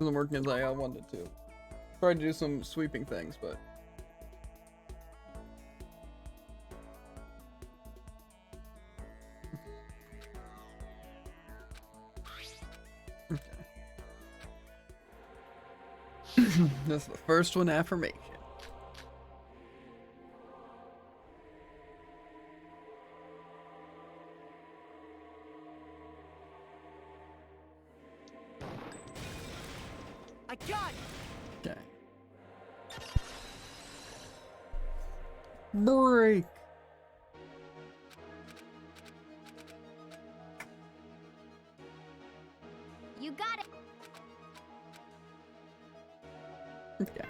Isn't working as I wanted to. Tried to do some sweeping things, but okay. That's the first one, affirmation. I got it! Okay. Break. You got it. Okay.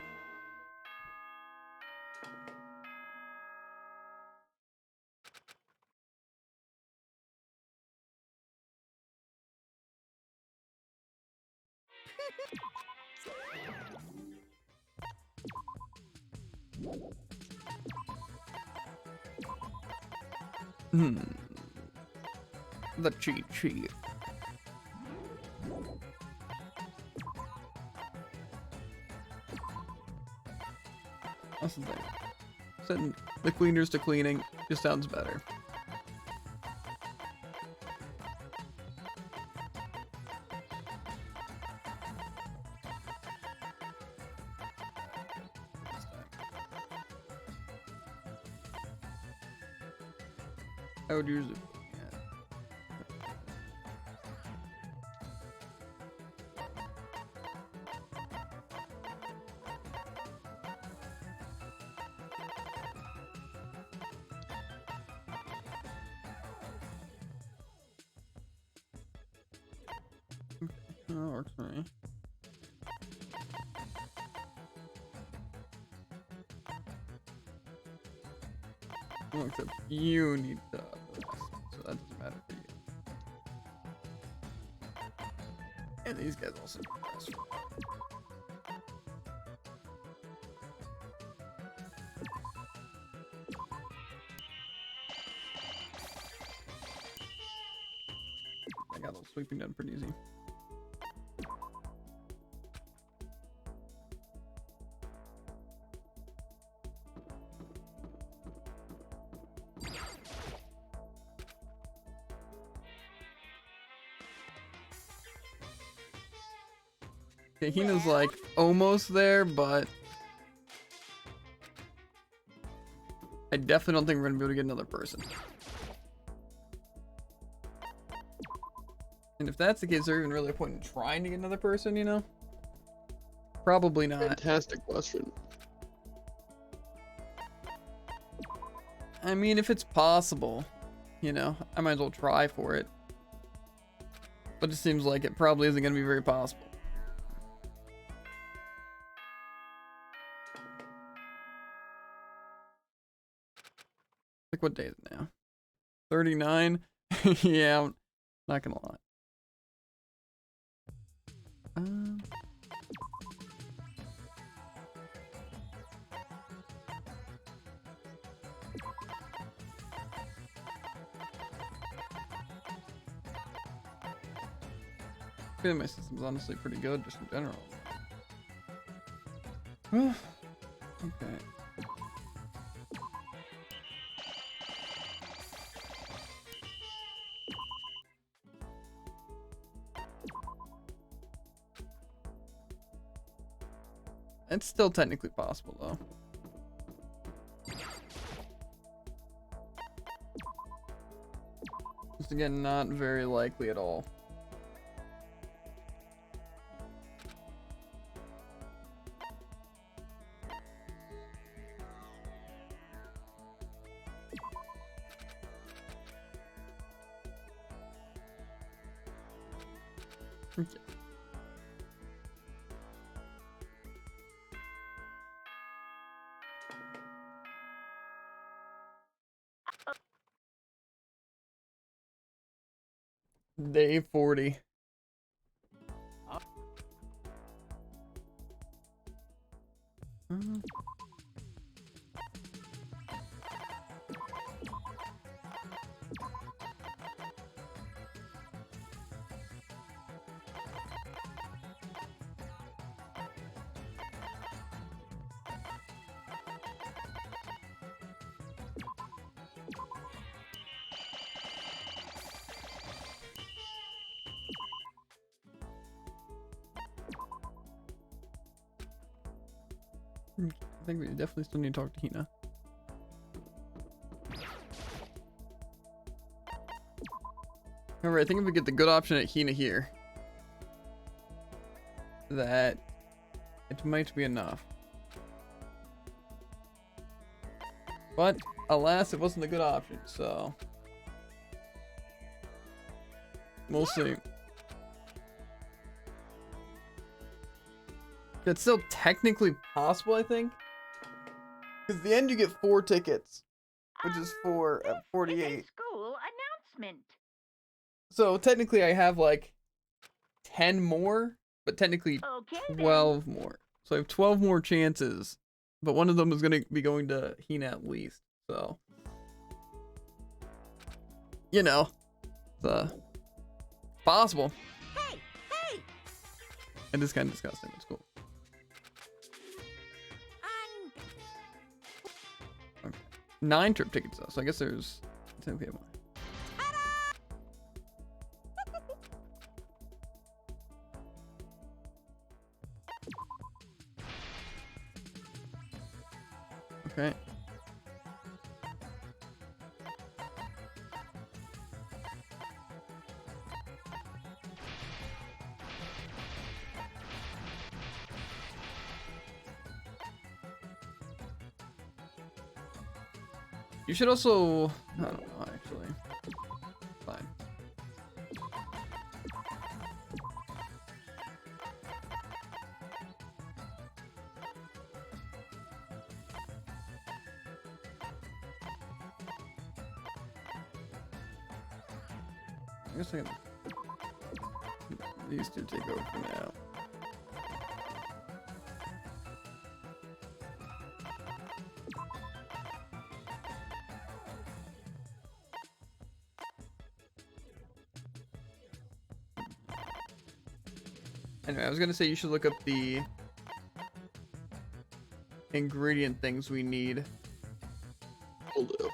The cheat sheet. That's the thing. Setting the cleaners to cleaning just sounds better. I would use it. That works for me. Well, except you need the rest, so that doesn't matter for you. And these guys also need the rest. I got those sweeping done pretty easy. Okay, Hina's like almost there, but I definitely don't think we're gonna be able to get another person. And if that's the case, is there even really a point in trying to get another person, you know? Probably not. Fantastic question. I mean, if it's possible, you know, I might as well try for it. But it seems like it probably isn't gonna be very possible. Like, what day is it now? 39? Yeah, I'm not gonna lie. I feel like my system's honestly pretty good, just in general. Okay. It's still technically possible, though. Just again, not very likely at all. Okay. Day 40. I think we definitely still need to talk to Hina. However, I think if we get the good option at Hina here, that it might be enough. But alas, it wasn't a good option, so we'll see. It's still technically possible, I think. Because at the end you get 4 tickets, which is 4 at 48. School announcement. So technically I have like 10 more, but technically Okay, 12 more. So I have 12 more chances, but one of them is going to be going to Hina at least. So, you know, it's possible. Hey, hey! It is kind of disgusting. It's cool. Okay. 9 trip tickets though, so I guess there's 10 people. Okay. You should also, I don't know actually. Fine. I guess I can. These two take over for now. Anyway, I was gonna say you should look up the ingredient things we need Will do.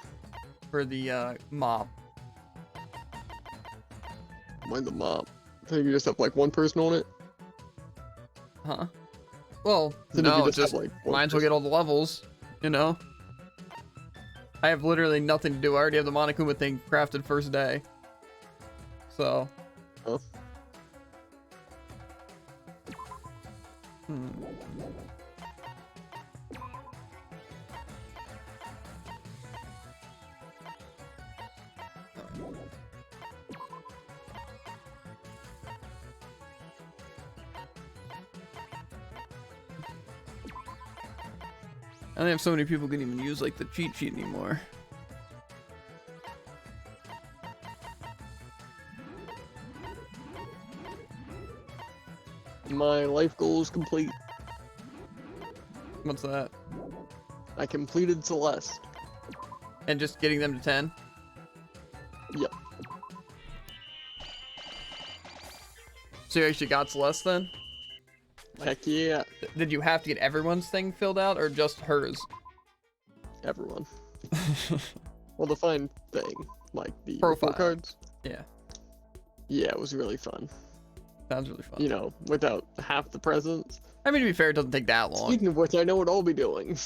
for the mop. Mind the mop. I think you just have like one person on it. Huh? Well, Then if you no, just have, just like, one might as well get all the levels, you know? I have literally nothing to do. I already have the Monokuma thing crafted first day. So. Huh? Hmm. I don't have so many people can even use like the cheat sheet anymore. My life goal is complete. What's that? I completed Celeste. And just getting them to 10? Yep. So you actually got Celeste then? Heck yeah. Did you have to get everyone's thing filled out or just hers? Everyone. Well, the fine thing, like the Profile. report cards. Yeah. Yeah, it was really fun. Sounds really fun. You know, without half the presents. I mean, to be fair, it doesn't take that long. Speaking of which, I know what I'll be doing.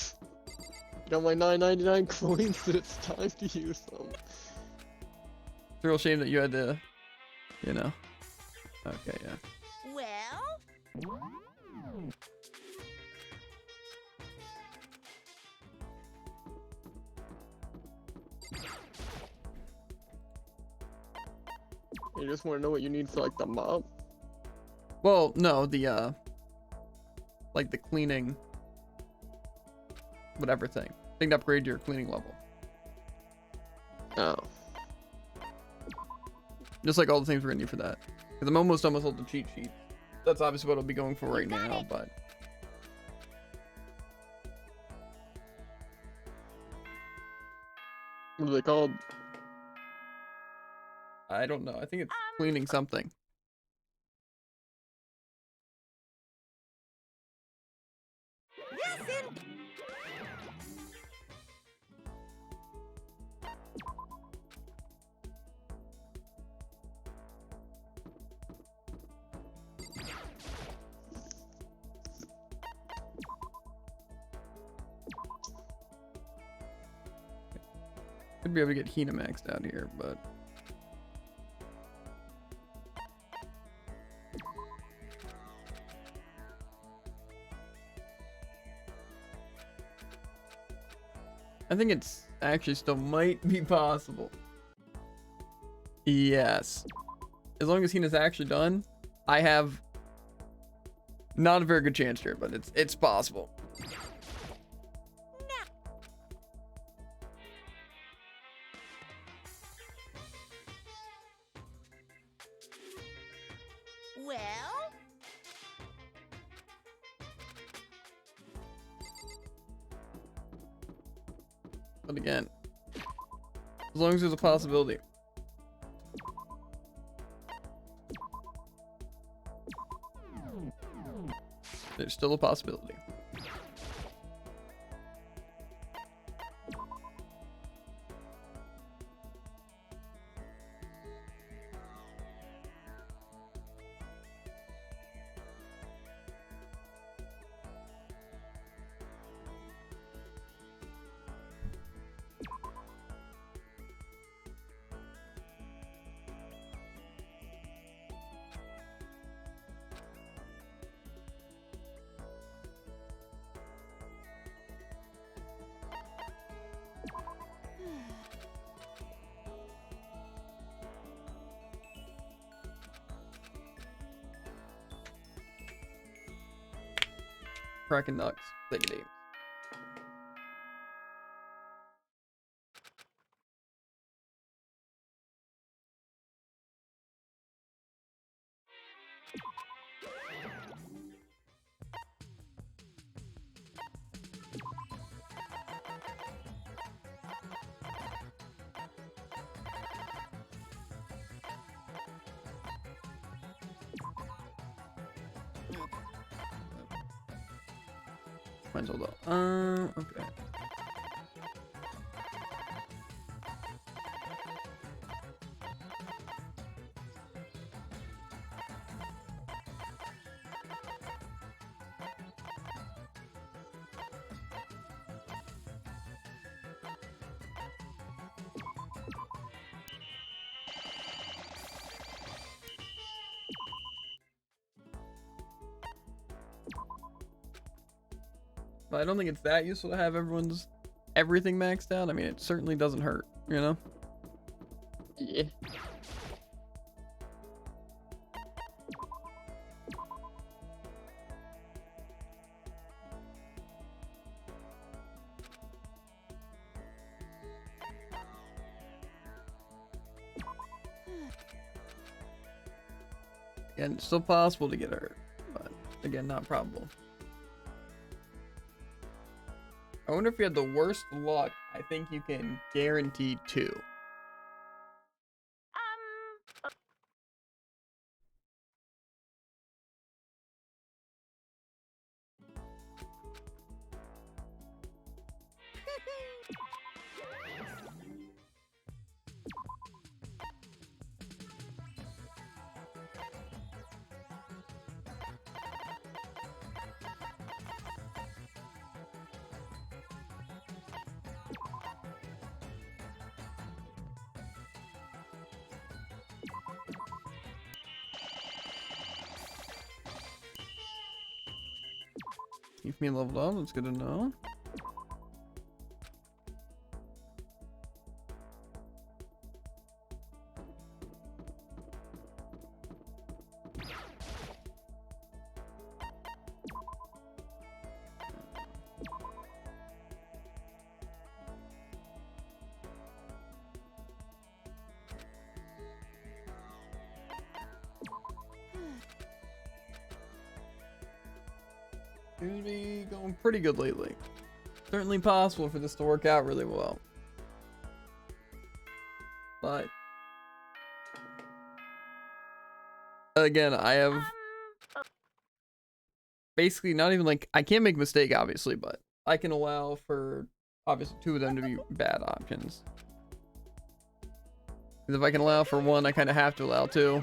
Got my 9.99 coins, and it's time to use them. It's a real shame that you had to, you know. Okay, yeah. Well, You just want to know what you need for like the mop? Well, no, the like the cleaning, whatever thing. Thing to upgrade your cleaning level. Oh. Just like all the things we're gonna need for that. Because I'm almost done with all the cheat sheets. That's obviously what I'll be going for right now, but. What are they called? I don't know. I think it's cleaning something. listen. Could be able to get Hina maxed out here, but. I think it's actually still might be possible. Yes. As long as Hina's actually done, I have not a very good chance here, but it's possible. Well, But again, as long as there's a possibility. There's still a possibility. Cracking nuts. Diggity. Might as well though. Okay. But I don't think it's that useful to have everything maxed out. I mean, it certainly doesn't hurt, you know? Yeah. Again, it's still possible to get hurt, but again, not probable. I wonder if you had the worst luck. I think you can guarantee 2. keep me leveled up. That's good to know. Seems to be going pretty good lately. Certainly possible for this to work out really well. But again, I have basically not even like, I can't make a mistake obviously, but I can allow for obviously 2 of them to be bad options. Because if I can allow for 1, I kind of have to allow 2.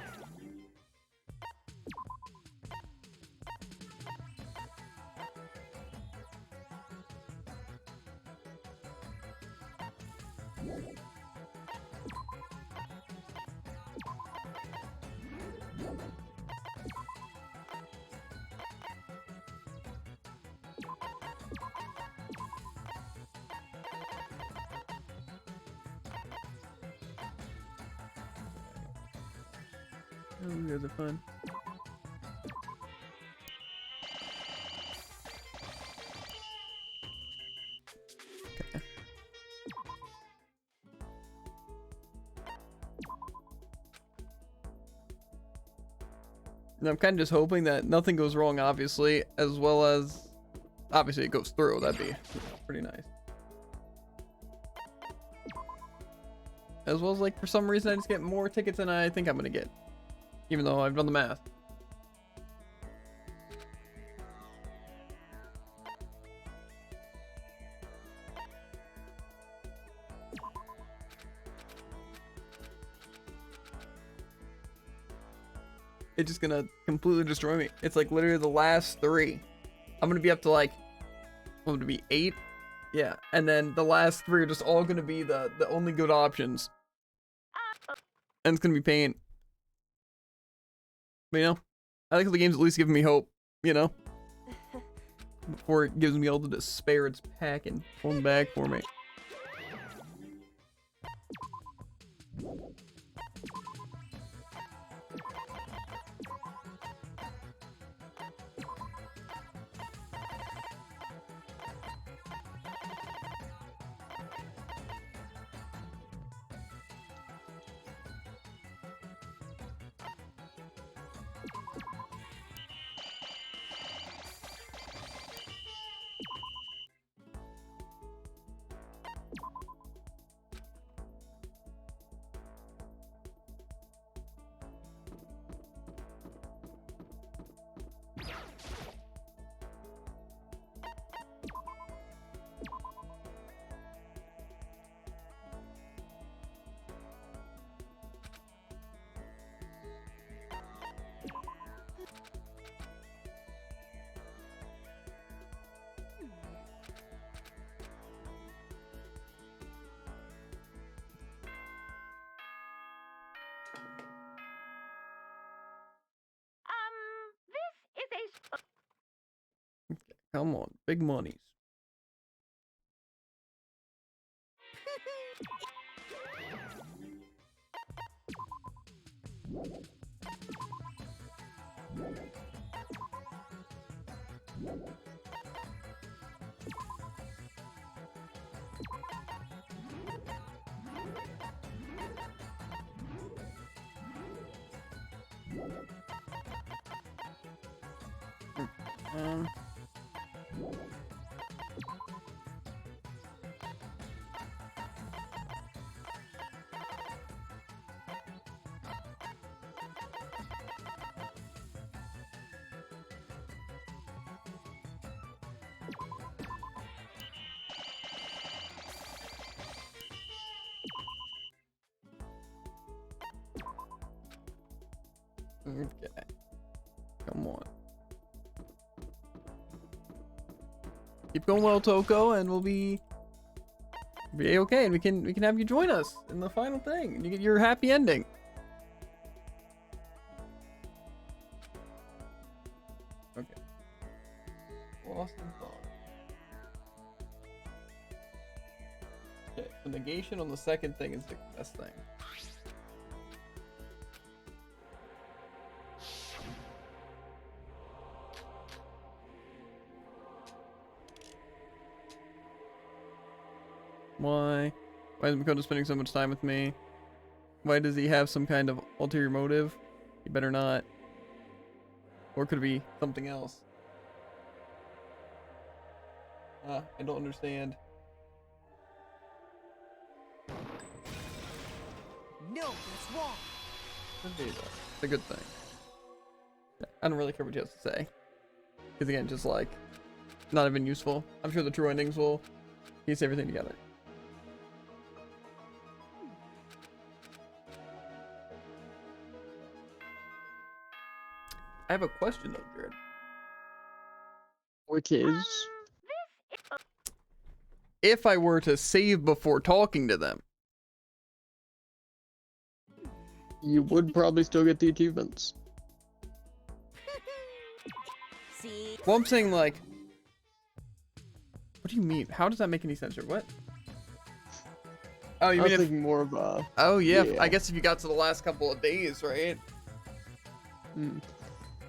Oh, you guys are fun. Okay. And I'm kind of just hoping that nothing goes wrong, obviously, as well as obviously it goes through. That'd be pretty nice. As well as, like, for some reason I just get more tickets than I think I'm gonna get. Even though I've done the math. It's just gonna completely destroy me. It's like literally the last 3. I'm gonna be up to like, what would it be, 8? Yeah, and then the last 3 are just all gonna be the only good options. And it's gonna be pain. But, you know, I like how the game's at least giving me hope, you know? Before it gives me all the despair it's packing, pulling back for me. This is a Come on, big monies. Um, okay. Come on. Keep going well, Toko, and we'll be okay, and we can have you join us in the final thing, and you get your happy ending. Okay. Lost in thought. Okay, so negation on the second thing is the best thing. Why? Why is Makoto spending so much time with me? Why does he have some kind of ulterior motive? He better not. Or could it be something else? I don't understand. No, that's wrong. Could be though. It's a good thing. I don't really care what he has to say. Because again, just like, not even useful. I'm sure the true endings will piece everything together. I have a question though, Jared. Which is, If I were to save before talking to them, you would probably still get the achievements. See? well, I'm saying like, what do you mean? How does that make any sense? Or what? Oh, you I mean was if? thinking more of a. Oh yeah, yeah. I guess if you got to the last couple of days, right? Mm.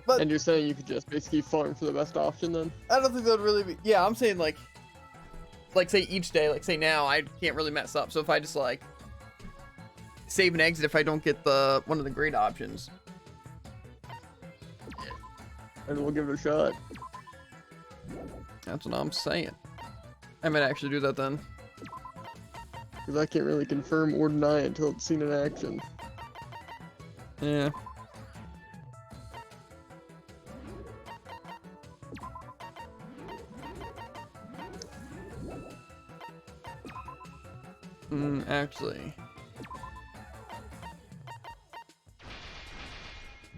But And you're saying you could just basically farm for the best option then? I don't think that would really be. Yeah, I'm saying like say each day, like say now, I can't really mess up. So if I just like save and exit, if I don't get the one of the great options, And we'll give it a shot. that's what I'm saying. I might actually do that then. Because I can't really confirm or deny it until it's seen in action. Yeah. Actually,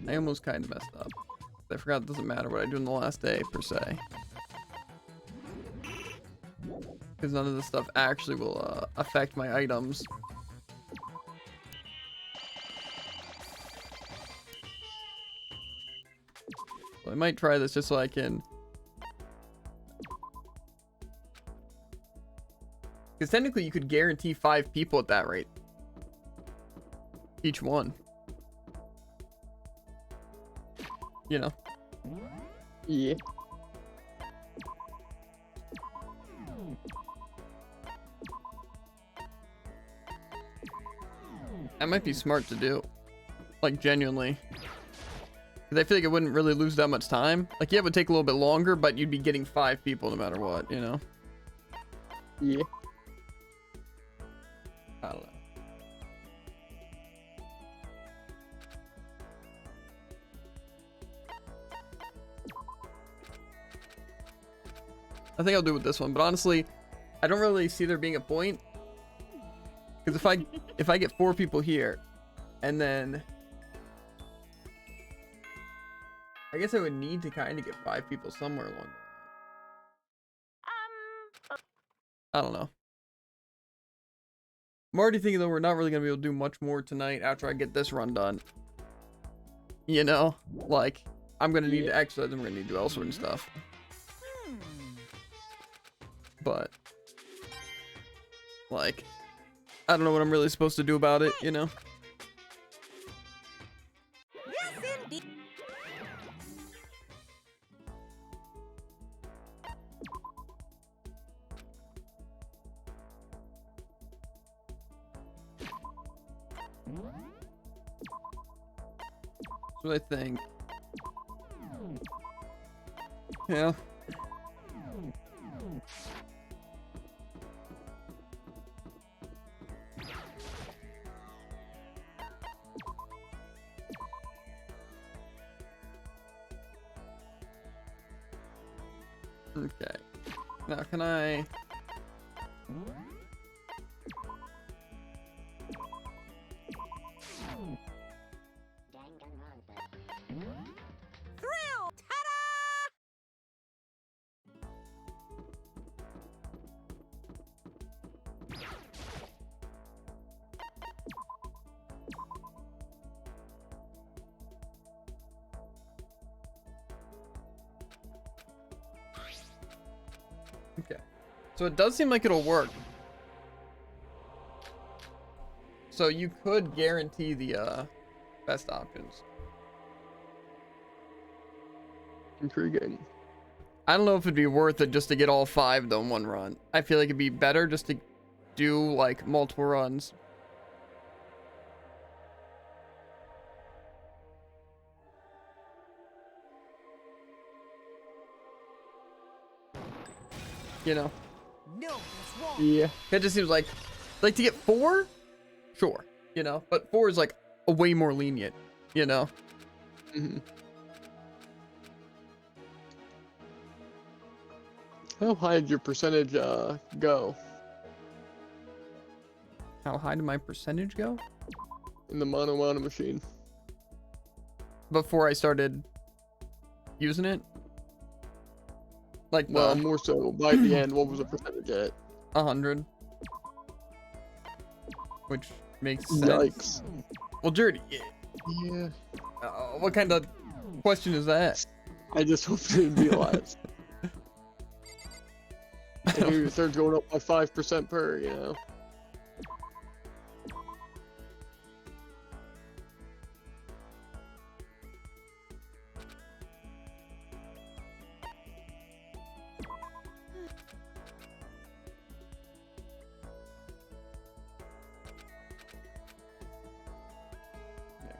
I almost kind of messed up. I forgot it doesn't matter what I do in the last day, per se. Because none of this stuff actually will affect my items. So I might try this just so I can... Because technically you could guarantee 5 people at that rate. Each one. You know. Yeah. That might be smart to do. Like, genuinely. Because I feel like it wouldn't really lose that much time. Like, yeah, it would take a little bit longer, but you'd be getting 5 people no matter what, you know? Yeah. I don't know. I think I'll do it with this one, but honestly, I don't really see there being a point. Because if I get 4 people here, and then I guess I would need to kind of get 5 people somewhere along the line. I don't know. I'm already thinking though we're not really gonna be able to do much more tonight after I get this run done. You know, like I'm gonna need to exercise and we're gonna need to do elsewhere and stuff. But like, I don't know what I'm really supposed to do about it, you know? Yes, indeed. That's what I think. Yeah. Okay. Now can I... Thrill! Ta-da! Okay. So it does seem like it'll work. So you could guarantee the best options. Intriguing. I don't know if it'd be worth it just to get all 5 though in one run. I feel like it'd be better just to do like multiple runs. You know, No, that's wrong. Yeah. it just seems like to get 4, sure, you know, but 4 is like a way more lenient, you know. Mm-hmm. How high did your percentage go How high did my percentage go in the mono machine? before I started using it? Like Well, more so by the end. What was the percentage at? 100, which makes sense. Yikes. Well, Jared, Yeah. what kind of question is that? I just hope they didn't realize. I knew it started going up by 5% per, you know.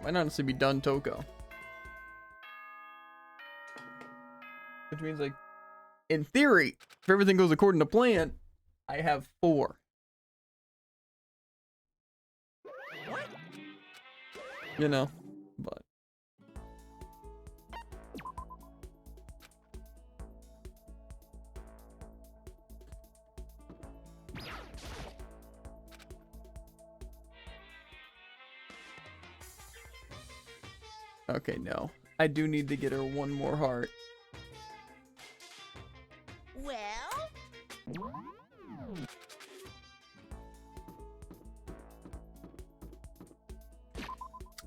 Might honestly be done Toko. Which means, like, in theory, if everything goes according to plan, I have 4. What? You know, but. Okay, no. I do need to get her one more heart. Well,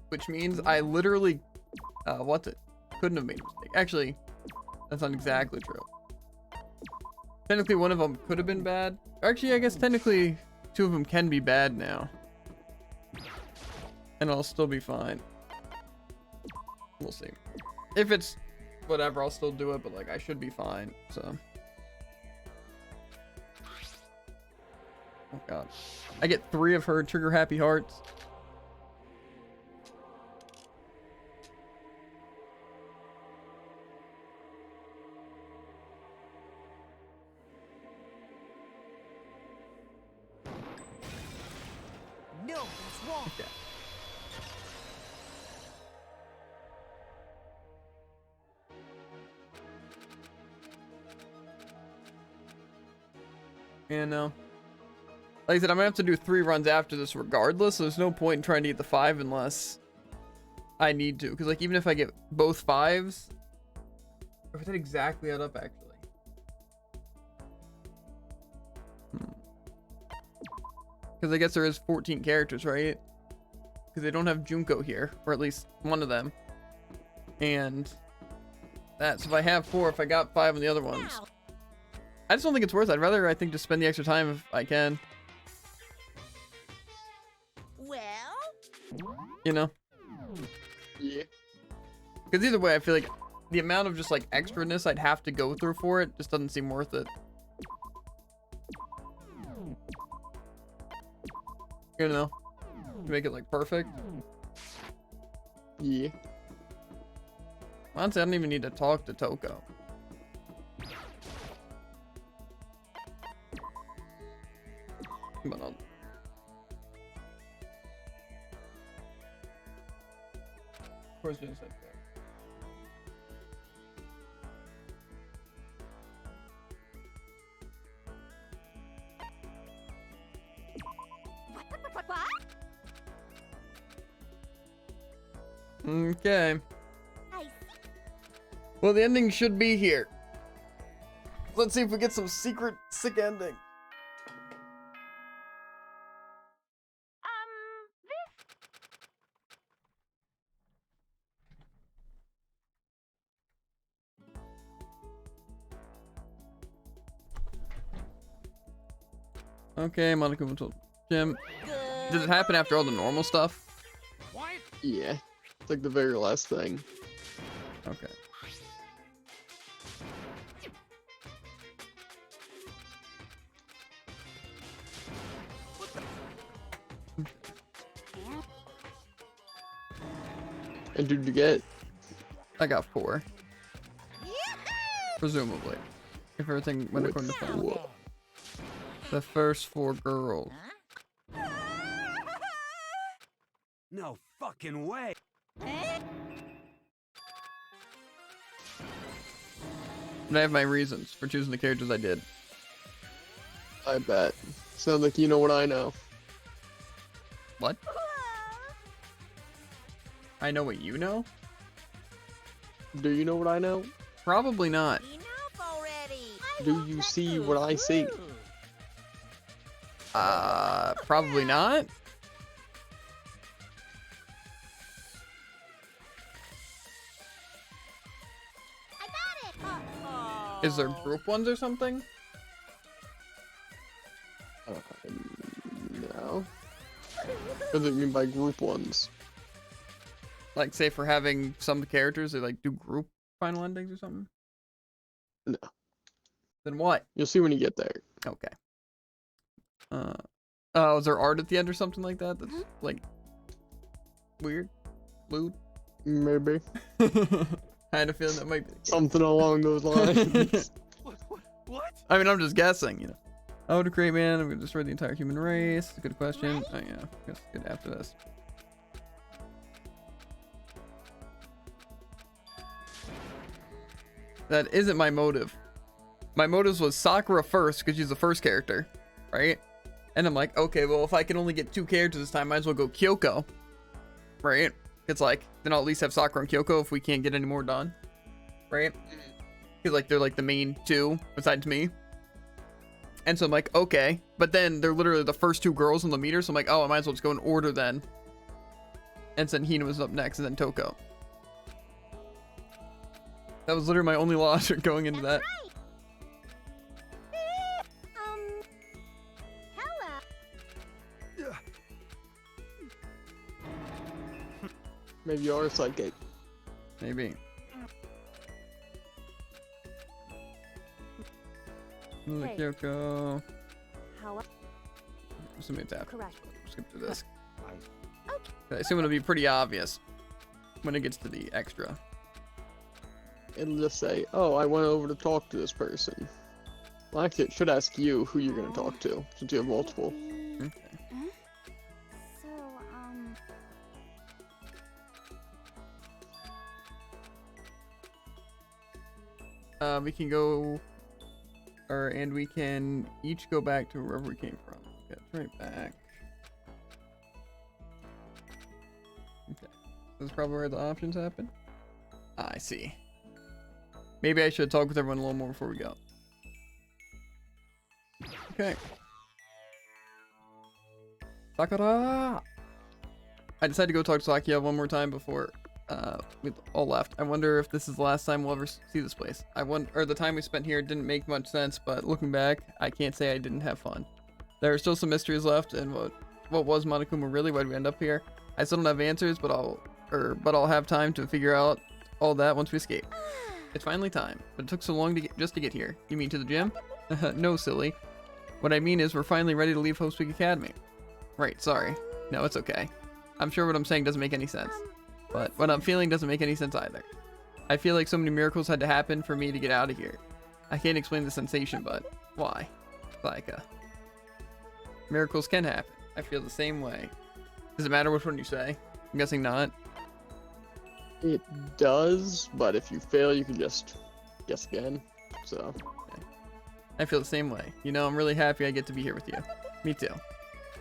Which means I literally, what's it? Couldn't have made a mistake. Actually, that's not exactly true. Technically, one of them could have been bad. Actually, I guess technically 2 of them can be bad now. And I'll still be fine. We'll see. If it's whatever, I'll still do it, but like I should be fine, so. Oh god. I get 3 of her trigger happy hearts. no, that's wrong. Okay. And like I said, I'm gonna have to do 3 runs after this regardless, so there's no point in trying to get the 5 unless I need to. Because like even if I get both 5s, if I did exactly add up actually. Because I guess there is 14 characters, right? Because they don't have Junko here, or at least one of them. And that's if I have 4, if I got 5 on the other ones. Now, I just don't think it's worth it. I'd rather, I think, just spend the extra time if I can. well, You know? Yeah. Because either way, I feel like the amount of just like extraness I'd have to go through for it just doesn't seem worth it. You know? To make it like perfect. Yeah. Honestly, I don't even need to talk to Toko. But I'll... Of course, just like that. What? Okay. I see. Well, the ending should be here. Let's see if we get some secret sick ending. This Okay, Monokuma told Jim. Does it happen after all the normal stuff? Yeah. It's like the very last thing. Okay. And did you get? I got 4. Presumably. If everything went according to plan. Whoa. The first 4 girls. No fucking way. And I have my reasons for choosing the characters I did. I bet. Sounds like you know what I know. What? I know what you know? Do you know what I know? Probably not. Enough already. Do you see what I see? Probably not. Is there group ones or something? No. What do you mean by group ones? Like, say for having some characters, they like do group final endings or something? No. Then what? You'll see when you get there. Okay. Oh, is there art at the end or something like that? That's like weird, lewd. Maybe. I had a feeling that might be the case. Something along those lines. What? I mean, I'm just guessing, you know. How would a great man? I'm gonna destroy the entire human race. Good question. Oh yeah, I guess good after this. That isn't my motive. My motive was Sakura first because she's the first character, right? And I'm like, okay, well, if I can only get 2 characters this time, might as well go Kyoko, right? It's like, then I'll at least have Sakura and Kyoko if we can't get any more done, right? Because like they're like the main 2 besides me. And so I'm like, okay, but then they're literally the first 2 girls on the meter, so I'm like, oh, I might as well just go in order then. And then Hina was up next, and then Toko. That was literally my only logic going into that. Hello. Maybe you are psychic. Maybe. Hey. Kyoko. How? Assuming it's after. Correct. Skip through this. Okay. I assume it'll be pretty obvious when it gets to the extra. It'll just say, oh, I went over to talk to this person. Well, actually, it should ask you who you're going to talk to, since you have multiple. Okay. So, We can go, and we can each go back to wherever we came from. Get right back. Okay. This is probably where the options happen. I see. Maybe I should talk with everyone a little more before we go. Okay. Sakura! I decided to go talk to Sakia one more time before we all left. I wonder if this is the last time we'll ever see this place. The time we spent here didn't make much sense, but looking back, I can't say I didn't have fun. There are still some mysteries left, and what was Monokuma really? Why did we end up here? I still don't have answers, but I'll have time to figure out all that once we escape. It's finally time, but it took so long just to get here. You mean to the gym? No, silly. What I mean is we're finally ready to leave Hope's Peak Academy. Right, sorry. No, it's okay. I'm sure what I'm saying doesn't make any sense. But what I'm feeling doesn't make any sense either. I feel like so many miracles had to happen for me to get out of here. I can't explain the sensation, but why? Like, miracles can happen. I feel the same way. Does it matter which one you say? I'm guessing not. It does, but if you fail, you can just guess again. So. Okay. I feel the same way. You know, I'm really happy I get to be here with you. Me too.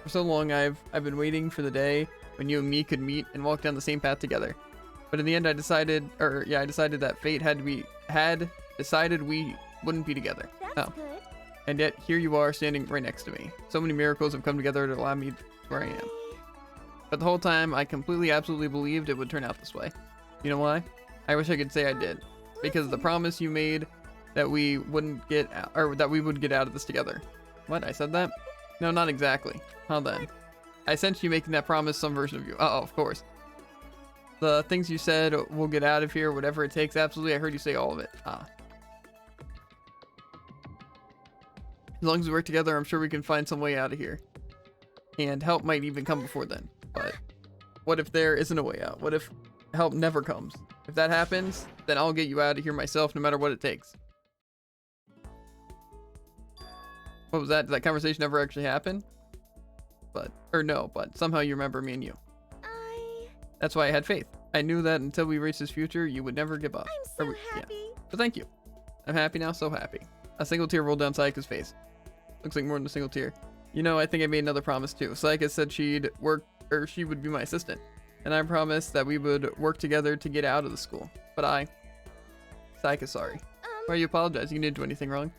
For so long, I've been waiting for the day when you and me could meet and walk down the same path together. But in the end, I decided that fate had decided we wouldn't be together. that's good. And yet, here you are standing right next to me. So many miracles have come together to allow me to where I am. But the whole time, I completely, absolutely believed it would turn out this way. You know why? I wish I could say I did. Because of the promise you made that we wouldn't get out, or that we would get out of this together. What? I said that? No, not exactly. How then? I sensed you making that promise, some version of you. Oh, of course. The things you said, we'll get out of here, whatever it takes. Absolutely, I heard you say all of it. Ah. As long as we work together, I'm sure we can find some way out of here. And help might even come before then. But what if there isn't a way out? What if help never comes? If that happens, then I'll get you out of here myself, no matter what it takes. What was that? Did that conversation ever actually happen? But somehow you remember me and you. That's why I had faith. I knew that until we reached this future, you would never give up. I'm so happy. Yeah. But thank you. I'm happy now, so happy. A single tear rolled down Sayaka's face. Looks like more than a single tear. You know, I think I made another promise too. Sayaka said she would be my assistant. And I promised that we would work together to get out of the school. But Sayaka, sorry. Why are you apologizing? You didn't do anything wrong.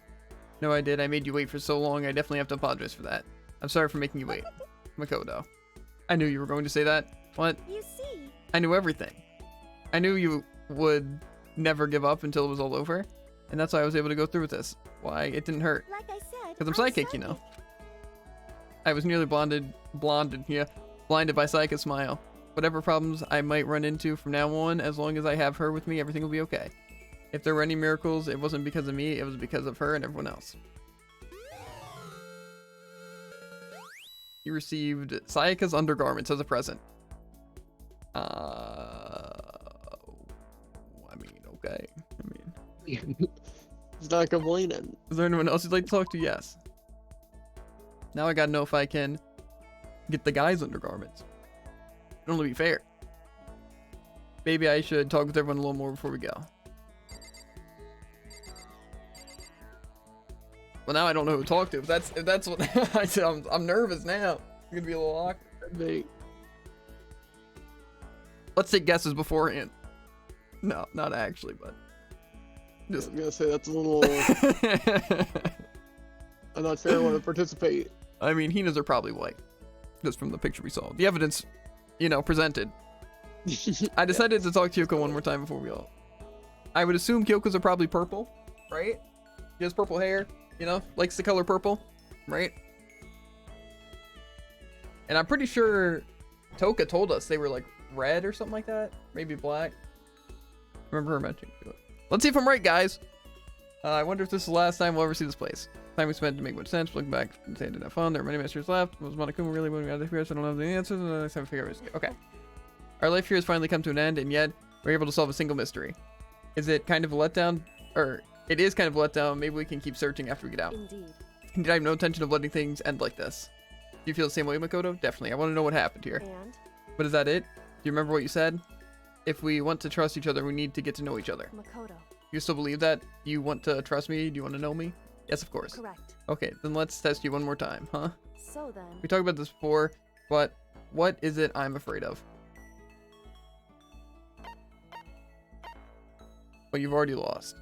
No, I did. I made you wait for so long. I definitely have to apologize for that. I'm sorry for making you wait. Makoto. I knew you were going to say that. What? You see. I knew everything. I knew you would never give up until it was all over. And that's why I was able to go through with this. Why it didn't hurt. Like I said, Because I'm psychic, you know. I was nearly blinded by Sayaka's smile. Whatever problems I might run into from now on, as long as I have her with me, everything will be okay. If there were any miracles, it wasn't because of me, it was because of her and everyone else. You received Sayaka's undergarments as a present. I mean, okay. He's not complaining. Is there anyone else you'd like to talk to? Yes. Now I gotta know if I can get the guy's undergarments. It'd only be fair. Maybe I should talk with everyone a little more before we go. Well, now I don't know who to talk to. If that's what I said, I'm nervous now. It's gonna be a little awkward. Let's take guesses beforehand. No, not actually, but just. I'm gonna say that's a little. I'm not sure I want to participate. I mean, Hinas are probably white, just from the picture we saw. The evidence, presented. I decided to talk to Kyoko one more time before we all. I would assume Kyoko's are probably purple, right? She has purple hair, likes the color purple, right? And I'm pretty sure Toka told us they were like red or something like that, maybe black. Remember her mentioning it. Let's see if I'm right, guys. I wonder if this is the last time we'll ever see this place. Time we spent to make much sense. Looking back and saying didn't have fun. There are many masters left. Was Monokuma really moving out of here? I don't know the answers, and I have to figure out. Okay. Our life here has finally come to an end, and yet we're able to solve a single mystery. Is it kind of a letdown? Or it is kind of a letdown. Maybe we can keep searching after we get out. Indeed. I have no intention of letting things end like this. Do you feel the same way, Makoto? Definitely. I want to know what happened here. And? But is that it? Do you remember what you said? If we want to trust each other, we need to get to know each other. Makoto. You still believe that? You want to trust me? Do you want to know me? Yes, of course. Correct. Okay, then let's test you one more time, huh? So then. We talked about this before, but what is it I'm afraid of? Well, you've already lost.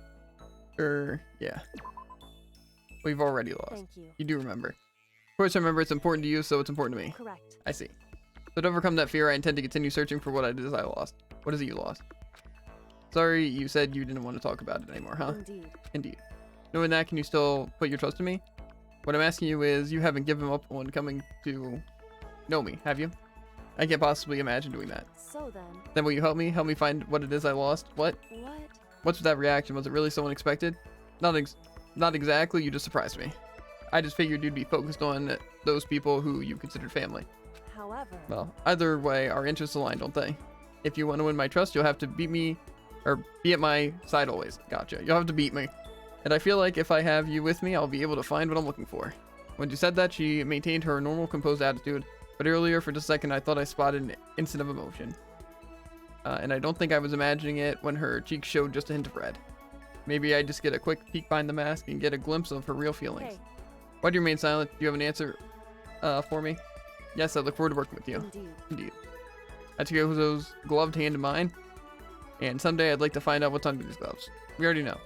Yeah. We've already lost. Thank you. You do remember. Of course I remember it's important to you, so it's important to me. Correct. I see. So to overcome that fear, I intend to continue searching for what I did as I lost. What is it you lost? Sorry, you said you didn't want to talk about it anymore, huh? Indeed. Indeed. Knowing that, can you still put your trust in me? What I'm asking you is, you haven't given up on coming to know me, have you? I can't possibly imagine doing that. So then. Then will you help me? Help me find what it is I lost? What? What? What's with that reaction? Was it really so unexpected? Not exactly, you just surprised me. I just figured you'd be focused on those people who you considered family. However. Well, either way, our interests align, don't they? If you want to win my trust, you'll have to beat me, or be at my side always. Gotcha. You'll have to beat me. And I feel like if I have you with me, I'll be able to find what I'm looking for. When she said that, she maintained her normal, composed attitude, but earlier, for just a second, I thought I spotted an instant of emotion. And I don't think I was imagining it when her cheeks showed just a hint of red. Maybe I just get a quick peek behind the mask and get a glimpse of her real feelings. Hey. Why do you remain silent? Do you have an answer for me? Yes, I look forward to working with you. Indeed. Indeed. I took Yozo's gloved hand in mine, and someday I'd like to find out what's under these gloves. We already know.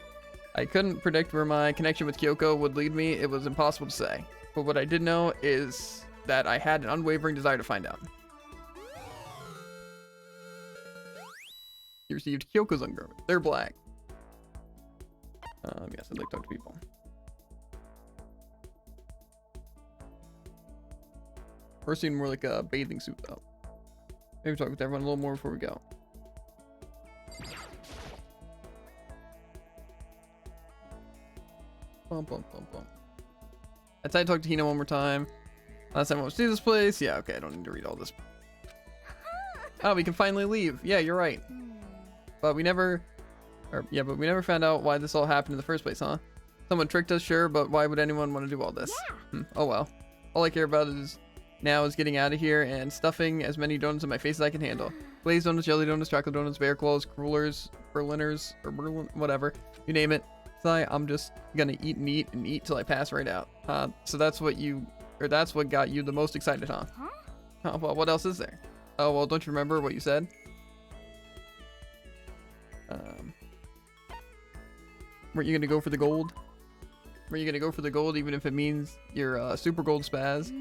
I couldn't predict where my connection with Kyoko would lead me. It was impossible to say. But what I did know is that I had an unwavering desire to find out. You received Kyoko's undergarments. They're black. Yes, I'd like to talk to people. We're seeing more like a bathing suit though. Maybe talk with everyone a little more before we go. Bum, bum, bum, bum. I tried to talk to Hina one more time. Last time I went to see this place. Yeah, okay, I don't need to read all this. Oh, we can finally leave. Yeah, you're right. But we never found out why this all happened in the first place, huh? Someone tricked us, sure, but why would anyone want to do all this? Oh well. All I care about is getting out of here and stuffing as many donuts in my face as I can handle. Glazed donuts, jelly donuts, chocolate donuts, bear claws, crullers, Berliners, or Berlin, whatever. You name it. So I'm just gonna eat and eat and eat till I pass right out. So that's what got you the most excited, huh? Oh, well, what else is there? Oh, well, don't you remember what you said? Weren't you gonna go for the gold? Were you gonna go for the gold even if it means your super gold spaz?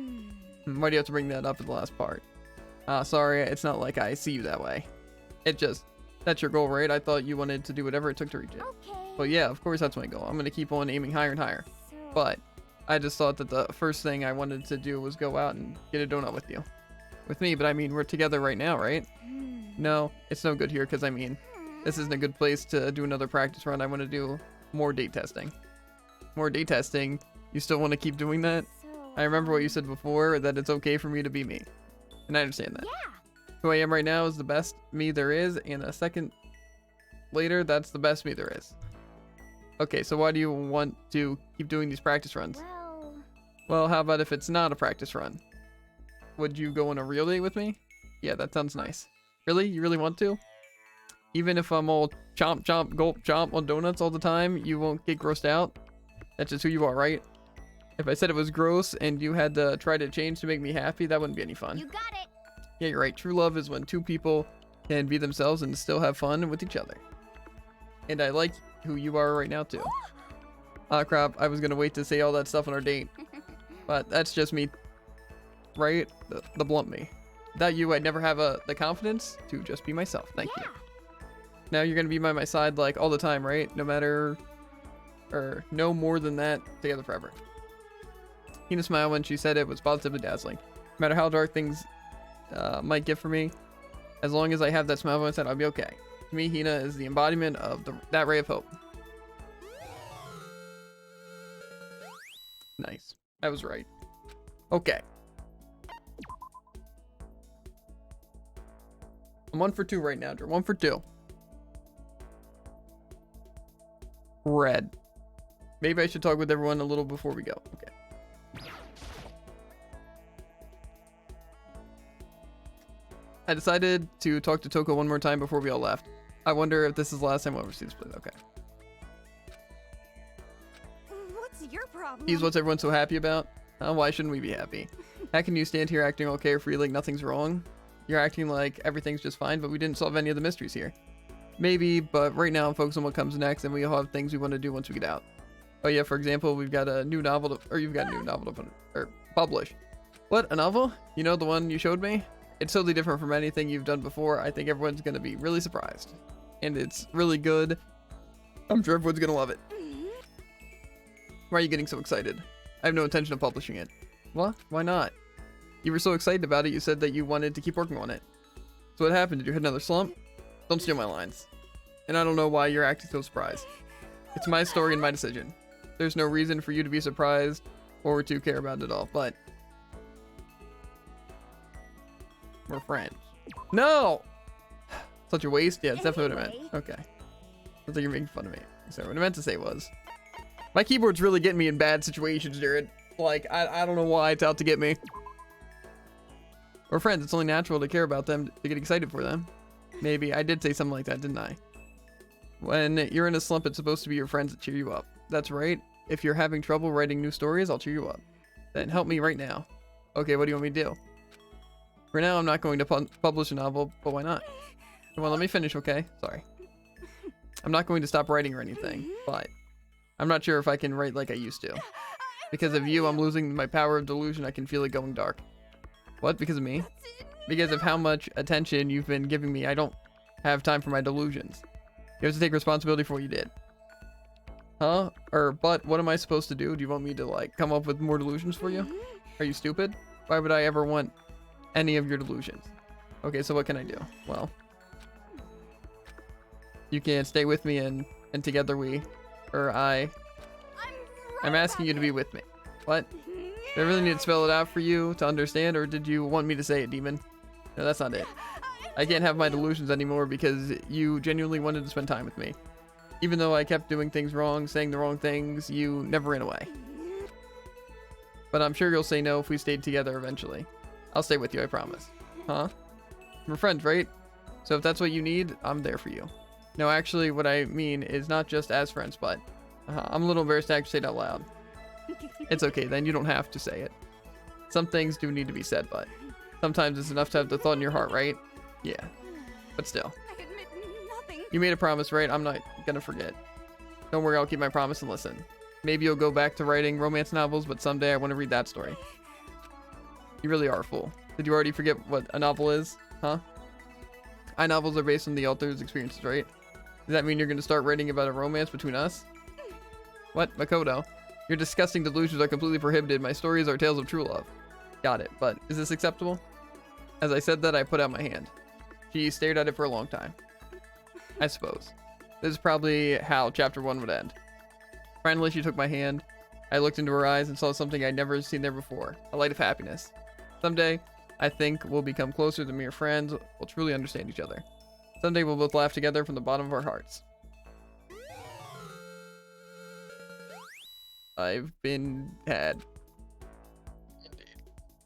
Why do you have to bring that up in the last part? Sorry, it's not like I see you that way. That's your goal, right? I thought you wanted to do whatever it took to reach it. Okay. Well, yeah, of course that's my goal. I'm gonna keep on aiming higher and higher. But I just thought that the first thing I wanted to do was go out and get a donut with you. With me, but I mean, we're together right now, right? No, it's no good here because I mean, this isn't a good place to do another practice run. I want to do more date testing. More date testing? You still want to keep doing that? I remember what you said before, that it's okay for me to be me. And I understand that. Yeah. Who I am right now is the best me there is, and a second later, that's the best me there is. Okay, so why do you want to keep doing these practice runs? Well, how about if it's not a practice run? Would you go on a real date with me? Yeah, that sounds nice. Really? You really want to? Even if I'm all chomp, chomp, gulp, chomp on donuts all the time, you won't get grossed out? That's just who you are, right? If I said it was gross and you had to try to change to make me happy, that wouldn't be any fun. You got it. Yeah, you're right. True love is when two people can be themselves and still have fun with each other. And I like who you are right now, too. Crap. I was going to wait to say all that stuff on our date. But that's just me. Right? The blunt me. Without you, I'd never have the confidence to just be myself. Thank you. Now you're going to be by my side, like, all the time, right? No matter... or no more than that, together forever. Hina smiled when she said it was positively dazzling. No matter how dark things might get for me, as long as I have that smile on my face, I'll be okay. To me, Hina is the embodiment of that ray of hope. Nice. I was right. Okay. I'm 1 for 2 right now, Drew. 1 for 2. Red. Maybe I should talk with everyone a little before we go. Okay. I decided to talk to Toko one more time before we all left. I wonder if this is the last time we'll ever see this place. Okay. What's your problem? He's what's everyone so happy about? Why shouldn't we be happy? How can you stand here acting all carefree like nothing's wrong? You're acting like everything's just fine, but we didn't solve any of the mysteries here. Maybe, but right now I'm focused on what comes next, and we all have things we want to do once we get out. Oh yeah, for example, we've got a new novel to, or you've got a new novel to publish. What, a novel? You know, the one you showed me? It's totally different from anything you've done before. I think everyone's going to be really surprised. And it's really good. I'm sure everyone's going to love it. Why are you getting so excited? I have no intention of publishing it. What? Why not? You were so excited about it, you said that you wanted to keep working on it. So what happened? Did you hit another slump? Don't steal my lines. And I don't know why you're acting so surprised. It's my story and my decision. There's no reason for you to be surprised or to care about it at all, but... we're friends. No! Such a waste? Yeah, it's definitely what I meant. Okay. Looks like you're making fun of me. So what I meant to say was... my keyboard's really getting me in bad situations, Jared. Like, I don't know why it's out to get me. We're friends. It's only natural to care about them, to get excited for them. Maybe. I did say something like that, didn't I? When you're in a slump, it's supposed to be your friends that cheer you up. That's right. If you're having trouble writing new stories, I'll cheer you up. Then help me right now. Okay, what do you want me to do? For now, I'm not going to publish a novel, but why not? Well, let me finish, okay? Sorry. I'm not going to stop writing or anything, but I'm not sure if I can write like I used to. Because of you, I'm losing my power of delusion. I can feel it going dark. What? Because of me? Because of how much attention you've been giving me, I don't have time for my delusions. You have to take responsibility for what you did. Huh? But what am I supposed to do? Do you want me to, like, come up with more delusions for you? Are you stupid? Why would I ever want any of your delusions? Okay, so what can I do? Well, you can stay with me and together I'm asking you to be with me. What? Do I really need to spell it out for you to understand, or did you want me to say it, demon? No, that's not it. I can't have my delusions anymore because you genuinely wanted to spend time with me. Even though I kept doing things wrong, saying the wrong things, you never ran away. But I'm sure you'll say no if we stayed together eventually. I'll stay with you, I promise. Huh? We're friends, right? So if that's what you need, I'm there for you. No, actually, what I mean is not just as friends, but I'm a little embarrassed to actually say it out loud. It's okay, then you don't have to say it. Some things do need to be said, but sometimes it's enough to have the thought in your heart, right? Yeah, but still. I admit nothing. You made a promise, right? I'm not gonna forget. Don't worry, I'll keep my promise and listen. Maybe you'll go back to writing romance novels, but someday I want to read that story. You really are a fool. Did you already forget what a novel is? Huh? Novels are based on the author's experiences, right? Does that mean you're gonna start writing about a romance between us? What? Makoto? Your disgusting delusions are completely prohibited. My stories are tales of true love. Got it, but is this acceptable? As I said that, I put out my hand. She stared at it for a long time. I suppose. This is probably how chapter 1 would end. Finally, she took my hand. I looked into her eyes and saw something I'd never seen there before. A light of happiness. Someday, I think we'll become closer than mere friends. We'll truly understand each other. Someday, we'll both laugh together from the bottom of our hearts. I've been had.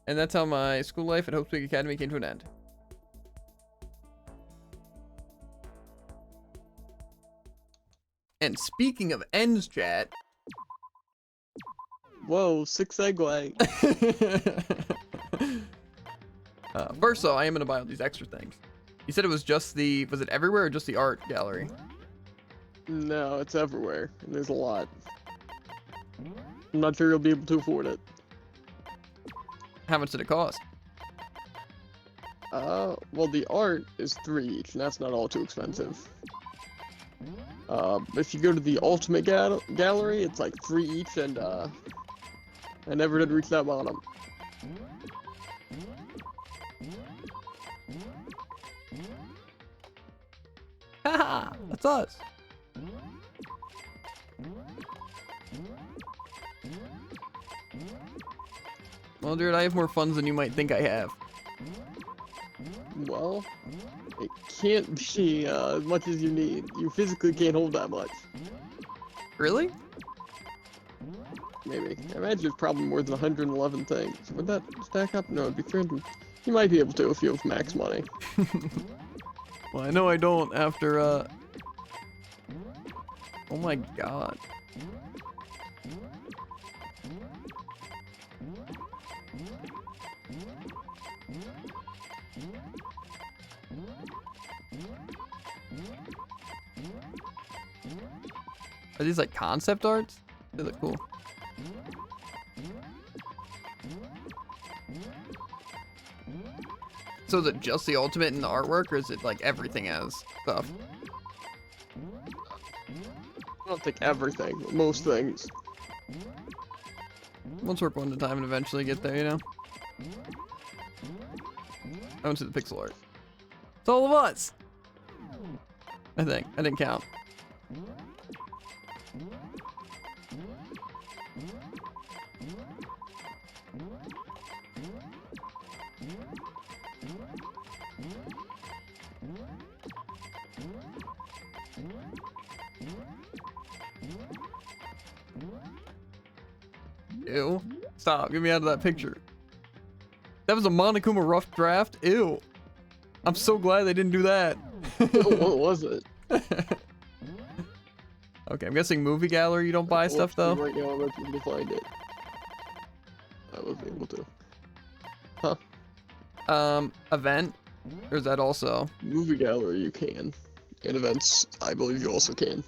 And that's how my school life at Hope's Peak Academy came to an end. And speaking of ends, chat. Whoa, sick segue. First though, I am gonna buy all these extra things. You said it was just was it everywhere or just the art gallery? No, it's everywhere. And there's a lot. I'm not sure you'll be able to afford it. How much did it cost? Well, the art is 3 each, and that's not all too expensive. If you go to the Ultimate Gallery, it's like 3 each, and, I never did reach that bottom. Haha, that's us. Well, dude, I have more funds than you might think I have. Well, it can't be, as much as you need. You physically can't hold that much. Really? Maybe. I imagine it's probably more than 111 things. Would that stack up? No, it'd be 300. You might be able to if you have max money. Well, I know I don't after, oh my god. Are these like concept arts? They look cool. So is it just the ultimate in the artwork, or is it like everything has stuff? I don't think everything, but most things. Let's work one at a time and eventually get there, you know? I went to the pixel art. It's all of us! I think. I didn't count. Ew. Stop. Get me out of that picture. That was a Monokuma rough draft? Ew. I'm so glad they didn't do that. What was it? Okay, I'm guessing movie gallery you don't buy stuff though? Right now I'm able to find it. I was able to. Huh. Event? Or is that also? Movie gallery you can. And events, I believe you also can.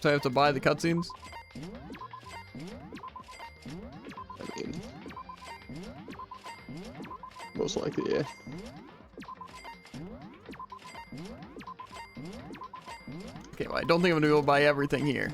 So I have to buy the cutscenes? I mean, most likely, yeah. Okay, well, I don't think I'm gonna be able to buy everything here.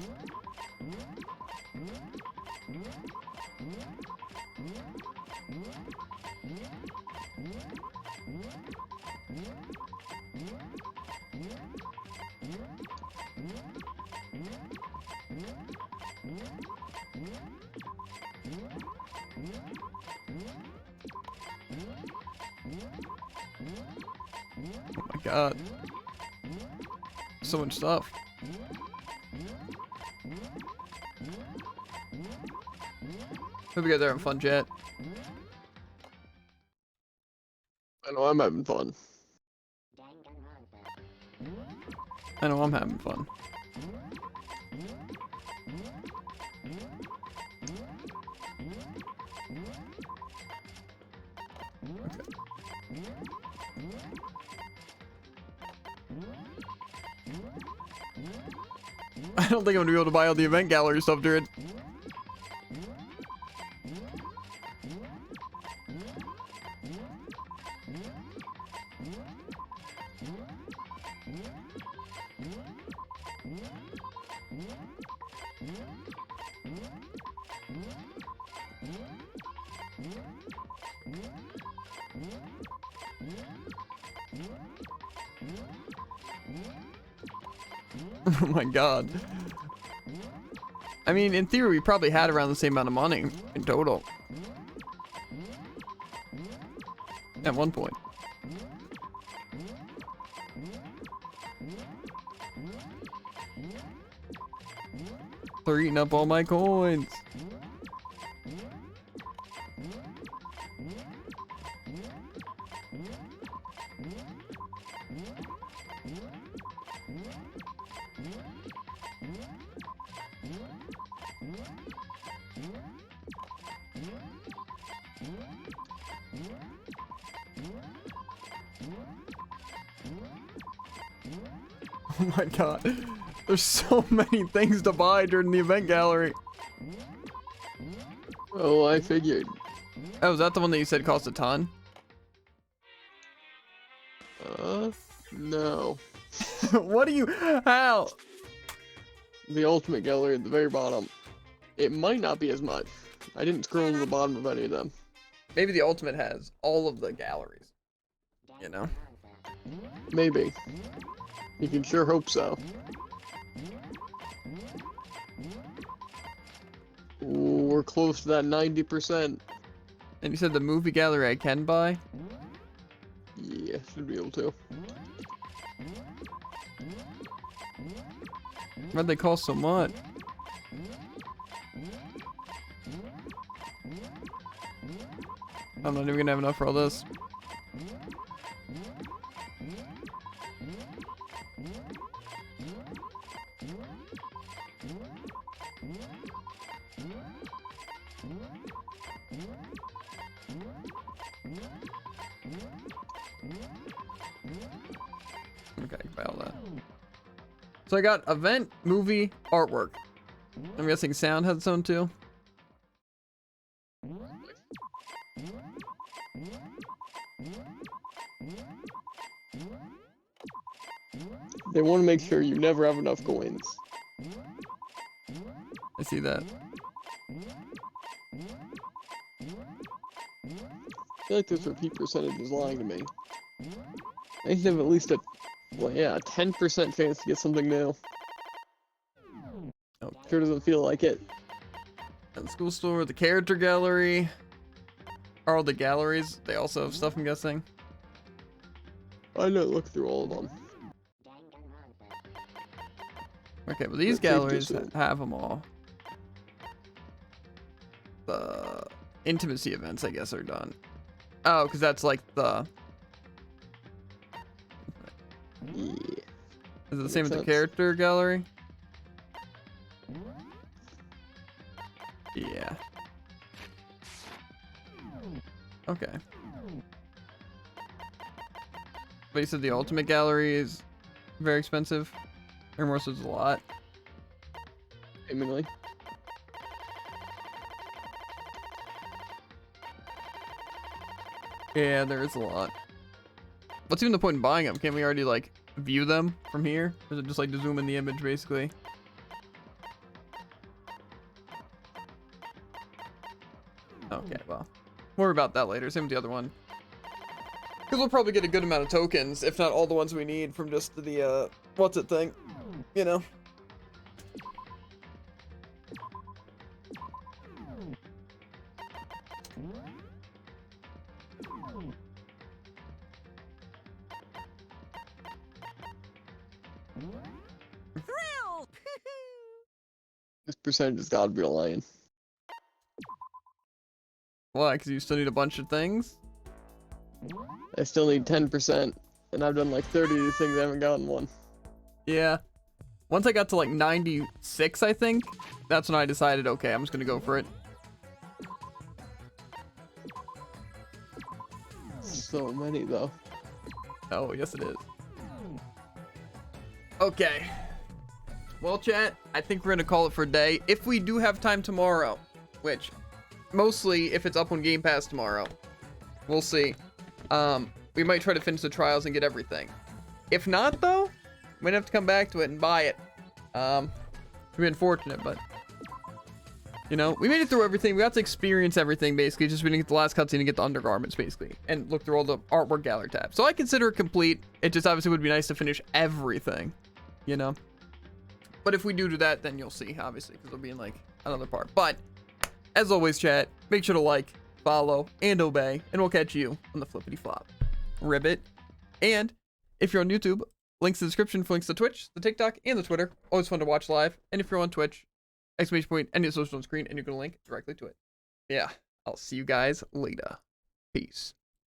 god. So much stuff. Hope you guys are having fun, chat. I know I'm having fun. I know I'm having fun. I don't think I'm gonna be able to buy all the event gallery stuff, dude. Oh my god. I mean, in theory, we probably had around the same amount of money in total. At one point. They're eating up all my coins. Oh my god. There's so many things to buy during the event gallery. Oh, I figured. Oh, is that the one that you said cost a ton? No. What do you... How? The ultimate gallery at the very bottom. It might not be as much. I didn't scroll to the bottom of any of them. Maybe the ultimate has all of the galleries. You know? Maybe. You can sure hope so. Ooh, we're close to that 90%. And you said the movie gallery I can buy? Yeah, should be able to. Why'd they cost so much? I'm not even gonna have enough for all this. Okay, I can buy all that. So I got event, movie, artwork. I'm guessing sound has its own too. They want to make sure you never have enough coins. I see that. I feel like this repeat percentage is lying to me. I should have at least a, well, yeah, a 10% chance to get something new. Oh. Sure doesn't feel like it. And the school store, the character gallery. Are all the galleries? They also have stuff, I'm guessing. I didn't look through all of them. Okay, but these But safe to galleries assume. have them all. The intimacy events, I guess, are done. Oh, because that's like the... Yeah. Is it the That same makes with the sense. character gallery? Yeah. Okay. But you said the ultimate gallery is very expensive? Or more so it's a lot? Seemingly. Yeah, there is a lot. What's even the point in buying them? Can't we already, like, view them from here? Or is it just, like, to zoom in the image, basically? Okay, well. More about that later. Same with the other one. Because we'll probably get a good amount of tokens, if not all the ones we need from just the, what's it thing? You know? Thrill! This percentage has got to be a lion. Why? Because you still need a bunch of things? I still need 10%, and I've done like 30 of these things. I haven't gotten one. Yeah. Once I got to like 96, I think, that's when I decided, okay, I'm just gonna go for it. So many though. Oh, yes it is. Okay. Well, chat, I think we're gonna call it for a day. If we do have time tomorrow, which mostly if it's up on Game Pass tomorrow, we'll see. We might try to finish the trials and get everything. If not, though, we might have to come back to it and buy it. It'd be unfortunate, but you know, we made it through everything. We got to experience everything, basically. Just we didn't get the last cutscene and get the undergarments, basically, and look through all the artwork gallery tabs. So I consider it complete. It just obviously would be nice to finish everything, you know. But if we do that, then you'll see, obviously, because it'll be in like another part. But as always, chat, make sure to like, follow, and obey, and we'll catch you on the flippity flop. Ribbit. And if you're on YouTube, links in the description for links to Twitch, the TikTok, and the Twitter. Always fun to watch live. And if you're on Twitch, exclamation point, any social on screen, and you can link directly to it. Yeah, I'll see you guys later. Peace.